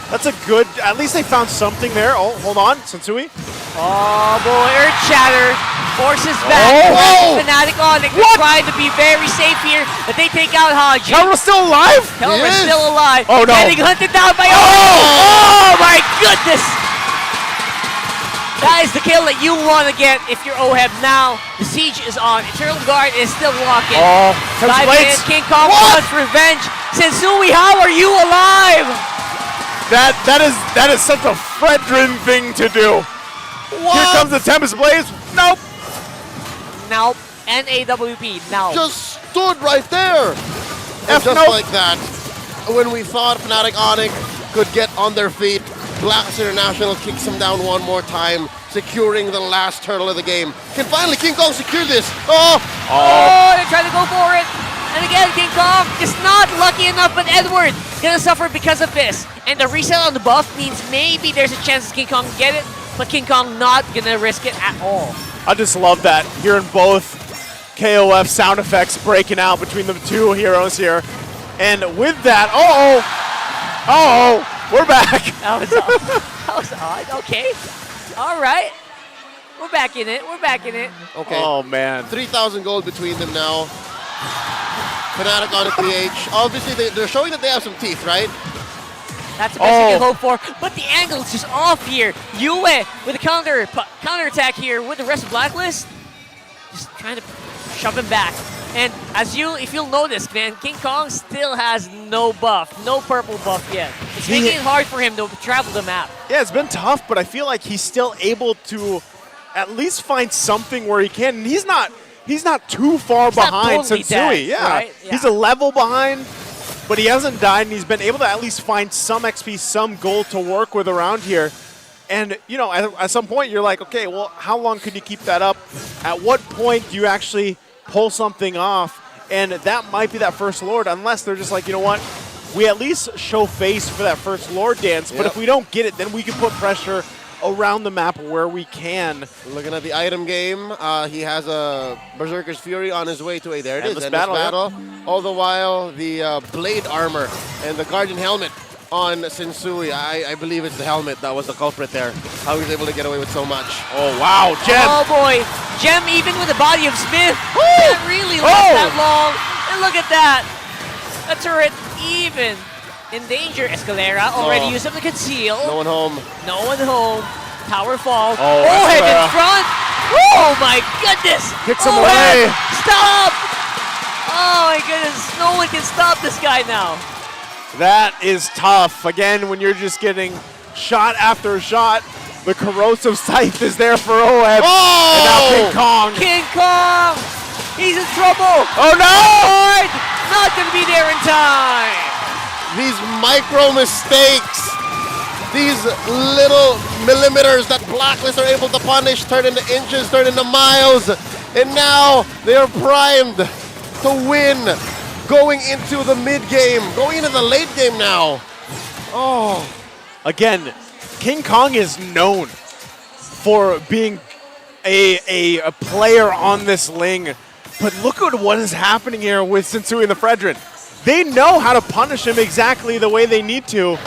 That's a good. At least they found something there. Oh, hold on, Sensui. Oh boy, Earth Shatter forces back. Fnatic ONIC trying to be very safe here, but they take out Haji. Kelra's still alive? Kelra's still alive. Oh no. Getting hunted down by Oh my goodness! That is the kill that you want to get if you're Oheb. Now the siege is on. Eternal Guard is still walking. Oh, Dive in, King Kong wants revenge. Sensui, how are you alive? That is such a Fredrin thing to do. What? Here comes the Tempest Blaze. Nope. Nope. NAWP. Now. Just stood right there. And just like that, when we thought Fnatic ONIC could get on their feet, Blacklist International kicks him down one more time, securing the last turtle of the game. Can finally King Kong secure this? Oh! They're trying to go for it. And again, King Kong is not lucky enough, but Edward gonna suffer because of this. And the reset on the buff means maybe there's a chance King Kong can get it, but King Kong not gonna risk it at all. I just love that, hearing both KOF sound effects breaking out between the two heroes here. And with that, we're back. That was odd. That was odd. Okay. All right. We're back in it. We're back in it. Okay. Oh, man. 3,000 gold between them now. Fnatic ONIC PH. Obviously, they're showing that they have some teeth, right? That's the best you can hope for. But the angle's just off here. Yue with a counter attack here with the rest of Blacklist. Just trying to shove him back. And if you'll notice, man, King Kong still has no buff, no purple buff yet. It's making it hard for him to travel the map. Yeah, it's been tough, but I feel like he's still able to at least find something where he can. And he's not too far behind totally Sensui. dead, Yeah. right? Yeah. He's a level behind, but he hasn't died, and he's been able to at least find some XP, some gold to work with around here. And, you know, at some point, you're like, okay, well, how long could you keep that up? At what point do you actually pull something off? And that might be that first Lord, unless they're just like, you know what? We at least show face for that first Lord dance, but if we don't get it, then we can put pressure around the map where we can. Looking at the item game, he has a Berserker's Fury on his way to a, there it is, Endless Endless battle. All the while, the blade armor and the Guardian helmet on Sensui. I believe it's the helmet that was the culprit there. How he was able to get away with so much. Oh, wow, Gem. Oh, boy. Gem, even with the body of Smith, can't really last that long. And look at that. A turret even in danger. Escalera already used up the conceal. No one home. No one home. Tower fall. Oh, Head in front. Oh, my goodness. Kicks him Head, away. Stop. Oh, my goodness. No one can stop this guy now. That is tough. Again, when you're just getting shot after shot, the corrosive scythe is there for Oheb. Oh! And now King Kong. King Kong. He's in trouble. Oh, no! Not going to be there in time. These micro mistakes, these little millimeters that Blacklist are able to punish turn into inches, turn into miles. And now they are primed to win. Going into the mid-game, going into the late game now. Oh. Again, King Kong is known for being a player on this Ling, but look at what is happening here with Sensui and the Fredrin. They know how to punish him exactly the way they need to,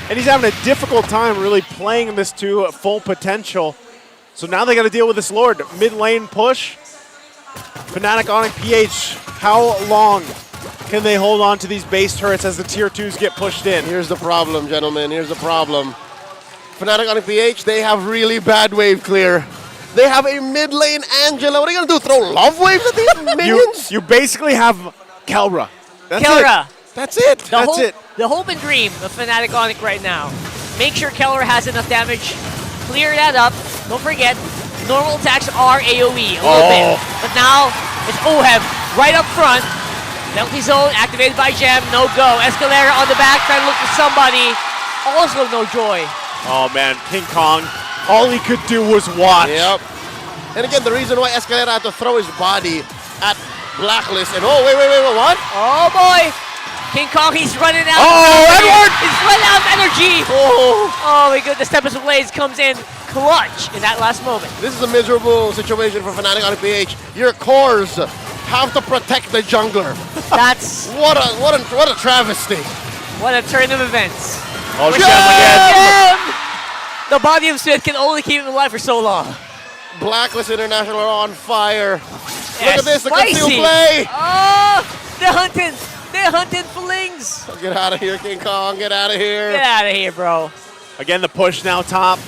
and he's having a difficult time really playing this to full potential. So now they got to deal with this Lord. Mid-lane push. Fnatic ONIC PH, how long can they hold on to these base turrets as the tier 2s get pushed in? Here's the problem, gentlemen. Here's the problem. Fnatic ONIC PH, they have really bad wave clear. They have a mid lane Angela. What are you going to do, throw love waves at these minions? You basically have Kelra. That's Kelra. it. That's it. That's it. The hope and dream of Fnatic ONIC right now. Make sure Keller has enough damage. Clear that up. Don't forget, normal attacks are AoE a little bit. But now, it's Oheb right up front. Penalty zone activated by Gem. No go. Escalera on the back trying to look for somebody. Also no joy. Oh, man. King Kong, all he could do was watch. Yep. And again, the reason why Escalera had to throw his body at Blacklist. And oh, wait, what? Oh, boy. King Kong, he's running out. Oh, Edward! He's running out of energy. Oh, my goodness. Tempest Blaze comes in clutch in that last moment. This is a miserable situation for Fnatic ONIC PH. Your cores have to protect the jungler. That's what a travesty. What a turn of events. Oh, Gem again. The body of Smith can only keep him alive for so long. Blacklist International are on fire. Yes, Look at this, the spicy. conceal play. Oh, they're hunting flings. Get out of here, King Kong, get out of here. Get out of here, bro. Again, the push now top.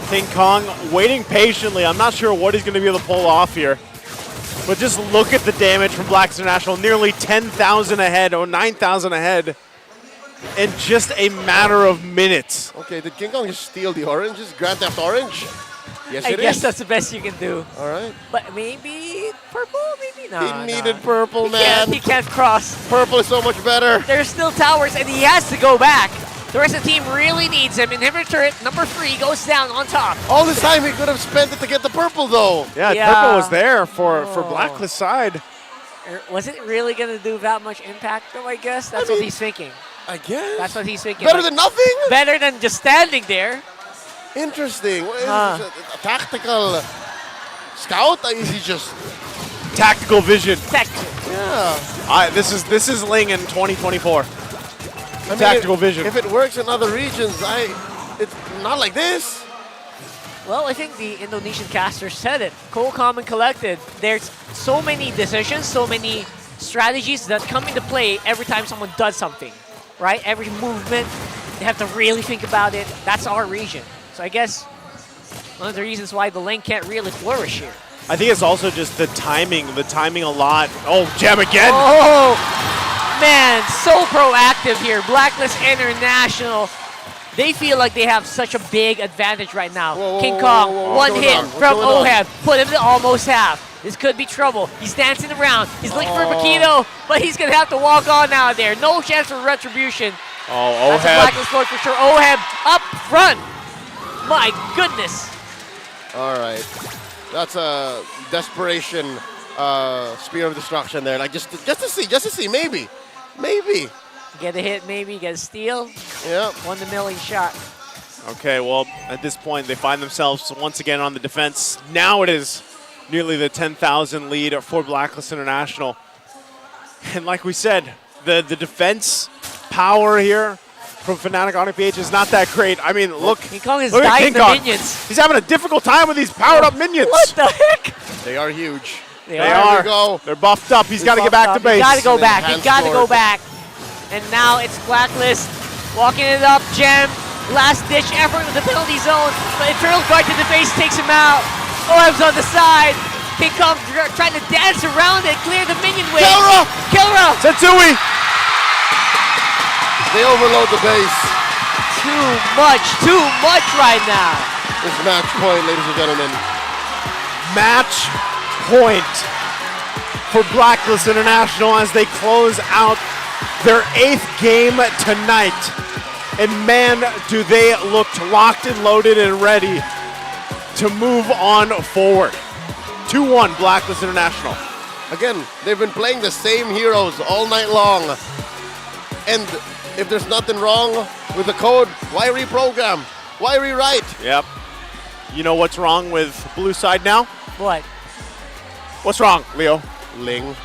King Kong waiting patiently. I'm not sure what he's going to be able to pull off here. But just look at the damage from Blacklist International. Nearly 10,000 ahead, or 9,000 ahead in just a matter of minutes. Okay, did King Kong just steal the oranges? Grand Theft Orange? Yes, I guess that's the best you can do. All right. But maybe purple? Maybe not. He needed purple, man. He can't cross. Purple is so much better. There's still towers, and he has to go back. The rest of the team really needs him. Inhibitor turret number 3 goes down on top. All this time he could have spent it to get the purple though. Yeah, purple was there for Blacklist side. Was it really going to do that much impact though, I guess? That's what he's thinking. I guess. That's what he's thinking. Better than nothing? Better than just standing there. Interesting. What is this, a tactical scout? Or is he just tactical vision? Yeah. This is Ling in 2024. I mean, Tactical vision. If it works in other regions, it's not like this. Well, I think the Indonesian caster said it. Cool, calm, and collected. There's so many decisions, so many strategies that come into play every time someone does something, right? Every movement, they have to really think about it. That's our region. So I guess one of the reasons why the lane can't really flourish here. I think it's also just the timing a lot. Oh, jab again. Oh, man, so proactive here. Blacklist International. They feel like they have such a big advantage right now. King Kong, one hit from Oheb, put him to almost half. This could be trouble. He's dancing around. He's looking for Paquito, but he's going to have to walk on out there. No chance for retribution. Oh, That's a Oheb. Blacklist look for sure. Oheb up front. My goodness. All right. That's a desperation spear of destruction there. Like just to see, maybe. Get a hit, maybe get a steal. Yeah. 1 in a million shot. Okay, well, at this point, they find themselves once again on the defense. Now it is nearly the 10,000 lead for Blacklist International. And like we said, the defense power here from Fnatic ONIC PH is not that great. I mean, look. King Kong is look at dying King the Kong. minions. He's having a difficult time with these powered-up minions. What the heck? They are huge. They There are. we go. They're buffed up. He's got to get back to base. He's got to go back. He's Hands got to go forward. back. And now it's Blacklist walking it up. Gem, last-ditch effort with the penalty zone. But Eternal Guard to the face takes him out. Oeb's on the side. King Kong trying to dance around it, clear the minion wave. Kelra! Setsui! They overload the base. Too much right now. It's match point, ladies and gentlemen. Match point for Blacklist International as they close out their 8th game tonight. And man, do they look locked and loaded and ready to move on forward. 2-1 Blacklist International. Again, they've been playing the same heroes all night long. And if there's nothing wrong with the code, why reprogram? Why rewrite? Yep. You know what's wrong with blue side now? What? What's wrong, Leo? Ling.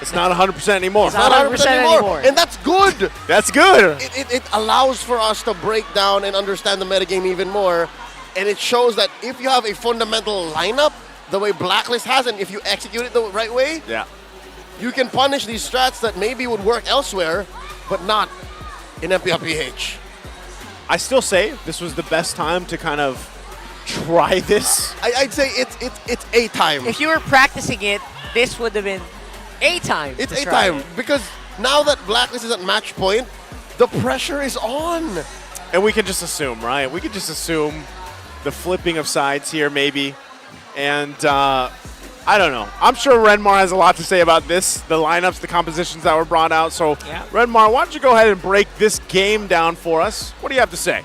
It's not 100% anymore. It's not 100% anymore. And that's good. That's good. It allows for us to break down and understand the metagame even more. And it shows that if you have a fundamental lineup, the way Blacklist has, and if you execute it the right way, yeah, you can punish these strats that maybe would work elsewhere, but not in MPL-PH. I still say this was the best time to kind of try this. I'd say it's a time. If you were practicing it, this would have been a time. It's to a try time it. because now that Blacklist is at match point, the pressure is on. And we can just assume, right? We could just assume the flipping of sides here, maybe. And I don't know. I'm sure Renmar has a lot to say about this, the lineups, the compositions that were brought out. So, yeah. Renmar, why don't you go ahead and break this game down for us? What do you have to say?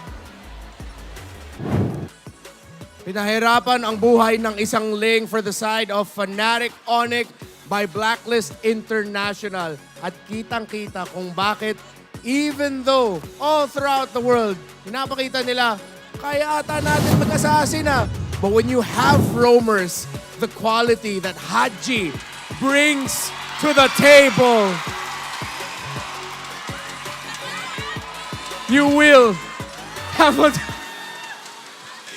Pinahirapan ang buhay ng isang Ling for the side of Fnatic ONIC by Blacklist International. At kitang-kita kung bakit even though all throughout the world, pinapakita nila, kaya ata natin mag-assassin na. But when you have roamers, the quality that Haji brings to the table, you will have a...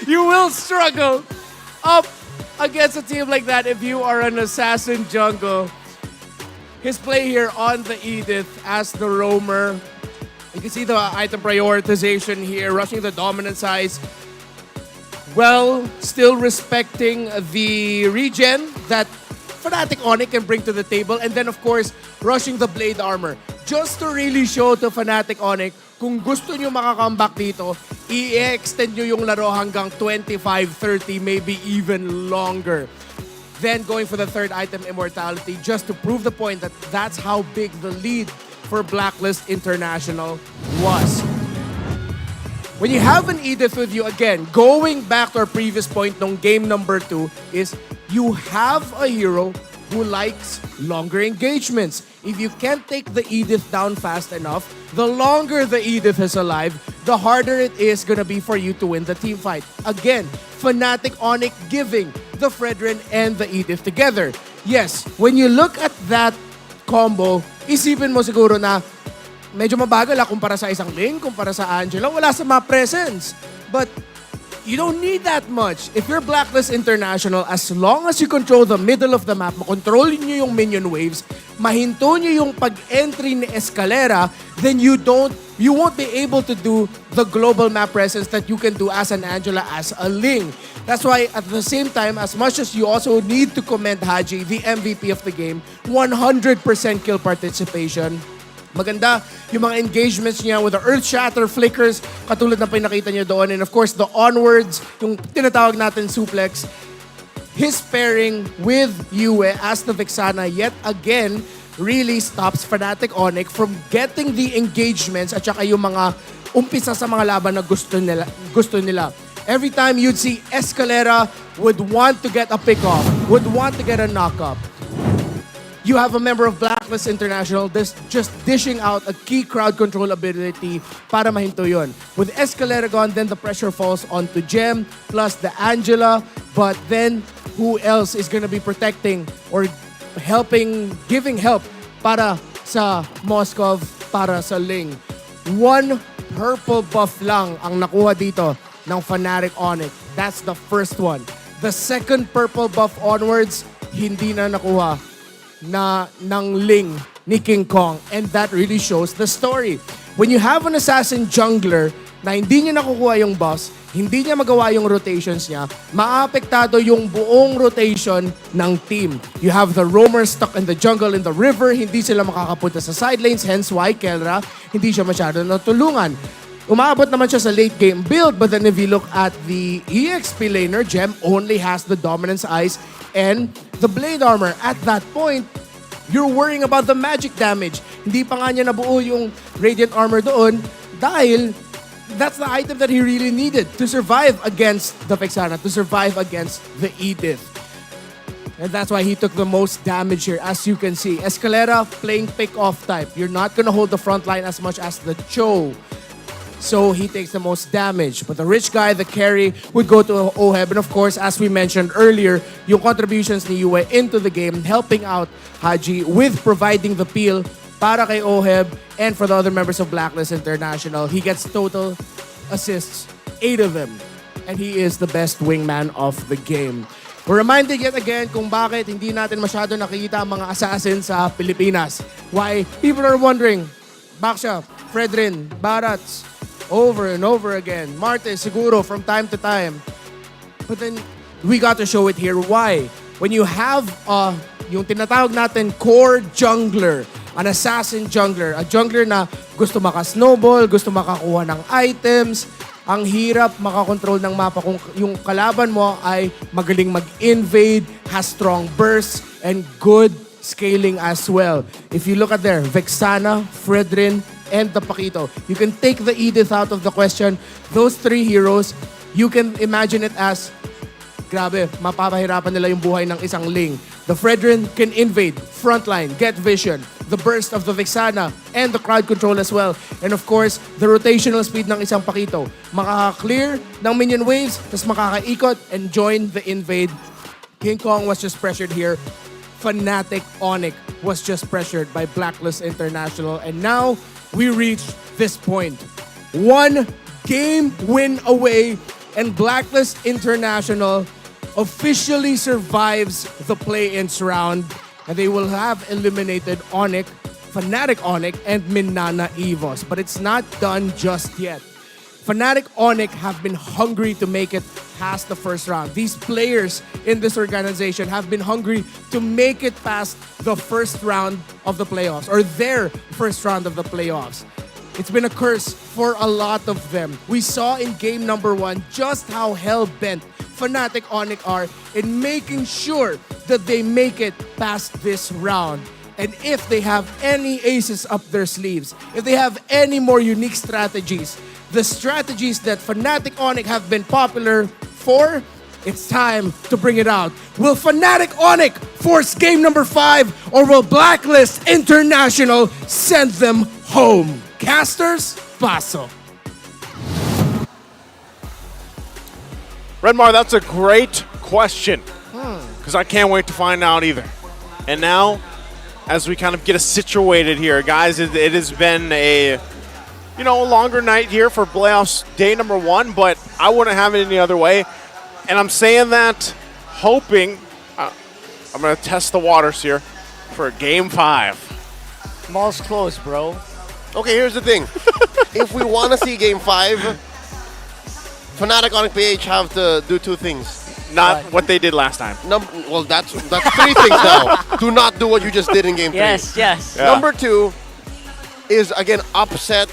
You will struggle up against a team like that if you are an assassin jungle. His play here on the Edith as the roamer. You can see the item prioritization here, rushing the dominant size. Well, still respecting the regen that Fnatic ONIC can bring to the table. And then, of course, rushing the blade armor. Just to really show to Fnatic ONIC, kung gusto nyo makakomeback dito, i-extend nyo yung laro hanggang 25, 30, maybe even longer. Then going for the third item, Immortality, just to prove the point that that's how big the lead for Blacklist International was. When you have an Edith with you, again, going back to our previous point nung game number 2 is you have a hero who likes longer engagements. If you can't take the Edith down fast enough, the longer the Edith is alive, the harder it is gonna be for you to win the team fight. Again, Fnatic ONIC giving the Fredrin and the Edith together. Yes, when you look at that combo, isipin mo siguro na medyo mabagal kumpara sa isang Ling, kumpara sa Angela, wala sa map presence. But you don't need that much. If you're Blacklist International, as long as you control the middle of the map, makontrol nyo yung minion waves, mahinto nyo yung pag-entry ni Escalera, then you won't be able to do the global map presence that you can do as an Angela, as a Ling. That's why at the same time, as much as you also need to commend Haji, the MVP of the game, 100% kill participation. Maganda yung mga engagements niya with the Earth Shatter flickers, katulad na pinakita niyo doon. And of course, the onwards, yung tinatawag natin suplex. His pairing with Yue as the Vexana yet again really stops Fnatic ONIC from getting the engagements at saka yung mga umpisa sa mga laban na gusto nila. Every time you'd see Escalera would want to get a pick-off, would want to get a knock-up. You have a member of Blacklist International just dishing out a key crowd control ability para mahinto yun. With Escalera gone, then the pressure falls onto Gem plus the Angela. But then, who else is gonna be protecting or giving help para sa Moskov, para sa Ling? One purple buff lang ang nakuha dito ng Fnatic ONIC. That's the first one. The second purple buff onwards, hindi na nakuha ng Ling ni King Kong, and that really shows the story. When you have an assassin jungler na hindi niya nakukuha yung boss, hindi niya magawa yung rotations niya, maapektado yung buong rotation ng team. You have the roamers stuck in the jungle, in the river, hindi sila makakapunta sa side lanes, hence why Kelra hindi siya masyado natulungan. Umaabot naman siya sa late game build, but then if you look at the EXP laner, Gem only has the dominance eyes and the blade armor. At that point, you're worrying about the magic damage. Hindi pa nga niya nabuo yung radiant armor doon dahil that's the item that he really needed to survive against the Vexana, to survive against the Edith. And that's why he took the most damage here, as you can see. Escalera playing pick-off type. You're not gonna hold the front line as much as the Cho. So he takes the most damage. But the rich guy, the carry, would go to Oheb. And of course, as we mentioned earlier, yung contributions ni Yue into the game, helping out Haji with providing the peel para kay Oheb and for the other members of Blacklist International. He gets total assists, 8 of them. And he is the best wingman of the game. We're reminded yet again kung bakit hindi natin masyado nakikita ang mga assassin sa Pilipinas. Why people are wondering, Baksha, Fredrin, Barats, over and over again. Marte, siguro, from time to time. But then, we got to show it here. Why? When you have yung tinatawag natin core jungler, an assassin jungler, a jungler na gusto maka-snowball, gusto makakuha ng items, ang hirap makakontrol ng mapa kung yung kalaban mo ay magaling mag-invade, has strong bursts, and good scaling as well. If you look at there, Vexana, Fredrin, and the Paquito. You can take the Edith out of the question. Those 3 heroes, you can imagine it as, grabe, mapapahirapan nila yung buhay ng isang Ling. The Fredrin can invade, frontline, get vision, the burst of the Vexana, and the crowd control as well. And of course, the rotational speed ng isang Paquito. Makaka-clear ng minion waves, tapos makaka-ikot and join the invade. King Kong was just pressured here. Fnatic ONIC was just pressured by Blacklist International. And now, we reach this point. 1 game win away, and Blacklist International officially survives the play-ins round, and they will have eliminated ONIC, Fnatic ONIC, and Minana Evos. But it's not done just yet. Fnatic ONIC have been hungry to make it past the first round. These players in this organization have been hungry to make it past the first round of the playoffs, or their first round of the playoffs. It's been a curse for a lot of them. We saw in game number 1 just how hell-bent Fnatic ONIC are in making sure that they make it past this round. And if they have any aces up their sleeves, if they have any more unique strategies, the strategies that Fnatic ONIC have been popular for, it's time to bring it out. Will Fnatic ONIC force game number 5, or will Blacklist International send them home? Casters, paso. Redmar, that's a great question. Because I can't wait to find out either. And now, as we kind of get us situated here, guys, it has been a longer night here for playoffs day number 1, but I wouldn't have it any other way. And I'm saying that hoping, I'm going to test the waters here for game 5. Mall's closed, bro. Okay, here's the thing. If we want to see game 5, Fnatic ONIC PH have to do 2 things. Not what they did last time. Well, that's 3 things now. Do not do what you just did in game 3. Yes. Yeah. Number 2 is, again, upset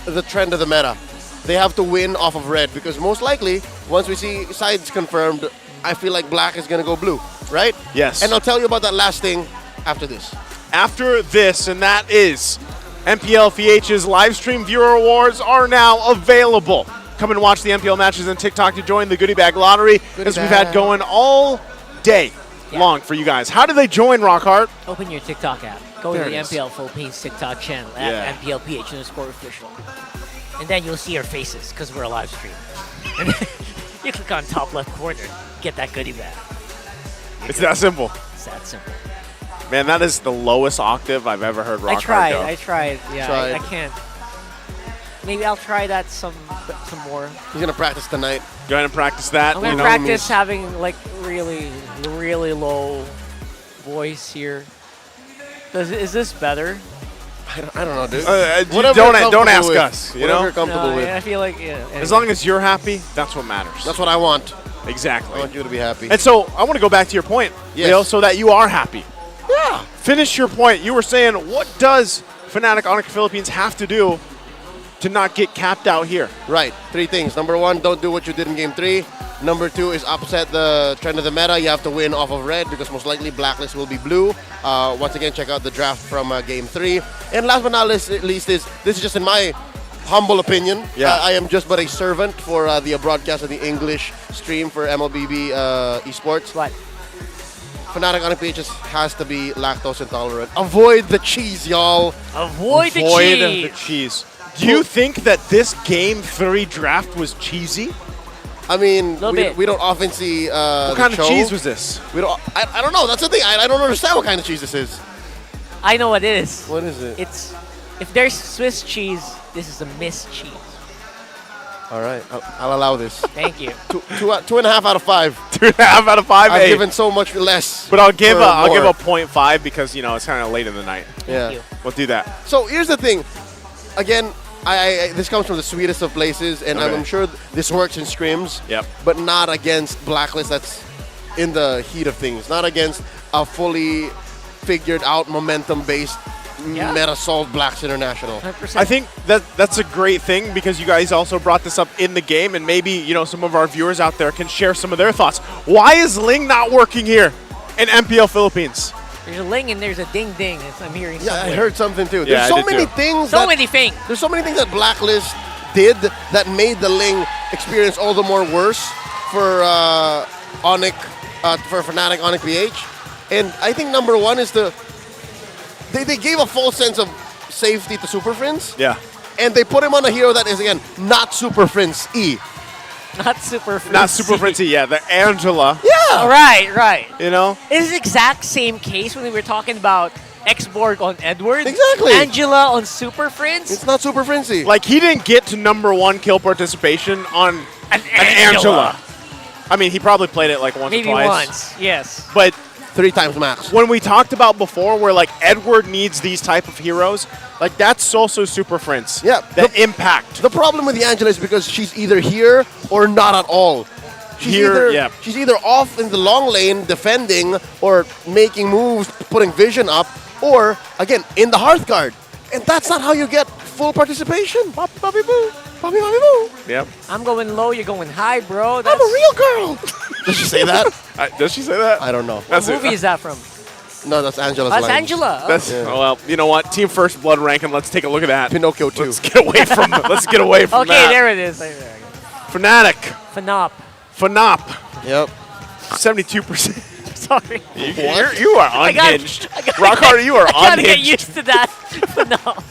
the trend of the meta. They have to win off of red because most likely, once we see sides confirmed, I feel like black is going to go blue, right? Yes. And I'll tell you about that last thing after this. After this, and that is MPL-PH's live stream viewer awards are now available. Come and watch the MPL matches on TikTok to join the Goodie Bag Lottery, as we've had going all day long for you guys. How do they join, Rockhart? Open your TikTok app. Go There to the it is. MPL Philippines TikTok channel at MPL-PH_official. And then you'll see our faces because we're a live stream. And then you click on top left corner, get that goodie bag. It's that simple. It's that simple. Man, that is the lowest octave I've ever heard Rockhart go. I tried. Yeah, I can't. Maybe I'll try that some more. He's going to practice tonight. Go ahead and practice that. I'm going to practice having like really, really low voice here. Is this better? I don't know, dude. Don't ask us. You know, you're comfortable with. I feel like anyway. As long as you're happy, that's what matters. That's what I want. Exactly. I want you to be happy. And so I want to go back to your point, Yes. Leo, so that you are happy. Yeah. Finish your point. You were saying, what does Fnatic ONIC Philippines have to do to not get capped out here? Right. 3 things. Number 1, don't do what you did in game 3. Number 2 is upset the trend of the meta. You have to win off of red because most likely Blacklist will be blue. Once again, check out the draft from game 3. And last but not least is, this is just in my humble opinion. Yeah. I am just but a servant for the broadcast of the English stream for MLBB esports. What? Fnatic ONIC PH has to be lactose intolerant. Avoid the cheese, y'all. Avoid the the cheese. Do you think that this game 3 draft was cheesy? I mean, bit. we don't often see What kind of cheese was this? We don't. I don't know. That's the thing. I don't understand what kind of cheese this is. I know what it is. What is it? It's if there's Swiss cheese, this is a Miss cheese. All right, I'll allow this. Thank you. 2.5 out of 5. 2.5 out of 5. I've given so much less. But I'll give a more. 0.5 because it's kind of late in the night. Yeah. you. We'll do that. So here's the thing. Again, I this comes from the sweetest of places, and Okay. I'm sure this works in scrims. Yep. But not against Blacklist. That's in the heat of things. Not against a fully figured out momentum-based meta solved Blacks International. 100%. I think that's a great thing because you guys also brought this up in the game, and maybe some of our viewers out there can share some of their thoughts. Why is Ling not working here in MPL Philippines? There's a ling and there's a ding ding. I'm hearing something. Yeah, I heard something too. Yeah, There's I so did many too. things. So many things. There's so many things that Blacklist did that made the Ling experience all the more worse for ONIC, for Fnatic ONIC PH. And I think number 1 is they gave a false sense of safety to Super Friends. Yeah. And they put him on a hero that is, again, not Super Friends E. Not super frizzy. Not super frizzy, yeah. The Angela. Yeah. Right. It's the exact same case when we were talking about X-Borg on Edward. Exactly. Angela on Super Friends. It's not Super Frenzy. Like, he didn't get to number 1 kill participation on an Angela. I mean, he probably played it like once Maybe or twice. once, yes. But 3 times max. when we talked about before where, like, Edward needs these type of heroes, like, that's also Super Friends. Yeah. That impact. The problem with the Angela is because she's either here or not at all. She's either off in the long lane defending or making moves, putting vision up, or, again, in the Hearth Guard. And that's not how you get full participation. Poppy, poppy, boo. Poppy, poppy, boo. Yep. I'm going low, you're going high, bro. I'm a real girl. Does she say that? Does she say that? I don't know. What movie is that from? No, that's Angela's That's line. Angela. Oh. That's oh, well. You know what? Team first blood ranking. Let's take a look at that. Pinocchio too. Let's get away from. Let's get away from Okay, that. there it is. Fnatic. FNOP. FNOP. Yep. 72%. Sorry. You are unhinged. Rockhard, you are I gotta get unhinged. used to that. FNOP.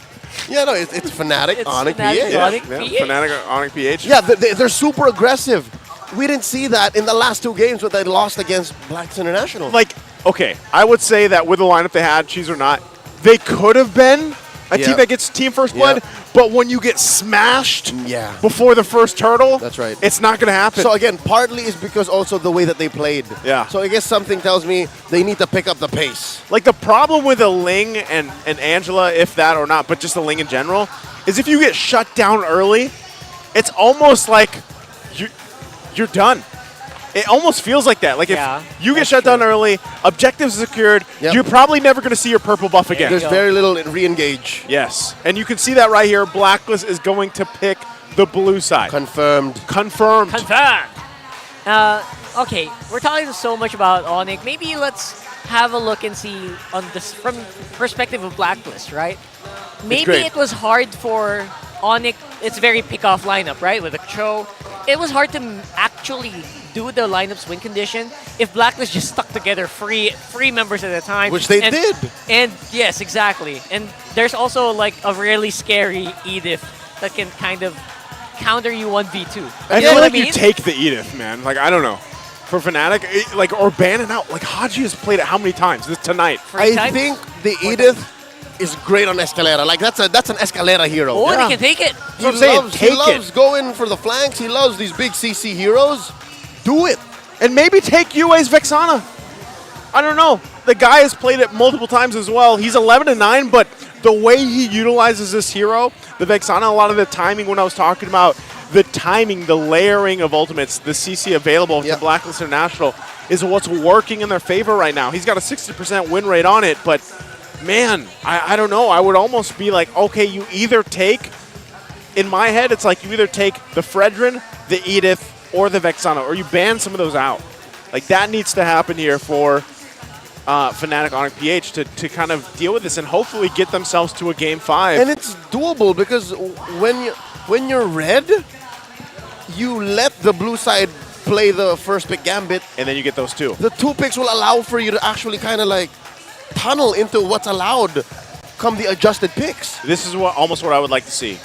Yeah, no, it's Fnatic ONIC Fnatic PH. ONIC Yeah, PH. Fnatic ONIC PH. Yeah, they're super aggressive. We didn't see that in the last 2 games when they lost against Blacklist International. Like, okay, I would say that with the lineup they had, cheese or not, they could have been a team that gets team first blood, but when you get smashed before the first turtle, that's right. It's not going to happen. So again, partly is because also the way that they played. Yeah. So I guess something tells me they need to pick up the pace. Like, the problem with a Ling and Angela, if that or not, but just a Ling in general, is if you get shut down early, it's almost like you're done. It almost feels like that. Like, if you get shut down early, objectives secured, you're probably never going to see your purple buff again. There's very little re-engage. Yes. And you can see that right here. Blacklist is going to pick the blue side. Confirmed. Confirmed. Confirmed. Okay, we're talking so much about ONIC. Maybe let's have a look and see on this from perspective of Blacklist, right? Maybe it was hard for ONIC. It's a very pick-off lineup, right? With a Cho. It was hard to actually do the lineups win condition if Blacklist just stuck together three members at a time. Which they did. And yes, exactly. And there's also like a really scary Edith that can kind of counter you 1v2. I feel like you take the Edith, man. Like, I don't know. For Fnatic, like, or ban it out. Like, Haji has played it how many times tonight? I think the Edith is great on Escalera. Like, that's an Escalera hero. Oh, he can take it. He loves going for the flanks. He loves these big CC heroes. Do it. And maybe take UA's Vexana. I don't know. The guy has played it multiple times as well. He's 11-9, but the way he utilizes this hero, the Vexana, a lot of the timing when I was talking about the timing, the layering of ultimates, the CC available to Blacklist International is what's working in their favor right now. He's got a 60% win rate on it, but man, I don't know. I would almost be like, okay, you either take, in my head, it's like you either take the Fredrin, the Edith, or the Vexana, or you ban some of those out. Like, that needs to happen here for Fnatic ONIC PH to kind of deal with this and hopefully get themselves to a Game 5. And it's doable because when you're red, you let the blue side play the first pick gambit. And then you get those two. The 2 picks will allow for you to actually kind of like tunnel into what's allowed come the adjusted picks. This is almost what I would like to see.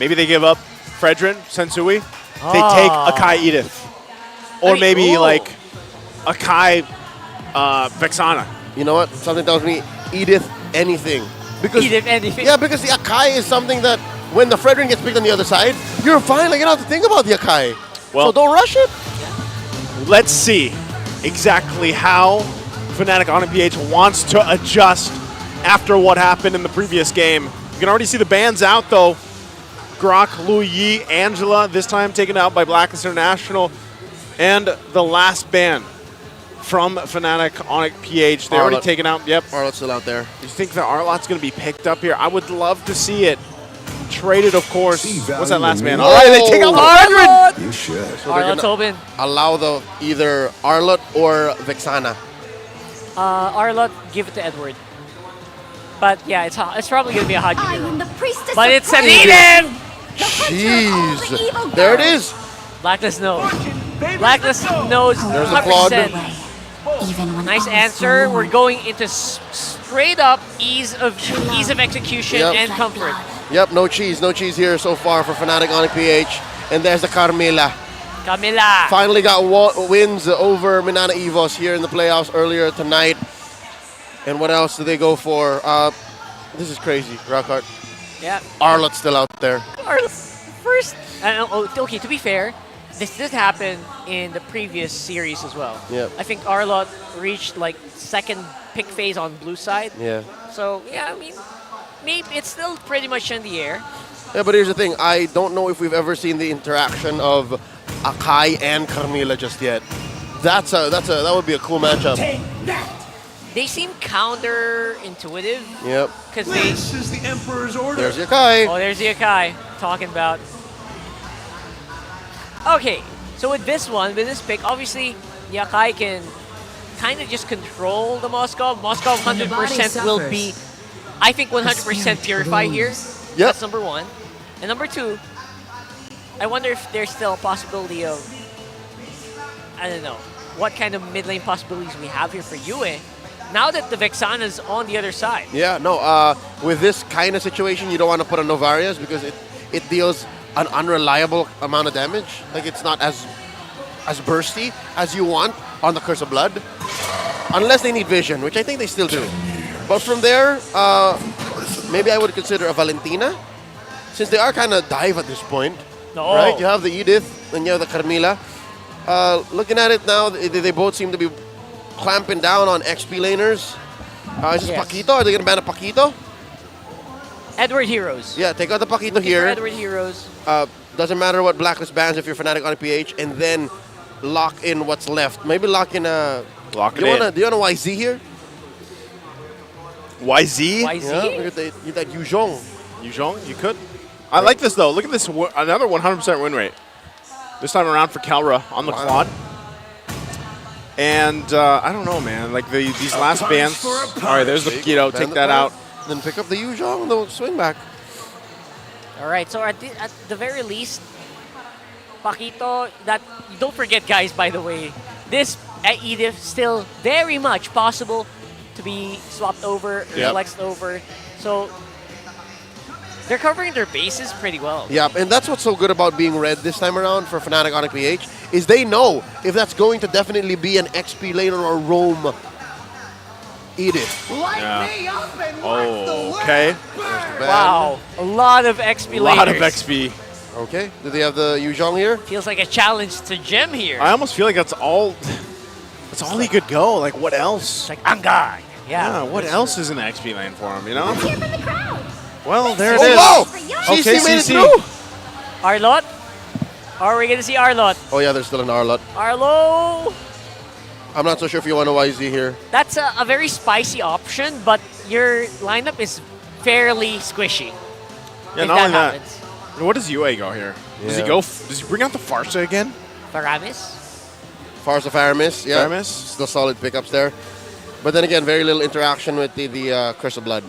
Maybe they give up Fredrin, Sensui. They take Akai Edith. Or maybe like Akai Vexana. You know what? Something tells me Edith anything. Because Edith anything. Yeah, because the Akai is something that when the Fredrin gets picked on the other side, you're fine. Like, you don't have to think about the Akai. Well, so don't rush it. Let's see exactly how Fnatic ONIC PH wants to adjust after what happened in the previous game. You can already see the bans out, though. Grok, Lu Yi, Angela, this time taken out by Blacklist International. And the last ban from Fnatic ONIC PH. They're already taken out. Yep. Arlot's still out there. You think that Arlot's going to be picked up here? I would love to see it. Traded, of course. What's that last man? All right, they take out the Fredrin. You should. So they're gonna allow the either Arlot or Vexana. Arlot, give it to Edward. But yeah, it's probably going to be a Haji. I am the priestess But of it's an praise. Eden! Jeez. There it is. Blacklist knows. Blacklist knows There's the Claude. 100%. Nice answer. We're going into straight up ease of execution and comfort. Yep, no cheese here so far for Fnatic ONIC PH. And there's the Carmilla. Camila. Finally got wins over Minana Evos here in the playoffs earlier tonight. And what else do they go for? This is crazy, Rockhart. Yeah. Arlot's still out there. First, okay, to be fair, this did happen in the previous series as well. Yep. I think Arlot reached like second pick phase on blue side. Yeah. So, yeah, I mean, maybe it's still pretty much in the air. Yeah, but here's the thing. I don't know if we've ever seen the interaction of Akai and Carmilla just yet. That would be a cool matchup. They seem counterintuitive. Yep. Because This is the Emperor's order. There's the Akai. Oh, there's the Akai talking about. Okay, so with this pick, obviously the Akai can kind of just control the Moskov. Moskov 100% will be, I think 100% Purify here. Yep. That's number one. And number two, I wonder if there's still a possibility of, I don't know, what kind of mid lane possibilities we have here for Yue. Now that the Vexana's on the other side. Yeah, no, with this kind of situation, you don't want to put on Novarius because it deals an unreliable amount of damage. Like, it's not as bursty as you want on the Curse of Blood. Unless they need vision, which I think they still do. But from there, maybe I would consider a Valentina, since they are kind of dive at this point. No. Right? You have the Edith, and you have the Carmilla. Looking at it now, they both seem to be clamping down on XP laners. Is this Paquito? Are they going to ban a Paquito? Edward Heroes. Yeah, take out the Paquito Looking here. for Edward Heroes. Doesn't matter what Blacklist bans if you're Fnatic ONIC PH, and then lock in what's left. Maybe lock in a... Lock it do in. Do you want a YZ here? YZ? YZ? Yeah, look at that Yuzhong. Yuzhong? You could. I like this, though. Look at this. Another 100% win rate. This time around for Kalra on the quad. And I don't know, man. Like these last bans. All right, there's the Paquito. Take that out. Then pick up the Yuzhong, the swing back. All right, so at the very least, Paquito, don't forget, guys, by the way, this Edith still very much possible to be swapped over, flexed over. So they're covering their bases pretty well. Yeah, and that's what's so good about being red this time around for Fnatic ONIC PH, is they know if that's going to definitely be an XP laner or roam Edith. Oh, okay. Wow, a lot of XP laners. A lot of XP. Okay, do they have the Yuzhong here? Feels like a challenge to Gem here. I almost feel like that's all he could go. Like, what else? It's like, Angai. Yeah, what else is an XP lane for him, you know? Let's hear from the crowd. Well, there it is. CC made it through. Arlot? Are we going to see Arlot? Oh yeah, there's still an Arlot. Arlo! I'm not so sure if you want a YZ here. That's a very spicy option, but your lineup is fairly squishy. Yeah, if not only that. happens. What does UA go here? Does he Yeah. go? Does he bring out the Farsa again? Faramis? Farsa Faramis, yeah. Faramis? Still solid pickups there. But then again, very little interaction with the Curse of Blood.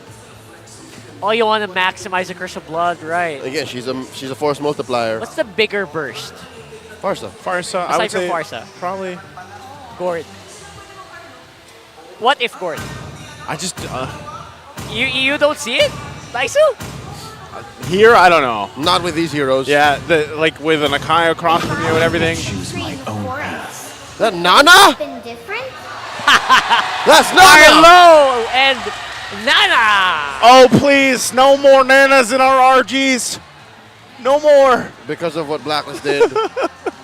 Oh, you want to maximize the Curse of Blood, right? Again, she's a force multiplier. What's the bigger burst? Farsa. Farsa, I would Aside from say Farsa. probably. Gord. What if Gord? I just You don't see it? Daisu? here. I don't know. Not with these heroes. Yeah, like with an Akai across from you and everything. Is that Nana? Been different? That's Nana! Arlo and Nana! Oh please, no more Nanas in our RGs. No more. Because of what Blacklist did,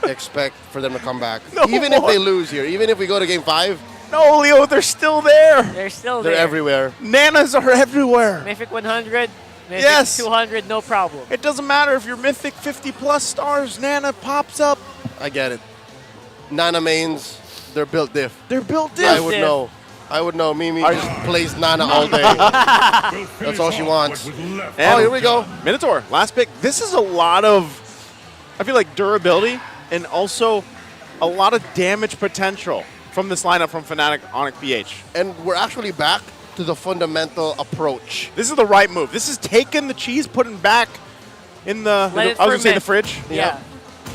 expect for them to come back. No even if more. they lose here, even if we go to game 5, No, Leo, they're still there. They're still they're there. everywhere. Nanas are everywhere. Mythic 100, Mythic Yes. 200, no problem. It doesn't matter if you're Mythic 50 plus stars, Nana pops up. I get it. Nana mains, they're built diff. They're built I diff. would know. I would know. Mimi just plays Nana all day. That's all she wants. And Oh, here we go. Minotaur, last pick. This is a lot of, I feel like, durability and also a lot of damage potential from this lineup from Fnatic ONIC PH. And we're actually back to the fundamental approach. This is the right move. This is taking the cheese, putting back in the, Let it I was going to say the ferment. fridge. Yeah.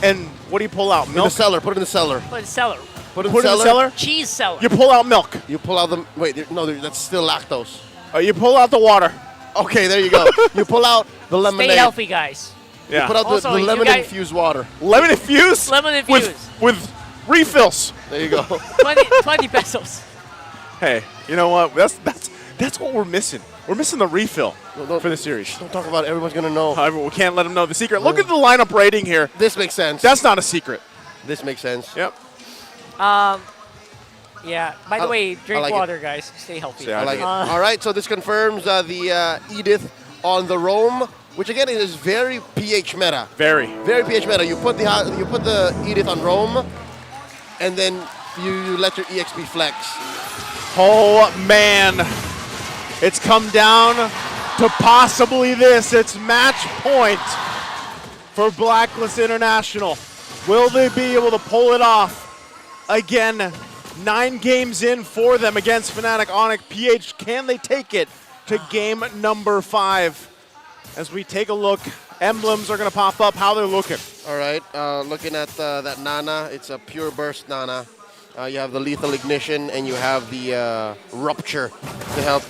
And what do you pull out? In Milk? the cellar. Put it in the cellar. But cellar. Put it in Put it in the cellar? Cheese cellar. You pull out milk. You pull out the... Wait, no, that's still lactose. You pull out the water. Okay, there you go. You pull out the lemonade. Stay healthy, guys. Yeah. Put out Also, the you lemon guys- infused water. Lemon infused? Lemon infused. With refills. There you go. 20 pesos. Hey, you know what? That's what we're missing. We're missing the refill for the series. Don't talk about it. Everyone's going to know. However, we can't let them know the secret. Look at the lineup rating here. This makes sense. That's not a secret. This makes sense. Yep. Yeah. By the I- way, I drink like it. water, guys. Stay healthy. Stay I like it. Uh, All right, so this confirms the Edith on the roam, which again is very PH meta. Very. Very PH meta. You put the Edith on roam, and then you let your EXP flex. Oh, man. It's come down to possibly this. It's match point for Blacklist International. Will they be able to pull it off again 9 games in for them against Fnatic ONIC PH. Can they take it to game number 5? As we take a look, emblems are going to pop up, how they're looking. All right, looking at that Nana, it's a pure burst Nana. You have the lethal ignition and you have the rupture to help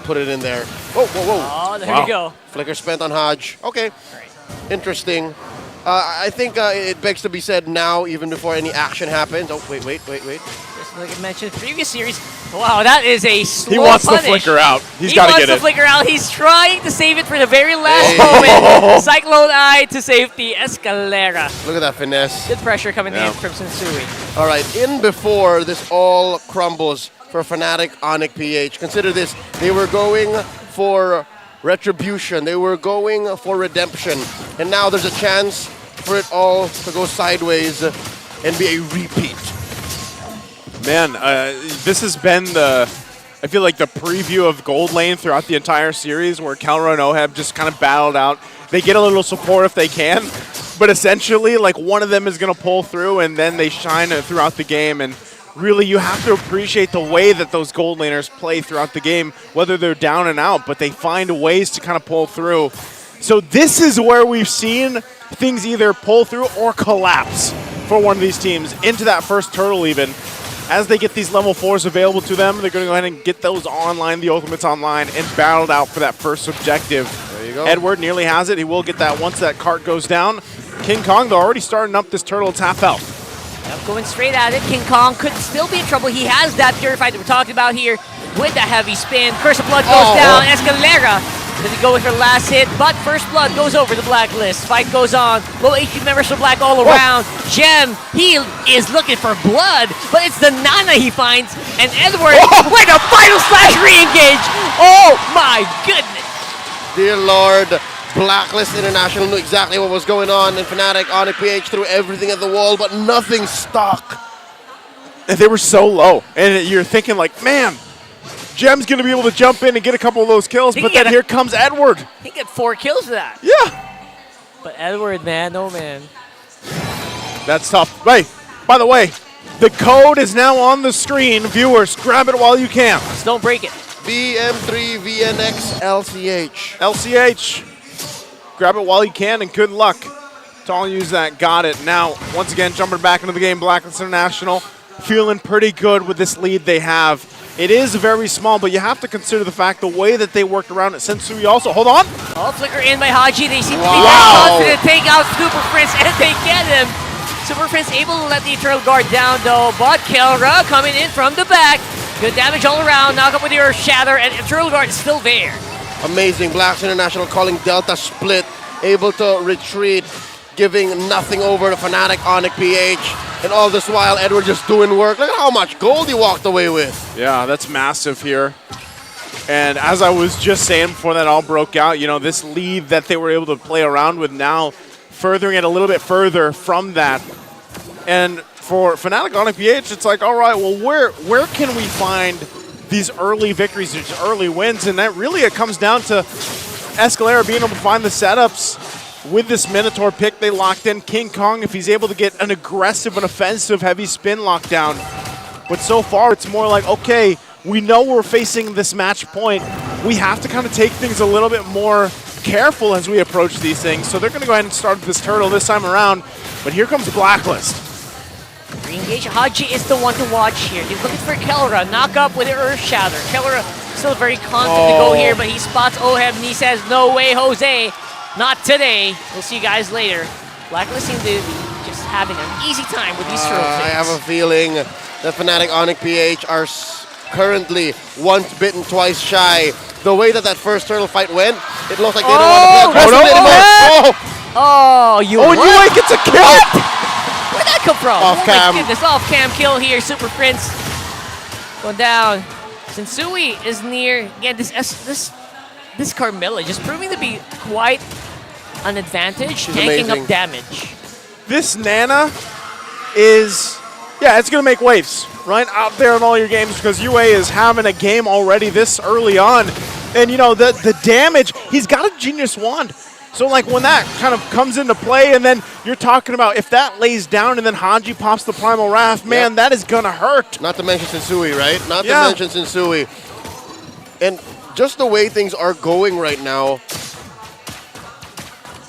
put it in there. Whoa, whoa, whoa. Oh, there you go. Flicker spent on Hodge. Okay, interesting. I think it begs to be said now, even before any action happens. Oh, wait. Just like I mentioned in the previous series. Wow, that is a slow He wants punish. the flicker out. He's He got to wants get the it. flicker out. He's trying to save it for the very last moment. Cyclone Eye to safety. Escalera. Look at that finesse. Good pressure coming in from Sensui. All right, in before this all crumbles for Fnatic ONIC PH. Consider this, they were going for retribution. They were going for redemption. And now there's a chance for it all to go sideways and be a repeat. Man, this has been I feel like the preview of Gold Lane throughout the entire series where Kelra and Oheb just kind of battled out. They get a little support if they can, but essentially like one of them is going to pull through and then they shine throughout the game. And really you have to appreciate the way that those Gold Laners play throughout the game, whether they're down and out, but they find ways to kind of pull through. So this is where we've seen things either pull through or collapse for one of these teams into that first turtle even. As they get these level 4s available to them, they're going to go ahead and get those online, the ultimates online, and battled out for that first objective. There you go. Edward nearly has it. He will get that once that cart goes down. King Kong, though, already starting up this turtle. It's half health. Yep, going straight at it. King Kong could still be in trouble. He has that Purified that we're talking about here with the heavy spin. Curse of Blood goes down. Escalera. Does he go with her last hit? But First Blood goes over the Blacklist. Fight goes on. Low HP members for Black all around. Gem, he is looking for blood, but it's the Nana he finds. And Edward with a final slash re-engage. Oh my goodness. Dear Lord, Blacklist International knew exactly what was going on, and Fnatic ONIC PH threw everything at the wall, but nothing stuck. And they were so low. And you're thinking like, man, Gem's going to be able to jump in and get a couple of those kills, but then here comes Edward. He get 4 kills for that. Yeah. But Edward, man, oh man. That's tough. Hey, by the way, the code is now on the screen. Viewers, grab it while you can. Just don't break it. BM3VNX LCH. LCH. Grab it while you can, and good luck to all use that. Got it. Now, once again, jumping back into the game, Blacklist International feeling pretty good with this lead they have. It is very small, but you have to consider the fact the way that they worked around it. Sensui also, hold on. Oh, flicker in by Haji. They seem to be very confident to take out Super Prince, and they get him. Super Prince able to let the Eternal Guard down, though, but Kelra coming in from the back. Good damage all around. Knock up with the Earth Shatter, and Eternal Guard is still there. Amazing. Blacks International calling Delta split, able to retreat, giving nothing over to Fnatic ONIC PH. And all this while, Edward just doing work. Look at how much gold he walked away with. Yeah, that's massive here. And as I was just saying before that all broke out, you know, this lead that they were able to play around with now, furthering it a little bit further from that. And for Fnatic ONIC PH, it's like, all right, well, where can we find these early victories, these early wins? And that really, it comes down to Escalera being able to find the setups. With this Minotaur pick, they locked in King Kong if he's able to get an aggressive and offensive heavy spin lockdown. But so far, it's more like, okay, we know we're facing this match point. We have to kind of take things a little bit more careful as we approach these things. So they're going to go ahead and start this turtle this time around. But here comes Blacklist. Re-engage. Haji is the one to watch here. He's looking for Kelra. Knock up with the Earth Shatter. Kelra still very confident to go here, but he spots Oheb and he says, no way, Jose. Not today. We'll see you guys later. Blacklist seems to be just having an easy time with these turtle I have a feeling that Fnatic ONIC PH are currently once bitten, twice shy. The way that first turtle fight went, it looks like they don't want to play aggressively anymore. Oh, you Yue gets a kill! Where'd that come from? Off cam. My goodness, off cam kill here. Super Prince going down. Sensui is near. Again, this Carmilla just proving to be quite an advantage, tanking up damage. This Nana is, yeah, it's going to make waves, right? Out there in all your games because Yue is having a game already this early on. And, you know, the damage, he's got a Genius Wand. So like when that kind of comes into play, and then you're talking about if that lays down and then Hanji pops the Primal Wrath, man, that is gonna hurt. Not to mention Sensui, right? Not to mention Sensui. And just the way things are going right now,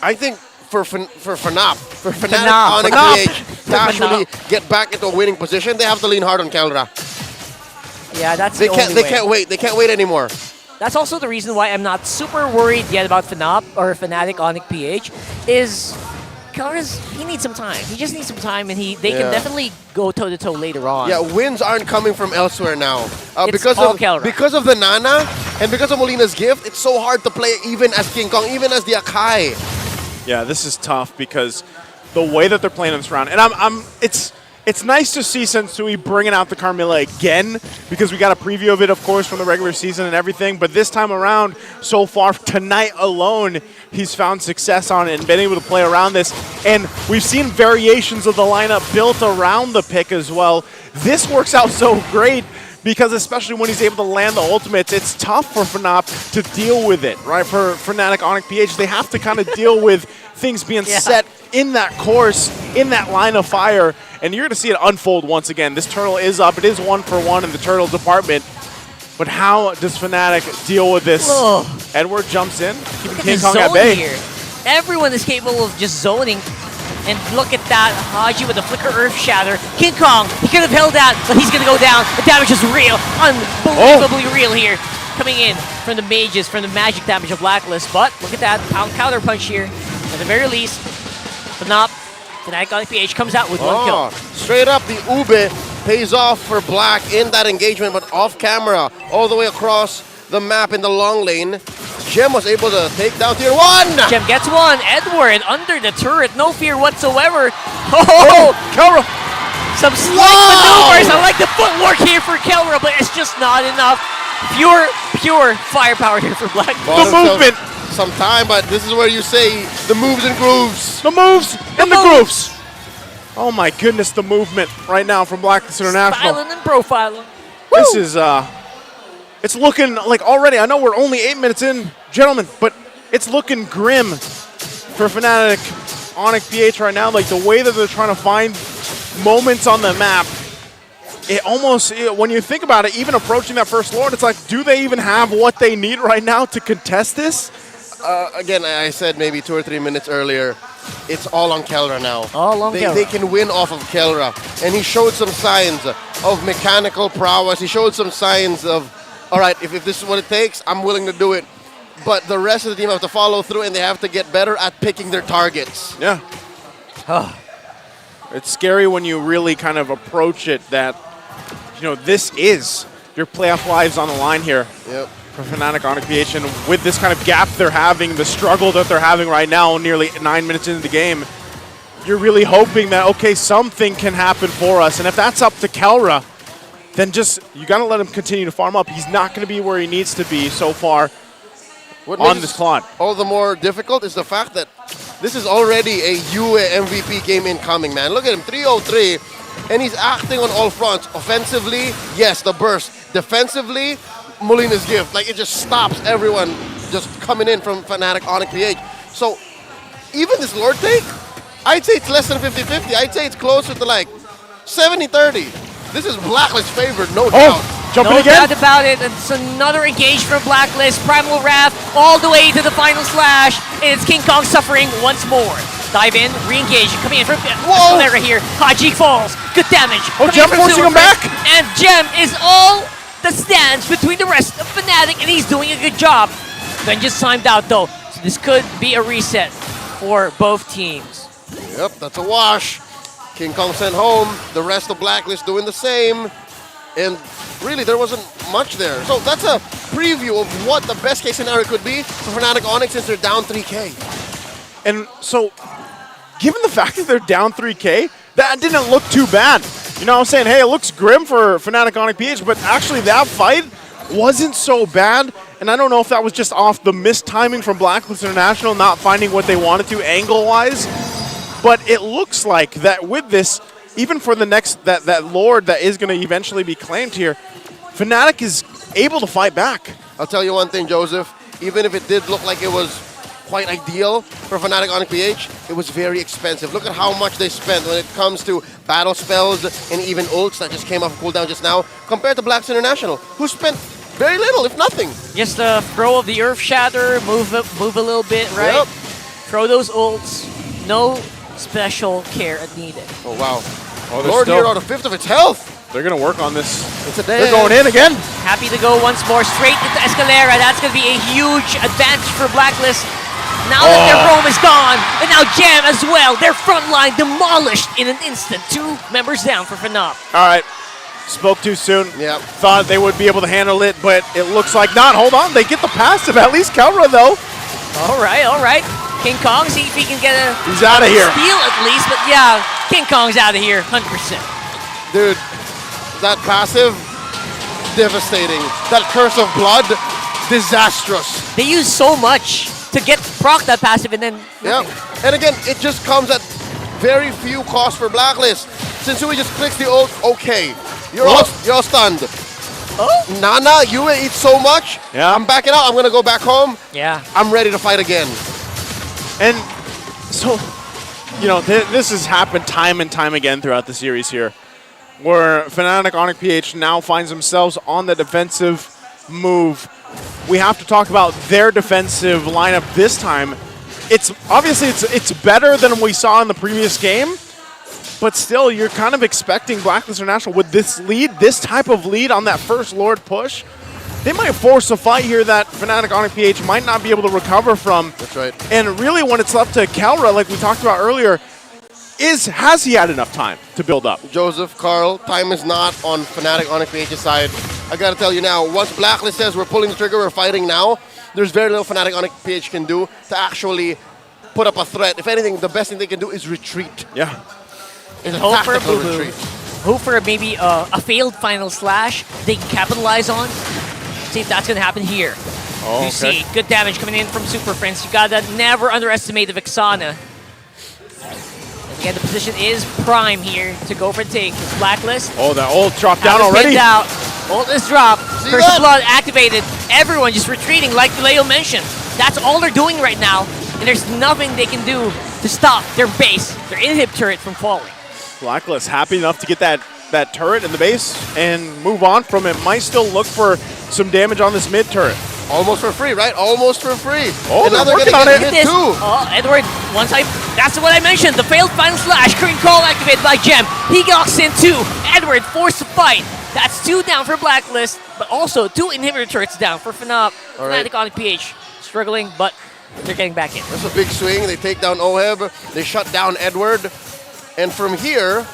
I think for FNOP, for Fnatic ONIC PH to actually get back into a winning position, they have to lean hard on Kelra. Yeah, that's they the can't. only They way. can't wait. They can't wait anymore. That's also the reason why I'm not super worried yet about FNOP or Fnatic ONIC PH. Is he needs some time. He just needs some time, and they can definitely go toe to toe later on. Yeah, wins aren't coming from elsewhere now. It's Because all of Kelra. because of the Nana and because of Molina's gift, it's so hard to play even as King Kong, even as the Akai. Yeah, this is tough because the way that they're playing in this round, and it's nice to see Sensui bringing out the Carmilla again because we got a preview of it, of course, from the regular season and everything. But this time around, so far tonight alone, he's found success on it and been able to play around this. And we've seen variations of the lineup built around the pick as well. This works out so great because especially when he's able to land the ultimates, it's tough for FNOP to deal with it, right? For Fnatic ONIC PH, they have to kind of deal with things being set in that course, in that line of fire, and you're going to see it unfold once again. This turtle is up. It is 1-for-1 in the turtle department. But how does Fnatic deal with this? Ugh. Edward jumps in, keeping Look King at Kong the at zone bay. here. Everyone is capable of just zoning. And look at that, Haji with the Flicker Earth Shatter. King Kong, he could have held that, but he's going to go down. The damage is real, unbelievably real here. Coming in from the mages, from the magic damage of Blacklist. But look at that, counter punch here. At the very least, FNOP, Fnatic ONIC PH comes out with one kill. Straight up, the Ube pays off for Black in that engagement, but off camera, all the way across the map in the long lane. Gem was able to take down tier 1! Gem gets one. Edward under the turret, no fear whatsoever. Oh, Kelra! Some slight maneuvers. I like the footwork here for Kelra, but it's just not enough. Pure firepower here for Black. The movement! Some time, but this is where you say the moves and grooves. The moves and the grooves! Oh my goodness, the movement right now from Blacklist International. Styling and profiling. This is, it's looking like already, I know we're only 8 minutes in, gentlemen, but it's looking grim for Fnatic ONIC PH right now. Like the way that they're trying to find moments on the map, it almost, when you think about it, even approaching that first Lord, it's like, do they even have what they need right now to contest this? Again, I said maybe 2 or 3 minutes earlier, it's all on Kelra now. All on Kelra. They can win off of Kelra. And he showed some signs of mechanical prowess. He showed some signs of, all right, if this is what it takes, I'm willing to do it. But the rest of the team have to follow through and they have to get better at picking their targets. Yeah. It's scary when you really kind of approach it that, you know, this is your playoff lives on the line here. Yep. For Fnatic ONIC PH, and with this kind of gap they're having, the struggle that they're having right now, nearly 9 minutes into the game, you're really hoping that, okay, something can happen for us. And if that's up to Kelra, then just, you got to let him continue to farm up. He's not going to be where he needs to be so far on this clock. All the more difficult is the fact that this is already a UA MVP game incoming, man. Look at him, 3-0-3, and he's acting on all fronts. Offensively, yes, the burst. Defensively, Molina's gift. Like, it just stops everyone just coming in from Fnatic ONIC PH. So, even this Lord take, I'd say it's less than 50-50. I'd say it's closer to like 70-30. This is Blacklist favored, no doubt. No doubt about it. It's another engage from Blacklist. Primal Wrath all the way to the final slash. And it's King Kong suffering once more. Dive in, re-engage, coming in from Solera here. Haji falls. Good damage. Gem forcing him back. And Gem is all the stands between the rest of Fnatic, and he's doing a good job. Then just timed out though. So this could be a reset for both teams. Yep, that's a wash. King Kong sent home. The rest of Blacklist doing the same. And really, there wasn't much there. So that's a preview of what the best case scenario could be for Fnatic ONIC since they're down 3K. And so, given the fact that they're down 3K, that didn't look too bad. You know what I'm saying? Hey, it looks grim for Fnatic ONIC PH, but actually that fight wasn't so bad. And I don't know if that was just off the missed timing from Blacklist International, not finding what they wanted to angle-wise. But it looks like that with this, even for the next, that Lord that is going to eventually be claimed here, Fnatic is able to fight back. I'll tell you one thing, Joseph. Even if it did look like it was quite ideal for Fnatic ONIC PH, it was very expensive. Look at how much they spent when it comes to battle spells and even ults that just came off cooldown just now, compared to Blacks International, who spent very little, if nothing. Just the throw of the Earth Shatter, move a little bit, right? Yep. Throw those ults. No special care needed. Oh, wow. Oh, Lord here on a fifth of its health. They're going to work on this. It's a They're going in again. Happy to go once more straight into Escalera. That's going to be a huge advantage for Blacklist. Now that their roam is gone, and now Jam as well. Their front line demolished in an instant. 2 members down for FNOP. All right. Spoke too soon. Yeah. Thought they would be able to handle it, but it looks like not. Hold on. They get the passive. At least Kelra, though. All right, all right. King Kong, see if he can get a He's out of here. steal at least. But yeah, King Kong's out of here, 100%. Dude, that passive, devastating. That Curse of Blood, disastrous. They use so much to get proc that passive and then... Yeah, and again, it just comes at very few cost for Blacklist. Sensui just clicks the ult, okay. You're all stunned. Oh. Nana, you eat so much. Yeah. I'm backing out. I'm going to go back home. Yeah. I'm ready to fight again. And so, you know, this has happened time and time again throughout the series here, where Fnatic ONIC PH now finds themselves on the defensive move. We have to talk about their defensive lineup this time. It's obviously it's better than we saw in the previous game, but still, you're kind of expecting Blacklist International with this lead, this type of lead on that first Lord push. They might force a fight here that Fnatic ONIC PH might not be able to recover from. That's right. And really, when it's left to Kelra, like we talked about earlier, has he had enough time to build up? Joseph, Carl, time is not on Fnatic ONIC PH's side. I gotta tell you now, once Blacklist says we're pulling the trigger, we're fighting now, there's very little Fnatic ONIC PH can do to actually put up a threat. If anything, the best thing they can do is retreat. Yeah. It's a Hope for a tactical boo-boo. retreat. Hope for maybe a failed final slash they can capitalize on. See if that's going to happen here. Oh, You okay. see, good damage coming in from Super Friends. You gotta never underestimate the Vixana. And again, the position is prime here to go for the take. It's Blacklist. Oh, that ult dropped down Now it's already. pinned out. Ult is dropped. See Curse that? of Blood activated. Everyone just retreating like Leo mentioned. That's all they're doing right now. And there's nothing they can do to stop their base, their inhib turret from falling. Blacklist happy enough to get that turret in the base and move on from it. Might still look for some damage on this mid turret. Almost for free, right? Almost for free. Oh, and now they're they're working gonna on get it. hit too. Oh, Edward, that's what I mentioned. The failed final slash. Green call activated by Gem. He locks in 2. Edward forced to fight. That's 2 down for Blacklist, but also 2 inhibitor turrets down for FNOP. All right. Fnatic ONIC PH struggling, but they're getting back in. That's a big swing. They take down Oheb. They shut down Edward. And from here,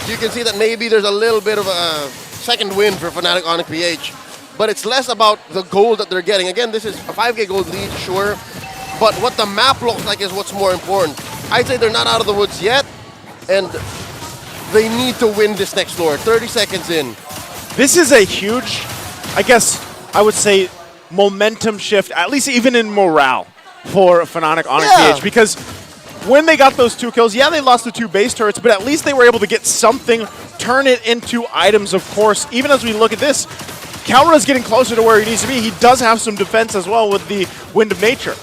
you can see that maybe there's a little bit of a second win for Fnatic ONIC PH. But it's less about the gold that they're getting. Again, this is a 5k gold lead, sure. But what the map looks like is what's more important. I'd say they're not out of the woods yet. And they need to win this next floor. 30 seconds in. This is a huge, I guess I would say, momentum shift, at least even in morale for Fnatic ONIC PH. Because when they got those 2 kills, yeah, they lost the 2 base turrets, but at least they were able to get something, turn it into items, of course. Even as we look at this, Kalra's getting closer to where he needs to be. He does have some defense as well with the Wind of Nature.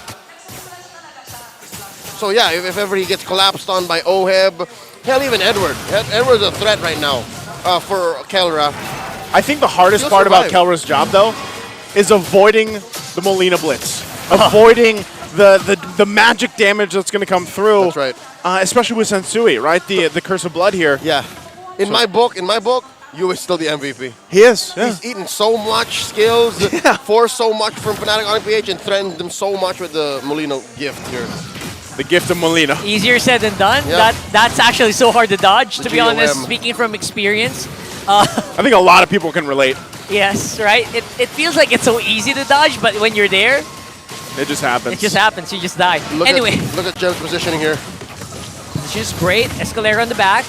So yeah, if ever he gets collapsed on by Oheb, hell, even Edward. Edward's a threat right now for Kelra. I think the hardest part about Kelra's job, though, is avoiding the Molina Blitz. Avoiding the magic damage that's going to come through. That's right. Especially with Sensui, right? The Curse of Blood here. Yeah. In my book, you is still the MVP. He is. Yeah. He's eaten so much skills, forced so much from Fnatic ONIC PH, and threatened them so much with the Molino gift here. The gift of Molina. Easier said than done. Yeah. That's actually so hard to dodge, The to be honest, GOM. speaking from experience. I think a lot of people can relate. Yes, right? It feels like it's so easy to dodge, but when you're there, it just happens. It just happens. You just die. Look Anyway. at Jem's positioning here. Position's great. Escalera on the back.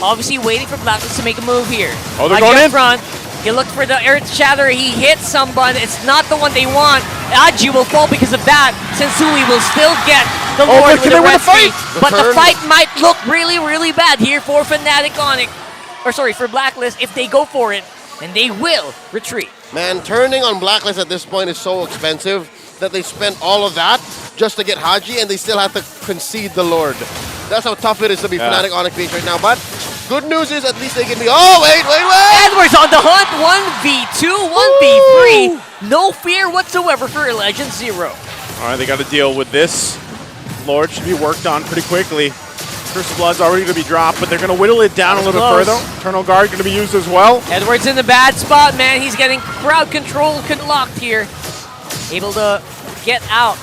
Obviously waiting for Blacklist to make a move here. Oh, they're Aji going up in. front. He looked for the Earth Shatter. He hits someone. It's not the one they want. Aji will fall because of that. Sensui will still get the Oh, Lord but with can the they win red the fight? streak. But the fight might look really, really bad here for Fnatic ONIC. Or sorry, for Blacklist if they go for it. And they will retreat. Man, turning on Blacklist at this point is so expensive. that they spent all of that just to get Haji, and they still have to concede the Lord. That's how tough it is to be Fnatic ONIC PH right now. But good news is at least they can be. Oh, wait! Edwards on the hunt. 1v2, 1v3. No fear whatsoever for Legend Zero. All right, they got to deal with this. Lord should be worked on pretty quickly. Curse of Blood's already going to be dropped, but they're going to whittle it down a little further. Eternal Guard going to be used as well. Edwards in the bad spot, man. He's getting crowd control locked here. Able to get out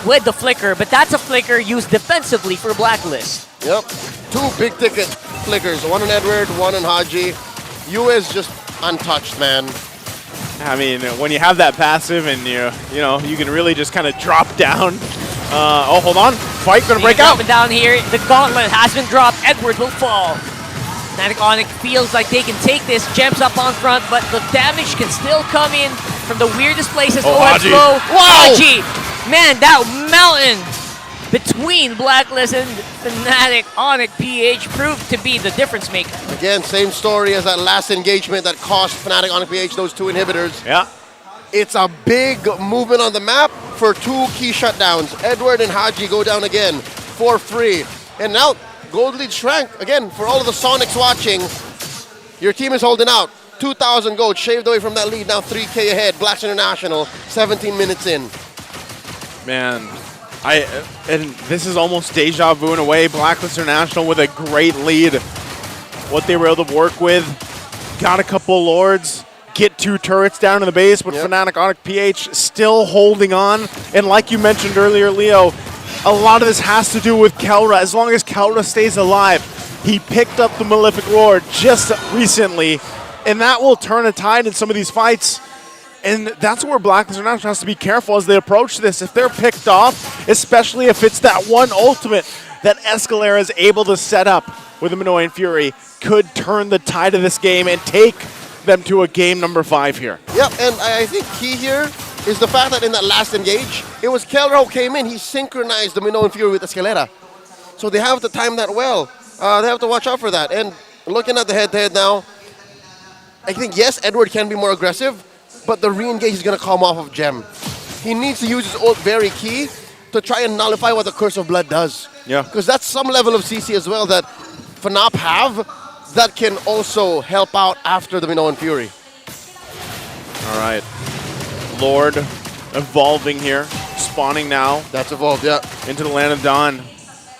with the flicker, but that's a flicker used defensively for Blacklist. Yep, 2 big ticket flickers. One on Edward, one on Haji. You is just untouched, man. I mean, when you have that passive and you can really just kind of drop down. Oh, hold on. Fight gonna break out. Down here, the Gauntlet has been dropped. Edward will fall. Fnatic ONIC feels like they can take this. Gems up on front, but the damage can still come in from the weirdest places. Oh, Haji. Wow. Haji. Man, that mountain between Blacklist and Fnatic ONIC PH proved to be the difference maker. Again, same story as that last engagement that cost Fnatic ONIC PH those 2 inhibitors. Yeah. It's a big movement on the map for 2 key shutdowns. Edward and Haji go down again for free. And now, gold lead shrank. Again, for all of the Sonics watching, your team is holding out. 2,000 gold shaved away from that lead. Now 3K ahead. Blacks International, 17 minutes in. Man, and this is almost deja vu in a way. Blacklist International with a great lead. What they were able to work with. Got a couple Lords. Get 2 turrets down in the base, but Fnatic ONIC PH still holding on. And like you mentioned earlier, Leo, a lot of this has to do with Kelra. As long as Kelra stays alive, he picked up the Malefic Roar just recently, and that will turn a tide in some of these fights. And that's where Blacklist International has to be careful as they approach this. If they're picked off, especially if it's that one ultimate that Escalera is able to set up with Minoan Fury, could turn the tide of this game and take them to a game number 5 here. Yep, and I think key here is the fact that in that last engage, it was Kelra who came in. He synchronized the Minoan Fury with Escalera. So they have to time that well. They have to watch out for that. And looking at the head-to-head now, I think, yes, Edward can be more aggressive, but the re-engage is going to come off of Gem. He needs to use his ult very key to try and nullify what the Curse of Blood does. Yeah. Because that's some level of CC as well that FNOP have that can also help out after the Minoan Fury. All right. Lord evolving here. Spawning now. That's evolved, yeah. Into the Land of Dawn.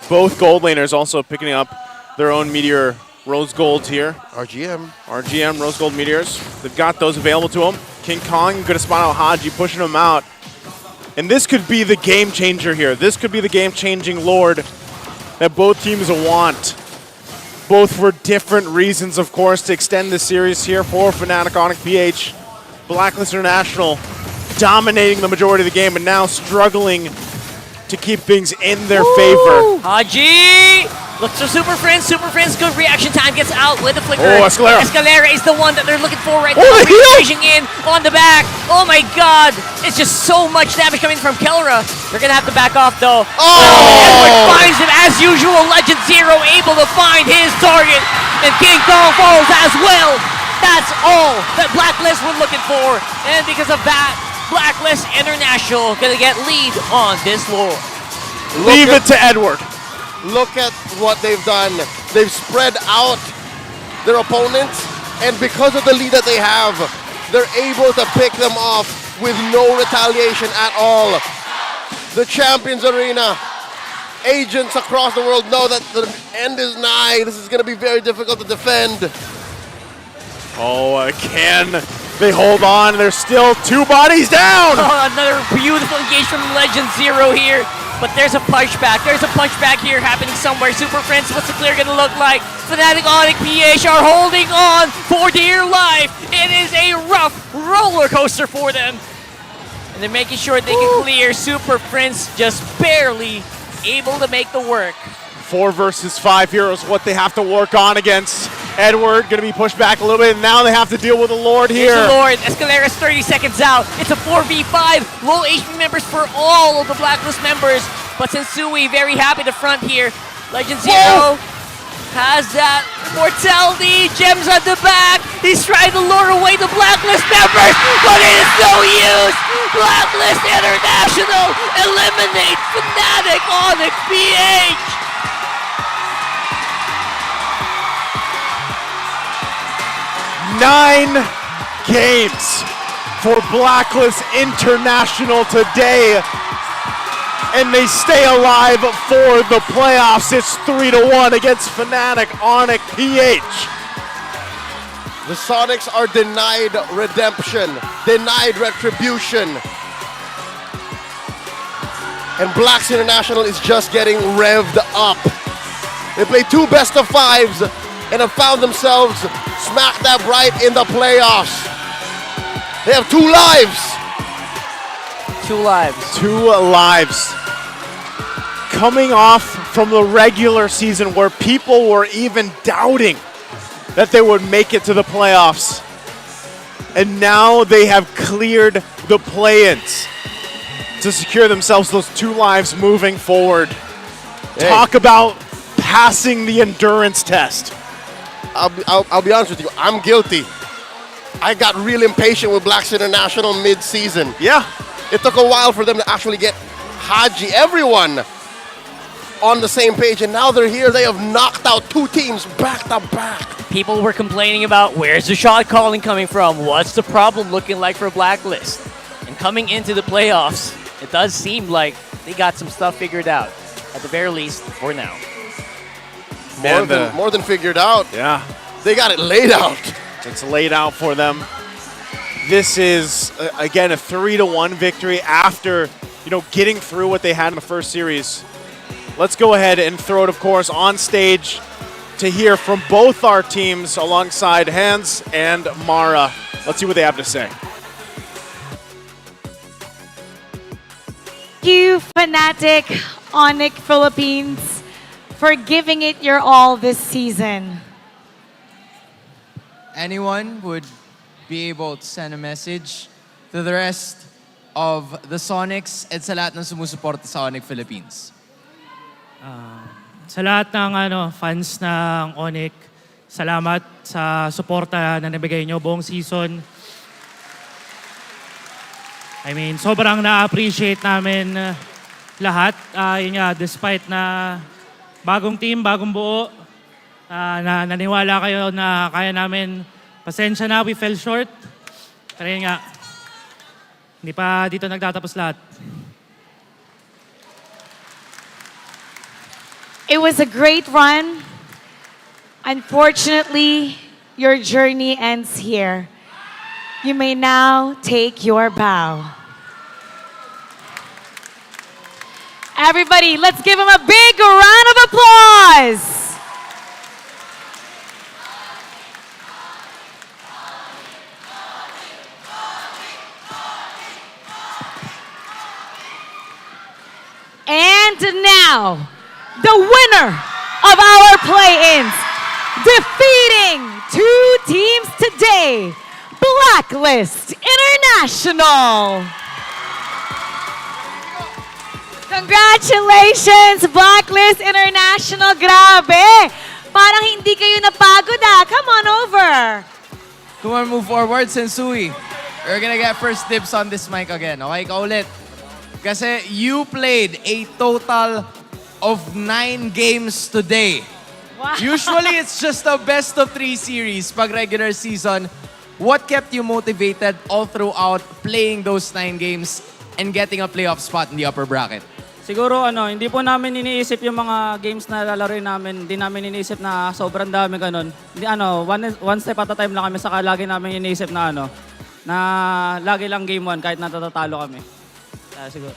Both gold laners also picking up their own Meteor Rose Golds here. RGM Rose Gold Meteors. They've got those available to them. King Kong going to spawn out Haji, pushing him out. And this could be the game changer here. This could be the game-changing Lord that both teams want. Both for different reasons, of course, to extend the series here for Fnatic ONIC PH. Blacklist International dominating the majority of the game and now struggling to keep things in their favor. Haji looks for Super Friends. Super Friends, good reaction time, gets out with the flicker. Oh, Escalera. Escalera is the one that they're looking for right Oh, now. the heal! Reaching in on the back. Oh my god, it's just so much damage coming from Kelra. They're gonna have to back off though. Edward finds him as usual. Legend Zero able to find his target. And King Kong falls as well. That's all that Blacklist were looking for. And because of that, Blacklist International gonna get lead on this Lord. Leave it to Edward. Look at what they've done. They've spread out their opponents, and because of the lead that they have, they're able to pick them off with no retaliation at all. The Champions Arena, agents across the world know that the end is nigh. This is going to be very difficult to defend. Oh, can they hold on? There's still 2 bodies down. Oh, another beautiful engage from Legend Zero here. But there's a punchback. There's a punchback here happening somewhere. Super Friends, what's the clear going to look like? Fnatic ONIC PH are holding on for dear life. It is a rough roller coaster for them. And they're making sure they can clear. Super Friends just barely able to make the work. 4 versus 5 heroes, what they have to work on against Edward. Going to be pushed back a little bit, and now they have to deal with the Lord here. Here's the Lord. Escalera's 30 seconds out. It's a 4v5. Low HP members for all of the Blacklist members. But Sensui very happy to front here. Legend Zero has that mortality. Gems on the back. He's trying to lure away the Blacklist members, but it is no use. Blacklist International eliminate Fnatic ONIC PH. Nine games for Blacklist International today, and they stay alive for the playoffs. It's 3-1 against Fnatic ONIC PH. The Sonics are denied redemption, denied retribution. And Blacks International is just getting revved up. They play 2 best-of-5s and have found themselves smack dab right in the playoffs. They have 2 lives. 2 lives. 2 lives. Coming off from the regular season where people were even doubting that they would make it to the playoffs. And now they have cleared the play-ins to secure themselves those 2 lives moving forward. Hey. Talk about passing the endurance test. I'll be honest with you, I'm guilty. I got real impatient with Blacks International mid-season. Yeah. It took a while for them to actually get Haji, everyone, on the same page, and now they're here. They have knocked out 2 teams back to back. People were complaining about where's the shot calling coming from? What's the problem looking like for Blacklist? And coming into the playoffs, it does seem like they got some stuff figured out, at the very least, for now. More than figured out. Yeah. They got it laid out. It's laid out for them. This is, again, a 3-1 victory after, getting through what they had in the first series. Let's go ahead and throw it, of course, on stage to hear from both our teams alongside Hans and Mara. Let's see what they have to say. Thank you, Fnatic ONIC Philippines, for giving it your all this season. Anyone would be able to send a message to the rest of the Sonics at sa lahat ng sumusuporta sa ONIC Philippines? Sa lahat ng fans ng ONIC, salamat sa suporta na nabigay nyo buong season. I mean, sobrang na-appreciate namin lahat. Yun nga, despite na bagong team, bagong buo, na naniwala kayo na kaya namin. Pasensya na, we fell short. Pero yun nga, hindi pa dito nagtatapos lahat. It was a great run. Unfortunately, your journey ends here. You may now take your bow. Everybody, let's give him a big round of applause. And now, the winner of our play-ins, defeating 2 teams today, Blacklist International. Congratulations, Blacklist International. Grabe. Parang hindi kayo napagod Come on over. Come on, move forward, Sensui. We're gonna get first dibs on this mic again. Okay, kaulit. Kasi you played a total of 9 games today. Wow. Usually, it's just a best-of-3 series pag regular season. What kept you motivated all throughout playing those 9 games and getting a playoff spot in the upper bracket? Siguro hindi po namin iniisip yung mga games na lalaroin namin. Hindi namin iniisip na sobrang dami ganun. Hindi one step at a time lang kami, saka lagi namin iniisip na na lagi lang game 1 kahit natatatalo kami. Siguro.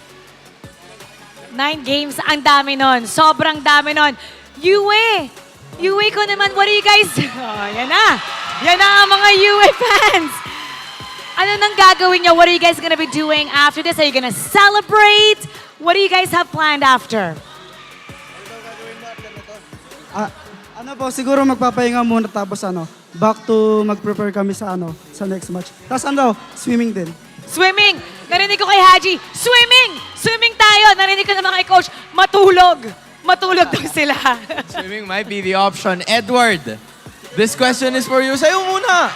9 games, ang dami nun. Sobrang dami nun. Yue ko naman, what do you guys... Oh, yan na. Yan na ang mga Yue fans. Ano nang gagawin nyo? What are you guys gonna be doing after this? Are you gonna celebrate? What do you guys have planned after? Siguro magpapahinga muna tapos back to mag-prepare kami sa sa next match. Tapos swimming din. Swimming! Narinig ko kay Haji, swimming! Swimming tayo! Narinig ko naman kay Coach, matulog! matulog daw sila. Swimming might be the option. Edward, this question is for you. Sa'yo muna.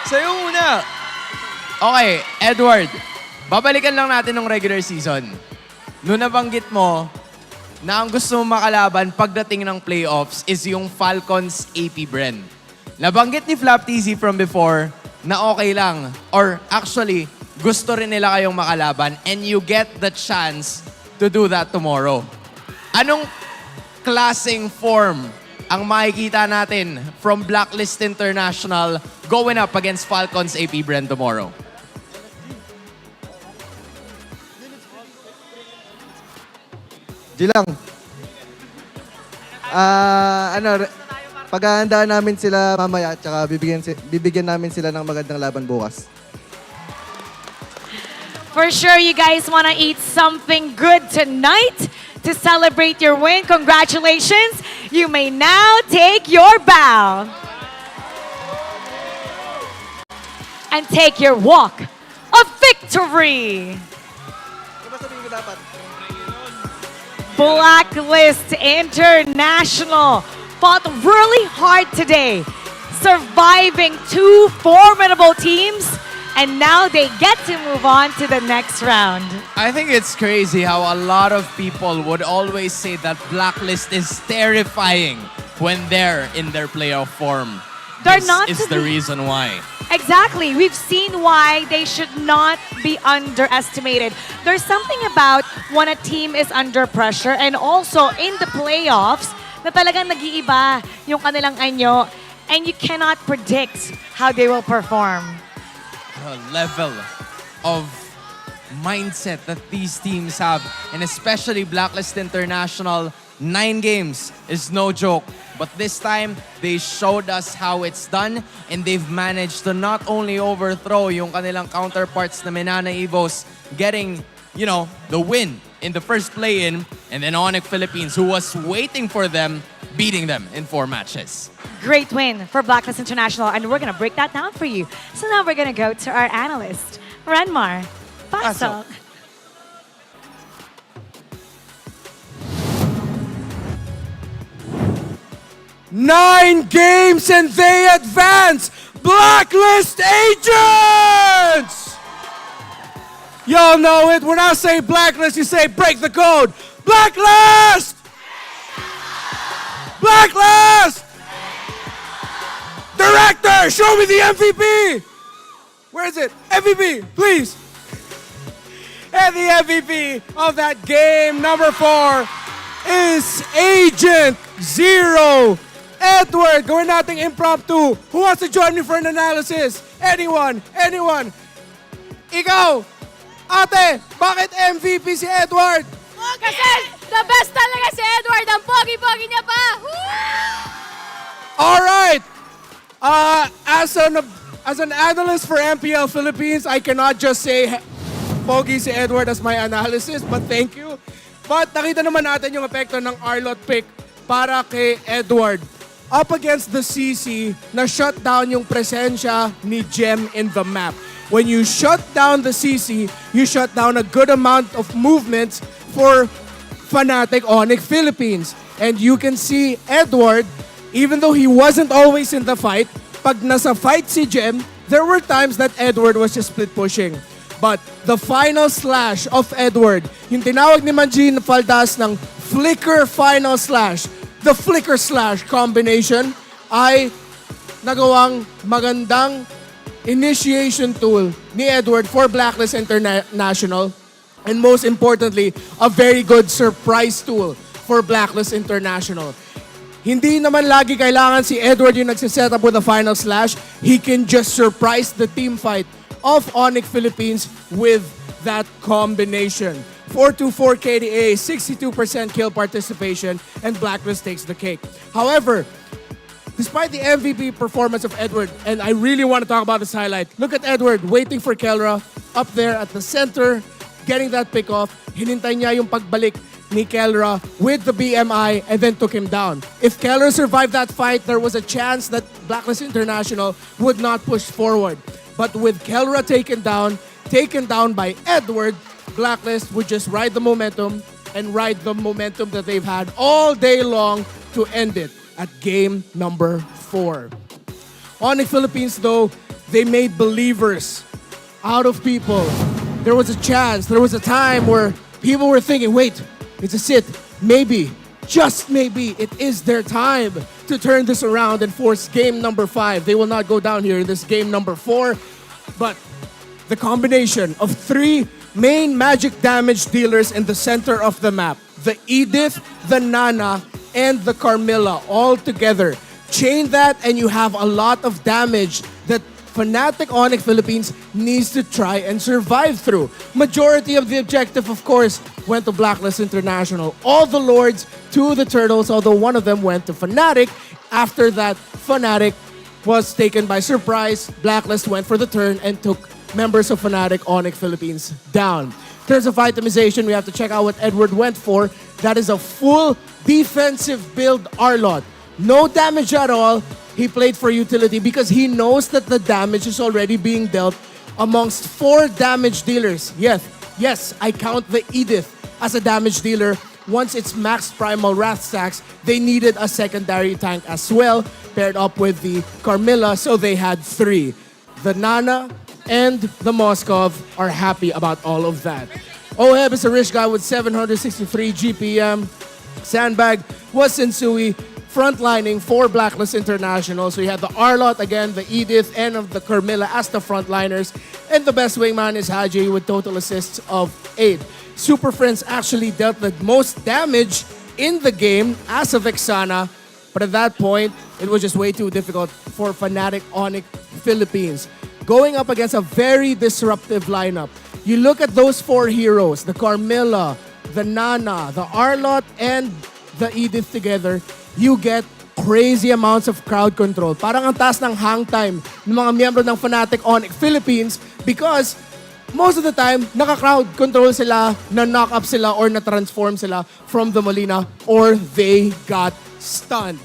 Sa'yo muna. Okay, Edward. Babalikan lang natin ng regular season. Noong nabanggit mo na ang gusto mo makalaban pagdating ng playoffs is yung Falcons AP Bren. Nabanggit ni Flap TZ from before na okay lang. Or actually, gusto rin nila kayong makalaban and you get the chance to do that tomorrow. Anong klaseng form ang makikita natin from Blacklist International going up against Falcons AP Bren tomorrow? Di lang. Paghahandaan namin sila mamaya, tsaka bibigyan namin sila ng magandang laban bukas. For sure, you guys want to eat something good tonight to celebrate your win. Congratulations. You may now take your bow. And take your walk of victory. Blacklist International fought really hard today, surviving two formidable teams, and now they get to move on to the next round. I think it's crazy how a lot of people would always say that Blacklist is terrifying when they're in their playoff form. They're This not is to the be- reason why. Exactly. We've seen why they should not be underestimated. There's something about when a team is under pressure and also in the playoffs na talagang nag-iiba yung kanilang anyo and you cannot predict how they will perform. The level of mindset that these teams have, and especially Blacklist International, 9 games is no joke. But this time, they showed us how it's done, and they've managed to not only overthrow yung kanilang counterparts na Minana Evos, getting, you know, the win in the first play-in, and then ONIC Philippines, who was waiting for them, beating them in 4 matches. Great win for Blacklist International, and we're gonna break that down for you. So now we're gonna go to our analyst, Renmar. Pasok. 9 games and they advance! Blacklist agents! Y'all know it. When I say Blacklist, you say break the code. Blacklist! Blacklist! Director, show me the MVP! Where is it? MVP, please. And the MVP of that game, number 4, is Agent Zero. Edward, gawin nating impromptu. Who wants to join me for an analysis? Anyone? Anyone? Ikaw! Ate, bakit MVP si Edward? Kasi the best talaga si Edward. Ang pogi-pogi niya pa. Alright! As an analyst for MPL Philippines, I cannot just say pogi si Edward as my analysis, but thank you. But nakita naman natin yung epekto ng Arlot pick para kay Edward. Up against the CC, na shut down yung presensya ni Gem in the map. When you shut down the CC, you shut down a good amount of movements for Fnatic ONIC Philippines. And you can see Edward, even though he wasn't always in the fight, pag nasa fight si Gem, there were times that Edward was just split pushing. But the final slash of Edward, yung tinawag ni Manjin Faldas ng flicker final slash, the flicker slash combination ay nagawang magandang initiation tool ni Edward for Blacklist International, and most importantly, a very good surprise tool for Blacklist International. Hindi naman lagi kailangan si Edward yung nagsiset up with a final slash. He can just surprise the team fight of ONIC Philippines with that combination. 4-2-4 KDA, 62% kill participation, and Blacklist takes the cake. However, despite the MVP performance of Edward, and I really want to talk about this highlight, look at Edward waiting for Kelra up there at the center, getting that pick off. Hinintay niya yung pagbalik ni Kelra with the BMI and then took him down. If Kelra survived that fight, there was a chance that Blacklist International would not push forward. But with Kelra taken down by Edward, Blacklist would just ride the momentum and ride the momentum that they've had all day long to end it at game number 4. ONIC Philippines, though, they made believers out of people. There was a chance, there was a time where people were thinking, wait, it's a sit. Maybe, just maybe, it is their time to turn this around and force game number 5. They will not go down here in this game number 4. But the combination of 3 main magic damage dealers in the center of the map, the Edith, the Nana, and the Carmilla all together. Chain that and you have a lot of damage that Fnatic ONIC Philippines needs to try and survive through. Majority of the objective, of course, went to Blacklist International. All the Lords to the Turtles, although one of them went to Fnatic. After that, Fnatic was taken by surprise. Blacklist went for the turn and took members of Fnatic ONIC Philippines down. In terms of itemization, we have to check out what Edward went for. That is a full defensive build Arlot. No damage at all. He played for utility because he knows that the damage is already being dealt amongst 4 damage dealers. Yes, I count the Edith as a damage dealer. Once it's maxed primal wrath stacks, they needed a secondary tank as well, paired up with the Carmilla, so they had 3. The Nana and the Moskov are happy about all of that. Oheb is a rich guy with 763 GPM. Sandbag was Sensui, frontlining for Blacklist International. So you had the Arlot again, the Edith, and of the Carmilla as the frontliners. And the best wingman is Haji with total assists of 8. Super Friends actually dealt the most damage in the game as a Vexana. But at that point, it was just way too difficult for Fnatic ONIC Philippines. Going up against a very disruptive lineup. You look at those 4 heroes, the Carmilla, the Nana, the Arlot, and the Edith together, you get crazy amounts of crowd control. Parang ang taas ng hang time ng mga miyembro ng Fnatic ONIC Philippines because most of the time, naka-crowd control sila, na-knock up sila, or na-transform sila from the Molina, or they got stunned.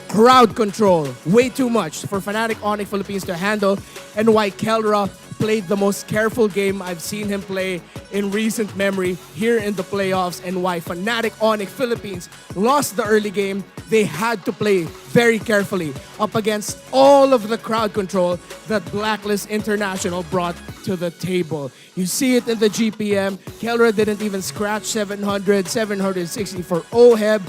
Crowd control, way too much for Fnatic ONIC Philippines to handle, and why Kelra played the most careful game I've seen him play in recent memory here in the playoffs, and why Fnatic ONIC Philippines lost the early game. They had to play very carefully up against all of the crowd control that Blacklist International brought to the table. You see it in the GPM. Kelra didn't even scratch 700, 760 for Oheb.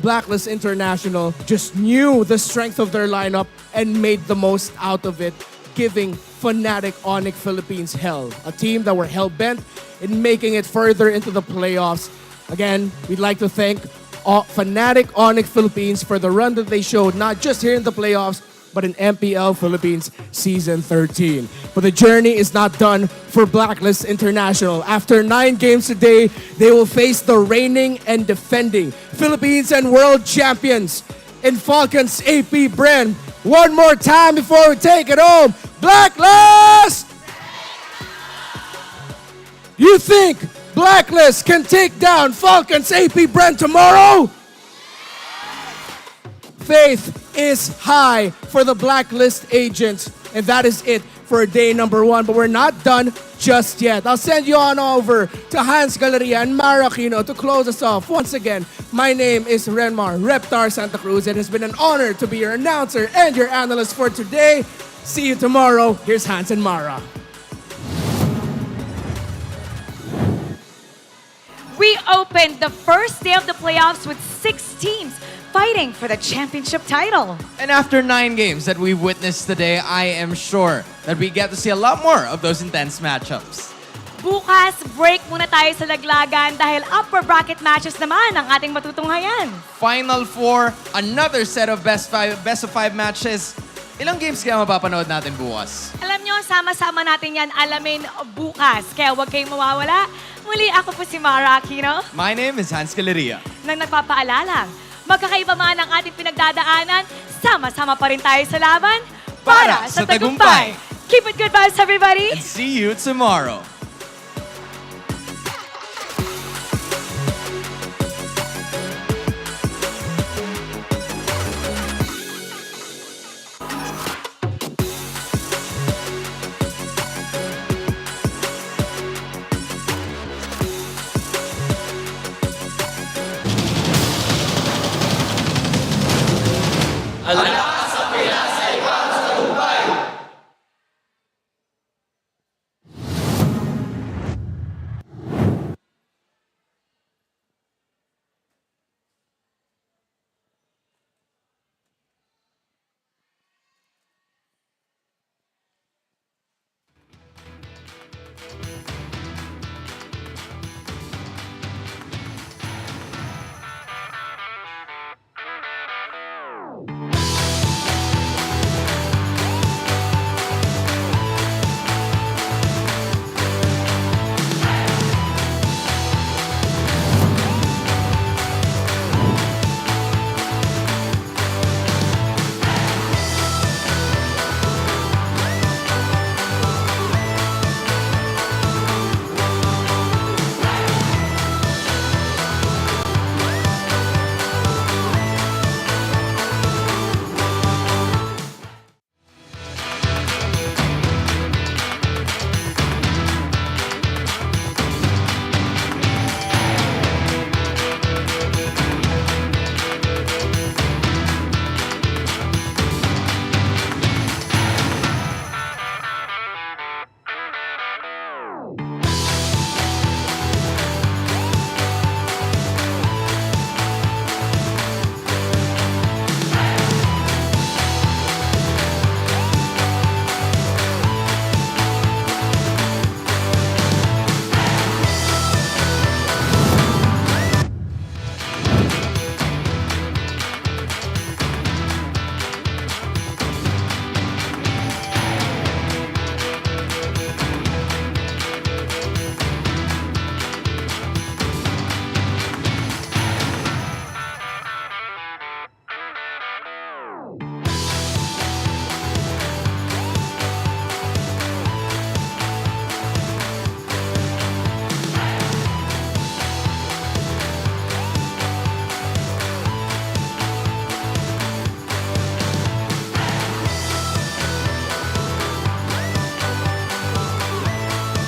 Blacklist International just knew the strength of their lineup and made the most out of it, giving Fnatic ONIC Philippines hell. A team that were hell-bent in making it further into the playoffs. Again, we'd like to thank Fnatic ONIC Philippines for the run that they showed, not just here in the playoffs, but in MPL Philippines Season 13. But the journey is not done for Blacklist International. After 9 games today, they will face the reigning and defending Philippines and world champions in Falcons AP Bren. One more time before we take it home. Blacklist! You think Blacklist can take down Falcons AP Bren tomorrow? Faith is high for the Blacklist agents, and that is it for day number 1. But we're not done just yet. I'll send you on over to Hans Galleria and Maracino to close us off. Once again, my name is Renmar Reptar Santa Cruz. It has been an honor to be your announcer and your analyst for today. See you tomorrow. Here's Hans and Mara. We opened the first day of the playoffs with 6 teams fighting for the championship title. And after 9 games that we've witnessed today, I am sure that we get to see a lot more of those intense matchups. Bukas, break muna tayo sa laglagan dahil upper bracket matches naman ang ating matutunghayan. Final 4, another set of best of 5 matches. Ilang games kaya mapapanood natin bukas? Alam nyo, sama-sama natin yan alamin bukas. Kaya huwag kayong mawawala. Muli, ako po si Mara Aquino. My name is Hans Galeria. Nang nagpapaalalang, magkakaiba man ang ating pinagdadaanan, sama-sama pa rin tayo sa laban para sa tagumpay. Keep it good vibes, everybody. And see you tomorrow.